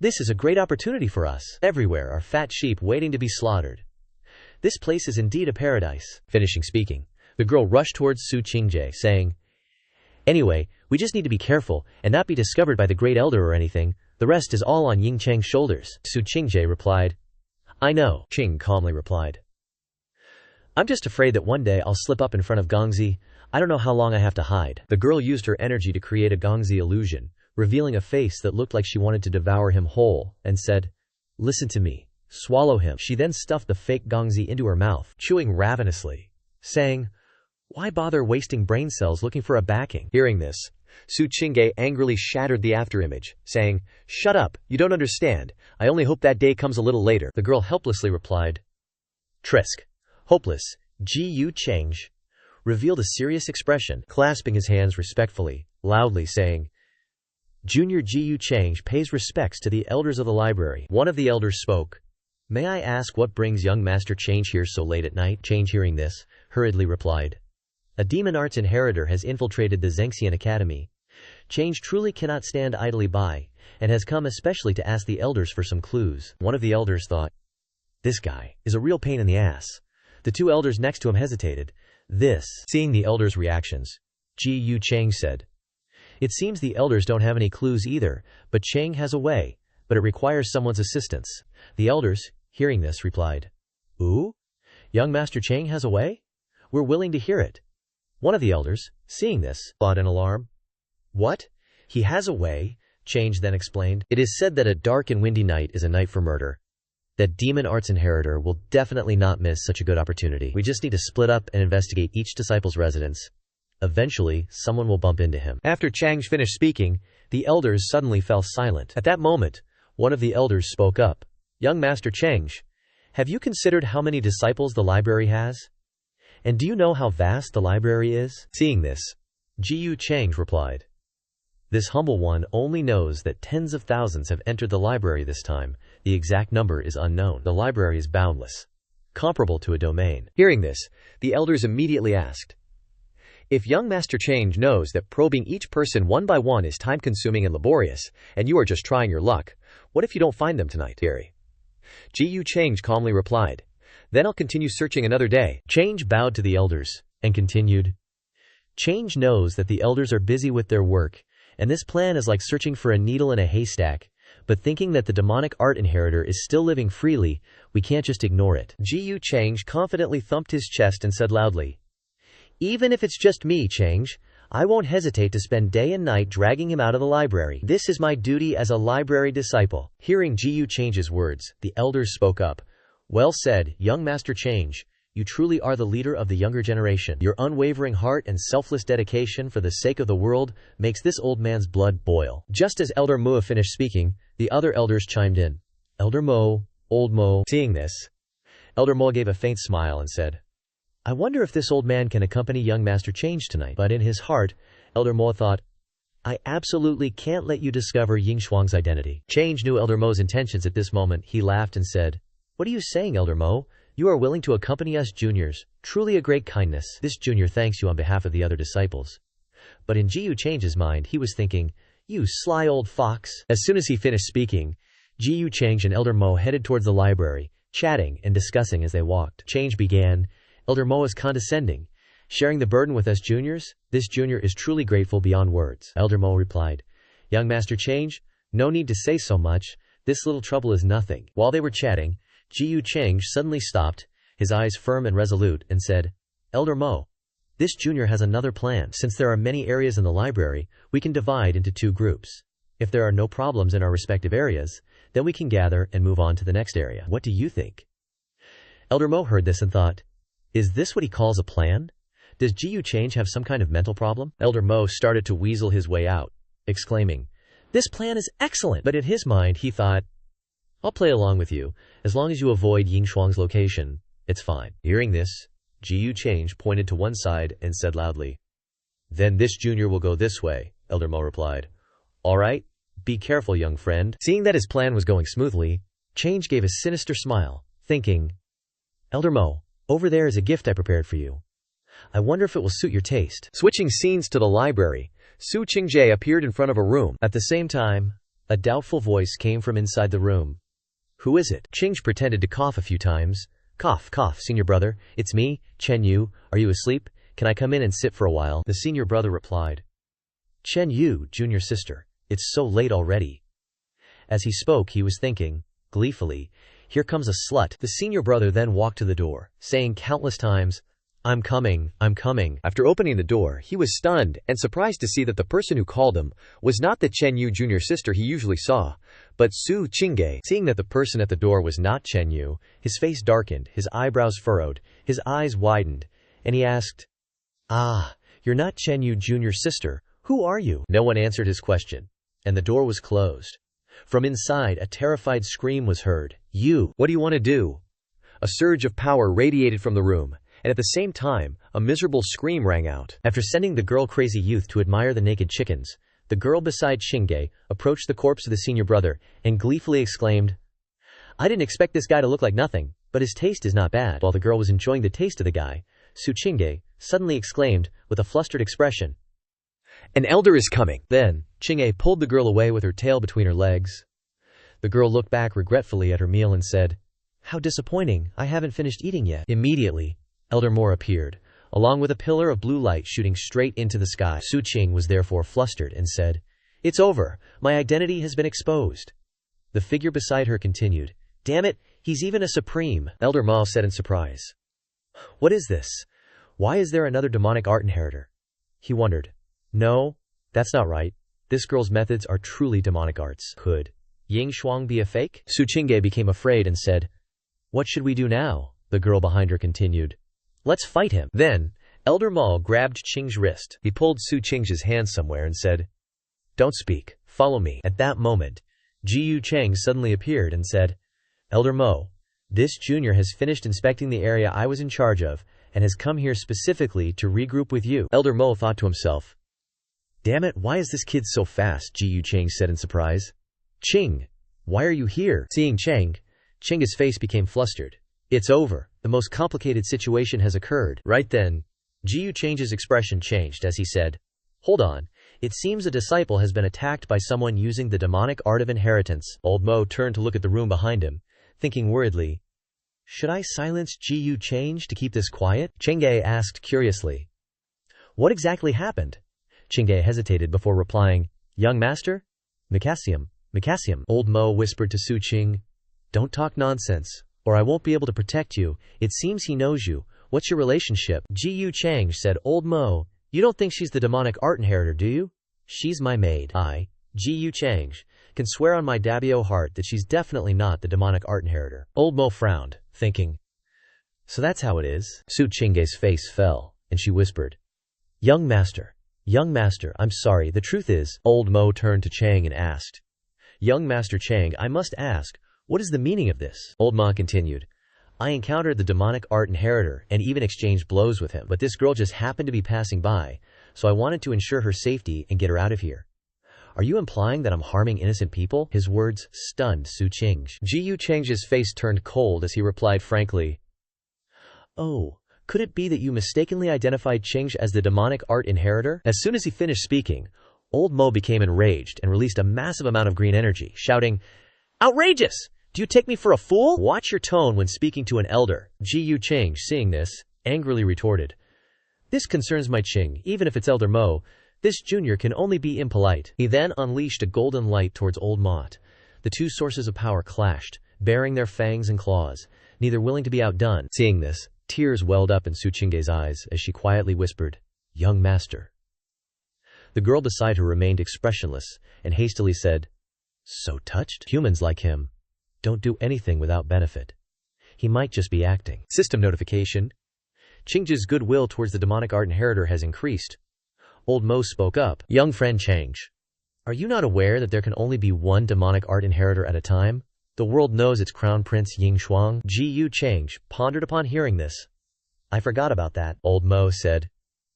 This is a great opportunity for us. Everywhere are fat sheep waiting to be slaughtered. This place is indeed a paradise. Finishing speaking, the girl rushed towards Su Qingje, saying, Anyway, we just need to be careful and not be discovered by the great elder or anything. The rest is all on Ying Cheng's shoulders. Su Qingje replied, I know. Qing calmly replied, I'm just afraid that one day I'll slip up in front of Gongzi. I don't know how long I have to hide. The girl used her energy to create a Gongzi illusion, revealing a face that looked like she wanted to devour him whole, and said, Listen to me. Swallow him. She then stuffed the fake Gongzi into her mouth, chewing ravenously, saying, Why bother wasting brain cells looking for a backing? Hearing this, Su Qingge angrily shattered the afterimage, saying, Shut up, you don't understand. I only hope that day comes a little later. The girl helplessly replied, Trisk. Hopeless. Jiyu Cheng. revealed a serious expression, clasping his hands respectfully, loudly saying, "Junior Jiyu Chang pays respects to the elders of the library." One of the elders spoke. "May I ask what brings young Master Chang here so late at night?" Chang, hearing this, hurriedly replied, "A demon arts inheritor has infiltrated the Zengxian Academy. Chang truly cannot stand idly by, and has come especially to ask the elders for some clues." One of the elders thought, "This guy is a real pain in the ass." The two elders next to him hesitated. Seeing the elders' reactions, Jiyu Chang said, "It seems the elders don't have any clues either, but Chang has a way, but it requires someone's assistance." The elders, hearing this, replied, "Ooh? Young Master Chang has a way? We're willing to hear it." One of the elders, seeing this, thought in alarm. "What? He has a way?" Chang then explained. "It is said that a dark and windy night is a night for murder. That demon arts inheritor will definitely not miss such a good opportunity. We just need to split up and investigate each disciple's residence. Eventually, someone will bump into him." After Chang finished speaking, the elders suddenly fell silent. At that moment, one of the elders spoke up. "Young Master Chang, have you considered how many disciples the library has? And do you know how vast the library is?" Seeing this, Jiyu Chang replied, "This humble one only knows that tens of thousands have entered the library this time. The exact number is unknown. The library is boundless, comparable to a domain." Hearing this, the elders immediately asked, "If young Master Chang knows that probing each person one by one is time-consuming and laborious, and you are just trying your luck, what if you don't find them tonight?" Jiyu Chang calmly replied, "Then I'll continue searching another day." Chang bowed to the elders, and continued, "Chang knows that the elders are busy with their work, and this plan is like searching for a needle in a haystack, but thinking that the demonic art inheritor is still living freely, we can't just ignore it." Jiyu Chang confidently thumped his chest and said loudly, "Even if it's just me, Chang, I won't hesitate to spend day and night dragging him out of the library. This is my duty as a library disciple." Hearing Jiyu Chang's words, the elders spoke up. "Well said, young Master Chang. You truly are the leader of the younger generation. Your unwavering heart and selfless dedication for the sake of the world makes this old man's blood boil." Just as Elder Mo finished speaking, the other elders chimed in. "Elder Mo, old Mo." Seeing this, Elder Mo gave a faint smile and said, "I wonder if this old man can accompany young Master Chang tonight." But in his heart, Elder Mo thought, "I absolutely can't let you discover Ying Shuang's identity." Chang knew Elder Mo's intentions at this moment. He laughed and said, "What are you saying, Elder Mo? You are willing to accompany us juniors. Truly a great kindness. This junior thanks you on behalf of the other disciples." But in Jiyu Chang's mind, he was thinking, "You sly old fox." As soon as he finished speaking, Jiyu Chang and Elder Mo headed towards the library, chatting and discussing as they walked. Chang began, "Elder Mo is condescending, sharing the burden with us juniors. This junior is truly grateful beyond words." Elder Mo replied, "Young Master Chang, no need to say so much. This little trouble is nothing." While they were chatting, Jiyu Chang suddenly stopped, his eyes firm and resolute, and said, "Elder Mo, this junior has another plan. Since there are many areas in the library, we can divide into two groups. If there are no problems in our respective areas, then we can gather and move on to the next area. What do you think?" Elder Mo heard this and thought, "Is this what he calls a plan? Does Jiyu Chang have some kind of mental problem?" Elder Mo started to weasel his way out, exclaiming, "This plan is excellent!" But in his mind he thought, "I'll play along with you. As long as you avoid Ying Shuang's location, it's fine." Hearing this, Jiyu Chang pointed to one side and said loudly, "Then this junior will go this way." Elder Mo replied, "All right, be careful, young friend." Seeing that his plan was going smoothly, Chang gave a sinister smile, thinking, "Elder Mo, over there is a gift I prepared for you. I wonder if it will suit your taste." Switching scenes to the library, Su Qingjae appeared in front of a room. At the same time, a doubtful voice came from inside the room. "Who is it?" Ching pretended to cough a few times. "Cough, cough, senior brother. It's me, Chen Yu. Are you asleep? Can I come in and sit for a while?" The senior brother replied, "Chen Yu, junior sister, it's so late already." As he spoke, he was thinking, gleefully, "Here comes a slut." The senior brother then walked to the door, saying countless times, I'm coming, I'm coming." After opening the door, he was stunned and surprised to see that the person who called him was not the Chen Yu junior sister he usually saw, but Su Qingge. Seeing that the person at the door was not Chen Yu, his face darkened, his eyebrows furrowed, his eyes widened, and he asked, "Ah, you're not Chen Yu junior sister. Who are you?" No one answered his question, and the door was closed. From inside, a terrified scream was heard. "You, what do you want to do?" A surge of power radiated from the room, and at the same time, a miserable scream rang out. After sending the girl-crazy youth to admire the naked chickens, the girl beside Chingay approached the corpse of the senior brother and gleefully exclaimed, "I didn't expect this guy to look like nothing, but his taste is not bad." While the girl was enjoying the taste of the guy, Su Chingay suddenly exclaimed, with a flustered expression, "An elder is coming!" Then, Chingay pulled the girl away with her tail between her legs. The girl looked back regretfully at her meal and said, "How disappointing, I haven't finished eating yet." Immediately, Elder Mo appeared, along with a pillar of blue light shooting straight into the sky. Su Qing was therefore flustered and said, "It's over, my identity has been exposed." The figure beside her continued, "Damn it, he's even a supreme." Elder Ma said in surprise, "What is this? Why is there another demonic art inheritor?" He wondered. No, that's not right. This girl's methods are truly demonic arts. Could Ying Shuang be a fake? Su Qingay became afraid and said, "What should we do now?" The girl behind her continued, "Let's fight him." Then, Elder Ma grabbed Qing's wrist. He pulled Su Qing's hand somewhere and said, "Don't speak, follow me." At that moment, Ji Yu Cheng suddenly appeared and said, "Elder Mo, this junior has finished inspecting the area I was in charge of and has come here specifically to regroup with you." Elder Mo thought to himself, "Damn it, why is this kid so fast?" Ji Yu Cheng said in surprise. "Qing, why are you here?" Seeing Ching's face became flustered. "It's over. The most complicated situation has occurred." Right then, Ji Yu Cheng's expression changed as he said, "Hold on. It seems a disciple has been attacked by someone using the demonic art of inheritance." Old Mo turned to look at the room behind him, thinking worriedly, "Should I silence Ji Yu Cheng to keep this quiet?" Chingay asked curiously, "What exactly happened?" Chingay hesitated before replying, "Young master? Mikasium. Old Mo whispered to Su Qing, "Don't talk nonsense, or I won't be able to protect you. It seems he knows you. What's your relationship?" Ji Yu Cheng said, "Old Mo, you don't think she's the demonic art inheritor, do you? She's my maid. I, Ji Yu Cheng, can swear on my Dabio heart that she's definitely not the demonic art inheritor." Old Mo frowned, thinking, "So that's how it is?" Su Qing's face fell, and she whispered, Young master, I'm sorry, the truth is." Old Mo turned to Chang and asked, "Young Master Chang, I must ask, what is the meaning of this?" Old Ma continued, "I encountered the demonic art inheritor and even exchanged blows with him, but this girl just happened to be passing by, so I wanted to ensure her safety and get her out of here." "Are you implying that I'm harming innocent people?" His words stunned Su Qing. Ji Yu Cheng's face turned cold as he replied frankly, "Oh, could it be that you mistakenly identified Qing as the demonic art inheritor?" As soon as he finished speaking, Old Mo became enraged and released a massive amount of green energy, shouting, "Outrageous! Do you take me for a fool? Watch your tone when speaking to an elder." Ji Yu Cheng, seeing this, angrily retorted, "This concerns my Qing, even if it's Elder Mo. This junior can only be impolite." He then unleashed a golden light towards Old Mott. The two sources of power clashed, baring their fangs and claws, neither willing to be outdone. Seeing this, tears welled up in Su Qing's eyes as she quietly whispered, "Young master." The girl beside her remained expressionless and hastily said, "So touched? Humans like him don't do anything without benefit. He might just be acting." System notification. Qing's goodwill towards the demonic art inheritor has increased. Old Mo spoke up, "Young friend Chang, are you not aware that there can only be one demonic art inheritor at a time? The world knows its crown prince Ying Shuang." Ji Yu Cheng pondered upon hearing this. "I forgot about that." Old Mo said,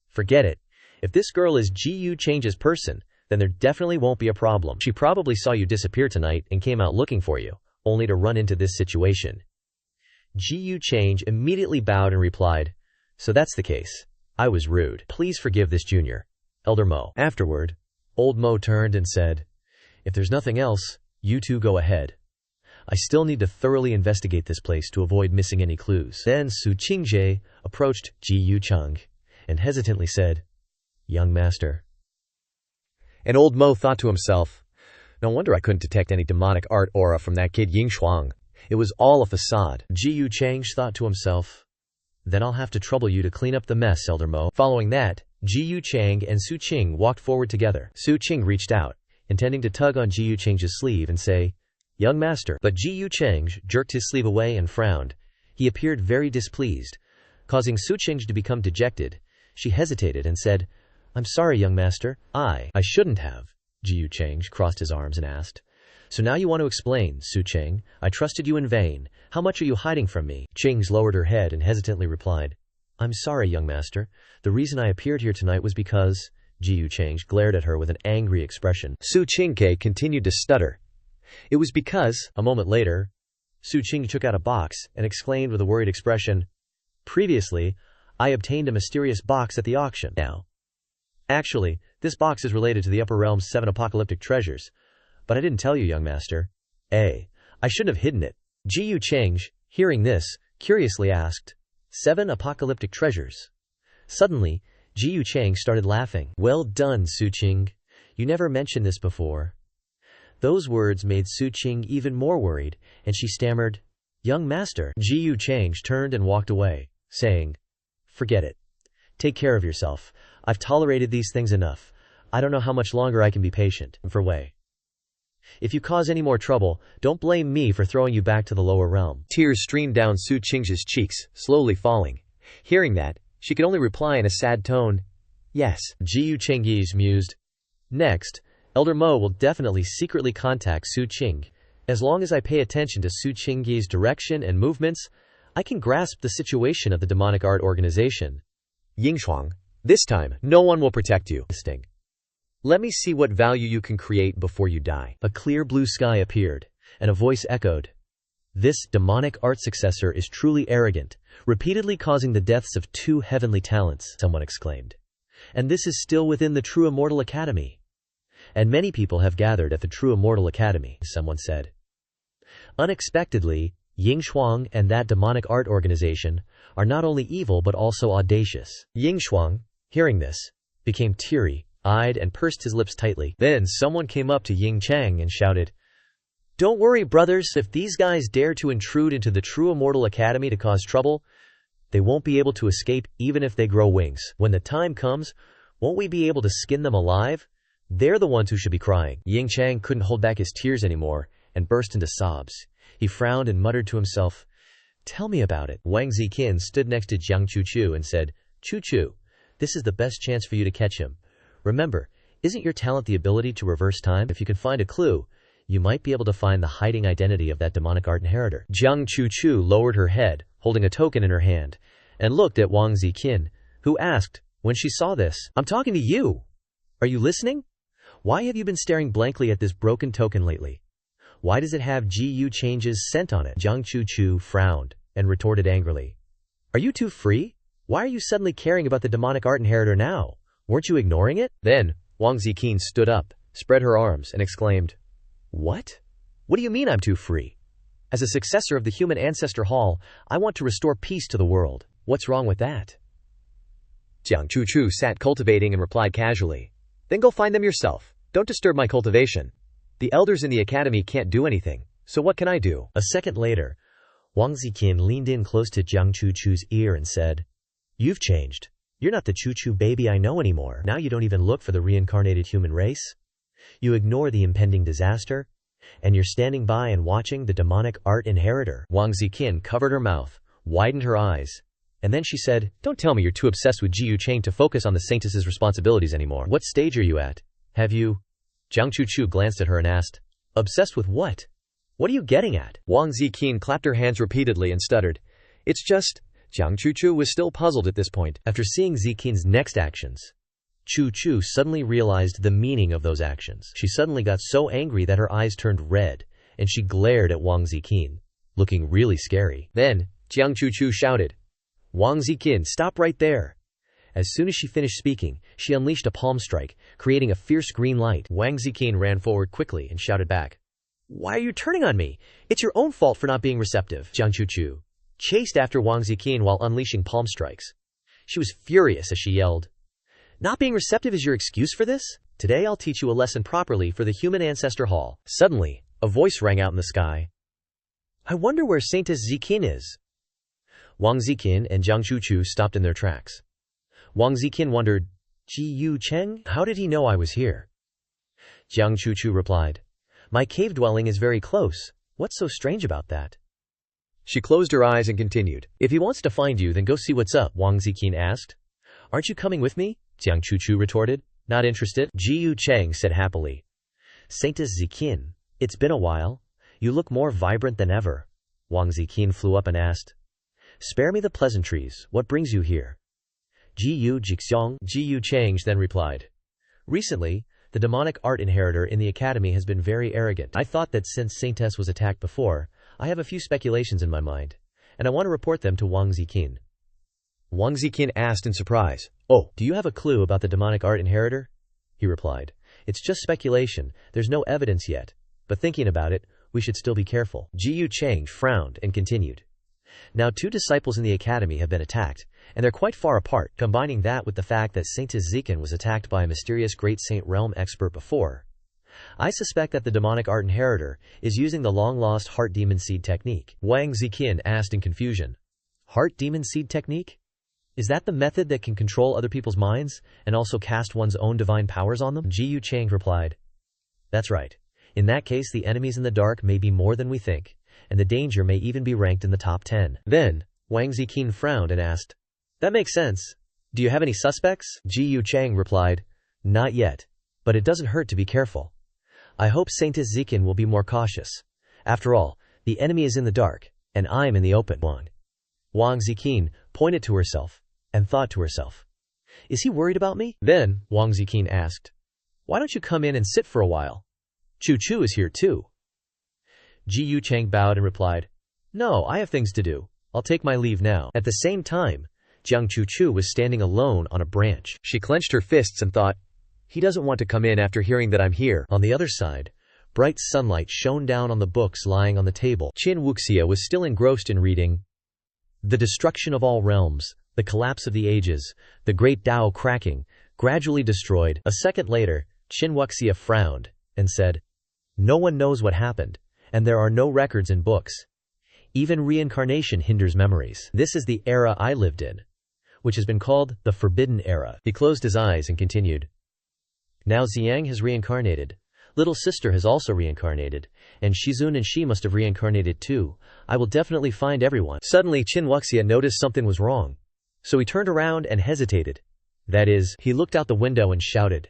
"Forget it. If this girl is Ji Yu Cheng's person, then there definitely won't be a problem. She probably saw you disappear tonight and came out looking for you, only to run into this situation." Ji Yu Cheng immediately bowed and replied, "So that's the case. I was rude. Please forgive this junior, Elder Mo." Afterward, Old Mo turned and said, "If there's nothing else, you two go ahead. I still need to thoroughly investigate this place to avoid missing any clues." Then Su Qingje approached Ji Yu Cheng and hesitantly said, "Young master." And Old Mo thought to himself, "No wonder I couldn't detect any demonic art aura from that kid Ying Shuang. It was all a facade." Ji Yu Cheng thought to himself, "Then I'll have to trouble you to clean up the mess, Elder Mo." Following that, Ji Yu Cheng and Su Qing walked forward together. Su Qing reached out, intending to tug on Ji Yu Cheng's sleeve and say, "Young master." But Ji Yu Cheng jerked his sleeve away and frowned. He appeared very displeased, causing Su Qing to become dejected. She hesitated and said, "I'm sorry, young master. I shouldn't have." Ji Yu Cheng crossed his arms and asked, "So now you want to explain, Su Qing? I trusted you in vain. How much are you hiding from me?" Qing lowered her head and hesitantly replied, I'm sorry, young master. The reason I appeared here tonight was because... Ji Yucheng glared at her with an angry expression. Su Qingke continued to stutter. It was because... A moment later, Su Qing took out a box and exclaimed with a worried expression, "Previously, I obtained a mysterious box at the auction. Now, actually, this box is related to the Upper Realm's 7 apocalyptic treasures. But I didn't tell you, young master. I shouldn't have hidden it." Ji Yucheng, hearing this, curiously asked, 7 apocalyptic treasures? Suddenly, Ji Yucheng started laughing. Well done, Su Qing. You never mentioned this before. Those words made Su Qing even more worried, and she stammered, "Young master." Ji Yucheng turned and walked away, saying, "Forget it. Take care of yourself. I've tolerated these things enough. I don't know how much longer I can be patient. For Wei. If you cause any more trouble, don't blame me for throwing you back to the lower realm." Tears streamed down Su Qing's cheeks, slowly falling. Hearing that, she could only reply in a sad tone, "Yes." Ji Yucheng mused. Next, Elder Mo will definitely secretly contact Su Qing. As long as I pay attention to Su Qing's direction and movements, I can grasp the situation of the demonic art organization. Yingshuang, this time, no one will protect you. Let me see what value you can create before you die. A clear blue sky appeared, and a voice echoed. This demonic art successor is truly arrogant, repeatedly causing the deaths of 2 heavenly talents, someone exclaimed. And this is still within the True Immortal Academy. And many people have gathered at the True Immortal Academy, someone said. Unexpectedly, Yingshuang and that demonic art organization are not only evil but also audacious. Yingshuang, hearing this, became teary-eyed and pursed his lips tightly. Then someone came up to Ying Chang and shouted, "Don't worry, brothers, if these guys dare to intrude into the True Immortal Academy to cause trouble, they won't be able to escape even if they grow wings. When the time comes, won't we be able to skin them alive? They're the ones who should be crying." Ying Chang couldn't hold back his tears anymore and burst into sobs. He frowned and muttered to himself, "Tell me about it." Wang Ziqin stood next to Jiang Chuchu and said, "Chuchu, this is the best chance for you to catch him. Remember, isn't your talent the ability to reverse time? If you can find a clue, you might be able to find the hiding identity of that demonic art inheritor." Jiang Chuchu lowered her head, holding a token in her hand, and looked at Wang Ziqin, who asked, when she saw this, "I'm talking to you. Are you listening? Why have you been staring blankly at this broken token lately? Why does it have Ji Yucheng's scent on it?" Jiang Chuchu frowned and retorted angrily, "Are you too free? Why are you suddenly caring about the demonic art inheritor now? Weren't you ignoring it?" Then, Wang Ziqin stood up, spread her arms, and exclaimed, "What? What do you mean I'm too free? As a successor of the Human Ancestor Hall, I want to restore peace to the world. What's wrong with that?" Jiang Chuchu sat cultivating and replied casually, "Then go find them yourself. Don't disturb my cultivation. The elders in the academy can't do anything, so what can I do?" A second later, Wang Ziqin leaned in close to Jiang Chuchu's ear and said, "You've changed. You're not the Chuchu baby I know anymore. Now you don't even look for the reincarnated human race. You ignore the impending disaster, and you're standing by and watching the demonic art inheritor." Wang Ziqin covered her mouth, widened her eyes, and then she said, "Don't tell me you're too obsessed with Ji Yucheng to focus on the Saintess's responsibilities anymore. What stage are you at? Have you?" Jiang Chuchu glanced at her and asked, "Obsessed with what? What are you getting at?" Wang Ziqin clapped her hands repeatedly and stuttered, "It's just..." Jiang Chuchu was still puzzled at this point. After seeing Ziqin's next actions, Chuchu suddenly realized the meaning of those actions. She suddenly got so angry that her eyes turned red, and she glared at Wang Ziqin, looking really scary. Then, Jiang Chuchu shouted, "Wang Ziqin, stop right there." As soon as she finished speaking, she unleashed a palm strike, creating a fierce green light. Wang Ziqin ran forward quickly and shouted back, "Why are you turning on me? It's your own fault for not being receptive." Jiang Chuchu chased after Wang Ziqin while unleashing palm strikes. She was furious as she yelled, "Not being receptive is your excuse for this? Today I'll teach you a lesson properly for the Human Ancestor Hall." Suddenly, a voice rang out in the sky. "I wonder where Saintess Ziqin is." Wang Ziqin and Jiang Chuchu stopped in their tracks. Wang Ziqin wondered, "Ji Yucheng? How did he know I was here?" Jiang Chuchu replied, "My cave dwelling is very close. What's so strange about that?" She closed her eyes and continued, "If he wants to find you, then go see what's up," Wang Ziqin asked. "Aren't you coming with me?" Jiang Chuchu retorted, not interested. Ji Yucheng said happily, "Saintess Ziqin, it's been a while. You look more vibrant than ever." Wang Ziqin flew up and asked, Spare me the pleasantries, what brings you here? Ji Yu Jixiong, Ji Yu Changge then replied. Recently, the demonic art inheritor in the academy has been very arrogant. I thought that since Saintess was attacked before, I have a few speculations in my mind, and I want to report them to Wang Ziqin. Wang Ziqin asked in surprise, "Oh, do you have a clue about the demonic art inheritor?" He replied, "It's just speculation, there's no evidence yet, but thinking about it, we should still be careful." Ji Yu Changge frowned and continued. Now 2 disciples in the academy have been attacked, and they're quite far apart. Combining that with the fact that Saintess Ziqin was attacked by a mysterious great saint realm expert before, I suspect that the demonic art inheritor is using the long-lost heart demon seed technique. Wang Ziqin asked in confusion. Heart demon seed technique? Is that the method that can control other people's minds and also cast one's own divine powers on them? Ji Yu Changge replied. That's right. In that case, the enemies in the dark may be more than we think, and the danger may even be ranked in the top 10. Then, Wang Ziqin frowned and asked, That makes sense. Do you have any suspects? Ji Yu Changge replied, Not yet, but it doesn't hurt to be careful. I hope Saintess Ziqin will be more cautious. After all, the enemy is in the dark, and I'm in the open. Wang Ziqin pointed to herself, and thought to herself, Is he worried about me? Then, Wang Ziqin asked, Why don't you come in and sit for a while? Chu Chu is here too. Ji Yu Changge bowed and replied, No, I have things to do. I'll take my leave now. At the same time, Jiang Chu Chu was standing alone on a branch. She clenched her fists and thought, He doesn't want to come in after hearing that I'm here. On the other side, bright sunlight shone down on the books lying on the table. Qin Wuxia was still engrossed in reading The Destruction of All Realms, The Collapse of the Ages, The Great Tao Cracking, Gradually Destroyed. A second later, Qin Wuxia frowned and said, No one knows what happened, and there are no records in books. Even reincarnation hinders memories. This is the era I lived in, which has been called the Forbidden Era. He closed his eyes and continued. Now Xiang has reincarnated. Little sister has also reincarnated, and Shizun and she must have reincarnated too. I will definitely find everyone. Suddenly Qin Wuxia noticed something was wrong, so he turned around and hesitated. That is, he looked out the window and shouted.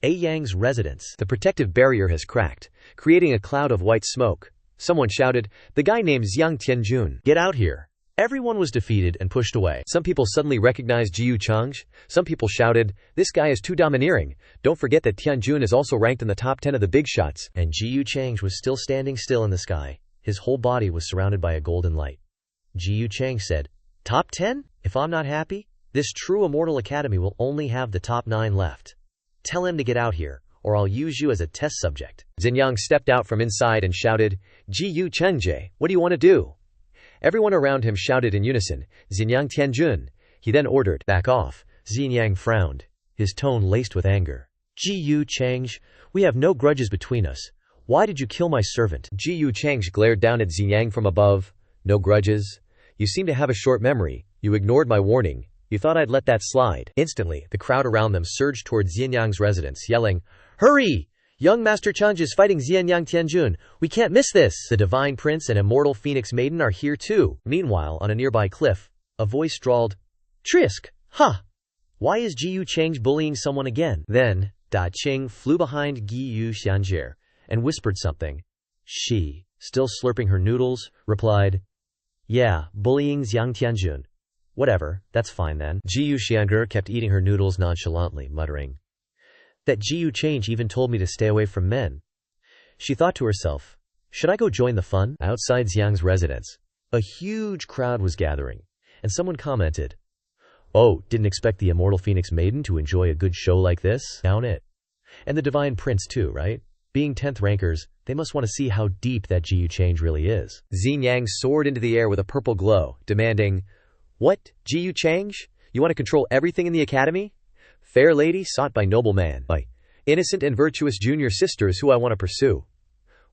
A Yang's residence. The protective barrier has cracked, creating a cloud of white smoke. Someone shouted, The guy named Xiang Tianjun. Get out here. Everyone was defeated and pushed away. Some people suddenly recognized Ji Yu Changge. Some people shouted, This guy is too domineering. Don't forget that Tianjun is also ranked in the top 10 of the big shots. And Ji Yu Changge was still standing still in the sky. His whole body was surrounded by a golden light. Ji Yu Changge said, Top 10? If I'm not happy, this true immortal academy will only have the top 9 left. Tell him to get out here, or I'll use you as a test subject. Xinjiang stepped out from inside and shouted, Ji Yu Changge, what do you want to do? Everyone around him shouted in unison, Xinjiang Tianjun. He then ordered, Back off. Xinjiang frowned, his tone laced with anger. Ji Yu Changge, we have no grudges between us. Why did you kill my servant? Ji Yu Changge glared down at Xinjiang from above. No grudges? You seem to have a short memory. You ignored my warning. You thought I'd let that slide. Instantly, the crowd around them surged towards Xinjiang's residence, yelling, Hurry! Young Master Changge is fighting Xinjiang Tianjun. We can't miss this! The Divine Prince and Immortal Phoenix Maiden are here too. Meanwhile, on a nearby cliff, a voice drawled, Trisk! Ha! Why is Ji Yu Changge bullying someone again? Then, Da Qing flew behind Gi Yu Xianjie and whispered something. She, still slurping her noodles, replied, Yeah, bullying Xiang Tianjun. Whatever, that's fine then. Ji Yu Xianjie kept eating her noodles nonchalantly, muttering, That Ji Yu Changge even told me to stay away from men. She thought to herself, Should I go join the fun? Outside Xiang's residence, a huge crowd was gathering, and someone commented, Oh, didn't expect the Immortal Phoenix Maiden to enjoy a good show like this? Down it. And the Divine Prince too, right? Being 10th rankers, they must want to see how deep that Ji Yu Changge really is. Xinjiang soared into the air with a purple glow, demanding, What, Ji Yu Changge? You want to control everything in the academy? Fair lady sought by noble man, by innocent and virtuous junior sisters who I want to pursue.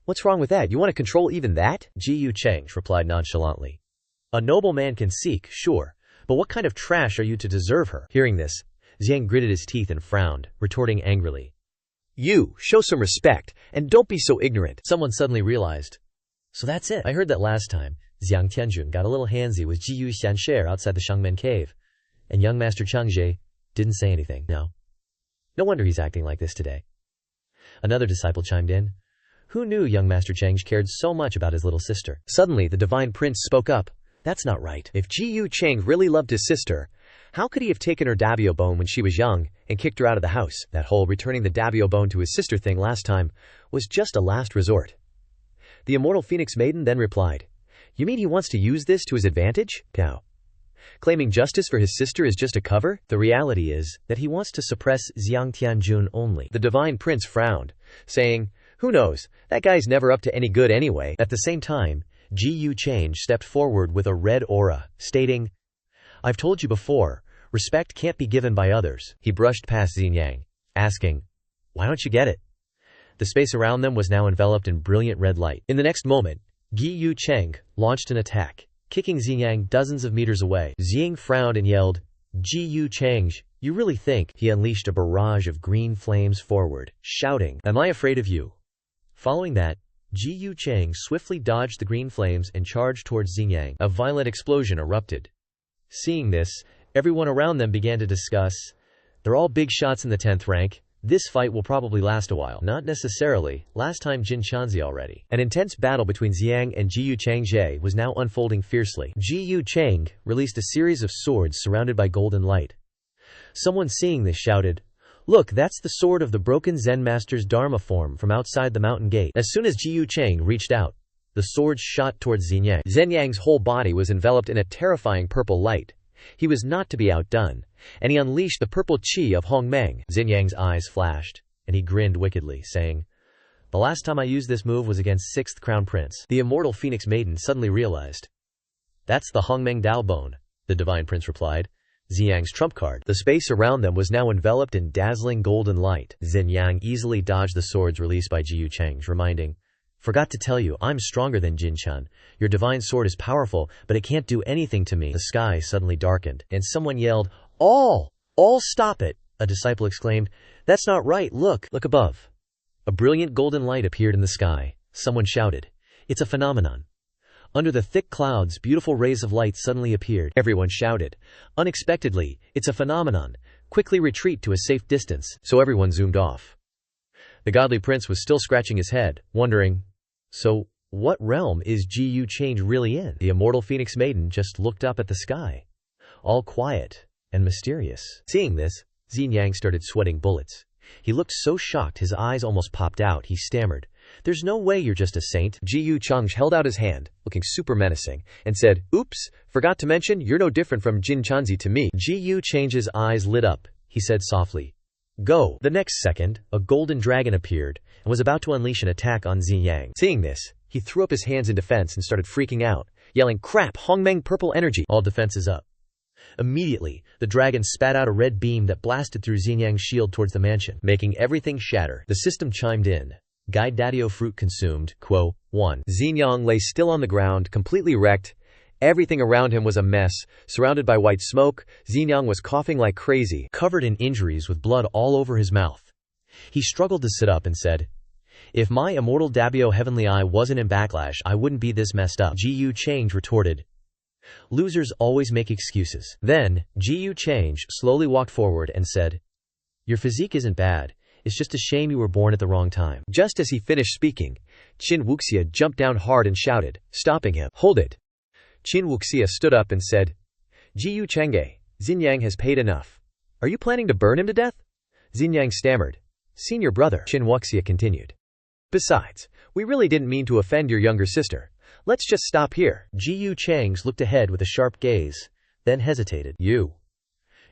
What's wrong with that? You want to control even that? Ji Yu Changge replied nonchalantly. A noble man can seek, sure, but what kind of trash are you to deserve her? Hearing this, Xiang gritted his teeth and frowned, retorting angrily. You, show some respect, and don't be so ignorant. Someone suddenly realized. So that's it. I heard that last time, Xiang Tianjun got a little handsy with Ji Yu Xianjie outside the Shangmen cave, and young Master Changge didn't say anything. No wonder he's acting like this today. Another disciple chimed in. Who knew young Master Changge cared so much about his little sister? Suddenly, the Divine Prince spoke up. That's not right. If Ji Yu Cheng really loved his sister, how could he have taken her Dabio bone when she was young and kicked her out of the house? That whole returning the Dabio bone to his sister thing last time was just a last resort. The immortal Phoenix Maiden then replied, "You mean he wants to use this to his advantage? Now, claiming justice for his sister is just a cover? The reality is that he wants to suppress Xiang Tianjun only." The divine prince frowned, saying, "Who knows, that guy's never up to any good anyway." At the same time, Ji Yu Cheng stepped forward with a red aura, stating, "I've told you before, respect can't be given by others." He brushed past Xinjiang, asking, "Why don't you get it?" The space around them was now enveloped in brilliant red light. In the next moment, Ji Yu Cheng launched an attack, kicking Xinjiang dozens of meters away. Xing frowned and yelled, "Ji Yu Cheng, you really think?" He unleashed a barrage of green flames forward, shouting, "Am I afraid of you?" Following that, Ji Yu Cheng swiftly dodged the green flames and charged towards Xinjiang. A violent explosion erupted. Seeing this, everyone around them began to discuss, "They're all big shots in the 10th rank. This fight will probably last a while." Not necessarily. Last time Jin Chanzi already. An intense battle between Xiang and Ji Yu Cheng was now unfolding fiercely. Ji Yu Cheng released a series of swords surrounded by golden light. Someone seeing this shouted, "Look, that's the sword of the broken Zen master's Dharma form from outside the mountain gate." As soon as Ji Yu Cheng reached out, the sword shot towards Xinjiang. Xinjiang's whole body was enveloped in a terrifying purple light. He was not to be outdone, and he unleashed the purple chi of Hongmeng. Xinjiang's eyes flashed, and he grinned wickedly, saying, "The last time I used this move was against 6th Crown Prince." The immortal Phoenix Maiden suddenly realized. "That's the Hongmeng Dao Bone," the divine prince replied. Xinjiang's trump card. The space around them was now enveloped in dazzling golden light. Xinjiang easily dodged the swords released by Ji Yu Cheng, reminding, "Forgot to tell you, I'm stronger than Jin Chan. Your divine sword is powerful, but it can't do anything to me." The sky suddenly darkened, and someone yelled, All stop it!" A disciple exclaimed, "That's not right, look above." A brilliant golden light appeared in the sky. Someone shouted, "It's a phenomenon." Under the thick clouds, beautiful rays of light suddenly appeared. Everyone shouted, "Unexpectedly, it's a phenomenon. Quickly retreat to a safe distance." So everyone zoomed off. The godly prince was still scratching his head, wondering, so what realm is Ji Yu Cheng really in? The immortal Phoenix Maiden just looked up at the sky, all quiet and mysterious. Seeing this, Xinjiang started sweating bullets. He looked so shocked his eyes almost popped out. He stammered, "There's no way you're just a saint." Ji Yu Cheng held out his hand, looking super menacing, and said, "Oops, forgot to mention, you're no different from Jin Chanzi to me." Ji Yu Cheng's eyes lit up. He said softly, "Go." The next second, a golden dragon appeared and was about to unleash an attack on Xinjiang. Seeing this, he threw up his hands in defense and started freaking out, yelling, "Crap, Hongmeng purple energy." All defenses up. Immediately, the dragon spat out a red beam that blasted through Xinjiang's shield towards the mansion, making everything shatter. The system chimed in. Guide Daddio fruit consumed. Quo 1. Xinjiang lay still on the ground, completely wrecked. Everything around him was a mess. Surrounded by white smoke, Xinjiang was coughing like crazy, covered in injuries with blood all over his mouth. He struggled to sit up and said, "If my immortal Dabio heavenly eye wasn't in backlash, I wouldn't be this messed up." Ji Yu Cheng retorted, "Losers always make excuses." Then, Ji Yu Cheng slowly walked forward and said, "Your physique isn't bad. It's just a shame you were born at the wrong time." Just as he finished speaking, Qin Wuxia jumped down hard and shouted, stopping him, "Hold it!" Qin Wuxia stood up and said, "Ji Yu Cheng, Xinjiang has paid enough. Are you planning to burn him to death?" Xinjiang stammered, "Senior brother," Qin Wuxia continued. "Besides, we really didn't mean to offend your younger sister. Let's just stop here." Ji Yu Cheng looked ahead with a sharp gaze, then hesitated. "You."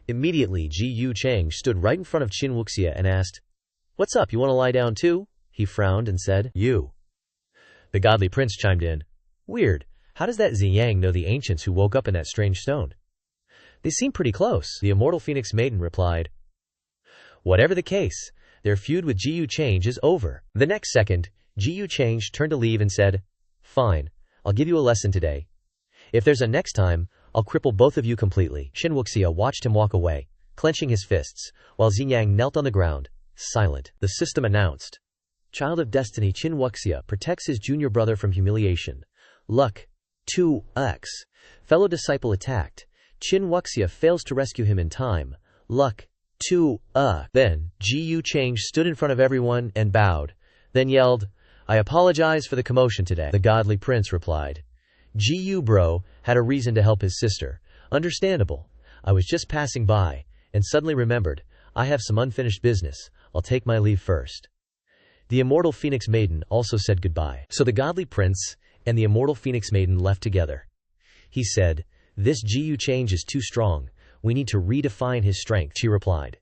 Immediately Ji Yu Cheng stood right in front of Qin Wuxia and asked, "What's up, you want to lie down too?" He frowned and said, "You." The godly prince chimed in, "Weird, how does that Xinjiang know the ancients who woke up in that strange stone? They seem pretty close." The immortal Phoenix Maiden replied, "Whatever the case, their feud with Ji Yu Cheng is over." The next second, Ji Yu Cheng turned to leave and said, "Fine, I'll give you a lesson today. If there's a next time, I'll cripple both of you completely." Qin Wuxia watched him walk away, clenching his fists, while Xinjiang knelt on the ground, silent. The system announced, "Child of Destiny Qin Wuxia protects his junior brother from humiliation. Luch 2x. Fellow disciple attacked. Qin Wuxia fails to rescue him in time. Luch 2. Then, Ji Yu Cheng stood in front of everyone and bowed, then yelled, "I apologize for the commotion today." The godly prince replied, Gu bro had a reason to help his sister. Understandable. I was just passing by, and suddenly remembered, I have some unfinished business, I'll take my leave first. The immortal Phoenix Maiden also said goodbye. So the godly prince and the immortal Phoenix Maiden left together. He said, "This Gu change is too strong, we need to redefine his strength," she replied.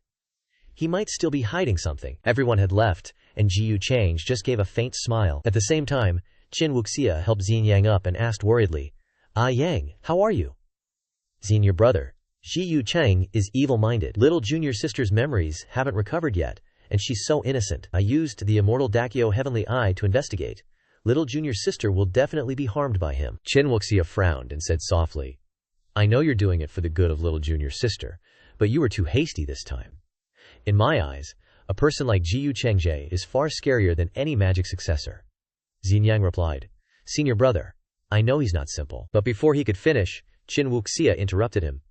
He might still be hiding something. Everyone had left, and Gu change just gave a faint smile. At the same time, Qin Wuxia helped Xin Yang up and asked worriedly, "Ah Yang, how are you?" "Xin, your brother, Ji Yu Cheng, is evil-minded. Little junior sister's memories haven't recovered yet, and she's so innocent. I used the immortal Dakio Heavenly Eye to investigate. Little junior sister will definitely be harmed by him." Qin Wuxia frowned and said softly, "I know you're doing it for the good of little junior sister, but you were too hasty this time. In my eyes, a person like Ji Yu Chengje is far scarier than any magic successor." Xin Yang replied, "Senior brother, I know he's not simple." But before he could finish, Qin Wuxia interrupted him.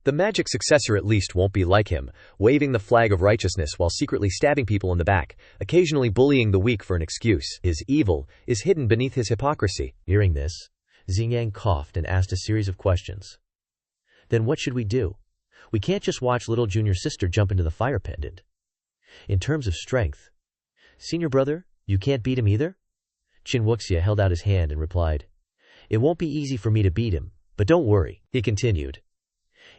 "The magic successor at least won't be like him, waving the flag of righteousness while secretly stabbing people in the back, occasionally bullying the weak for an excuse. His evil is hidden beneath his hypocrisy." Hearing this, Xin Yang coughed and asked a series of questions. "Then what should we do? We can't just watch little junior sister jump into the fire pit. In terms of strength, senior brother, you can't beat him either?" Qin Wuxia held out his hand and replied, "It won't be easy for me to beat him, but don't worry," he continued.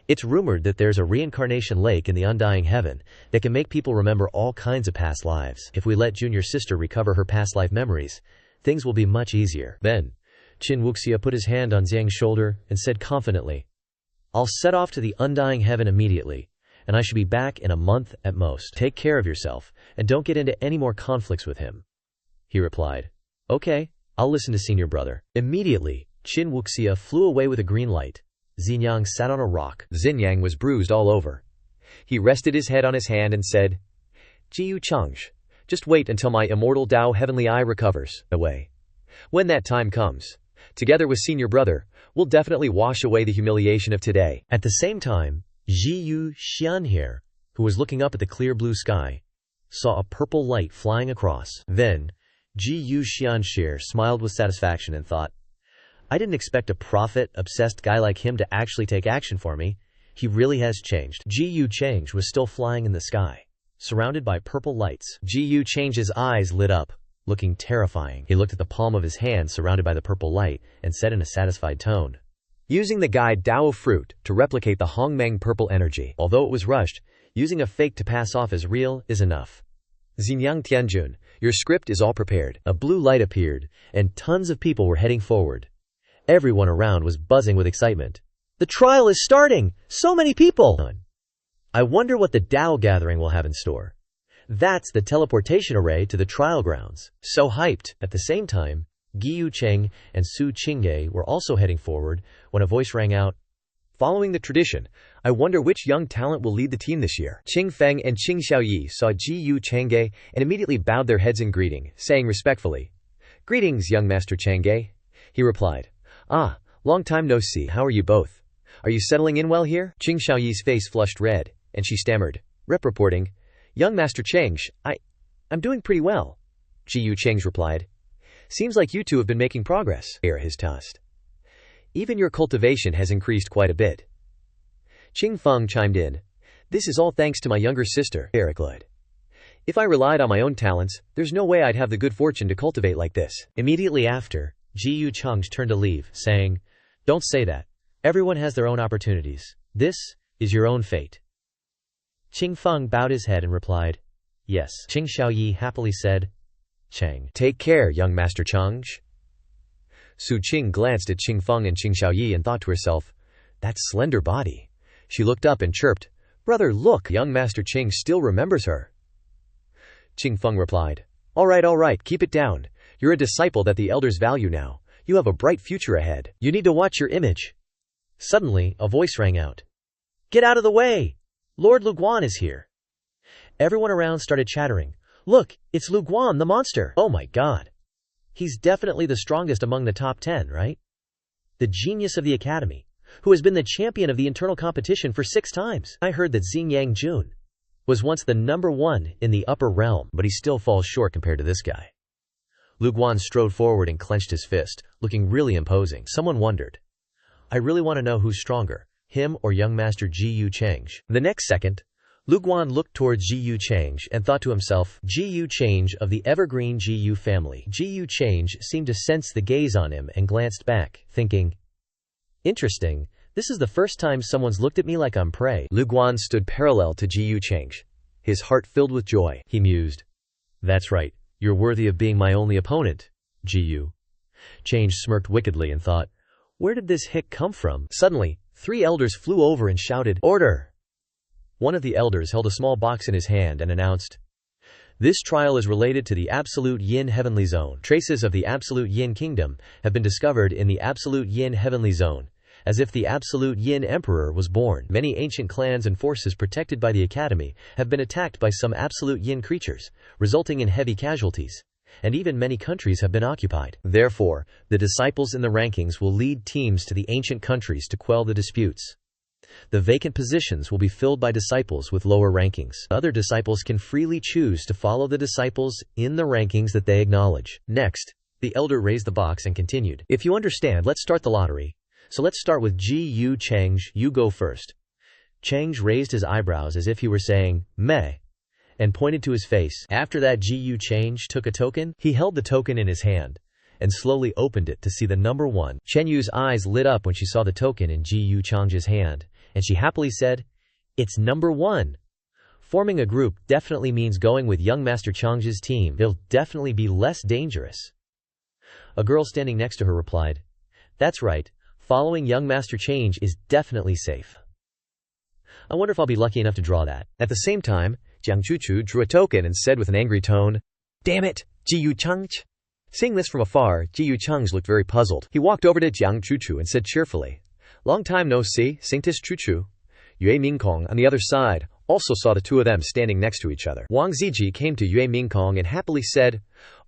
"It's rumored that there's a reincarnation lake in the undying heaven that can make people remember all kinds of past lives. If we let junior sister recover her past life memories, things will be much easier." Then, Qin Wuxia put his hand on Zhang's shoulder and said confidently, "I'll set off to the undying heaven immediately, and I should be back in a month at most. Take care of yourself, and don't get into any more conflicts with him." He replied, "Okay, I'll listen to senior brother." Immediately, Qin Wuxia flew away with a green light. Xin Yang sat on a rock. Xin Yang was bruised all over. He rested his head on his hand and said, "Ji Yu Changsh, just wait until my immortal Tao Heavenly Eye recovers away. When that time comes, together with senior brother, we'll definitely wash away the humiliation of today." At the same time, Ji Yu Xianhe, who was looking up at the clear blue sky, saw a purple light flying across. Then, Ji Yu Xianhe smiled with satisfaction and thought, "I didn't expect a profit-obsessed guy like him to actually take action for me. He really has changed." Ji Yu Chang's was still flying in the sky, surrounded by purple lights. Ji Yu Chang's eyes lit up, looking terrifying. He looked at the palm of his hand surrounded by the purple light and said in a satisfied tone, "Using the guide Dao Fruit to replicate the Hongmeng purple energy. Although it was rushed, using a fake to pass off as real is enough. Xinjiang Tianjun, your script is all prepared." A blue light appeared, and tons of people were heading forward. Everyone around was buzzing with excitement. "The trial is starting! So many people! I wonder what the Dao gathering will have in store. That's the teleportation array to the trial grounds." So hyped. At the same time, Giyu Cheng and Su Qingge were also heading forward when a voice rang out, "Following the tradition, I wonder which young talent will lead the team this year." Qing Feng and Qing Xiaoyi saw Ji Yu Chengge and immediately bowed their heads in greeting, saying respectfully, "Greetings, young Master Chengge." He replied, "Ah, long time no see. How are you both? Are you settling in well here?" Qing Xiaoyi's face flushed red, and she stammered, reporting, "Young Master Chengge, I'm doing pretty well." Ji Yu Chengge replied, "Seems like you two have been making progress." Air his tossed. "Even your cultivation has increased quite a bit." Qing Feng chimed in, "This is all thanks to my younger sister." Eric lied. "If I relied on my own talents, there's no way I'd have the good fortune to cultivate like this." Immediately after, Ji Yu Cheng's turned to leave, saying, "Don't say that. Everyone has their own opportunities. This is your own fate." Qing Feng bowed his head and replied, "Yes." Qing Xiaoyi happily said, "Cheng, take care, young Master Chengge." Su Qing glanced at Qing Feng and Qing Xiaoyi and thought to herself, "That slender body." She looked up and chirped, "Brother, look, young Master Qing still remembers her." Qing Feng replied, all right, keep it down. You're a disciple that the elders value now. You have a bright future ahead. You need to watch your image." Suddenly, a voice rang out, "Get out of the way! Lord Luguan is here." Everyone around started chattering, "Look, it's Luguan, the monster! Oh my god! He's definitely the strongest among the top 10, right? The genius of the academy, who has been the champion of the internal competition for 6 times. I heard that Xinjiang Jun was once the #1 in the upper realm, but he still falls short compared to this guy. Lu Guan strode forward and clenched his fist, looking really imposing. Someone wondered, I really want to know who's stronger, him or young master Ji Yu Changge. The next second, Lu Guan looked towards Ji Yu Changge and thought to himself, Ji Yu Changge of the evergreen Ji Yu family. Ji Yu Changge seemed to sense the gaze on him and glanced back, thinking, interesting, this is the first time someone's looked at me like I'm prey. Lu Guan stood parallel to Ji Yu Changge, his heart filled with joy. He mused, that's right, you're worthy of being my only opponent, Ji Yu. Changge smirked wickedly and thought, where did this hick come from? Suddenly, 3 elders flew over and shouted, order! One of the elders held a small box in his hand and announced, this trial is related to the Absolute Yin Heavenly Zone. Traces of the Absolute Yin Kingdom have been discovered in the Absolute Yin Heavenly Zone, as if the Absolute Yin Emperor was born. Many ancient clans and forces protected by the Academy have been attacked by some Absolute Yin creatures, resulting in heavy casualties, and even many countries have been occupied. Therefore, the disciples in the rankings will lead teams to the ancient countries to quell the disputes. The vacant positions will be filled by disciples with lower rankings. Other disciples can freely choose to follow the disciples in the rankings that they acknowledge. Next, the elder raised the box and continued, if you understand, let's start the lottery. So let's start with Ji Yu Changge, you go first. Changge raised his eyebrows as if he were saying, meh, and pointed to his face. After that, Ji Yu Changge took a token. He held the token in his hand and slowly opened it to see the number 1. Chen Yu's eyes lit up when she saw the token in Ji Yu Changge's hand, and she happily said, it's number 1. Forming a group definitely means going with young Master Changge's team. It'll definitely be less dangerous. A girl standing next to her replied, that's right. Following young Master Changge is definitely safe. I wonder if I'll be lucky enough to draw that. At the same time, Jiang Chuchu drew a token and said with an angry tone, damn it, Ji Yu Changge. Seeing this from afar, Ji Yu Changge looked very puzzled. He walked over to Jiang Chuchu and said cheerfully, long time no see, Saintess Chuchu. Yue Mingkong on the other side also saw the two of them standing next to each other. Wang Ziji came to Yue Mingkong and happily said,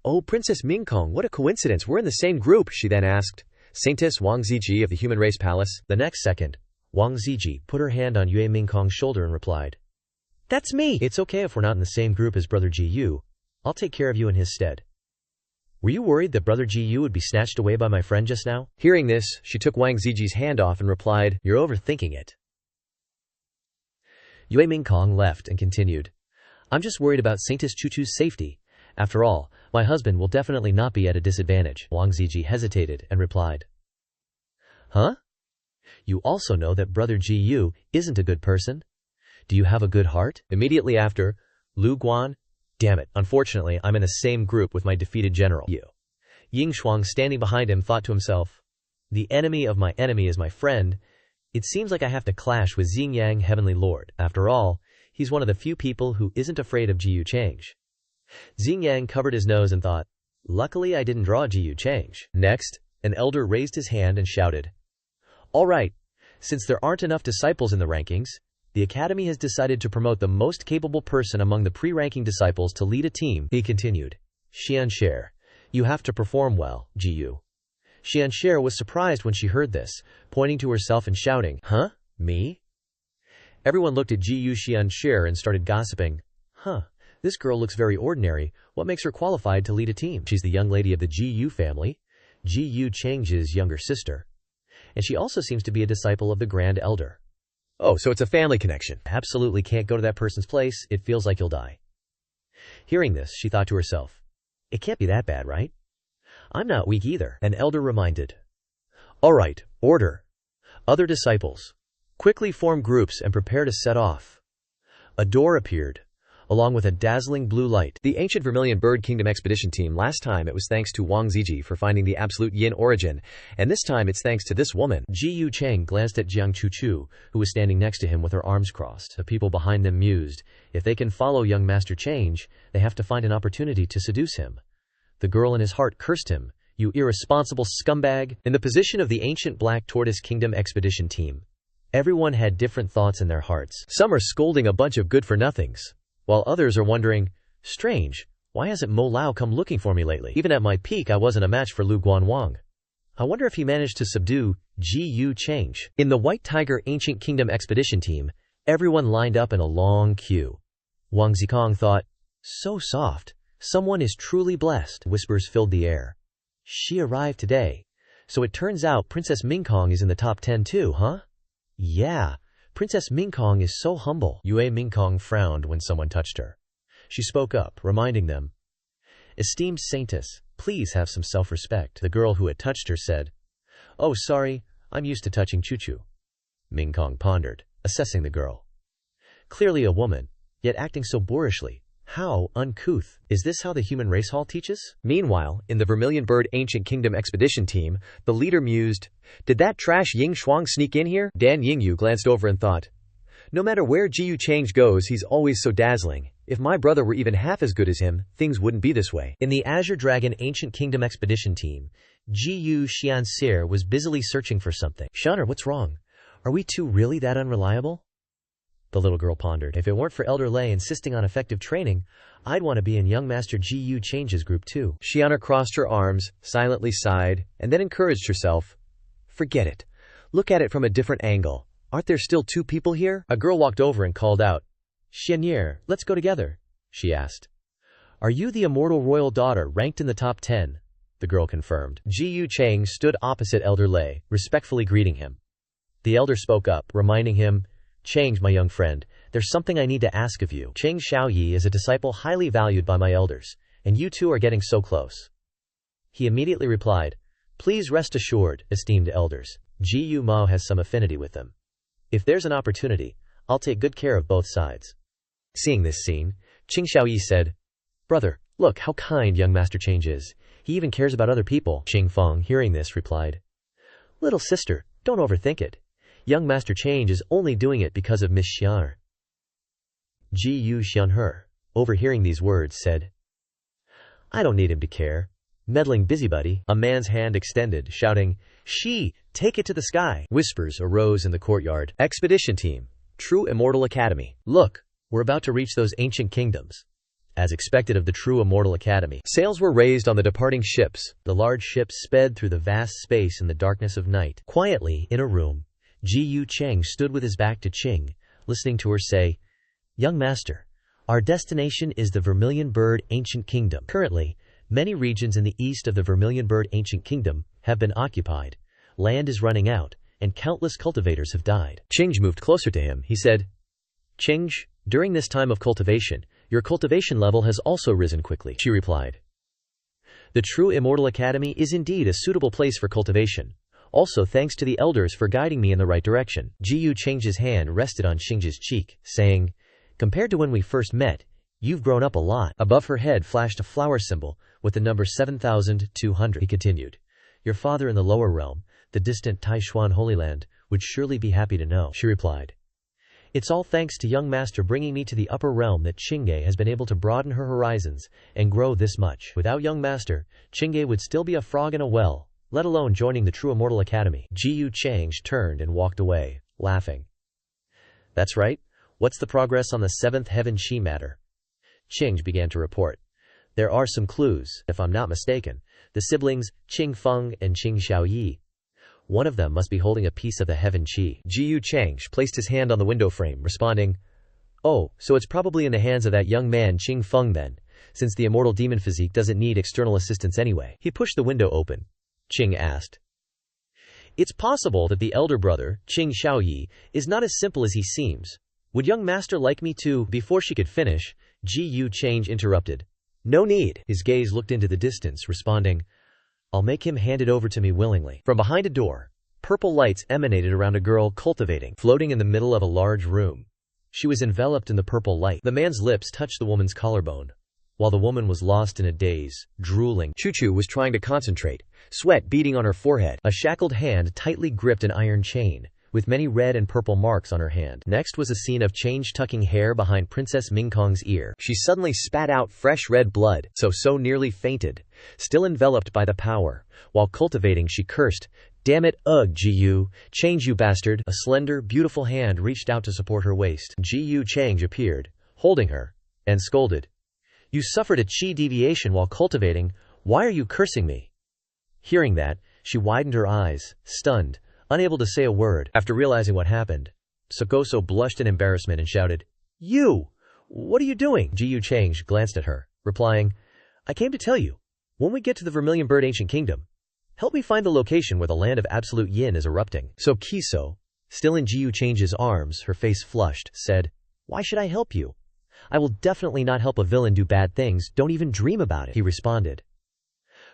oh, Princess Mingkong, what a coincidence, we're in the same group. She then asked, Saintess Wang Ziji of the Human Race Palace. The next second, Wang Ziji put her hand on Yue Mingkong's shoulder and replied, that's me. It's okay if we're not in the same group as Brother Ji Yu. I'll take care of you in his stead. Were you worried that Brother Ji Yu would be snatched away by my friend just now? Hearing this, she took Wang Ziji's hand off and replied, you're overthinking it. Yue Mingkong left and continued, I'm just worried about Saintess Chuchu's safety. After all, my husband will definitely not be at a disadvantage. Wang Ziji hesitated and replied, huh? You also know that Brother Ji Yu isn't a good person? Do you have a good heart? Immediately after, Lu Guan, damn it, unfortunately, I'm in the same group with my defeated general, Yu. Ying Shuang, standing behind him, thought to himself, the enemy of my enemy is my friend. It seems like I have to clash with Xingyang Heavenly Lord. After all, he's one of the few people who isn't afraid of Ji Yu Changge. Xingyang covered his nose and thought, luckily I didn't draw Ji Yu Changge. Next, an elder raised his hand and shouted, all right, since there aren't enough disciples in the rankings, the Academy has decided to promote the most capable person among the pre-ranking disciples to lead a team. He continued, Xianxie, you have to perform well, Ji Yu. Xianxie was surprised when she heard this, pointing to herself and shouting, huh? Me? Everyone looked at Ji Yu Xianxie and started gossiping. Huh, this girl looks very ordinary. What makes her qualified to lead a team? She's the young lady of the Ji Yu family, Ji Yu Changge's younger sister. And she also seems to be a disciple of the Grand Elder. Oh, so it's a family connection. Absolutely can't go to that person's place. It feels like you'll die. Hearing this, she thought to herself, it can't be that bad, right? I'm not weak either. An elder reminded. All right, order. Other disciples, quickly form groups and prepare to set off. A door appeared, along with a dazzling blue light. The ancient Vermilion Bird Kingdom expedition team, last time it was thanks to Wang Ziji for finding the absolute yin origin, and this time it's thanks to this woman. Ji Yu Changge glanced at Jiang Chuchu, who was standing next to him with her arms crossed. The people behind them mused, if they can follow young Master Changge, they have to find an opportunity to seduce him. The girl in his heart cursed him, you irresponsible scumbag. In the position of the ancient Black Tortoise Kingdom expedition team, everyone had different thoughts in their hearts. Some are scolding a bunch of good-for-nothings, while others are wondering, strange, why hasn't Mo Lao come looking for me lately? Even at my peak I wasn't a match for Lu Guanwang. I wonder if he managed to subdue Ji Yu Changge. In the White Tiger Ancient Kingdom expedition team, everyone lined up in a long queue. Wang Zikong thought, so soft, Someone is truly blessed. Whispers filled the air. She arrived today. So it turns out Princess Mingkong is in the top 10 too, huh? Yeah, Princess Mingkong is so humble. Yue Mingkong frowned when someone touched her. She spoke up, reminding them, Esteemed Saintess, please have some self-respect. The girl who had touched her said, Oh, sorry, I'm used to touching Chuchu. Mingkong pondered, assessing the girl. Clearly a woman, yet acting so boorishly. How uncouth. Is this how the human race hall teaches? Meanwhile, in the Vermilion Bird Ancient Kingdom expedition team, the leader mused, Did that trash Ying Shuang sneak in here? Dan Yingyu glanced over and thought, No matter where Jiyu Chang's goes, he's always so dazzling. If my brother were even half as good as him, things wouldn't be this way. In the Azure Dragon Ancient Kingdom expedition team, Jiyu Xiansir was busily searching for something. Shaner, what's wrong? Are we two really that unreliable? The little girl pondered. If it weren't for Elder Lei insisting on effective training, I'd want to be in young Master Jiyu Change's group too. Xianer crossed her arms, silently sighed, and then encouraged herself. Forget it. Look at it from a different angle. Aren't there still two people here? A girl walked over and called out. Xianyer, let's go together, she asked. Are you the immortal royal daughter ranked in the top 10? The girl confirmed. Jiyu Chang stood opposite Elder Lei, respectfully greeting him. The elder spoke up, reminding him, Change, my young friend, there's something I need to ask of you. Cheng Xiaoyi is a disciple highly valued by my elders, and you two are getting so close. He immediately replied, Please rest assured, esteemed elders, Jiyu Mao has some affinity with them. If there's an opportunity, I'll take good care of both sides. Seeing this scene, Cheng Xiaoyi said, Brother, look how kind young Master Change is. He even cares about other people. Qing Feng, hearing this, replied, Little sister, don't overthink it. Young Master Change is only doing it because of Miss Xianer. Jiyu Xianhe, overhearing these words, said, I don't need him to care. Meddling busybody. A man's hand extended, shouting, She, take it to the sky. Whispers arose in the courtyard. Expedition team, True Immortal Academy. Look, we're about to reach those ancient kingdoms. As expected of the True Immortal Academy, sails were raised on the departing ships. The large ships sped through the vast space in the darkness of night. Quietly, in a room, Jiyu Chang stood with his back to Qing, listening to her say, Young Master, our destination is the Vermilion Bird Ancient Kingdom. Currently, many regions in the east of the Vermilion Bird Ancient Kingdom have been occupied. Land is running out, and countless cultivators have died. Qing moved closer to him. He said, Qing, during this time of cultivation, your cultivation level has also risen quickly. She replied, The True Immortal Academy is indeed a suitable place for cultivation. Also thanks to the elders for guiding me in the right direction. Jiyu Chang's hand rested on Qing's cheek, saying, Compared to when we first met, you've grown up a lot. Above her head flashed a flower symbol with the number 7,200. He continued, Your father in the lower realm, the distant Taishuan Holy Land, would surely be happy to know. She replied, It's all thanks to young master bringing me to the upper realm that Qingge has been able to broaden her horizons and grow this much. Without young master, Qingge would still be a frog in a well, let alone joining the True Immortal Academy. Jiyu Chang turned and walked away, laughing. That's right. What's the progress on the 7th Heaven Chi matter? Qing began to report. There are some clues, if I'm not mistaken. The siblings, Qing Feng and Qing Xiaoyi. One of them must be holding a piece of the Heaven Chi. Jiyu Chang placed his hand on the window frame, responding, Oh, so it's probably in the hands of that young man Qing Feng then, since the immortal demon physique doesn't need external assistance anyway. He pushed the window open. Qing asked, It's possible that the elder brother, Qing Xiaoyi, is not as simple as he seems. Would young master like me to? Before she could finish, Jiyu Chang interrupted. No need. His gaze looked into the distance, responding, I'll make him hand it over to me willingly. From behind a door, purple lights emanated around a girl cultivating, floating in the middle of a large room. She was enveloped in the purple light. The man's lips touched the woman's collarbone, while the woman was lost in a daze, drooling. Chuchu was trying to concentrate, sweat beading on her forehead. A shackled hand tightly gripped an iron chain, with many red and purple marks on her hand. Next was a scene of Change tucking hair behind Princess Mingkong's ear. She suddenly spat out fresh red blood, so nearly fainted, still enveloped by the power. While cultivating, she cursed, Damn it, ugh, Jiyu, Change you bastard. A slender, beautiful hand reached out to support her waist. Jiyu Change appeared, holding her, and scolded. You suffered a chi deviation while cultivating. Why are you cursing me? Hearing that, she widened her eyes, stunned, unable to say a word. After realizing what happened, Sokoso blushed in embarrassment and shouted, You! What are you doing? Jiyu Chang glanced at her, replying, I came to tell you, when we get to the Vermilion Bird Ancient Kingdom, help me find the location where the land of absolute yin is erupting. So Kiso, still in Jiyu Change's arms, her face flushed, said, "Why should I help you? I will definitely not help a villain do bad things, don't even dream about it," he responded.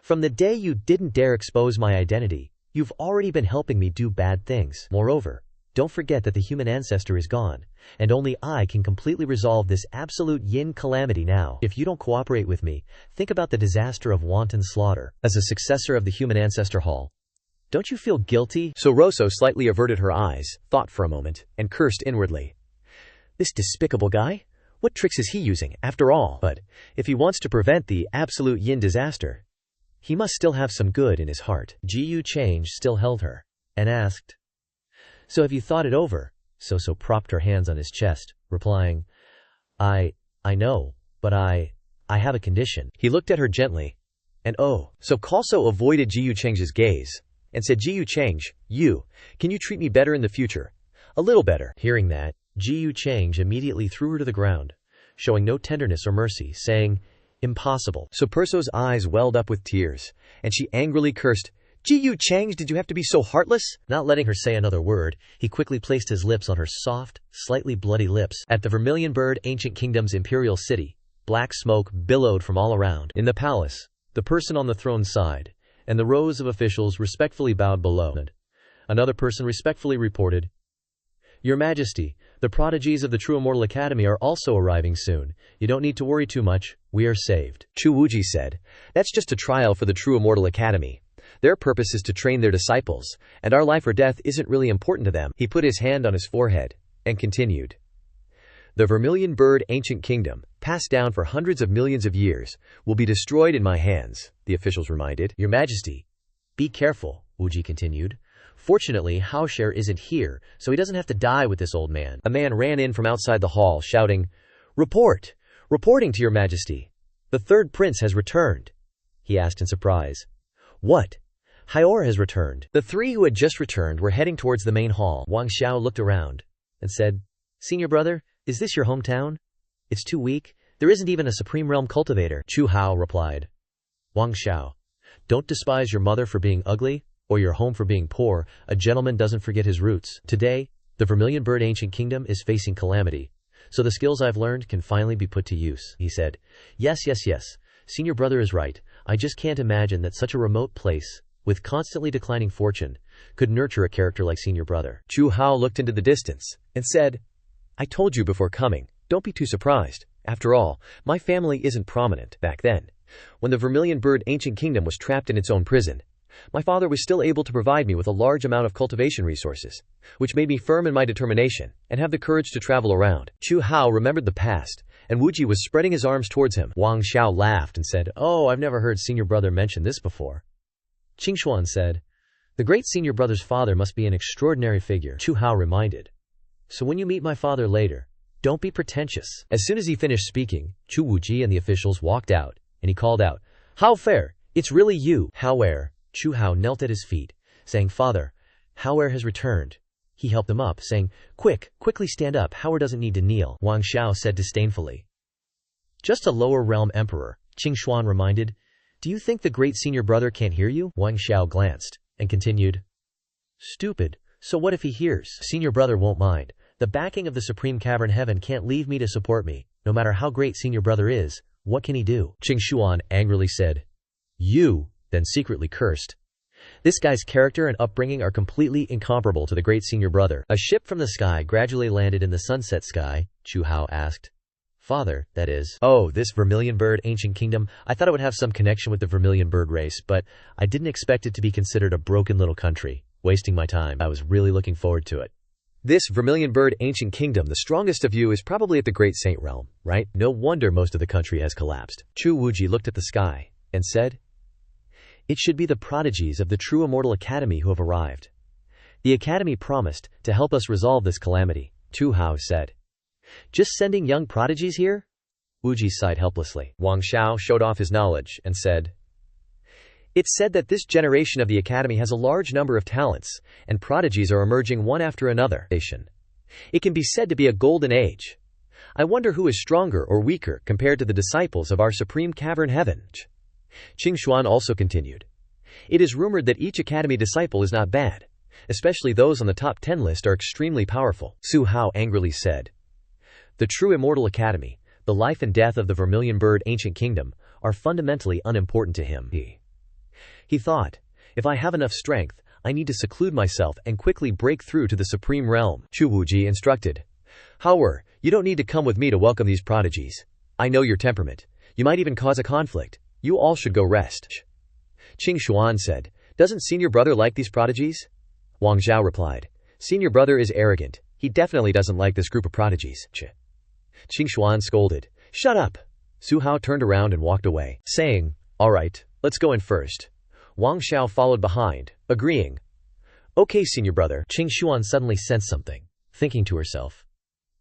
"From the day you didn't dare expose my identity, you've already been helping me do bad things. Moreover, don't forget that the human ancestor is gone, and only I can completely resolve this absolute yin calamity now. If you don't cooperate with me, think about the disaster of wanton slaughter. As a successor of the human ancestor hall, don't you feel guilty?" So Rosso slightly averted her eyes, thought for a moment, and cursed inwardly. This despicable guy? What tricks is he using, after all? But if he wants to prevent the absolute yin disaster, he must still have some good in his heart. Jiyu Change still held her, and asked, "So have you thought it over?" So propped her hands on his chest, replying, I know, but I have a condition." He looked at her gently, and so Kalso avoided Jiyu Change's gaze, and said, "Jiyu Change, can you treat me better in the future? A little better." Hearing that, Jiyu Change immediately threw her to the ground, showing no tenderness or mercy, saying, "Impossible." So Perso's eyes welled up with tears, and she angrily cursed, "Jiyu Change, did you have to be so heartless?" Not letting her say another word, he quickly placed his lips on her soft, slightly bloody lips. At the Vermilion Bird Ancient Kingdom's imperial city, black smoke billowed from all around. In the palace, the person on the throne sighed, and the rows of officials respectfully bowed below. Another person respectfully reported, "Your Majesty, the prodigies of the True Immortal Academy are also arriving soon. You don't need to worry too much, we are saved." Chu Wuji said, "That's just a trial for the True Immortal Academy. Their purpose is to train their disciples, and our life or death isn't really important to them." He put his hand on his forehead, and continued, "The Vermilion Bird Ancient Kingdom, passed down for hundreds of millions of years, will be destroyed in my hands," the officials reminded. "Your Majesty, be careful," Wuji continued. "Fortunately, Haoshare isn't here, so he doesn't have to die with this old man." A man ran in from outside the hall, shouting, Reporting to your Majesty. The third prince has returned." He asked in surprise, "What? Hyor has returned?" The three who had just returned were heading towards the main hall. Wang Xiao looked around and said, "Senior brother, is this your hometown? It's too weak. There isn't even a Supreme Realm cultivator." Chu Hao replied, "Wang Xiao, don't despise your mother for being ugly, or your home for being poor. A gentleman doesn't forget his roots. Today, the Vermilion Bird Ancient Kingdom is facing calamity, so the skills I've learned can finally be put to use." He said, Yes. Senior brother is right. I just can't imagine that such a remote place, with constantly declining fortune, could nurture a character like senior brother." Chu Hao looked into the distance and said, "I told you before coming, don't be too surprised. After all, my family isn't prominent. Back then, when the Vermilion Bird Ancient Kingdom was trapped in its own prison, my father was still able to provide me with a large amount of cultivation resources, which made me firm in my determination and have the courage to travel around." Chu Hao remembered the past, and Wuji was spreading his arms towards him. Wang Xiao laughed and said, "I've never heard senior brother mention this before." Qingxuan said, "The great senior brother's father must be an extraordinary figure." Chu Hao reminded, "So when you meet my father later, don't be pretentious." As soon as he finished speaking, Chu Wuji and the officials walked out, and he called out, "Hao Fair, it's really you." Hao. Chu Hao knelt at his feet, saying, "Father, Hao has returned." He helped him up, saying, Quickly stand up, Hao doesn't need to kneel." Wang Xiao said disdainfully. "Just a lower realm emperor," Qingxuan reminded. "Do you think the great senior brother can't hear you?" Wang Xiao glanced, and continued, "Stupid, so what if he hears? Senior brother won't mind. The backing of the Supreme Cavern Heaven can't leave me to support me. No matter how great senior brother is, what can he do?" Qingxuan angrily said, "You," then secretly cursed. "This guy's character and upbringing are completely incomparable to the great senior brother." A ship from the sky gradually landed in the sunset sky. Chu Hao asked, "Father, that is, this Vermilion Bird Ancient Kingdom, I thought it would have some connection with the Vermilion Bird race, but I didn't expect it to be considered a broken little country. Wasting my time. I was really looking forward to it." This Vermilion Bird Ancient Kingdom, the strongest of you, is probably at the Great Saint Realm, right? No wonder most of the country has collapsed. Chu Wuji looked at the sky and said, "It should be the prodigies of the True Immortal Academy who have arrived. The Academy promised to help us resolve this calamity." Chu Hao said, "Just sending young prodigies here?" Wuji sighed helplessly. Wang Xiao showed off his knowledge and said, "It's said that this generation of the Academy has a large number of talents, and prodigies are emerging one after another. It can be said to be a golden age. I wonder who is stronger or weaker compared to the disciples of our supreme cavern heaven. Qing Xuan also continued. It is rumored that each academy disciple is not bad. Especially those on the top 10 list are extremely powerful. Su Hao angrily said. The true immortal academy, the life and death of the vermilion bird ancient kingdom, are fundamentally unimportant to him. He thought, if I have enough strength, I need to seclude myself and quickly break through to the supreme realm. Chu Wuji instructed. However, you don't need to come with me to welcome these prodigies. I know your temperament. You might even cause a conflict. You all should go rest. Qing Xuan said, doesn't senior brother like these prodigies? Wang Zhao replied, senior brother is arrogant. He definitely doesn't like this group of prodigies. Qing Xuan scolded, shut up. Su Hao turned around and walked away, saying, all right, let's go in first. Wang Xiao followed behind, agreeing. Okay, senior brother. Qing Xuan suddenly sensed something, thinking to herself.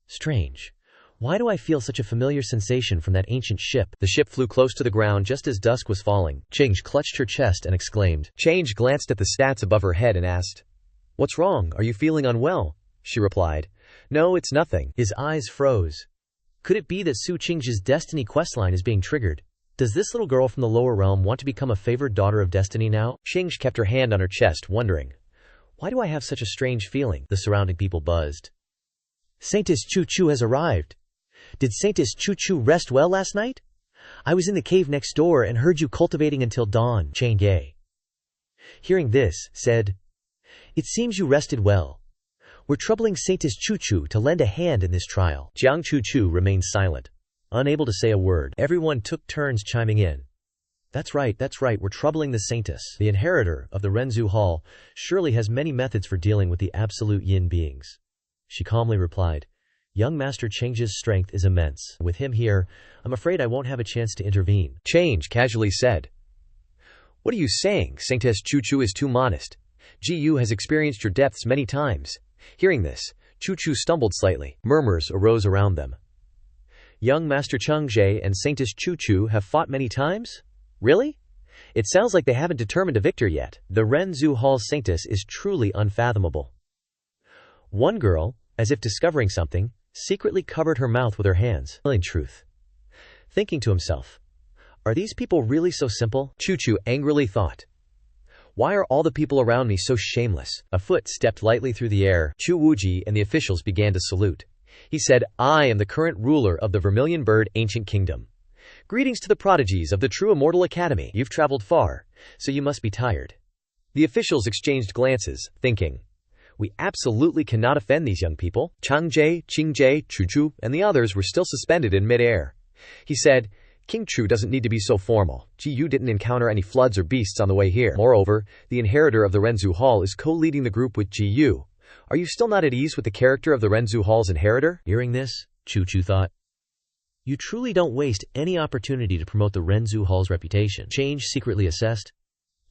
Strange. Why do I feel such a familiar sensation from that ancient ship? The ship flew close to the ground just as dusk was falling. Change clutched her chest and exclaimed. Change glanced at the stats above her head and asked, what's wrong? Are you feeling unwell? She replied, no, it's nothing. His eyes froze. Could it be that Su Qing's destiny questline is being triggered? Does this little girl from the lower realm want to become a favored daughter of destiny now? Qingj kept her hand on her chest, wondering, why do I have such a strange feeling? The surrounding people buzzed. Saintess Chu Chu has arrived. Did Saintess Chu Chu rest well last night? I was in the cave next door and heard you cultivating until dawn. Chang Ye, hearing this, said, it seems you rested well. We're troubling Saintess Chu Chu to lend a hand in this trial. Jiang Chu Chu remained silent, unable to say a word. Everyone took turns chiming in. That's right, we're troubling the Saintess. The inheritor of the Renzu Hall surely has many methods for dealing with the absolute yin beings. She calmly replied, young Master Chang's strength is immense. With him here, I'm afraid I won't have a chance to intervene. Change casually said. What are you saying? Saintess Chu Chu is too modest. Ji Yu has experienced your depths many times. Hearing this, Chu Chu stumbled slightly. Murmurs arose around them. Young Master Cheng Jie and Saintess Chu Chu have fought many times? Really? It sounds like they haven't determined a victor yet. The Renzu Hall Saintess is truly unfathomable. One girl, as if discovering something, secretly covered her mouth with her hands. In truth, thinking to himself, are these people really so simple? Chu Chu angrily thought. Why are all the people around me so shameless? A foot stepped lightly through the air. Chu Wuji and the officials began to salute. He said, I am the current ruler of the Vermilion Bird Ancient Kingdom. Greetings to the prodigies of the True Immortal Academy. You've traveled far, so you must be tired. The officials exchanged glances, thinking, we absolutely cannot offend these young people. Chang Jie, Qing Jie, Chu Chu, and the others were still suspended in midair. He said, King Chu doesn't need to be so formal. Ji Yu didn't encounter any floods or beasts on the way here. Moreover, the inheritor of the Renzu Hall is co-leading the group with Ji Yu. Are you still not at ease with the character of the Renzu Hall's inheritor? Hearing this, Chu Chu thought, you truly don't waste any opportunity to promote the Renzu Hall's reputation. Change secretly assessed.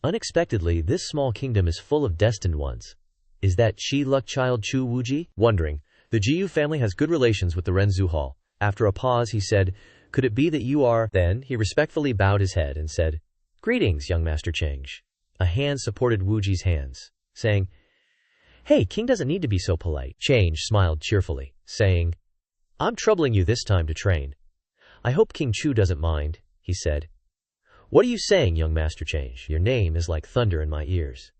Unexpectedly, this small kingdom is full of destined ones. Is that Chi Luck child Chu Wuji? Wondering, the Ji Yu family has good relations with the Renzu Hall. After a pause, he said, could it be that you are? Then he respectfully bowed his head and said, greetings, young Master Cheng. A hand supported Wuji's hands, saying, hey, King doesn't need to be so polite. Cheng smiled cheerfully, saying, I'm troubling you this time to train. I hope King Chu doesn't mind, he said. What are you saying, young Master Cheng? Your name is like thunder in my ears.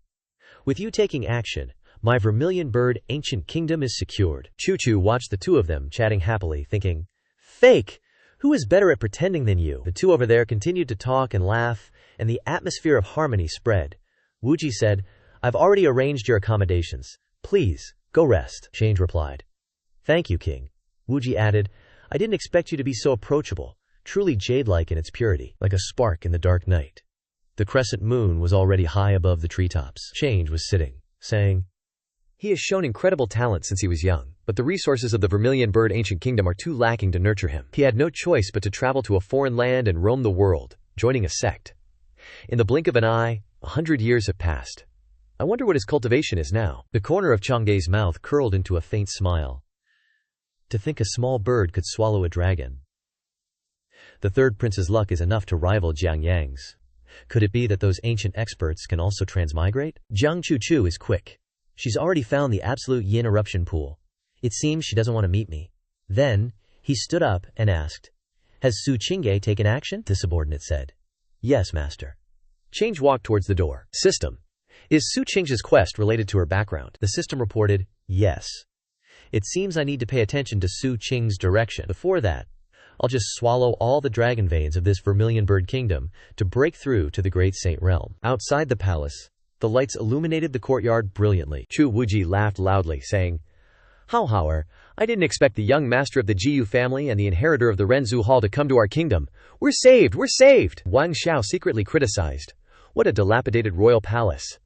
With you taking action, my Vermilion Bird Ancient Kingdom is secured. Chu Chu watched the two of them chatting happily, thinking, fake! Who is better at pretending than you? The two over there continued to talk and laugh, and the atmosphere of harmony spread. Wuji said, I've already arranged your accommodations. Please, go rest. Change replied. Thank you, King. Wuji added, I didn't expect you to be so approachable, truly jade-like in its purity, like a spark in the dark night. The crescent moon was already high above the treetops. Change was sitting, saying, he has shown incredible talent since he was young, but the resources of the Vermilion Bird Ancient Kingdom are too lacking to nurture him. He had no choice but to travel to a foreign land and roam the world, joining a sect. In the blink of an eye, 100 years have passed. I wonder what his cultivation is now. The corner of Chang's mouth curled into a faint smile. To think a small bird could swallow a dragon. The third prince's luck is enough to rival Jiang Yang's. Could it be that those ancient experts can also transmigrate? Jiang Chu Chu is quick. She's already found the absolute yin eruption pool. It seems she doesn't want to meet me. Then, He stood up and asked, "Has Su Qingge taken action?" The subordinate said, "Yes, master." Change walked towards the door. System. Is Su Qingge's quest related to her background? The system reported, "Yes. It seems I need to pay attention to Su Qing's direction. Before that, I'll just swallow all the dragon veins of this Vermilion Bird Kingdom to break through to the Great Saint Realm." Outside the palace, the lights illuminated the courtyard brilliantly. Chu Wuji laughed loudly, saying, "How, I didn't expect the young master of the Jiyu family and the inheritor of the Renzu Hall to come to our kingdom. We're saved, we're saved!" Wang Xiao secretly criticized. "What a dilapidated royal palace."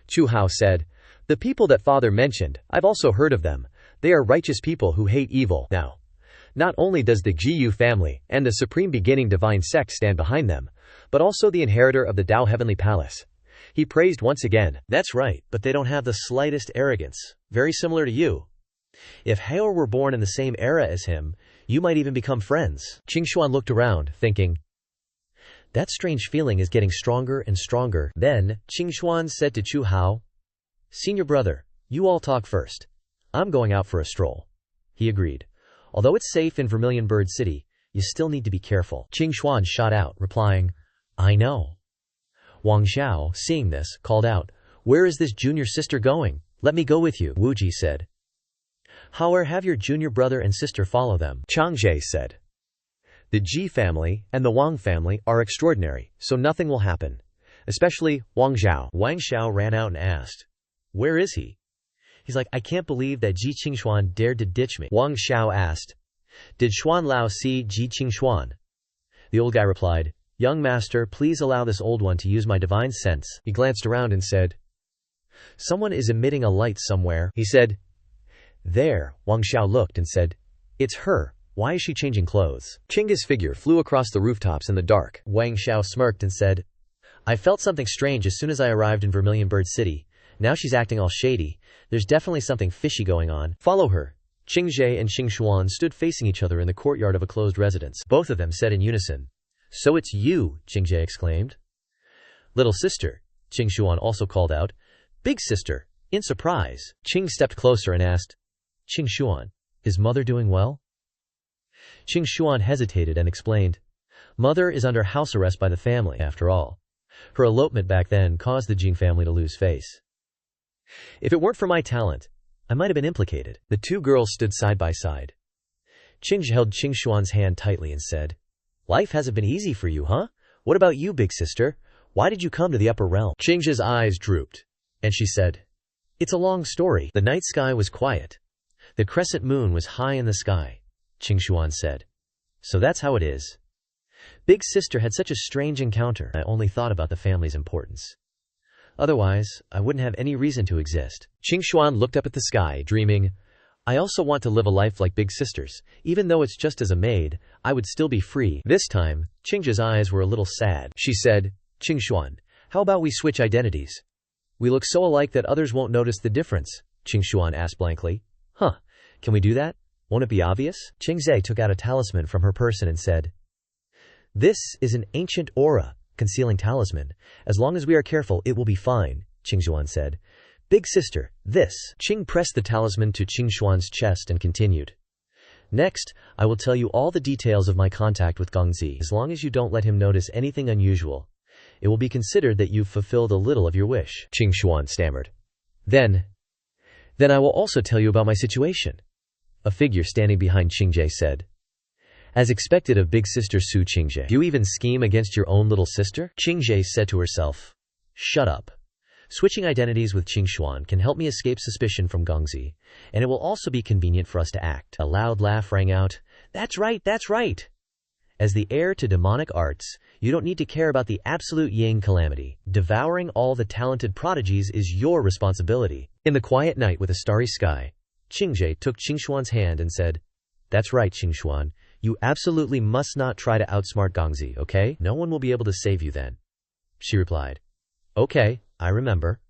Chu Hao said, "The people that father mentioned, I've also heard of them. They are righteous people who hate evil. Now, not only does the Jiyu family and the Supreme Beginning Divine Sect stand behind them, but also the inheritor of the Tao Heavenly Palace." He praised once again. "That's right, but they don't have the slightest arrogance. Very similar to you. If Hao were born in the same era as him, you might even become friends." Qing Xuan looked around, thinking, that strange feeling is getting stronger and stronger. Then, Qing Xuan said to Chu Hao, "Senior brother, you all talk first. I'm going out for a stroll." He agreed. "Although it's safe in Vermilion Bird City, you still need to be careful." Qing Xuan shot out, replying, "I know." Wang Xiao, seeing this, called out, "Where is this junior sister going? Let me go with you." Wu Ji said, "However, have your junior brother and sister follow them." Chang Jie said, "The Ji family and the Wang family are extraordinary, so nothing will happen. Especially Wang Xiao." Wang Xiao ran out and asked, "Where is he?" He's like, "I can't believe that Ji Qingxuan dared to ditch me." Wang Xiao asked, "Did Xuan Lao see Ji Qingxuan?" The old guy replied, "Young master, please allow this old one to use my divine sense." He glanced around and said, "Someone is emitting a light somewhere." He said, "There." Wang Xiao looked and said, "It's her. Why is she changing clothes?" Qingge's figure flew across the rooftops in the dark. Wang Xiao smirked and said, "I felt something strange as soon as I arrived in Vermilion Bird City. Now she's acting all shady. There's definitely something fishy going on. Follow her." Qing Jie and Qing Xuan stood facing each other in the courtyard of a closed residence. Both of them said in unison, "So it's you," Qing Jie exclaimed. "Little sister," Qing Xuan also called out. "Big sister," in surprise. Qing stepped closer and asked, "Qing Xuan, is mother doing well?" Qing Xuan hesitated and explained, "Mother is under house arrest by the family, after all. Her elopement back then caused the Jing family to lose face. If it weren't for my talent, I might have been implicated." The two girls stood side by side. Qing held Qing Xuan's hand tightly and said, "Life hasn't been easy for you, huh? What about you, big sister? Why did you come to the upper realm?" Qing's eyes drooped, and she said, "It's a long story." The night sky was quiet. The crescent moon was high in the sky. Qing Xuan said, "So that's how it is. Big sister had such a strange encounter. I only thought about the family's importance. Otherwise, I wouldn't have any reason to exist." Qing Xuan looked up at the sky, dreaming, "I also want to live a life like big sister's. Even though it's just as a maid, I would still be free." This time, Qing's eyes were a little sad. She said, "Qing Xuan, how about we switch identities? We look so alike that others won't notice the difference." Qing Xuan asked blankly, "Huh, can we do that? Won't it be obvious?" Qing Zhe took out a talisman from her person and said, "This is an ancient aura, concealing talisman. As long as we are careful, it will be fine," Qing Xuan said. "Big sister, this." Qing pressed the talisman to Qing Xuan's chest and continued, "Next, I will tell you all the details of my contact with Gongzi. As long as you don't let him notice anything unusual, it will be considered that you've fulfilled a little of your wish." Qing Xuan stammered. Then I will also tell you about my situation." A figure standing behind Qing Jie said, "As expected of big sister Su Qingjie, do you even scheme against your own little sister?" Qing Jie said to herself, "Shut up. Switching identities with Qing Xuan can help me escape suspicion from Gongzi, and it will also be convenient for us to act." A loud laugh rang out. "That's right, that's right. As the heir to demonic arts, you don't need to care about the absolute Ying calamity. Devouring all the talented prodigies is your responsibility." In the quiet night with a starry sky, Qing Jie took Qing Xuan's hand and said, "That's right, Qing Xuan. You absolutely must not try to outsmart Gongzi, okay? No one will be able to save you then." She replied, "Okay, I remember."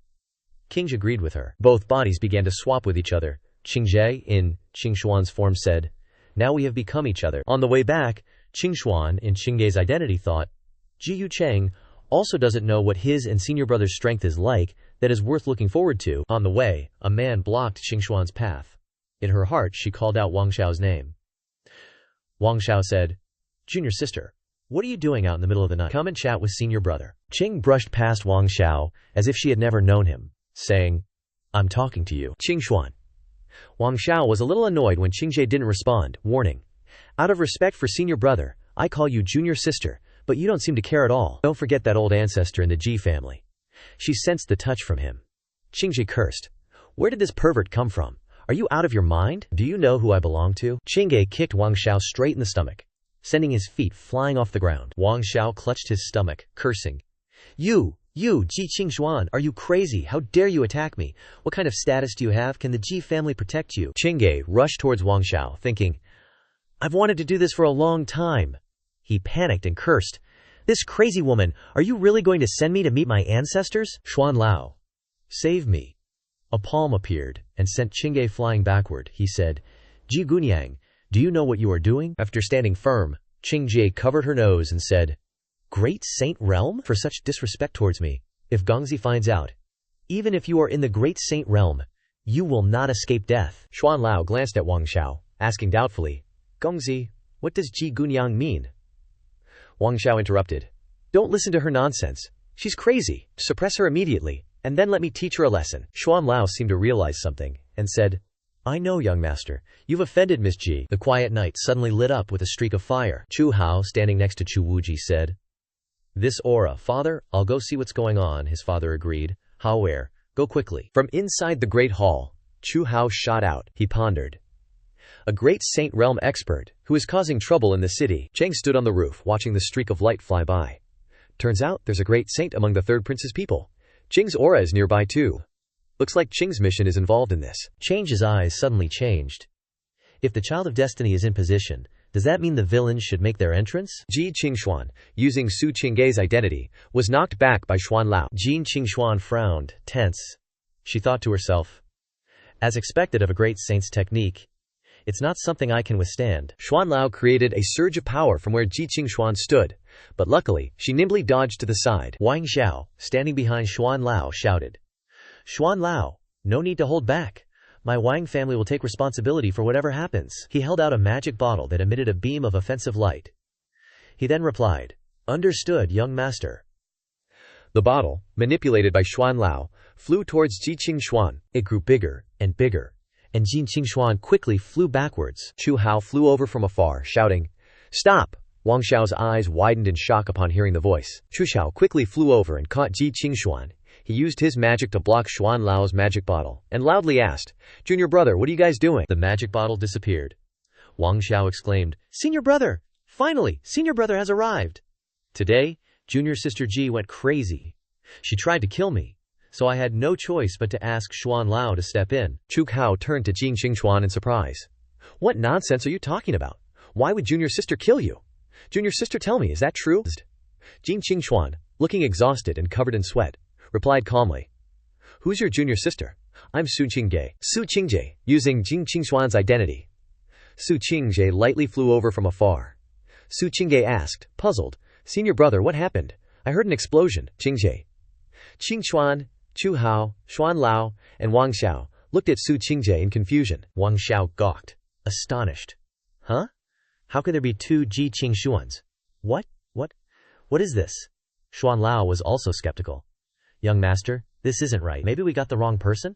Qing agreed with her. Both bodies began to swap with each other. Qing Jie, in Qing Xuan's form, said, "Now we have become each other." On the way back, Qing Xuan, in Qing Ge's identity, thought, Ji Yu Cheng also doesn't know what his and senior brother's strength is like that is worth looking forward to. On the way, a man blocked Qing Xuan's path. In her heart, she called out Wang Xiao's name. Wang Xiao said, "Junior sister, what are you doing out in the middle of the night? Come and chat with senior brother." Qing brushed past Wang Xiao as if she had never known him, saying, "I'm talking to you." Qing Xuan. Wang Xiao was a little annoyed when Qingjie didn't respond, warning, "Out of respect for senior brother, I call you junior sister, but you don't seem to care at all. Don't forget that old ancestor in the Ji family." She sensed the touch from him. Qingjie cursed, "Where did this pervert come from? Are you out of your mind? Do you know who I belong to?" Qingjie kicked Wang Xiao straight in the stomach, sending his feet flying off the ground. Wang Xiao clutched his stomach, cursing, You, Ji Qingxuan, are you crazy? How dare you attack me? What kind of status do you have? Can the Ji family protect you?" Qingjie rushed towards Wang Xiao, thinking, "I've wanted to do this for a long time." He panicked and cursed, "This crazy woman, are you really going to send me to meet my ancestors?" "Xuan Lao, save me." A palm appeared and sent Qingjie flying backward. He said, "Ji Gunyang, do you know what you are doing?" After standing firm, Qingjie covered her nose and said, "Great Saint Realm? For such disrespect towards me. If Gongzi finds out, even if you are in the Great Saint Realm, you will not escape death." Xuan Lao glanced at Wang Xiao, asking doubtfully, "Gongzi, what does Ji Gunyang mean?" Wang Xiao interrupted, "Don't listen to her nonsense. She's crazy. Suppress her immediately, and then let me teach her a lesson." Xuan Lao seemed to realize something, and said, "I know, young master. You've offended Miss Ji." The quiet night suddenly lit up with a streak of fire. Chu Hao, standing next to Chu Wuji, said, "This aura, father, I'll go see what's going on." His father agreed. "Hao where? Go quickly." From inside the great hall, Chu Hao shot out. He pondered. "A great Saint Realm expert, who is causing trouble in the city." Cheng stood on the roof, watching the streak of light fly by. "Turns out there's a great saint among the third prince's people. Qing's aura is nearby too. Looks like Qing's mission is involved in this." Chang's eyes suddenly changed. If the child of destiny is in position, does that mean the villains should make their entrance? Ji Qingxuan, using Su Qinggei's identity, was knocked back by Xuan Lao. Ji Qingxuan frowned, tense. She thought to herself, "As expected of a great saint's technique, it's not something I can withstand." Xuan Lao created a surge of power from where Ji Qingxuan stood, but luckily, she nimbly dodged to the side. Wang Xiao, standing behind Xuan Lao, shouted, "Xuan Lao, no need to hold back. My Wang family will take responsibility for whatever happens." He held out a magic bottle that emitted a beam of offensive light. He then replied, "Understood, young master." The bottle, manipulated by Xuan Lao, flew towards Ji Qingxuan. It grew bigger, and Ji Qingxuan quickly flew backwards. Chu Hao flew over from afar, shouting, "Stop!" Wang Xiao's eyes widened in shock upon hearing the voice. Chu Hao quickly flew over and caught Ji Qingxuan. He used his magic to block Xuan Lao's magic bottle, and loudly asked, "Junior brother, what are you guys doing?" The magic bottle disappeared. Wang Xiao exclaimed, "Senior brother! Finally, senior brother has arrived!" Today, junior sister Ji went crazy. She tried to kill me, so I had no choice but to ask Xuan Lao to step in. Chu Hao turned to Jing Qingxuan in surprise. "What nonsense are you talking about? Why would junior sister kill you? Junior sister, tell me, is that true?" Jing Qingxuan, looking exhausted and covered in sweat, replied calmly, "Who's your junior sister?" "I'm Su Qingjie, using Jing Qingxuan's identity." Su Qingjie lightly flew over from afar. Su Qingjie asked, puzzled, "Senior brother, what happened? I heard an explosion." Qingjie. Qingxuan, Chu Hao, Xuan Lao, and Wang Xiao looked at Su Qingjie in confusion. Wang Xiao gawked, astonished. "Huh? How could there be two Ji Qingxuans? What is this?" Xuan Lao was also skeptical. "Young master, this isn't right. Maybe we got the wrong person?"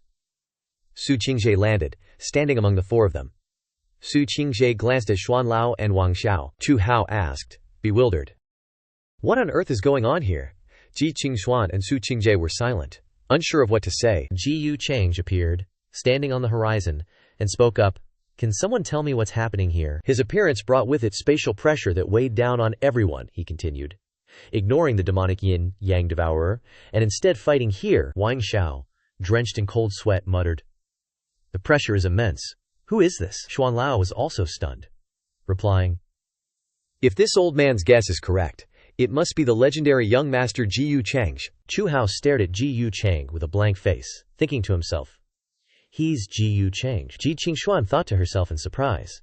Su Qingjie landed, standing among the four of them. Su Qingjie glanced at Xuan Lao and Wang Xiao. Chu Hao asked, bewildered, "What on earth is going on here?" Ji Qingxuan and Su Qingjie were silent, unsure of what to say. Ji Yu Chang appeared, standing on the horizon, and spoke up, "Can someone tell me what's happening here?" His appearance brought with it spatial pressure that weighed down on everyone, he continued. Ignoring the demonic yin-yang devourer, and instead fighting here, Wang Xiao, drenched in cold sweat, muttered, "The pressure is immense. Who is this?" Xuan Lao was also stunned, replying, "If this old man's guess is correct, it must be the legendary young master Ji Yu Chang." Chu Hao stared at Ji Yu Chang with a blank face, thinking to himself, "He's Ji Yu Chang." Ji Qingxuan thought to herself in surprise,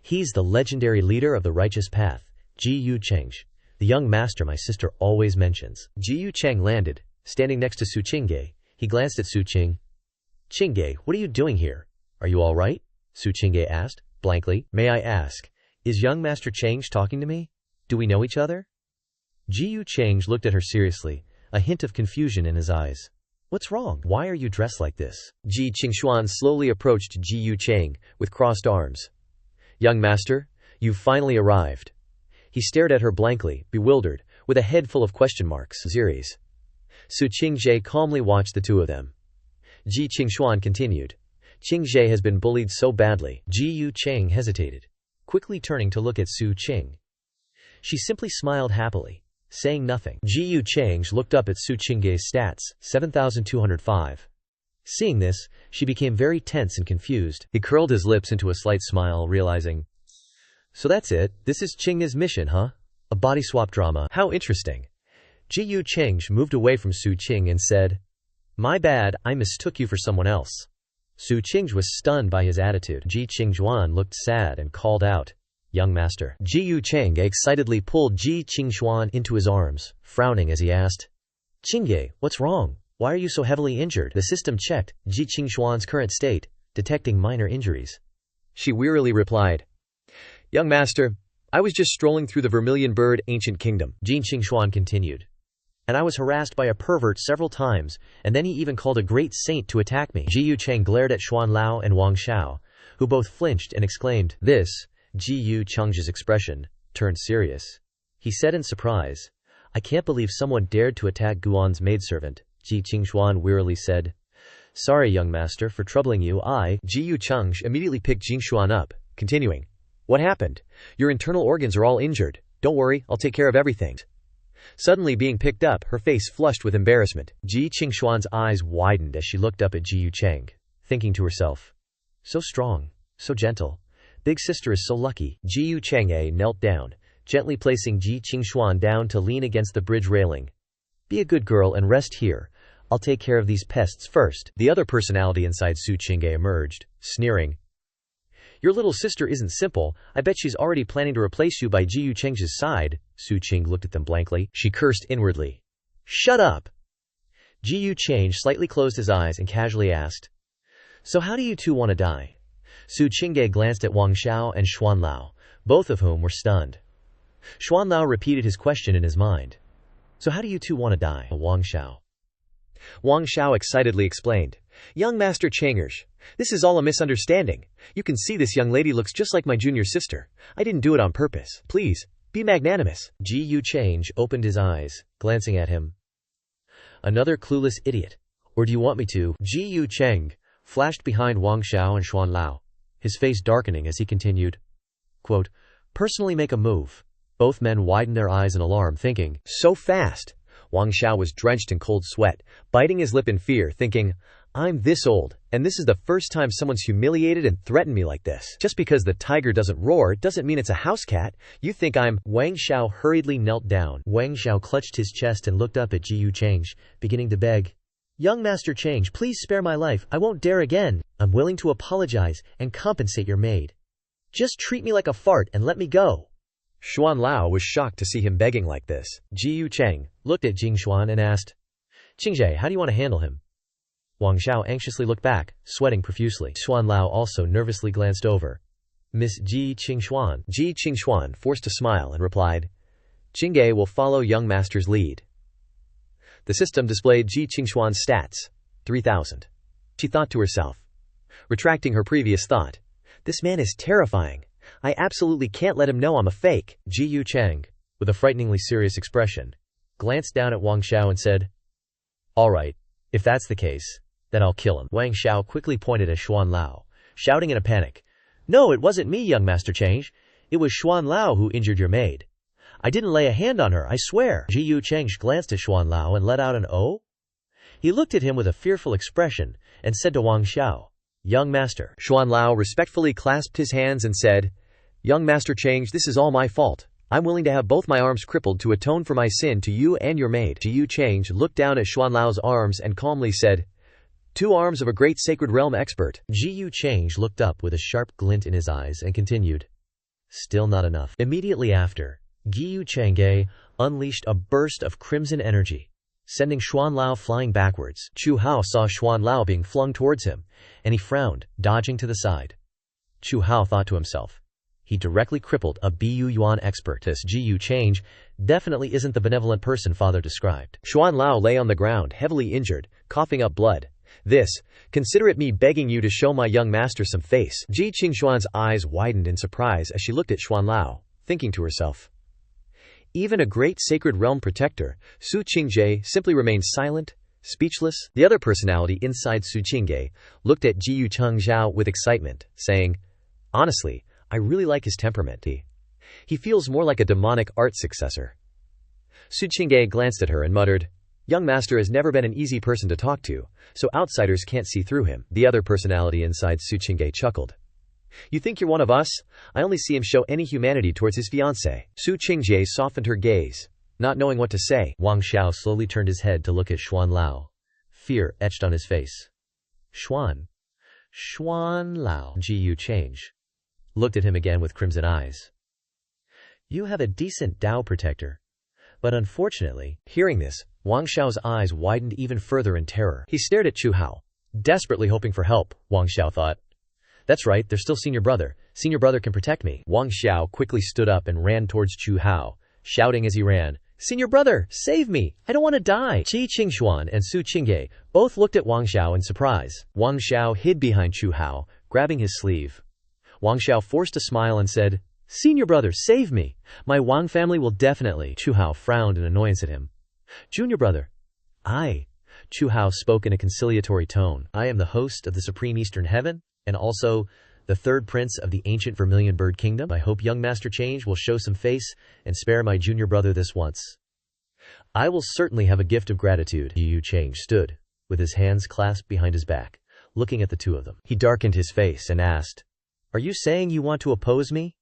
"He's the legendary leader of the righteous path, Ji Yu Chang, the young master my sister always mentions." Ji Yu Chang landed, standing next to Su Qingjie. He glanced at Su Qingjie, "What are you doing here? Are you all right?" Su Qingjie asked, blankly. "May I ask, Is young Master Chang talking to me? Do we know each other? Ji Chang looked at her seriously, a hint of confusion in his eyes. What's wrong? Why are you dressed like this? Ji Qingshuan slowly approached Ji Chang with crossed arms. Young master, you've finally arrived. He stared at her blankly, bewildered, with a head full of question marks. Series. Su Qingzhe calmly watched the two of them. Ji Qingshuan continued. Qingzhe has been bullied so badly. Ji Chang hesitated, quickly turning to look at Su Qing. She simply smiled happily, saying nothing. Ji Chang looked up at Su Qingge's stats, 7,205. Seeing this, she became very tense and confused. He curled his lips into a slight smile, realizing. So that's it, this is Qingge's mission, huh? A body swap drama. How interesting. Ji Chang moved away from Su Qing and said, My bad, I mistook you for someone else. Su Qing was stunned by his attitude. Ji Qingshuan looked sad and called out, Young master. Ji Chang excitedly pulled Ji Qingshuan into his arms, frowning as he asked, Qingge, what's wrong? Why are you so heavily injured? The system checked Ji Qingshuan's current state, detecting minor injuries. She wearily replied, Young master, I was just strolling through the Vermilion Bird Ancient Kingdom. Ji Qingshuan continued. And I was harassed by a pervert several times, and then he even called a great saint to attack me. Ji Chang glared at Xuan Lao and Wang Xiao, who both flinched and exclaimed. This, Ji Chang's expression, turned serious. He said in surprise, I can't believe someone dared to attack Guan's maidservant. Ji Qingshuan wearily said, Sorry, young master, for troubling you. Ji Chang immediately picked Jingshuan up, continuing, What happened? Your internal organs are all injured. Don't worry, I'll take care of everything. Suddenly being picked up, her face flushed with embarrassment. Ji Qingshuan's eyes widened as she looked up at Ji Chang, thinking to herself, So strong, so gentle. Big sister is so lucky. Ji Chang knelt down, gently placing Ji Qingshuan down to lean against the bridge railing. Be a good girl and rest here. I'll take care of these pests first. The other personality inside Su Qingge emerged, sneering. Your little sister isn't simple. I bet she's already planning to replace you by Ji Chang's side. Su Qing looked at them blankly. She cursed inwardly. Shut up! Ji Chang slightly closed his eyes and casually asked, So how do you two want to die? Su Qingge glanced at Wang Xiao and Xuan Lao, both of whom were stunned. Xuan Lao repeated his question in his mind. So how do you two want to die? Wang Xiao excitedly explained. Young Master Chang'ersh, this is all a misunderstanding. You can see this young lady looks just like my junior sister. I didn't do it on purpose. Please, be magnanimous. Ji Chang opened his eyes, glancing at him. Another clueless idiot. Or do you want me to? Ji Chang flashed behind Wang Xiao and Xuan Lao, his face darkening as he continued. Quote, Personally make a move. Both men widened their eyes in alarm, thinking, So fast! Wang Xiao was drenched in cold sweat, biting his lip in fear, thinking, I'm this old, and this is the first time someone's humiliated and threatened me like this. Just because the tiger doesn't roar doesn't mean it's a house cat. You think I'm... Wang Xiao hurriedly knelt down. Wang Xiao clutched his chest and looked up at Ji Chang, beginning to beg. Young Master Chang, please spare my life. I won't dare again. I'm willing to apologize and compensate your maid. Just treat me like a fart and let me go. Xuan Lao was shocked to see him begging like this. Ji Chang looked at Jingshuan and asked, Qingzhe, how do you want to handle him? Wang Xiao anxiously looked back, sweating profusely. Xuan Lao also nervously glanced over. Miss Ji Qingshuan. Ji Qingshuan forced a smile and replied, Qingge will follow young master's lead. The system displayed Ji Qingshuan's stats, 3,000. She thought to herself, retracting her previous thought, This man is terrifying. I absolutely can't let him know I'm a fake. Ji Chang, with a frighteningly serious expression, glanced down at Wang Xiao and said, All right, if that's the case, then I'll kill him. Wang Xiao quickly pointed at Xuan Lao, shouting in a panic, No, it wasn't me, young Master Chang. It was Xuan Lao who injured your maid. I didn't lay a hand on her, I swear. Ji Chang glanced at Xuan Lao and let out an "Oh?" He looked at him with a fearful expression and said to Wang Xiao, Young Master. Xuan Lao respectfully clasped his hands and said, Young Master Chang, this is all my fault. I'm willing to have both my arms crippled to atone for my sin to you and your maid. Ji Chang looked down at Xuan Lao's arms and calmly said, 2 arms of a great sacred realm expert. Ji Chang looked up with a sharp glint in his eyes and continued, Still not enough. Immediately after, Ji Chang unleashed a burst of crimson energy, sending Xuan Lao flying backwards. Chu Hao saw Xuan Lao being flung towards him, and he frowned, dodging to the side. Chu Hao thought to himself, he directly crippled a Bu Yuan expert. This Gu Change definitely isn't the benevolent person father described. Xuan Lao lay on the ground, heavily injured, coughing up blood. Consider it me begging you to show my young master some face. Ji Qingxuan's eyes widened in surprise as she looked at Xuan Lao, thinking to herself. Even a great sacred realm protector, Su Qingjie, simply remained silent, speechless. The other personality inside Su Qingjie looked at Ji Yucheng Zhao with excitement, saying, honestly, I really like his temperament. He feels more like a demonic art successor. Su Qingjie glanced at her and muttered, young master has never been an easy person to talk to, so outsiders can't see through him. The other personality inside Su Qingjie chuckled. You think you're one of us? I only see him show any humanity towards his fiancée. Su Qingjie softened her gaze, not knowing what to say. Wang Xiao slowly turned his head to look at Xuan Lao. Fear etched on his face. Xuan Lao. Gu Change looked at him again with crimson eyes. You have a decent Dao protector, but unfortunately. Hearing this, Wang Xiao's eyes widened even further in terror. He stared at Chu Hao, desperately hoping for help. Wang Xiao thought, that's right, there's still senior brother. Senior brother can protect me. Wang Xiao quickly stood up and ran towards Chu Hao, shouting as he ran, senior brother, save me! I don't want to die! Qi Qingxuan and Su Qingjie both looked at Wang Xiao in surprise. Wang Xiao hid behind Chu Hao, grabbing his sleeve. Wang Xiao forced a smile and said, senior brother, save me! My Wang family will definitely. Chu Hao frowned in annoyance at him. Junior brother. Chu Hao spoke in a conciliatory tone. I am the host of the Supreme Eastern Heaven, and also the third prince of the ancient Vermilion Bird Kingdom. I hope young Master Change will show some face and spare my junior brother this once. I will certainly have a gift of gratitude. Yu Change stood, with his hands clasped behind his back, looking at the two of them. He darkened his face and asked, are you saying you want to oppose me?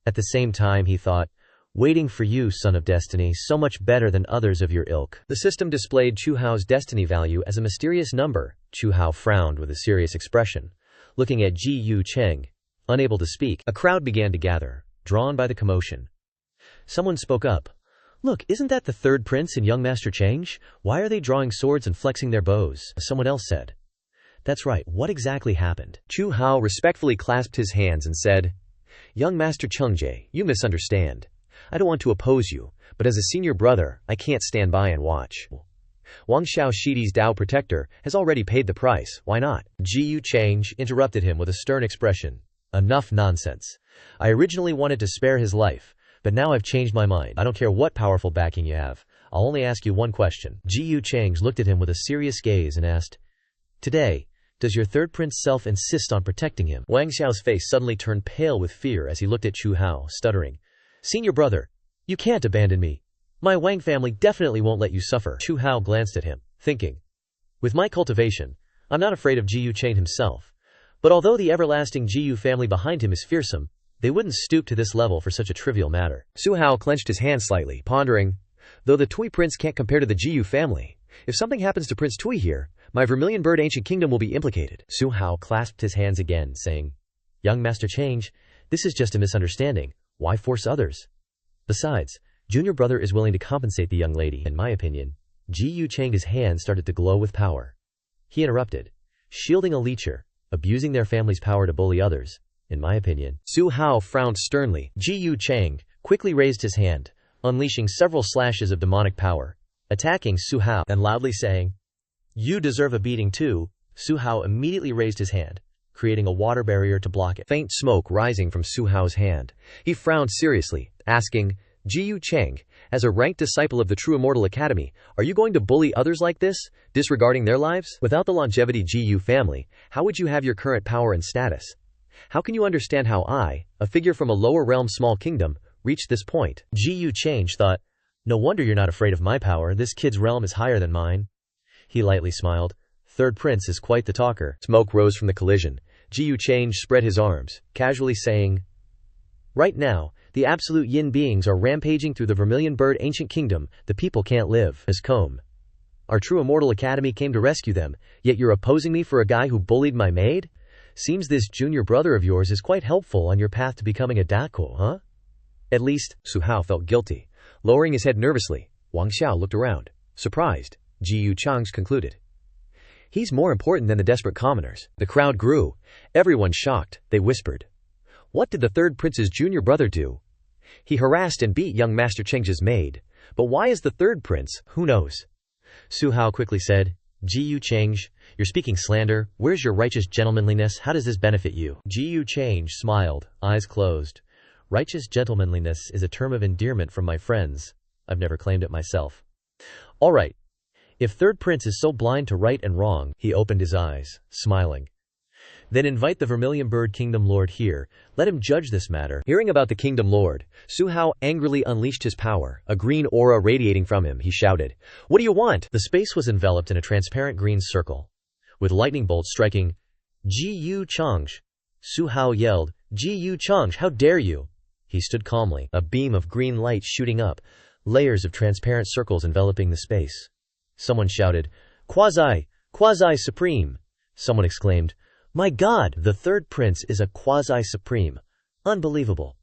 At the same time he thought, waiting for you, son of destiny, so much better than others of your ilk. The system displayed Chu Hao's destiny value as a mysterious number. Chu Hao frowned with a serious expression, looking at Ji Yu Cheng, unable to speak. A crowd began to gather, drawn by the commotion. Someone spoke up. Look, isn't that the third prince and young Master Change? Why are they drawing swords and flexing their bows? Someone else said. That's right, what exactly happened? Chu Hao respectfully clasped his hands and said, young Master Chengje, you misunderstand. I don't want to oppose you, but as a senior brother, I can't stand by and watch. Wang Xiao Shidi's Dao protector has already paid the price, why not? Ji Yu Change interrupted him with a stern expression. Enough nonsense. I originally wanted to spare his life, but now I've changed my mind. I don't care what powerful backing you have. I'll only ask you one question. Ji Yu Change looked at him with a serious gaze and asked, today, does your third prince self insist on protecting him? Wang Xiao's face suddenly turned pale with fear as he looked at Chu Hao, stuttering. Senior brother, you can't abandon me. My Wang family definitely won't let you suffer. Chu Hao glanced at him, thinking, with my cultivation, I'm not afraid of Ji Yu Chain himself. But although the everlasting Ji Yu family behind him is fearsome, they wouldn't stoop to this level for such a trivial matter. Su Hao clenched his hand slightly, pondering, though the Tui prince can't compare to the Ji Yu family, if something happens to Prince Tui here, my Vermilion Bird Ancient Kingdom will be implicated. Su Hao clasped his hands again, saying, young Master Change, this is just a misunderstanding. Why force others? Besides, junior brother is willing to compensate the young lady. In my opinion, Ji Yu Chang's hand started to glow with power. He interrupted, shielding a leecher, abusing their family's power to bully others. In my opinion. Su Hao frowned sternly. Ji Yu Chang quickly raised his hand, unleashing several slashes of demonic power, attacking Su Hao and loudly saying, you deserve a beating too. Su Hao immediately raised his hand, creating a water barrier to block it. Faint smoke rising from Su Hao's hand. He frowned seriously, asking, Ji Yu Chang, as a ranked disciple of the True Immortal Academy, are you going to bully others like this, disregarding their lives? Without the longevity Ji Yu family, how would you have your current power and status? How can you understand how I, a figure from a lower realm small kingdom, reached this point? Ji Yu Chang thought, no wonder you're not afraid of my power, this kid's realm is higher than mine. He lightly smiled. Third prince is quite the talker. Smoke rose from the collision. Ji Yu Chang spread his arms, casually saying, right now, the absolute yin beings are rampaging through the Vermilion Bird Ancient Kingdom, the people can't live. As Combe. Our True Immortal Academy came to rescue them, yet you're opposing me for a guy who bullied my maid? Seems this junior brother of yours is quite helpful on your path to becoming a Dako, huh? At least, Su Hao felt guilty. Lowering his head nervously, Wang Xiao looked around, surprised. Ji Yu Chang's concluded. He's more important than the desperate commoners. The crowd grew. Everyone shocked. They whispered, What did the third prince's junior brother do? He harassed and beat young Master Cheng's maid. But why is the third prince? Who knows? Su Hao quickly said, Ji Yu Cheng, you're speaking slander. Where's your righteous gentlemanliness? How does this benefit you? Ji Yu Cheng smiled, eyes closed. Righteous gentlemanliness is a term of endearment from my friends. I've never claimed it myself. All right. If third prince is so blind to right and wrong, he opened his eyes, smiling. Then invite the Vermilion Bird Kingdom Lord here. Let him judge this matter. Hearing about the Kingdom Lord, Su Hao angrily unleashed his power, a green aura radiating from him. He shouted, What do you want? The space was enveloped in a transparent green circle, with lightning bolts striking. Ji Yu Cheng. Su Hao yelled, Ji Yu Cheng, how dare you? He stood calmly, a beam of green light shooting up, layers of transparent circles enveloping the space. Someone shouted, Quasi-Supreme. Someone exclaimed, My God, the third prince is a quasi-supreme. Unbelievable.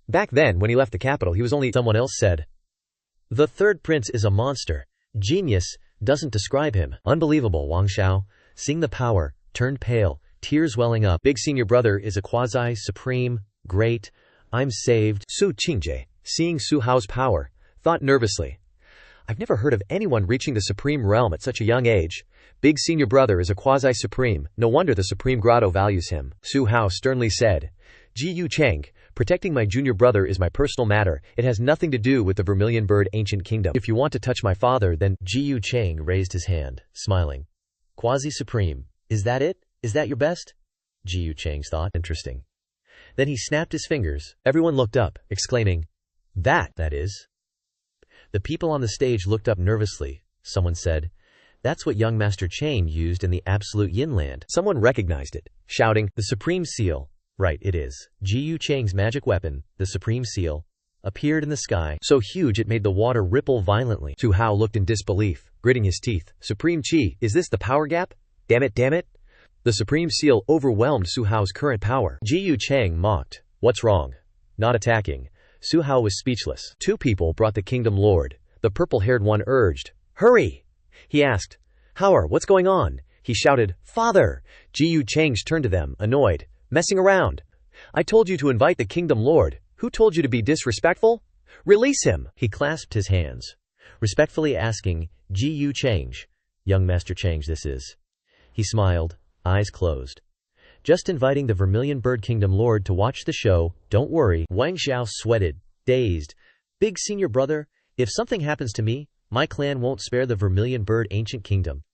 Back then, when he left the capital, he was only someone else said. The third prince is a monster. Genius doesn't describe him. Unbelievable. Wang Xiao, seeing the power, turned pale, tears welling up. Big senior brother is a quasi-supreme. Great. I'm saved. Su Qingje, seeing Su Hao's power, thought nervously. I've never heard of anyone reaching the supreme realm at such a young age. Big senior brother is a quasi-supreme. No wonder the Supreme Grotto values him. Su Hao sternly said, Ji Yu Cheng, protecting my junior brother is my personal matter. It has nothing to do with the Vermilion Bird Ancient Kingdom. If you want to touch my father, then Ji Yu Cheng raised his hand, smiling. Quasi-supreme. Is that it? Is that your best? Ji Yu Cheng's thought. Interesting. Then he snapped his fingers. Everyone looked up, exclaiming, That is. The people on the stage looked up nervously. Someone said, That's what young Master Cheng used in the Absolute Yin Land. Someone recognized it, shouting, The Supreme Seal. Right, it is. Ji Yu Cheng's magic weapon, the Supreme Seal, appeared in the sky, so huge it made the water ripple violently. Su Hao looked in disbelief, gritting his teeth. Supreme Chi, is this the power gap? Damn it. The Supreme Seal overwhelmed Su Hao's current power. Ji Yu Cheng mocked. What's wrong? Not attacking. Su Hao was speechless. Two people brought the Kingdom Lord. The purple-haired one urged. Hurry! He asked. Howard, what's going on? He shouted. Father! Ji Yu Cheng turned to them, annoyed. Messing around. I told you to invite the Kingdom Lord. Who told you to be disrespectful? Release him! He clasped his hands, respectfully asking, Ji Yu Cheng. Young Master Cheng this is. He smiled, eyes closed. Just inviting the Vermilion Bird Kingdom Lord to watch the show, don't worry. Wang Xiao sweated, dazed. Big senior brother, if something happens to me, my clan won't spare the Vermilion Bird Ancient Kingdom.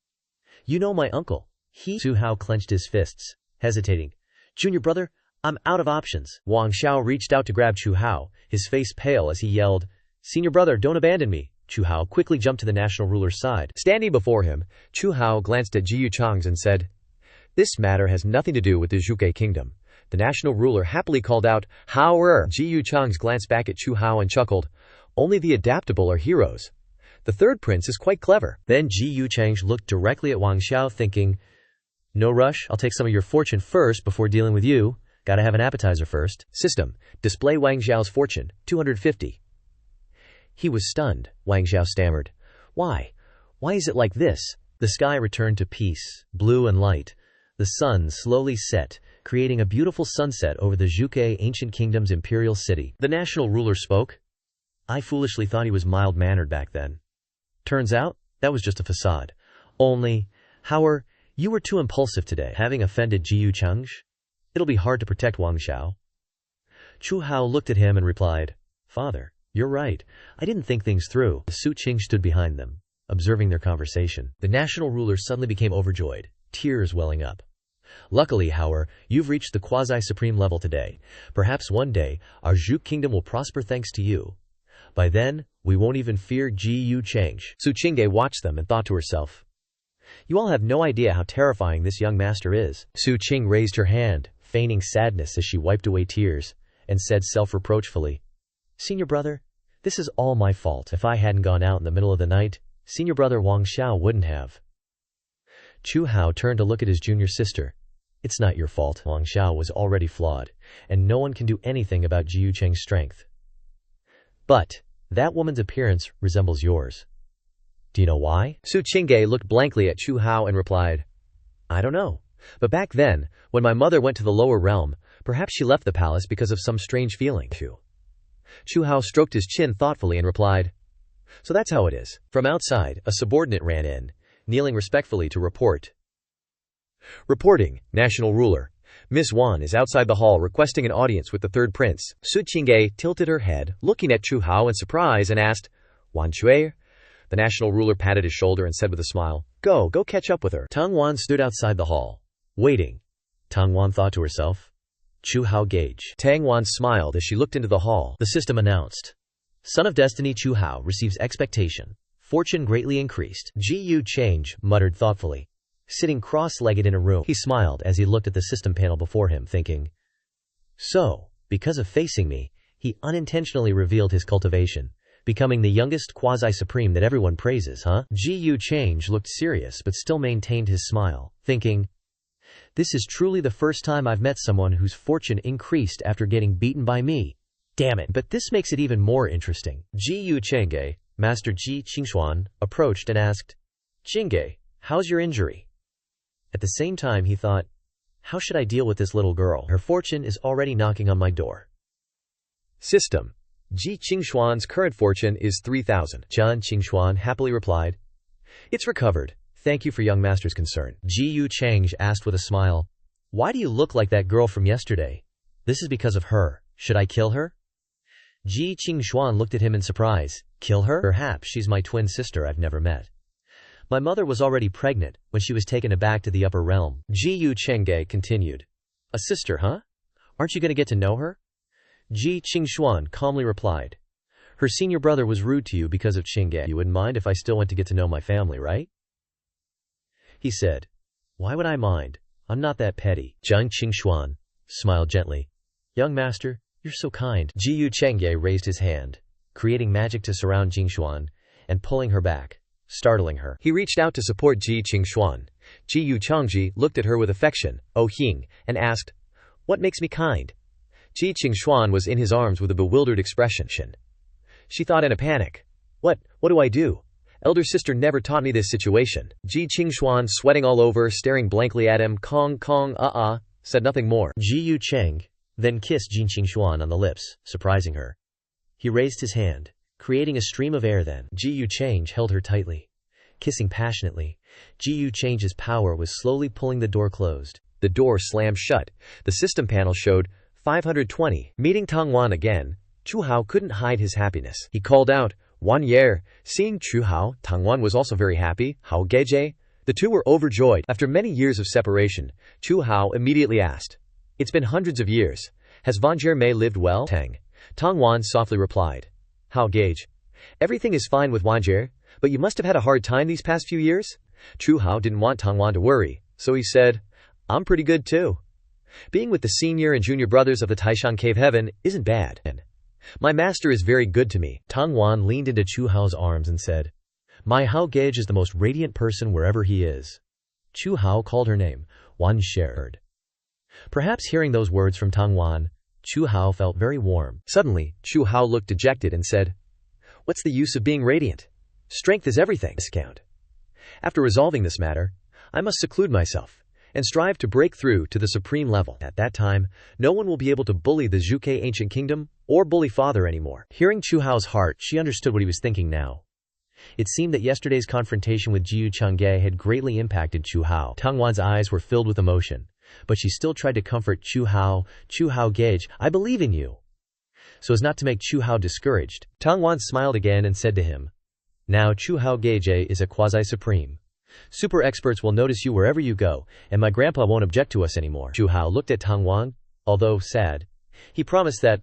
You know my uncle. Su Hao clenched his fists, hesitating. Junior brother, I'm out of options. Wang Xiao reached out to grab Chu Hao, his face pale as he yelled, Senior brother, don't abandon me. Chu Hao quickly jumped to the national ruler's side. Standing before him, Chu Hao glanced at Ji Yu Cheng and said, This matter has nothing to do with the Zhuge kingdom. The national ruler happily called out, Hao-er. Ji Yu Cheng glanced back at Chu Hao and chuckled. Only the adaptable are heroes. The third prince is quite clever. Then Ji Yu Cheng looked directly at Wang Xiao thinking, No rush, I'll take some of your fortune first before dealing with you. Gotta have an appetizer first. System. Display Wang Xiao's fortune. 250. He was stunned. Wang Xiao stammered. Why? Why is it like this? The sky returned to peace, blue and light. The sun slowly set, creating a beautiful sunset over the Zhuge Ancient Kingdom's imperial city. The national ruler spoke. I foolishly thought he was mild-mannered back then. Turns out, that was just a facade. Only, Howard, you were too impulsive today, having offended Ji Yu Cheng. It'll be hard to protect Wang Xiao. Chu Hao looked at him and replied, Father, you're right. I didn't think things through. Su Qing stood behind them, observing their conversation. The national ruler suddenly became overjoyed, tears welling up. Luckily, Howard, you've reached the quasi-supreme level today. Perhaps one day, our Zhuge kingdom will prosper thanks to you. By then, we won't even fear Ji Yu Cheng. Su Qingge watched them and thought to herself, You all have no idea how terrifying this young master is. Su Qing raised her hand, feigning sadness as she wiped away tears, and said self-reproachfully, Senior brother, this is all my fault. If I hadn't gone out in the middle of the night, senior brother Wang Xiao wouldn't have. Chu Hao turned to look at his junior sister. It's not your fault. Wang Xiao was already flawed, and no one can do anything about Ji Yu Cheng's strength. But that woman's appearance resembles yours. Do you know why? Su Qingge looked blankly at Chu Hao and replied, I don't know. But back then, when my mother went to the lower realm, Perhaps she left the palace because of some strange feeling. Chu Hao stroked his chin thoughtfully and replied, "So that's how it is." From outside, a subordinate ran in, kneeling respectfully to report. Reporting, national ruler. Miss Wan is outside the hall requesting an audience with the third prince. Su Qingge tilted her head, looking at Chu Hao in surprise, and asked, "Wan Shui?" The national ruler patted his shoulder and said with a smile, Go catch up with her." Tang Wan stood outside the hall, waiting. Tang Wan thought to herself, Chu Hao gauge. Tang Wan smiled as she looked into the hall. The system announced, "Son of Destiny Chu Hao receives expectation. Fortune greatly increased." Gu Change muttered thoughtfully. Sitting cross-legged in a room, he smiled as he looked at the system panel before him, thinking, So, because of facing me, he unintentionally revealed his cultivation, becoming the youngest quasi-supreme that everyone praises, huh? Gu Change looked serious but still maintained his smile, thinking, This is truly the first time I've met someone whose fortune increased after getting beaten by me. Damn it, but this makes it even more interesting. Gu Chengge, Master Ji Qingshuan, approached and asked, Jingge, how's your injury? At the same time he thought, how should I deal with this little girl? Her fortune is already knocking on my door. System. Ji Qingshuan's current fortune is 3,000. Zhan Qingshuan happily replied, It's recovered. Thank you for young master's concern. Ji Yu Chang asked with a smile, Why do you look like that girl from yesterday? This is because of her. Should I kill her? Ji Qingshuan looked at him in surprise. Kill her? Perhaps she's my twin sister I've never met. My mother was already pregnant when she was taken back to the upper realm. Ji Yu Chengge continued. A sister, huh? Aren't you going to get to know her? Ji Qingshuan calmly replied. Her senior brother was rude to you because of Chengge. You wouldn't mind if I still went to get to know my family, right? He said. Why would I mind? I'm not that petty. Zhang Qingshuan smiled gently. Young master, you're so kind. Ji Yu Chengge raised his hand, creating magic to surround Qingshuan and pulling her back, startling her. He reached out to support Ji Qingshuan. Ji Yu Changji looked at her with affection, Hing, and asked, What makes me kind? Ji Qingshuan was in his arms with a bewildered expression. She thought in a panic. What do I do? Elder sister never taught me this situation. Ji Qingshuan, sweating all over, staring blankly at him, said nothing more. Ji Yu Cheng then kissed Ji Qingshuan on the lips, surprising her. He raised his hand, creating a stream of air then. Ji Yu Cheng held her tightly, kissing passionately. Ji Yu Cheng's power was slowly pulling the door closed. The door slammed shut. The system panel showed 520. Meeting Tang Wan again, Chu Hao couldn't hide his happiness. He called out, Wan Yer. Seeing Chu Hao, Tang Wan was also very happy. Hao Geje? The two were overjoyed. After many years of separation, Chu Hao immediately asked, It's been hundreds of years. Has Wan Yer Mei lived well? Tang Wan softly replied, Hao Gage. Everything is fine with Wan Yer, but you must have had a hard time these past few years? Chu Hao didn't want Tang Wan to worry, so he said, I'm pretty good too. Being with the senior and junior brothers of the Taishan Cave Heaven isn't bad. My master is very good to me. Tang Wan leaned into Chu Hao's arms and said, My Hao Gage is the most radiant person wherever he is. Chu Hao called her name, Wan Shared. Perhaps hearing those words from Tang Wan, Chu Hao felt very warm. Suddenly, Chu Hao looked dejected and said, What's the use of being radiant? Strength is everything. Discount. After resolving this matter, I must seclude myself and strive to break through to the supreme level. At that time, no one will be able to bully the Zhuge ancient kingdom or bully father anymore. Hearing Chu Hao's heart, she understood what he was thinking now. It seemed that yesterday's confrontation with Jiu Changge had greatly impacted Chu Hao. Tang Wan's eyes were filled with emotion, but she still tried to comfort Chu Hao. Chu Hao Gage, I believe in you. So as not to make Chu Hao discouraged, Tang Wan smiled again and said to him, Now Chu Hao Gage is a quasi-supreme. Super experts will notice you wherever you go, and my grandpa won't object to us anymore. Chu Hao looked at Tang Wan, although sad. He promised that,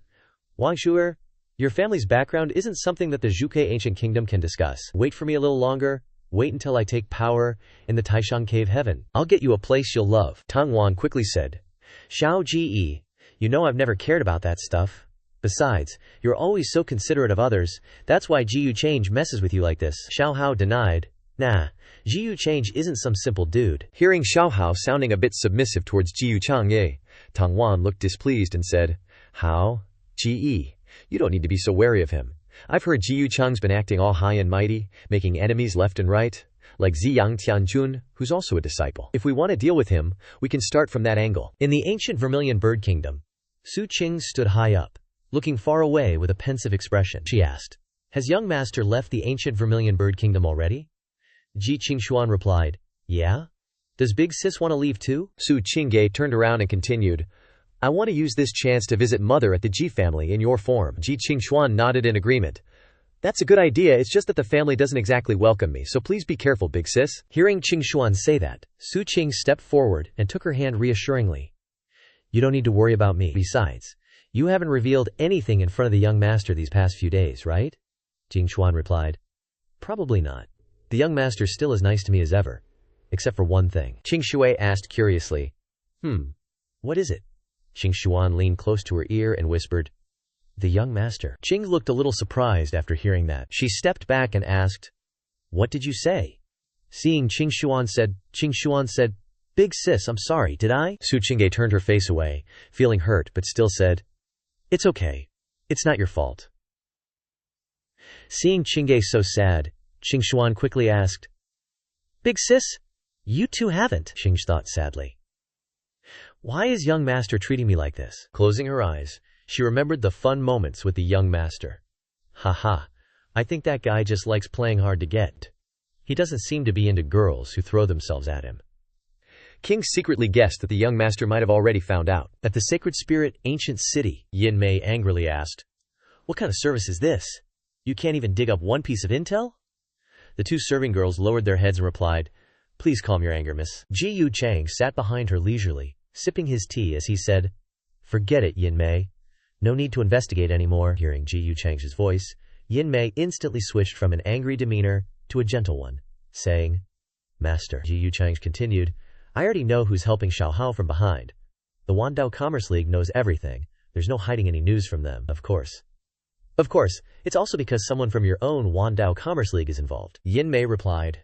Wang Shuer, your family's background isn't something that the Zhuge ancient kingdom can discuss. Wait for me a little longer. Wait until I take power in the Taishan Cave Heaven. I'll get you a place you'll love. Tang Wan quickly said, Xiao Ji, you know I've never cared about that stuff. Besides, you're always so considerate of others. That's why Ji Yu Change messes with you like this. Xiao Hao denied. Nah, Ji Yu Change isn't some simple dude. Hearing Xiao Hao sounding a bit submissive towards Ji Yu Changye, Tang Wan looked displeased and said, How? Ji, you don't need to be so wary of him. I've heard Ji Yu Chang's been acting all high and mighty, making enemies left and right. like Ziyang Tianjun, who's also a disciple. If we want to deal with him, we can start from that angle. In the ancient Vermilion Bird Kingdom, Su Qing stood high up, looking far away with a pensive expression. She asked, "Has young master left the ancient Vermilion Bird Kingdom already?" Ji Qingshuan replied, "Yeah? Does Big Sis want to leave too?" Su Qingge turned around and continued, "I want to use this chance to visit mother at the Ji family in your form." Ji Qingshuan nodded in agreement. "That's a good idea, it's just that the family doesn't exactly welcome me, so please be careful, Big Sis." Hearing Qingshuan say that, Su Qing stepped forward and took her hand reassuringly. "You don't need to worry about me. Besides, you haven't revealed anything in front of the young master these past few days, right?" Qingshuan replied, "Probably not. The young master's still as nice to me as ever. Except for one thing." Qingshui asked curiously, What is it?" Qingshuan leaned close to her ear and whispered, "The young master." Qing looked a little surprised after hearing that. She stepped back and asked, "What did you say?" Seeing Qingshuan said, "Big Sis, I'm sorry, did I?" Su Qingge turned her face away, feeling hurt but still said, "It's okay. It's not your fault." Seeing Qingge so sad, Qingshuan quickly asked, "Big Sis, you too haven't?" Qing thought sadly. "Why is young master treating me like this?" Closing her eyes, she remembered the fun moments with the young master. "Haha, I think that guy just likes playing hard to get. He doesn't seem to be into girls who throw themselves at him." King secretly guessed that the young master might have already found out. At the Sacred Spirit Ancient City, Yin Mei angrily asked, "What kind of service is this? You can't even dig up one piece of intel?" The two serving girls lowered their heads and replied, "Please calm your anger, miss." Ji Yu Chang sat behind her leisurely, sipping his tea as he said, "Forget it, Yin Mei. No need to investigate anymore." Hearing Ji Yu Chang's voice, Yin Mei instantly switched from an angry demeanor to a gentle one, saying, "Master." Ji Yu Chang continued, "I already know who's helping Xiao Hao from behind. The Wandao Commerce League knows everything. There's no hiding any news from them, of course. Of course, it's also because someone from your own Wandao Commerce League is involved." Yin Mei replied,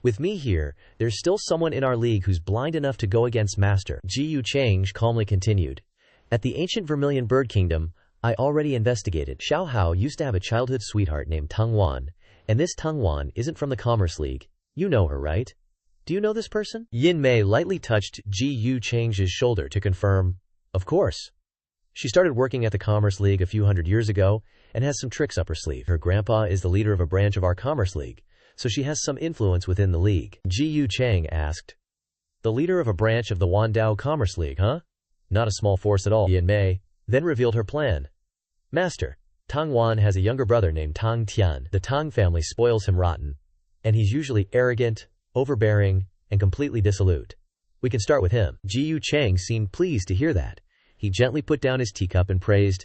"With me here, there's still someone in our league who's blind enough to go against Master." Ji Yu Chang calmly continued, "At the ancient Vermilion Bird Kingdom, I already investigated. Xiao Hao used to have a childhood sweetheart named Tang Wan, and this Tang Wan isn't from the Commerce League. You know her, right? Do you know this person?" Yin Mei lightly touched Ji Yu Chang's shoulder to confirm, "Of course. She started working at the Commerce League a few hundred years ago and has some tricks up her sleeve. Her grandpa is the leader of a branch of our Commerce League, so she has some influence within the league." Ji Yu Chang asked, "The leader of a branch of the Wandao Commerce League, huh? Not a small force at all." Yin Mei then revealed her plan. "Master, Tang Wan has a younger brother named Tang Tian. The Tang family spoils him rotten, and he's usually arrogant, overbearing, and completely dissolute. We can start with him." Ji Yu Chang seemed pleased to hear that. He gently put down his teacup and praised,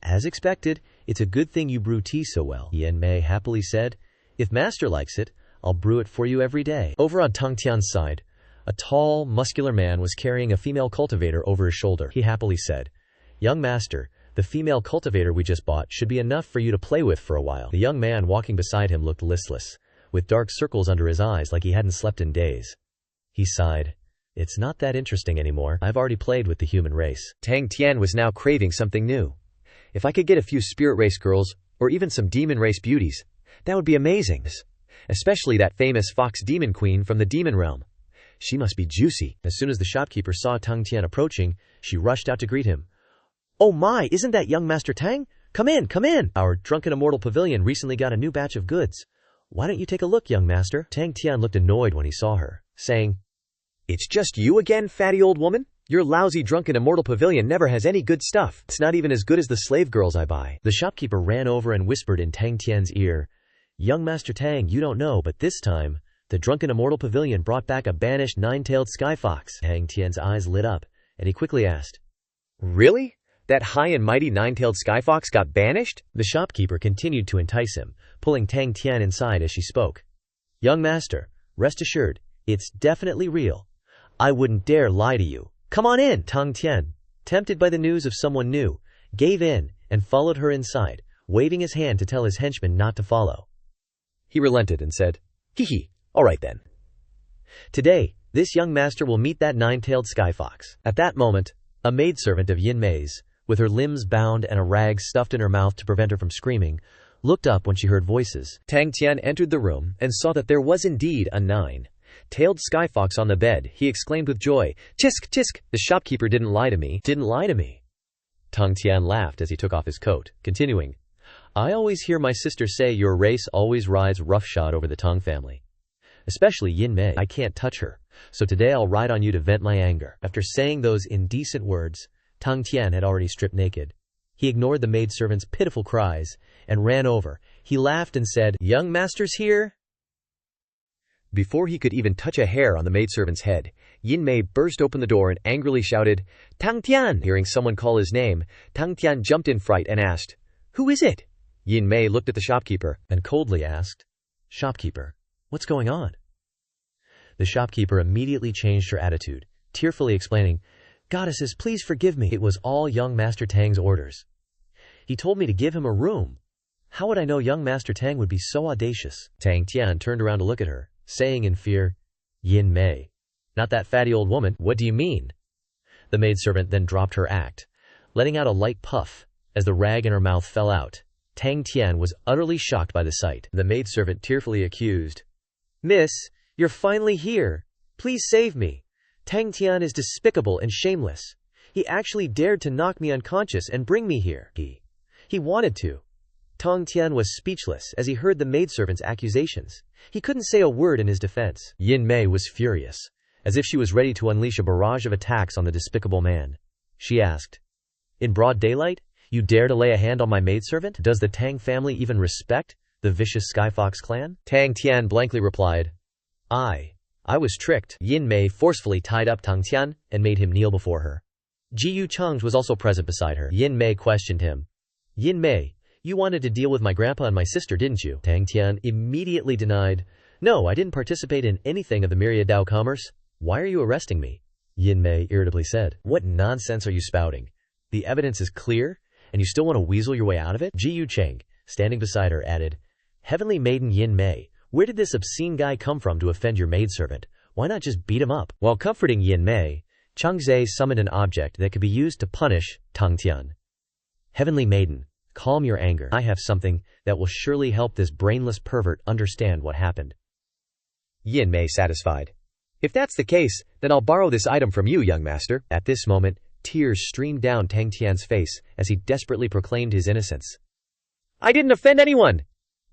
"As expected, it's a good thing you brew tea so well." Yin Mei happily said, "If master likes it, I'll brew it for you every day." Over on Tang Tian's side, a tall, muscular man was carrying a female cultivator over his shoulder. He happily said, "Young master, the female cultivator we just bought should be enough for you to play with for a while." The young man walking beside him looked listless, with dark circles under his eyes like he hadn't slept in days. He sighed, "It's not that interesting anymore. I've already played with the human race." Tang Tian was now craving something new. "If I could get a few spirit race girls, or even some demon race beauties, that would be amazing. Especially that famous fox demon queen from the demon realm. She must be juicy." As soon as the shopkeeper saw Tang Tian approaching, she rushed out to greet him. "Oh my, isn't that young Master Tang? Come in, come in. Our Drunken Immortal Pavilion recently got a new batch of goods. Why don't you take a look, young master?" Tang Tian looked annoyed when he saw her, saying, "It's just you again, fatty old woman? Your lousy Drunken Immortal Pavilion never has any good stuff. It's not even as good as the slave girls I buy." The shopkeeper ran over and whispered in Tang Tian's ear, "Young Master Tang, you don't know, but this time, the Drunken Immortal Pavilion brought back a banished nine-tailed sky fox." Tang Tian's eyes lit up, and he quickly asked, "Really? That high and mighty nine-tailed sky fox got banished?" The shopkeeper continued to entice him, pulling Tang Tian inside as she spoke. "Young master, rest assured, it's definitely real. I wouldn't dare lie to you. Come on in." Tang Tian, tempted by the news of someone new, gave in and followed her inside, waving his hand to tell his henchmen not to follow. He relented and said, "Hee, all right then. Today, this young master will meet that nine-tailed sky fox." At that moment, a maidservant of Yin Mei's, with her limbs bound and a rag stuffed in her mouth to prevent her from screaming, looked up when she heard voices. Tang Tian entered the room and saw that there was indeed a nine-tailed skyfox on the bed. He exclaimed with joy, "Tisk, tisk, the shopkeeper didn't lie to me. Didn't lie to me." Tang Tian laughed as he took off his coat, continuing, "I always hear my sister say your race always rides roughshod over the Tang family. Especially Yin Mei. I can't touch her, so today I'll ride on you to vent my anger." After saying those indecent words, Tang Tian had already stripped naked. He ignored the maidservant's pitiful cries and ran over. He laughed and said, "Young master's here?" Before he could even touch a hair on the maidservant's head, Yin Mei burst open the door and angrily shouted, "Tang Tian!" Hearing someone call his name, Tang Tian jumped in fright and asked, "Who is it?" Yin Mei looked at the shopkeeper and coldly asked, "Shopkeeper, what's going on?" The shopkeeper immediately changed her attitude, tearfully explaining, "Goddesses, please forgive me. It was all young Master Tang's orders. He told me to give him a room. How would I know young Master Tang would be so audacious?" Tang Tian turned around to look at her, saying in fear, "Yin Mei, not that fatty old woman. What do you mean?" The maidservant then dropped her act, letting out a light puff. As the rag in her mouth fell out, Tang Tian was utterly shocked by the sight. The maidservant tearfully accused, "Miss, you're finally here. Please save me. Tang Tian is despicable and shameless. He actually dared to knock me unconscious and bring me here. He wanted to." Tang Tian was speechless as he heard the maidservant's accusations. He couldn't say a word in his defense. Yin Mei was furious, as if she was ready to unleash a barrage of attacks on the despicable man. She asked, "In broad daylight, you dare to lay a hand on my maidservant? Does the Tang family even respect the vicious Skyfox clan?" Tang Tian blankly replied, I was tricked." Yin Mei forcefully tied up Tang Tian and made him kneel before her. Ji Yu Cheng was also present beside her. Yin Mei questioned him. "Yin Mei, you wanted to deal with my grandpa and my sister, didn't you?" Tang Tian immediately denied, "No, I didn't participate in anything of the myriad Dao commerce. Why are you arresting me?" Yin Mei irritably said, "What nonsense are you spouting? The evidence is clear, and you still want to weasel your way out of it?" Ji Yu Cheng, standing beside her, added, "Heavenly Maiden Yin Mei, where did this obscene guy come from to offend your maidservant? Why not just beat him up?" While comforting Yin Mei, Chang Zhe summoned an object that could be used to punish Tang Tian. "Heavenly Maiden, calm your anger. I have something that will surely help this brainless pervert understand what happened." Yin Mei satisfied. "If that's the case, then I'll borrow this item from you, young master." At this moment, tears streamed down Tang Tian's face as he desperately proclaimed his innocence. "I didn't offend anyone!"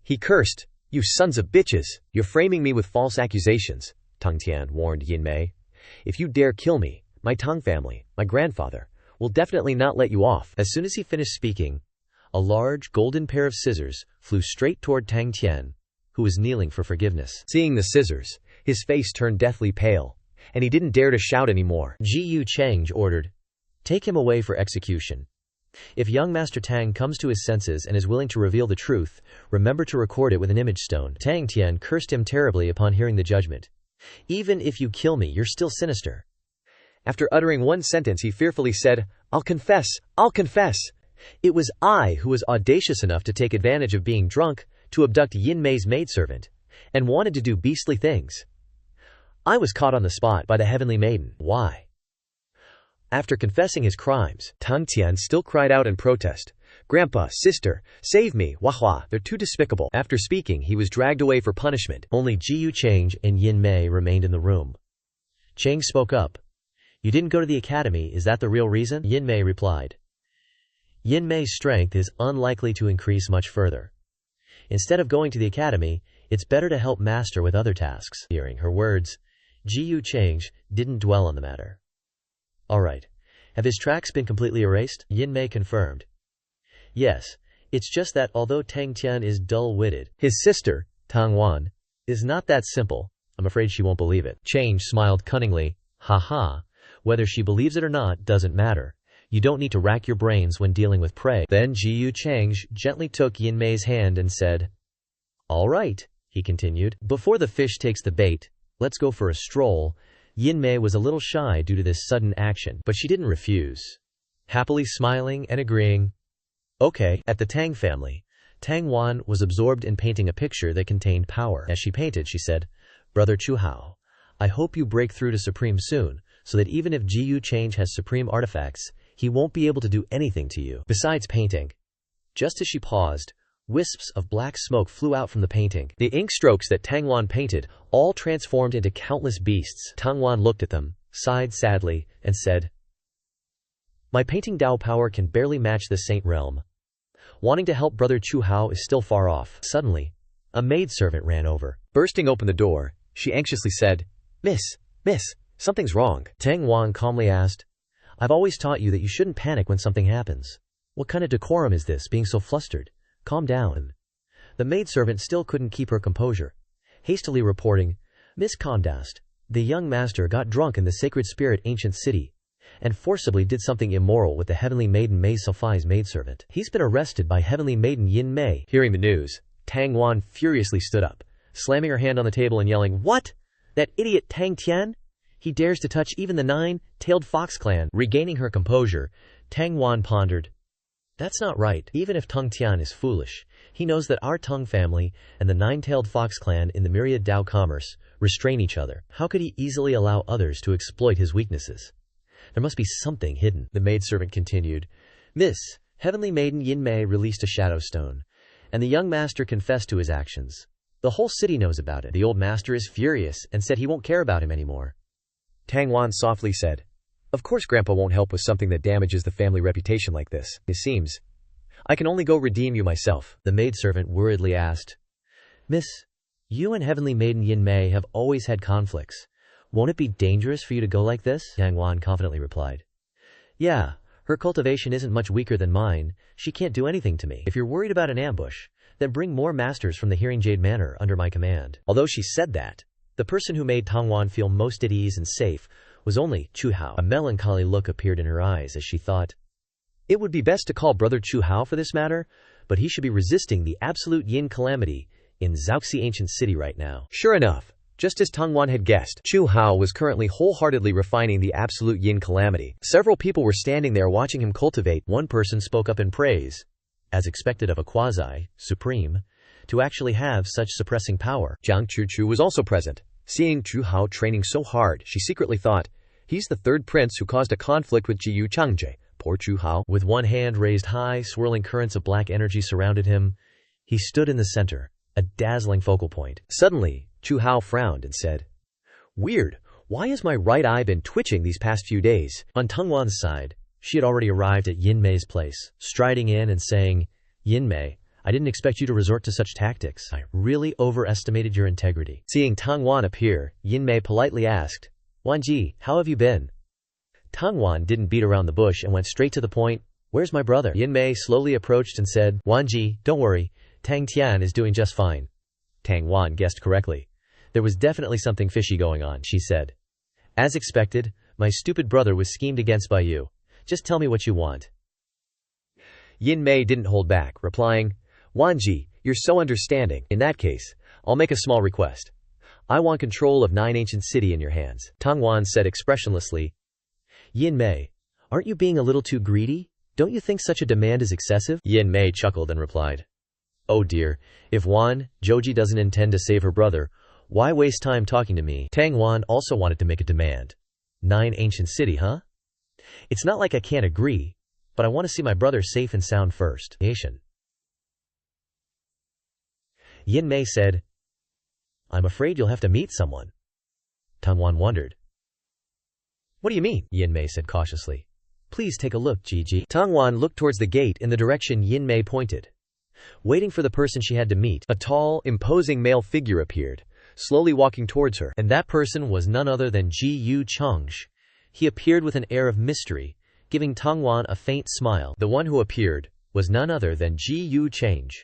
he cursed. "You sons of bitches! You're framing me with false accusations," Tang Tian warned Yin Mei. "If you dare kill me, my Tang family, my grandfather, will definitely not let you off." As soon as he finished speaking, a large golden pair of scissors flew straight toward Tang Tian, who was kneeling for forgiveness. Seeing the scissors, his face turned deathly pale, and he didn't dare to shout anymore. Ji Yu Cheng ordered, "Take him away for execution. If young Master Tang comes to his senses and is willing to reveal the truth, remember to record it with an image stone." Tang Tian cursed him terribly upon hearing the judgment. "Even if you kill me, you're still sinister." After uttering one sentence, he fearfully said, I'll confess. It was I who was audacious enough to take advantage of being drunk to abduct Yin Mei's maidservant, and wanted to do beastly things. I was caught on the spot by the Heavenly Maiden. Why?" After confessing his crimes, Tang Tian still cried out in protest, "Grandpa, sister, save me, wahua, they're too despicable." After speaking, he was dragged away for punishment. Only Ji Yu Cheng and Yin Mei remained in the room. Cheng spoke up. "You didn't go to the academy, is that the real reason?" Yin Mei replied. "Yin Mei's strength is unlikely to increase much further. Instead of going to the academy, it's better to help master with other tasks." Hearing her words, Ji Yu Cheng didn't dwell on the matter. "All right. Have his tracks been completely erased?" Yin Mei confirmed. "Yes, it's just that although Tang Tian is dull-witted, his sister, Tang Wan, is not that simple. I'm afraid she won't believe it." Cheng smiled cunningly. "Ha. Whether she believes it or not doesn't matter. You don't need to rack your brains when dealing with prey." Then Ji Yu Cheng gently took Yin Mei's hand and said, "All right," he continued. "Before the fish takes the bait, let's go for a stroll." Yin Mei was a little shy due to this sudden action, but she didn't refuse. Happily smiling and agreeing. Okay. At the Tang family, Tang Wan was absorbed in painting a picture that contained power. As she painted, she said, "Brother Chu Hao, I hope you break through to Supreme soon, so that even if Ji Yu Cheng has Supreme artifacts, he won't be able to do anything to you." Besides painting. Just as she paused, Wisps of black smoke flew out from the painting. The ink strokes that Tang Wan painted all transformed into countless beasts. Tang Wan looked at them, sighed sadly, and said, "My painting Dao power can barely match the saint realm. Wanting to help brother Chu Hao is still far off." Suddenly, a maidservant ran over. Bursting open the door, she anxiously said, Miss, something's wrong." Tang Wan calmly asked, "I've always taught you that you shouldn't panic when something happens. What kind of decorum is this, being so flustered? Calm down." The maidservant still couldn't keep her composure, hastily reporting, "Miss Condast, the young master got drunk in the sacred spirit ancient city, and forcibly did something immoral with the heavenly maiden Mei Safai's maidservant. He's been arrested by heavenly maiden Yin Mei." Hearing the news, Tang Wan furiously stood up, slamming her hand on the table and yelling, "What? That idiot Tang Tian? He dares to touch even the nine-tailed fox clan." Regaining her composure, Tang Wan pondered, "That's not right. Even if Tang Tian is foolish, he knows that our Tang family and the nine-tailed fox clan in the myriad Dao commerce restrain each other. How could he easily allow others to exploit his weaknesses? There must be something hidden." The maidservant continued, "Miss, heavenly maiden Yin Mei released a shadow stone, and the young master confessed to his actions. The whole city knows about it. The old master is furious and said he won't care about him anymore." Tang Wan softly said, "Of course Grandpa won't help with something that damages the family reputation like this. It seems I can only go redeem you myself." The maidservant worriedly asked, "Miss, you and heavenly maiden Yin Mei have always had conflicts. Won't it be dangerous for you to go like this?" Tang Wan confidently replied, "Yeah, her cultivation isn't much weaker than mine. She can't do anything to me. If you're worried about an ambush, then bring more masters from the Hearing Jade Manor under my command." Although she said that, the person who made Tang Wan feel most at ease and safe was only Chu Hao. A melancholy look appeared in her eyes as she thought, "It would be best to call brother Chu Hao for this matter, but he should be resisting the absolute yin calamity in Zhaoxi ancient city right now." Sure enough, just as Tang Wan had guessed, Chu Hao was currently wholeheartedly refining the absolute yin calamity. Several people were standing there watching him cultivate. One person spoke up in praise, as expected of a quasi-supreme, to actually have such suppressing power. Jiang Chuchu was also present. Seeing Chu Hao training so hard, she secretly thought, "He's the third prince who caused a conflict with Jiyu Changje. Poor Chu Hao." With one hand raised high, swirling currents of black energy surrounded him. He stood in the center, a dazzling focal point. Suddenly, Chu Hao frowned and said, "Weird, why has my right eye been twitching these past few days?" On Tang Wan's side, she had already arrived at Yin Mei's place, striding in and saying, "Yin Mei, I didn't expect you to resort to such tactics. I really overestimated your integrity." Seeing Tang Wan appear, Yin Mei politely asked, "Wanji, how have you been?" Tang Wan didn't beat around the bush and went straight to the point, "Where's my brother?" Yin Mei slowly approached and said, "Wanji, don't worry, Tang Tian is doing just fine." Tang Wan guessed correctly. There was definitely something fishy going on, she said. "As expected, my stupid brother was schemed against by you. Just tell me what you want." Yin Mei didn't hold back, replying, "Wanji, you're so understanding. In that case, I'll make a small request. I want control of Nine Ancient City in your hands." Tang Wan said expressionlessly, "Yin Mei, aren't you being a little too greedy? Don't you think such a demand is excessive?" Yin Mei chuckled and replied, "Oh dear, if Wan Zhouji doesn't intend to save her brother, why waste time talking to me?" Tang Wan also wanted to make a demand. "Nine Ancient City, huh? It's not like I can't agree, but I want to see my brother safe and sound first." Yin Mei said, "I'm afraid you'll have to meet someone." Tang Wan wondered. "What do you mean?" Yin Mei said cautiously. "Please take a look, Gigi." Tang Wan looked towards the gate in the direction Yin Mei pointed. Waiting for the person she had to meet, a tall, imposing male figure appeared, slowly walking towards her, and that person was none other than Ji Yu Changzhe. He appeared with an air of mystery, giving Tang Wan a faint smile. The one who appeared was none other than Ji Yu Changzhe.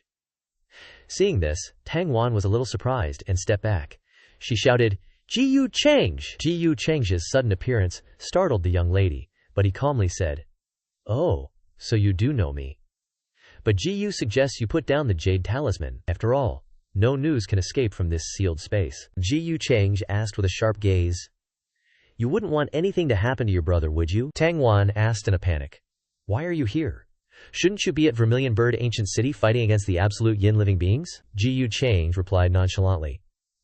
Seeing this, Tang Wan was a little surprised and stepped back. She shouted, "Ji Yu Changzhe!" Ji Yu Changzhe's sudden appearance startled the young lady, but he calmly said, "Oh, so you do know me. But Ji Yu suggests you put down the jade talisman. After all, no news can escape from this sealed space." Ji Yu Changzhe asked with a sharp gaze, "You wouldn't want anything to happen to your brother, would you?" Tang Wan asked in a panic, "Why are you here? Shouldn't you be at Vermilion Bird Ancient City fighting against the absolute yin living beings?" Ji Yu Changzhe replied nonchalantly,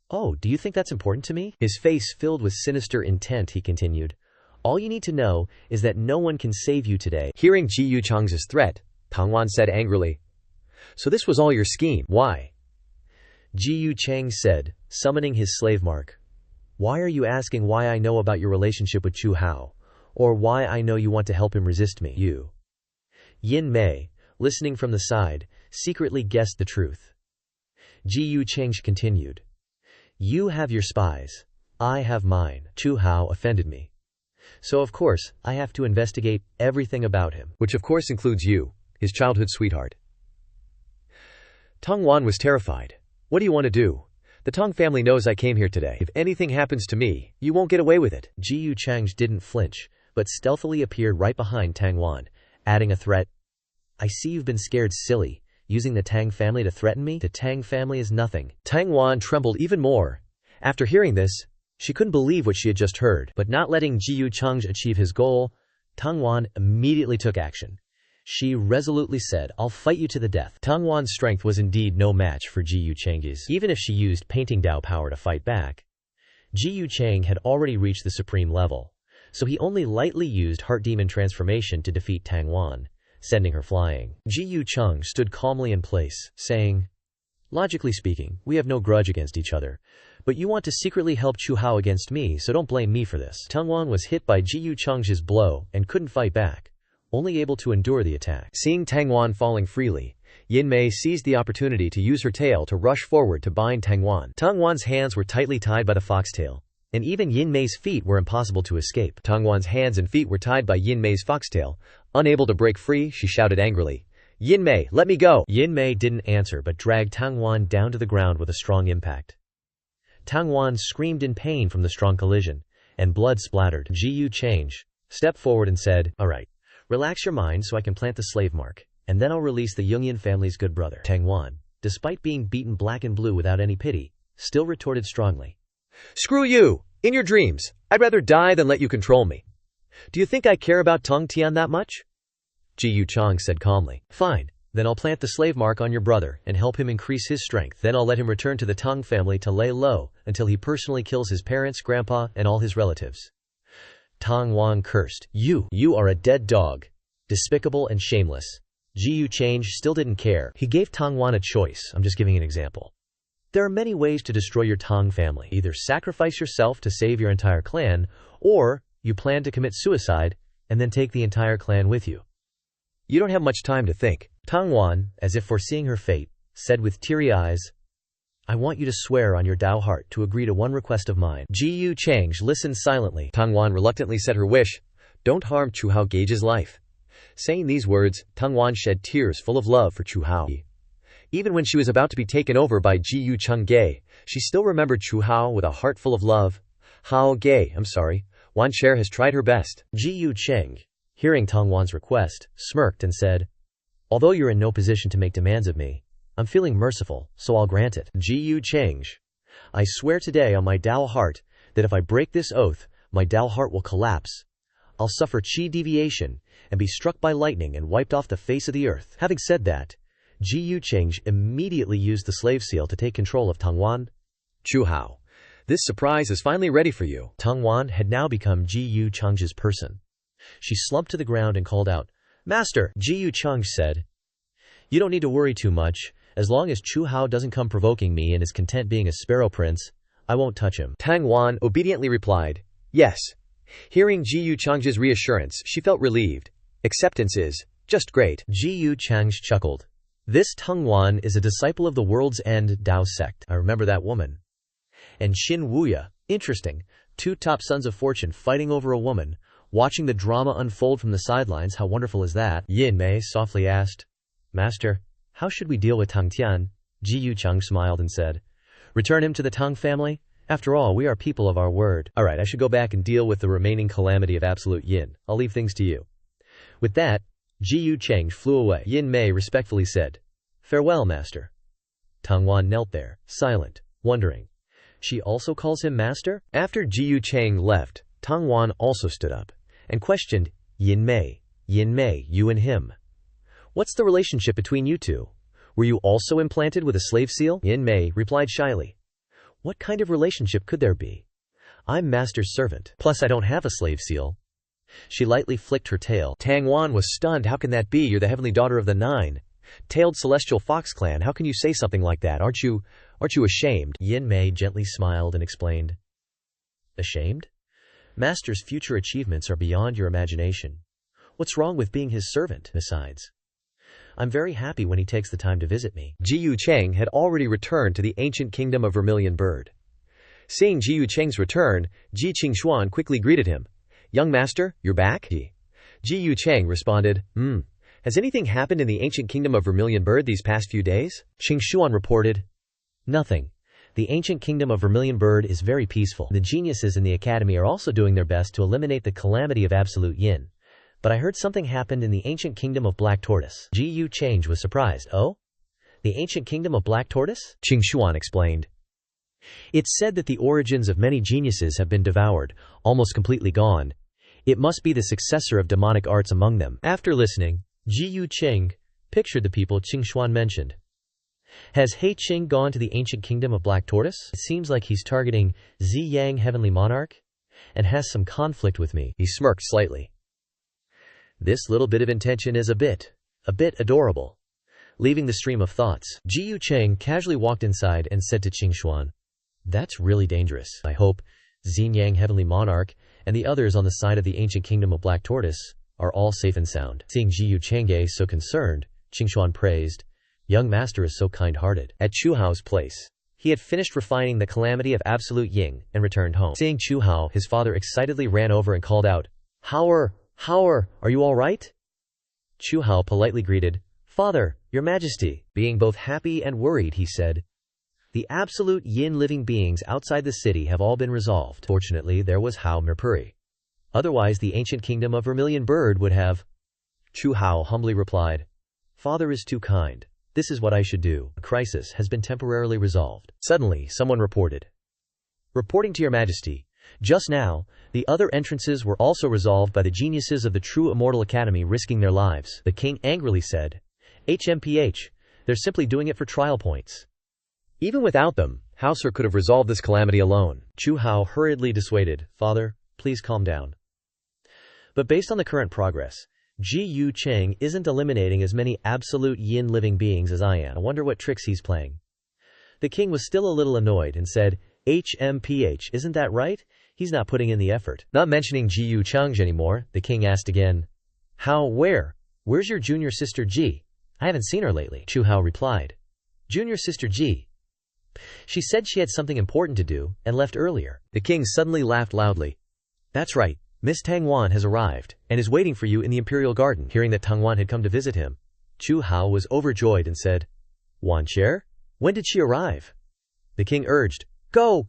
"Oh, do you think that's important to me?" His face filled with sinister intent, he continued, "All you need to know is that no one can save you today." Hearing Ji Yu Changzhe's threat, Tang Wan said angrily, So this was all your scheme. Why? Ji Yu Chang said, summoning his slave mark. Why are you asking why I know about your relationship with Chu Hao? Or why I know you want to help him resist me? You. Yin Mei, listening from the side, secretly guessed the truth. Ji Yu Chang continued. You have your spies. I have mine. Chu Hao offended me. So of course, I have to investigate everything about him. Which of course includes you, his childhood sweetheart. Tang Wan was terrified. What do you want to do? The Tang family knows I came here today. If anything happens to me, you won't get away with it. Ji Yu Chang didn't flinch, but stealthily appeared right behind Tang Wan, adding a threat. I see you've been scared silly, using the Tang family to threaten me? The Tang family is nothing. Tang Wan trembled even more. After hearing this, she couldn't believe what she had just heard. But not letting Ji Yu Chang achieve his goal, Tang Wan immediately took action. She resolutely said, I'll fight you to the death. Tang Wan's strength was indeed no match for Ji Yu Chang's, even if she used painting Dao power to fight back. Ji Yu Chang had already reached the supreme level, so he only lightly used Heart Demon transformation to defeat Tang Wan, sending her flying. Ji Yu Chang stood calmly in place, saying, logically speaking, we have no grudge against each other, but you want to secretly help Chu Hao against me, so don't blame me for this. Tang Wan was hit by Ji Yu Chang's blow and couldn't fight back, only able to endure the attack. Seeing Tang Wan falling freely, Yin Mei seized the opportunity to use her tail to rush forward to bind Tang Wan. Tang Wan's hands were tightly tied by the foxtail, and even Yin Mei's feet were impossible to escape. Tang Wan's hands and feet were tied by Yin Mei's foxtail. Unable to break free, she shouted angrily, Yin Mei, let me go! Yin Mei didn't answer but dragged Tang Wan down to the ground with a strong impact. Tang Wan screamed in pain from the strong collision, and blood splattered. Ji Yu Chang stepped forward and said, all right. Relax your mind so I can plant the slave mark, and then I'll release the Jungian family's good brother. Tang Wan, despite being beaten black and blue without any pity, still retorted strongly. Screw you! In your dreams, I'd rather die than let you control me. Do you think I care about Tang Tian that much? Ji Yu Chang said calmly. Fine, then I'll plant the slave mark on your brother and help him increase his strength. Then I'll let him return to the Tang family to lay low until he personally kills his parents, grandpa, and all his relatives. Tang Wan cursed. You are a dead dog. Despicable and shameless. Ji Yu Chang still didn't care. He gave Tang Wan a choice. I'm just giving an example. There are many ways to destroy your Tang family. Either sacrifice yourself to save your entire clan, or you plan to commit suicide and then take the entire clan with you. You don't have much time to think. Tang Wan, as if foreseeing her fate, said with teary eyes, I want you to swear on your Dao heart to agree to one request of mine. Ji Yu Chang listened silently. Tang Wan reluctantly said her wish. Don't harm Chu Hao Gage's life. Saying these words, Tang Wan shed tears full of love for Chu Hao. Even when she was about to be taken over by Ji Yu Chang, she still remembered Chu Hao with a heart full of love. Hao Ge, I'm sorry, Wan Cher has tried her best. Ji Yu Chang, hearing Tang Wan's request, smirked and said, although you're in no position to make demands of me, I'm feeling merciful, so I'll grant it. Ji Yu Chang, I swear today on my Dao heart that if I break this oath, my Dao heart will collapse. I'll suffer chi deviation and be struck by lightning and wiped off the face of the earth. Having said that, Ji Yu Chang immediately used the slave seal to take control of Tang Wan. Chu Hao, this surprise is finally ready for you. Tang Wan had now become Ji Yu Chang's person. She slumped to the ground and called out, Master! Ji Yu Chang said, you don't need to worry too much. As long as Chu Hao doesn't come provoking me and is content being a sparrow prince, I won't touch him. Tang Wan obediently replied, yes. Hearing Ji Yu Chang's reassurance, she felt relieved. Acceptance is just great. Ji Yu Chang chuckled. This Tang Wan is a disciple of the World's End Dao sect. I remember that woman. And Xin Wuya, interesting. Two top sons of fortune fighting over a woman, watching the drama unfold from the sidelines. How wonderful is that? Yin Mei softly asked, Master, how should we deal with Tang Tian? Ji Yu Chang smiled and said, return him to the Tang family? After all, we are people of our word. Alright, I should go back and deal with the remaining calamity of absolute yin. I'll leave things to you. With that, Ji Yu Chang flew away. Yin Mei respectfully said, farewell, master. Tang Wan knelt there, silent, wondering. She also calls him master? After Ji Yu Chang left, Tang Wan also stood up and questioned, Yin Mei, you and him. What's the relationship between you two? Were you also implanted with a slave seal? Yin Mei replied shyly. What kind of relationship could there be? I'm master's servant. Plus I don't have a slave seal. She lightly flicked her tail. Tang Wan was stunned. How can that be? You're the heavenly daughter of the Nine. Tailed celestial fox clan, how can you say something like that? Aren't you ashamed? Yin Mei gently smiled and explained. Ashamed? Master's future achievements are beyond your imagination. What's wrong with being his servant? Besides, I'm very happy when he takes the time to visit me. Ji Yu Cheng had already returned to the ancient kingdom of Vermilion Bird. Seeing Ji Yu Cheng's return, Ji Qingxuan quickly greeted him. Young master, you're back? Ji Yu Cheng responded, Has anything happened in the ancient kingdom of Vermilion Bird these past few days? Qingxuan reported, Nothing. The ancient kingdom of Vermilion Bird is very peaceful. The geniuses in the academy are also doing their best to eliminate the calamity of absolute yin. But I heard something happened in the ancient kingdom of Black Tortoise. Ji Yu Cheng was surprised. Oh? The ancient kingdom of Black Tortoise? Qingxuan explained. It's said that the origins of many geniuses have been devoured, almost completely gone. It must be the successor of demonic arts among them. After listening, Ji Yu Cheng pictured the people Qingxuan mentioned. Has He Qing gone to the ancient kingdom of Black Tortoise? It seems like he's targeting Zi Yang, Heavenly Monarch, and has some conflict with me. He smirked slightly. This little bit of intention is a bit adorable. Leaving the stream of thoughts, Ji Yu Cheng casually walked inside and said to Qingxuan, That's really dangerous. I hope Zi Yang, Heavenly Monarch, and the others on the side of the ancient kingdom of Black Tortoise are all safe and sound. Seeing Ji Yu Cheng so concerned, Qingxuan praised, Young master is so kind-hearted. At Chu Hao's place, he had finished refining the calamity of absolute yin and returned home. Seeing Chu Hao, his father excitedly ran over and called out, Hao, are you all right? Chu Hao politely greeted, Father, your majesty. Being both happy and worried, he said, The absolute yin living beings outside the city have all been resolved. Fortunately, there was Hao Mirpuri. Otherwise, the ancient kingdom of Vermilion Bird would have. Chu Hao humbly replied, Father is too kind. This is what I should do. The crisis has been temporarily resolved. Suddenly, someone reported. Reporting to your majesty, just now, the other entrances were also resolved by the geniuses of the True Immortal Academy risking their lives. The king angrily said, HMPH, they're simply doing it for trial points. Even without them, Hao Sir could have resolved this calamity alone. Chu Hao hurriedly dissuaded, Father, please calm down. But based on the current progress, Ji Yu Cheng isn't eliminating as many absolute yin living beings as I am. I wonder what tricks he's playing. The king was still a little annoyed and said, HMPH, isn't that right? He's not putting in the effort. Not mentioning Ji Yu Cheng anymore, the king asked again, How, where's your junior sister Ji? I haven't seen her lately. Chu Hao replied, Junior sister Ji. She said she had something important to do and left earlier. The king suddenly laughed loudly. That's right. Miss Tang Wan has arrived, and is waiting for you in the Imperial Garden. Hearing that Tang Wan had come to visit him, Chu Hao was overjoyed and said, Wan Chair? When did she arrive? The king urged, Go!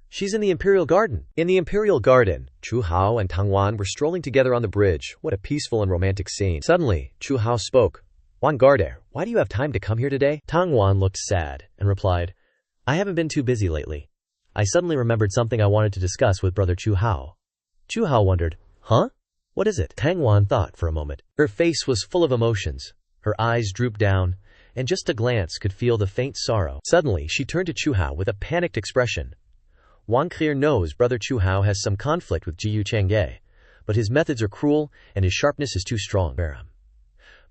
She's in the Imperial Garden. In the Imperial Garden, Chu Hao and Tang Wan were strolling together on the bridge. What a peaceful and romantic scene. Suddenly, Chu Hao spoke, Wan Garde, why do you have time to come here today? Tang Wan looked sad, and replied, I haven't been too busy lately. I suddenly remembered something I wanted to discuss with brother Chu Hao. Chu Hao wondered, Huh? What is it? Tang Wan thought for a moment. Her face was full of emotions. Her eyes drooped down, and just a glance could feel the faint sorrow. Suddenly, she turned to Chu Hao with a panicked expression. Wang Clear knows brother Chu Hao has some conflict with Ji Yu Cheng, but his methods are cruel, and his sharpness is too strong.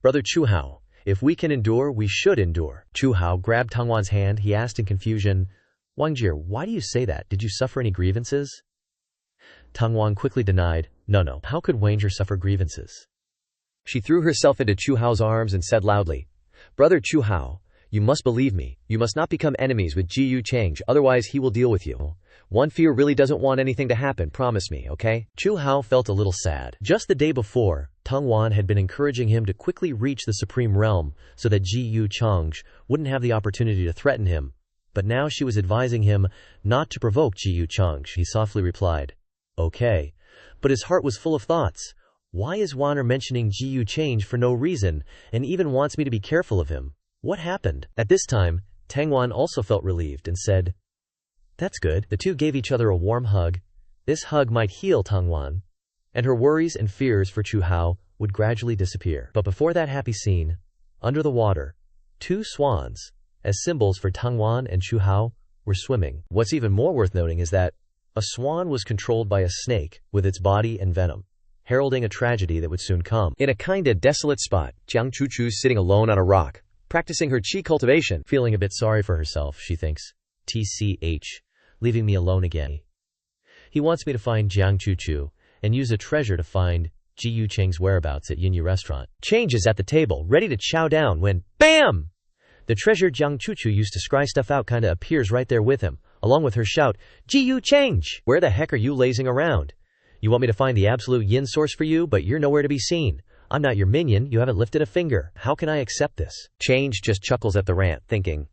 Brother Chu Hao, if we can endure, we should endure. Chu Hao grabbed Tang Wan's hand. He asked in confusion, Wang Jie, why do you say that? Did you suffer any grievances? Tang Wan quickly denied, No. How could Wang Jie suffer grievances? She threw herself into Chu Hao's arms and said loudly, Brother Chu Hao, you must believe me. You must not become enemies with Ji Yu Cheng, otherwise he will deal with you. One Fear really doesn't want anything to happen, promise me, okay? Chu Hao felt a little sad. Just the day before, Tang Wan had been encouraging him to quickly reach the Supreme Realm so that Ji Yu Cheng wouldn't have the opportunity to threaten him. But now she was advising him not to provoke Ji Yu Cheng. He softly replied, Okay. But his heart was full of thoughts. Why is Wanner mentioning Ji Yu Cheng for no reason, and even wants me to be careful of him? What happened? At this time, Tang Wan also felt relieved and said, That's good. The two gave each other a warm hug. This hug might heal Tang Wan, and her worries and fears for Chu Hao would gradually disappear. But before that happy scene, under the water, two swans, as symbols for Tang Wan and Chu Hao, were swimming. What's even more worth noting is that a swan was controlled by a snake with its body and venom. heralding a tragedy that would soon come. In a kinda desolate spot, Jiang Chuchu's sitting alone on a rock, practicing her chi cultivation. Feeling a bit sorry for herself, she thinks. TCH. Leaving me alone again. He wants me to find Jiang Chuchu and use a treasure to find Ji Yu Cheng's whereabouts at Yinyu restaurant. Change is at the table, ready to chow down when, BAM! The treasure Jiang Chuchu used to scry stuff out kinda appears right there with him, along with her shout, Ji Yu Cheng! Where the heck are you lazing around? You want me to find the absolute yin source for you, but you're nowhere to be seen. I'm not your minion, you haven't lifted a finger. How can I accept this? Change just chuckles at the rant, thinking,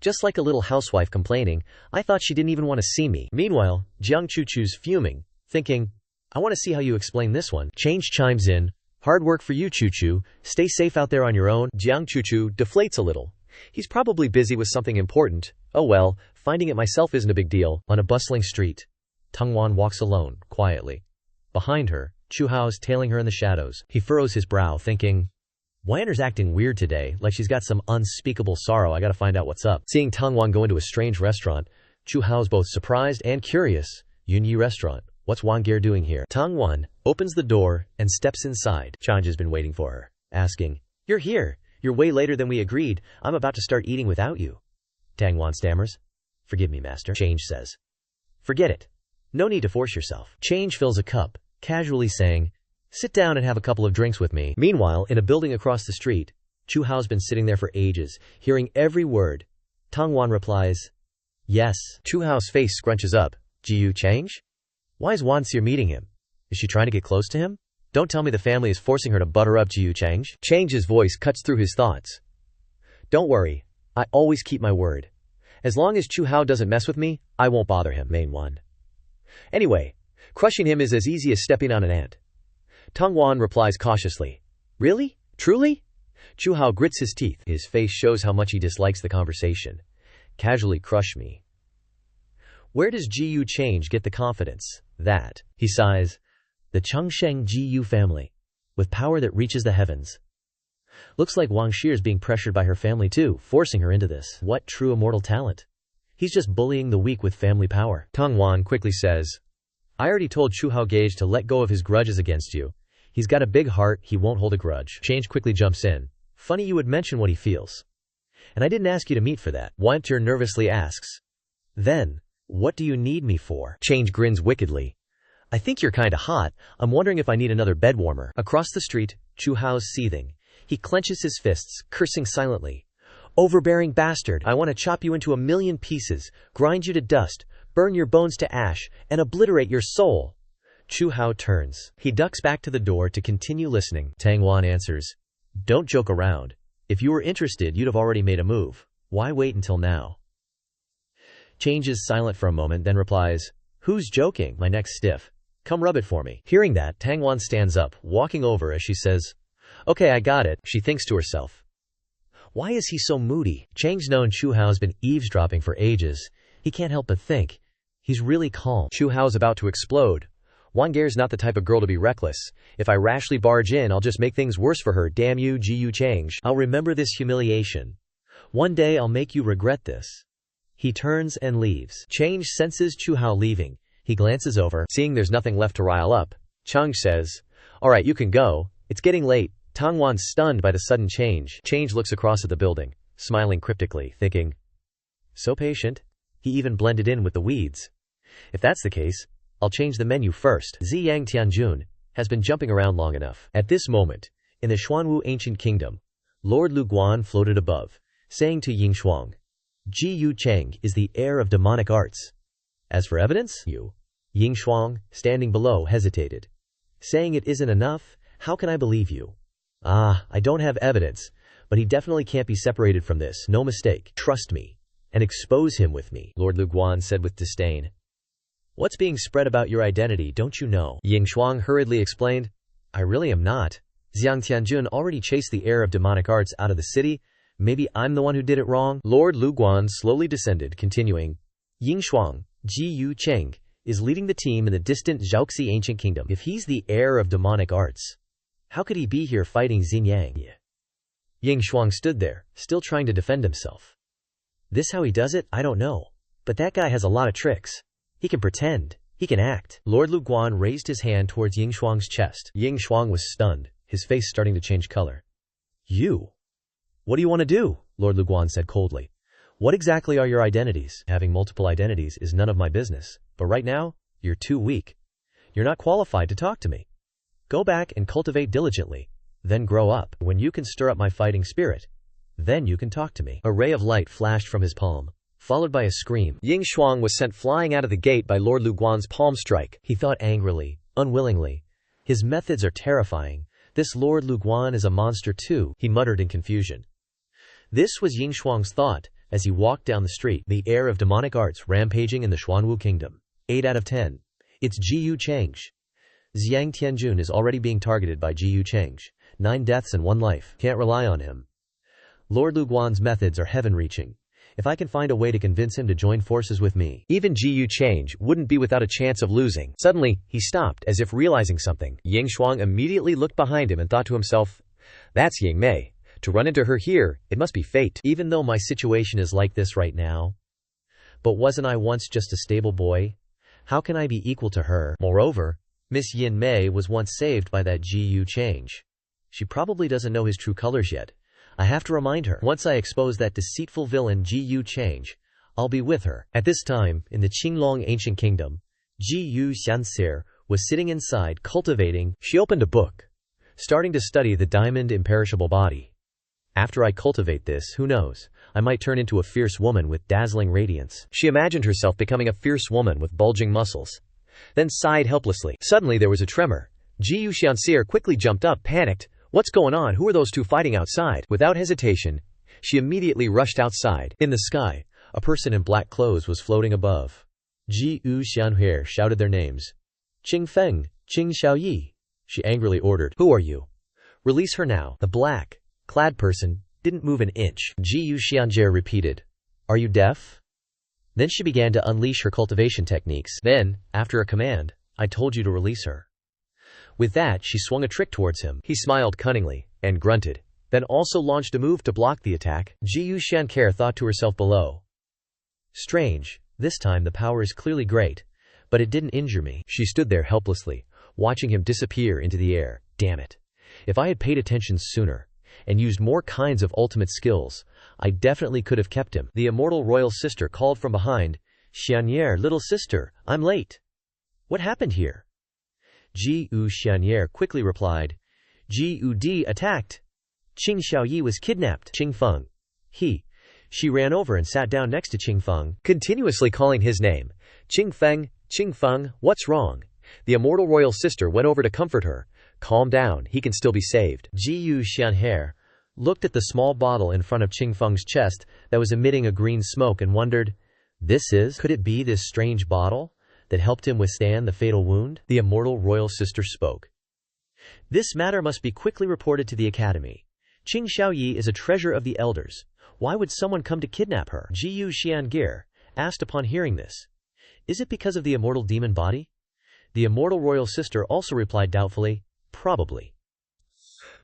just like a little housewife complaining, I thought she didn't even want to see me. Meanwhile, Jiang Chuchu's fuming, thinking, I want to see how you explain this one. Change chimes in, hard work for you, Chuchu. Stay safe out there on your own. Jiang Chuchu deflates a little. He's probably busy with something important. Oh well, finding it myself isn't a big deal. On a bustling street, Tungwan walks alone, quietly. Behind her, Chu Hao's tailing her in the shadows. He furrows his brow, thinking, Wander's acting weird today, like she's got some unspeakable sorrow. I gotta find out what's up. Seeing Tungwan go into a strange restaurant, Chu Hao's both surprised and curious. Yunyi restaurant. What's Wangger doing here? Tungwan opens the door and steps inside. Change has been waiting for her, asking, You're here. You're way later than we agreed. I'm about to start eating without you. Tungwan stammers. Forgive me, master. Change says. Forget it. No need to force yourself. Change fills a cup, casually saying, Sit down and have a couple of drinks with me. Meanwhile, in a building across the street, Chu Hao's been sitting there for ages, hearing every word. Tungwan replies, Yes. Chu Hao's face scrunches up. Ji Yu change? Why is Wan Xie meeting him? Is she trying to get close to him? Don't tell me the family is forcing her to butter up Ji Yu change. Change's voice cuts through his thoughts. Don't worry. I always keep my word. As long as Chu Hao doesn't mess with me, I won't bother him. Main one. Anyway, crushing him is as easy as stepping on an ant. Tungwan replies cautiously. Really? Truly? Chu Hao grits his teeth. His face shows how much he dislikes the conversation. Casually crush me. Where does Ji Yu change get the confidence? That, he sighs, the Chengsheng Ji Yu family, with power that reaches the heavens. Looks like Wang Shi is being pressured by her family too, forcing her into this. What true immortal talent? He's just bullying the weak with family power. Tungwan quickly says, I already told Chu Hao Gage to let go of his grudges against you. He's got a big heart, he won't hold a grudge. Change quickly jumps in. Funny you would mention what he feels. And I didn't ask you to meet for that. Wanter nervously asks. Then, what do you need me for? Change grins wickedly. I think you're kinda hot. I'm wondering if I need another bed warmer. Across the street, Chu Hao's seething. He clenches his fists, cursing silently. Overbearing bastard, I want to chop you into 1,000,000 pieces, grind you to dust, burn your bones to ash, and obliterate your soul. Chu Hao turns. He ducks back to the door to continue listening. Tungwan answers, Don't joke around. If you were interested, you'd have already made a move. Why wait until now? Change is silent for a moment, then replies, Who's joking? My neck's stiff. Come rub it for me. Hearing that, Tungwan stands up, walking over as she says, Okay, I got it. She thinks to herself. Why is he so moody? Chang's known Chu Hao's been eavesdropping for ages. He can't help but think. He's really calm. Chu Hao's about to explode. Wanger's not the type of girl to be reckless. If I rashly barge in, I'll just make things worse for her. Damn you, Ji Yu Change. I'll remember this humiliation. One day I'll make you regret this. He turns and leaves. Change senses Chu Hao leaving. He glances over, seeing there's nothing left to rile up. Cheng says, Alright, you can go. It's getting late. Tungwan's stunned by the sudden change. Change looks across at the building, smiling cryptically, thinking, So patient. He even blended in with the weeds. If that's the case, I'll change the menu first. Ziyang Tianjun has been jumping around long enough. At this moment, in the Xuanwu ancient kingdom, Lord Lu Guan floated above, saying to Ying Shuang, Ji Yu Cheng is the heir of demonic arts. As for evidence, Ying Shuang, standing below, hesitated. Saying it isn't enough, how can I believe you? I don't have evidence, but he definitely can't be separated from this, no mistake. Trust me, and expose him with me, Lord Lu Guan said with disdain. What's being spread about your identity, don't you know? Ying Shuang hurriedly explained, I really am not. Xiang Tianjun already chased the heir of demonic arts out of the city. Maybe I'm the one who did it wrong? Lord Lu Guan slowly descended, continuing, Ying Shuang, Ji Yu Cheng, is leading the team in the distant Zhaoxi ancient kingdom. If he's the heir of demonic arts, how could he be here fighting Xinjiang? Ying Shuang stood there, still trying to defend himself. This how he does it? I don't know. But that guy has a lot of tricks. He can pretend. He can act. Lord Luguan raised his hand towards Ying Shuang's chest. Ying Shuang was stunned, his face starting to change color. You? What do you want to do? Lord Luguan said coldly. What exactly are your identities? Having multiple identities is none of my business, but right now, you're too weak. You're not qualified to talk to me. Go back and cultivate diligently, then grow up. When you can stir up my fighting spirit, then you can talk to me. A ray of light flashed from his palm, followed by a scream. Ying Shuang was sent flying out of the gate by Lord Luguan's palm strike. He thought angrily, unwillingly. His methods are terrifying. This Lord Luguan is a monster too, he muttered in confusion. This was Ying Shuang's thought as he walked down the street, the air of demonic arts rampaging in the Xuanwu kingdom. 8 out of 10. It's Jiyu Changge. Xiang Tianjun is already being targeted by Jiyu Changge. 9 deaths and 1 life. Can't rely on him. Lord Luguan's methods are heaven-reaching. If I can find a way to convince him to join forces with me, even Jiyu Changge wouldn't be without a chance of losing. Suddenly, he stopped, as if realizing something. Ying Shuang immediately looked behind him and thought to himself, that's Ying Mei. To run into her here, it must be fate. Even though my situation is like this right now. But wasn't I once just a stable boy? How can I be equal to her? Moreover, Miss Yin Mei was once saved by that Jiyu Changge. She probably doesn't know his true colors yet. I have to remind her. Once I expose that deceitful villain Jiyu Changge, I'll be with her. At this time, in the Qinglong ancient kingdom, Jiyu Xianxie was sitting inside, cultivating. She opened a book, starting to study the diamond imperishable body. After I cultivate this, who knows, I might turn into a fierce woman with dazzling radiance. She imagined herself becoming a fierce woman with bulging muscles, then sighed helplessly. Suddenly there was a tremor. Jiyu Xianxie quickly jumped up, panicked. What's going on? Who are those two fighting outside? Without hesitation, she immediately rushed outside. In the sky, a person in black clothes was floating above. Jiyu Xianxie shouted their names. Qing Feng, Qing Xiaoyi. She angrily ordered. Who are you? Release her now. The black-clad person didn't move an inch. Jiyu Xianxie repeated. Are you deaf? Then she began to unleash her cultivation techniques. Then, after a command, I told you to release her. With that, she swung a trick towards him. He smiled cunningly and grunted, then also launched a move to block the attack. Jiyu Xianxie thought to herself below. Strange, this time the power is clearly great, but it didn't injure me. She stood there helplessly, watching him disappear into the air. Damn it. If I had paid attention sooner, and used more kinds of ultimate skills, I definitely could have kept him. The immortal royal sister called from behind. Xianxie, little sister, I'm late. What happened here? Jiyu Xianxie quickly replied. Jiyu Di attacked. Qing Xiaoyi was kidnapped. Qing Feng. She ran over and sat down next to Qing Feng, continuously calling his name. Qing Feng, what's wrong? The immortal royal sister went over to comfort her. Calm down, he can still be saved. Jiyu Xianxie looked at the small bottle in front of Qing Feng's chest that was emitting a green smoke and wondered, could it be this strange bottle that helped him withstand the fatal wound? The immortal royal sister spoke. This matter must be quickly reported to the academy. Qing Xiaoyi is a treasure of the elders. Why would someone come to kidnap her? Jiyu Xianxie asked upon hearing this. Is it because of the immortal demon body? The immortal royal sister also replied doubtfully, probably.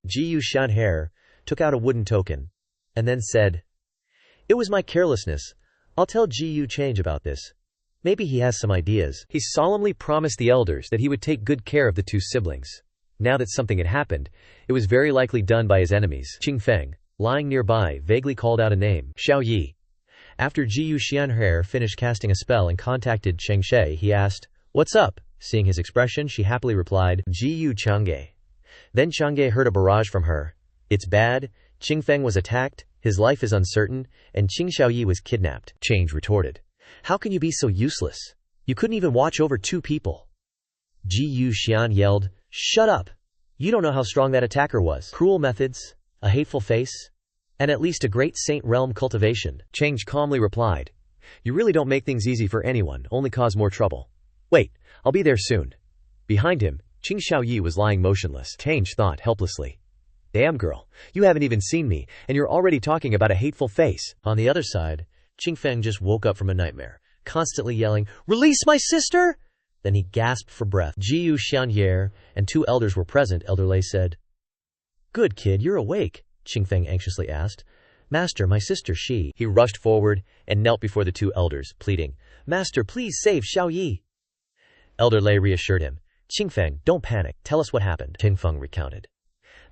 Jiyu Xianxie took out a wooden token, and then said, it was my carelessness. I'll tell Jiyu Changge about this. Maybe he has some ideas. He solemnly promised the elders that he would take good care of the two siblings. Now that something had happened, it was very likely done by his enemies. Qing Feng, lying nearby, vaguely called out a name. Xiaoyi. After Jiyu Xianxie finished casting a spell and contacted Chengshi, he asked, what's up? Seeing his expression, she happily replied, Jiyu Changge. Then Changge heard a barrage from her. It's bad. Qing Feng was attacked, his life is uncertain, and Qing Xiaoyi was kidnapped. Changge retorted. How can you be so useless? You couldn't even watch over 2 people. Jiyu Xian yelled, shut up! You don't know how strong that attacker was. Cruel methods, a hateful face, and at least a great saint realm cultivation. Changge calmly replied, you really don't make things easy for anyone, only cause more trouble. Wait, I'll be there soon. Behind him, Qing Xiaoyi was lying motionless. Changge thought helplessly. Damn girl, you haven't even seen me, and you're already talking about a hateful face. On the other side, Qing Feng just woke up from a nightmare, constantly yelling, release my sister! Then he gasped for breath. Jiyu Xianxie and 2 elders were present. Elder Lei said, good kid, you're awake, Qing Feng anxiously asked. Master, my sister, she. He rushed forward and knelt before the 2 elders, pleading, Master, please save Xiaoyi. Elder Lei reassured him. Qingfeng, don't panic, tell us what happened, Qingfeng recounted.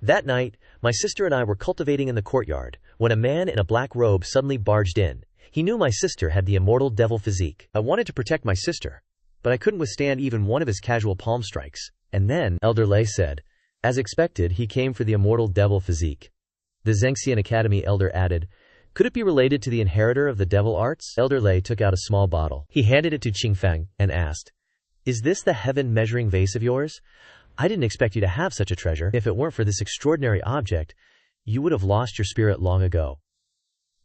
That night, my sister and I were cultivating in the courtyard, when a man in a black robe suddenly barged in. He knew my sister had the immortal devil physique. I wanted to protect my sister, but I couldn't withstand even one of his casual palm strikes. And then, Elder Lei said, as expected, he came for the immortal devil physique. The Zhengxian Academy elder added, could it be related to the inheritor of the devil arts? Elder Lei took out a small bottle. He handed it to Qingfeng and asked, is this the heaven measuring vase of yours? I didn't expect you to have such a treasure. If it weren't for this extraordinary object, you would have lost your spirit long ago.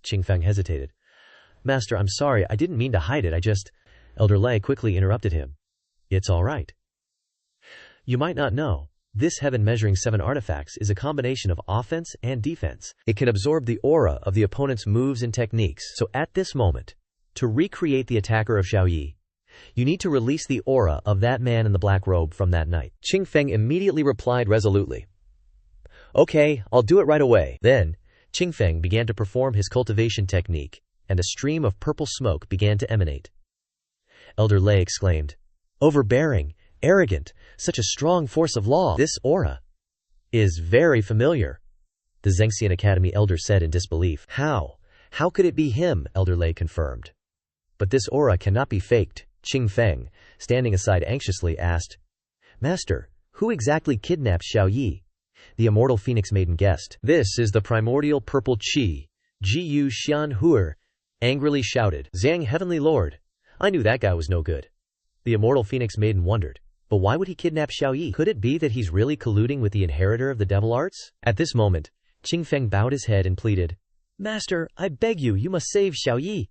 Qingfeng hesitated. Master, I'm sorry, I didn't mean to hide it, Elder Lei quickly interrupted him. It's all right. You might not know, this heaven measuring 7 artifacts is a combination of offense and defense. It can absorb the aura of the opponent's moves and techniques, so at this moment, to recreate the attacker of Xiaoyi, you need to release the aura of that man in the black robe from that night. Qingfeng immediately replied resolutely. Okay, I'll do it right away. Then, Qingfeng began to perform his cultivation technique, and a stream of purple smoke began to emanate. Elder Lei exclaimed, overbearing, arrogant, such a strong force of law. This aura is very familiar, the Zhengxian Academy elder said in disbelief. How could it be him? Elder Lei confirmed. But this aura cannot be faked. Qingfeng, standing aside anxiously, asked, Master, who exactly kidnapped Xiaoyi? The immortal phoenix maiden guessed. This is the primordial purple qi, Jiyu Xian Huer, angrily shouted. Zhang, Heavenly Lord, I knew that guy was no good. The immortal phoenix maiden wondered, but why would he kidnap Xiaoyi? Could it be that he's really colluding with the inheritor of the devil arts? At this moment, Qingfeng bowed his head and pleaded, Master, I beg you, you must save Xiaoyi.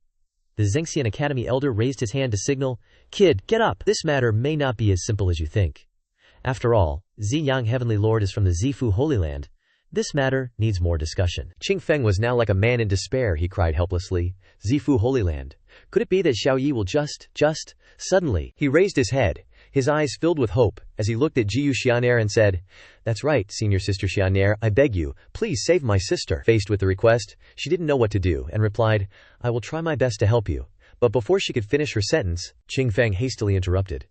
The Zhengxian Academy elder raised his hand to signal, Kid, get up. This matter may not be as simple as you think. After all, Ziyang Heavenly Lord is from the Zifu Holy Land. This matter needs more discussion. Qingfeng was now like a man in despair. He cried helplessly, Zifu Holy Land. Could it be that Xiaoyi will Suddenly, he raised his head, his eyes filled with hope, as he looked at Jiyu Xianer and said, That's right, Senior Sister Xianer, I beg you, please save my sister. Faced with the request, she didn't know what to do, and replied, I will try my best to help you. But before she could finish her sentence, Qingfeng hastily interrupted.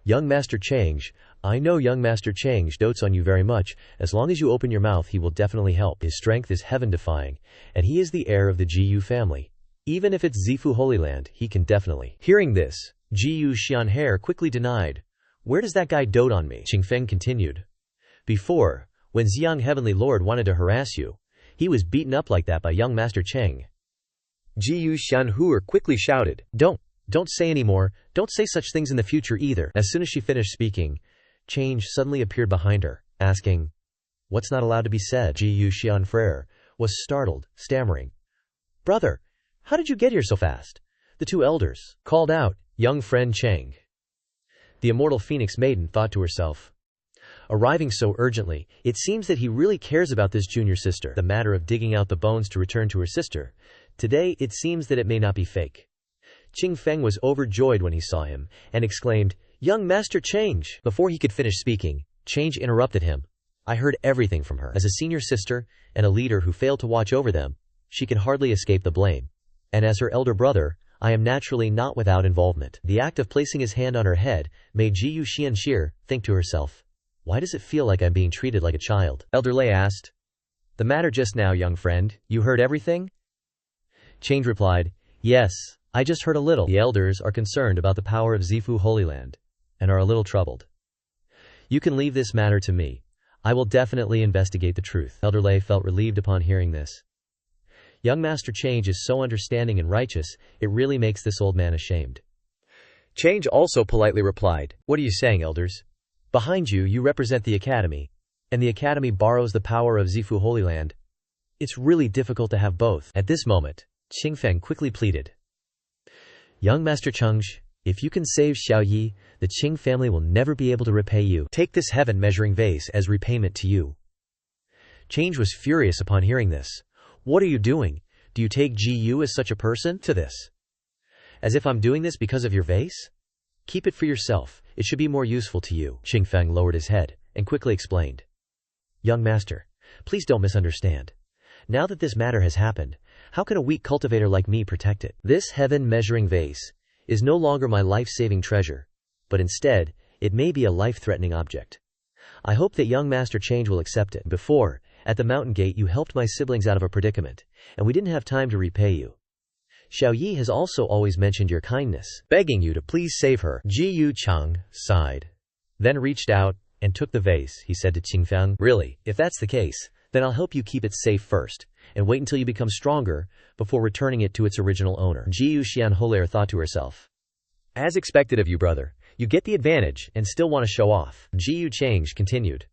Young Master Change, I know young Master Change dotes on you very much. As long as you open your mouth, he will definitely help. His strength is heaven-defying, and he is the heir of the Jiyu family. Even if it's Zifu Holy Land, he can definitely. Hearing this, Jiyu Xianher quickly denied. Where does that guy dote on me? Qingfeng continued. Before, when Ziyang Heavenly Lord wanted to harass you, he was beaten up like that by young Master Cheng. Jiyu Xianhuer quickly shouted, Don't say any more, don't say such things in the future either. As soon as she finished speaking, Change suddenly appeared behind her, asking, What's not allowed to be said? Jiyu Xianfrere was startled, stammering, Brother, how did you get here so fast? The 2 elders called out, Young friend Cheng. The immortal phoenix maiden thought to herself, arriving so urgently, it seems that he really cares about this junior sister. The matter of digging out the bones to return to her sister. Today, it seems that it may not be fake. Qingfeng was overjoyed when he saw him, and exclaimed, Young Master Change! Before he could finish speaking, Change interrupted him. I heard everything from her. As a senior sister, and a leader who failed to watch over them, she can hardly escape the blame. And as her elder brother, I am naturally not without involvement. The act of placing his hand on her head made Jiyu Xianxir think to herself, Why does it feel like I'm being treated like a child? Elder Lei asked, The matter just now, young friend, you heard everything? Change replied, Yes, I just heard a little. The elders are concerned about the power of Zifu Holy Land, and are a little troubled. You can leave this matter to me. I will definitely investigate the truth. Elder Lei felt relieved upon hearing this. Young Master Change is so understanding and righteous, it really makes this old man ashamed. Change also politely replied, What are you saying, elders? Behind you, you represent the Academy, and the Academy borrows the power of Zifu Holy Land. It's really difficult to have both. At this moment, Qingfeng quickly pleaded, Young Master Chengge, if you can save Xiaoyi, the Qing family will never be able to repay you. Take this heaven-measuring vase as repayment to you. Change was furious upon hearing this. What are you doing? Do you take Jiyu as such a person? To this. As if I'm doing this because of your vase? Keep it for yourself. It should be more useful to you. Qingfeng lowered his head and quickly explained. Young master, please don't misunderstand. Now that this matter has happened, how can a weak cultivator like me protect it? This heaven-measuring vase is no longer my life-saving treasure, but instead, it may be a life-threatening object. I hope that young Master Change will accept it. Before, at the mountain gate you helped my siblings out of a predicament, and we didn't have time to repay you. Xiao Yi has also always mentioned your kindness, begging you to please save her. Ji Yu Chang sighed, then reached out and took the vase. He said to Qingfang, really, if that's the case, then I'll help you keep it safe first, and wait until you become stronger before returning it to its original owner. Ji Yu Xianholaer thought to herself, as expected of you, brother. You get the advantage and still want to show off. Ji Yu Change continued,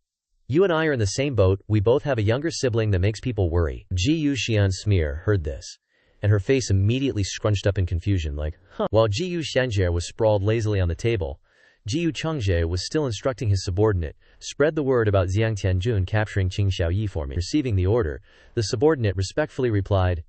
you and I are in the same boat. We both have a younger sibling that makes people worry. Ji Yu Xian Smear heard this, and her face immediately scrunched up in confusion, like, huh. While Ji Yu Xianjie was sprawled lazily on the table, Ji Yu Changjie was still instructing his subordinate, spread the word about Xiang Tianjun capturing Qing Xiaoyi for me. Receiving the order, the subordinate respectfully replied,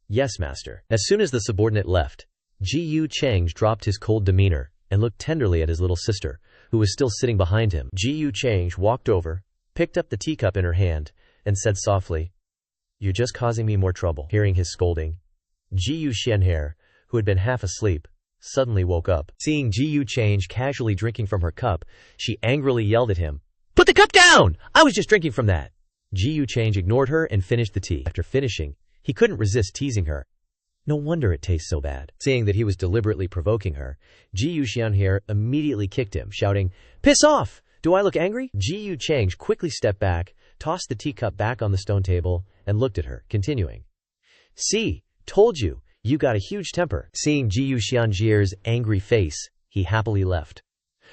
yes, master. As soon as the subordinate left, Ji Yu Change dropped his cold demeanor and looked tenderly at his little sister, who was still sitting behind him. Ji Yu Change walked over, picked up the teacup in her hand, and said softly, you're just causing me more trouble. Hearing his scolding, Ji Yu Xianhair, who had been half asleep, suddenly woke up. Seeing Ji Yu Change casually drinking from her cup, she angrily yelled at him, put the cup down! I was just drinking from that. Ji Yu Change ignored her and finished the tea. After finishing, he couldn't resist teasing her. No wonder it tastes so bad. Seeing that he was deliberately provoking her, Ji Yu Xianhair immediately kicked him, shouting, piss off! Do I look angry? Ji Yu Change quickly stepped back, tossed the teacup back on the stone table, and looked at her, continuing, see, told you, you got a huge temper. Seeing Ji Yu Xianjie's angry face, he happily left.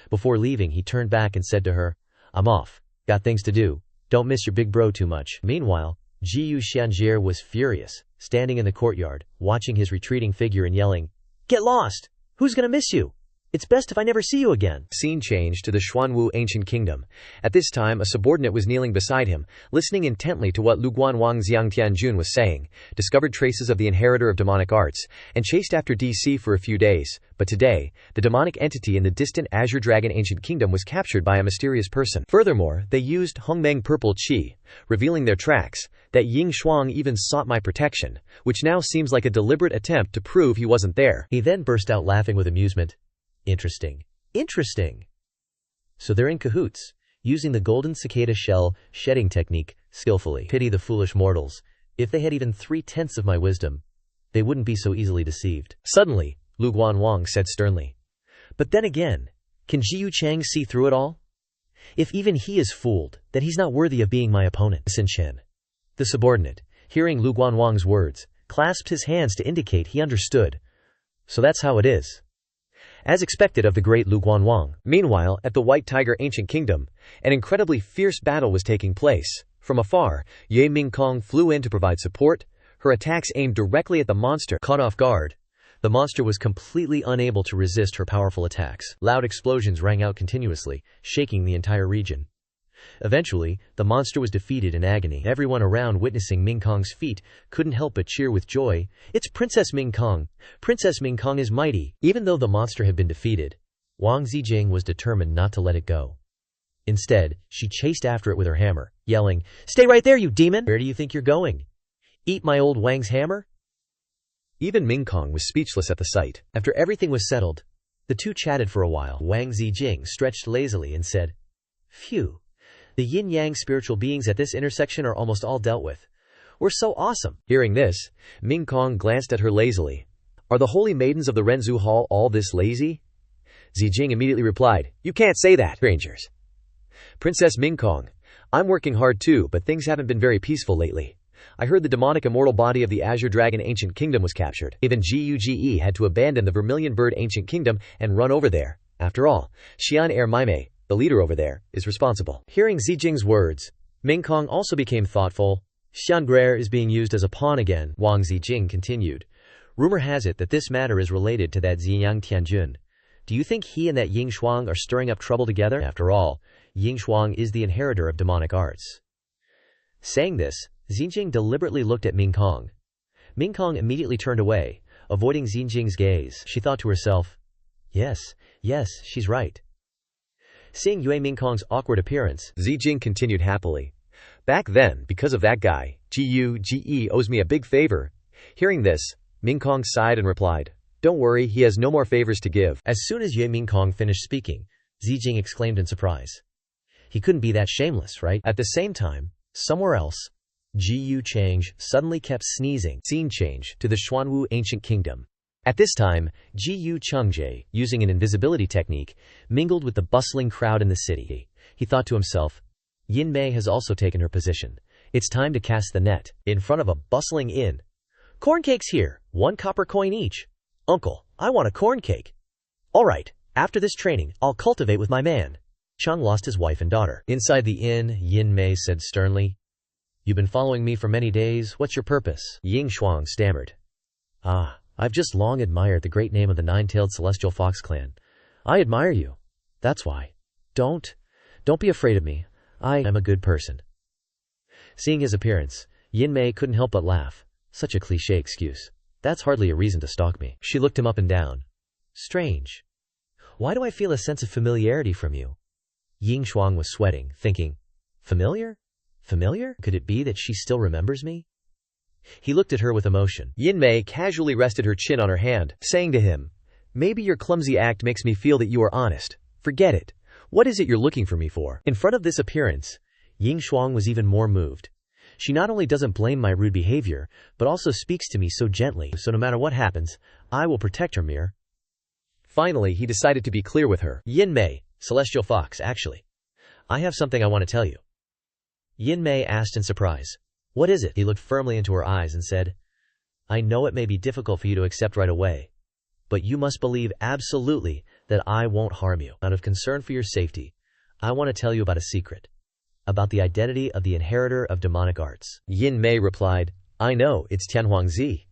Before leaving, he turned back and said to her, I'm off. Got things to do. Don't miss your big bro too much. Meanwhile, Ji Yu Xianjie was furious, standing in the courtyard, watching his retreating figure and yelling, get lost! Who's gonna miss you? It's best if I never see you again. Scene changed to the Xuanwu ancient kingdom. At this time, a subordinate was kneeling beside him, listening intently to what Lu Guanwang Xiang Tianjun was saying, discovered traces of the inheritor of demonic arts, and chased after DC for a few days. But today, the demonic entity in the distant Azure Dragon ancient kingdom was captured by a mysterious person. Furthermore, they used Hongmeng purple qi, revealing their tracks. That Ying Shuang even sought my protection, which now seems like a deliberate attempt to prove he wasn't there. He then burst out laughing with amusement. Interesting. Interesting. So they're in cahoots, using the golden cicada shell shedding technique skillfully. Pity the foolish mortals. If they had even 3/10 of my wisdom, they wouldn't be so easily deceived. Suddenly, Lu Guanwang said sternly, but then again, can Ji Yu Chang see through it all? If even he is fooled, then he's not worthy of being my opponent. Sin Chen, the subordinate, hearing Lu Guanwang's words, clasped his hands to indicate he understood. So that's how it is. As expected of the great Lu Guanwang. Meanwhile, at the White Tiger ancient kingdom, an incredibly fierce battle was taking place. From afar, Ye Mingkong flew in to provide support. Her attacks aimed directly at the monster. Caught off guard, the monster was completely unable to resist her powerful attacks. Loud explosions rang out continuously, shaking the entire region. Eventually, the monster was defeated in agony. Everyone around, witnessing Mingkong's feat, couldn't help but cheer with joy. It's Princess Mingkong. Princess Mingkong is mighty. Even though the monster had been defeated, Wang Zijing was determined not to let it go. Instead, she chased after it with her hammer, yelling, stay right there, you demon! Where do you think you're going? Eat my old Wang's hammer? Even Mingkong was speechless at the sight. After everything was settled, the two chatted for a while. Wang Zijing stretched lazily and said, phew. The yin-yang spiritual beings at this intersection are almost all dealt with. We're so awesome. Hearing this, Mingkong glanced at her lazily. Are the holy maidens of the Renzu Hall all this lazy? Zijing immediately replied, you can't say that, strangers. Princess Mingkong, I'm working hard too, but things haven't been very peaceful lately. I heard the demonic immortal body of the Azure Dragon ancient kingdom was captured. Even GUGE had to abandon the Vermilion Bird ancient kingdom and run over there. After all, Xian Er Maimei, the leader over there, is responsible. Hearing Zijing's words, Mingkong also became thoughtful. Xian Grer is being used as a pawn again. Wang Zijing continued. Rumor has it that this matter is related to that Xiang Tianjun. Do you think he and that Ying Shuang are stirring up trouble together? After all, Ying Shuang is the inheritor of demonic arts. Saying this, Zijing deliberately looked at Mingkong. Mingkong immediately turned away, avoiding Zijing's gaze. She thought to herself, yes, she's right. Seeing Yue Mingkong's awkward appearance, Zijing continued happily. Back then, because of that guy, GUGE owes me a big favor. Hearing this, Mingkong sighed and replied, Don't worry, he has no more favors to give. As soon as Ye Mingkong finished speaking, Zijing exclaimed in surprise. He couldn't be that shameless, right? At the same time, somewhere else, Ji Yu Chang suddenly kept sneezing. Scene change to the Xuanwu ancient kingdom. At this time, Ji Yu Chengje, using an invisibility technique, mingled with the bustling crowd in the city. He thought to himself, Yin Mei has also taken her position. It's time to cast the net. In front of a bustling inn. Corn cakes here, 1 copper coin each. Uncle, I want a corn cake. All right, after this training, I'll cultivate with my man. Cheng lost his wife and daughter. Inside the inn, Yin Mei said sternly, You've been following me for many days. What's your purpose? Ying Shuang stammered. I've just long admired the great name of the 9-tailed celestial fox clan. I admire you. That's why. Don't be afraid of me. I am a good person. Seeing his appearance, Yin Mei couldn't help but laugh. Such a cliché excuse. That's hardly a reason to stalk me. She looked him up and down. Strange. Why do I feel a sense of familiarity from you? Ying Shuang was sweating, thinking, Familiar? Familiar? Could it be that she still remembers me? He looked at her with emotion. Yin Mei casually rested her chin on her hand, saying to him, Maybe your clumsy act makes me feel that you are honest. Forget it. What is it you're looking for me for? In front of this appearance, Ying Shuang was even more moved. She not only doesn't blame my rude behavior, but also speaks to me so gently, so no matter what happens, I will protect her, Mir. Finally, he decided to be clear with her. Yin Mei, Celestial Fox, actually. I have something I want to tell you. Yin Mei asked in surprise. What is it? He looked firmly into her eyes and said, I know it may be difficult for you to accept right away, but you must believe absolutely that I won't harm you. Out of concern for your safety, I want to tell you about a secret. About the identity of the inheritor of demonic arts. Yin Mei replied, I know, it's Tianhuangzi.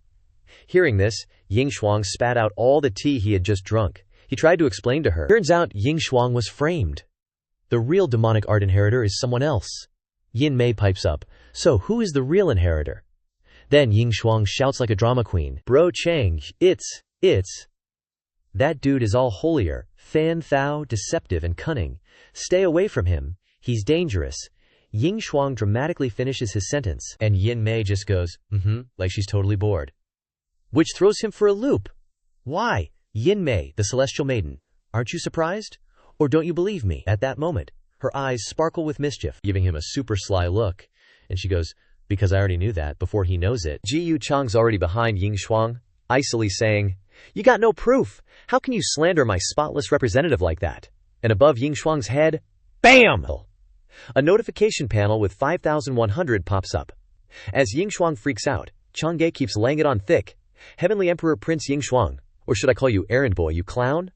Hearing this, Ying Shuang spat out all the tea he had just drunk. He tried to explain to her. Turns out Ying Shuang was framed. The real demonic art inheritor is someone else. Yin Mei pipes up, so who is the real inheritor? Then Ying Shuang shouts like a drama queen. Bro Chang, it's. That dude is all holier, fan thou, deceptive and cunning. Stay away from him. He's dangerous. Ying Shuang dramatically finishes his sentence, and Yin Mei just goes, like she's totally bored. Which throws him for a loop. Why? Yin Mei, the celestial maiden. Aren't you surprised? Or don't you believe me? At that moment, her eyes sparkle with mischief, giving him a super sly look. And she goes, because I already knew that before he knows it. Ji Yu Chang's already behind Ying Shuang, icily saying, You got no proof. How can you slander my spotless representative like that? And above Ying Shuang's head, BAM! A notification panel with 5100 pops up. As Ying Shuang freaks out, Chang'e keeps laying it on thick. Heavenly Emperor Prince Ying Shuang, or should I call you errand boy, you clown?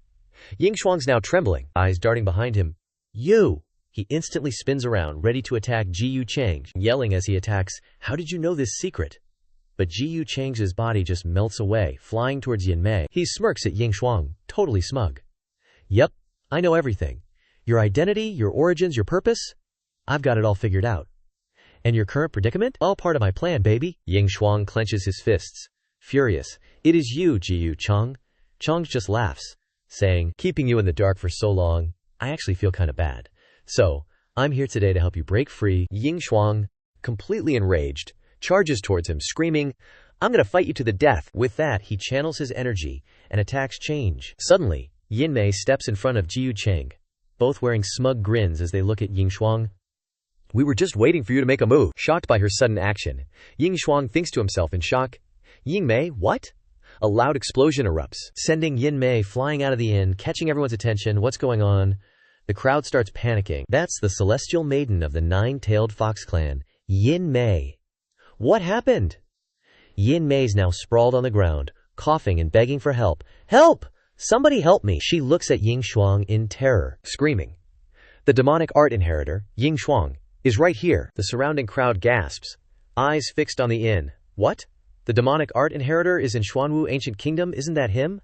Ying Shuang's now trembling, eyes darting behind him. You! He instantly spins around, ready to attack Ji Yu Chang, yelling as he attacks, How did you know this secret? But Ji Yu Chang's body just melts away, flying towards Yin Mei. He smirks at Ying Shuang, totally smug. Yep, I know everything. Your identity, your origins, your purpose? I've got it all figured out. And your current predicament? All part of my plan, baby. Ying Shuang clenches his fists. Furious. It is you, Ji Yu Chang. Chang just laughs, saying, Keeping you in the dark for so long, I actually feel kind of bad. So, I'm here today to help you break free. Ying Shuang, completely enraged, charges towards him, screaming, I'm gonna fight you to the death. With that, he channels his energy and attacks Change. Suddenly, Yin Mei steps in front of Ji Yu Chang, both wearing smug grins as they look at Ying Shuang. We were just waiting for you to make a move. Shocked by her sudden action, Ying Shuang thinks to himself in shock, Ying Mei, what? A loud explosion erupts, sending Yin Mei flying out of the inn, catching everyone's attention. What's going on? The crowd starts panicking. That's the celestial maiden of the 9-tailed fox clan, Yin Mei. What happened? Yin Mei's now sprawled on the ground, coughing and begging for help. Help! Somebody help me! She looks at Ying Shuang in terror, screaming. The demonic art inheritor, Ying Shuang, is right here. The surrounding crowd gasps, eyes fixed on the inn. What? The demonic art inheritor is in Xuanwu ancient kingdom, isn't that him?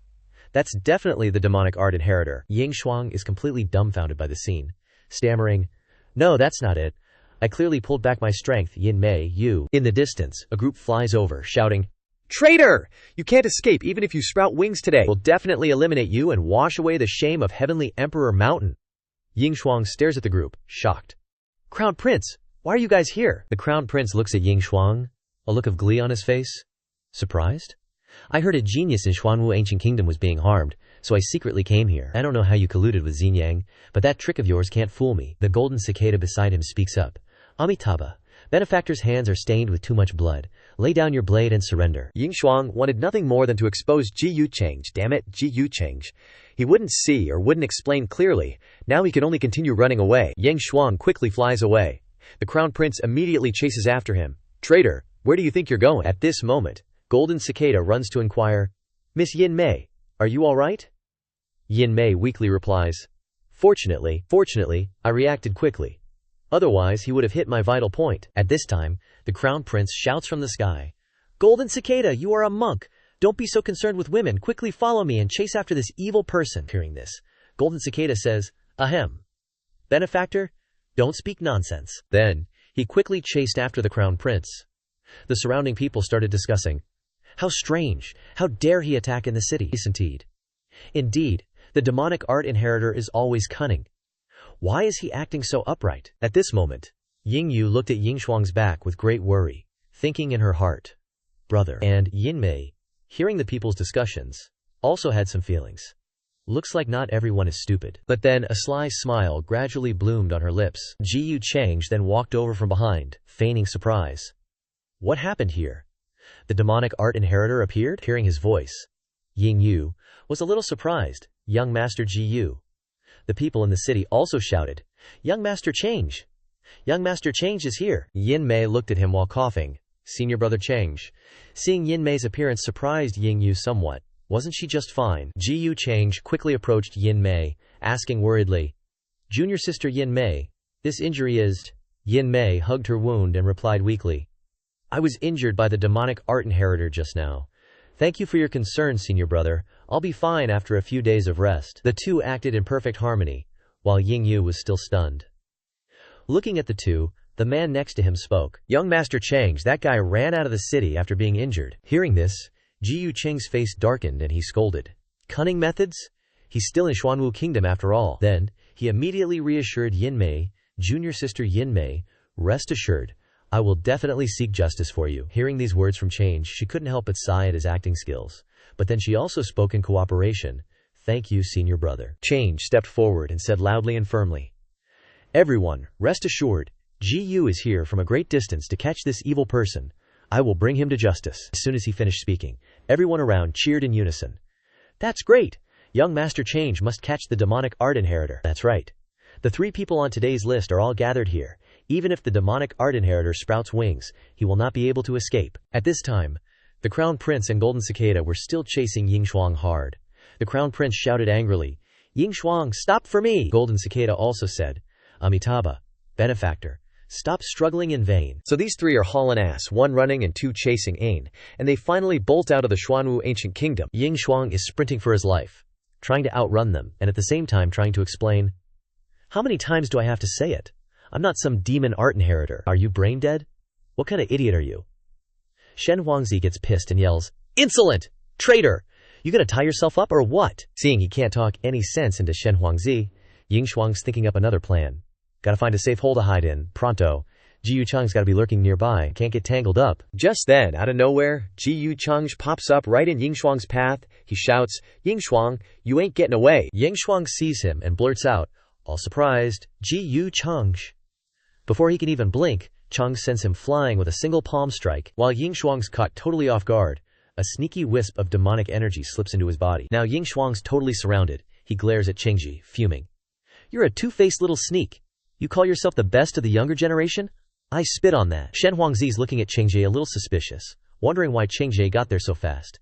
That's definitely the demonic art inheritor. Ying Shuang is completely dumbfounded by the scene, stammering, No, that's not it. I clearly pulled back my strength, Yin Mei, you. In the distance, a group flies over, shouting, Traitor! You can't escape even if you sprout wings today. We'll definitely eliminate you and wash away the shame of Heavenly Emperor Mountain. Ying Shuang stares at the group, shocked. Crown Prince, why are you guys here? The Crown Prince looks at Ying Shuang, a look of glee on his face. Surprised? I heard a genius in Xuanwu ancient kingdom was being harmed, so I secretly came here. I don't know how you colluded with Xinjiang, but that trick of yours can't fool me. The golden cicada beside him speaks up. Amitabha, benefactor's hands are stained with too much blood. Lay down your blade and surrender. Ying Shuang wanted nothing more than to expose Ji Yucheng. Damn it, Ji Yucheng. He wouldn't see or wouldn't explain clearly. Now he could only continue running away. Yang Shuang quickly flies away. The crown prince immediately chases after him. Traitor, where do you think you're going? At this moment, Golden Cicada runs to inquire, Miss Yin Mei, are you all right? Yin Mei weakly replies, Fortunately, I reacted quickly. Otherwise, he would have hit my vital point. At this time, the crown prince shouts from the sky, Golden Cicada, you are a monk. Don't be so concerned with women. Quickly follow me and chase after this evil person. Hearing this, Golden Cicada says, Ahem. Benefactor, don't speak nonsense. Then, he quickly chased after the crown prince. The surrounding people started discussing. How strange! How dare he attack in the city? Indeed, the demonic art inheritor is always cunning. Why is he acting so upright? At this moment, Ying Yu looked at Ying Shuang's back with great worry, thinking in her heart, Brother. And Yin Mei, hearing the people's discussions, also had some feelings. Looks like not everyone is stupid. But then a sly smile gradually bloomed on her lips. Ji Yucheng then walked over from behind, feigning surprise. What happened here? The demonic art inheritor appeared? Hearing his voice, Ying Yu was a little surprised. Young Master Ji Yu. The people in the city also shouted, Young Master Change! Young Master Change is here! Yin Mei looked at him while coughing. Senior Brother Change. Seeing Yin Mei's appearance surprised Ying Yu somewhat. Wasn't she just fine? Ji Yu Change quickly approached Yin Mei, asking worriedly, Junior Sister Yin Mei, this injury is... Yin Mei hugged her wound and replied weakly, I was injured by the demonic art inheritor just now. Thank you for your concern, Senior Brother. I'll be fine after a few days of rest. The two acted in perfect harmony, while Ying Yu was still stunned. Looking at the two, the man next to him spoke. Young Master Change, that guy ran out of the city after being injured. Hearing this, Ji Yucheng's face darkened and he scolded. Cunning methods? He's still in Xuanwu Kingdom after all. Then, he immediately reassured Yin Mei, Junior Sister Yin Mei, rest assured, I will definitely seek justice for you. Hearing these words from Change, she couldn't help but sigh at his acting skills. But then she also spoke in cooperation. Thank you, Senior Brother. Change stepped forward and said loudly and firmly, Everyone, rest assured, Ji Yu is here from a great distance to catch this evil person. I will bring him to justice. As soon as he finished speaking, everyone around cheered in unison. That's great! Young Master Change must catch the demonic art inheritor. That's right. The three people on today's list are all gathered here. Even if the demonic art inheritor sprouts wings, he will not be able to escape. At this time, the Crown Prince and Golden Cicada were still chasing Ying Shuang hard. The Crown Prince shouted angrily, Ying Shuang, stop for me! Golden Cicada also said, Amitabha, benefactor, stop struggling in vain. So these three are hauling ass, one running and two chasing Ain, and they finally bolt out of the Xuanwu ancient kingdom. Ying Shuang is sprinting for his life, trying to outrun them, and at the same time trying to explain, How many times do I have to say it? I'm not some demon art inheritor. Are you brain dead? What kind of idiot are you? Shen Huangzi gets pissed and yells, Insolent! Traitor! You gonna tie yourself up or what? Seeing he can't talk any sense into Shen Huangzi, Ying Shuang's thinking up another plan. Gotta find a safe hole to hide in, pronto. Ji Yucheng's gotta be lurking nearby, can't get tangled up. Just then, out of nowhere, Ji Yucheng pops up right in Ying Shuang's path. He shouts, Ying Shuang, you ain't getting away. Ying Shuang sees him and blurts out, all surprised, Ji Yucheng. Before he can even blink, Cheng sends him flying with a single palm strike. While Ying Shuang's caught totally off guard, a sneaky wisp of demonic energy slips into his body. Now Ying Shuang's totally surrounded. He glares at Chengji, fuming. You're a two-faced little sneak. You call yourself the best of the younger generation? I spit on that. Shen Huangzi's looking at Chengji a little suspicious, wondering why Chengji got there so fast.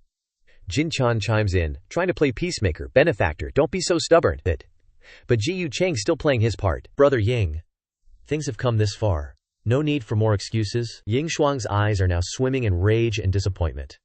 Jin Chan chimes in, trying to play peacemaker. Benefactor, don't be so stubborn. But Ji Yucheng still playing his part. Brother Ying. Things have come this far. No need for more excuses. Ying Shuang's eyes are now swimming in rage and disappointment.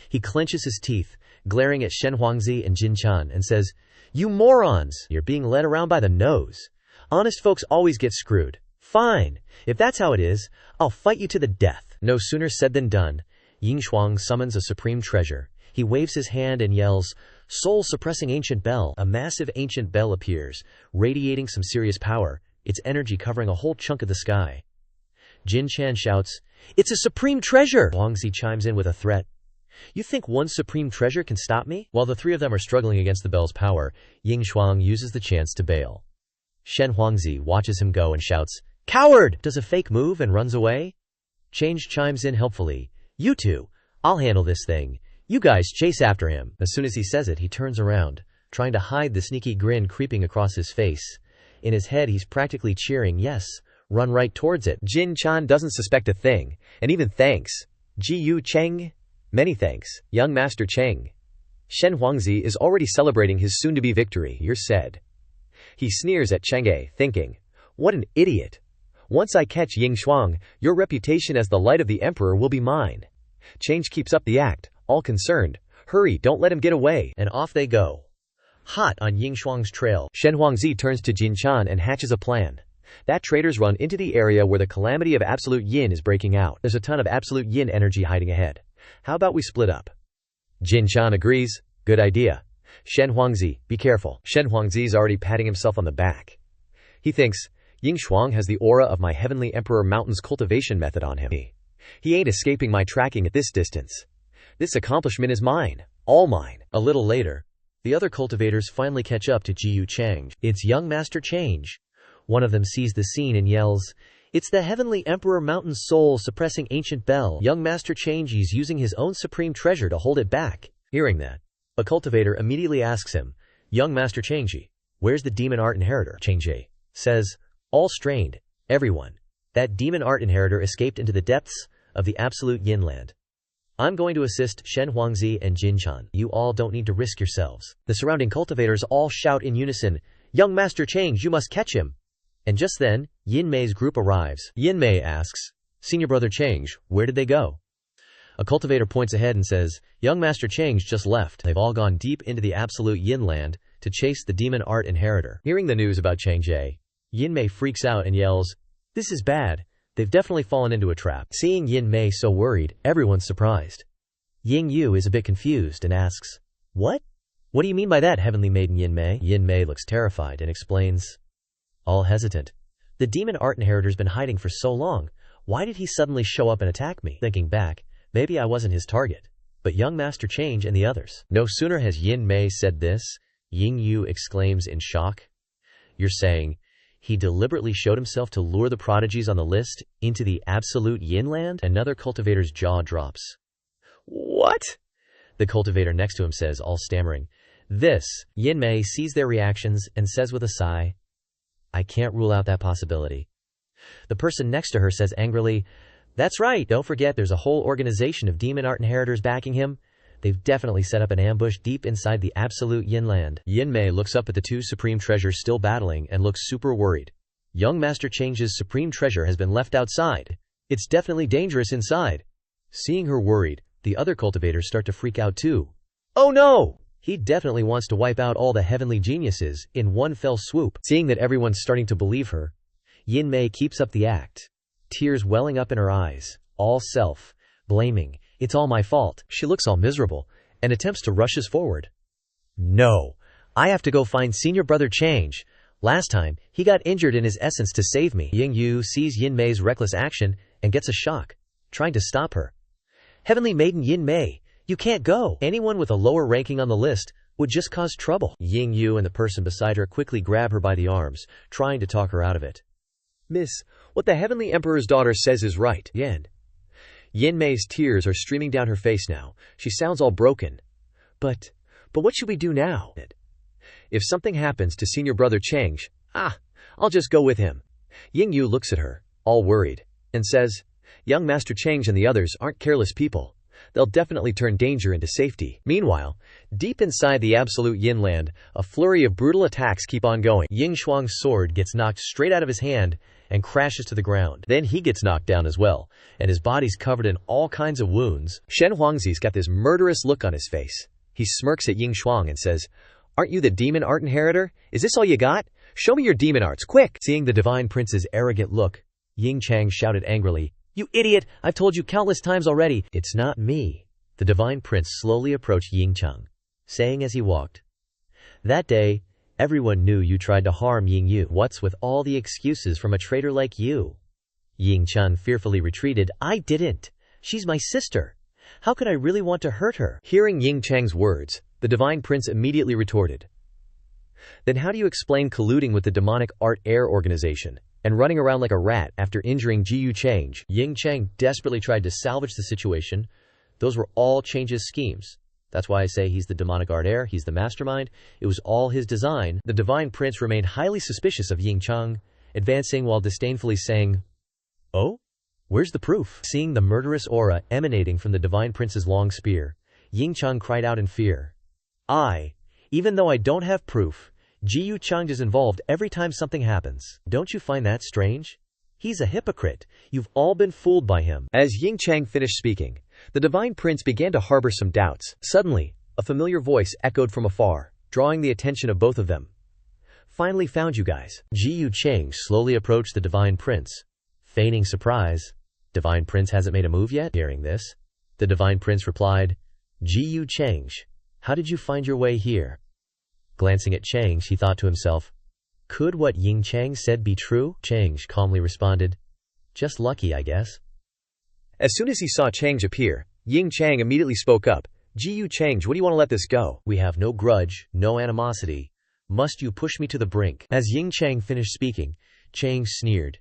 He clenches his teeth, glaring at Shen Huangzi and Jin Chan, and says, You morons! You're being led around by the nose. Honest folks always get screwed. Fine. If that's how it is, I'll fight you to the death. No sooner said than done. Ying Shuang summons a supreme treasure. He waves his hand and yells, Soul-suppressing ancient bell. A massive ancient bell appears, radiating some serious power, its energy covering a whole chunk of the sky. Jin Chan shouts, It's a supreme treasure! Huangzi chimes in with a threat. You think one supreme treasure can stop me? While the three of them are struggling against the bell's power, Ying Shuang uses the chance to bail. Shen Huangzi watches him go and shouts, "Coward!" does a fake move and runs away. Change chimes in helpfully. "You two, I'll handle this thing. You guys chase after him." As soon as he says it, he turns around, trying to hide the sneaky grin creeping across his face. In his head, he's practically cheering, "Yes, run right towards it." Jin Chan doesn't suspect a thing, and even thanks. "Ji Yu Cheng? Many thanks, young Master Cheng." Shen Huangzi is already celebrating his soon-to-be victory. "You're said." He sneers at Chang'e, thinking, "What an idiot. Once I catch Ying Shuang, your reputation as the light of the emperor will be mine." Change keeps up the act, all concerned. "Hurry, don't let him get away." And off they go. Hot on Ying Shuang's trail, Shen Huangzi turns to Jin Chan and hatches a plan. That traitors run into the area where the calamity of absolute yin is breaking out. There's a ton of absolute yin energy hiding ahead. How about we split up? Jin Chan agrees. Good idea. Shen Huangzi, be careful. Shen Huangzi's already patting himself on the back. He thinks, Ying Shuang has the aura of my Heavenly Emperor Mountain's cultivation method on him. He ain't escaping my tracking at this distance. This accomplishment is mine. All mine. A little later, the other cultivators finally catch up to Ji Yu Chang. It's young Master Change. One of them sees the scene and yells, "It's the Heavenly Emperor Mountain's soul suppressing ancient bell." Young Master Change is using his own supreme treasure to hold it back. Hearing that, a cultivator immediately asks him, "Young Master Changji, where's the demon art inheritor?" Changji says, "All strained, everyone. That demon art inheritor escaped into the depths of the absolute yin land. I'm going to assist Shen Huangzi and Jin Chan. You all don't need to risk yourselves." The surrounding cultivators all shout in unison, "Young Master Change, you must catch him." And just then, Yin Mei's group arrives. Yin Mei asks, "Senior Brother Change, where did they go?" A cultivator points ahead and says, "Young Master Change just left. They've all gone deep into the absolute yin land to chase the demon art inheritor." Hearing the news about Chang'e, Yin Mei freaks out and yells, "This is bad. They've definitely fallen into a trap." Seeing Yin Mei so worried, everyone's surprised. Ying Yu is a bit confused and asks, What do you mean by that, Heavenly Maiden Yin Mei?" Yin Mei looks terrified and explains, all hesitant, "The demon art inheritor's been hiding for so long. Why did he suddenly show up and attack me?" Thinking back, maybe I wasn't his target, but young Master Change and the others. No sooner has Yin Mei said this, Ying Yu exclaims in shock, "You're saying he deliberately showed himself to lure the prodigies on the list into the absolute yin land?" Another cultivator's jaw drops. "What?" The cultivator next to him says, all stammering, "This." Yin Mei sees their reactions and says with a sigh, "I can't rule out that possibility." The person next to her says angrily, "That's right, don't forget there's a whole organization of demon art inheritors backing him. They've definitely set up an ambush deep inside the absolute yin land." Yin Mei looks up at the two supreme treasures still battling and looks super worried. Young Master Change's supreme treasure has been left outside. It's definitely dangerous inside. Seeing her worried, the other cultivators start to freak out too. "Oh no! He definitely wants to wipe out all the heavenly geniuses in one fell swoop." Seeing that everyone's starting to believe her, Yin Mei keeps up the act, tears welling up in her eyes, all self-blaming. "It's all my fault." She looks all miserable and attempts to rushes forward. "No, I have to go find Senior Brother Change. Last time, he got injured in his essence to save me." Ying Yu sees Yin Mei's reckless action and gets a shock, trying to stop her. "Heavenly Maiden Yin Mei, you can't go. Anyone with a lower ranking on the list would just cause trouble." Ying Yu and the person beside her quickly grab her by the arms, trying to talk her out of it. "Miss, what the Heavenly Emperor's daughter says is right." Yin Mei's tears are streaming down her face now. She sounds all broken. But what should we do now? If something happens to Senior Brother Change, I'll just go with him." Ying Yu looks at her, all worried, and says, "Young Master Change and the others aren't careless people. They'll definitely turn danger into safety." Meanwhile, deep inside the absolute yin land, a flurry of brutal attacks keep on going. Ying Shuang's sword gets knocked straight out of his hand and crashes to the ground. Then he gets knocked down as well, and his body's covered in all kinds of wounds. Shen Huangzi's got this murderous look on his face. He smirks at Ying Shuang and says, "Aren't you the demon art inheritor? Is this all you got? Show me your demon arts, quick!" Seeing the divine prince's arrogant look, Ying Chang shouted angrily, "You idiot! I've told you countless times already, it's not me." The divine prince slowly approached Ying Chang, saying as he walked, "That day, everyone knew you tried to harm Ying Yu. What's with all the excuses from a traitor like you?" Ying Chang fearfully retreated. "I didn't. She's my sister. How could I really want to hurt her? Hearing Ying Chang's words, the Divine Prince immediately retorted. Then how do you explain colluding with the demonic art air organization and running around like a rat after injuring Ji Yu Chang? Ying Chang desperately tried to salvage the situation. Those were all Chang's schemes. That's why I say he's the demonic art heir, he's the mastermind. It was all his design. The Divine Prince remained highly suspicious of Ying Chang, advancing while disdainfully saying, "Oh? Where's the proof?" Seeing the murderous aura emanating from the Divine Prince's long spear, Ying Chang cried out in fear. Even though I don't have proof, Ji Yu Chang is involved every time something happens. Don't you find that strange? He's a hypocrite. You've all been fooled by him. As Ying Chang finished speaking, the Divine Prince began to harbor some doubts. Suddenly, a familiar voice echoed from afar, drawing the attention of both of them. "Finally found you guys." Ji Yu Chang slowly approached the Divine Prince, feigning surprise. "Divine Prince hasn't made a move yet?" Hearing this, the Divine Prince replied, "Ji Yu Chang, how did you find your way here?" Glancing at Chang, he thought to himself, could what Ying Chang said be true? Chang calmly responded, "Just lucky, I guess." As soon as he saw Chang appear, Ying Chang immediately spoke up. "Ji Yu Chang, what do you want to let this go? We have no grudge, no animosity. Must you push me to the brink?" As Ying Chang finished speaking, Chang sneered.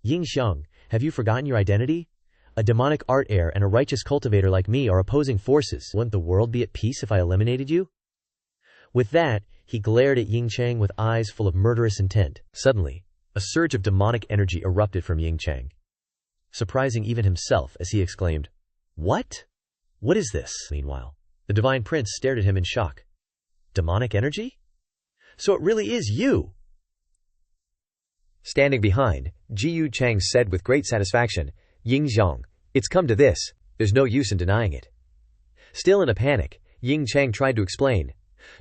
"Ying Xiang, have you forgotten your identity? A demonic art heir and a righteous cultivator like me are opposing forces. Wouldn't the world be at peace if I eliminated you?" With that, he glared at Ying Chang with eyes full of murderous intent. Suddenly, a surge of demonic energy erupted from Ying Chang, surprising even himself as he exclaimed, "What? What is this?" Meanwhile, the Divine Prince stared at him in shock. "Demonic energy? So it really is you!" Standing behind, Ji Yu Chang said with great satisfaction, "Ying Xiang, it's come to this. There's no use in denying it." Still in a panic, Ying Chang tried to explain.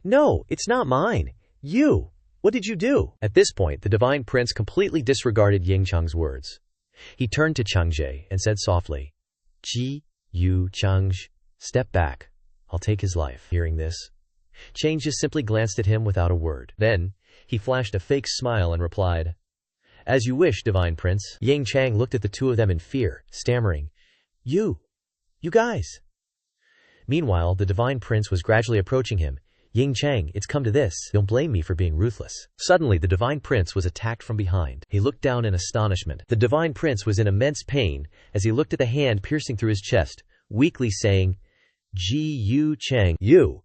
"No, it's not mine. You. What did you do?" At this point, the Divine Prince completely disregarded Ying Chang's words. He turned to Changzhe and said softly, "Ji Yu Chang, step back. I'll take his life." Hearing this, Chang just simply glanced at him without a word. Then, he flashed a fake smile and replied, "As you wish, Divine Prince." Ying Chang looked at the two of them in fear, stammering, You guys." Meanwhile, the Divine Prince was gradually approaching him. "Ying Chang, it's come to this. Don't blame me for being ruthless." Suddenly, the Divine Prince was attacked from behind. He looked down in astonishment. The Divine Prince was in immense pain as he looked at the hand piercing through his chest, weakly saying, "Ji Yu Chang, you."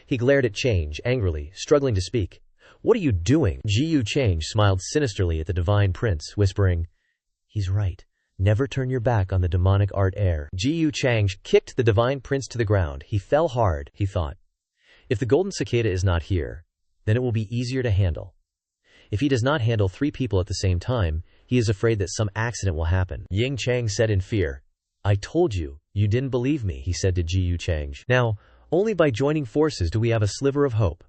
He glared at Chang angrily, struggling to speak. "What are you doing?" Ji Yu Chang smiled sinisterly at the Divine Prince, whispering, "He's right. Never turn your back on the demonic art heir." Ji Yu Chang kicked the Divine Prince to the ground. He fell hard, he thought. If the golden cicada is not here, then it will be easier to handle. If he does not handle 3 people at the same time, he is afraid that some accident will happen. Ying Chang said in fear, "I told you, you didn't believe me," he said to Ji Yu Chang. "Now, only by joining forces do we have a sliver of hope.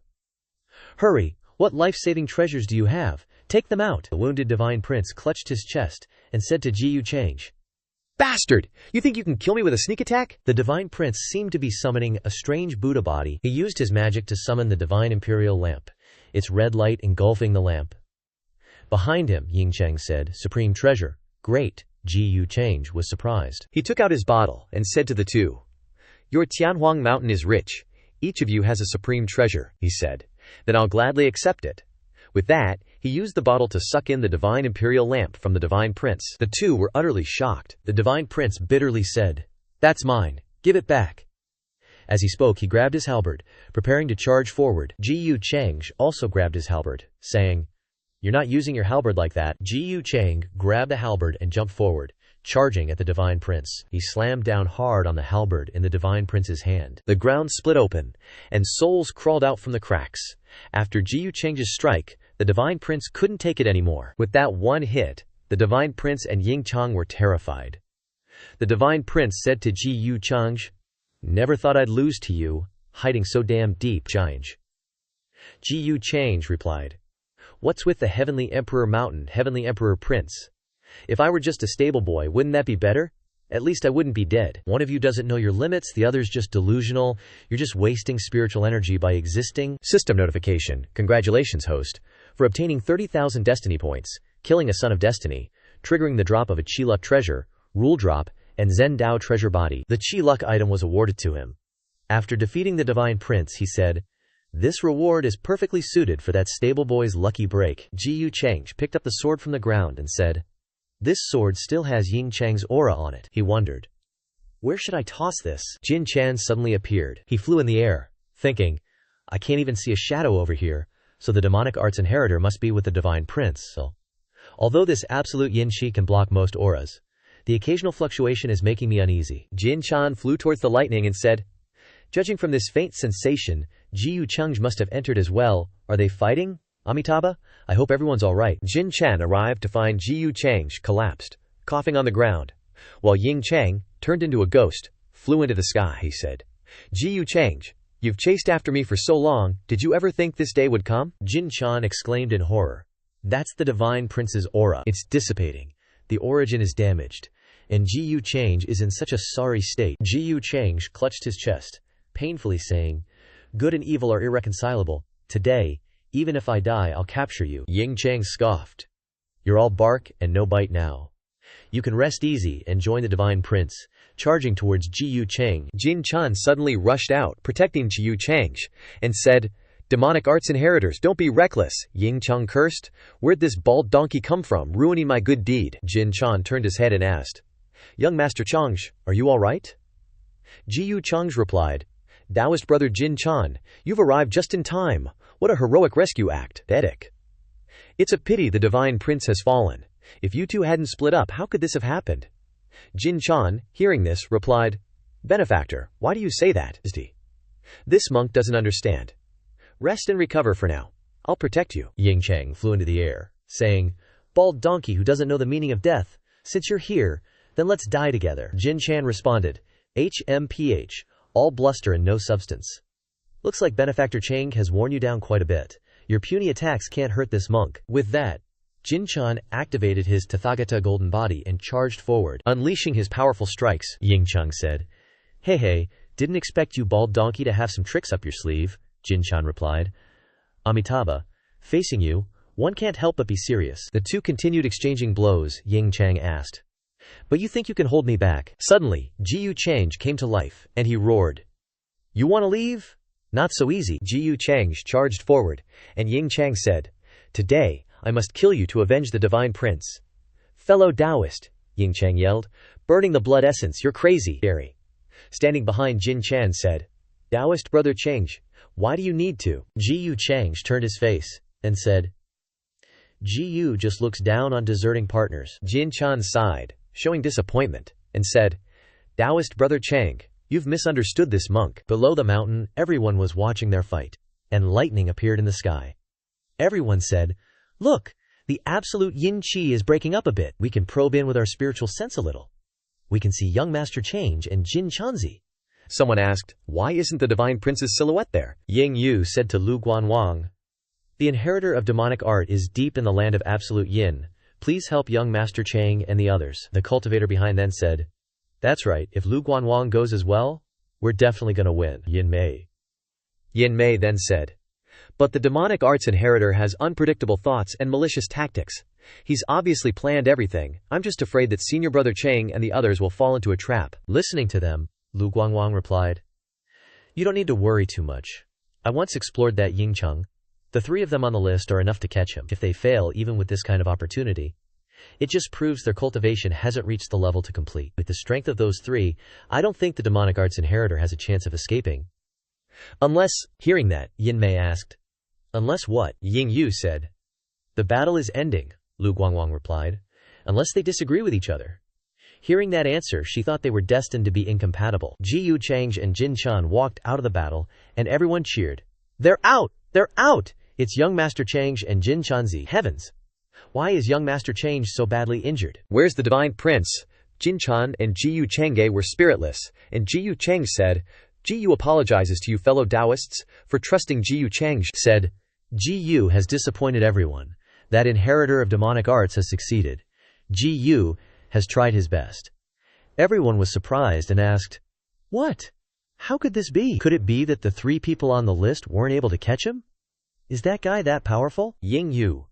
Hurry, what life-saving treasures do you have? Take them out." The wounded Divine Prince clutched his chest and said to Ji Yu Chang, "Bastard! You think you can kill me with a sneak attack?" The Divine Prince seemed to be summoning a strange Buddha body. He used his magic to summon the Divine Imperial Lamp, its red light engulfing the lamp. Behind him, Ying Chang said, "Supreme treasure. Great." Ji Yu Chang was surprised. He took out his bottle and said to the two, "Your Tianhuang mountain is rich. Each of you has a supreme treasure," he said. "Then I'll gladly accept it." With that, he used the bottle to suck in the Divine Imperial Lamp from the Divine Prince. The two were utterly shocked. The Divine Prince bitterly said, "That's mine. Give it back." As he spoke, he grabbed his halberd, preparing to charge forward. Ji Yu Chang also grabbed his halberd, saying, "You're not using your halberd like that." Ji Yu Chang grabbed the halberd and jumped forward, charging at the Divine Prince. He slammed down hard on the halberd in the Divine Prince's hand. The ground split open, and souls crawled out from the cracks. After Ji Yu Chang's strike, the Divine Prince couldn't take it anymore. With that one hit, the Divine Prince and Ying Chang were terrified. The Divine Prince said to Ji Yu Chang, "Never thought I'd lose to you, hiding so damn deep, Chang." Ji Yu Chang replied, "What's with the Heavenly Emperor Mountain, Heavenly Emperor Prince? If I were just a stable boy, wouldn't that be better? At least I wouldn't be dead. One of you doesn't know your limits, the other's just delusional. You're just wasting spiritual energy by existing." System notification. Congratulations, host, for obtaining 30,000 destiny points, killing a son of destiny, triggering the drop of a Chi Luck treasure, rule drop, and Zen Dao treasure body. The Qi luck item was awarded to him. After defeating the Divine Prince, he said, "This reward is perfectly suited for that stable boy's lucky break." Ji Yu Cheng picked up the sword from the ground and said, "This sword still has Ying Cheng's aura on it." He wondered, "Where should I toss this?" Jin Chan suddenly appeared. He flew in the air, thinking, "I can't even see a shadow over here, so the demonic arts inheritor must be with the Divine Prince." Although this absolute yin qi can block most auras, the occasional fluctuation is making me uneasy. Jin Chan flew towards the lightning and said, "Judging from this faint sensation, Ji Yu Cheng must have entered as well. Are they fighting? Amitabha? I hope everyone's alright." Jin Chan arrived to find Ji Yu Cheng collapsed, coughing on the ground, while Ying Cheng, turned into a ghost, flew into the sky. He said, "Ji Yu Cheng, you've chased after me for so long, did you ever think this day would come?" Jin Chan exclaimed in horror. "That's the Divine Prince's aura. It's dissipating. The origin is damaged. And Ji Yu Cheng is in such a sorry state." Ji Yu Cheng clutched his chest, painfully saying, "Good and evil are irreconcilable. Today, even if I die, I'll capture you." Ying Cheng scoffed. "You're all bark and no bite now. You can rest easy and join the Divine Prince." Charging towards Ji Yu Cheng, Jin Chan suddenly rushed out, protecting Ji Yu Cheng, and said, "Demonic arts inheritors, don't be reckless." Ying Cheng cursed, "Where'd this bald donkey come from, ruining my good deed?" Jin Chan turned his head and asked, "Young Master Cheng, are you all right?" Ji Yu Cheng replied, "Taoist brother Jin Chan, you've arrived just in time. What a heroic rescue act." Etic. "It's a pity the Divine Prince has fallen. If you two hadn't split up, how could this have happened?" Jin Chan, hearing this, replied, "Benefactor, why do you say that? This monk doesn't understand. Rest and recover for now. I'll protect you." Ying Cheng flew into the air, saying, "Bald donkey who doesn't know the meaning of death. Since you're here, then let's die together." Jin Chan responded, "HMPH, all bluster and no substance. Looks like Benefactor Cheng has worn you down quite a bit. Your puny attacks can't hurt this monk." With that, Jin Chan activated his Tathagata golden body and charged forward, unleashing his powerful strikes. Ying Cheng said, Hey, didn't expect you bald donkey to have some tricks up your sleeve." Jin Chan replied, "Amitabha, facing you, one can't help but be serious." The two continued exchanging blows. Ying Cheng asked, "But you think you can hold me back?" Suddenly, Ji Yu Cheng came to life, and he roared, "You want to leave? Not so easy." Ji Yu Cheng charged forward, and Ying Cheng said, "Today, I must kill you to avenge the Divine Prince." "Fellow Taoist," Ying Cheng yelled, "burning the blood essence, you're crazy." Gary, standing behind Jin Chan, said, "Taoist brother Cheng, why do you need to?" Ji Yu Cheng turned his face, and said, "Ji Yu just looks down on deserting partners." Jin Chan sighed, showing disappointment, and said, "Taoist brother Cheng, you've misunderstood this monk." Below the mountain, everyone was watching their fight, and lightning appeared in the sky. Everyone said, "Look, the absolute yin qi is breaking up a bit. We can probe in with our spiritual sense a little. We can see young Master Cheng and Jin Chanzi." Someone asked, "Why isn't the Divine Prince's silhouette there?" Ying Yu said to Lu Guanwang, "The inheritor of demonic art is deep in the land of absolute yin. Please help young Master Cheng and the others." The cultivator behind then said, "That's right, if Lu Guanwang goes as well, we're definitely gonna win." Yin Mei then said, "But the demonic arts inheritor has unpredictable thoughts and malicious tactics. He's obviously planned everything. I'm just afraid that senior brother Cheng and the others will fall into a trap." Listening to them, Lu Guangwang replied, "You don't need to worry too much. I once explored that Ying Cheng. The three of them on the list are enough to catch him. If they fail even with this kind of opportunity, it just proves their cultivation hasn't reached the level to complete. With the strength of those three, I don't think the demonic arts inheritor has a chance of escaping." Unless, hearing that, Yin Mei asked, "Unless what?" Ying Yu said, "The battle is ending," Lu Guangwang replied, "unless they disagree with each other." Hearing that answer, she thought they were destined to be incompatible. Ji Yu Cheng and Jin Chan walked out of the battle, and everyone cheered. "They're out! They're out! It's young Master Cheng and Jin Chanzi." Heavens! Why is young Master Cheng so badly injured? Where's the Divine Prince? Jin Chan and Ji Yu Chenge were spiritless, and Ji Yu Cheng said, "Ji Yu apologizes to you fellow Taoists for trusting." Ji Yu Cheng said, "Ji Yu has disappointed everyone. That inheritor of demonic arts has succeeded. Ji Yu has tried his best." Everyone was surprised and asked, "What? How could this be? Could it be that the three people on the list weren't able to catch him? Is that guy that powerful?" Ying Yu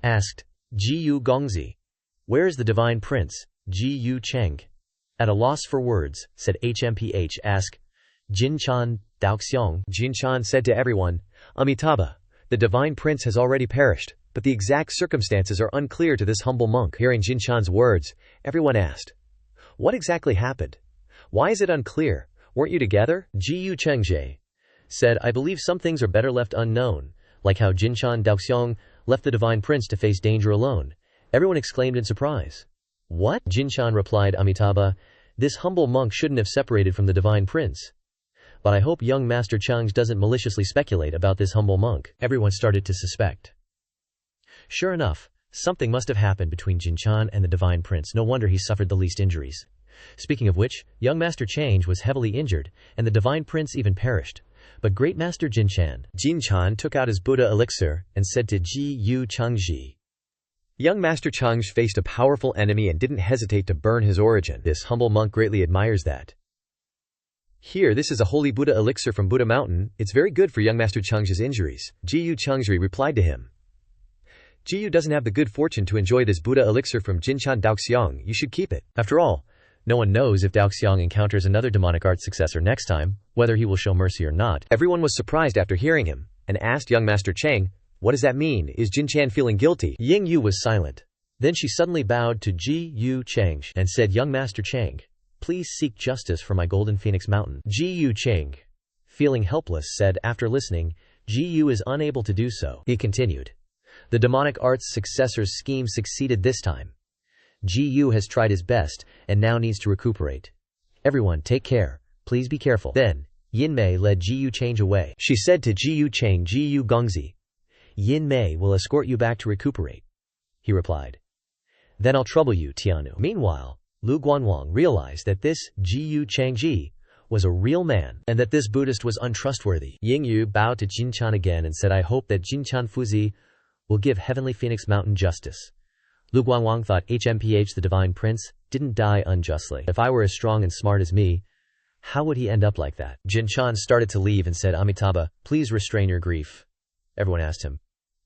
asked Ji Yu Gongzi, "Where is the Divine Prince?" Ji Yu Cheng At a loss for words, said HMPH, ask Jinchan Daoxiong. Jinchan said to everyone, Amitabha, the divine prince has already perished, but the exact circumstances are unclear to this humble monk. Hearing Jinchan's words, everyone asked, what exactly happened? Why is it unclear? Weren't you together? Jiyu Chengje said, I believe some things are better left unknown, like how Jinchan Daoxiong left the divine prince to face danger alone. Everyone exclaimed in surprise. What? Jinchan replied, Amitabha, this humble monk shouldn't have separated from the divine prince. But I hope young Master Chang's doesn't maliciously speculate about this humble monk. Everyone started to suspect. Sure enough, something must have happened between Jinchan and the divine prince. No wonder he suffered the least injuries. Speaking of which, young Master Chang was heavily injured, and the divine prince even perished. But great Master Jinchan took out his Buddha elixir and said to Ji Yu Changji, young Master Chang faced a powerful enemy and didn't hesitate to burn his origin. This humble monk greatly admires that. Here, this is a holy Buddha elixir from Buddha Mountain. It's very good for young Master Chang's injuries. Ji Yu Changji replied to him. Ji Yu doesn't have the good fortune to enjoy this Buddha elixir from Jinchan Daoxiong. You should keep it. After all, no one knows if Daoxiong encounters another demonic art successor next time, whether he will show mercy or not. Everyone was surprised after hearing him, and asked young Master Chang, what does that mean? Is Jinchan feeling guilty? Ying Yu was silent. Then she suddenly bowed to Ji Yu Chang and said, young Master Chang, please seek justice for my golden phoenix mountain. Ji Yu Chang, feeling helpless, said after listening, Ji Yu is unable to do so. He continued. The demonic arts successor's scheme succeeded this time. Ji Yu has tried his best and now needs to recuperate. Everyone take care, please be careful. Then, Yin Mei led Ji Yu Chang away. She said to Ji Yu Chang, Ji Yu Gongzi, Yin Mei will escort you back to recuperate. He replied. Then I'll trouble you, Tianu. Meanwhile, Lu Guanwang realized that this Ji Yu Changji was a real man, and that this Buddhist was untrustworthy. Ying Yu bowed to Jinchan again and said, I hope that Jinchan Fuzi will give Heavenly Phoenix Mountain justice. Lu Guanwang thought HMPH, the divine prince, didn't die unjustly. If I were as strong and smart as me, how would he end up like that? Jinchan started to leave and said, Amitabha, please restrain your grief. Everyone asked him,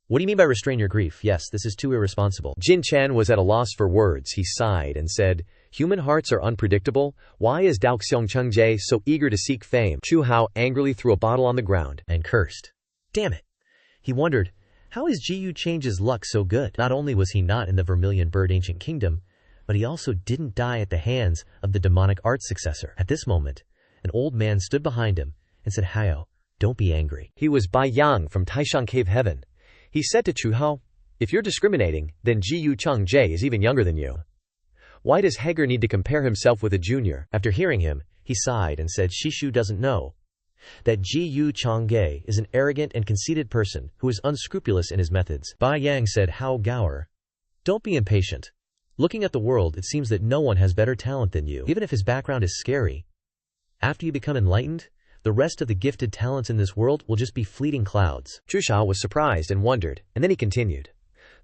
what do you mean by restrain your grief? Yes, this is too irresponsible. Jinchan was at a loss for words. He sighed and said, human hearts are unpredictable. Why is Daoxiong Chengje so eager to seek fame? Chu Hao angrily threw a bottle on the ground and cursed. Damn it. He wondered, how is Ji Yu Chang's luck so good? Not only was he not in the Vermilion Bird Ancient Kingdom, but he also didn't die at the hands of the demonic arts successor. At this moment, an old man stood behind him and said, Hao, don't be angry. He was Bai Yang from Taishan Cave Heaven. He said to Chu Hao, if you're discriminating, then Ji Yu Changje is even younger than you. Why does Heger need to compare himself with a junior? After hearing him, he sighed and said, Shishu doesn't know that Ji Yu Changge is an arrogant and conceited person who is unscrupulous in his methods. Bai Yang said, Hao Gower, don't be impatient. Looking at the world, it seems that no one has better talent than you, even if his background is scary. After you become enlightened, the rest of the gifted talents in this world will just be fleeting clouds. Chu Shao was surprised and wondered, and then he continued.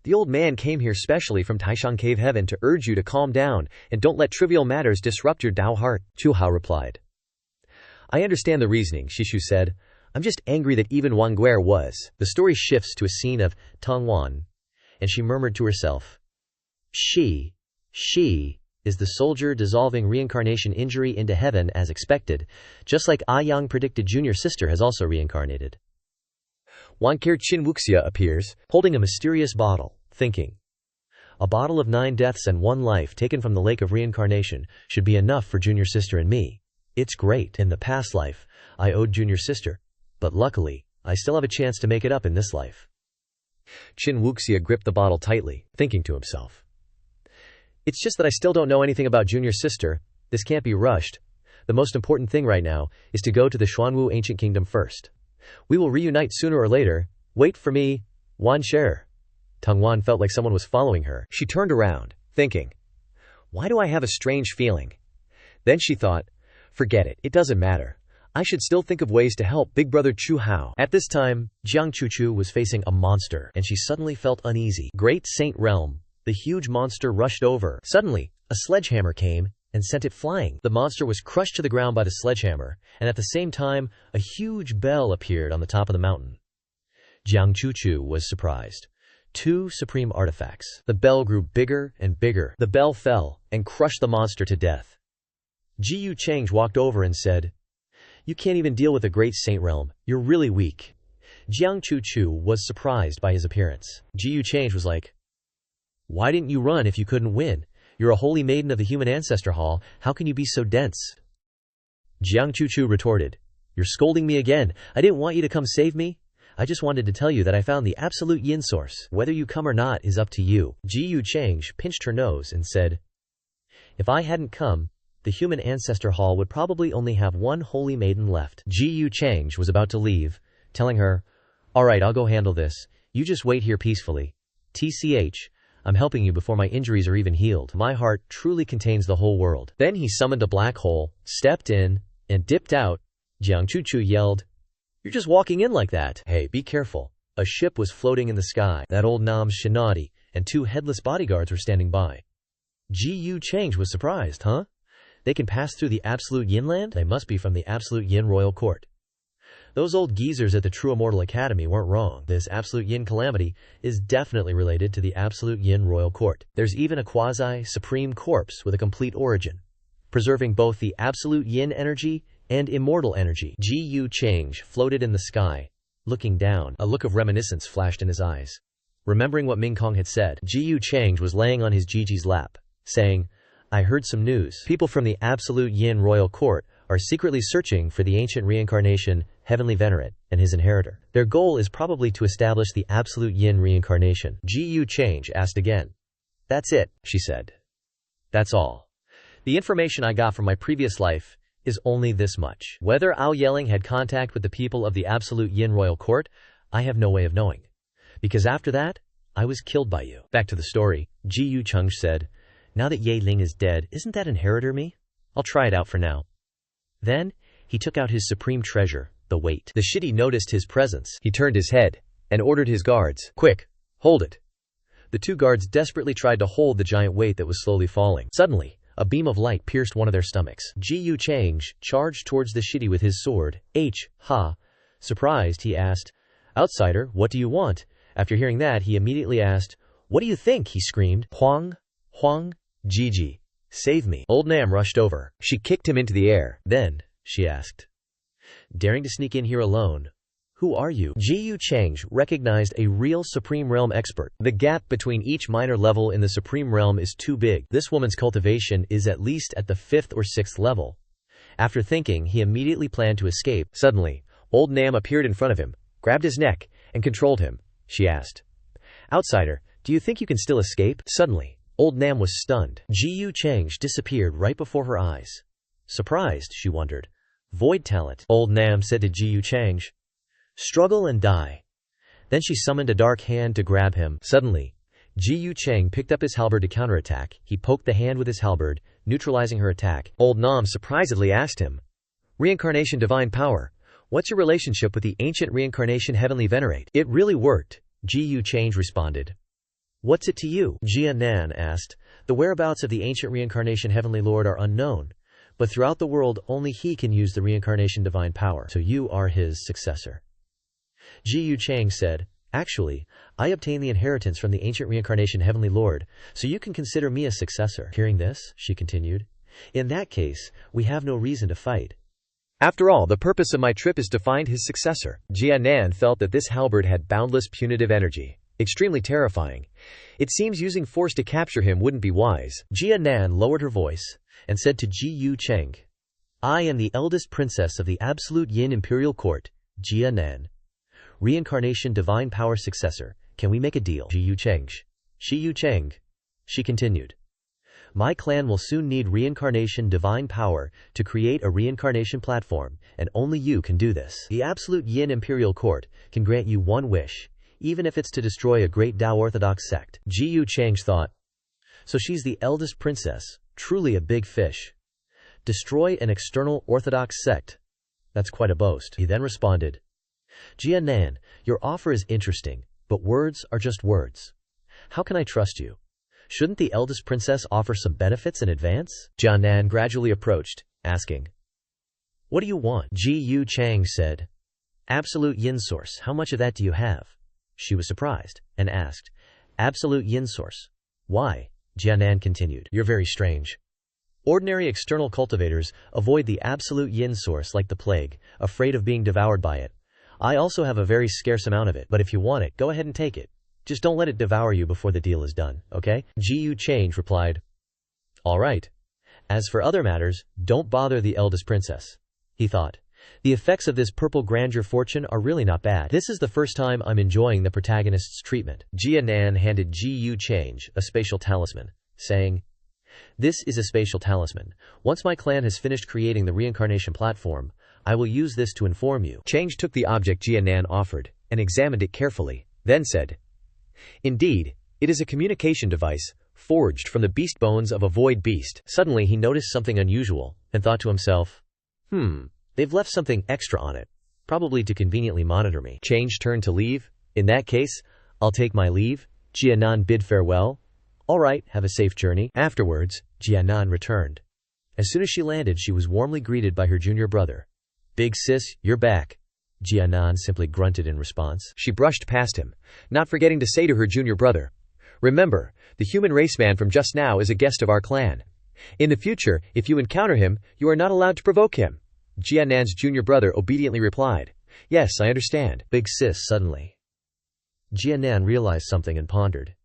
The old man came here specially from Taishan Cave Heaven to urge you to calm down and don't let trivial matters disrupt your Dao heart. Chu Hao replied. I understand the reasoning, Shishu said. I'm just angry that even Wang Guer was. The story shifts to a scene of Tong Wan, and she murmured to herself. She is the soldier dissolving reincarnation injury into heaven as expected, just like Ah Yang predicted junior sister has also reincarnated. Wankir Chin Wuxia appears, holding a mysterious bottle, thinking. A bottle of 9 deaths and 1 life taken from the lake of reincarnation should be enough for junior sister and me. It's great. In the past life, I owed junior sister, but luckily, I still have a chance to make it up in this life. Chin Wuxia gripped the bottle tightly, thinking to himself. It's just that I still don't know anything about junior sister. This can't be rushed. The most important thing right now is to go to the Xuanwu ancient kingdom first. We will reunite sooner or later. Wait for me, Wan Sher. Tong Wan felt like someone was following her. She turned around, thinking, why do I have a strange feeling? Then she thought, forget it, it doesn't matter. I should still think of ways to help big brother Chu Hao. At this time, Jiang Chuchu was facing a monster, and she suddenly felt uneasy. Great Saint Realm. The huge monster rushed over. Suddenly, a sledgehammer came and sent it flying. The monster was crushed to the ground by the sledgehammer, and at the same time, a huge bell appeared on the top of the mountain. Jiang Chuchu was surprised. 2 supreme artifacts. The bell grew bigger and bigger. The bell fell and crushed the monster to death. Ji Chang's walked over and said, "You can't even deal with a great saint realm. You're really weak." Jiang Chu was surprised by his appearance. Ji Chang was like, "Why didn't you run if you couldn't win? You're a holy maiden of the human ancestor hall. How can you be so dense?" Jiang Chu retorted, "You're scolding me again. I didn't want you to come save me. I just wanted to tell you that I found the absolute yin source. Whether you come or not is up to you." Ji Chang pinched her nose and said, "If I hadn't come, the human ancestor hall would probably only have one holy maiden left." Ji Chang was about to leave, telling her, "All right, I'll go handle this. You just wait here peacefully. TCH, I'm helping you before my injuries are even healed. My heart truly contains the whole world." Then he summoned a black hole, stepped in, and dipped out. Jiang Chu yelled, "You're just walking in like that. Hey, be careful." A ship was floating in the sky. That old Nam's Shinadi and 2 headless bodyguards were standing by. Ji Chang was surprised, huh? They can pass through the Absolute Yin land? They must be from the Absolute Yin Royal Court. Those old geezers at the True Immortal Academy weren't wrong. This Absolute Yin calamity is definitely related to the Absolute Yin Royal Court. There's even a quasi-supreme corpse with a complete origin, preserving both the Absolute Yin energy and immortal energy. Ji Chang floated in the sky, looking down. A look of reminiscence flashed in his eyes. Remembering what Ming Kong had said, Ji Chang was laying on his Gigi's lap, saying, "I heard some news. People from the Absolute Yin Royal Court are secretly searching for the ancient reincarnation, Heavenly Venerate, and his inheritor. Their goal is probably to establish the Absolute Yin reincarnation." Ji Chang asked again. "That's it," she said. "That's all. The information I got from my previous life is only this much. Whether Ao Yeling had contact with the people of the Absolute Yin Royal Court, I have no way of knowing. Because after that, I was killed by you." Back to the story, Ji Chang said, "Now that Ye Ling is dead, isn't that inheritor me? I'll try it out for now." Then, he took out his supreme treasure, the weight. The Shidi noticed his presence. He turned his head and ordered his guards, "Quick, hold it." The 2 guards desperately tried to hold the giant weight that was slowly falling. Suddenly, a beam of light pierced one of their stomachs. Ji Chang charged towards the Shidi with his sword. Ha! Surprised, he asked, "Outsider, what do you want?" After hearing that, he immediately asked, "What do you think?" he screamed. "Huang, Gigi, save me." Old Nam rushed over. She kicked him into the air. Then, she asked, "Daring to sneak in here alone? Who are you?" Ji Chang recognized a real Supreme Realm expert. The gap between each minor level in the Supreme Realm is too big. This woman's cultivation is at least at the 5th or 6th level. After thinking, he immediately planned to escape. Suddenly, Old Nam appeared in front of him, grabbed his neck, and controlled him. She asked, "Outsider, do you think you can still escape?" Suddenly, Old Nam was stunned. Ji Chang disappeared right before her eyes. Surprised, she wondered. "Void talent," Old Nam said to Ji Chang. "Struggle and die." Then she summoned a dark hand to grab him. Suddenly, Ji Chang picked up his halberd to counterattack. He poked the hand with his halberd, neutralizing her attack. Old Nam surprisedly asked him, "Reincarnation divine power, what's your relationship with the ancient reincarnation Heavenly Venerate?" "It really worked," Ji Chang responded. "What's it to you?" Jia Nan asked. "The whereabouts of the ancient reincarnation Heavenly Lord are unknown, but throughout the world only he can use the reincarnation divine power, so you are his successor." Ji Chang said, "Actually, I obtained the inheritance from the ancient reincarnation Heavenly Lord, so you can consider me a successor." Hearing this, she continued, "In that case, we have no reason to fight. After all, the purpose of my trip is to find his successor." Jia Nan felt that this halberd had boundless punitive energy, extremely terrifying. It seems using force to capture him wouldn't be wise. Jia Nan lowered her voice and said to Ji Chang, "I am the eldest princess of the Absolute Yin Imperial Court, Jia Nan. Reincarnation divine power successor. Can we make a deal?" Ji Chang. She continued, "My clan will soon need reincarnation divine power to create a reincarnation platform, and only you can do this. The Absolute Yin Imperial Court can grant you one wish, even if it's to destroy a great Tao Orthodox sect." Ji Chang thought, "So she's the eldest princess, truly a big fish. Destroy an external Orthodox sect? That's quite a boast." He then responded, "Jia Nan, your offer is interesting, but words are just words. How can I trust you? Shouldn't the eldest princess offer some benefits in advance?" Jia Nan gradually approached, asking, "What do you want?" Ji Chang said, "Absolute Yin source, how much of that do you have?" She was surprised, and asked, "Absolute Yin source? Why?" Jia Nan continued, "You're very strange. Ordinary external cultivators avoid the absolute yin source like the plague, afraid of being devoured by it. I also have a very scarce amount of it, but if you want it, go ahead and take it. Just don't let it devour you before the deal is done, okay? Gu Change replied, all right. As for other matters, don't bother the eldest princess. He thought. The effects of this purple grandeur fortune are really not bad. This is the first time I'm enjoying the protagonist's treatment. Jia Nan handed Gu Change a spatial talisman, saying, this is a spatial talisman. Once my clan has finished creating the reincarnation platform, I will use this to inform you. Change took the object Jia Nan offered and examined it carefully, then said, indeed, it is a communication device, forged from the beast bones of a void beast. Suddenly he noticed something unusual, and thought to himself, they've left something extra on it, probably to conveniently monitor me. Change turned to leave. In that case, I'll take my leave. Jia Nan bid farewell. All right, have a safe journey. Afterwards, Jia Nan returned. As soon as she landed, she was warmly greeted by her junior brother. Big sis, you're back. Jia Nan simply grunted in response. She brushed past him, not forgetting to say to her junior brother, remember, the human race man from just now is a guest of our clan. In the future, if you encounter him, you are not allowed to provoke him. Jia Nan's junior brother obediently replied, yes, I understand. Big sis suddenly. Jia Nan realized something and pondered.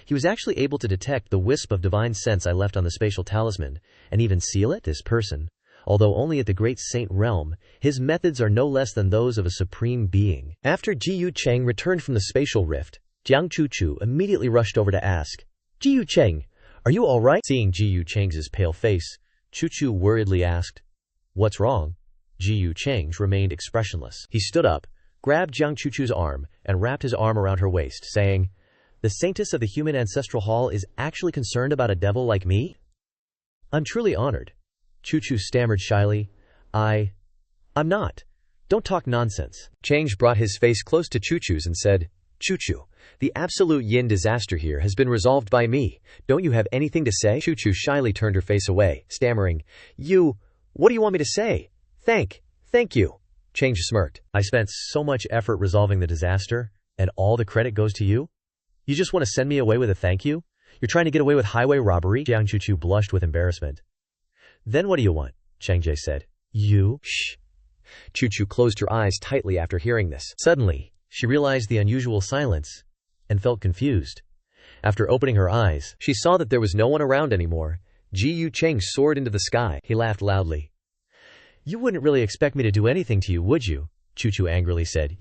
He was actually able to detect the wisp of divine sense I left on the spatial talisman, and even seal it. This person, although only at the great saint realm, his methods are no less than those of a supreme being. After Ji Cheng returned from the spatial rift, Jiang Chuchu immediately rushed over to ask, Ji Cheng, are you all right? Seeing Ji Cheng's pale face, Chuchu worriedly asked, what's wrong? Ji Cheng remained expressionless. He stood up, grabbed Jiang Chuchu's arm, and wrapped his arm around her waist, saying, the saintess of the human ancestral hall is actually concerned about a devil like me? I'm truly honored. Chuchu stammered shyly, I'm not. Don't talk nonsense. Change brought his face close to Chuchu's and said, Chuchu, the absolute yin disaster here has been resolved by me. Don't you have anything to say? Chuchu shyly turned her face away, stammering, what do you want me to say? Thank you. Change smirked. I spent so much effort resolving the disaster, and all the credit goes to you? You just want to send me away with a thank you? You're trying to get away with highway robbery? Jiang Chuchu blushed with embarrassment. Then what do you want? Changje said. Shh. Chuchu closed her eyes tightly after hearing this. Suddenly, she realized the unusual silence and felt confused. After opening her eyes, she saw that there was no one around anymore. Ji Cheng soared into the sky. He laughed loudly. You wouldn't really expect me to do anything to you, would you? Chuchu angrily said.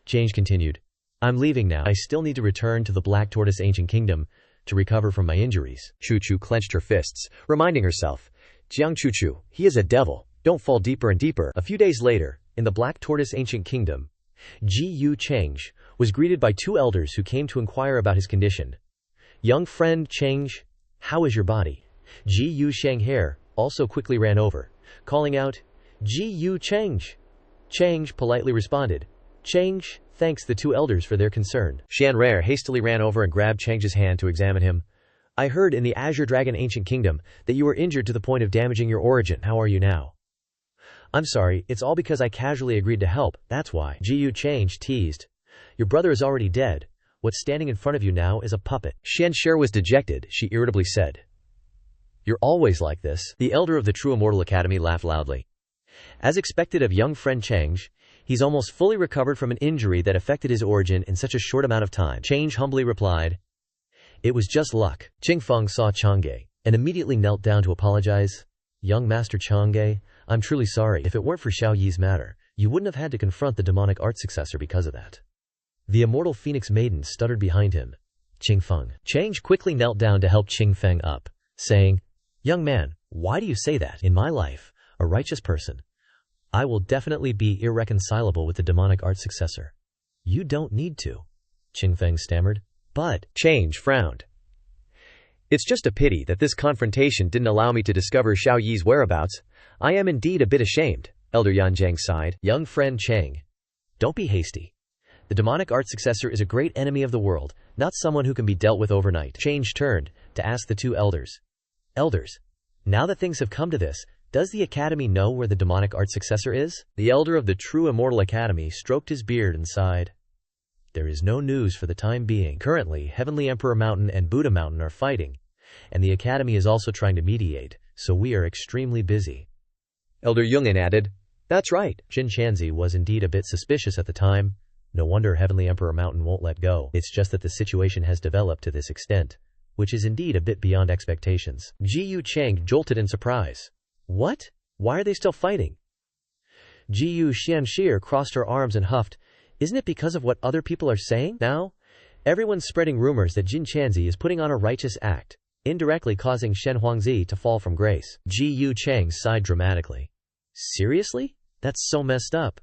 Change continued. I'm leaving now. I still need to return to the Black Tortoise Ancient Kingdom to recover from my injuries. Chuchu clenched her fists, reminding herself, Jiang Chuchu, he is a devil. Don't fall deeper and deeper. A few days later, in the Black Tortoise Ancient Kingdom, Ji Change was greeted by two elders who came to inquire about his condition. Young friend Change, how is your body? Ji Shang Hair also quickly ran over, calling out, Ji Change. Change politely responded, Change, thanks the two elders for their concern. Shan Rare hastily ran over and grabbed Change's hand to examine him. I heard in the Azure Dragon Ancient Kingdom that you were injured to the point of damaging your origin. How are you now? I'm sorry, it's all because I casually agreed to help, that's why. Ji Change teased. Your brother is already dead. What's standing in front of you now is a puppet. Shan Sher was dejected. She irritably said, You're always like this. The elder of the True Immortal Academy laughed loudly. As expected of young friend Change, he's almost fully recovered from an injury that affected his origin in such a short amount of time. Change humbly replied, It was just luck. Qingfeng saw Chang'e and immediately knelt down to apologize. Young Master Chang'e, I'm truly sorry. If it weren't for Xiao Yi's matter, you wouldn't have had to confront the demonic art successor because of that. The immortal Phoenix Maiden stuttered behind him. Qingfeng. Change quickly knelt down to help Qingfeng up, saying, Young man, why do you say that? In my life, a righteous person, I will definitely be irreconcilable with the demonic art successor. You don't need to. Qingfeng stammered. But, Change frowned. It's just a pity that this confrontation didn't allow me to discover Xiao Yi's whereabouts. I am indeed a bit ashamed. Elder Yanjiang sighed. Young friend Chang. Don't be hasty. The demonic art successor is a great enemy of the world, not someone who can be dealt with overnight. Change turned to ask the two elders. Elders, now that things have come to this, does the Academy know where the demonic art successor is? The elder of the True Immortal Academy stroked his beard and sighed. There is no news for the time being. Currently, Heavenly Emperor Mountain and Buddha Mountain are fighting, And the academy is also trying to mediate, so we are extremely busy." Elder Yungan added, "That's right." Jin Chanzi was indeed a bit suspicious at the time. No wonder Heavenly Emperor Mountain won't let go. It's just that the situation has developed to this extent, which is indeed a bit beyond expectations. Ji Yu Chang jolted in surprise. "What? Why are they still fighting?" Ji Yu Xianxir crossed her arms and huffed. "Isn't it because of what other people are saying now? Everyone's spreading rumors that Jin Chanzi is putting on a righteous act, indirectly causing Shen Huangzi to fall from grace." Ji Yu Chang sighed dramatically. "Seriously? That's so messed up.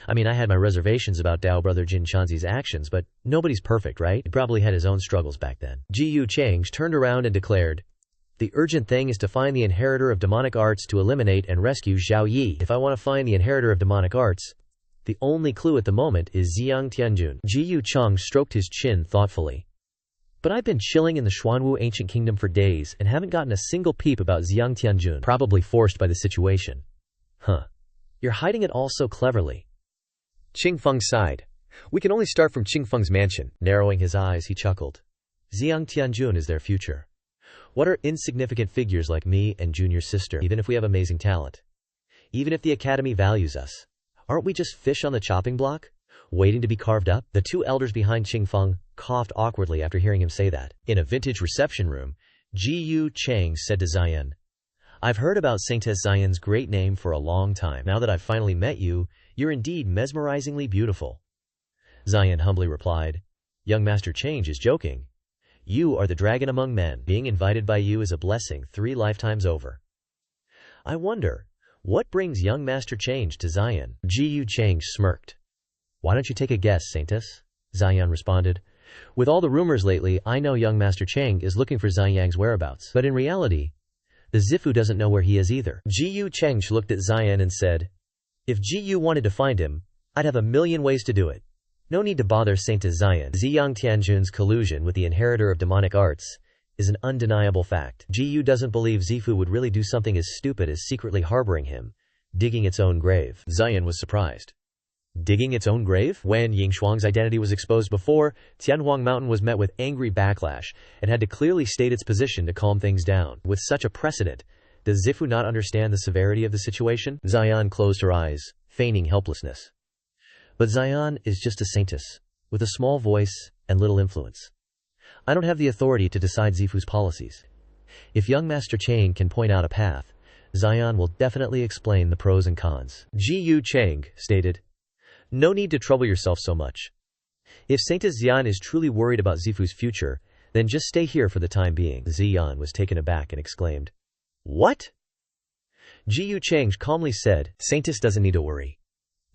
I mean, I had my reservations about Dao brother Jin Chanzi's actions, but nobody's perfect, right? He probably had his own struggles back then." Ji Yu Chang turned around and declared, "The urgent thing is to find the inheritor of demonic arts to eliminate and rescue Zhao Yi. If I want to find the inheritor of demonic arts, the only clue at the moment is Ziyang Tianjun." Ji Yu Chang stroked his chin thoughtfully. "But I've been chilling in the Xuanwu ancient kingdom for days and haven't gotten a single peep about Ziyang Tianjun, probably forced by the situation." "Huh. You're hiding it all so cleverly." Qing Feng sighed. "We can only start from Qing Feng's mansion." Narrowing his eyes, he chuckled. "Ziyang Tianjun is their future. What are insignificant figures like me and Junior's sister, even if we have amazing talent? Even if the academy values us, aren't we just fish on the chopping block, waiting to be carved up?" The two elders behind Qing Feng coughed awkwardly after hearing him say that. In a vintage reception room, Ji Yu Chang said to Zion, "I've heard about Saintess Zion's great name for a long time. Now that I've finally met you, you're indeed mesmerizingly beautiful." Zion humbly replied, "Young Master Change is joking. You are the dragon among men. Being invited by you is a blessing 3 lifetimes over." "I wonder, what brings young Master Change to Zion?" Ji Yu Chang smirked. "Why don't you take a guess, Saintess?" Zion responded. "With all the rumors lately, I know young Master Chang is looking for Ziyang's whereabouts. But in reality, the Zifu doesn't know where he is either." Ji Yu Chang looked at Zion and said, "If Ji Yu wanted to find him, I'd have a million ways to do it. No need to bother Saintess Zion." Ziyang Tianjun's collusion with the inheritor of demonic arts is an undeniable fact. Ji Yu doesn't believe Zifu would really do something as stupid as secretly harboring him, digging its own grave. Zion was surprised. Digging its own grave? When Yingshuang's identity was exposed before, Tianhuang Mountain was met with angry backlash and had to clearly state its position to calm things down. With such a precedent, does Zifu not understand the severity of the situation? Zion closed her eyes, feigning helplessness. But Zion is just a saintess, with a small voice and little influence. I don't have the authority to decide Zifu's policies. If young Master Chang can point out a path, Zion will definitely explain the pros and cons." Ji Yu Chang stated, "No need to trouble yourself so much. If Saintess Ziyan is truly worried about Zifu's future, then just stay here for the time being." Ziyan was taken aback and exclaimed, "What?" Ji Yu Chang calmly said, "Saintess doesn't need to worry.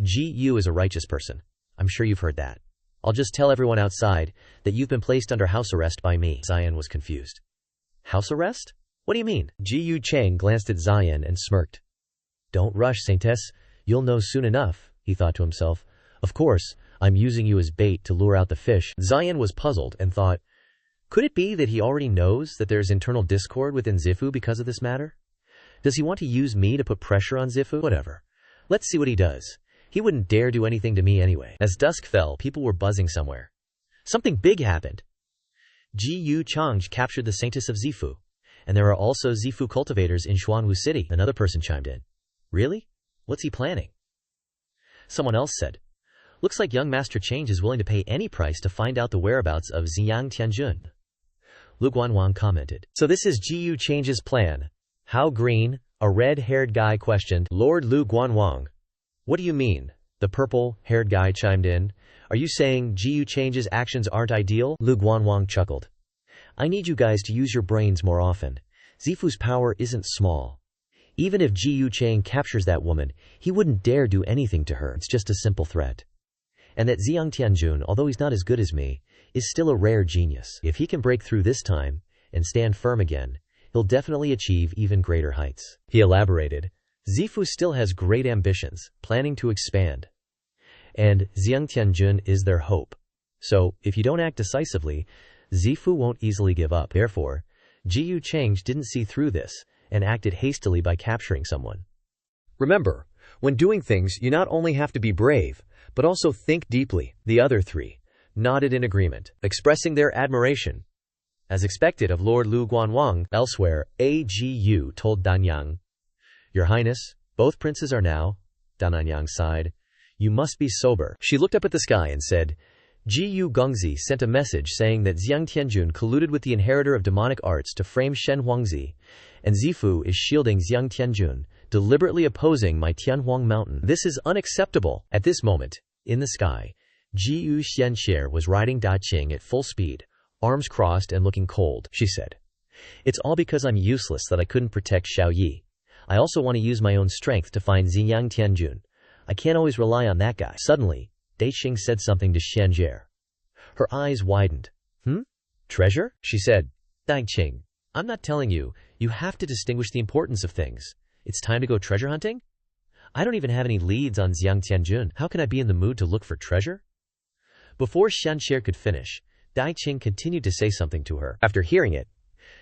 Ji Yu is a righteous person. I'm sure you've heard that. I'll just tell everyone outside that you've been placed under house arrest by me." Zion was confused. "House arrest? What do you mean?" Ji Yu Chang glanced at Zion and smirked. "Don't rush, Saintess. You'll know soon enough," he thought to himself. "Of course, I'm using you as bait to lure out the fish." Zion was puzzled and thought, could it be that he already knows that there's internal discord within Zifu because of this matter? Does he want to use me to put pressure on Zifu? Whatever. Let's see what he does. He wouldn't dare do anything to me anyway. As dusk fell, people were buzzing somewhere. Something big happened. Ji Yu Chang captured the Saintess of Zifu, and there are also Zifu cultivators in Xuanwu City. Another person chimed in. Really? What's he planning? Someone else said, looks like young Master Change is willing to pay any price to find out the whereabouts of Ziyang Tianjun. Lu Guanwang commented. So this is Ji Yu Change's plan. How green? A red-haired guy questioned. Lord Lu Guanwang. What do you mean? The purple-haired guy chimed in. Are you saying Ji Yu Change's actions aren't ideal? Lu Guanwang chuckled. I need you guys to use your brains more often. Zifu's power isn't small. Even if Ji Yu Chang captures that woman, he wouldn't dare do anything to her. It's just a simple threat. And that Ziyang Tianjun, although he's not as good as me, is still a rare genius. If he can break through this time and stand firm again, he'll definitely achieve even greater heights. He elaborated. Zifu still has great ambitions, planning to expand. And Ziyang Tianjun is their hope. So, if you don't act decisively, Zifu won't easily give up. Therefore, Ji Yu Chang didn't see through this and acted hastily by capturing someone. Remember, when doing things, you not only have to be brave, but also think deeply. The other three nodded in agreement, expressing their admiration. as expected of Lord Lu Guanwang. Elsewhere, Agu told Danyang, "Your Highness, both princes are now." Danyang sighed. "You must be sober." She looked up at the sky and said, Gu Gongzi sent a message saying that Xiang Tianjun colluded with the inheritor of demonic arts to frame Shen Huangzi, and Zifu is shielding Xiang Tianjun, deliberately opposing my Tianhuang mountain. This is unacceptable. At this moment, in the sky, Jiu Xianxie was riding Da Qing at full speed, arms crossed and looking cold. She said, "It's all because I'm useless that I couldn't protect Xiao Yi. I also want to use my own strength to find Xiang Tianjun. I can't always rely on that guy." Suddenly, Da Qing said something to Xianjie. Her eyes widened. Treasure? She said. Da Qing, I'm not telling you. You have to distinguish the importance of things. It's time to go treasure hunting? I don't even have any leads on Xiang Tianjun. How can I be in the mood to look for treasure? Before Xianxie could finish, Da Qing continued to say something to her. After hearing it,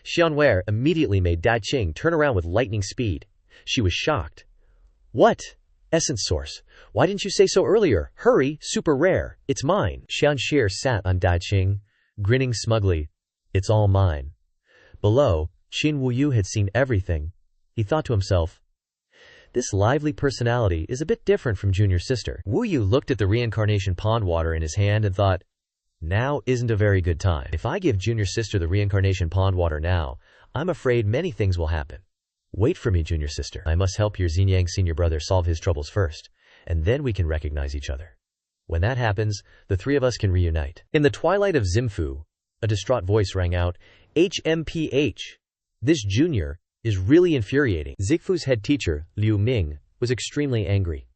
Xianwei immediately made Da Qing turn around with lightning speed. She was shocked. What? Essence source. Why didn't you say so earlier? Hurry, super rare. It's mine. Xianxie sat on Da Qing, grinning smugly. It's all mine. Below, Qin Wuyu had seen everything. He thought to himself, this lively personality is a bit different from junior sister. Wuyu looked at the reincarnation pond water in his hand and thought, now isn't a very good time. If I give junior sister the reincarnation pond water now, I'm afraid many things will happen. Wait for me, junior sister. I must help your Xinjiang senior brother solve his troubles first, and then we can recognize each other. When that happens, the three of us can reunite. In the twilight of Xinfu, a distraught voice rang out, HMPH. This junior is really infuriating. Zifu's head teacher, Liu Ming, was extremely angry.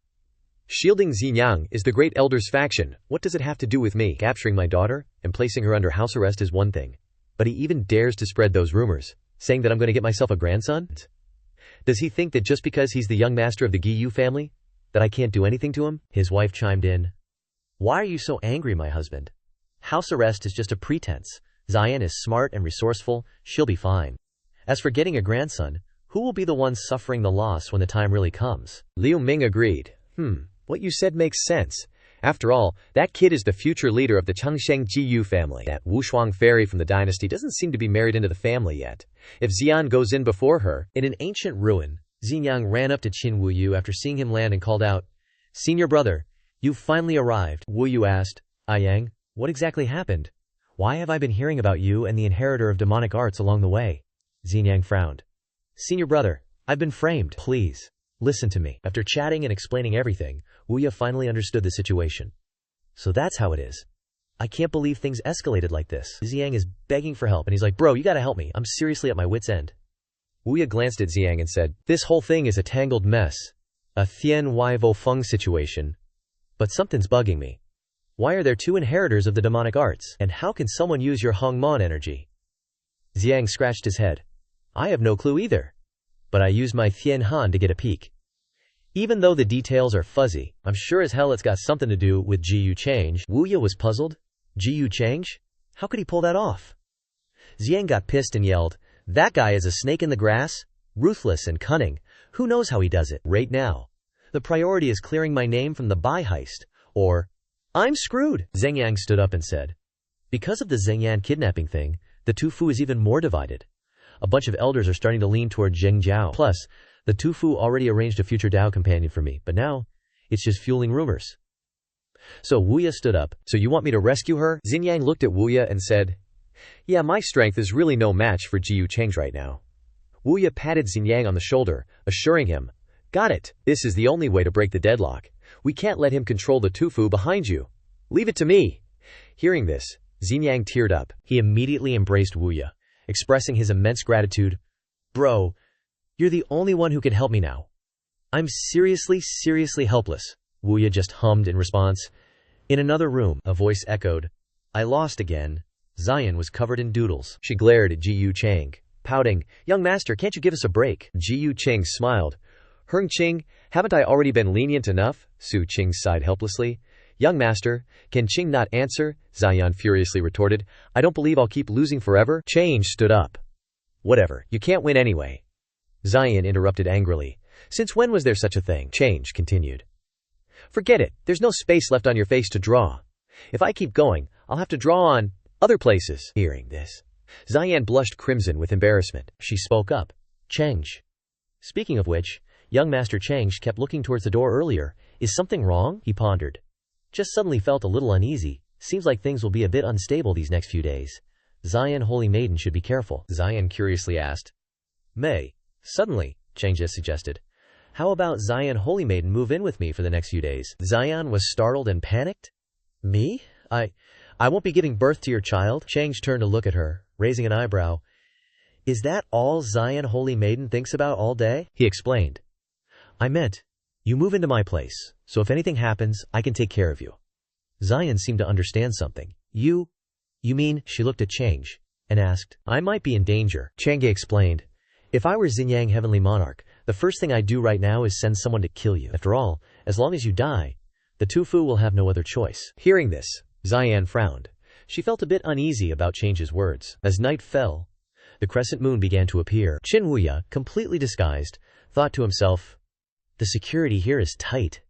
Shielding Xinjiang is the great elder's faction. What does it have to do with me? Capturing my daughter and placing her under house arrest is one thing, but he even dares to spread those rumors, saying that I'm going to get myself a grandson? Does he think that just because he's the young master of the Giyu family, that I can't do anything to him? His wife chimed in. Why are you so angry, my husband? House arrest is just a pretense. Zion is smart and resourceful. She'll be fine. As for getting a grandson, who will be the one suffering the loss when the time really comes? Liu Ming agreed. What you said makes sense. After all, that kid is the future leader of the Changsheng Jiyu family. That Wushuang fairy from the dynasty doesn't seem to be married into the family yet. If Xian goes in before her, in an ancient ruin, Xinjiang ran up to Qin Wuyu after seeing him land and called out, Senior brother, you've finally arrived. Wuyu asked, Yang, what exactly happened? Why have I been hearing about you and the inheritor of demonic arts along the way? Xinjiang frowned. Senior brother, I've been framed. Please, listen to me. After chatting and explaining everything, Wuya finally understood the situation. So that's how it is. I can't believe things escalated like this. Xiang is begging for help and he's like, bro, you gotta help me. I'm seriously at my wit's end. Wuya glanced at Xiang and said, this whole thing is a tangled mess. A Thien Wai Vo Feng situation. But something's bugging me. Why are there two inheritors of the demonic arts? And how can someone use your Hong Mon energy? Xiang scratched his head. I have no clue either. But I used my Thien Han to get a peek. Even though the details are fuzzy, I'm sure as hell it's got something to do with Jiyu Change. Wuya was puzzled. Jiyu Change? How could he pull that off? Xiang got pissed and yelled, that guy is a snake in the grass? Ruthless and cunning. Who knows how he does it? Right now, the priority is clearing my name from the Bai heist, or I'm screwed. Zheng Yang stood up and said, because of the Zhengyan kidnapping thing, the Tufu is even more divided. A bunch of elders are starting to lean toward Zheng Jiao. Plus, the Tufu already arranged a future Dao companion for me, but now, it's just fueling rumors. So Wuya stood up. So you want me to rescue her? Xinjiang looked at Wuya and said, yeah, my strength is really no match for Jiyu Change right now. Wuya patted Xinjiang on the shoulder, assuring him, got it. This is the only way to break the deadlock. We can't let him control the Tufu behind you. Leave it to me. Hearing this, Xinjiang teared up. He immediately embraced Wuya, expressing his immense gratitude. Bro, you're the only one who can help me now. I'm seriously helpless. Wuya just hummed in response. In another room, a voice echoed. I lost again. Zion was covered in doodles. She glared at Jiyu Chang, pouting, young master, can't you give us a break? Jiyu Chang smiled. Heng Qing, haven't I already been lenient enough? Su Qing sighed helplessly. Young master, can Qing not answer? Zion furiously retorted. I don't believe I'll keep losing forever. Change stood up. Whatever, you can't win anyway. Zion interrupted angrily. Since when was there such a thing? Change continued. Forget it, there's no space left on your face to draw. If I keep going, I'll have to draw on other places. Hearing this, Ziyan blushed crimson with embarrassment. She spoke up. Chengj. Speaking of which, young Master Chengj kept looking towards the door earlier. Is something wrong? He pondered. Just suddenly felt a little uneasy. Seems like things will be a bit unstable these next few days. Ziyan Holy Maiden should be careful. Ziyan curiously asked. May. Suddenly, Chengj suggested. How about Ziyan Holy Maiden move in with me for the next few days? Ziyan was startled and panicked. Me? I won't be giving birth to your child? Chengj turned to look at her, raising an eyebrow. Is that all Ziyan Holy Maiden thinks about all day? He explained. I meant, you move into my place, so if anything happens, I can take care of you. Ziyan seemed to understand something. You mean? She looked at Chengj and asked. I might be in danger, Chengge explained. If I were Xinjiang Heavenly Monarch, the first thing I'd do right now is send someone to kill you. After all, as long as you die, the Tufu will have no other choice. Hearing this, Ziyan frowned. She felt a bit uneasy about Cheng's words. As night fell, the crescent moon began to appear. Qin Wuya, completely disguised, thought to himself, the security here is tight.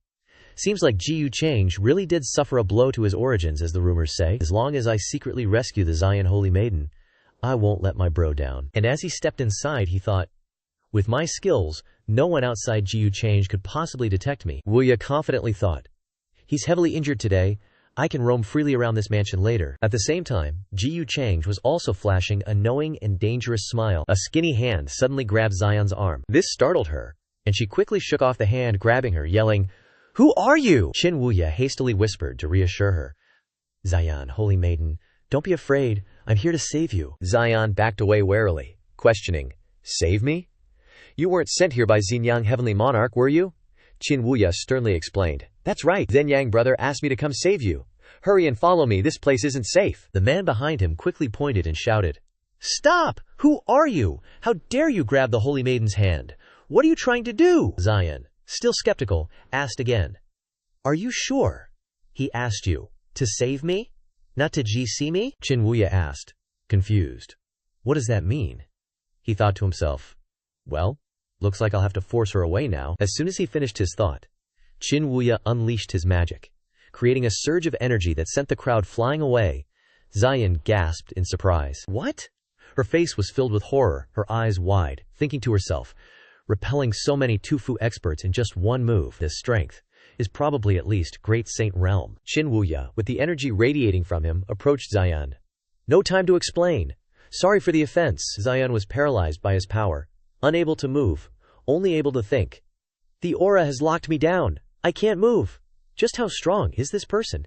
Seems like Jiyu Chengj really did suffer a blow to his origins, as the rumors say. As long as I secretly rescue the Ziyan Holy Maiden, I won't let my bro down. And as he stepped inside, he thought, with my skills, no one outside Jiyu Chengj could possibly detect me. Wuya confidently thought. He's heavily injured today. I can roam freely around this mansion later. At the same time, Jiyu Chengj was also flashing a knowing and dangerous smile. A skinny hand suddenly grabbed Ziyan's arm. This startled her, and she quickly shook off the hand grabbing her, yelling, Who are you? Qin Wuya hastily whispered to reassure her. Ziyan, Holy Maiden, don't be afraid. I'm here to save you. Ziyan backed away warily, questioning, Save me? You weren't sent here by Xinjiang Heavenly Monarch, were you? Qin Wuya sternly explained. That's right. Xinjiang brother asked me to come save you. Hurry and follow me. This place isn't safe. The man behind him quickly pointed and shouted. Stop! Who are you? How dare you grab the Holy Maiden's hand? What are you trying to do? Ziyan, still skeptical, asked again. Are you sure? He asked you. To save me? Not to see me? Qin Wuya asked, confused. What does that mean? He thought to himself. Well, looks like I'll have to force her away now. As soon as he finished his thought, Qin Wuya unleashed his magic, creating a surge of energy that sent the crowd flying away. Ziyan gasped in surprise. What? Her face was filled with horror, her eyes wide, thinking to herself, repelling so many Tufu experts in just one move. This strength is probably at least Great Saint realm. Qin Wuya, with the energy radiating from him, approached Ziyan. No time to explain. Sorry for the offense. Ziyan was paralyzed by his power, unable to move, only able to think. The aura has locked me down. I can't move. Just how strong is this person?